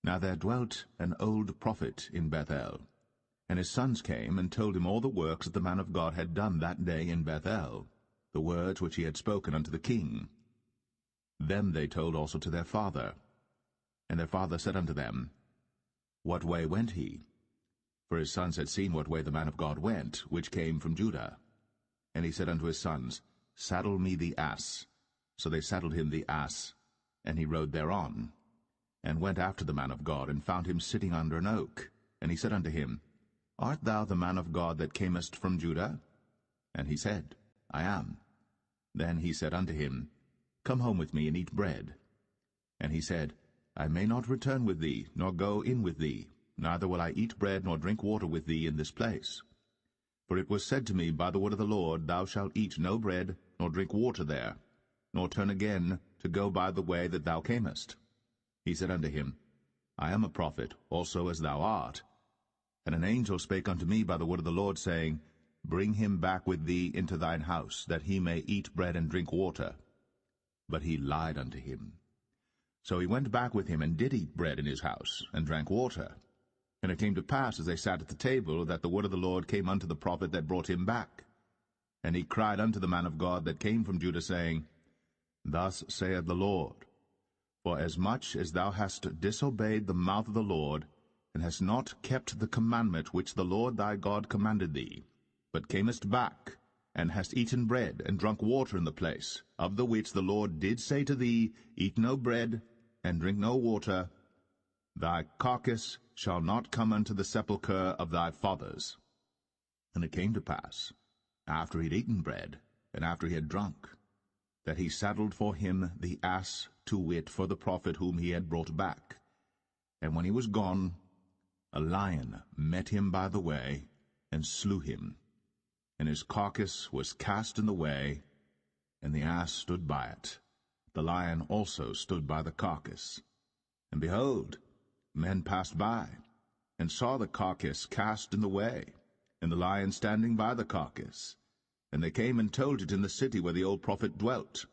Now there dwelt an old prophet in Bethel, and his sons came and told him all the works that the man of God had done that day in Bethel, the words which he had spoken unto the king. Them they told also to their father. And their father said unto them, What way went he? For his sons had seen what way the man of God went, which came from Judah. And he said unto his sons, Saddle me the ass. So they saddled him the ass, and he rode thereon, and went after the man of God, and found him sitting under an oak. And he said unto him, Art thou the man of God that camest from Judah? And he said, I am. Then he said unto him, Come home with me, and eat bread. And he said, I may not return with thee, nor go in with thee, neither will I eat bread nor drink water with thee in this place. For it was said to me by the word of the Lord, Thou shalt eat no bread, nor drink water there, nor turn again to go by the way that thou camest. He said unto him, I am a prophet, also as thou art. And an angel spake unto me by the word of the Lord, saying, Bring him back with thee into thine house, that he may eat bread and drink water. But he lied unto him. So he went back with him, and did eat bread in his house, and drank water. And it came to pass, as they sat at the table, that the word of the Lord came unto the prophet that brought him back. And he cried unto the man of God that came from Judah, saying, Thus saith the Lord, For as much as thou hast disobeyed the mouth of the Lord, and hast not kept the commandment which the Lord thy God commanded thee, but camest back, and hast eaten bread, and drunk water in the place, of the which the Lord did say to thee, Eat no bread, and drink no water, thy carcass shall not come unto the sepulchre of thy fathers. And it came to pass, after he had eaten bread, and after he had drunk, that he saddled for him the ass, to wit, for the prophet whom he had brought back. And when he was gone, a lion met him by the way, and slew him. And his carcass was cast in the way, and the ass stood by it. The lion also stood by the carcass. And behold, men passed by, and saw the carcass cast in the way, and the lion standing by the carcass. And they came and told it in the city where the old prophet dwelt.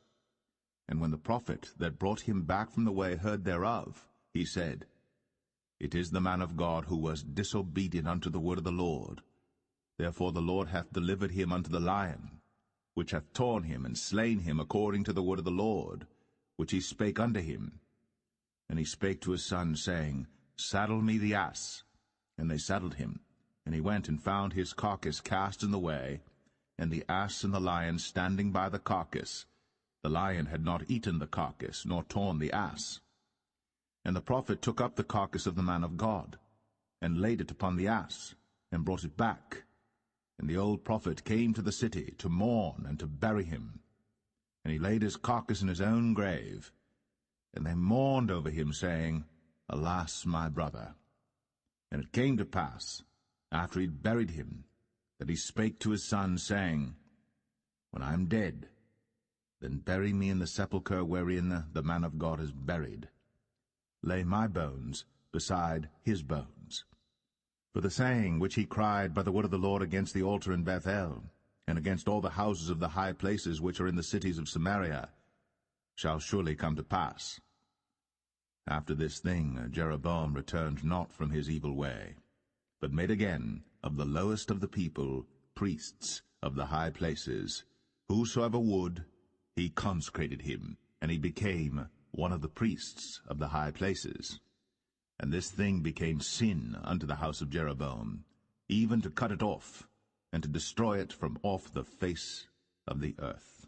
And when the prophet that brought him back from the way heard thereof, he said, It is the man of God who was disobedient unto the word of the Lord. Therefore the Lord hath delivered him unto the lion, which hath torn him and slain him according to the word of the Lord, which he spake unto him. And he spake to his son, saying, Saddle me the ass. And they saddled him. And he went and found his carcass cast in the way, and the ass and the lion standing by the carcass. The lion had not eaten the carcass, nor torn the ass. And the prophet took up the carcass of the man of God, and laid it upon the ass, and brought it back. And the old prophet came to the city to mourn and to bury him. And he laid his carcass in his own grave. And they mourned over him, saying, Alas, my brother! And it came to pass, after he had buried him, that he spake to his son, saying, When I am dead, then bury me in the sepulchre wherein the man of God is buried. Lay my bones beside his bones. For the saying which he cried by the word of the Lord against the altar in Bethel, and against all the houses of the high places which are in the cities of Samaria, shall surely come to pass. After this thing Jeroboam returned not from his evil way, but made again of the lowest of the people priests of the high places. Whosoever would, he consecrated him, and he became one of the priests of the high places. And this thing became sin unto the house of Jeroboam, even to cut it off, and to destroy it from off the face of the earth.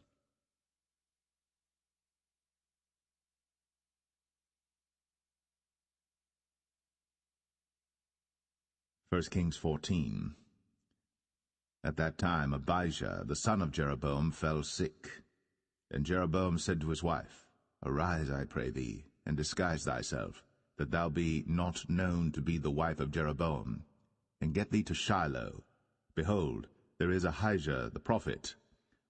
1 Kings 14. At that time Abijah, the son of Jeroboam, fell sick. And Jeroboam said to his wife, Arise, I pray thee, and disguise thyself, that thou be not known to be the wife of Jeroboam, and get thee to Shiloh. Behold, there is Ahijah the prophet,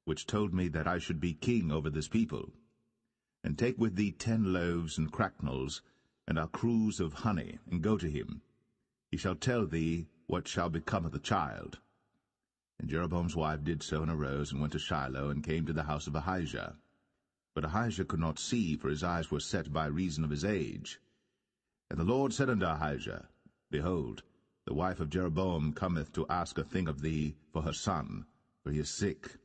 which told me that I should be king over this people. And take with thee 10 loaves and cracknels, and a cruse of honey, and go to him. He shall tell thee what shall become of the child. And Jeroboam's wife did so, and arose, and went to Shiloh, and came to the house of Ahijah. But Ahijah could not see, for his eyes were set by reason of his age. And the Lord said unto Ahijah, Behold, the wife of Jeroboam cometh to ask a thing of thee for her son, for he is sick.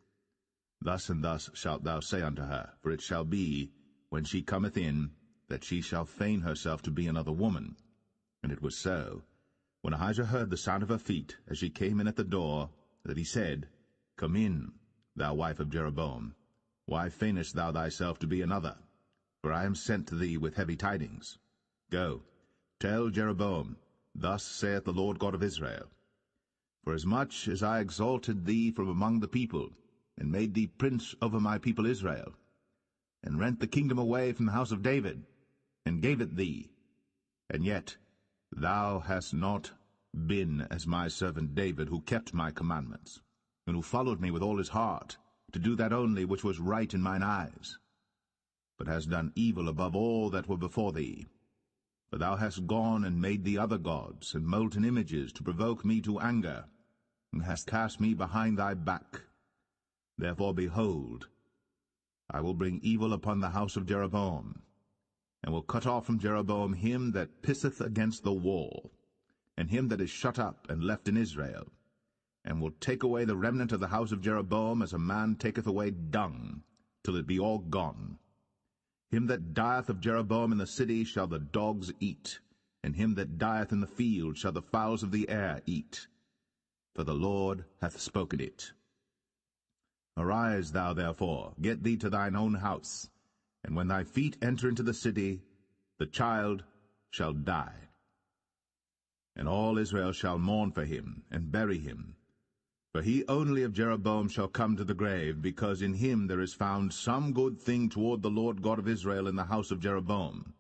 Thus and thus shalt thou say unto her, for it shall be, when she cometh in, that she shall feign herself to be another woman. And it was so, when Ahijah heard the sound of her feet, as she came in at the door, that he said, Come in, thou wife of Jeroboam. Why feignest thou thyself to be another? For I am sent to thee with heavy tidings. Go, tell Jeroboam, Thus saith the Lord God of Israel, Forasmuch as I exalted thee from among the people, and made thee prince over my people Israel, and rent the kingdom away from the house of David, and gave it thee, and yet thou hast not been as my servant David, who kept my commandments, and who followed me with all his heart, to do that only which was right in mine eyes, but hast done evil above all that were before thee. For thou hast gone and made thee other gods, and molten images, to provoke me to anger, and hast cast me behind thy back. Therefore, behold, I will bring evil upon the house of Jeroboam, and will cut off from Jeroboam him that pisseth against the wall, and him that is shut up and left in Israel, and will take away the remnant of the house of Jeroboam as a man taketh away dung, till it be all gone. Him that dieth of Jeroboam in the city shall the dogs eat, and him that dieth in the field shall the fowls of the air eat. For the Lord hath spoken it. Arise thou therefore, get thee to thine own house, and when thy feet enter into the city, the child shall die. And all Israel shall mourn for him, and bury him. For he only of Jeroboam shall come to the grave, because in him there is found some good thing toward the Lord God of Israel in the house of Jeroboam.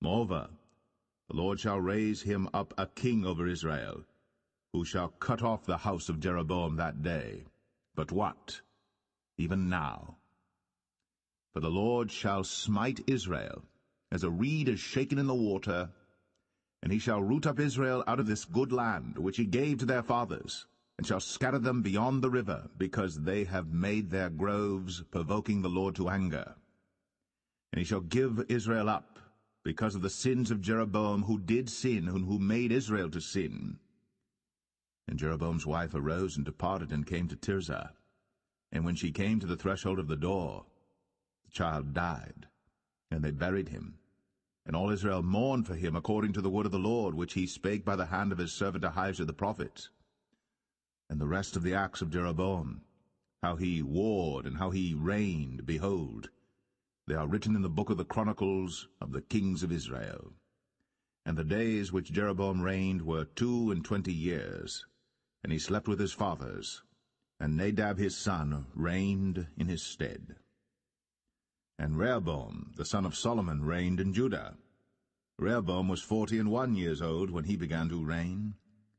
Moreover, the Lord shall raise him up a king over Israel, who shall cut off the house of Jeroboam that day. But what? Even now. For the Lord shall smite Israel, as a reed is shaken in the water, and he shall root up Israel out of this good land, which he gave to their fathers, and shall scatter them beyond the river, because they have made their groves, provoking the Lord to anger. And he shall give Israel up, because of the sins of Jeroboam, who did sin, and who made Israel to sin. And Jeroboam's wife arose and departed, and came to Tirzah. And when she came to the threshold of the door, the child died, and they buried him. And all Israel mourned for him according to the word of the Lord, which he spake by the hand of his servant Ahijah the prophet. And the rest of the acts of Jeroboam, how he warred and how he reigned, behold, they are written in the book of the Chronicles of the kings of Israel. And the days which Jeroboam reigned were 22 years, and he slept with his fathers, and Nadab his son reigned in his stead. And Rehoboam the son of Solomon reigned in Judah. Rehoboam was 41 years old when he began to reign,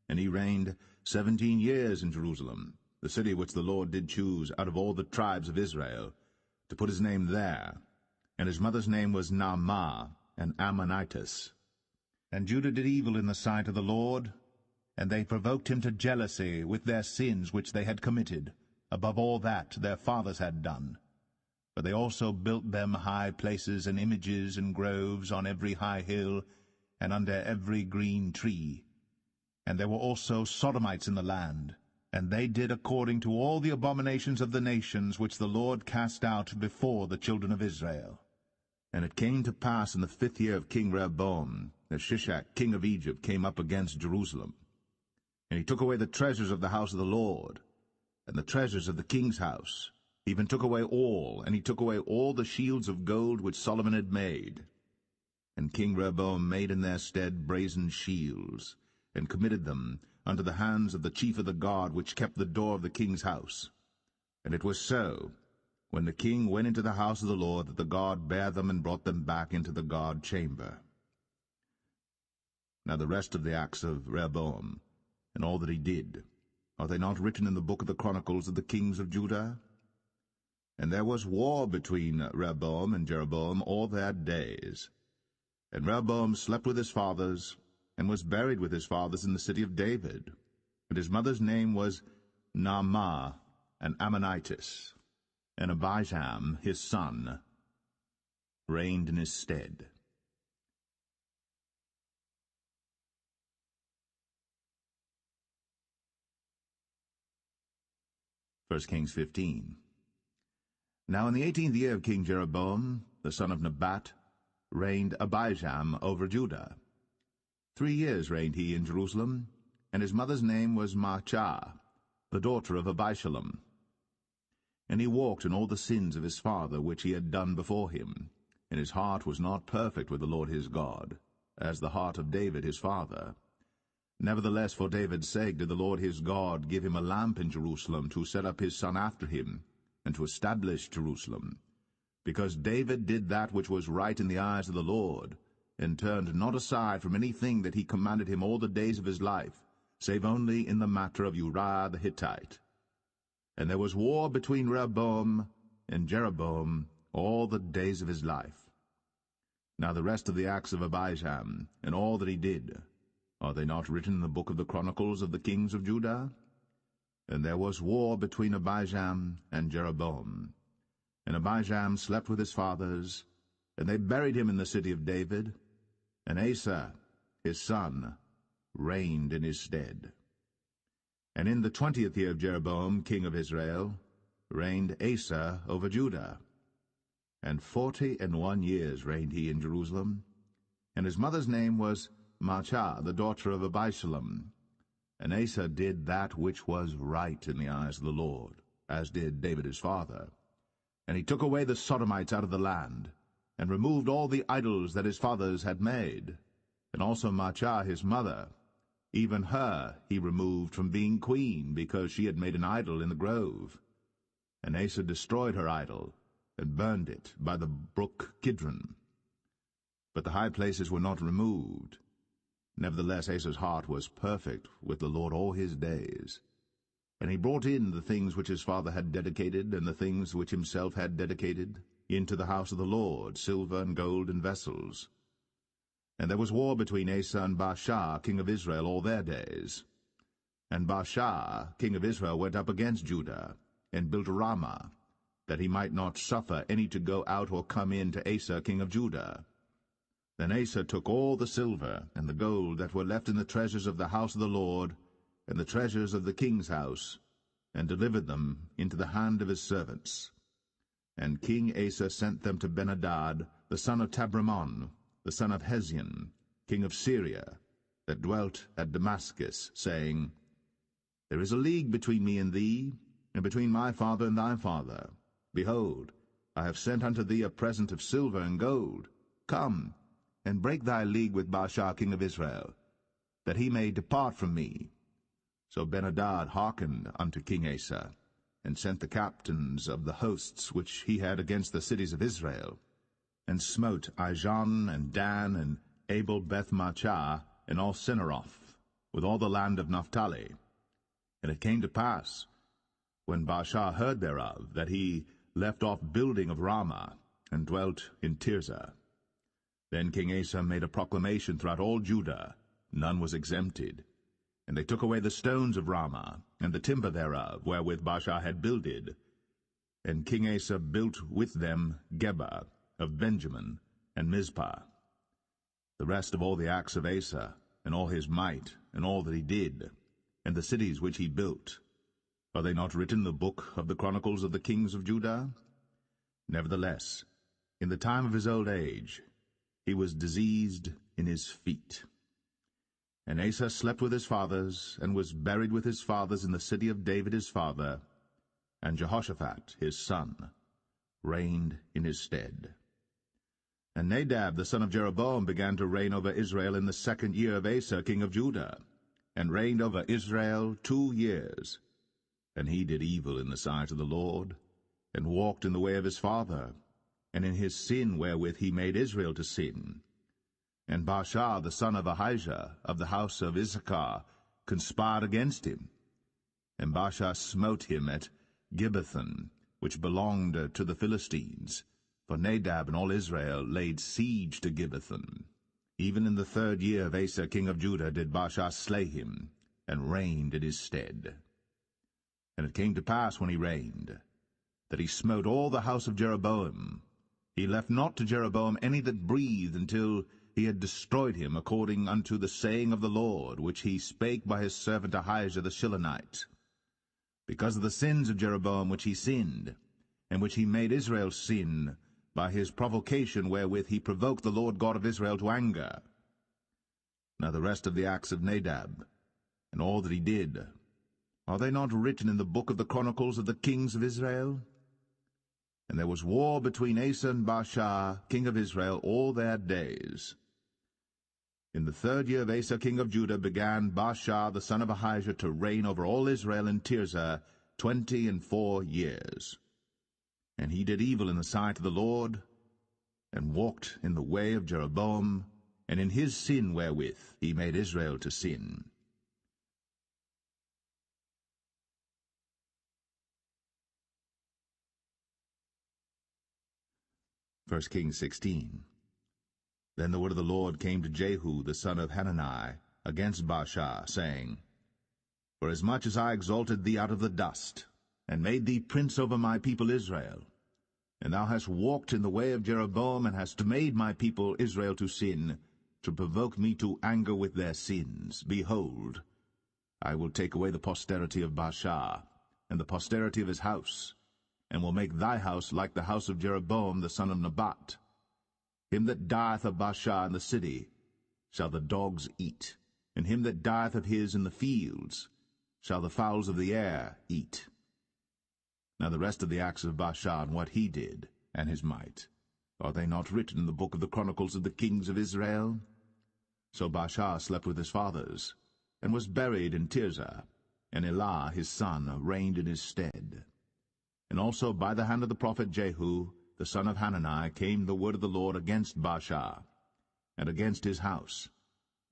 and he reigned 17 years in Jerusalem. the city which the Lord did choose out of all the tribes of Israel, to put his name there. And his mother's name was Naamah, an Ammonitess. And Judah did evil in the sight of the Lord, and they provoked him to jealousy with their sins which they had committed, above all that their fathers had done. For they also built them high places and images and groves on every high hill, and under every green tree. And there were also Sodomites in the land, and they did according to all the abominations of the nations which the Lord cast out before the children of Israel. And it came to pass in the 5th year of King Rehoboam, that Shishak king of Egypt came up against Jerusalem. And he took away the treasures of the house of the Lord, and the treasures of the king's house, even took away all, and he took away all the shields of gold which Solomon had made. And King Rehoboam made in their stead brazen shields, and committed them unto the hands of the chief of the guard which kept the door of the king's house. And it was so, when the king went into the house of the Lord, that the guard bare them and brought them back into the guard chamber. Now the rest of the acts of Rehoboam, and all that he did, are they not written in the book of the Chronicles of the kings of Judah? And there was war between Rehoboam and Jeroboam all their days. And Rehoboam slept with his fathers, and was buried with his fathers in the city of David. And his mother's name was Naamah, an Ammonitess. And Abijam, his son, reigned in his stead. 1 Kings 15. Now in the 18th year of King Jeroboam, the son of Nebat, reigned Abijam over Judah. 3 years reigned he in Jerusalem, and his mother's name was Maachah, the daughter of Abishalom. And he walked in all the sins of his father which he had done before him, and his heart was not perfect with the Lord his God, as the heart of David his father. Nevertheless, for David's sake did the Lord his God give him a lamp in Jerusalem to set up his son after him, and to establish Jerusalem, because David did that which was right in the eyes of the Lord, and turned not aside from anything that he commanded him all the days of his life, save only in the matter of Uriah the Hittite. And there was war between Rehoboam and Jeroboam all the days of his life. Now the rest of the acts of Abijam, and all that he did, are they not written in the book of the Chronicles of the kings of Judah? And there was war between Abijam and Jeroboam. And Abijam slept with his fathers, and they buried him in the city of David, and Asa, his son, reigned in his stead. And in the 20th year of Jeroboam, king of Israel, reigned Asa over Judah. And 41 years reigned he in Jerusalem. And his mother's name was Maachah, the daughter of Abishalom. And Asa did that which was right in the eyes of the Lord, as did David his father. And he took away the Sodomites out of the land, and removed all the idols that his fathers had made. And also Maachah his mother, even her he removed from being queen, because she had made an idol in the grove. And Asa destroyed her idol, and burned it by the brook Kidron. But the high places were not removed. Nevertheless Asa's heart was perfect with the Lord all his days. And he brought in the things which his father had dedicated, and the things which himself had dedicated, into the house of the Lord, silver and gold and vessels. And there was war between Asa and Baasha, king of Israel, all their days. And Baasha, king of Israel, went up against Judah, and built Ramah, that he might not suffer any to go out or come in to Asa, king of Judah. Then Asa took all the silver and the gold that were left in the treasures of the house of the Lord, and the treasures of the king's house, and delivered them into the hand of his servants. And King Asa sent them to Ben-Hadad, the son of Tabrimon, the son of Hezion, king of Syria, that dwelt at Damascus, saying, There is a league between me and thee, and between my father and thy father. Behold, I have sent unto thee a present of silver and gold. Come, and break thy league with Baasha king of Israel, that he may depart from me. So Ben-Hadad hearkened unto King Asa, and sent the captains of the hosts which he had against the cities of Israel, and smote Ijon and Dan and Abel-Beth-Maachah and all Cinneroth, with all the land of Naphtali. And it came to pass, when Baasha heard thereof, that he left off building of Ramah, and dwelt in Tirzah. Then King Asa made a proclamation throughout all Judah, none was exempted. And they took away the stones of Ramah, and the timber thereof, wherewith Baasha had builded. And King Asa built with them Geba of Benjamin, and Mizpah. The rest of all the acts of Asa, and all his might, and all that he did, and the cities which he built, are they not written in the book of the chronicles of the kings of Judah? Nevertheless, in the time of his old age, he was diseased in his feet. And Asa slept with his fathers, and was buried with his fathers in the city of David his father, and Jehoshaphat his son reigned in his stead. And Nadab the son of Jeroboam began to reign over Israel in the 2nd year of Asa king of Judah, and reigned over Israel 2 years. And he did evil in the sight of the Lord, and walked in the way of his father, and in his sin wherewith he made Israel to sin. And Baasha the son of Ahijah of the house of Issachar conspired against him. And Baasha smote him at Gibbethon, which belonged to the Philistines, for Nadab and all Israel laid siege to Gibbethon. Even in the 3rd year of Asa king of Judah did Baasha slay him, and reigned in his stead. And it came to pass when he reigned, that he smote all the house of Jeroboam. He left not to Jeroboam any that breathed, until he had destroyed him, according unto the saying of the Lord, which he spake by his servant Ahijah the Shilonite. Because of the sins of Jeroboam which he sinned, and which he made Israel sin, by his provocation wherewith he provoked the Lord God of Israel to anger. Now the rest of the acts of Nadab, and all that he did, are they not written in the book of the chronicles of the kings of Israel? And there was war between Asa and Baasha, king of Israel, all their days. In the 3rd year of Asa king of Judah began Baasha the son of Ahijah to reign over all Israel in Tirzah 24 years. And he did evil in the sight of the Lord, and walked in the way of Jeroboam, and in his sin wherewith he made Israel to sin. 1 Kings 16. Then the word of the Lord came to Jehu the son of Hanani against Baasha, saying, Forasmuch as I exalted thee out of the dust, and made thee prince over my people Israel, and thou hast walked in the way of Jeroboam, and hast made my people Israel to sin, to provoke me to anger with their sins, behold, I will take away the posterity of Baasha, and the posterity of his house, and will make thy house like the house of Jeroboam the son of Nebat. Him that dieth of Baasha in the city shall the dogs eat, and him that dieth of his in the fields shall the fowls of the air eat. Now the rest of the acts of Baasha, and what he did, and his might, are they not written in the book of the chronicles of the kings of Israel? So Baasha slept with his fathers, and was buried in Tirzah, and Elah his son reigned in his stead. And also by the hand of the prophet Jehu, the son of Hanani, came the word of the Lord against Baasha, and against his house,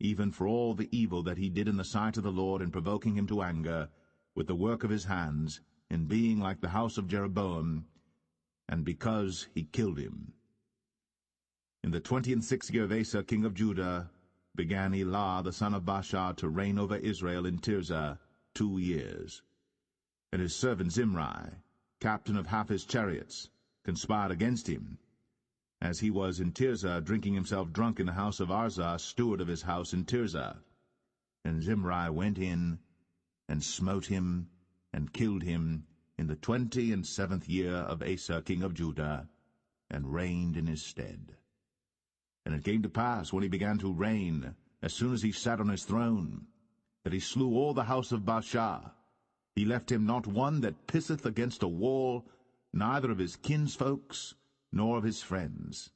even for all the evil that he did in the sight of the Lord, in provoking him to anger, with the work of his hands, in being like the house of Jeroboam, and because he killed him. In the 26th year of Asa king of Judah began Elah the son of Baasha to reign over Israel in Tirzah 2 years. And his servant Zimri, captain of half his chariots, conspired against him, as he was in Tirzah drinking himself drunk in the house of Arzah, steward of his house in Tirzah. And Zimri went in, and smote him, and killed him, in the 27th year of Asa king of Judah, and reigned in his stead. And it came to pass, when he began to reign, as soon as he sat on his throne, that he slew all the house of Baasha. He left him not one that pisseth against a wall, neither of his kinsfolks, nor of his friends.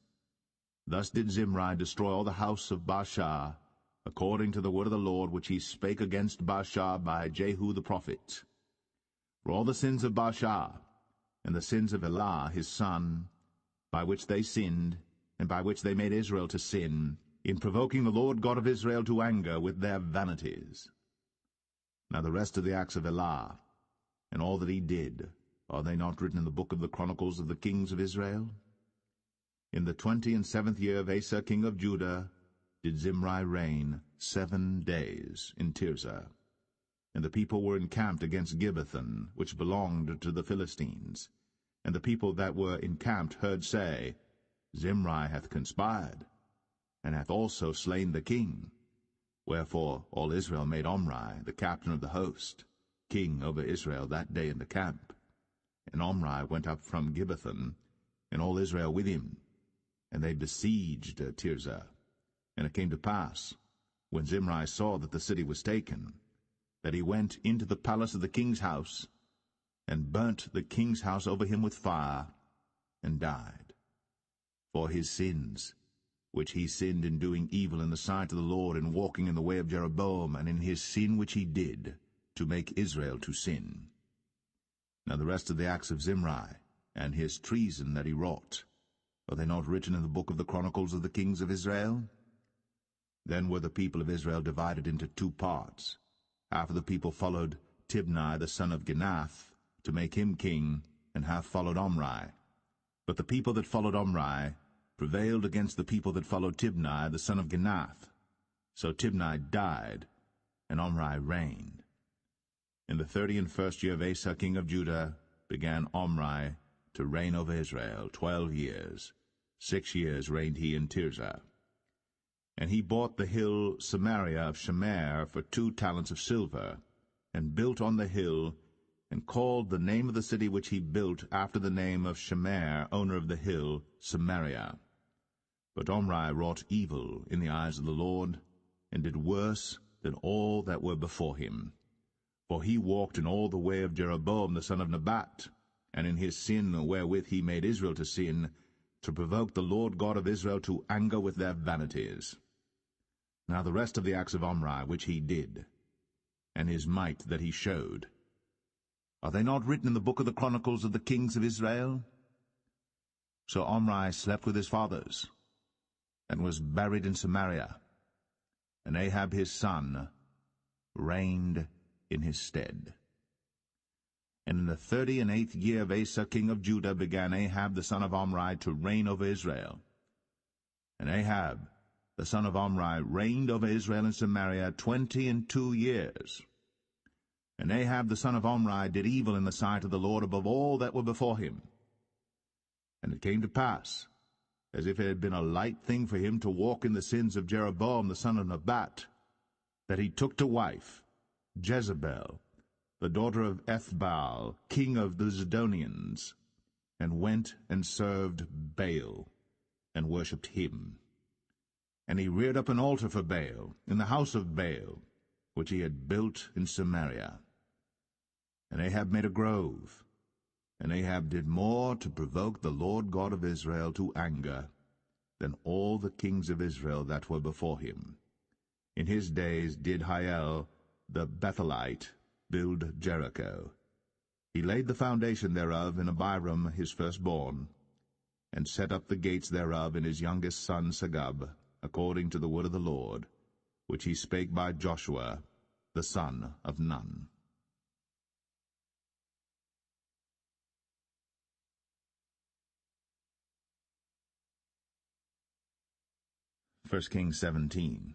Thus did Zimri destroy all the house of Baasha, according to the word of the Lord which he spake against Baasha by Jehu the prophet. For all the sins of Baasha, and the sins of Elah his son, by which they sinned, and by which they made Israel to sin, in provoking the Lord God of Israel to anger with their vanities. Now the rest of the acts of Elah, and all that he did, are they not written in the book of the Chronicles of the kings of Israel? In the 27th year of Asa king of Judah did Zimri reign 7 days in Tirzah. And the people were encamped against Gibbethon, which belonged to the Philistines. And the people that were encamped heard say, Zimri hath conspired, and hath also slain the king. Wherefore all Israel made Omri, the captain of the host, king over Israel that day in the camp. And Omri went up from Gibbethon, and all Israel with him, and they besieged Tirzah. And it came to pass, when Zimri saw that the city was taken, that he went into the palace of the king's house, and burnt the king's house over him with fire, and died. For his sins, which he sinned in doing evil in the sight of the Lord, in walking in the way of Jeroboam, and in his sin which he did, to make Israel to sin. Now the rest of the acts of Zimri, and his treason that he wrought, are they not written in the book of the Chronicles of the kings of Israel? Then were the people of Israel divided into 2 parts. Half of the people followed Tibni the son of Ginath, to make him king, and half followed Omri. But the people that followed Omri prevailed against the people that followed Tibni the son of Ginath. So Tibni died, and Omri reigned. In the 31st year of Asa king of Judah began Omri to reign over Israel 12 years. 6 years reigned he in Tirzah. And he bought the hill Samaria of Shemer for 2 talents of silver, and built on the hill, and called the name of the city which he built after the name of Shemer, owner of the hill, Samaria. But Omri wrought evil in the eyes of the Lord, and did worse than all that were before him. For he walked in all the way of Jeroboam the son of Nebat, and in his sin wherewith he made Israel to sin, to provoke the Lord God of Israel to anger with their vanities. Now the rest of the acts of Omri which he did, and his might that he showed, are they not written in the book of the Chronicles of the kings of Israel? So Omri slept with his fathers, and was buried in Samaria, and Ahab his son reigned in his stead. And in the 38th year of Asa king of Judah began Ahab the son of Omri to reign over Israel. And Ahab the son of Omri reigned over Israel in Samaria 22 years. And Ahab the son of Omri did evil in the sight of the Lord above all that were before him. And it came to pass, as if it had been a light thing for him to walk in the sins of Jeroboam the son of Nebat, that he took to wife Jezebel, the daughter of Ethbaal, king of the Zidonians, and went and served Baal, and worshipped him. And he reared up an altar for Baal in the house of Baal, which he had built in Samaria. And Ahab made a grove, and Ahab did more to provoke the Lord God of Israel to anger than all the kings of Israel that were before him. In his days did Hiel the Bethelite build Jericho. He laid the foundation thereof in Abiram his firstborn, and set up the gates thereof in his youngest son Segub, according to the word of the Lord, which he spake by Joshua the son of Nun. 1 Kings 17.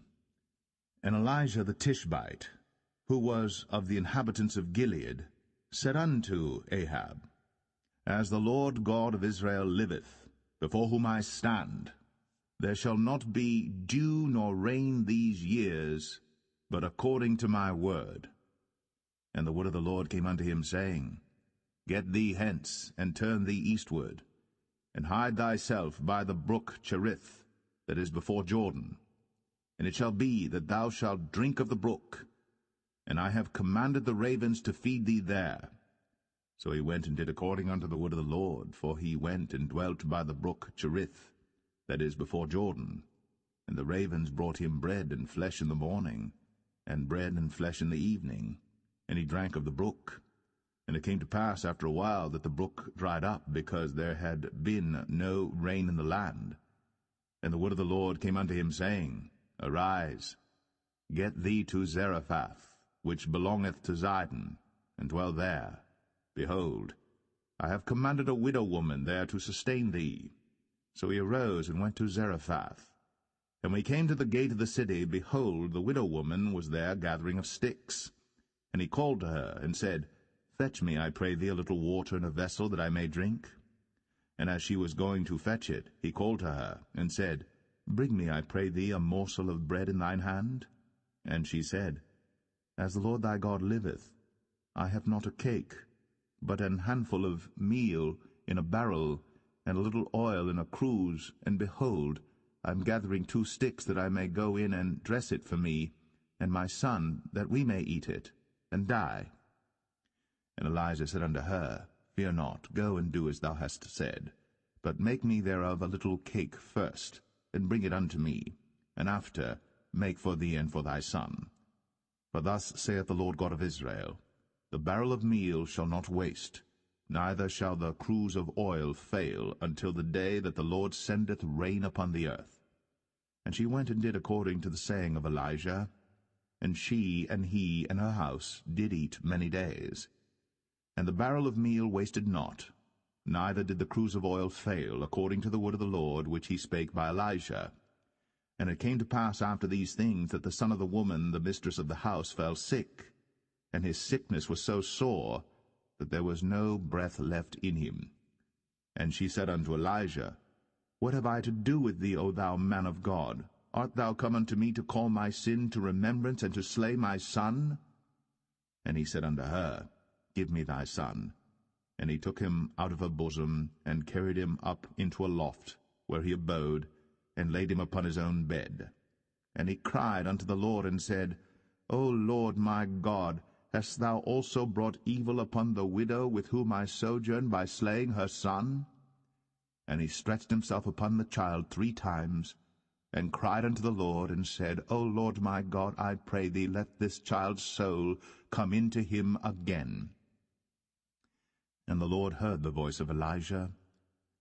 And Elijah the Tishbite, who was of the inhabitants of Gilead, said unto Ahab, As the Lord God of Israel liveth, before whom I stand, there shall not be dew nor rain these years, but according to my word. And the word of the Lord came unto him, saying, Get thee hence, and turn thee eastward, and hide thyself by the brook Cherith, that is before Jordan. And it shall be that thou shalt drink of the brook, and I have commanded the ravens to feed thee there. So he went and did according unto the word of the Lord, for he went and dwelt by the brook Cherith, that is before Jordan. And the ravens brought him bread and flesh in the morning, and bread and flesh in the evening, and he drank of the brook. And it came to pass after a while that the brook dried up, because there had been no rain in the land. And the word of the Lord came unto him, saying, Arise, get thee to Zarephath, which belongeth to Zidon, and dwell there. Behold, I have commanded a widow woman there to sustain thee. So he arose and went to Zarephath. And when he came to the gate of the city, behold, the widow woman was there gathering of sticks. And he called to her, and said, Fetch me, I pray thee, a little water in a vessel, that I may drink. And as she was going to fetch it, he called to her, and said, Bring me, I pray thee, a morsel of bread in thine hand. And she said, As the Lord thy God liveth, I have not a cake, but an handful of meal in a barrel, and a little oil in a cruse, and behold, I am gathering 2 sticks, that I may go in and dress it for me, and my son, that we may eat it, and die. And Elijah said unto her, Fear not, go and do as thou hast said, but make me thereof a little cake first, and bring it unto me, and after make for thee and for thy son. For thus saith the Lord God of Israel, The barrel of meal shall not waste, neither shall the cruse of oil fail, until the day that the Lord sendeth rain upon the earth. And she went and did according to the saying of Elijah, and she and he and her house did eat many days. And the barrel of meal wasted not, neither did the cruse of oil fail, according to the word of the Lord which he spake by Elijah. And it came to pass after these things, that the son of the woman, the mistress of the house, fell sick, and his sickness was so sore, that there was no breath left in him. And she said unto Elijah, What have I to do with thee, O thou man of God? Art thou come unto me to call my sin to remembrance, and to slay my son? And he said unto her, Give me thy son. And he took him out of her bosom, and carried him up into a loft, where he abode, and laid him upon his own bed. And he cried unto the Lord, and said, O Lord my God, hast thou also brought evil upon the widow with whom I sojourn, by slaying her son? And he stretched himself upon the child 3 times, and cried unto the Lord, and said, O Lord my God, I pray thee, let this child's soul come into him again. And the Lord heard the voice of Elijah,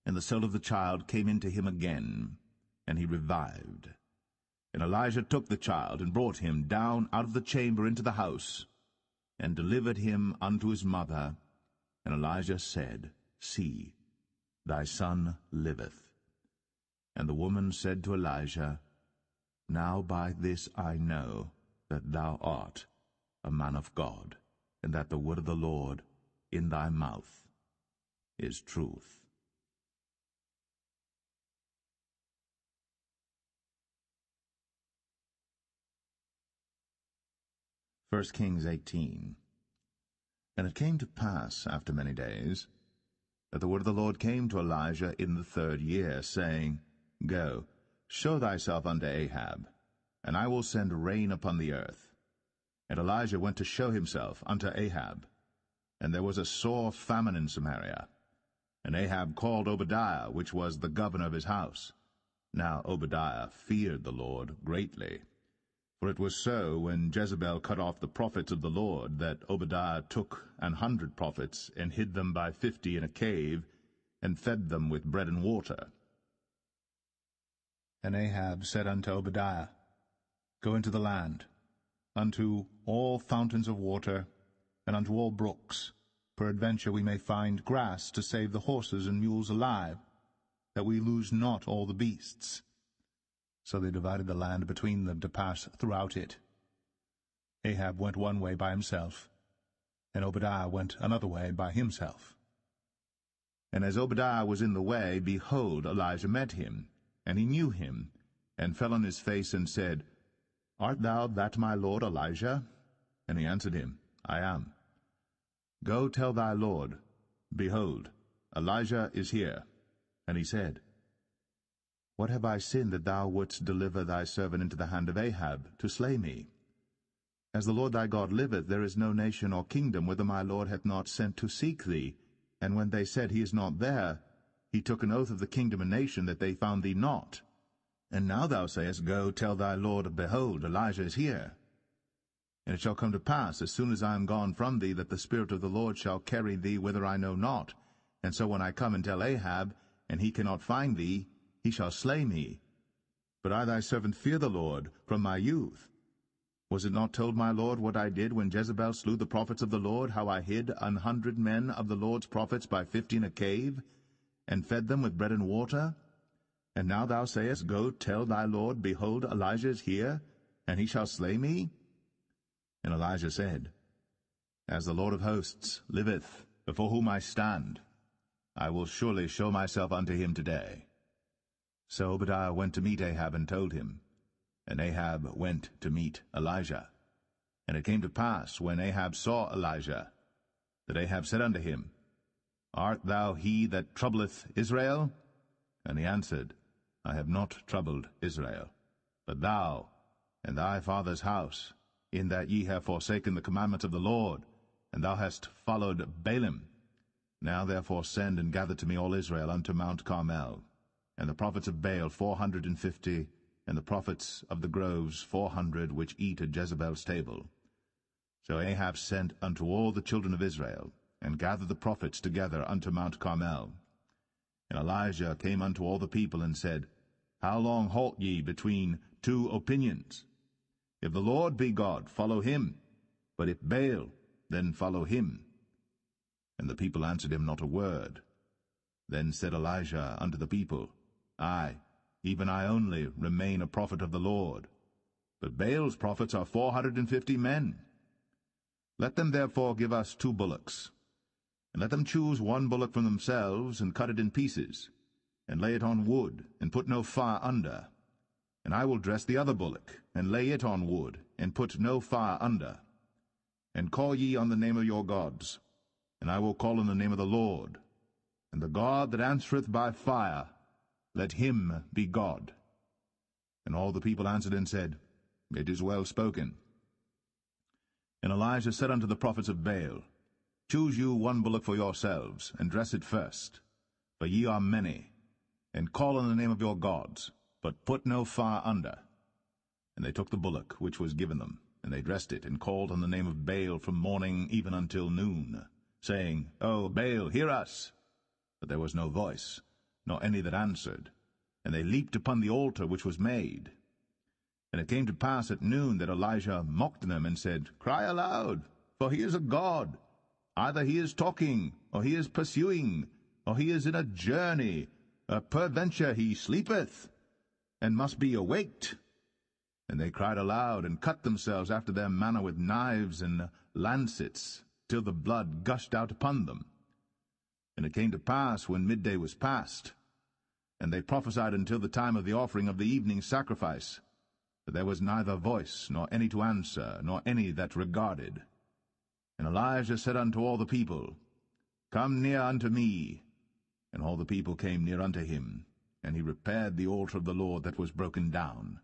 and the soul of the child came into him again, and he revived. And Elijah took the child, and brought him down out of the chamber into the house, and delivered him unto his mother. And Elijah said, See, thy son liveth. And the woman said to Elijah, Now by this I know that thou art a man of God, and that the word of the Lord in thy mouth is truth. 1 Kings 18. And it came to pass after many days, that the word of the Lord came to Elijah in the 3rd year, saying, Go, show thyself unto Ahab, and I will send rain upon the earth. And Elijah went to show himself unto Ahab. And there was a sore famine in Samaria. And Ahab called Obadiah, which was the governor of his house. Now Obadiah feared the Lord greatly. For it was so, when Jezebel cut off the prophets of the Lord, that Obadiah took 100 prophets, and hid them by 50 in a cave, and fed them with bread and water. And Ahab said unto Obadiah, Go into the land, unto all fountains of water, and unto all brooks. Peradventure we may find grass to save the horses and mules alive, that we lose not all the beasts. So they divided the land between them to pass throughout it. Ahab went one way by himself, and Obadiah went another way by himself. And as Obadiah was in the way, behold, Elijah met him, and he knew him, and fell on his face, and said, Art thou that my lord Elijah? And he answered him, I am. Go tell thy lord, Behold, Elijah is here. And he said, What have I sinned that thou wouldst deliver thy servant into the hand of Ahab, to slay me? As the Lord thy God liveth, there is no nation or kingdom whither my lord hath not sent to seek thee. And when they said, He is not there, he took an oath of the kingdom and nation that they found thee not. And now thou sayest, Go, tell thy lord, Behold, Elijah is here. And it shall come to pass, as soon as I am gone from thee, that the Spirit of the Lord shall carry thee whither I know not. And so when I come and tell Ahab, and he cannot find thee, he shall slay me. But I thy servant fear the Lord from my youth. Was it not told my lord what I did when Jezebel slew the prophets of the Lord, how I hid 100 men of the Lord's prophets by 50 in a cave, and fed them with bread and water? And now thou sayest, Go, tell thy lord, Behold, Elijah is here, and he shall slay me? And Elijah said, As the Lord of hosts liveth, before whom I stand, I will surely show myself unto him today. So Obadiah went to meet Ahab and told him, and Ahab went to meet Elijah. And it came to pass, when Ahab saw Elijah, that Ahab said unto him, Art thou he that troubleth Israel? And he answered, I have not troubled Israel, but thou and thy father's house, in that ye have forsaken the commandments of the Lord, and thou hast followed Baalim. Now therefore send and gather to me all Israel unto Mount Carmel, and the prophets of Baal 450, and the prophets of the groves 400, which eat at Jezebel's table. So Ahab sent unto all the children of Israel, and gathered the prophets together unto Mount Carmel. And Elijah came unto all the people, and said, How long halt ye between two opinions? If the Lord be God, follow him, but if Baal, then follow him. And the people answered him not a word. Then said Elijah unto the people, I, even I only, remain a prophet of the Lord, but Baal's prophets are 450 men. Let them therefore give us 2 bullocks, and let them choose 1 bullock from themselves, and cut it in pieces, and lay it on wood, and put no fire under. And I will dress the other bullock, and lay it on wood, and put no fire under. And call ye on the name of your gods, and I will call on the name of the Lord. And the God that answereth by fire, let him be God. And all the people answered and said, It is well spoken. And Elijah said unto the prophets of Baal, Choose you 1 bullock for yourselves, and dress it first, for ye are many, and call on the name of your gods, but put no fire under. And they took the bullock which was given them, and they dressed it, and called on the name of Baal from morning even until noon, saying, O Baal, hear us! But there was no voice, nor any that answered. And they leaped upon the altar which was made. And it came to pass at noon that Elijah mocked them, and said, Cry aloud, for he is a god. Either he is talking, or he is pursuing, or he is in a journey, or peradventure he sleepeth, and must be awaked. And they cried aloud, and cut themselves after their manner with knives and lancets, till the blood gushed out upon them. And it came to pass, when midday was past, and they prophesied until the time of the offering of the evening sacrifice, that there was neither voice, nor any to answer, nor any that regarded. And Elijah said unto all the people, Come near unto me. And all the people came near unto him, and he repaired the altar of the Lord that was broken down.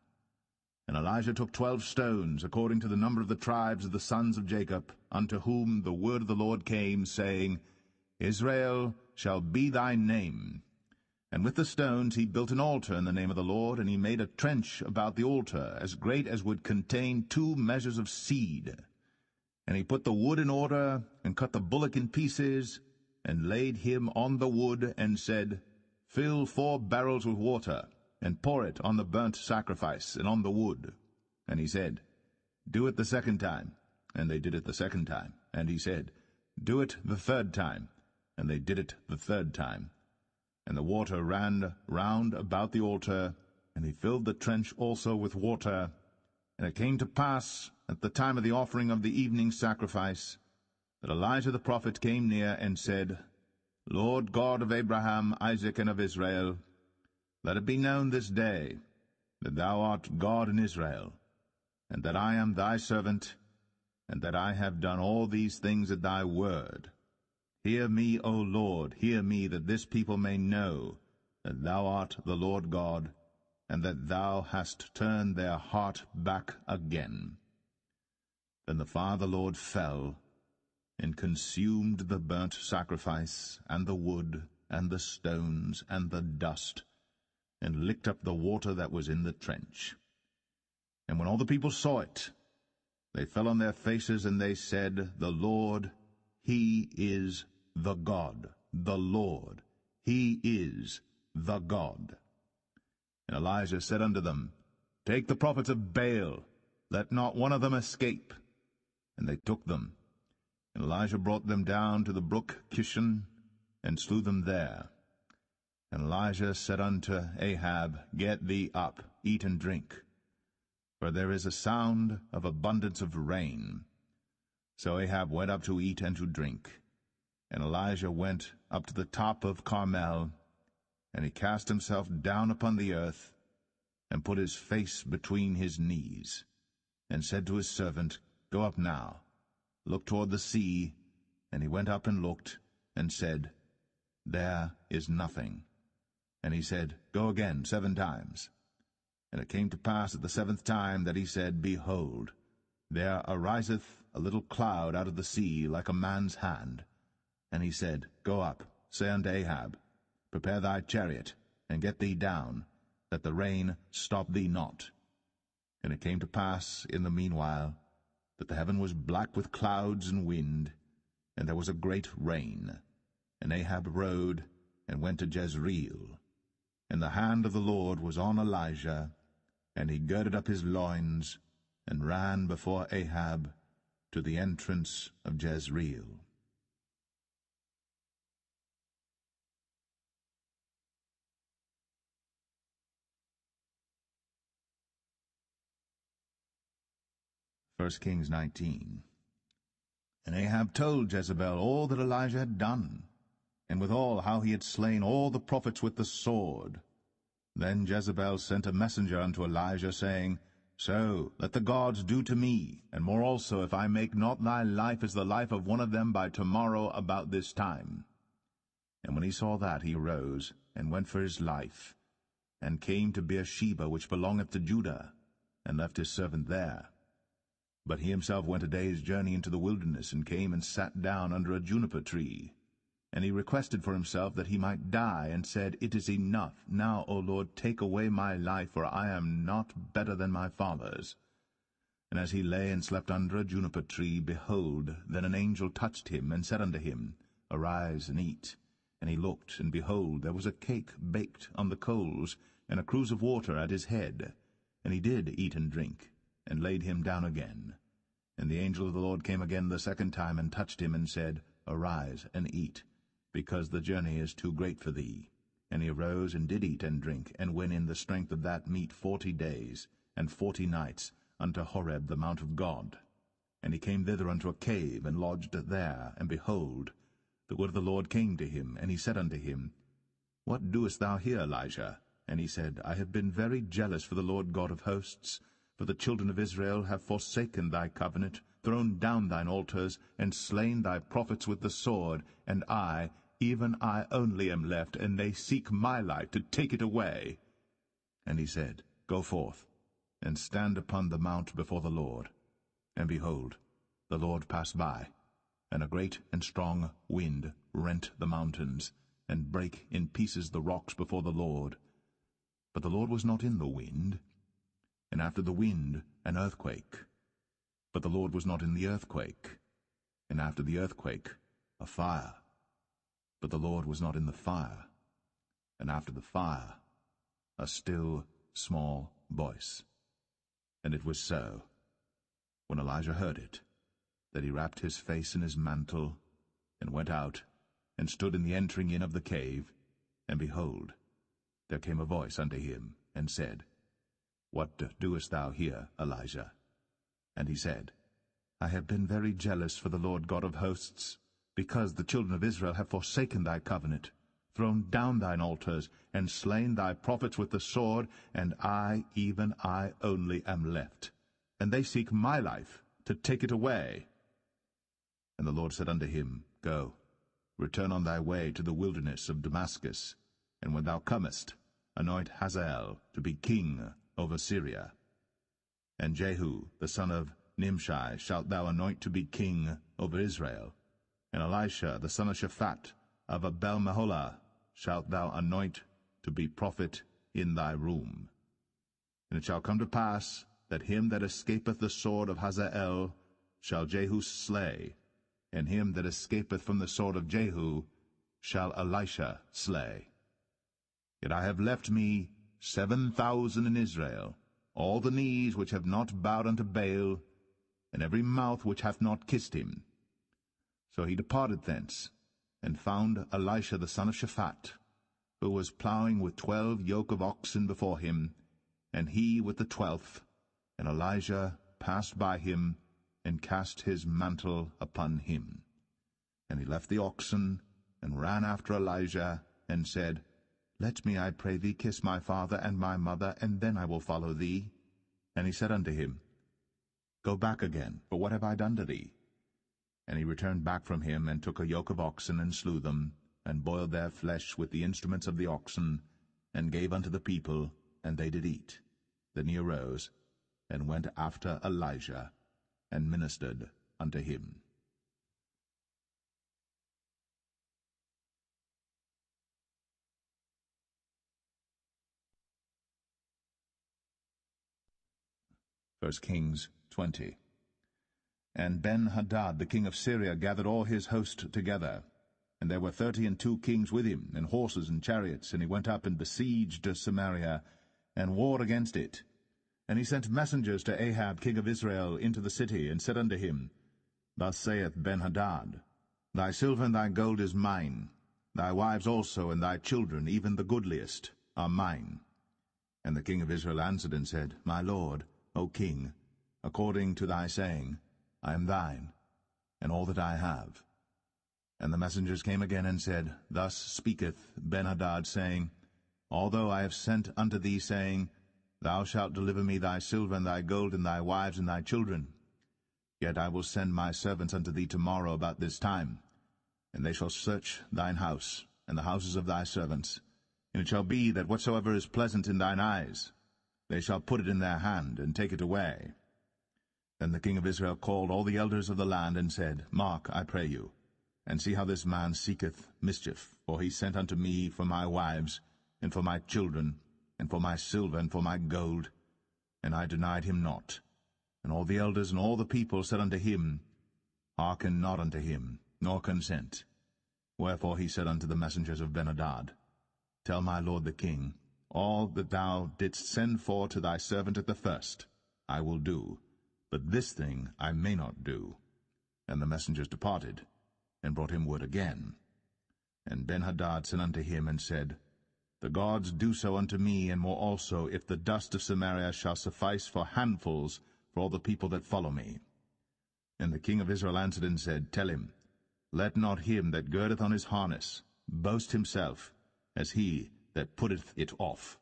And Elijah took 12 stones, according to the number of the tribes of the sons of Jacob, unto whom the word of the Lord came, saying, Israel shall be thy name. And with the stones he built an altar in the name of the Lord, and he made a trench about the altar, as great as would contain 2 measures of seed. And he put the wood in order, and cut the bullock in pieces, and laid him on the wood, and said, Fill 4 barrels with water, and pour it on the burnt sacrifice, and on the wood. And he said, Do it the 2nd time. And they did it the 2nd time. And he said, Do it the 3rd time. And they did it the 3rd time. And the water ran round about the altar, and he filled the trench also with water. And it came to pass, at the time of the offering of the evening sacrifice, that Elijah the prophet came near and said, Lord God of Abraham, Isaac, and of Israel, let it be known this day that thou art God in Israel, and that I am thy servant, and that I have done all these things at thy word. Hear me, O Lord, hear me, that this people may know that thou art the Lord God, and that thou hast turned their heart back again. Then the fire of the Lord fell, and consumed the burnt sacrifice, and the wood, and the stones, and the dust, and licked up the water that was in the trench. And when all the people saw it, they fell on their faces, and they said, The Lord, he is the God, the Lord, he is the God. And Elijah said unto them, Take the prophets of Baal, let not one of them escape. And they took them. And Elijah brought them down to the brook Kishon, and slew them there. And Elijah said unto Ahab, Get thee up, eat and drink, for there is a sound of abundance of rain. So Ahab went up to eat and to drink. And Elijah went up to the top of Carmel, and he cast himself down upon the earth, and put his face between his knees, and said to his servant, Go up now, look toward the sea. And he went up and looked, and said, There is nothing. And he said, Go again 7 times. And it came to pass at the 7th time that he said, Behold, there ariseth a little cloud out of the sea like a man's hand. And he said, Go up, say unto Ahab, Prepare thy chariot, and get thee down, that the rain stop thee not. And it came to pass in the meanwhile that the heaven was black with clouds and wind, and there was a great rain. And Ahab rode, and went to Jezreel. And the hand of the Lord was on Elijah, and he girded up his loins, and ran before Ahab to the entrance of Jezreel. First Kings 19. And Ahab told Jezebel all that Elijah had done, and withal how he had slain all the prophets with the sword. Then Jezebel sent a messenger unto Elijah, saying, So let the gods do to me, and more also, if I make not thy life as the life of one of them by tomorrow about this time. And when he saw that, he arose, and went for his life, and came to Beersheba, which belongeth to Judah, and left his servant there. But he himself went a day's journey into the wilderness, and came and sat down under a juniper tree. And he requested for himself that he might die, and said, It is enough. Now, O Lord, take away my life, for I am not better than my fathers. And as he lay and slept under a juniper tree, behold, then an angel touched him, and said unto him, Arise and eat. And he looked, and behold, there was a cake baked on the coals, and a cruse of water at his head. And he did eat and drink, and laid him down again. And the angel of the Lord came again the 2nd time, and touched him, and said, Arise and eat, because the journey is too great for thee. And he arose and did eat and drink, and went in the strength of that meat 40 days, and 40 nights, unto Horeb the mount of God. And he came thither unto a cave, and lodged there. And behold, the word of the Lord came to him, and he said unto him, What doest thou here, Elijah? And he said, I have been very jealous for the Lord God of hosts, for the children of Israel have forsaken thy covenant, thrown down thine altars, and slain thy prophets with the sword, and I, even I only am left, and they seek my life to take it away. And he said, Go forth, and stand upon the mount before the Lord. And behold, the Lord passed by, and a great and strong wind rent the mountains, and brake in pieces the rocks before the Lord. But the Lord was not in the wind. And after the wind, an earthquake. But the Lord was not in the earthquake. And after the earthquake, a fire. But the Lord was not in the fire. And after the fire, a still small voice. And it was so, when Elijah heard it, that he wrapped his face in his mantle, and went out, and stood in the entering in of the cave. And behold, there came a voice unto him, and said, What doest thou here, Elijah? And he said, I have been very jealous for the Lord God of hosts, because the children of Israel have forsaken thy covenant, thrown down thine altars, and slain thy prophets with the sword, and I, even I only, am left. And they seek my life, to take it away. And the Lord said unto him, Go, return on thy way to the wilderness of Damascus, and when thou comest, anoint Hazael to be king over Syria. And Jehu the son of Nimshi shalt thou anoint to be king over Israel. And Elisha the son of Shaphat of Abel-Meholah shalt thou anoint to be prophet in thy room. And it shall come to pass that him that escapeth the sword of Hazael shall Jehu slay, and him that escapeth from the sword of Jehu shall Elisha slay. Yet I have left me 7,000 in Israel, all the knees which have not bowed unto Baal, and every mouth which hath not kissed him. So he departed thence, and found Elisha the son of Shaphat, who was plowing with 12 yoke of oxen before him, and he with the 12th. And Elijah passed by him, and cast his mantle upon him. And he left the oxen, and ran after Elijah, and said, Let me, I pray thee, kiss my father and my mother, and then I will follow thee. And he said unto him, Go back again, for what have I done to thee? And he returned back from him, and took a yoke of oxen, and slew them, and boiled their flesh with the instruments of the oxen, and gave unto the people, and they did eat. Then he arose, and went after Elijah, and ministered unto him. First Kings 20. And Ben-Hadad the king of Syria gathered all his host together, and there were 32 kings with him, and horses and chariots, and he went up and besieged Samaria, and warred against it. And he sent messengers to Ahab king of Israel into the city, and said unto him, Thus saith Ben-Hadad, Thy silver and thy gold is mine, thy wives also and thy children, even the goodliest, are mine. And the king of Israel answered and said, My lord, O king, according to thy saying, I am thine, and all that I have. And the messengers came again and said, Thus speaketh Ben-Hadad, saying, Although I have sent unto thee, saying, Thou shalt deliver me thy silver and thy gold and thy wives and thy children, yet I will send my servants unto thee tomorrow about this time, and they shall search thine house and the houses of thy servants. And it shall be that whatsoever is pleasant in thine eyes, they shall put it in their hand, and take it away. Then the king of Israel called all the elders of the land, and said, Mark, I pray you, and see how this man seeketh mischief, for he sent unto me for my wives, and for my children, and for my silver, and for my gold, and I denied him not. And all the elders and all the people said unto him, Hearken not unto him, nor consent. Wherefore he said unto the messengers of Ben-Hadad, Tell my lord the king, all that thou didst send for to thy servant at the first, I will do, but this thing I may not do. And the messengers departed, and brought him word again. And Ben-Hadad sent unto him, and said, The gods do so unto me, and more also, if the dust of Samaria shall suffice for handfuls for all the people that follow me. And the king of Israel answered and said, Tell him, Let not him that girdeth on his harness boast himself, as he that putteth it off.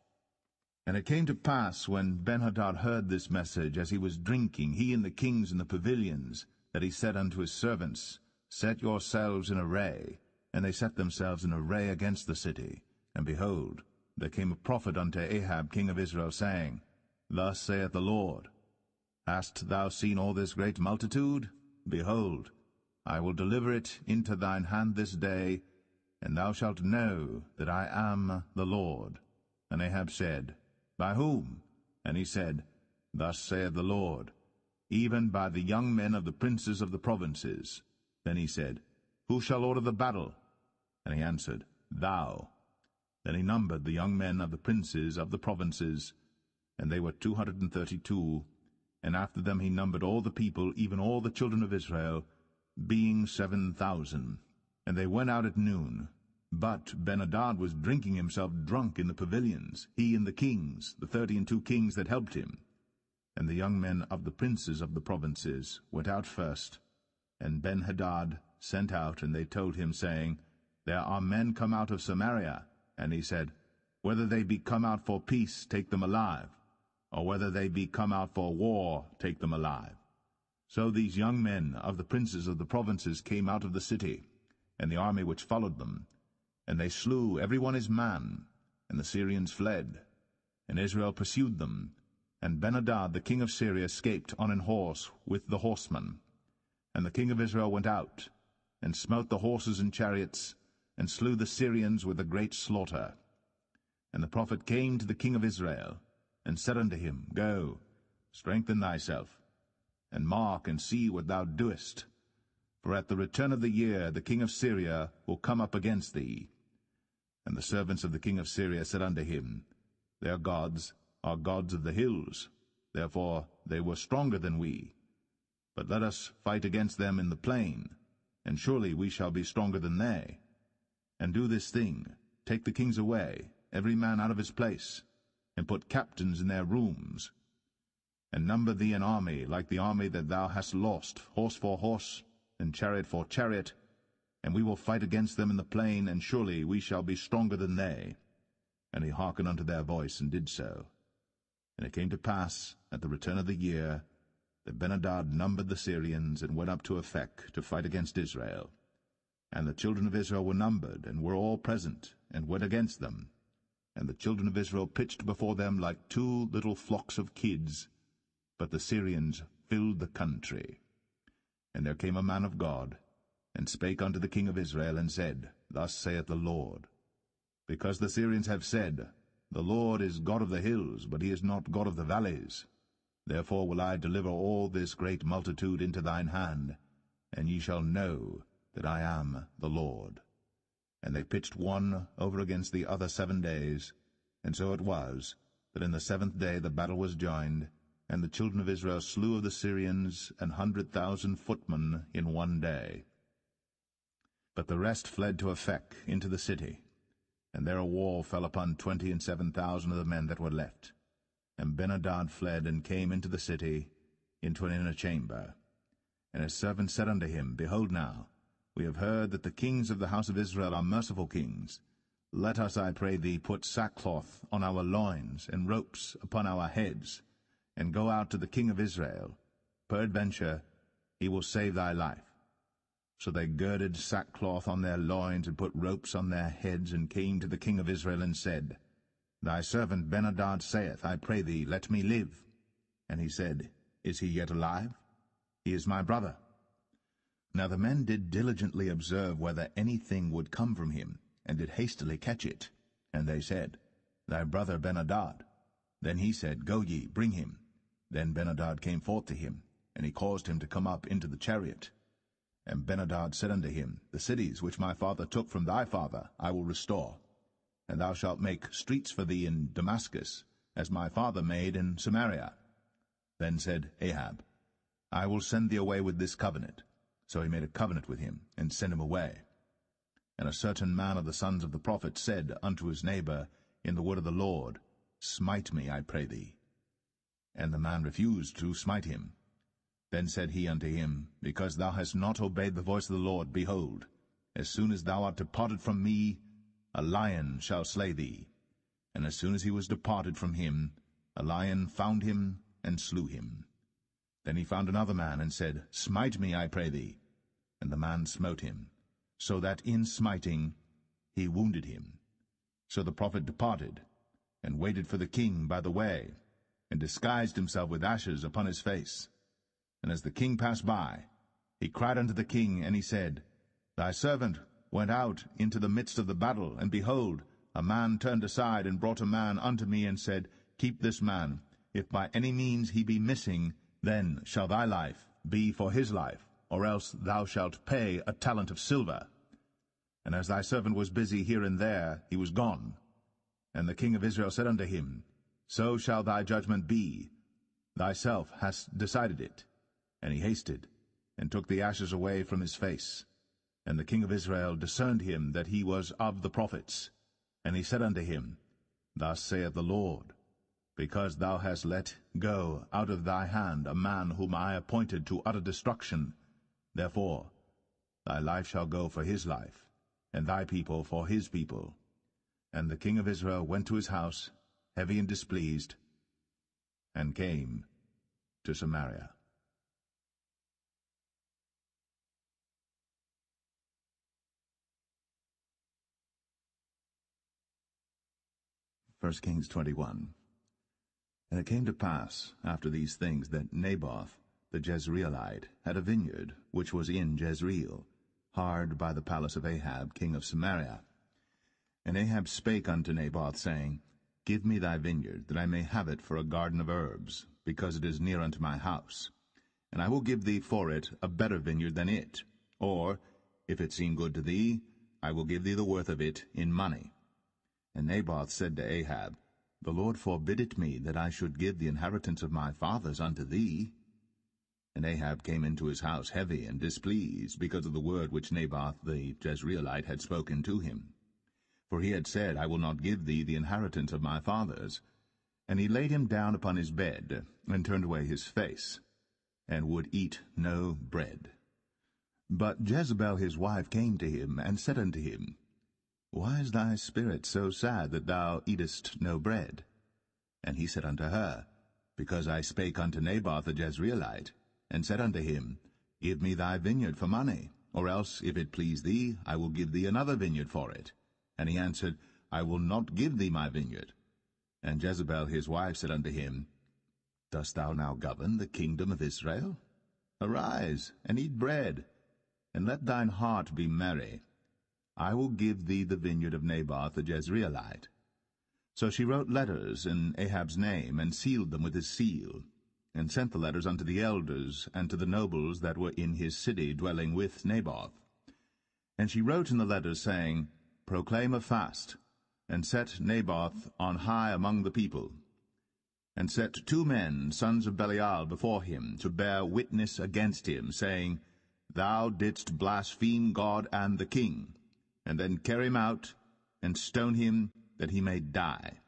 And it came to pass, when Ben-Hadad heard this message, as he was drinking, he and the kings in the pavilions, that he said unto his servants, Set yourselves in array. And they set themselves in array against the city. And behold, there came a prophet unto Ahab king of Israel, saying, Thus saith the Lord, Hast thou seen all this great multitude? Behold, I will deliver it into thine hand this day, and thou shalt know that I am the Lord. And Ahab said, By whom? And he said, Thus saith the Lord, Even by the young men of the princes of the provinces. Then he said, Who shall order the battle? And he answered, Thou. Then he numbered the young men of the princes of the provinces, and they were 232, and after them he numbered all the people, even all the children of Israel, being 7,000. And they went out at noon. But Ben-Hadad was drinking himself drunk in the pavilions, he and the kings, the 32 kings that helped him. And the young men of the princes of the provinces went out first, and Ben-Hadad sent out, and they told him, saying, There are men come out of Samaria. And he said, Whether they be come out for peace, take them alive, or whether they be come out for war, take them alive. So these young men of the princes of the provinces came out of the city, and the army which followed them, and they slew every one his man, and the Syrians fled. And Israel pursued them, and Ben-Hadad the king of Syria escaped on an horse with the horsemen. And the king of Israel went out, and smote the horses and chariots, and slew the Syrians with a great slaughter. And the prophet came to the king of Israel, and said unto him, Go, strengthen thyself, and mark and see what thou doest. For at the return of the year the king of Syria will come up against thee. And the servants of the king of Syria said unto him, Their gods are gods of the hills, therefore they were stronger than we. But let us fight against them in the plain, and surely we shall be stronger than they. And do this thing, take the kings away, every man out of his place, and put captains in their rooms. And number thee an army like the army that thou hast lost, horse for horse, and chariot for chariot, and we will fight against them in the plain, and surely we shall be stronger than they. And he hearkened unto their voice, and did so. And it came to pass, at the return of the year, that Ben-hadad numbered the Syrians, and went up to Aphek to fight against Israel. And the children of Israel were numbered, and were all present, and went against them. And the children of Israel pitched before them like two little flocks of kids, but the Syrians filled the country. And there came a man of God, and spake unto the king of Israel, and said, Thus saith the Lord, Because the Syrians have said, The Lord is God of the hills, but he is not God of the valleys. Therefore will I deliver all this great multitude into thine hand, and ye shall know that I am the Lord. And they pitched one over against the other 7 days, and so it was, that in the 7th day the battle was joined, and the children of Israel slew of the Syrians 100,000 footmen in 1 day. But the rest fled to Aphek into the city, and there a wall fell upon 27,000 of the men that were left. And Ben-hadad fled, and came into the city, into an inner chamber. And his servants said unto him, Behold now, we have heard that the kings of the house of Israel are merciful kings. Let us, I pray thee, put sackcloth on our loins, and ropes upon our heads, and go out to the king of Israel. Peradventure he will save thy life. So they girded sackcloth on their loins, and put ropes on their heads, and came to the king of Israel, and said, Thy servant Ben-hadad saith, I pray thee, let me live. And he said, Is he yet alive? He is my brother. Now the men did diligently observe whether anything would come from him, and did hastily catch it. And they said, Thy brother Ben-hadad. Then he said, Go ye, bring him. Then Ben-hadad came forth to him, and he caused him to come up into the chariot. And Ben-hadad said unto him, The cities which my father took from thy father I will restore. And thou shalt make streets for thee in Damascus, as my father made in Samaria. Then said Ahab, I will send thee away with this covenant. So he made a covenant with him, and sent him away. And a certain man of the sons of the prophets said unto his neighbor in the word of the Lord, Smite me, I pray thee. And the man refused to smite him. Then said he unto him, Because thou hast not obeyed the voice of the Lord, behold, as soon as thou art departed from me, a lion shall slay thee. And as soon as he was departed from him, a lion found him, and slew him. Then he found another man, and said, Smite me, I pray thee. And the man smote him, so that in smiting he wounded him. So the prophet departed, and waited for the king by the way, and disguised himself with ashes upon his face. And as the king passed by, he cried unto the king, and he said, Thy servant went out into the midst of the battle, and behold, a man turned aside, and brought a man unto me, and said, Keep this man. If by any means he be missing, then shall thy life be for his life, or else thou shalt pay a talent of silver. And as thy servant was busy here and there, he was gone. And the king of Israel said unto him, So shall thy judgment be. Thyself hast decided it. And he hasted, and took the ashes away from his face. And the king of Israel discerned him that he was of the prophets. And he said unto him, Thus saith the Lord, Because thou hast let go out of thy hand a man whom I appointed to utter destruction, therefore thy life shall go for his life, and thy people for his people. And the king of Israel went to his house, heavy and displeased, and came to Samaria. 1 Kings 21. And it came to pass, after these things, that Naboth the Jezreelite had a vineyard, which was in Jezreel, hard by the palace of Ahab king of Samaria. And Ahab spake unto Naboth, saying, Give me thy vineyard, that I may have it for a garden of herbs, because it is near unto my house. And I will give thee for it a better vineyard than it. Or, if it seem good to thee, I will give thee the worth of it in money. And Naboth said to Ahab, The Lord forbid it me, that I should give the inheritance of my fathers unto thee. And Ahab came into his house heavy and displeased, because of the word which Naboth the Jezreelite had spoken to him. For he had said, I will not give thee the inheritance of my fathers. And he laid him down upon his bed, and turned away his face, and would eat no bread. But Jezebel his wife came to him, and said unto him, Why is thy spirit so sad, that thou eatest no bread? And he said unto her, Because I spake unto Naboth the Jezreelite, and said unto him, Give me thy vineyard for money, or else, if it please thee, I will give thee another vineyard for it. And he answered, I will not give thee my vineyard. And Jezebel his wife said unto him, Dost thou now govern the kingdom of Israel? Arise, and eat bread, and let thine heart be merry. I will give thee the vineyard of Naboth the Jezreelite. So she wrote letters in Ahab's name, and sealed them with his seal, and sent the letters unto the elders and to the nobles that were in his city, dwelling with Naboth. And she wrote in the letters, saying, Proclaim a fast, and set Naboth on high among the people. And set 2 men, sons of Belial, before him, to bear witness against him, saying, Thou didst blaspheme God and the king. And then carry him out, and stone him, that he may die.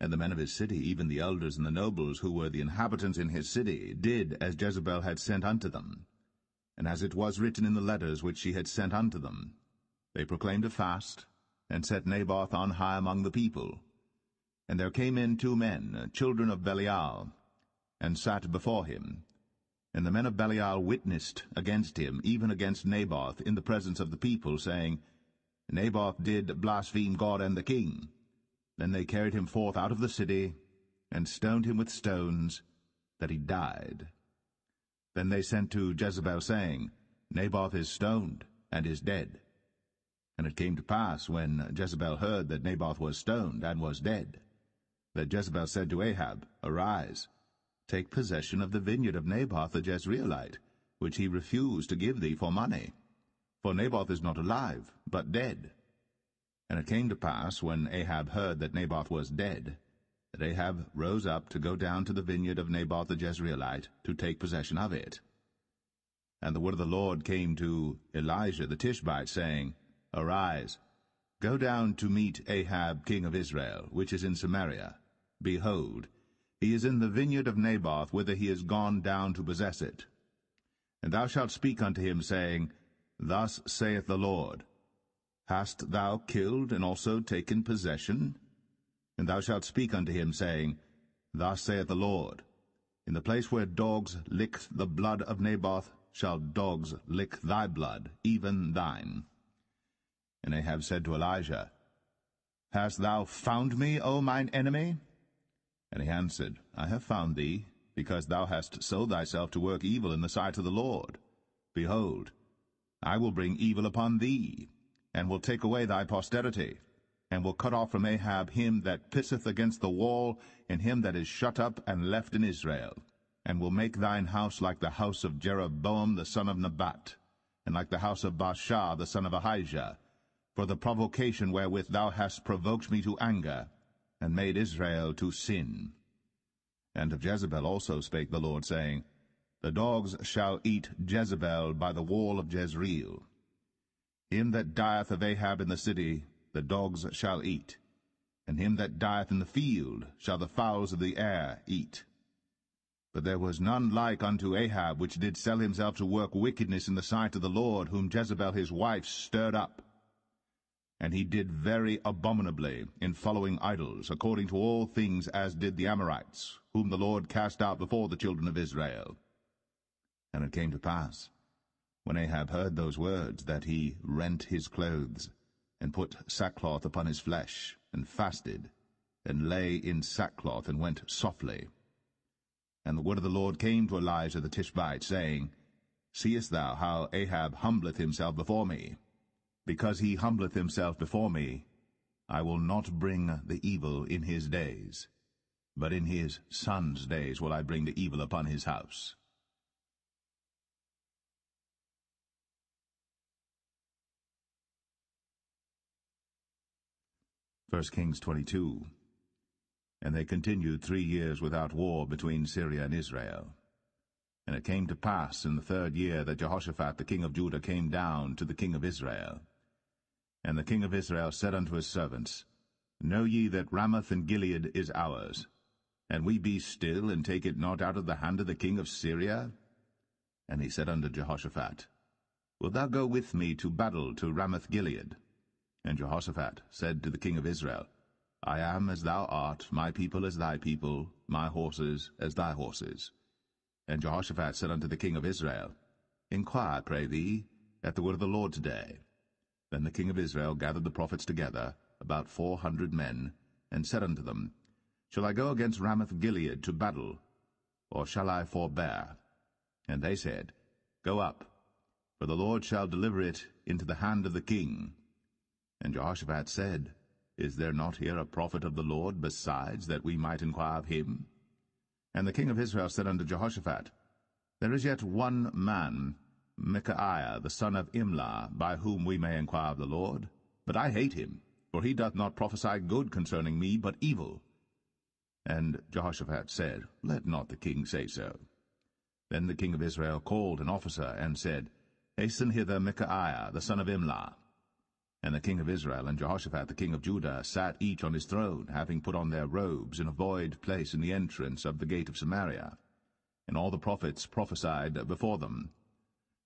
And the men of his city, even the elders and the nobles, who were the inhabitants in his city, did as Jezebel had sent unto them. And as it was written in the letters which she had sent unto them, they proclaimed a fast, and set Naboth on high among the people. And there came in 2 men, children of Belial, and sat before him. And the men of Belial witnessed against him, even against Naboth, in the presence of the people, saying, Naboth did blaspheme God and the king. Then they carried him forth out of the city, and stoned him with stones, that he died. Then they sent to Jezebel, saying, Naboth is stoned, and is dead. And it came to pass, when Jezebel heard that Naboth was stoned, and was dead, that Jezebel said to Ahab, Arise, take possession of the vineyard of Naboth the Jezreelite, which he refused to give thee for money. For Naboth is not alive, but dead. And it came to pass, when Ahab heard that Naboth was dead, that Ahab rose up to go down to the vineyard of Naboth the Jezreelite, to take possession of it. And the word of the Lord came to Elijah the Tishbite, saying, Arise, go down to meet Ahab king of Israel, which is in Samaria. Behold, he is in the vineyard of Naboth, whither he is gone down to possess it. And thou shalt speak unto him, saying, Thus saith the Lord, Hast thou killed and also taken possession? And thou shalt speak unto him, saying, Thus saith the Lord, In the place where dogs licked the blood of Naboth shall dogs lick thy blood, even thine. And Ahab said to Elijah, Hast thou found me, O mine enemy? And he answered, I have found thee, because thou hast sold thyself to work evil in the sight of the Lord. Behold, I will bring evil upon thee, and will take away thy posterity, and will cut off from Ahab him that pisseth against the wall, and him that is shut up and left in Israel, and will make thine house like the house of Jeroboam the son of Nebat, and like the house of Baasha the son of Ahijah, for the provocation wherewith thou hast provoked me to anger, and made Israel to sin. And of Jezebel also spake the Lord, saying, The dogs shall eat Jezebel by the wall of Jezreel. Him that dieth of Ahab in the city the dogs shall eat, and him that dieth in the field shall the fowls of the air eat. But there was none like unto Ahab, which did sell himself to work wickedness in the sight of the Lord, whom Jezebel his wife stirred up. And he did very abominably in following idols, according to all things as did the Amorites, whom the Lord cast out before the children of Israel. And it came to pass, when Ahab heard those words, that he rent his clothes, and put sackcloth upon his flesh, and fasted, and lay in sackcloth, and went softly. And the word of the Lord came to Elijah the Tishbite, saying, Seest thou how Ahab humbleth himself before me? Because he humbleth himself before me, I will not bring the evil in his days, but in his son's days will I bring the evil upon his house. 1 Kings 22. And they continued 3 years without war between Syria and Israel. And it came to pass in the 3rd year that Jehoshaphat the king of Judah came down to the king of Israel. And the king of Israel said unto his servants, Know ye that Ramoth in Gilead is ours? And we be still, and take it not out of the hand of the king of Syria? And he said unto Jehoshaphat, Wilt thou go with me to battle to Ramoth Gilead? And Jehoshaphat said to the king of Israel, I am as thou art, my people as thy people, my horses as thy horses. And Jehoshaphat said unto the king of Israel, Inquire, pray thee, at the word of the Lord today. Then the king of Israel gathered the prophets together, about 400 men, and said unto them, Shall I go against Ramoth Gilead to battle, or shall I forbear? And they said, Go up, for the Lord shall deliver it into the hand of the king. And Jehoshaphat said, Is there not here a prophet of the Lord besides, that we might inquire of him? And the king of Israel said unto Jehoshaphat, There is yet one man, Micaiah the son of Imlah, by whom we may inquire of the Lord. But I hate him, for he doth not prophesy good concerning me, but evil. And Jehoshaphat said, Let not the king say so. Then the king of Israel called an officer, and said, Hasten hither Micaiah the son of Imlah. And the king of Israel and Jehoshaphat the king of Judah sat each on his throne, having put on their robes in a void place in the entrance of the gate of Samaria. And all the prophets prophesied before them.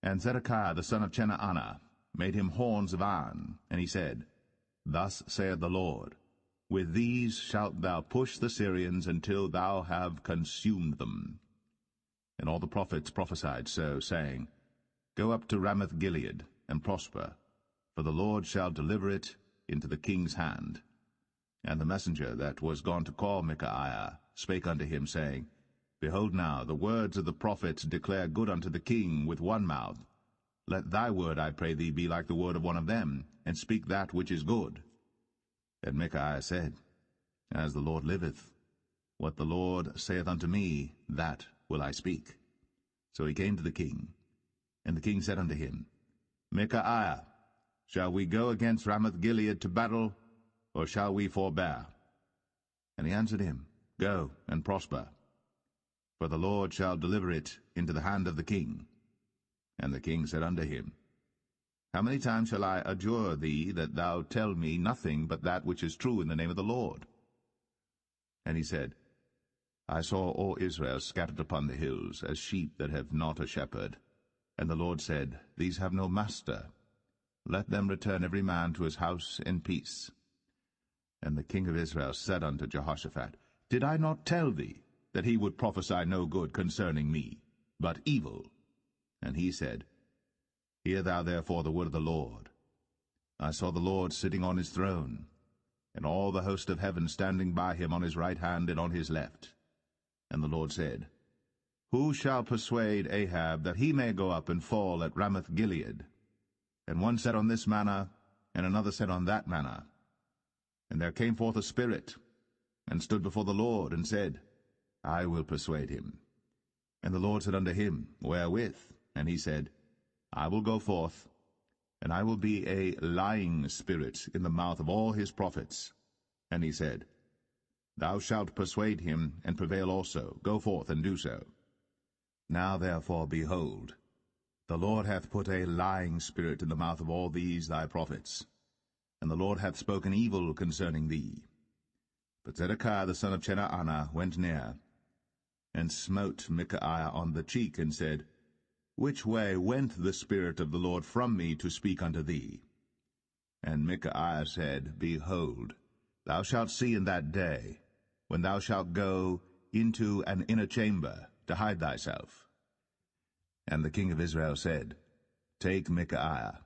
And Zedekiah the son of Chenaanah made him horns of iron, and he said, Thus saith the Lord, With these shalt thou push the Syrians until thou have consumed them. And all the prophets prophesied so, saying, Go up to Ramoth Gilead, and prosper, for the Lord shall deliver it into the king's hand. And the messenger that was gone to call Micaiah spake unto him, saying, Behold now, the words of the prophets declare good unto the king with one mouth. Let thy word, I pray thee, be like the word of one of them, and speak that which is good. Then Micaiah said, As the Lord liveth, what the Lord saith unto me, that will I speak. So he came to the king. And the king said unto him, Micaiah, shall we go against Ramoth Gilead to battle, or shall we forbear? And he answered him, Go and prosper, for the Lord shall deliver it into the hand of the king. And the king said unto him, How many times shall I adjure thee that thou tell me nothing but that which is true in the name of the Lord? And he said, I saw all Israel scattered upon the hills, as sheep that have not a shepherd. And the Lord said, These have no master. Let them return every man to his house in peace. And the king of Israel said unto Jehoshaphat, Did I not tell thee that he would prophesy no good concerning me, but evil? And he said, Hear thou therefore the word of the Lord. I saw the Lord sitting on his throne, and all the host of heaven standing by him on his right hand and on his left. And the Lord said, Who shall persuade Ahab that he may go up and fall at Ramoth Gilead? And one said on this manner, and another said on that manner. And there came forth a spirit, and stood before the Lord, and said, I will persuade him. And the Lord said unto him, Wherewith? And he said, I will go forth, and I will be a lying spirit in the mouth of all his prophets. And he said, Thou shalt persuade him, and prevail also. Go forth, and do so. Now therefore, behold, the Lord hath put a lying spirit in the mouth of all these thy prophets, and the Lord hath spoken evil concerning thee. But Zedekiah the son of Chenaanah went near, and smote Micaiah on the cheek, and said, Which way went the Spirit of the Lord from me to speak unto thee? And Micaiah said, Behold, thou shalt see in that day, when thou shalt go into an inner chamber to hide thyself. And the king of Israel said, Take Micaiah,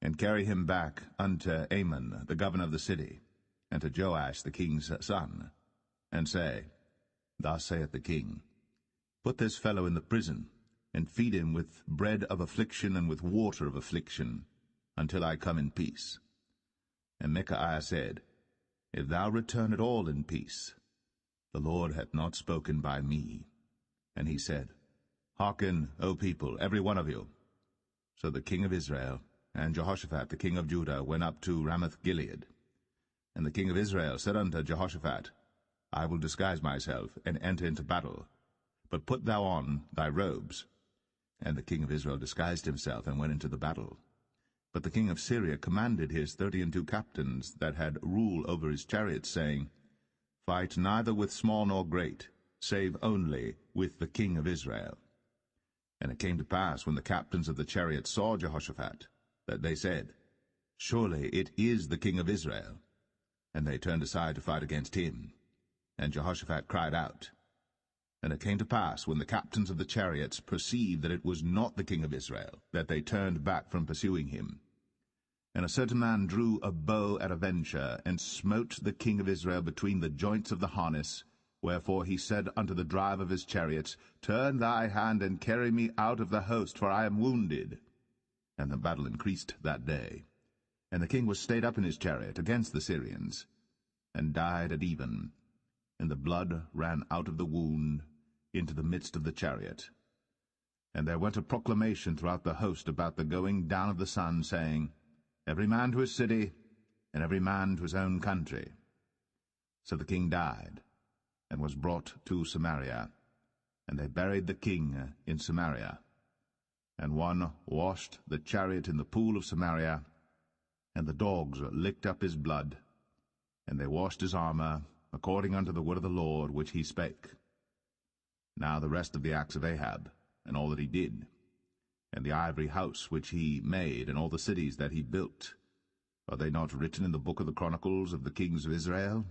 and carry him back unto Amon the governor of the city, and to Joash the king's son, and say, Thus saith the king, Put this fellow in the prison, and feed him with bread of affliction and with water of affliction, until I come in peace. And Micaiah said, If thou return at all in peace, the Lord hath not spoken by me. And he said, Hearken, O people, every one of you. So the king of Israel and Jehoshaphat the king of Judah went up to Ramoth Gilead. And the king of Israel said unto Jehoshaphat, I will disguise myself, and enter into battle. But put thou on thy robes. And the king of Israel disguised himself, and went into the battle. But the king of Syria commanded his 32 captains that had rule over his chariots, saying, Fight neither with small nor great, save only with the king of Israel. And it came to pass, when the captains of the chariots saw Jehoshaphat, that they said, Surely it is the king of Israel. And they turned aside to fight against him. And Jehoshaphat cried out. And it came to pass, when the captains of the chariots perceived that it was not the king of Israel, that they turned back from pursuing him. And a certain man drew a bow at a venture, and smote the king of Israel between the joints of the harness. Wherefore he said unto the driver of his chariots, Turn thy hand, and carry me out of the host, for I am wounded. And the battle increased that day. And the king was stayed up in his chariot against the Syrians, and died at even. And the blood ran out of the wound into the midst of the chariot. And there went a proclamation throughout the host about the going down of the sun, saying, Every man to his city, and every man to his own country. So the king died, and was brought to Samaria. And they buried the king in Samaria. And one washed the chariot in the pool of Samaria, and the dogs licked up his blood. And they washed his armor, according unto the word of the Lord which he spake. Now the rest of the acts of Ahab, and all that he did, and the ivory house which he made, and all the cities that he built, are they not written in the book of the Chronicles of the kings of Israel?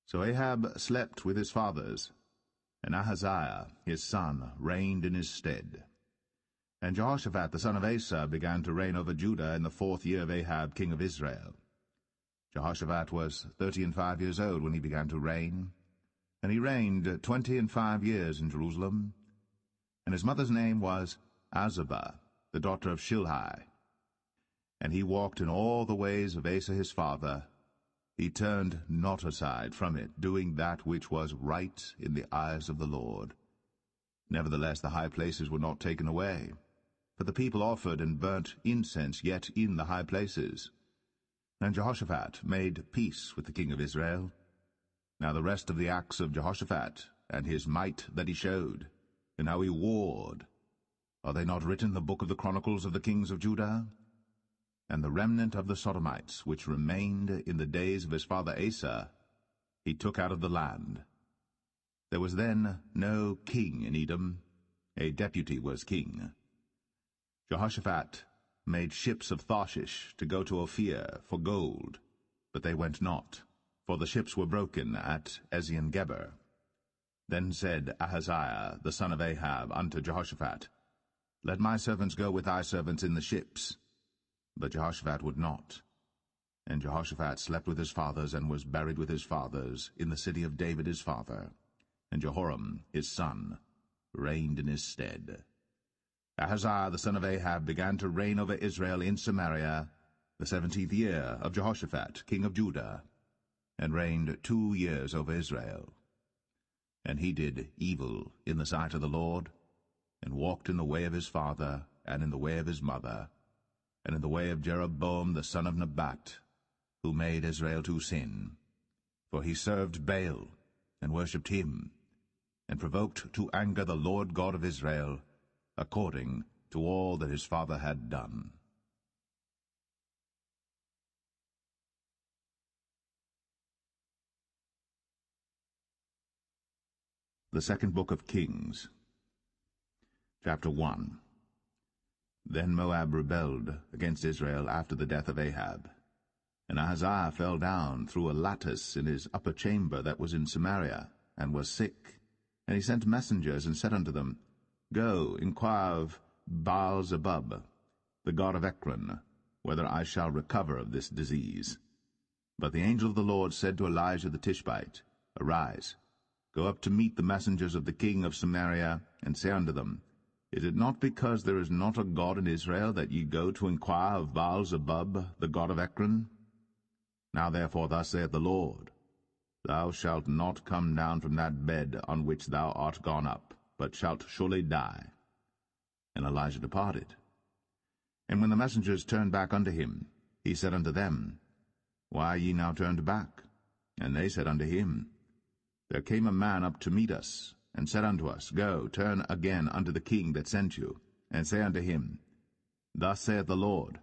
So Ahab slept with his fathers, and Ahaziah his son reigned in his stead. And Jehoshaphat the son of Asa began to reign over Judah in the 4th year of Ahab king of Israel. Jehoshaphat was 35 years old when he began to reign, and he reigned 25 years in Jerusalem. And his mother's name was Azubah, the daughter of Shilhi. And he walked in all the ways of Asa his father. He turned not aside from it, doing that which was right in the eyes of the Lord. Nevertheless the high places were not taken away, for the people offered and burnt incense yet in the high places. And Jehoshaphat made peace with the king of Israel. Now the rest of the acts of Jehoshaphat, and his might that he showed, and how he warred, are they not written in the book of the Chronicles of the kings of Judah? And the remnant of the Sodomites, which remained in the days of his father Asa, he took out of the land. There was then no king in Edom, a deputy was king. Jehoshaphat made ships of Tarshish to go to Ophir for gold, but they went not, for the ships were broken at Ezion-Geber. Then said Ahaziah the son of Ahab unto Jehoshaphat, Let my servants go with thy servants in the ships. But Jehoshaphat would not. And Jehoshaphat slept with his fathers, and was buried with his fathers in the city of David his father. And Jehoram his son reigned in his stead. Ahaziah the son of Ahab began to reign over Israel in Samaria the 17th year of Jehoshaphat king of Judah, and reigned 2 years over Israel. And he did evil in the sight of the Lord, and walked in the way of his father, and in the way of his mother, and in the way of Jeroboam the son of Nebat, who made Israel to sin. For he served Baal, and worshipped him, and provoked to anger the Lord God of Israel, according to all that his father had done. The second book of Kings, chapter 1. Then Moab rebelled against Israel after the death of Ahab. And Ahaziah fell down through a lattice in his upper chamber that was in Samaria, and was sick. And he sent messengers, and said unto them, Go, inquire of Baal-zebub, the god of Ekron, whether I shall recover of this disease. But the angel of the Lord said to Elijah the Tishbite, Arise, go up to meet the messengers of the king of Samaria, and say unto them, Is it not because there is not a God in Israel that ye go to inquire of Baal-zebub, the god of Ekron? Now therefore thus saith the Lord, Thou shalt not come down from that bed on which thou art gone up, but shalt surely die. And Elijah departed. And when the messengers turned back unto him, he said unto them, Why are ye now turned back? And they said unto him, there came a man up to meet us, and said unto us, Go, turn again unto the king that sent you, and say unto him, Thus saith the Lord,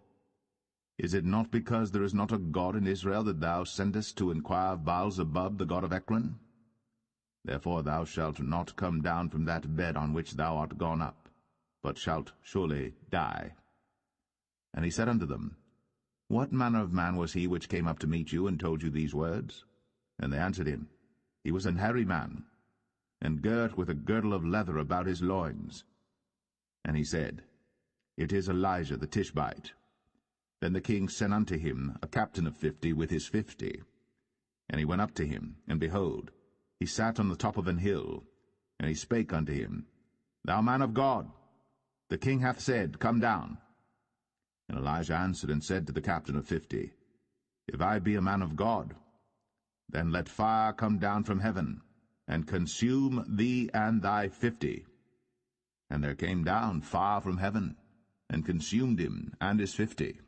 Is it not because there is not a God in Israel that thou sendest to inquire of Baal-zebub, the god of Ekron? Therefore thou shalt not come down from that bed on which thou art gone up, but shalt surely die. And he said unto them, What manner of man was he which came up to meet you, and told you these words? And they answered him, He was an hairy man, and girt with a girdle of leather about his loins. And he said, It is Elijah the Tishbite. Then the king sent unto him a captain of 50 with his 50. And he went up to him, and behold, he sat on the top of an hill. And he spake unto him, Thou man of God, the king hath said, Come down. And Elijah answered and said to the captain of 50, If I be a man of God, then let fire come down from heaven, and consume thee and thy 50. And there came down fire from heaven, and consumed him and his 50.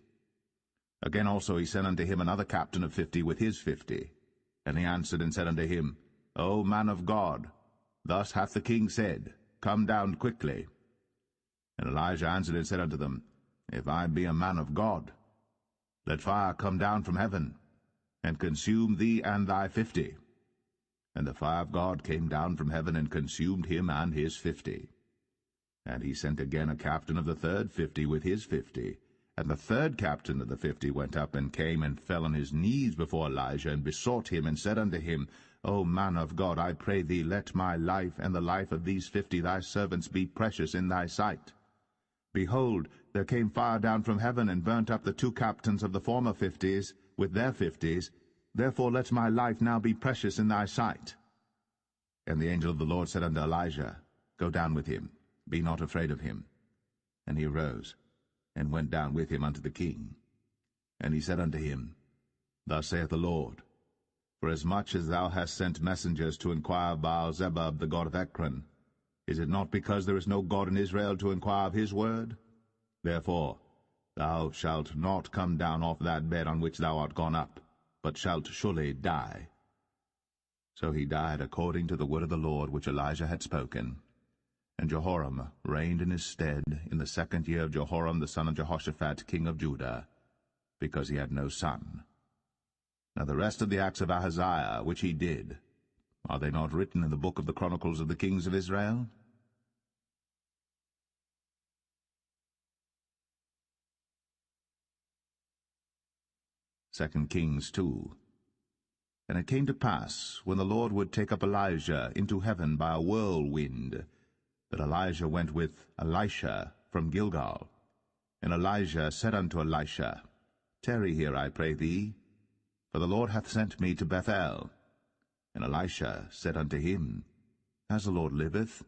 Again also he sent unto him another captain of 50 with his 50. And he answered and said unto him, O man of God, thus hath the king said, Come down quickly. And Elijah answered and said unto them, If I be a man of God, let fire come down from heaven, and consume thee and thy 50. And the fire of God came down from heaven, and consumed him and his 50. And he sent again a captain of the third 50 with his 50. And the third captain of the 50 went up, and came and fell on his knees before Elijah, and besought him, and said unto him, O man of God, I pray thee, let my life and the life of these 50 thy servants be precious in thy sight. Behold, there came fire down from heaven, and burnt up the 2 captains of the former 50s with their 50s. Therefore let my life now be precious in thy sight. And the angel of the Lord said unto Elijah, Go down with him, be not afraid of him. And he arose, and went down with him unto the king. And he said unto him, Thus saith the Lord, Forasmuch as thou hast sent messengers to inquire of Baal-zebub, the god of Ekron, is it not because there is no God in Israel to inquire of his word? Therefore thou shalt not come down off that bed on which thou art gone up, but shalt surely die. So he died according to the word of the Lord which Elijah had spoken. And Jehoram reigned in his stead in the 2nd year of Jehoram the son of Jehoshaphat king of Judah, because he had no son. Now the rest of the acts of Ahaziah which he did, are they not written in the book of the Chronicles of the kings of Israel? 2 Kings 2. And it came to pass, when the Lord would take up Elijah into heaven by a whirlwind, that Elijah went with Elisha from Gilgal. And Elijah said unto Elisha, Tarry here, I pray thee, for the Lord hath sent me to Bethel. And Elisha said unto him, As the Lord liveth,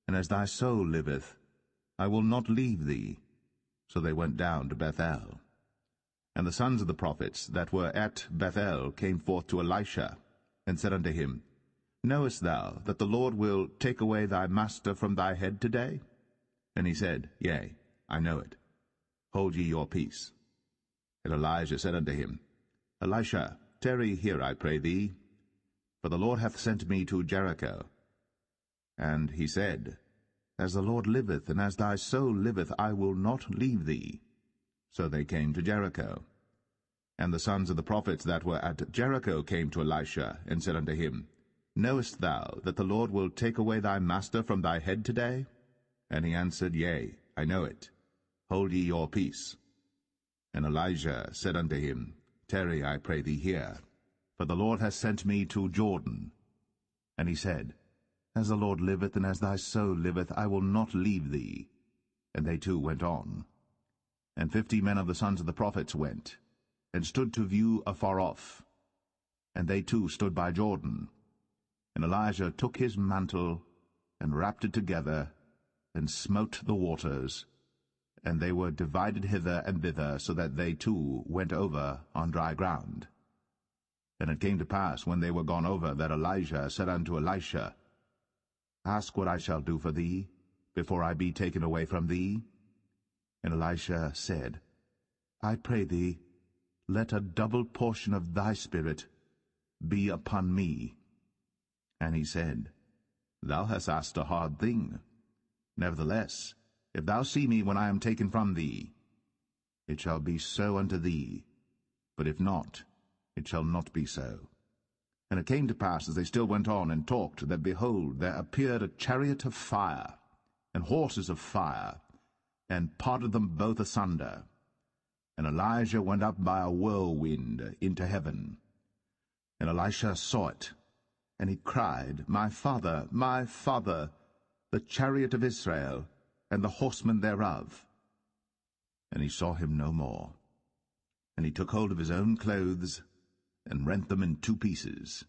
and as thy soul liveth, I will not leave thee. So they went down to Bethel. And the sons of the prophets that were at Bethel came forth to Elisha, and said unto him, Knowest thou that the Lord will take away thy master from thy head today? And he said, Yea, I know it. Hold ye your peace. And Elijah said unto him, Elisha, tarry here, I pray thee, for the Lord hath sent me to Jericho. And he said, As the Lord liveth, and as thy soul liveth, I will not leave thee. So they came to Jericho. And the sons of the prophets that were at Jericho came to Elisha, and said unto him, Knowest thou that the Lord will take away thy master from thy head today? And he answered, Yea, I know it. Hold ye your peace. And Elijah said unto him, Tarry, I pray thee here, for the Lord hath sent me to Jordan. And he said, As the Lord liveth, and as thy soul liveth, I will not leave thee. And they two went on. And 50 men of the sons of the prophets went, and stood to view afar off. And they too stood by Jordan. And Elijah took his mantle, and wrapped it together, and smote the waters, and they were divided hither and thither, so that they too went over on dry ground. And it came to pass, when they were gone over, that Elijah said unto Elisha, Ask what I shall do for thee, before I be taken away from thee. And Elisha said, I pray thee, let a double portion of thy spirit be upon me. And he said, Thou hast asked a hard thing. Nevertheless, if thou see me when I am taken from thee, it shall be so unto thee. But if not, it shall not be so. And it came to pass, as they still went on and talked, that, behold, there appeared a chariot of fire, and horses of fire, and parted them both asunder. And Elijah went up by a whirlwind into heaven. And Elisha saw it, and he cried, my father, the chariot of Israel, and the horsemen thereof. And he saw him no more. And he took hold of his own clothes, and rent them in 2 pieces.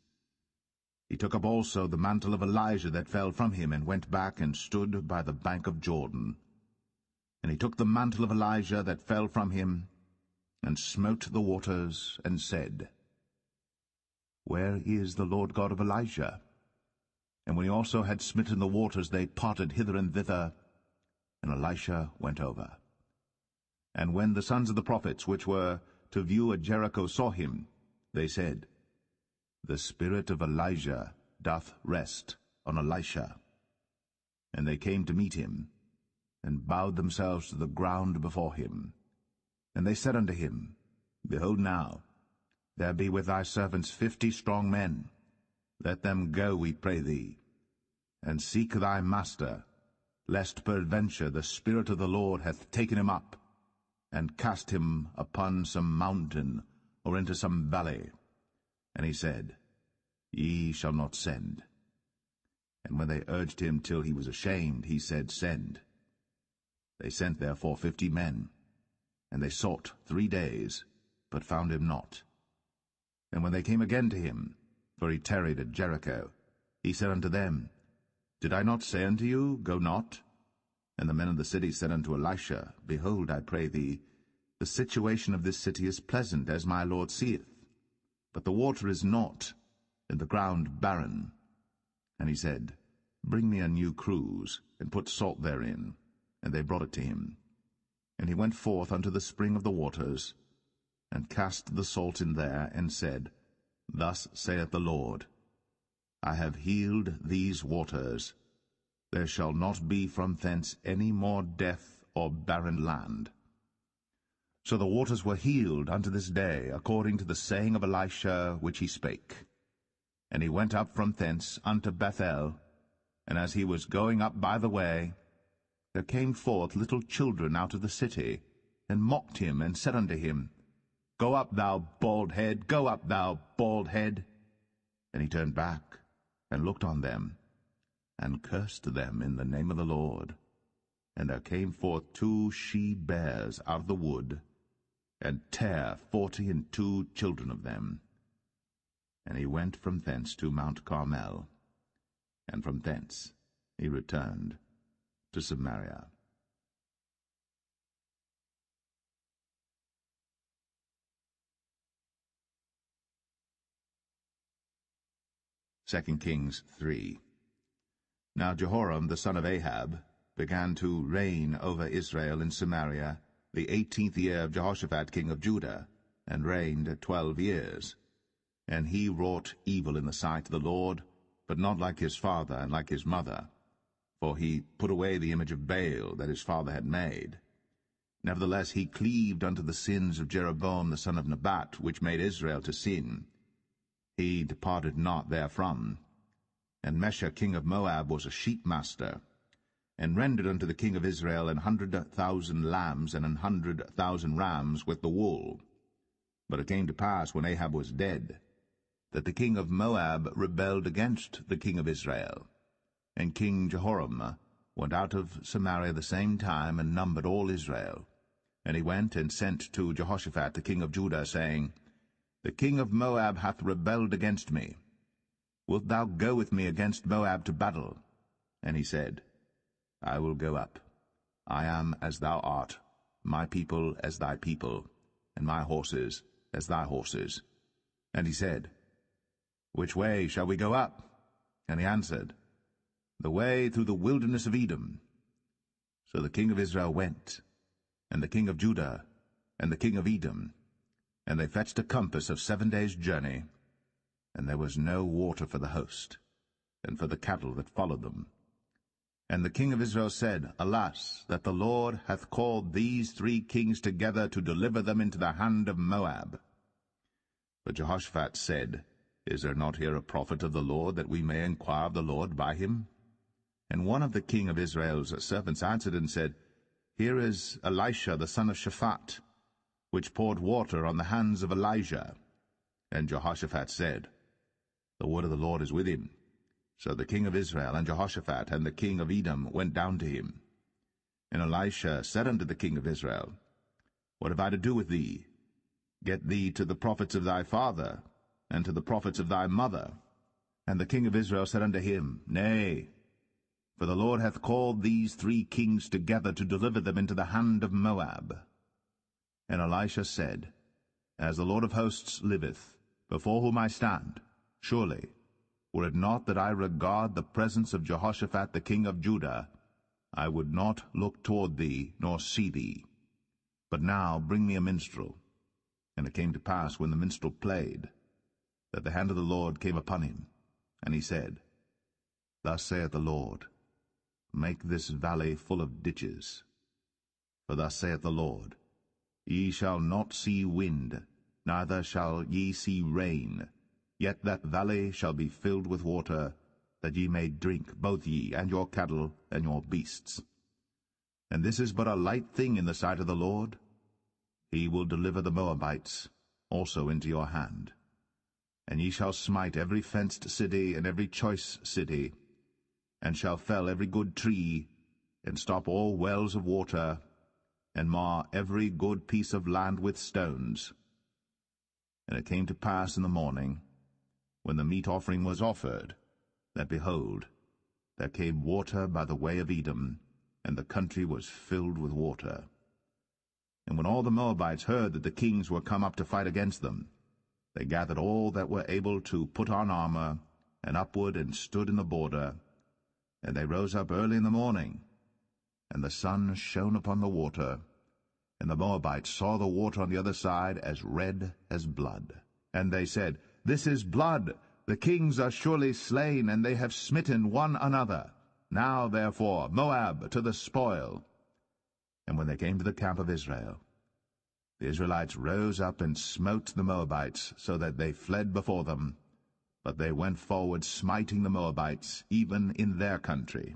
He took up also the mantle of Elijah that fell from him, and went back and stood by the bank of Jordan. And he took the mantle of Elijah that fell from him, and smote the waters, and said, Where is the Lord God of Elijah? And when he also had smitten the waters, they parted hither and thither, and Elisha went over. And when the sons of the prophets which were to view at Jericho saw him, they said, The spirit of Elijah doth rest on Elisha. And they came to meet him, and bowed themselves to the ground before him. And they said unto him, Behold now, there be with thy servants 50 strong men. Let them go, we pray thee, and seek thy master, lest peradventure the Spirit of the Lord hath taken him up, and cast him upon some mountain, or into some valley. And he said, Ye shall not send. And when they urged him till he was ashamed, he said, Send. They sent therefore 50 men, and they sought 3 days, but found him not. And when they came again to him, for he tarried at Jericho, he said unto them, Did I not say unto you, Go not? And the men of the city said unto Elisha, Behold, I pray thee, the situation of this city is pleasant, as my Lord seeth. But the water is not, and the ground barren. And he said, Bring me a new cruse, and put salt therein. And they brought it to him. And he went forth unto the spring of the waters, and cast the salt in there, and said, Thus saith the Lord, I have healed these waters. There shall not be from thence any more death or barren land. So the waters were healed unto this day, according to the saying of Elisha which he spake. And he went up from thence unto Bethel, and as he was going up by the way, there came forth little children out of the city, and mocked him, and said unto him, Go up, thou bald head, go up, thou bald head. And he turned back, and looked on them, and cursed them in the name of the Lord. And there came forth 2 she-bears out of the wood, and tare 42 children of them. And he went from thence to Mount Carmel, and from thence he returned to Samaria. Second Kings 3. Now Jehoram the son of Ahab began to reign over Israel in Samaria the 18th year of Jehoshaphat king of Judah, and reigned 12 years. And he wrought evil in the sight of the Lord, but not like his father and like his mother, for he put away the image of Baal that his father had made. Nevertheless he cleaved unto the sins of Jeroboam the son of Nebat, which made Israel to sin. He departed not therefrom. And Mesha king of Moab was a sheepmaster, and rendered unto the king of Israel 100,000 lambs and 100,000 rams with the wool. But it came to pass, when Ahab was dead, that the king of Moab rebelled against the king of Israel. And King Jehoram went out of Samaria the same time, and numbered all Israel. And he went and sent to Jehoshaphat the king of Judah, saying, The king of Moab hath rebelled against me. Wilt thou go with me against Moab to battle? And he said, I will go up. I am as thou art, my people as thy people, and my horses as thy horses. And he said, Which way shall we go up? And he answered, The way through the wilderness of Edom. So the king of Israel went, and the king of Judah, and the king of Edom, and they fetched a compass of 7 days' journey, and there was no water for the host. and for the cattle that followed them. And the king of Israel said, Alas, that the Lord hath called these 3 kings together to deliver them into the hand of Moab. But Jehoshaphat said, Is there not here a prophet of the Lord, that we may inquire of the Lord by him? And one of the king of Israel's servants answered and said, Here is Elisha the son of Shaphat, which poured water on the hands of Elijah. And Jehoshaphat said, The word of the Lord is with him. So the king of Israel and Jehoshaphat and the king of Edom went down to him. And Elisha said unto the king of Israel, What have I to do with thee? Get thee to the prophets of thy father, and to the prophets of thy mother. And the king of Israel said unto him, Nay, for the Lord hath called these 3 kings together to deliver them into the hand of Moab. And Elisha said, As the Lord of hosts liveth, before whom I stand, surely, were it not that I regard the presence of Jehoshaphat the king of Judah, I would not look toward thee, nor see thee. But now bring me a minstrel. And it came to pass, when the minstrel played, that the hand of the Lord came upon him. And he said, Thus saith the Lord, Make this valley full of ditches. For thus saith the Lord, Ye shall not see wind, neither shall ye see rain, yet that valley shall be filled with water, that ye may drink, both ye, and your cattle, and your beasts. And this is but a light thing in the sight of the Lord. He will deliver the Moabites also into your hand. And ye shall smite every fenced city and every choice city, and shall fell every good tree, and stop all wells of water, and mar every good piece of land with stones. And it came to pass in the morning, when the meat offering was offered, that, behold, there came water by the way of Edom, and the country was filled with water. And when all the Moabites heard that the kings were come up to fight against them, they gathered all that were able to put on armor, and upward and stood in the border. And they rose up early in the morning, and the sun shone upon the water, and the Moabites saw the water on the other side as red as blood. And they said, This is blood. The kings are surely slain, and they have smitten one another. Now, therefore, Moab to the spoil. And when they came to the camp of Israel, the Israelites rose up and smote the Moabites, so that they fled before them. But they went forward, smiting the Moabites, even in their country.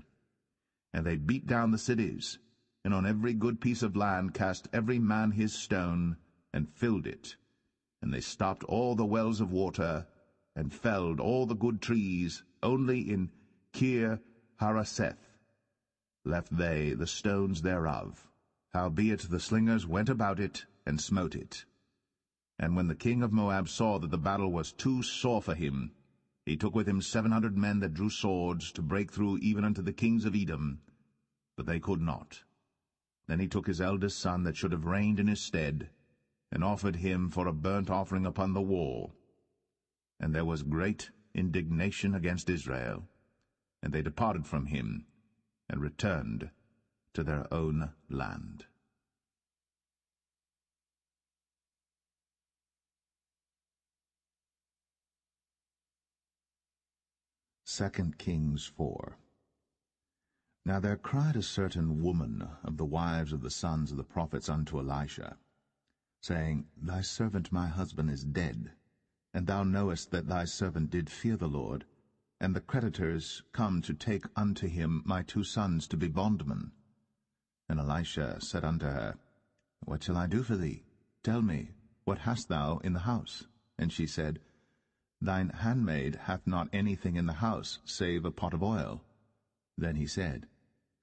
And they beat down the cities, and on every good piece of land cast every man his stone, and filled it. And they stopped all the wells of water, and felled all the good trees. Only in Kir Hareseth left they the stones thereof. Howbeit the slingers went about it, and smote it. And when the king of Moab saw that the battle was too sore for him, he took with him 700 men that drew swords, to break through even unto the kings of Edom, but they could not. Then he took his eldest son that should have reigned in his stead, and offered him for a burnt offering upon the wall. And there was great indignation against Israel, and they departed from him, and returned to their own land. 2 Kings 4. Now there cried a certain woman of the wives of the sons of the prophets unto Elisha, saying, Thy servant my husband is dead, and thou knowest that thy servant did fear the Lord, and the creditors come to take unto him my 2 sons to be bondmen. And Elisha said unto her, What shall I do for thee? Tell me, what hast thou in the house? And she said, Thine handmaid hath not anything in the house, save a pot of oil. Then he said,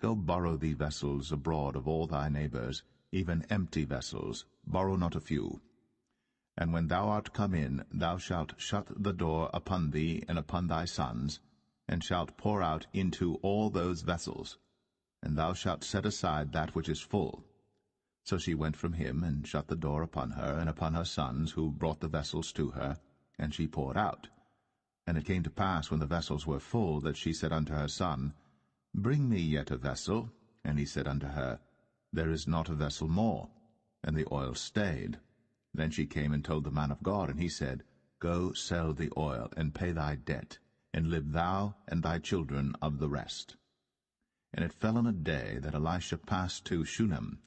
Go borrow thee vessels abroad of all thy neighbors, even empty vessels, borrow not a few. And when thou art come in, thou shalt shut the door upon thee and upon thy sons, and shalt pour out into all those vessels, and thou shalt set aside that which is full. So she went from him, and shut the door upon her and upon her sons, who brought the vessels to her, and she poured out. And it came to pass, when the vessels were full, that she said unto her son, Bring me yet a vessel. And he said unto her, There is not a vessel more. And the oil stayed. Then she came and told the man of God, and he said, Go sell the oil, and pay thy debt, and live thou and thy children of the rest. And it fell on a day that Elisha passed to Shunem,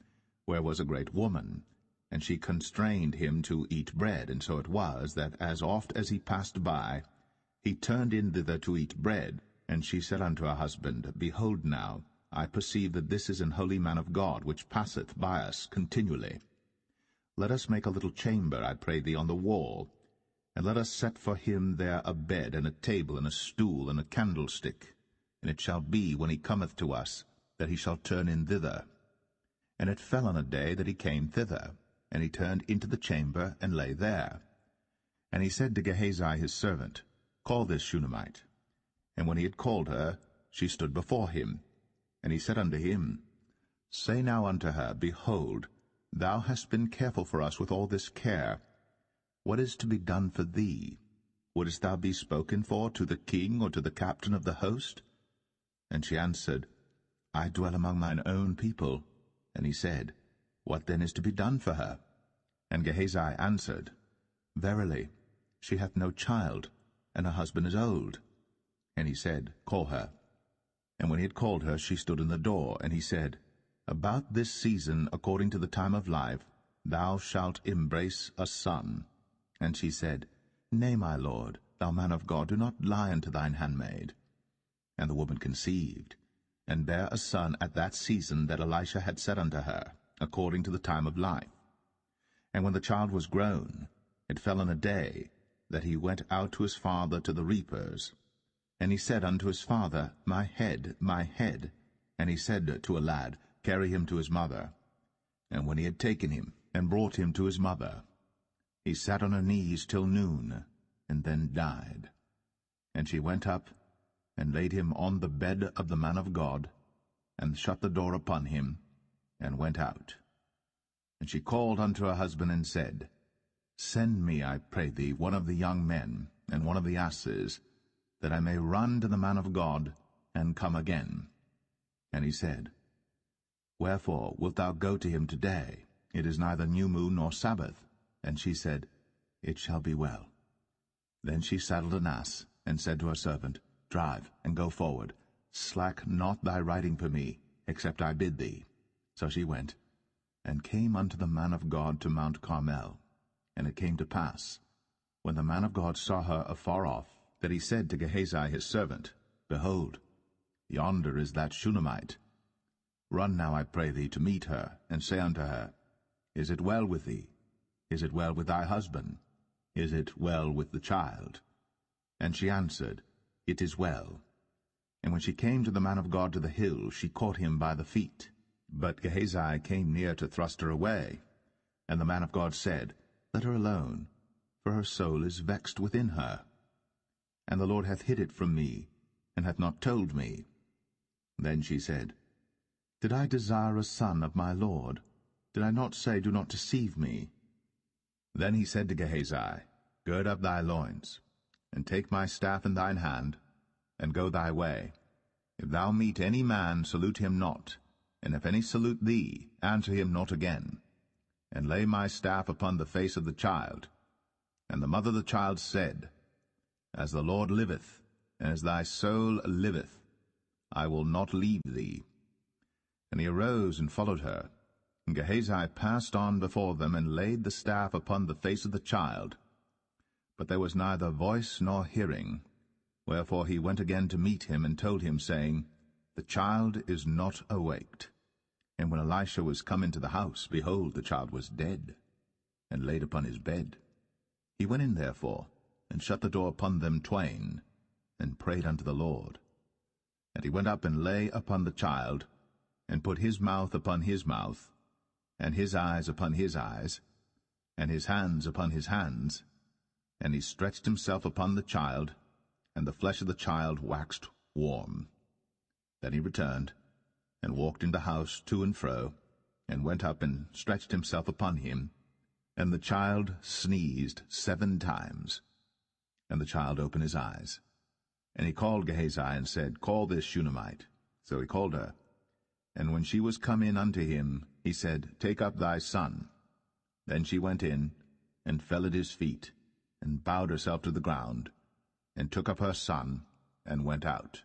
where was a great woman, and she constrained him to eat bread. And so it was, that as oft as he passed by, he turned in thither to eat bread. And she said unto her husband, Behold now, I perceive that this is an holy man of God, which passeth by us continually. Let us make a little chamber, I pray thee, on the wall, and let us set for him there a bed, and a table, and a stool, and a candlestick. And it shall be, when he cometh to us, that he shall turn in thither. And it fell on a day that he came thither, and he turned into the chamber, and lay there. And he said to Gehazi his servant, Call this Shunammite. And when he had called her, she stood before him. And he said unto him, Say now unto her, Behold, thou hast been careful for us with all this care. What is to be done for thee? Wouldest thou be spoken for to the king or to the captain of the host? And she answered, I dwell among mine own people. And he said, What then is to be done for her? And Gehazi answered, Verily, she hath no child, and her husband is old. And he said, Call her. And when he had called her, she stood in the door. And he said, About this season, according to the time of life, thou shalt embrace a son. And she said, Nay, my lord, thou man of God, do not lie unto thine handmaid. And the woman conceived, and bare a son at that season that Elisha had said unto her, according to the time of life. And when the child was grown, it fell on a day that he went out to his father to the reapers. And he said unto his father, My head, my head. And he said to a lad, Carry him to his mother. And when he had taken him, and brought him to his mother, he sat on her knees till noon, and then died. And she went up, and laid him on the bed of the man of God, and shut the door upon him, and went out. And she called unto her husband, and said, Send me, I pray thee, one of the young men, and one of the asses, that I may run to the man of God, and come again. And he said, Wherefore wilt thou go to him today? It is neither new moon nor Sabbath. And she said, It shall be well. Then she saddled an ass, and said to her servant, Drive, and go forward. Slack not thy riding for me, except I bid thee. So she went, and came unto the man of God to Mount Carmel. And it came to pass, when the man of God saw her afar off, that he said to Gehazi his servant, Behold, yonder is that Shunammite. Run now, I pray thee, to meet her, and say unto her, Is it well with thee? Is it well with thy husband? Is it well with the child? And she answered, It is well. And when she came to the man of God to the hill, she caught him by the feet. But Gehazi came near to thrust her away. And the man of God said, Let her alone, for her soul is vexed within her. And the Lord hath hid it from me, and hath not told me. Then she said, Did I desire a son of my Lord? Did I not say, Do not deceive me? Then he said to Gehazi, Gird up thy loins, and take my staff in thine hand, and go thy way. If thou meet any man, salute him not, and if any salute thee, answer him not again. And lay my staff upon the face of the child. And the mother of the child said, As the Lord liveth, and as thy soul liveth, I will not leave thee. And he arose and followed her. And Gehazi passed on before them, and laid the staff upon the face of the child. But there was neither voice nor hearing. Wherefore he went again to meet him, and told him, saying, The child is not awaked. And when Elisha was come into the house, behold, the child was dead, and laid upon his bed. He went in therefore, and shut the door upon them twain, and prayed unto the Lord. And he went up and lay upon the child, and put his mouth upon his mouth, and his eyes upon his eyes, and his hands upon his hands. And he stretched himself upon the child, and the flesh of the child waxed warm. Then he returned, and walked in the house to and fro, and went up and stretched himself upon him. And the child sneezed 7 times. And the child opened his eyes. And he called Gehazi, and said, Call this Shunammite. So he called her. And when she was come in unto him, he said, Take up thy son. Then she went in, and fell at his feet, and bowed herself to the ground, and took up her son, and went out.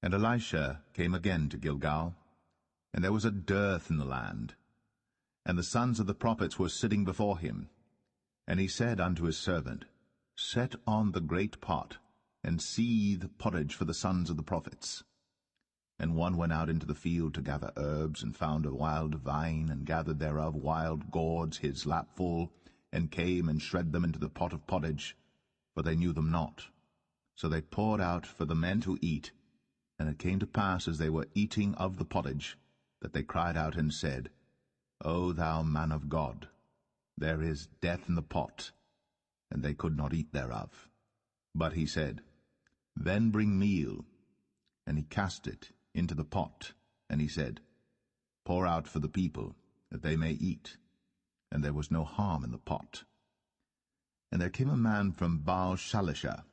And Elisha came again to Gilgal, and there was a dearth in the land. And the sons of the prophets were sitting before him. And he said unto his servant, Set on the great pot, and seethe pottage for the sons of the prophets. And one went out into the field to gather herbs, and found a wild vine, and gathered thereof wild gourds his lapful, and came and shred them into the pot of pottage, for they knew them not. So they poured out for the men to eat. And it came to pass, as they were eating of the pottage, that they cried out and said, O thou man of God, there is death in the pot. And they could not eat thereof. But he said, Then bring meal. And he cast it into the pot. And he said, Pour out for the people, that they may eat. And there was no harm in the pot. And there came a man from Baal-Shalisha,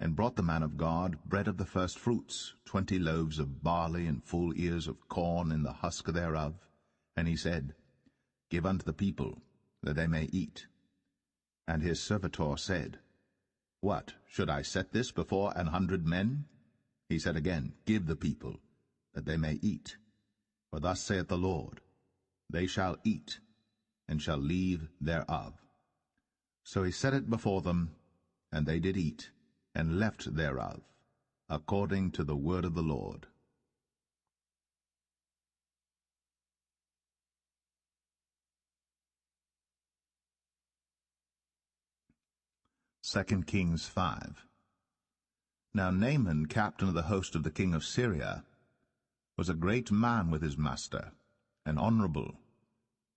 and brought the man of God bread of the first fruits, 20 loaves of barley, and full ears of corn in the husk thereof. And he said, Give unto the people, that they may eat. And his servitor said, What, should I set this before 100 men? He said again, Give the people, that they may eat. For thus saith the Lord, They shall eat, and shall leave thereof. So he set it before them, and they did eat, and left thereof, according to the word of the Lord. 2 Kings 5. Now Naaman, captain of the host of the king of Syria, was a great man with his master, and honorable,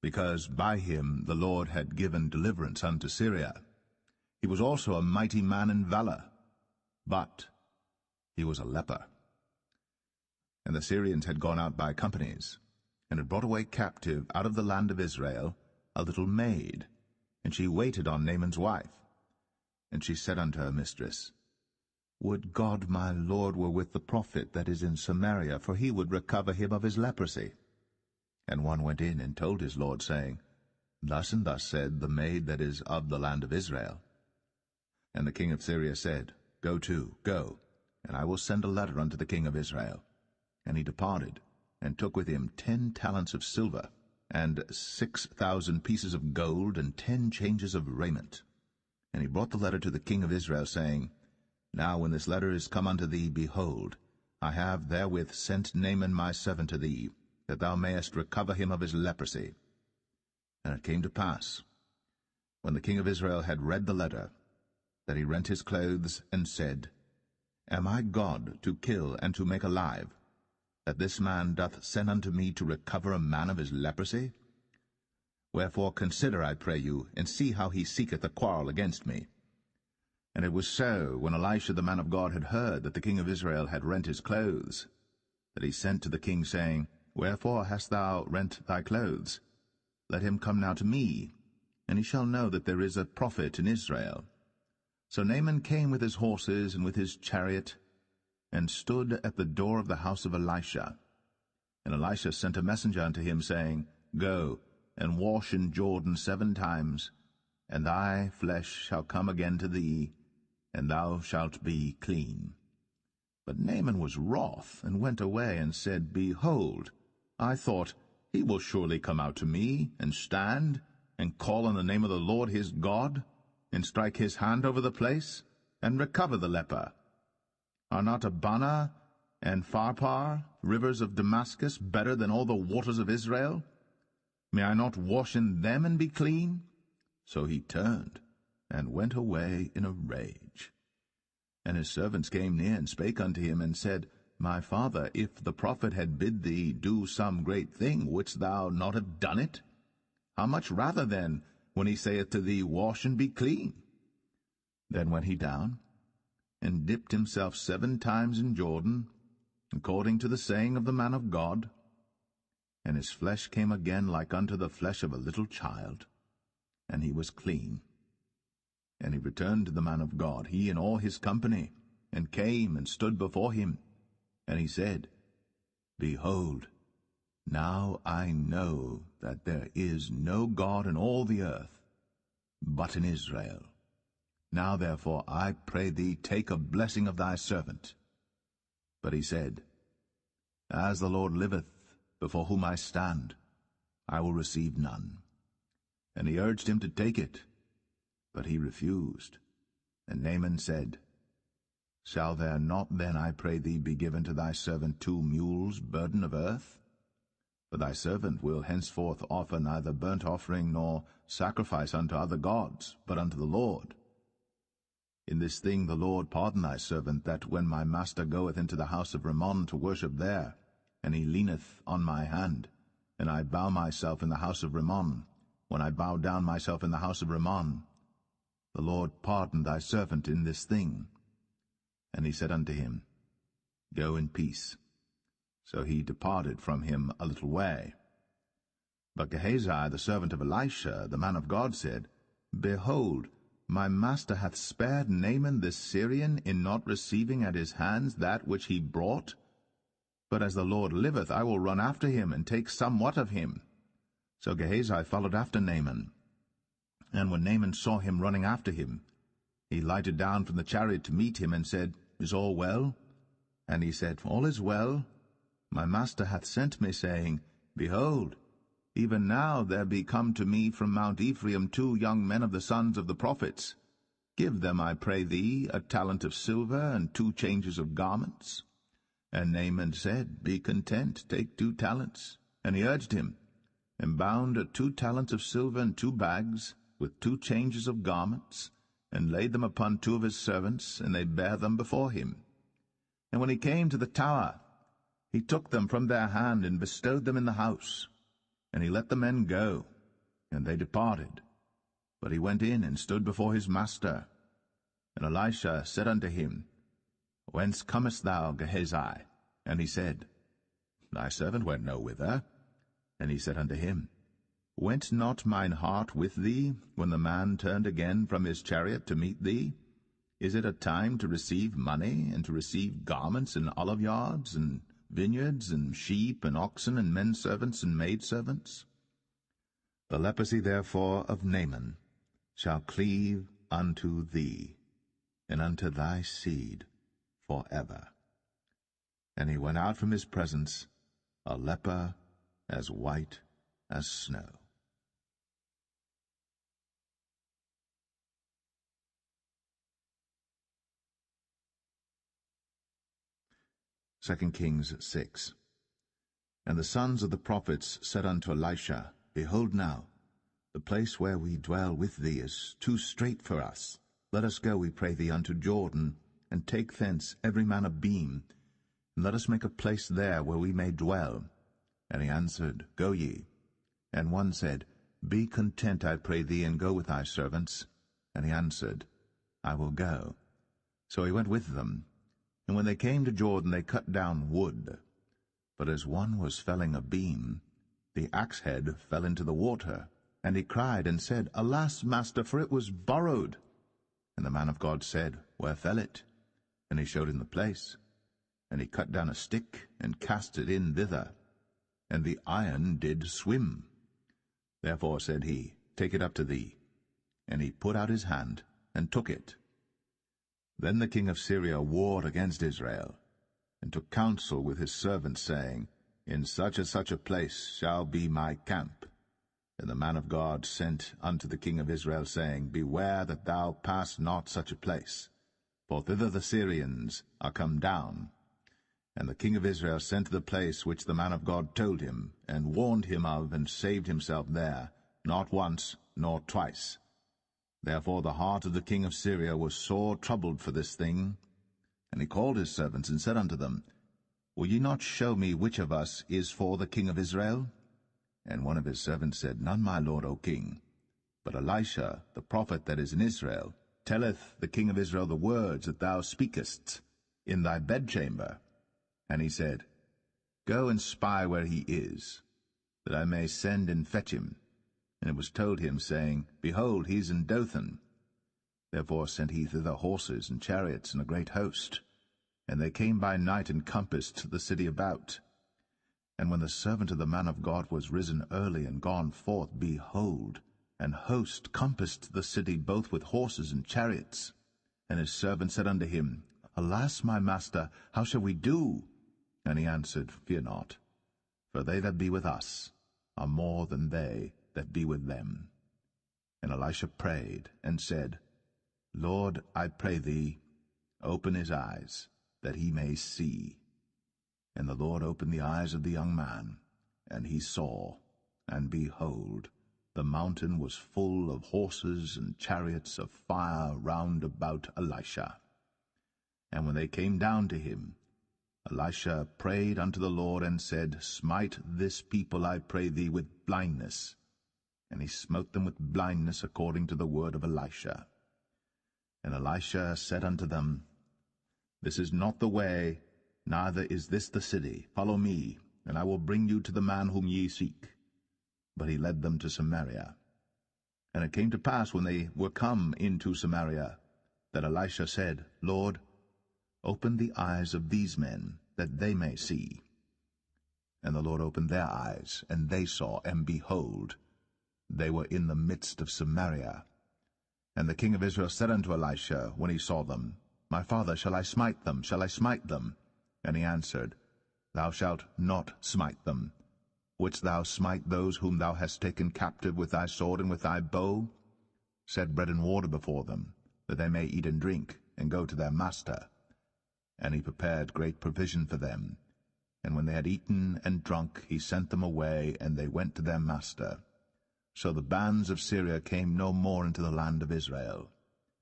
because by him the Lord had given deliverance unto Syria. He was also a mighty man in valor, but he was a leper. And the Syrians had gone out by companies, and had brought away captive out of the land of Israel a little maid, and she waited on Naaman's wife. And she said unto her mistress, Would God my Lord were with the prophet that is in Samaria, for he would recover him of his leprosy. And one went in and told his lord, saying, Thus and thus said the maid that is of the land of Israel. And the king of Syria said, Go to, go, and I will send a letter unto the king of Israel. And he departed, and took with him 10 talents of silver, and 6,000 pieces of gold, and 10 changes of raiment. And he brought the letter to the king of Israel, saying, Now when this letter is come unto thee, behold, I have therewith sent Naaman my servant to thee, that thou mayest recover him of his leprosy. And it came to pass, when the king of Israel had read the letter, that he rent his clothes, and said, Am I God to kill and to make alive, that this man doth send unto me to recover a man of his leprosy? Wherefore consider, I pray you, and see how he seeketh a quarrel against me. And it was so, when Elisha the man of God had heard that the king of Israel had rent his clothes, that he sent to the king, saying, Wherefore hast thou rent thy clothes? Let him come now to me, and he shall know that there is a prophet in Israel. So Naaman came with his horses and with his chariot, and stood at the door of the house of Elisha. And Elisha sent a messenger unto him, saying, Go, and wash in Jordan 7 times, and thy flesh shall come again to thee, and thou shalt be clean. But Naaman was wroth, and went away, and said, Behold, I thought, he will surely come out to me, and stand, and call on the name of the Lord his God, and strike his hand over the place, and recover the leper. Are not Abana and Pharpar, rivers of Damascus, better than all the waters of Israel? May I not wash in them and be clean? So he turned, and went away in a rage. And his servants came near, and spake unto him, and said, My father, if the prophet had bid thee do some great thing, wouldst thou not have done it? How much rather then, when he saith to thee, Wash and be clean? Then went he down, and dipped himself 7 times in Jordan, according to the saying of the man of God. And his flesh came again like unto the flesh of a little child, and he was clean. And he returned to the man of God, he and all his company, and came and stood before him. And he said, Behold, now I know that there is no God in all the earth, but in Israel. Now therefore, I pray thee, take a blessing of thy servant. But he said, As the Lord liveth, before whom I stand, I will receive none. And he urged him to take it, but he refused. And Naaman said, Shall there not then, I pray thee, be given to thy servant 2 mules' burden of earth? For thy servant will henceforth offer neither burnt offering nor sacrifice unto other gods, but unto the Lord. In this thing the Lord pardon thy servant, that when my master goeth into the house of Rimmon to worship there, and he leaneth on my hand, and I bow myself in the house of Rimmon, when I bow down myself in the house of Rimmon, the Lord pardon thy servant in this thing. And he said unto him, Go in peace. So he departed from him a little way. But Gehazi, the servant of Elisha, the man of God, said, Behold, my master hath spared Naaman this Syrian in not receiving at his hands that which he brought. But as the Lord liveth, I will run after him, and take somewhat of him. So Gehazi followed after Naaman. And when Naaman saw him running after him, he lighted down from the chariot to meet him, and said, Is all well? And he said, All is well. My master hath sent me, saying, Behold, even now there be come to me from Mount Ephraim 2 young men of the sons of the prophets. Give them, I pray thee, a talent of silver, and 2 changes of garments. And Naaman said, Be content, take 2 talents. And he urged him, and bound 2 talents of silver in 2 bags, with 2 changes of garments, and laid them upon 2 of his servants, and they bare them before him. And when he came to the tower, he took them from their hand, and bestowed them in the house. And he let the men go, and they departed. But he went in, and stood before his master. And Elisha said unto him, Whence comest thou, Gehazi? And he said, Thy servant went no whither. And he said unto him, Went not mine heart with thee, when the man turned again from his chariot to meet thee? Is it a time to receive money, and to receive garments, and oliveyards, and vineyards, and sheep, and oxen, and men servants, and maid servants? The leprosy therefore of Naaman shall cleave unto thee, and unto thy seed forever. And he went out from his presence, a leper as white as snow. 2 Kings 6. And the sons of the prophets said unto Elisha, Behold now, the place where we dwell with thee is too strait for us. Let us go, we pray thee, unto Jordan, and take thence every man a beam, and let us make a place there where we may dwell. And he answered, Go ye. And one said, Be content, I pray thee, and go with thy servants. And he answered, I will go. So he went with them. And when they came to Jordan, they cut down wood. But as one was felling a beam, the axe head fell into the water. And he cried and said, Alas, master, for it was borrowed. And the man of God said, Where fell it? And he showed him the place. And he cut down a stick, and cast it in thither. And the iron did swim. Therefore said he, Take it up to thee. And he put out his hand, and took it. Then the king of Syria warred against Israel, and took counsel with his servants, saying, In such and such a place shall be my camp. And the man of God sent unto the king of Israel, saying, Beware that thou pass not such a place, for thither the Syrians are come down. And the king of Israel sent to the place which the man of God told him, and warned him of, and saved himself there, not once nor twice. Therefore the heart of the king of Syria was sore troubled for this thing. And he called his servants, and said unto them, Will ye not show me which of us is for the king of Israel? And one of his servants said, None, my lord, O king. But Elisha, the prophet that is in Israel, telleth the king of Israel the words that thou speakest in thy bedchamber. And he said, Go and spy where he is, that I may send and fetch him. And it was told him, saying, Behold, he is in Dothan. Therefore sent he thither horses and chariots and a great host. And they came by night and compassed the city about. And when the servant of the man of God was risen early and gone forth, behold, and host compassed the city both with horses and chariots. And his servant said unto him, Alas, my master, how shall we do? And he answered, Fear not, for they that be with us are more than they that be with them. And Elisha prayed, and said, Lord, I pray thee, open his eyes, that he may see. And the Lord opened the eyes of the young man, and he saw, and behold, the mountain was full of horses and chariots of fire round about Elisha. And when they came down to him, Elisha prayed unto the Lord, and said, Smite this people, I pray thee, with blindness. And he smote them with blindness according to the word of Elisha. And Elisha said unto them, This is not the way, neither is this the city. Follow me, and I will bring you to the man whom ye seek. But he led them to Samaria. And it came to pass, when they were come into Samaria, that Elisha said, Lord, open the eyes of these men, that they may see. And the Lord opened their eyes, and they saw, and behold, they were in the midst of Samaria. And the king of Israel said unto Elisha, when he saw them, My father, shall I smite them? Shall I smite them? And he answered, Thou shalt not smite them. Wouldst thou smite those whom thou hast taken captive with thy sword and with thy bow? Set bread and water before them, that they may eat and drink, and go to their master. And he prepared great provision for them. And when they had eaten and drunk, he sent them away, and they went to their master. So the bands of Syria came no more into the land of Israel.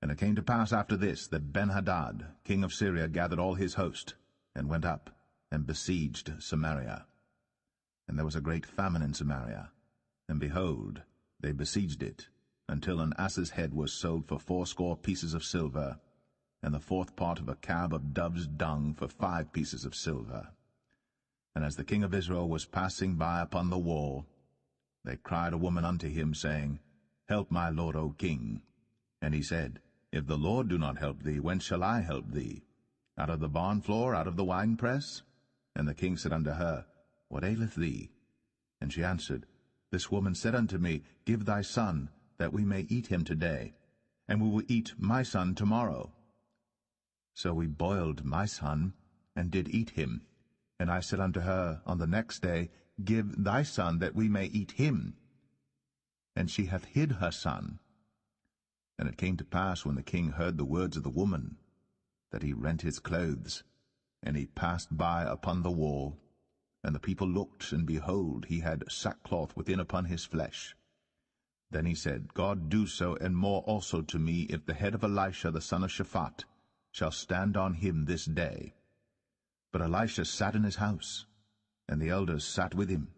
And it came to pass after this, that Benhadad, king of Syria, gathered all his host, and went up, and besieged Samaria. And there was a great famine in Samaria, and behold, they besieged it, until an ass's head was sold for 80 pieces of silver, and the 4th part of a cab of dove's dung for 5 pieces of silver. And as the king of Israel was passing by upon the wall, they cried a woman unto him, saying, Help my lord, O king. And he said, If the Lord do not help thee, whence shall I help thee? Out of the barn floor, out of the winepress? And the king said unto her, What aileth thee? And she answered, This woman said unto me, Give thy son, that we may eat him today, and we will eat my son tomorrow. So we boiled my son, and did eat him. And I said unto her on the next day, Give thy son, that we may eat him. And she hath hid her son. And it came to pass, when the king heard the words of the woman, that he rent his clothes, and he passed by upon the wall. And the people looked, and behold, he had sackcloth within upon his flesh. Then he said, God do so, and more also to me, if the head of Elisha the son of Shaphat shall stand on him this day. But Elisha sat in his house, and the elders sat with him.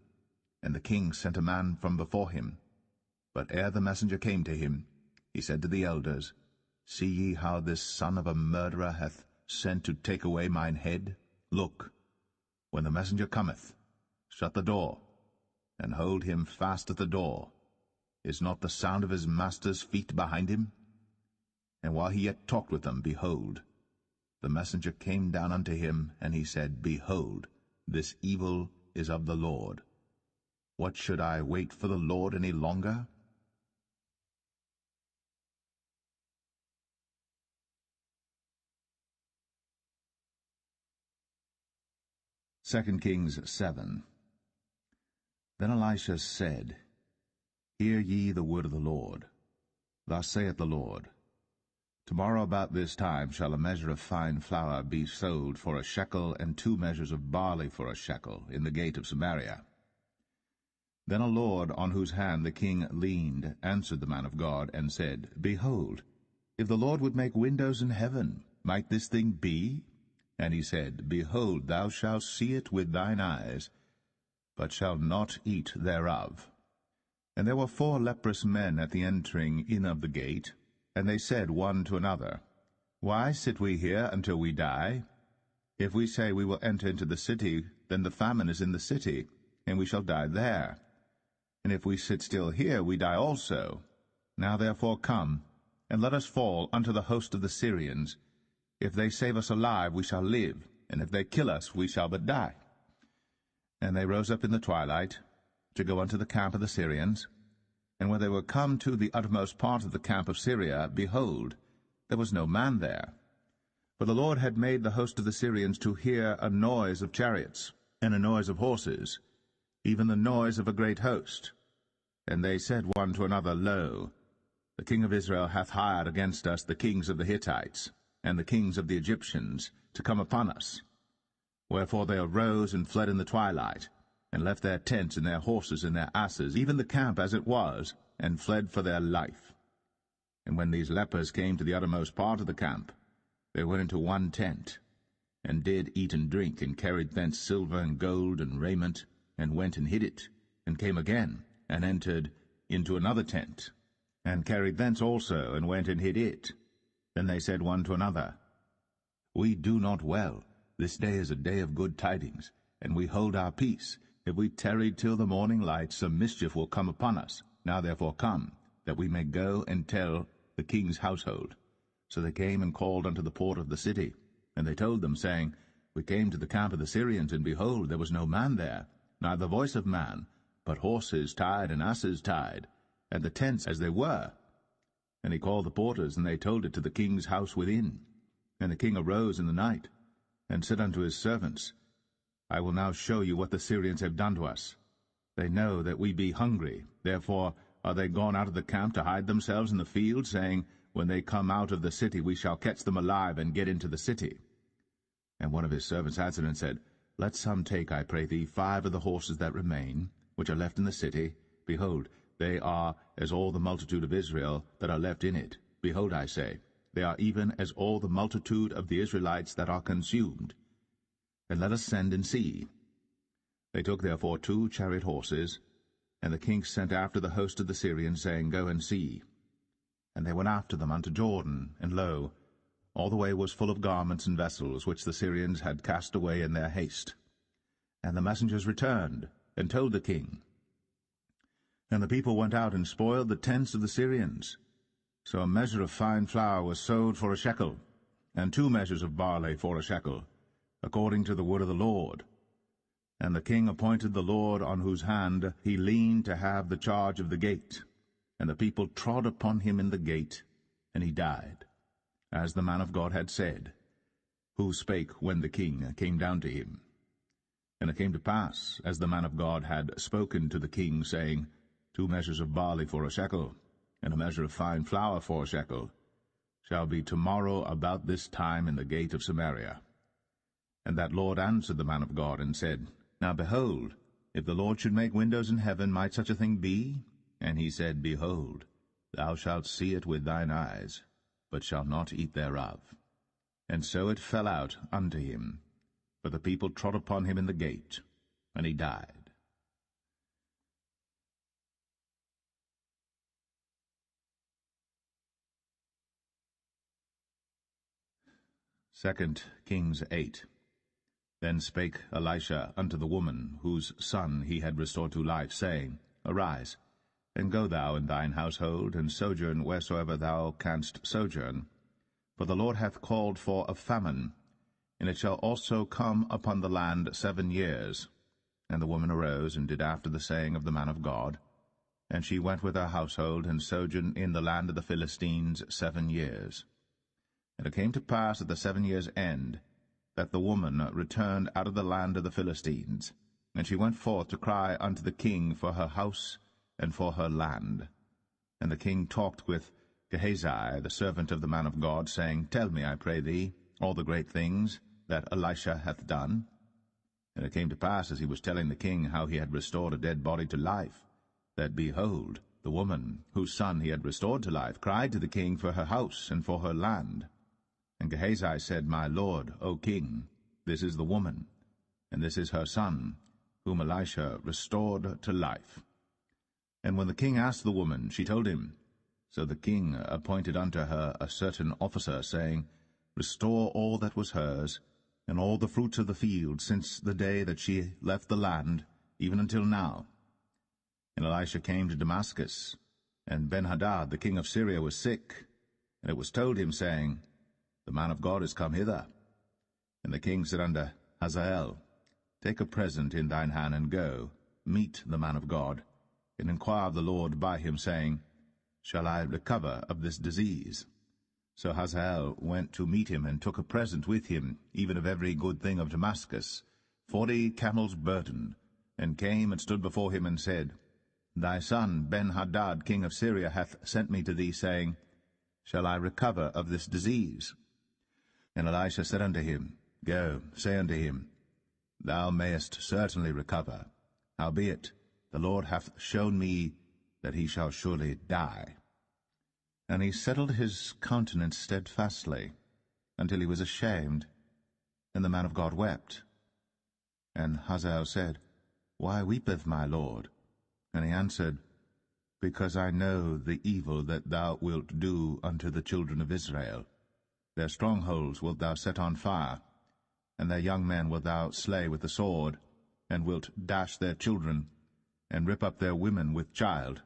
And the king sent a man from before him. But ere the messenger came to him, he said to the elders, See ye how this son of a murderer hath sent to take away mine head? Look, when the messenger cometh, shut the door, and hold him fast at the door. Is not the sound of his master's feet behind him? And while he yet talked with them, behold, the messenger came down unto him, and he said, Behold, this evil is of the Lord. What should I wait for the Lord any longer? Second Kings 7. Then Elisha said, Hear ye the word of the Lord. Thus saith the Lord, Tomorrow about this time shall a measure of fine flour be sold for a shekel, and 2 measures of barley for a shekel, in the gate of Samaria. Then a lord, on whose hand the king leaned, answered the man of God, and said, Behold, if the Lord would make windows in heaven, might this thing be? And he said, Behold, thou shalt see it with thine eyes, but shalt not eat thereof. And there were 4 leprous men at the entering in of the gate, and they said one to another, Why sit we here until we die? If we say we will enter into the city, then the famine is in the city, and we shall die there. And if we sit still here, we die also. Now therefore come, and let us fall unto the host of the Syrians. If they save us alive, we shall live, and if they kill us, we shall but die. And they rose up in the twilight, to go unto the camp of the Syrians. And when they were come to the uttermost part of the camp of Syria, behold, there was no man there. For the Lord had made the host of the Syrians to hear a noise of chariots, and a noise of horses, even the noise of a great host. And they said one to another, Lo, the king of Israel hath hired against us the kings of the Hittites, and the kings of the Egyptians, to come upon us. Wherefore they arose and fled in the twilight, and left their tents and their horses and their asses, even the camp as it was, and fled for their life. And when these lepers came to the uttermost part of the camp, they went into one tent, and did eat and drink, and carried thence silver and gold and raiment, and went and hid it, and came again, and entered into another tent, and carried thence also, and went and hid it. Then they said one to another, We do not well. This day is a day of good tidings, and we hold our peace. If we tarry till the morning light, some mischief will come upon us. Now therefore come, that we may go and tell the king's household. So they came and called unto the port of the city. And they told them, saying, We came to the camp of the Syrians, and behold, there was no man there, neither voice of man, but horses tied and asses tied, and the tents as they were. And he called the porters, and they told it to the king's house within. And the king arose in the night, and said unto his servants, I will now show you what the Syrians have done to us. They know that we be hungry, therefore are they gone out of the camp to hide themselves in the field, saying, When they come out of the city, we shall catch them alive, and get into the city. And one of his servants answered and said, Let some take, I pray thee, 5 of the horses that remain, which are left in the city. Behold, they are as all the multitude of Israel that are left in it. Behold, I say, they are even as all the multitude of the Israelites that are consumed. And let us send and see. They took therefore 2 chariot horses, and the king sent after the host of the Syrians, saying, Go and see. And they went after them unto Jordan, and lo, all the way was full of garments and vessels, which the Syrians had cast away in their haste. And the messengers returned, and told the king. And the people went out and spoiled the tents of the Syrians. So a measure of fine flour was sold for a shekel, and 2 measures of barley for a shekel, according to the word of the Lord. And the king appointed the Lord on whose hand he leaned to have the charge of the gate. And the people trod upon him in the gate, and he died, as the man of God had said, who spake when the king came down to him. And it came to pass, as the man of God had spoken to the king, saying, 2 measures of barley for a shekel, and a measure of fine flour for a shekel, shall be tomorrow about this time in the gate of Samaria. And that Lord answered the man of God, and said, Now behold, if the Lord should make windows in heaven, might such a thing be? And he said, Behold, thou shalt see it with thine eyes, but shalt not eat thereof. And so it fell out unto him, for the people trod upon him in the gate, and he died. 2 Kings 8. Then spake Elisha unto the woman, whose son he had restored to life, saying, Arise, and go thou and thine household, and sojourn wheresoever thou canst sojourn. For the Lord hath called for a famine, and it shall also come upon the land 7 years. And the woman arose, and did after the saying of the man of God. And she went with her household, and sojourned in the land of the Philistines 7 years. And it came to pass at the 7 years' end, that the woman returned out of the land of the Philistines. And she went forth to cry unto the king for her house and for her land. And the king talked with Gehazi, the servant of the man of God, saying, Tell me, I pray thee, all the great things that Elisha hath done. And it came to pass, as he was telling the king how he had restored a dead body to life, that, behold, the woman, whose son he had restored to life, cried to the king for her house and for her land. And Gehazi said, My lord, O king, this is the woman, and this is her son, whom Elisha restored to life. And when the king asked the woman, she told him. So the king appointed unto her a certain officer, saying, Restore all that was hers, and all the fruits of the field, since the day that she left the land, even until now. And Elisha came to Damascus, and Benhadad the king of Syria was sick. And it was told him, saying, The man of God is come hither. And the king said unto Hazael, Take a present in thine hand, and go, meet the man of God. and inquire of the Lord by him, saying, Shall I recover of this disease? So Hazael went to meet him, and took a present with him, even of every good thing of Damascus, 40 camels' burden, and came and stood before him, and said, Thy son Ben-Hadad, king of Syria, hath sent me to thee, saying, Shall I recover of this disease? And Elisha said unto him, Go, say unto him, Thou mayest certainly recover. Howbeit, the Lord hath shown me that he shall surely die. And he settled his countenance steadfastly, until he was ashamed. And the man of God wept. And Hazael said, Why weepeth my Lord? And he answered, Because I know the evil that thou wilt do unto the children of Israel. Their strongholds wilt thou set on fire, and their young men wilt thou slay with the sword, and wilt dash their children, and rip up their women with child.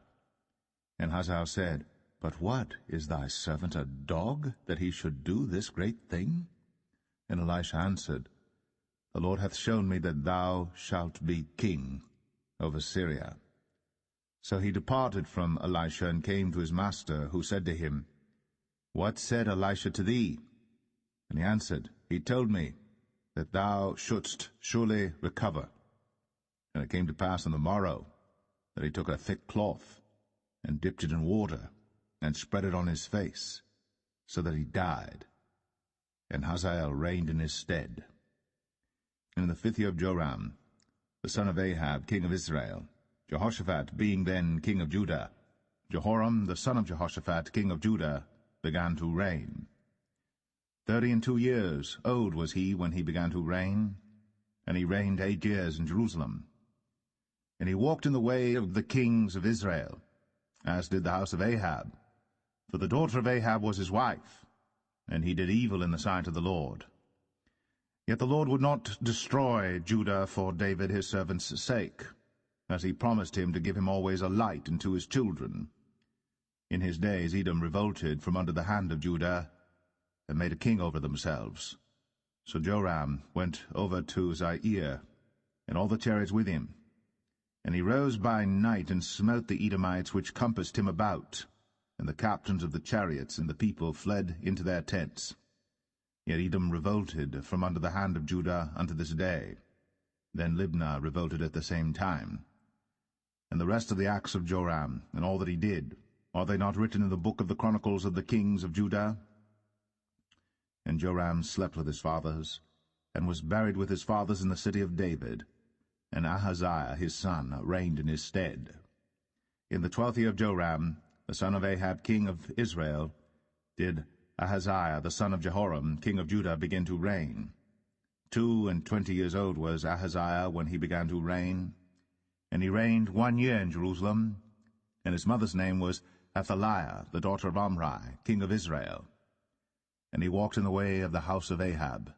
And Hazael said, But what, is thy servant a dog, that he should do this great thing? And Elisha answered, The Lord hath shown me that thou shalt be king over Syria. So he departed from Elisha, and came to his master, who said to him, What said Elisha to thee? And he answered, He told me that thou shouldst surely recover. And it came to pass on the morrow that he took a thick cloth, and dipped it in water, and spread it on his face, so that he died. And Hazael reigned in his stead. And in the 5th year of Joram, the son of Ahab, king of Israel, Jehoshaphat being then king of Judah, Jehoram, the son of Jehoshaphat, king of Judah, began to reign. 32 years old was he when he began to reign, and he reigned 8 years in Jerusalem. And he walked in the way of the kings of Israel, as did the house of Ahab, for the daughter of Ahab was his wife, and he did evil in the sight of the Lord. Yet the Lord would not destroy Judah for David his servant's sake, as he promised him to give him always a light unto his children. In his days Edom revolted from under the hand of Judah, and made a king over themselves. So Joram went over to Zair, and all the chariots with him. And he rose by night, and smote the Edomites which compassed him about, and the captains of the chariots and the people fled into their tents. Yet Edom revolted from under the hand of Judah unto this day. Then Libnah revolted at the same time. And the rest of the acts of Joram, and all that he did, are they not written in the book of the chronicles of the kings of Judah? And Joram slept with his fathers, and was buried with his fathers in the city of David, and Ahaziah his son reigned in his stead. In the 12th year of Joram, the son of Ahab king of Israel, did Ahaziah the son of Jehoram king of Judah begin to reign. 22 years old was Ahaziah when he began to reign, and he reigned 1 year in Jerusalem, and his mother's name was Athaliah, the daughter of Omri, king of Israel. And he walked in the way of the house of Ahab,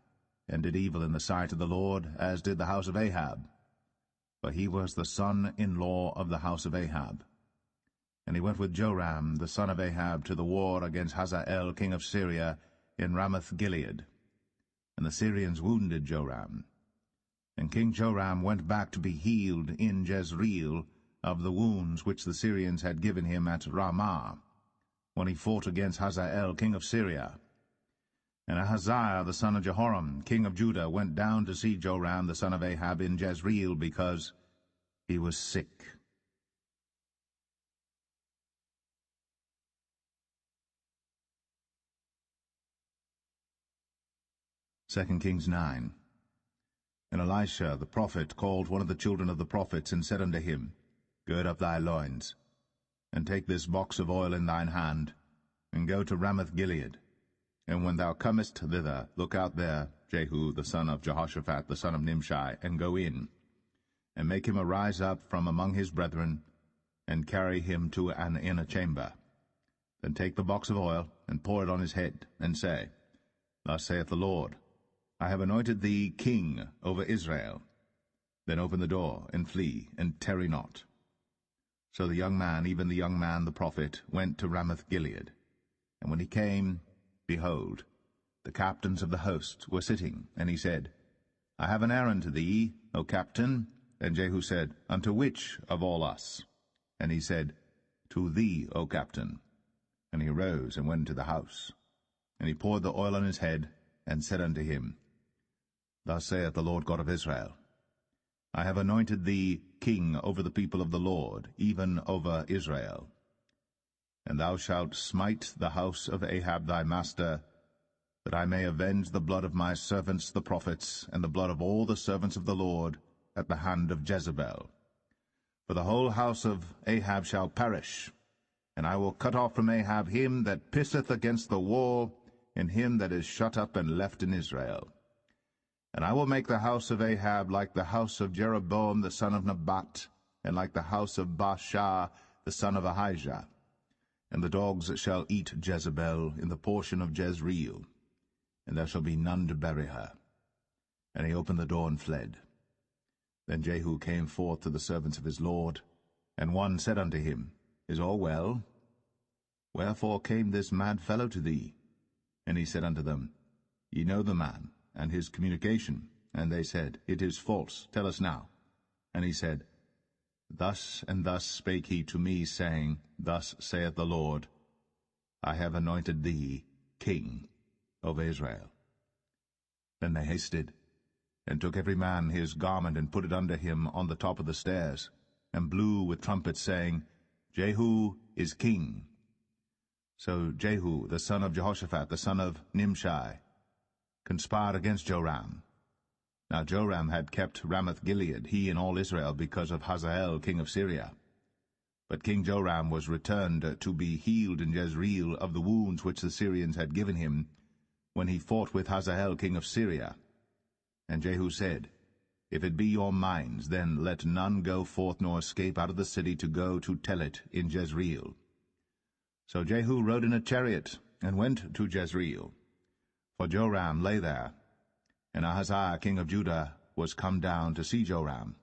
and did evil in the sight of the Lord, as did the house of Ahab. For he was the son-in-law of the house of Ahab. And he went with Joram the son of Ahab to the war against Hazael king of Syria in Ramoth-Gilead. And the Syrians wounded Joram. And King Joram went back to be healed in Jezreel of the wounds which the Syrians had given him at Ramah, when he fought against Hazael king of Syria. And Ahaziah the son of Jehoram king of Judah went down to see Joram the son of Ahab in Jezreel, because he was sick. 2 Kings 9. And Elisha the prophet called one of the children of the prophets, and said unto him, Gird up thy loins, and take this box of oil in thine hand, and go to Ramoth-Gilead. And when thou comest thither, look out there Jehu the son of Jehoshaphat the son of Nimshi, and go in, and make him arise up from among his brethren, and carry him to an inner chamber. Then take the box of oil, and pour it on his head, and say, Thus saith the Lord, I have anointed thee king over Israel. Then open the door, and flee, and tarry not. So the young man, even the young man the prophet, went to Ramoth-Gilead. And when he came, behold, the captains of the host were sitting. And he said, I have an errand to thee, O captain. And Jehu said, Unto which of all us? And he said, To thee, O captain. And he rose and went to the house. And he poured the oil on his head, and said unto him, Thus saith the Lord God of Israel, I have anointed thee king over the people of the Lord, even over Israel. And thou shalt smite the house of Ahab thy master, that I may avenge the blood of my servants the prophets, and the blood of all the servants of the Lord, at the hand of Jezebel. For the whole house of Ahab shall perish, and I will cut off from Ahab him that pisseth against the wall, and him that is shut up and left in Israel. And I will make the house of Ahab like the house of Jeroboam the son of Nebat, and like the house of Baasha the son of Ahijah. And the dogs shall eat Jezebel in the portion of Jezreel, and there shall be none to bury her. And he opened the door and fled. Then Jehu came forth to the servants of his lord, and one said unto him, Is all well? Wherefore came this mad fellow to thee? And he said unto them, Ye know the man, and his communication. And they said, It is false, tell us now. And he said, Thus and thus spake he to me, saying, Thus saith the Lord, I have anointed thee king over Israel. Then they hasted, and took every man his garment, and put it under him on the top of the stairs, and blew with trumpets, saying, Jehu is king. So Jehu, the son of Jehoshaphat, the son of Nimshi, conspired against Joram. Now Joram had kept Ramoth-Gilead, he and all Israel, because of Hazael king of Syria. But King Joram was returned to be healed in Jezreel of the wounds which the Syrians had given him, when he fought with Hazael king of Syria. And Jehu said, If it be your minds, then let none go forth nor escape out of the city to go to tell it in Jezreel. So Jehu rode in a chariot, and went to Jezreel. For Joram lay there, and Ahaziah king of Judah was come down to see Joram.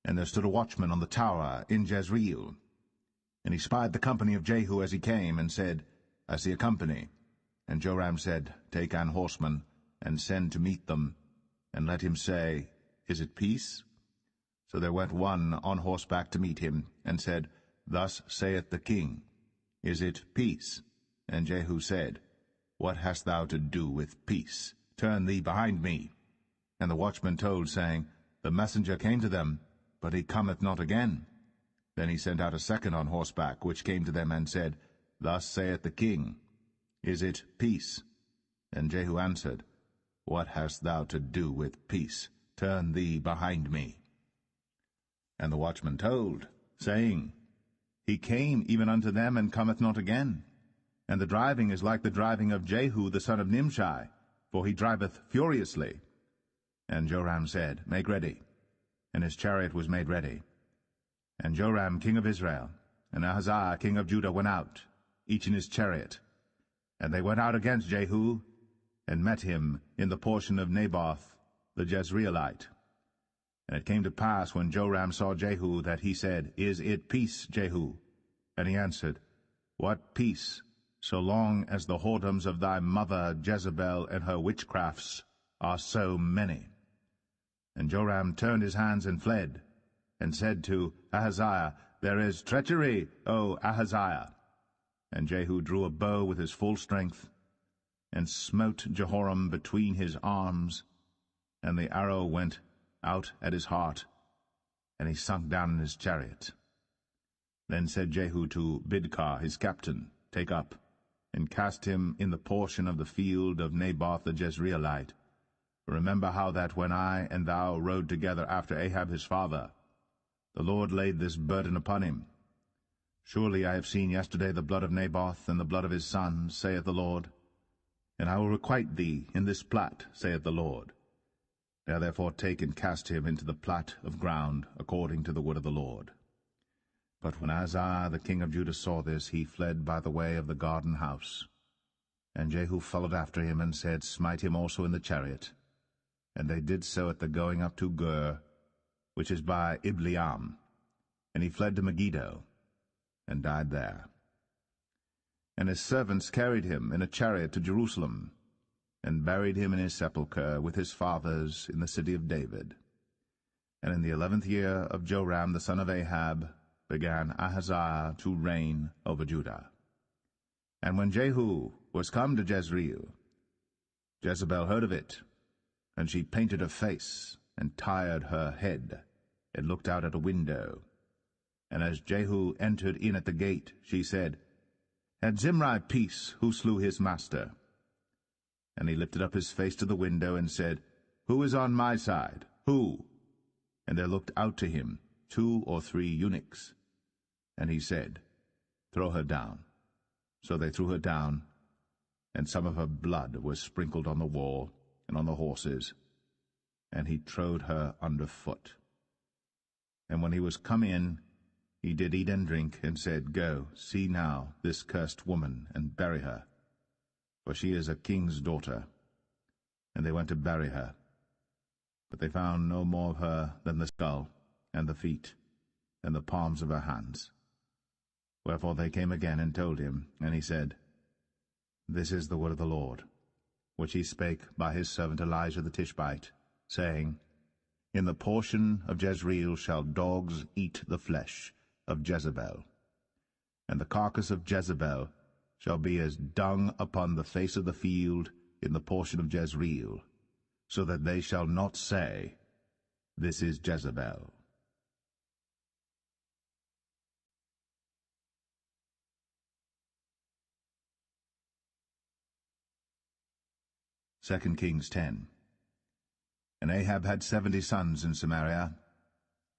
And there stood a watchman on the tower in Jezreel. And he spied the company of Jehu as he came, and said, I see a company. And Joram said, Take an horseman, and send to meet them, and let him say, Is it peace? So there went one on horseback to meet him, and said, Thus saith the king, Is it peace? And Jehu said, What hast thou to do with peace? Turn thee behind me. And the watchman told, saying, The messenger came to them, but he cometh not again. Then he sent out a second on horseback, which came to them, and said, Thus saith the king, Is it peace? And Jehu answered, What hast thou to do with peace? Turn thee behind me. And the watchman told, saying, He came even unto them, and cometh not again. And the driving is like the driving of Jehu the son of Nimshi, for he driveth furiously. And Joram said, Make ready. And his chariot was made ready. And Joram king of Israel, and Ahaziah king of Judah went out, each in his chariot. And they went out against Jehu, and met him in the portion of Naboth the Jezreelite. And it came to pass, when Joram saw Jehu, that he said, Is it peace, Jehu? And he answered, What peace, so long as the whoredoms of thy mother Jezebel and her witchcrafts are so many? And Joram turned his hands and fled, and said to Ahaziah, There is treachery, O Ahaziah. And Jehu drew a bow with his full strength, and smote Jehoram between his arms, and the arrow went out at his heart, and he sunk down in his chariot. Then said Jehu to Bidkar his captain, Take up, and cast him in the portion of the field of Naboth the Jezreelite. Remember how that when I and thou rode together after Ahab his father, the Lord laid this burden upon him. Surely I have seen yesterday the blood of Naboth and the blood of his sons, saith the Lord. And I will requite thee in this plat, saith the Lord. Now therefore take and cast him into the plat of ground, according to the word of the Lord. But when Ahaziah the king of Judah saw this, he fled by the way of the garden house. And Jehu followed after him, and said, Smite him also in the chariot. And they did so at the going up to Gur, which is by Ibleam. And he fled to Megiddo, and died there. And his servants carried him in a chariot to Jerusalem, and buried him in his sepulchre with his fathers in the city of David. And in the 11th year of Joram the son of Ahab, began Ahaziah to reign over Judah. And when Jehu was come to Jezreel, Jezebel heard of it, and she painted her face, and tired her head, and looked out at a window. And as Jehu entered in at the gate, she said, Had Zimri peace, who slew his master? And he lifted up his face to the window, and said, Who is on my side? Who? And there looked out to him 2 or 3 eunuchs. And he said, Throw her down. So they threw her down, and some of her blood was sprinkled on the wall and on the horses, and he trode her under foot. And when he was come in, he did eat and drink, and said, Go, see now this cursed woman, and bury her, for she is a king's daughter. And they went to bury her. But they found no more of her than the skull, and the feet, and the palms of her hands. Wherefore they came again and told him, and he said, This is the word of the Lord, which he spake by his servant Elijah the Tishbite, saying, In the portion of Jezreel shall dogs eat the flesh of Jezebel, and the carcass of Jezebel shall be as dung upon the face of the field in the portion of Jezreel, so that they shall not say, This is Jezebel. 2 Kings 10. And Ahab had 70 sons in Samaria,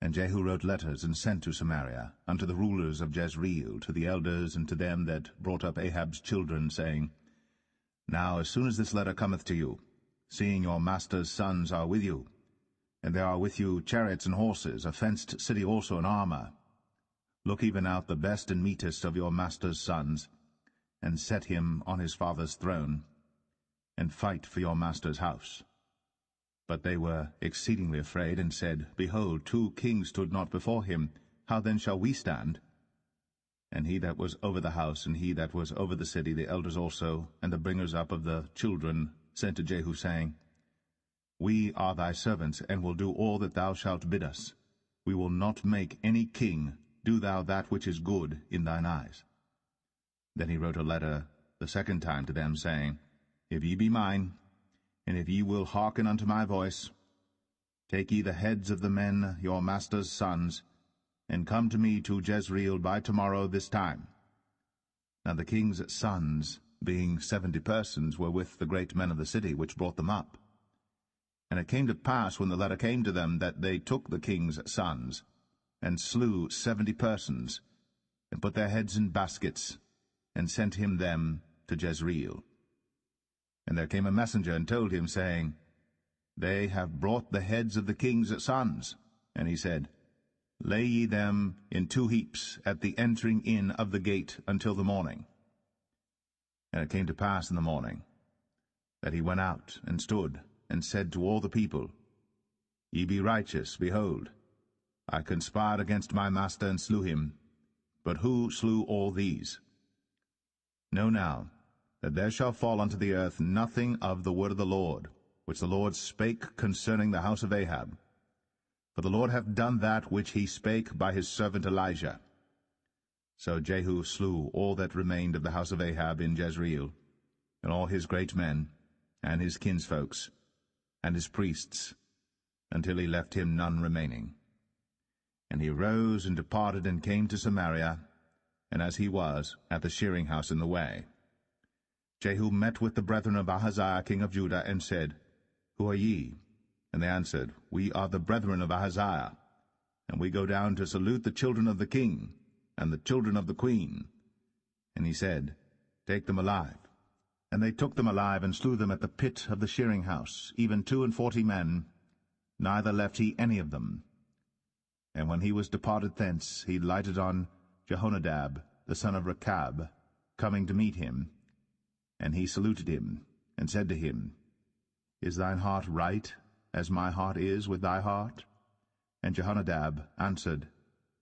and Jehu wrote letters and sent to Samaria unto the rulers of Jezreel, to the elders, and to them that brought up Ahab's children, saying, Now as soon as this letter cometh to you, seeing your master's sons are with you, and there are with you chariots and horses, a fenced city also in armor, look even out the best and meetest of your master's sons, and set him on his father's throne, and fight for your master's house. But they were exceedingly afraid, and said, Behold, 2 kings stood not before him. How then shall we stand? And he that was over the house, and he that was over the city, the elders also, and the bringers up of the children, sent to Jehu, saying, We are thy servants, and will do all that thou shalt bid us. We will not make any king. Do thou that which is good in thine eyes. Then he wrote a letter the second time to them, saying, If ye be mine, and if ye will hearken unto my voice, take ye the heads of the men your master's sons, and come to me to Jezreel by tomorrow this time. Now the king's sons, being 70 persons, were with the great men of the city, which brought them up. And it came to pass, when the letter came to them, that they took the king's sons, and slew 70 persons, and put their heads in baskets, and sent him them to Jezreel. And there came a messenger, and told him, saying, They have brought the heads of the king's sons. And he said, Lay ye them in 2 heaps at the entering in of the gate until the morning. And it came to pass in the morning, that he went out, and stood, and said to all the people, Ye be righteous, behold, I conspired against my master, and slew him. But who slew all these? Know now, that there shall fall unto the earth nothing of the word of the Lord, which the Lord spake concerning the house of Ahab. For the Lord hath done that which he spake by his servant Elijah. So Jehu slew all that remained of the house of Ahab in Jezreel, and all his great men, and his kinsfolks, and his priests, until he left him none remaining. And he rose and departed, and came to Samaria, and as he was, at the shearing house in the way. Jehu met with the brethren of Ahaziah king of Judah, and said, Who are ye? And they answered, We are the brethren of Ahaziah, and we go down to salute the children of the king, and the children of the queen. And he said, Take them alive. And they took them alive, and slew them at the pit of the shearing house, even 42 men, neither left he any of them. And when he was departed thence, he lighted on Jehonadab, the son of Rechab, coming to meet him. And he saluted him, and said to him, Is thine heart right, as my heart is with thy heart? And Jehonadab answered,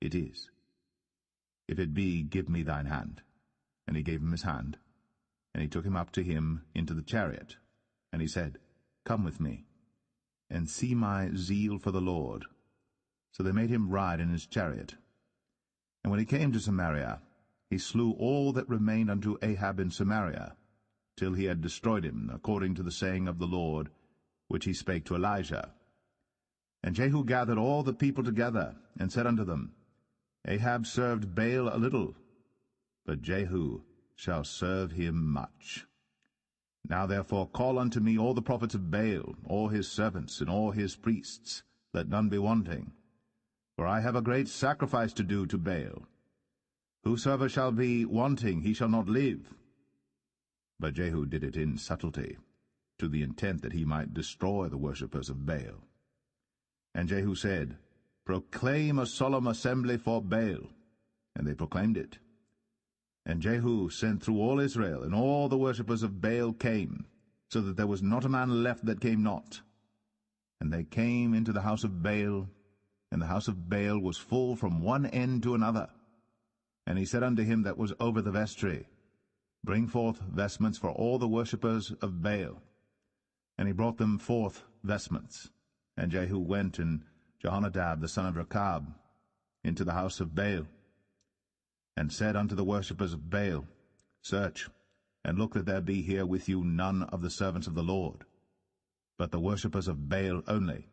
It is. If it be, give me thine hand. And he gave him his hand. And he took him up to him into the chariot. And he said, Come with me, and see my zeal for the Lord. So they made him ride in his chariot. And when he came to Samaria, he slew all that remained unto Ahab in Samaria, till he had destroyed him, according to the saying of the Lord, which he spake to Elijah. And Jehu gathered all the people together, and said unto them, Ahab served Baal a little, but Jehu shall serve him much. Now therefore call unto me all the prophets of Baal, all his servants, and all his priests, let none be wanting. For I have a great sacrifice to do to Baal. Whosoever shall be wanting, he shall not live. But Jehu did it in subtlety, to the intent that he might destroy the worshippers of Baal. And Jehu said, Proclaim a solemn assembly for Baal. And they proclaimed it. And Jehu sent through all Israel, and all the worshippers of Baal came, so that there was not a man left that came not. And they came into the house of Baal, and the house of Baal was full from one end to another. And he said unto him that was over the vestry, Bring forth vestments for all the worshippers of Baal. And he brought them forth vestments. And Jehu went, and Jehonadab the son of Rechab, into the house of Baal, and said unto the worshippers of Baal, Search, and look that there be here with you none of the servants of the Lord, but the worshippers of Baal only.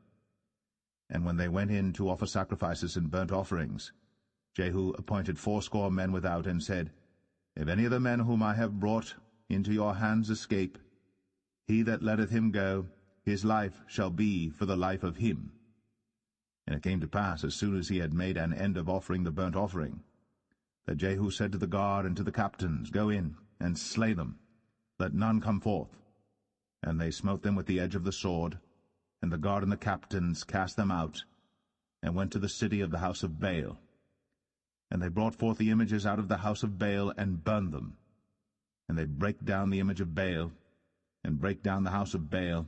And when they went in to offer sacrifices and burnt offerings, Jehu appointed 80 men without, and said, If any of the men whom I have brought into your hands escape, he that letteth him go, his life shall be for the life of him. And it came to pass, as soon as he had made an end of offering the burnt offering, that Jehu said to the guard and to the captains, Go in, and slay them, let none come forth. And they smote them with the edge of the sword, and the guard and the captains cast them out, and went to the city of the house of Baal. And they brought forth the images out of the house of Baal, and burned them. And they brake down the image of Baal, and brake down the house of Baal,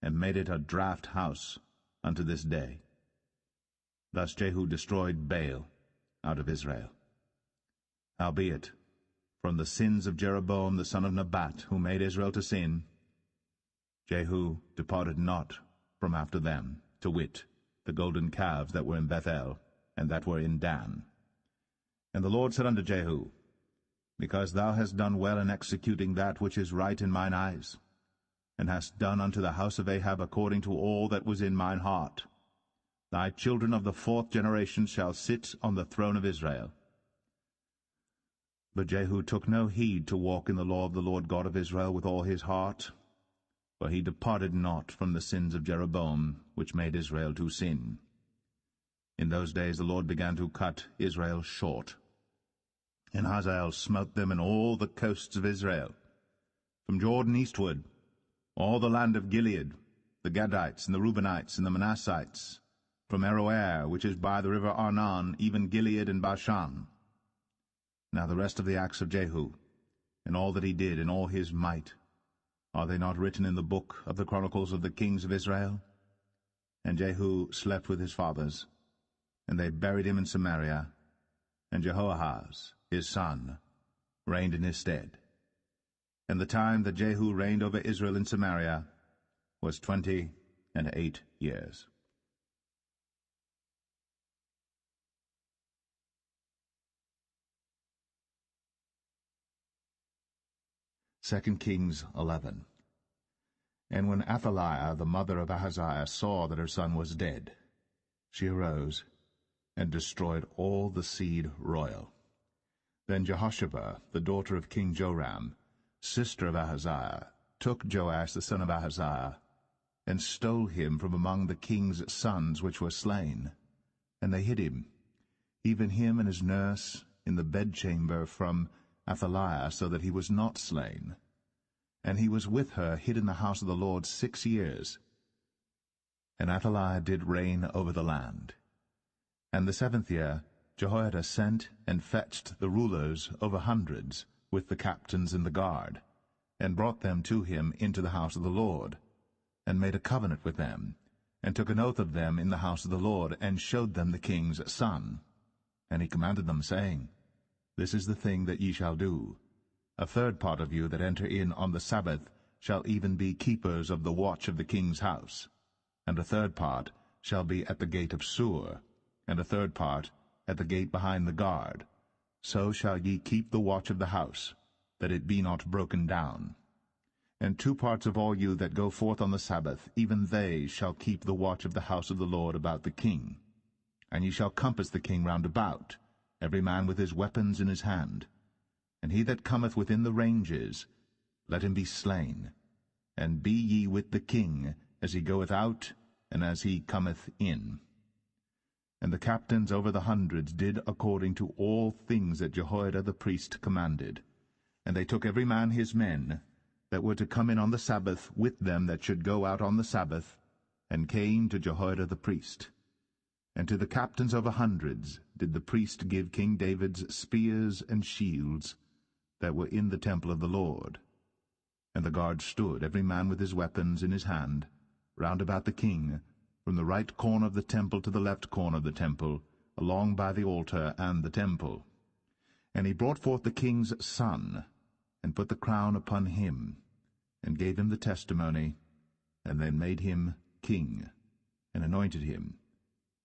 and made it a draught house unto this day. Thus Jehu destroyed Baal out of Israel. Howbeit, from the sins of Jeroboam the son of Nebat, who made Israel to sin, Jehu departed not from after them, to wit, the golden calves that were in Bethel, and that were in Dan. And the Lord said unto Jehu, Because thou hast done well in executing that which is right in mine eyes, and hast done unto the house of Ahab according to all that was in mine heart, thy children of the 4th generation shall sit on the throne of Israel. But Jehu took no heed to walk in the law of the Lord God of Israel with all his heart, for he departed not from the sins of Jeroboam, which made Israel to sin. In those days the Lord began to cut Israel short, and Hazael smote them in all the coasts of Israel, from Jordan eastward, all the land of Gilead, the Gadites, and the Reubenites, and the Manassites, from Aroer, which is by the river Arnon, even Gilead and Bashan. Now the rest of the acts of Jehu, and all that he did, and all his might, are they not written in the book of the chronicles of the kings of Israel? And Jehu slept with his fathers, and they buried him in Samaria, and Jehoahaz, his son, reigned in his stead. And the time that Jehu reigned over Israel in Samaria was 28 years. 2 Kings 11. And when Athaliah, the mother of Ahaziah, saw that her son was dead, she arose and destroyed all the seed royal. Then Jehosheba, the daughter of King Joram, sister of Ahaziah, took Joash the son of Ahaziah, and stole him from among the king's sons which were slain. And they hid him, even him and his nurse, in the bedchamber from Athaliah, so that he was not slain. And he was with her hid in the house of the Lord 6 years. And Athaliah did reign over the land. And the 7th year Jehoiada sent and fetched the rulers over hundreds, with the captains and the guard, and brought them to him into the house of the Lord, and made a covenant with them, and took an oath of them in the house of the Lord, and showed them the king's son. And he commanded them, saying, This is the thing that ye shall do. 1/3 part of you that enter in on the Sabbath shall even be keepers of the watch of the king's house, and 1/3 part shall be at the gate of Sur, and 1/3 part at the gate behind the guard. So shall ye keep the watch of the house, that it be not broken down. And 2 parts of all you that go forth on the Sabbath, even they shall keep the watch of the house of the Lord about the king. And ye shall compass the king round about, every man with his weapons in his hand. And he that cometh within the ranges, let him be slain. And be ye with the king, as he goeth out, and as he cometh in. And the captains over the hundreds did according to all things that Jehoiada the priest commanded. And they took every man his men, that were to come in on the Sabbath, with them that should go out on the Sabbath, and came to Jehoiada the priest. And to the captains over hundreds did the priest give King David's spears and shields, that were in the temple of the Lord. And the guard stood, every man with his weapons in his hand, round about the king, from the right corner of the temple to the left corner of the temple, along by the altar and the temple. And he brought forth the king's son, and put the crown upon him, and gave him the testimony, and then made him king, and anointed him.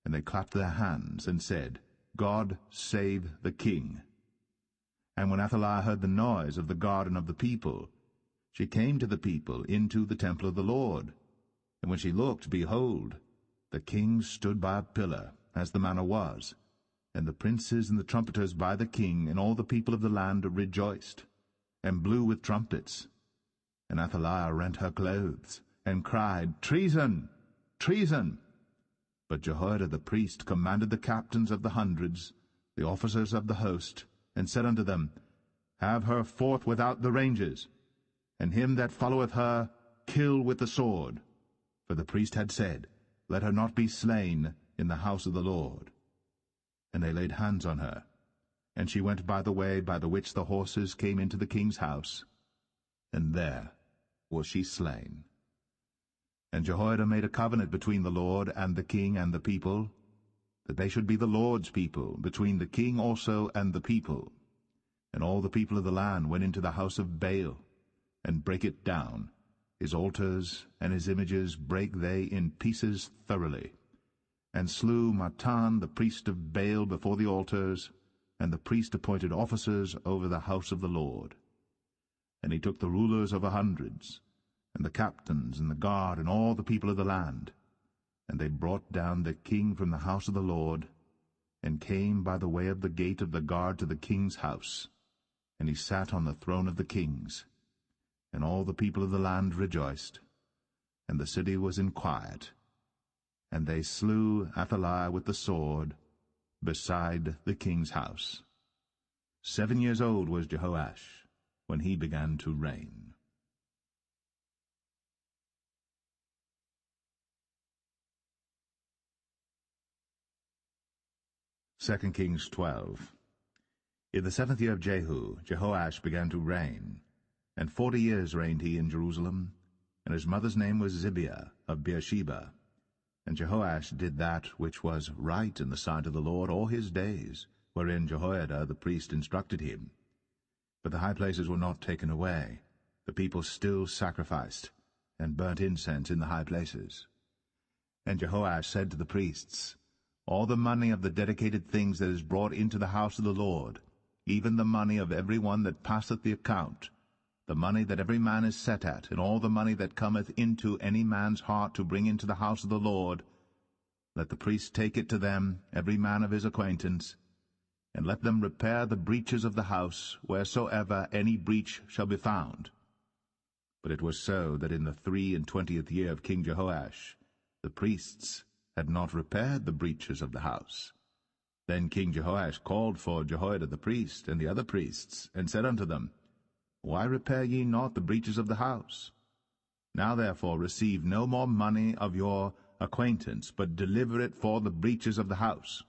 And they clapped their hands, and said, God save the king. And when Athaliah heard the noise of the guard and of the people, she came to the people into the temple of the Lord. And when she looked, behold, the king stood by a pillar, as the manner was, and the princes and the trumpeters by the king, and all the people of the land rejoiced, and blew with trumpets. And Athaliah rent her clothes, and cried, Treason! Treason! But Jehoiada the priest commanded the captains of the hundreds, the officers of the host, and said unto them, Have her forth without the ranges, and him that followeth her kill with the sword. For the priest had said, Let her not be slain in the house of the Lord. And they laid hands on her, and she went by the way by the which the horses came into the king's house, and there was she slain. And Jehoiada made a covenant between the Lord and the king and the people, that they should be the Lord's people, between the king also and the people. And all the people of the land went into the house of Baal, and brake it down. His altars and his images brake they in pieces thoroughly, and slew Mattan the priest of Baal before the altars, and the priest appointed officers over the house of the Lord. And he took the rulers of hundreds, and the captains, and the guard, and all the people of the land, and they brought down the king from the house of the Lord, and came by the way of the gate of the guard to the king's house, and he sat on the throne of the kings. And all the people of the land rejoiced, and the city was in quiet. And they slew Athaliah with the sword beside the king's house. 7 years old was Jehoash when he began to reign. 2 Kings 12. In the 7th year of Jehu, Jehoash began to reign, and 40 years reigned he in Jerusalem, and his mother's name was Zibiah of Beersheba. And Jehoash did that which was right in the sight of the Lord all his days, wherein Jehoiada the priest instructed him. But the high places were not taken away. The people still sacrificed, and burnt incense in the high places. And Jehoash said to the priests, All the money of the dedicated things that is brought into the house of the Lord, even the money of every one that passeth the account, the money that every man is set at, and all the money that cometh into any man's heart to bring into the house of the Lord, let the priests take it to them, every man of his acquaintance, and let them repair the breaches of the house, wheresoever any breach shall be found. But it was so that in the 23 year of King Jehoash, the priests had not repaired the breaches of the house. Then King Jehoash called for Jehoiada the priest and the other priests, and said unto them, Why repair ye not the breaches of the house? Now therefore receive no more money of your acquaintance, but deliver it for the breaches of the house.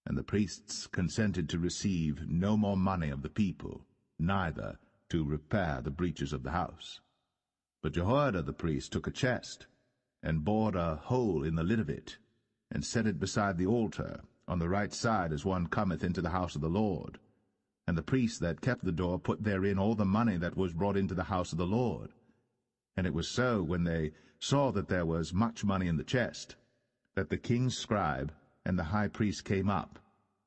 And the priests consented to receive no more money of the people, neither to repair the breaches of the house. But Jehoiada the priest took a chest, and bored a hole in the lid of it, and set it beside the altar, on the right side as one cometh into the house of the Lord. And the priests that kept the door put therein all the money that was brought into the house of the Lord. And it was so, when they saw that there was much money in the chest, that the king's scribe and the high priest came up,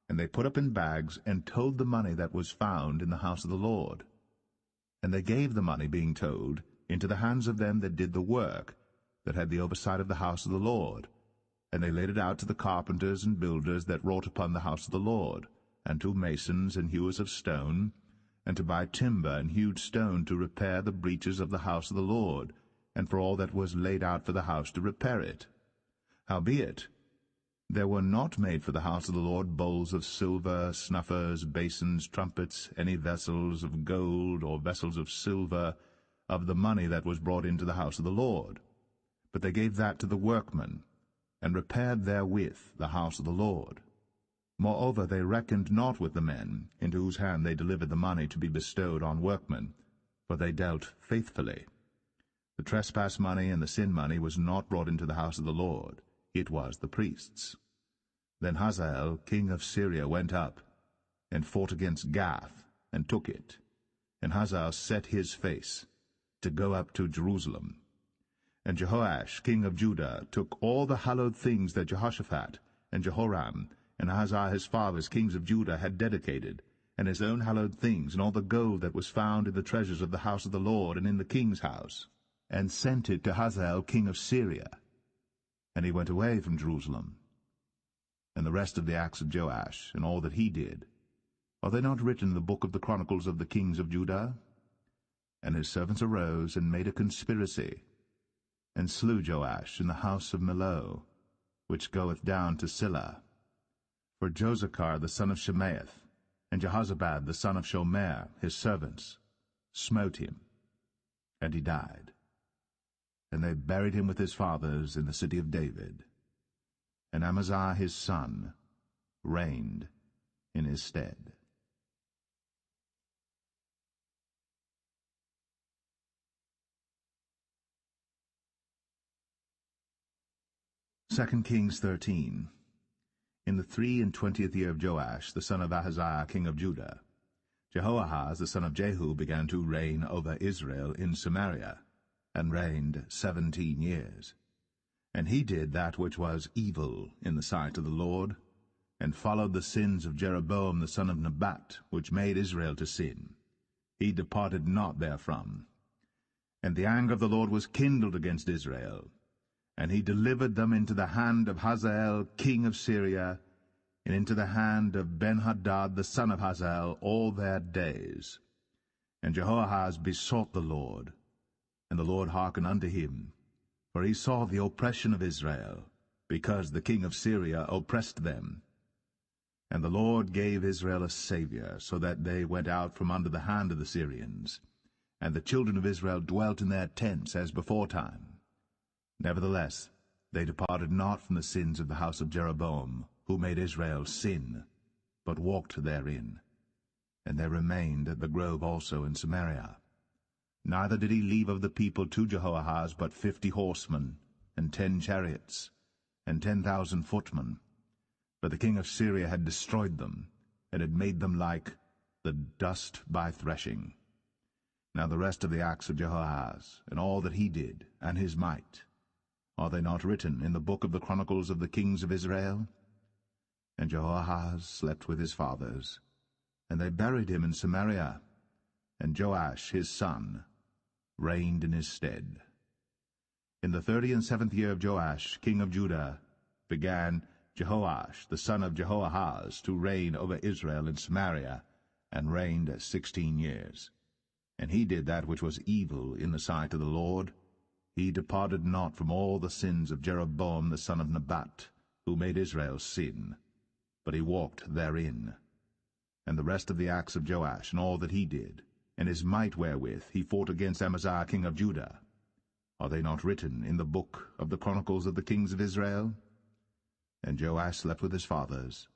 And they put up in bags, and told the money that was found in the house of the Lord. And they gave the money, being told, into the hands of them that did the work, that had the oversight of the house of the Lord. And they laid it out to the carpenters and builders that wrought upon the house of the Lord, and to masons and hewers of stone, and to buy timber and hewed stone to repair the breaches of the house of the Lord, and for all that was laid out for the house to repair it. Howbeit, there were not made for the house of the Lord bowls of silver, snuffers, basins, trumpets, any vessels of gold, or vessels of silver, of the money that was brought into the house of the Lord. But they gave that to the workmen, and repaired therewith the house of the Lord. Moreover, they reckoned not with the men, into whose hand they delivered the money to be bestowed on workmen, for they dealt faithfully. The trespass money and the sin money was not brought into the house of the Lord, it was the priests. Then Hazael king of Syria went up, and fought against Gath, and took it. And Hazael set his face, to go up to Jerusalem. And Jehoash king of Judah took all the hallowed things that Jehoshaphat, and Jehoram, and Ahaziah his fathers, kings of Judah, had dedicated, and his own hallowed things, and all the gold that was found in the treasures of the house of the Lord and in the king's house, and sent it to Hazael king of Syria. And he went away from Jerusalem. And the rest of the acts of Joash, and all that he did, are they not written in the book of the chronicles of the kings of Judah? And his servants arose, and made a conspiracy, and slew Joash in the house of Millo, which goeth down to Silla. For Josachar the son of Shemaeth, and Jehozabad the son of Shomer, his servants, smote him, and he died. And they buried him with his fathers in the city of David. And Amaziah his son reigned in his stead. Second Kings 13. In the 23 year of Joash, the son of Ahaziah king of Judah, Jehoahaz the son of Jehu began to reign over Israel in Samaria, and reigned 17 years. And he did that which was evil in the sight of the Lord, and followed the sins of Jeroboam the son of Nebat, which made Israel to sin. He departed not therefrom. And the anger of the Lord was kindled against Israel, and he delivered them into the hand of Hazael king of Syria, and into the hand of Benhadad the son of Hazael all their days. And Jehoahaz besought the Lord, and the Lord hearkened unto him, for he saw the oppression of Israel, because the king of Syria oppressed them. And the Lord gave Israel a Saviour, so that they went out from under the hand of the Syrians, and the children of Israel dwelt in their tents as beforetime. Nevertheless, they departed not from the sins of the house of Jeroboam, who made Israel sin, but walked therein. And they remained at the grove also in Samaria. Neither did he leave of the people to Jehoahaz but 50 horsemen, and 10 chariots, and 10,000 footmen. For the king of Syria had destroyed them, and had made them like the dust by threshing. Now the rest of the acts of Jehoahaz, and all that he did, and his might, are they not written in the book of the chronicles of the kings of Israel? And Jehoahaz slept with his fathers, and they buried him in Samaria, and Joash his son reigned in his stead. In the 37th year of Joash king of Judah began Jehoash the son of Jehoahaz to reign over Israel in Samaria, and reigned 16 years. And he did that which was evil in the sight of the Lord. He departed not from all the sins of Jeroboam the son of Nebat, who made Israel sin, but he walked therein. And the rest of the acts of Joash, and all that he did, and his might wherewith he fought against Amaziah king of Judah, are they not written in the book of the chronicles of the kings of Israel? And Joash slept with his fathers,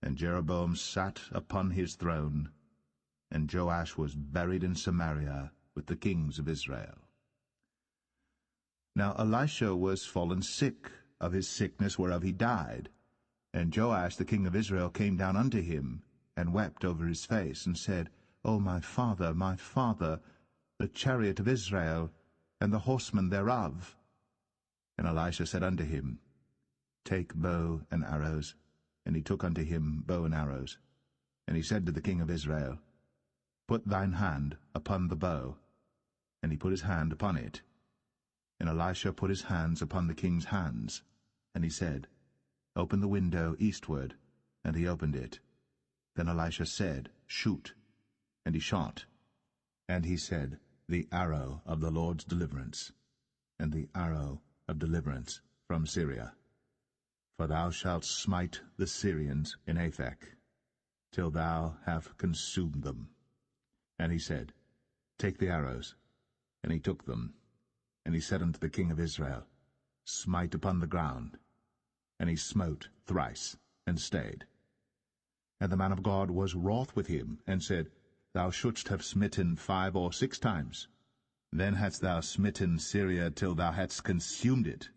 and Jeroboam sat upon his throne, and Joash was buried in Samaria with the kings of Israel. Now Elisha was fallen sick of his sickness whereof he died. And Joash the king of Israel came down unto him, and wept over his face, and said, O my father, the chariot of Israel, and the horsemen thereof. And Elisha said unto him, Take bow and arrows. And he took unto him bow and arrows. And he said to the king of Israel, Put thine hand upon the bow. And he put his hand upon it. And Elisha put his hands upon the king's hands. And he said, Open the window eastward. And he opened it. Then Elisha said, Shoot. And he shot. And he said, The arrow of the Lord's deliverance, and the arrow of deliverance from Syria. For thou shalt smite the Syrians in Aphek, till thou have consumed them. And he said, Take the arrows. And he took them. And he said unto the king of Israel, Smite upon the ground. And he smote thrice, and stayed. And the man of God was wroth with him, and said, Thou shouldst have smitten 5 or 6 times. Then hadst thou smitten Syria till thou hadst consumed it,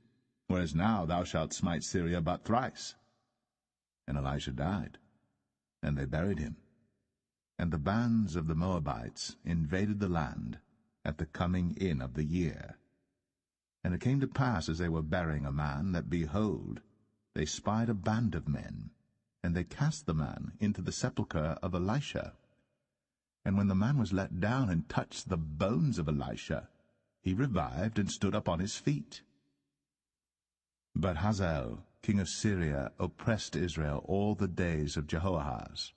whereas now thou shalt smite Syria but thrice. And Elisha died, and they buried him. And the bands of the Moabites invaded the land at the coming in of the year. And it came to pass, as they were burying a man, that, behold, they spied a band of men, and they cast the man into the sepulchre of Elisha. And when the man was let down and touched the bones of Elisha, he revived and stood up on his feet. But Hazael, king of Syria, oppressed Israel all the days of Jehoahaz.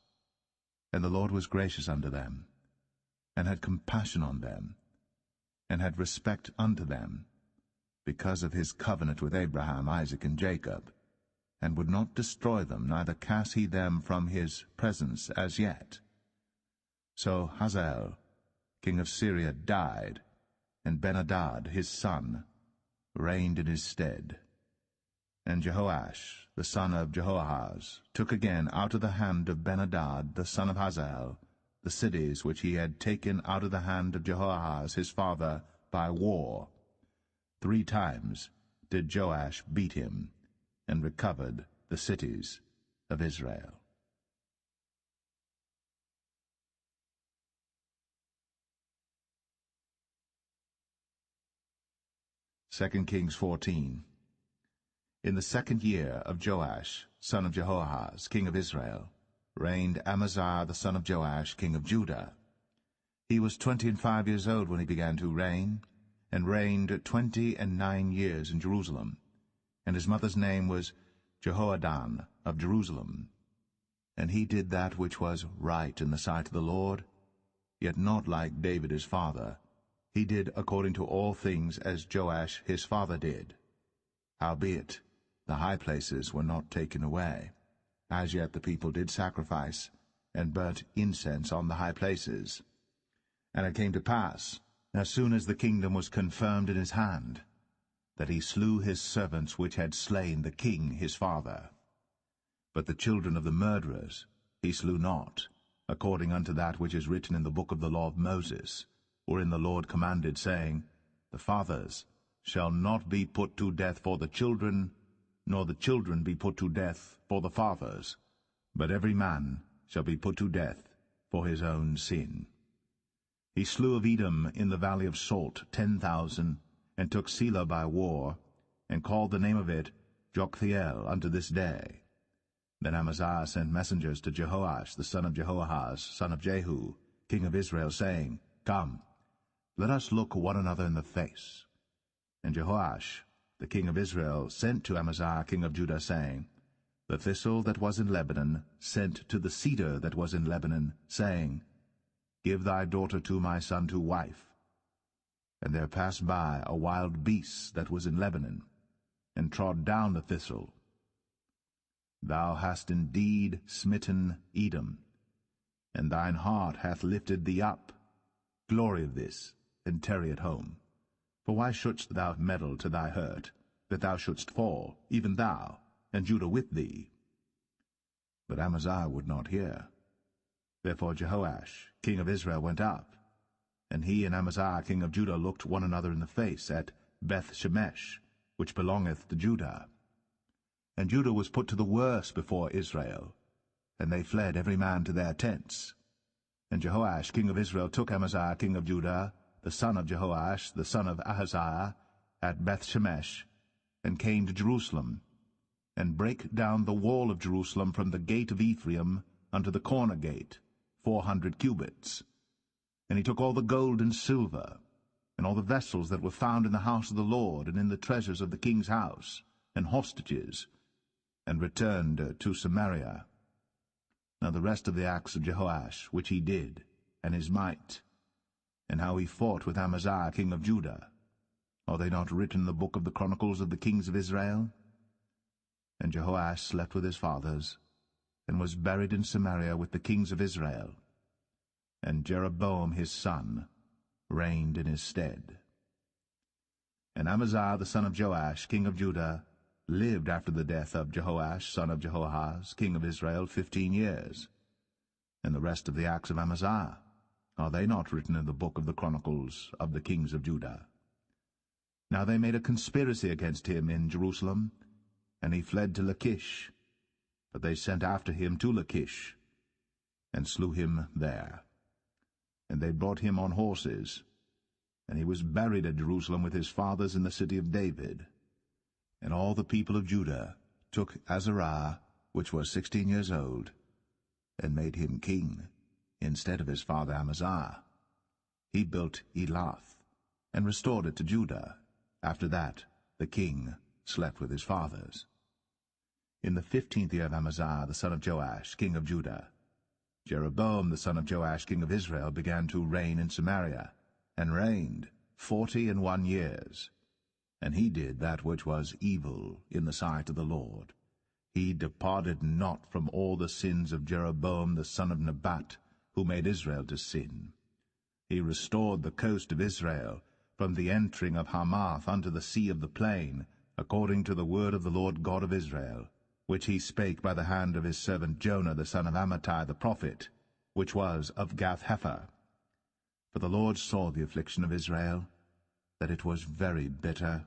And the Lord was gracious unto them, and had compassion on them, and had respect unto them, because of his covenant with Abraham, Isaac, and Jacob, and would not destroy them, neither cast he them from his presence as yet. So Hazael, king of Syria, died, and Ben-Hadad his son reigned in his stead. And Jehoash, the son of Jehoahaz, took again out of the hand of Ben-Hadad the son of Hazael the cities which he had taken out of the hand of Jehoahaz his father by war. 3 times did Joash beat him, and recovered the cities of Israel. 2 Kings 14. In the 2nd year of Joash, son of Jehoahaz, king of Israel, reigned Amaziah the son of Joash, king of Judah. He was 25 years old when he began to reign, and reigned 29 years in Jerusalem. And his mother's name was Jehoadan of Jerusalem. And he did that which was right in the sight of the Lord, yet not like David his father. He did according to all things as Joash his father did. Howbeit, the high places were not taken away. As yet the people did sacrifice, and burnt incense on the high places. And it came to pass, as soon as the kingdom was confirmed in his hand, that he slew his servants which had slain the king his father. But the children of the murderers he slew not, according unto that which is written in the book of the law of Moses, wherein the Lord commanded, saying, The fathers shall not be put to death for the children, nor the children be put to death for the fathers, but every man shall be put to death for his own sin. He slew of Edom in the valley of Salt 10,000, and took Selah by war, and called the name of it Joktheel unto this day. Then Amaziah sent messengers to Jehoash the son of Jehoahaz, son of Jehu, king of Israel, saying, Come, let us look one another in the face. And Jehoash the king of Israel sent to Amaziah king of Judah, saying, The thistle that was in Lebanon sent to the cedar that was in Lebanon, saying, Give thy daughter to my son to wife. And there passed by a wild beast that was in Lebanon, and trod down the thistle. Thou hast indeed smitten Edom, and thine heart hath lifted thee up. Glory of this, and tarry at home. For why shouldst thou meddle to thy hurt, that thou shouldst fall, even thou, and Judah with thee? But Amaziah would not hear. Therefore Jehoash, king of Israel, went up, and he and Amaziah king of Judah looked one another in the face at Beth-shemesh, which belongeth to Judah. And Judah was put to the worse before Israel, and they fled every man to their tents. And Jehoash king of Israel took Amaziah king of Judah, the son of Jehoash, the son of Ahaziah, at Beth-shemesh, and came to Jerusalem, and brake down the wall of Jerusalem from the gate of Ephraim unto the corner gate, 400 cubits. And he took all the gold and silver, and all the vessels that were found in the house of the Lord, and in the treasures of the king's house, and hostages, and returned to Samaria. Now the rest of the acts of Jehoash, which he did, and his might, and how he fought with Amaziah king of Judah, are they not written in the book of the chronicles of the kings of Israel? And Jehoash slept with his fathers, and was buried in Samaria with the kings of Israel. And Jeroboam his son reigned in his stead. And Amaziah the son of Joash, king of Judah, lived after the death of Jehoash son of Jehoahaz, king of Israel, 15 years. And the rest of the acts of Amaziah, are they not written in the book of the chronicles of the kings of Judah? Now they made a conspiracy against him in Jerusalem, and he fled to Lachish. But they sent after him to Lachish, and slew him there. And they brought him on horses, and he was buried at Jerusalem with his fathers in the city of David. And all the people of Judah took Azariah, which was 16 years old, and made him king instead of his father Amaziah. He built Elath, and restored it to Judah. After that the king slept with his fathers. In the 15th year of Amaziah the son of Joash, king of Judah, Jeroboam the son of Joash, king of Israel, began to reign in Samaria, and reigned 41 years. And he did that which was evil in the sight of the Lord. He departed not from all the sins of Jeroboam the son of Nebat, who made Israel to sin. He restored the coast of Israel, from the entering of Hamath unto the sea of the plain, according to the word of the Lord God of Israel, which he spake by the hand of his servant Jonah the son of Amittai the prophet, which was of Gath-hepher. For the Lord saw the affliction of Israel, that it was very bitter,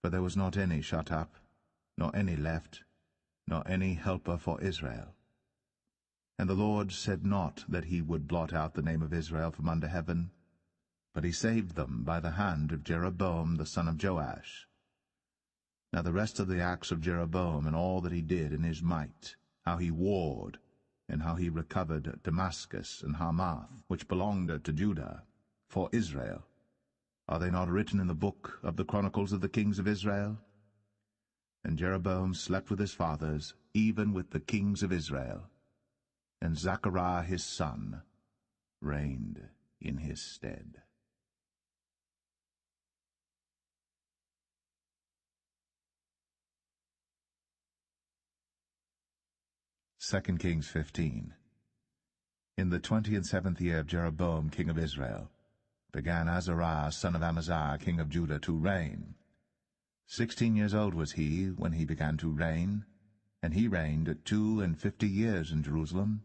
for there was not any shut up, nor any left, nor any helper for Israel. And the Lord said not that he would blot out the name of Israel from under heaven, but he saved them by the hand of Jeroboam the son of Joash. Now the rest of the acts of Jeroboam, and all that he did in his might, how he warred, and how he recovered Damascus and Hamath, which belonged to Judah, for Israel, are they not written in the book of the chronicles of the kings of Israel? And Jeroboam slept with his fathers, even with the kings of Israel, and Zechariah his son reigned in his stead. 2 Kings 15. In the 27th year of Jeroboam king of Israel began Azariah son of Amaziah king of Judah to reign. 16 years old was he when he began to reign, and he reigned 52 years in Jerusalem.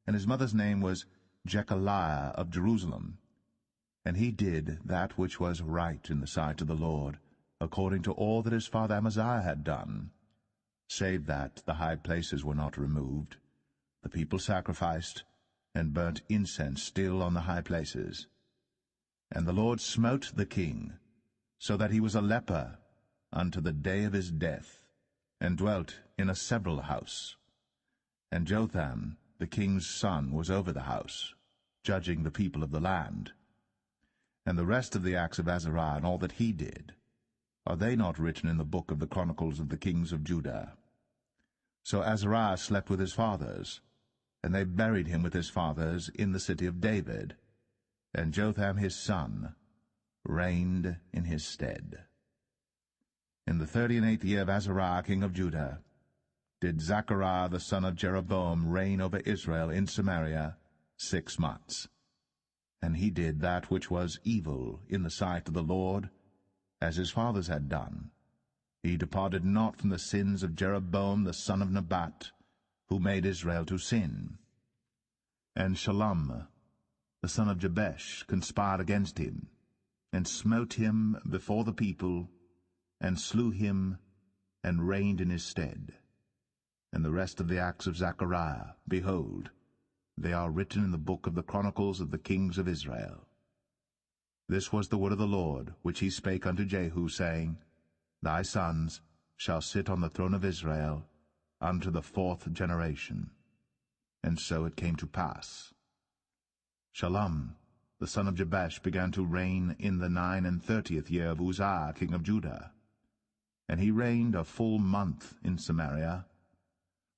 And his mother's name was Jechaliah of Jerusalem. And he did that which was right in the sight of the Lord, according to all that his father Amaziah had done, save that the high places were not removed. The people sacrificed, and burnt incense still on the high places. And the Lord smote the king, so that he was a leper unto the day of his death, and dwelt in a several house. And Jotham the king's son was over the house, judging the people of the land. And the rest of the acts of Azariah, and all that he did, are they not written in the book of the chronicles of the kings of Judah? So Azariah slept with his fathers, and they buried him with his fathers in the city of David, and Jotham his son reigned in his stead. In the 38th year of Azariah king of Judah did Zechariah the son of Jeroboam reign over Israel in Samaria 6 months. And he did that which was evil in the sight of the Lord, as his fathers had done. He departed not from the sins of Jeroboam the son of Nebat, who made Israel to sin. And Shallum the son of Jabesh conspired against him, and smote him before the people, and slew him, and reigned in his stead. And the rest of the acts of Zechariah, behold, they are written in the book of the chronicles of the kings of Israel. This was the word of the Lord, which he spake unto Jehu, saying, Thy sons shall sit on the throne of Israel unto the 4th generation. And so it came to pass. Shallum, the son of Jabesh, began to reign in the 39th year of Uzziah king of Judah. And he reigned a full month in Samaria.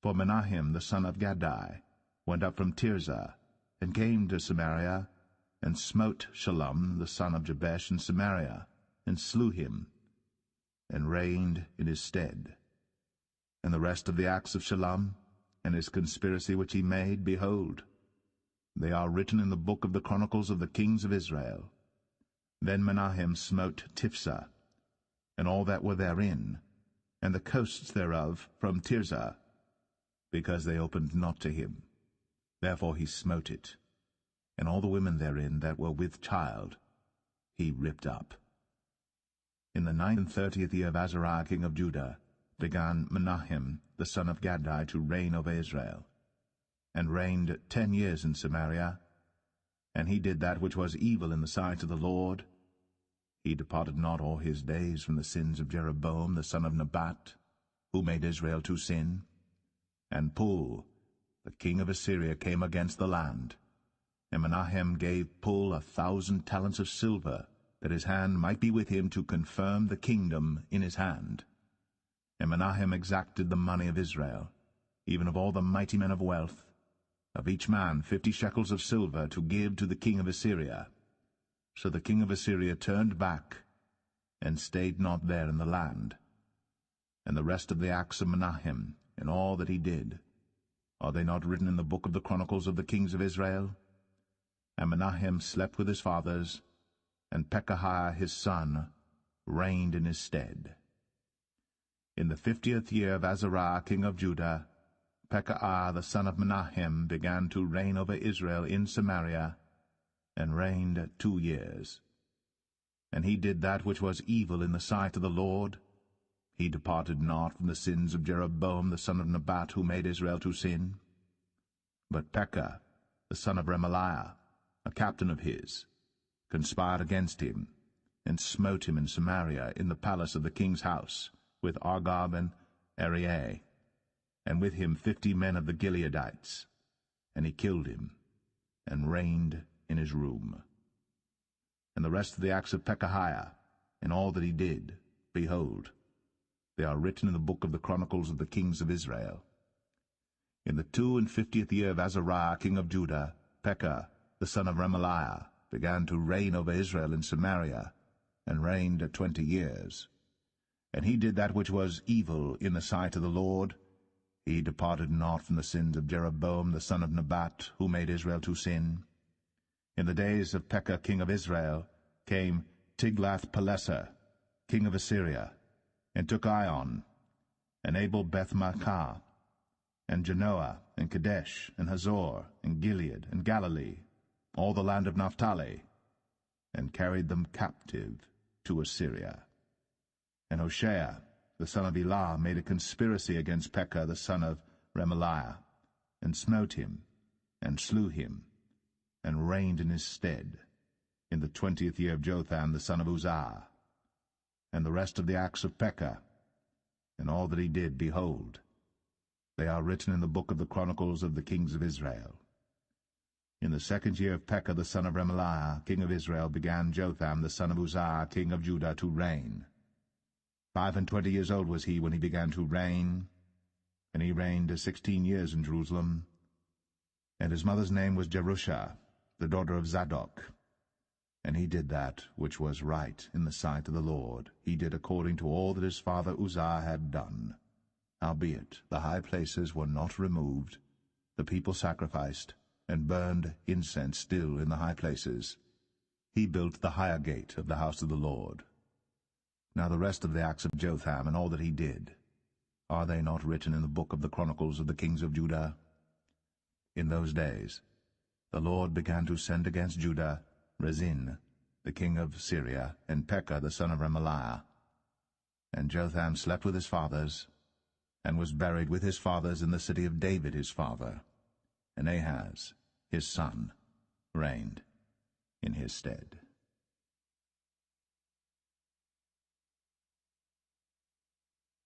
For Menahem the son of Gadai went up from Tirzah, and came to Samaria, and smote Shallum the son of Jabesh in Samaria, and slew him, and reigned in his stead. And the rest of the acts of Shallum, and his conspiracy which he made, behold, they are written in the book of the chronicles of the kings of Israel. Then Menahem smote Tiphsah, and all that were therein, and the coasts thereof from Tirzah, because they opened not to him. Therefore he smote it, and all the women therein that were with child he ripped up. In the 39th year of Azariah king of Judah began Menahem the son of Gadai to reign over Israel, and reigned 10 years in Samaria. And he did that which was evil in the sight of the Lord. He departed not all his days from the sins of Jeroboam the son of Nebat, who made Israel to sin. And Pul, the king of Assyria, came against the land. And Menahem gave Pul 1,000 talents of silver, that his hand might be with him to confirm the kingdom in his hand. And Menahem exacted the money of Israel, even of all the mighty men of wealth, of each man 50 shekels of silver, to give to the king of Assyria. So the king of Assyria turned back, and stayed not there in the land. And the rest of the acts of Menahem, and all that he did, are they not written in the book of the chronicles of the kings of Israel? And Menahem slept with his fathers, and Pekahiah his son reigned in his stead. In the 50th year of Azariah king of Judah, Pekahiah the son of Menahem began to reign over Israel in Samaria, and reigned 2 years. And he did that which was evil in the sight of the Lord. He departed not from the sins of Jeroboam the son of Nebat, who made Israel to sin. But Pekah the son of Remaliah, a captain of his, conspired against him, and smote him in Samaria in the palace of the king's house, with Argob and Arieh, and with him 50 men of the Gileadites. And he killed him, and reigned in his room. And the rest of the acts of Pekahiah, and all that he did, behold, they are written in the book of the chronicles of the kings of Israel. In the 52nd year of Azariah king of Judah, Pekah the son of Remaliah began to reign over Israel in Samaria, and reigned 20 years. And he did that which was evil in the sight of the Lord. He departed not from the sins of Jeroboam the son of Nebat, who made Israel to sin. In the days of Pekah king of Israel came Tiglath-Pileser king of Assyria, and took Ion, and Abel-Beth-Maachah, and Genoa, and Kadesh, and Hazor, and Gilead, and Galilee, all the land of Naphtali, and carried them captive to Assyria. And Hoshea, the son of Elah, made a conspiracy against Pekah the son of Remaliah, and smote him, and slew him, and reigned in his stead, in the 20th year of Jotham the son of Uzziah. And the rest of the acts of Pekah, and all that he did, behold, they are written in the book of the chronicles of the kings of Israel. In the 2nd year of Pekah the son of Remaliah, king of Israel, began Jotham the son of Uzziah, king of Judah, to reign. 25 years old was he when he began to reign, and he reigned 16 years in Jerusalem. And his mother's name was Jerusha, the daughter of Zadok. And he did that which was right in the sight of the Lord. He did according to all that his father Uzziah had done. Howbeit the high places were not removed. The people sacrificed, and burned incense still in the high places. He built the higher gate of the house of the Lord. Now the rest of the acts of Jotham, and all that he did, are they not written in the book of the chronicles of the kings of Judah? In those days the Lord began to send against Judah Rezin, the king of Syria, and Pekah the son of Remaliah. And Jotham slept with his fathers, and was buried with his fathers in the city of David his father. And Ahaz, his son, reigned in his stead.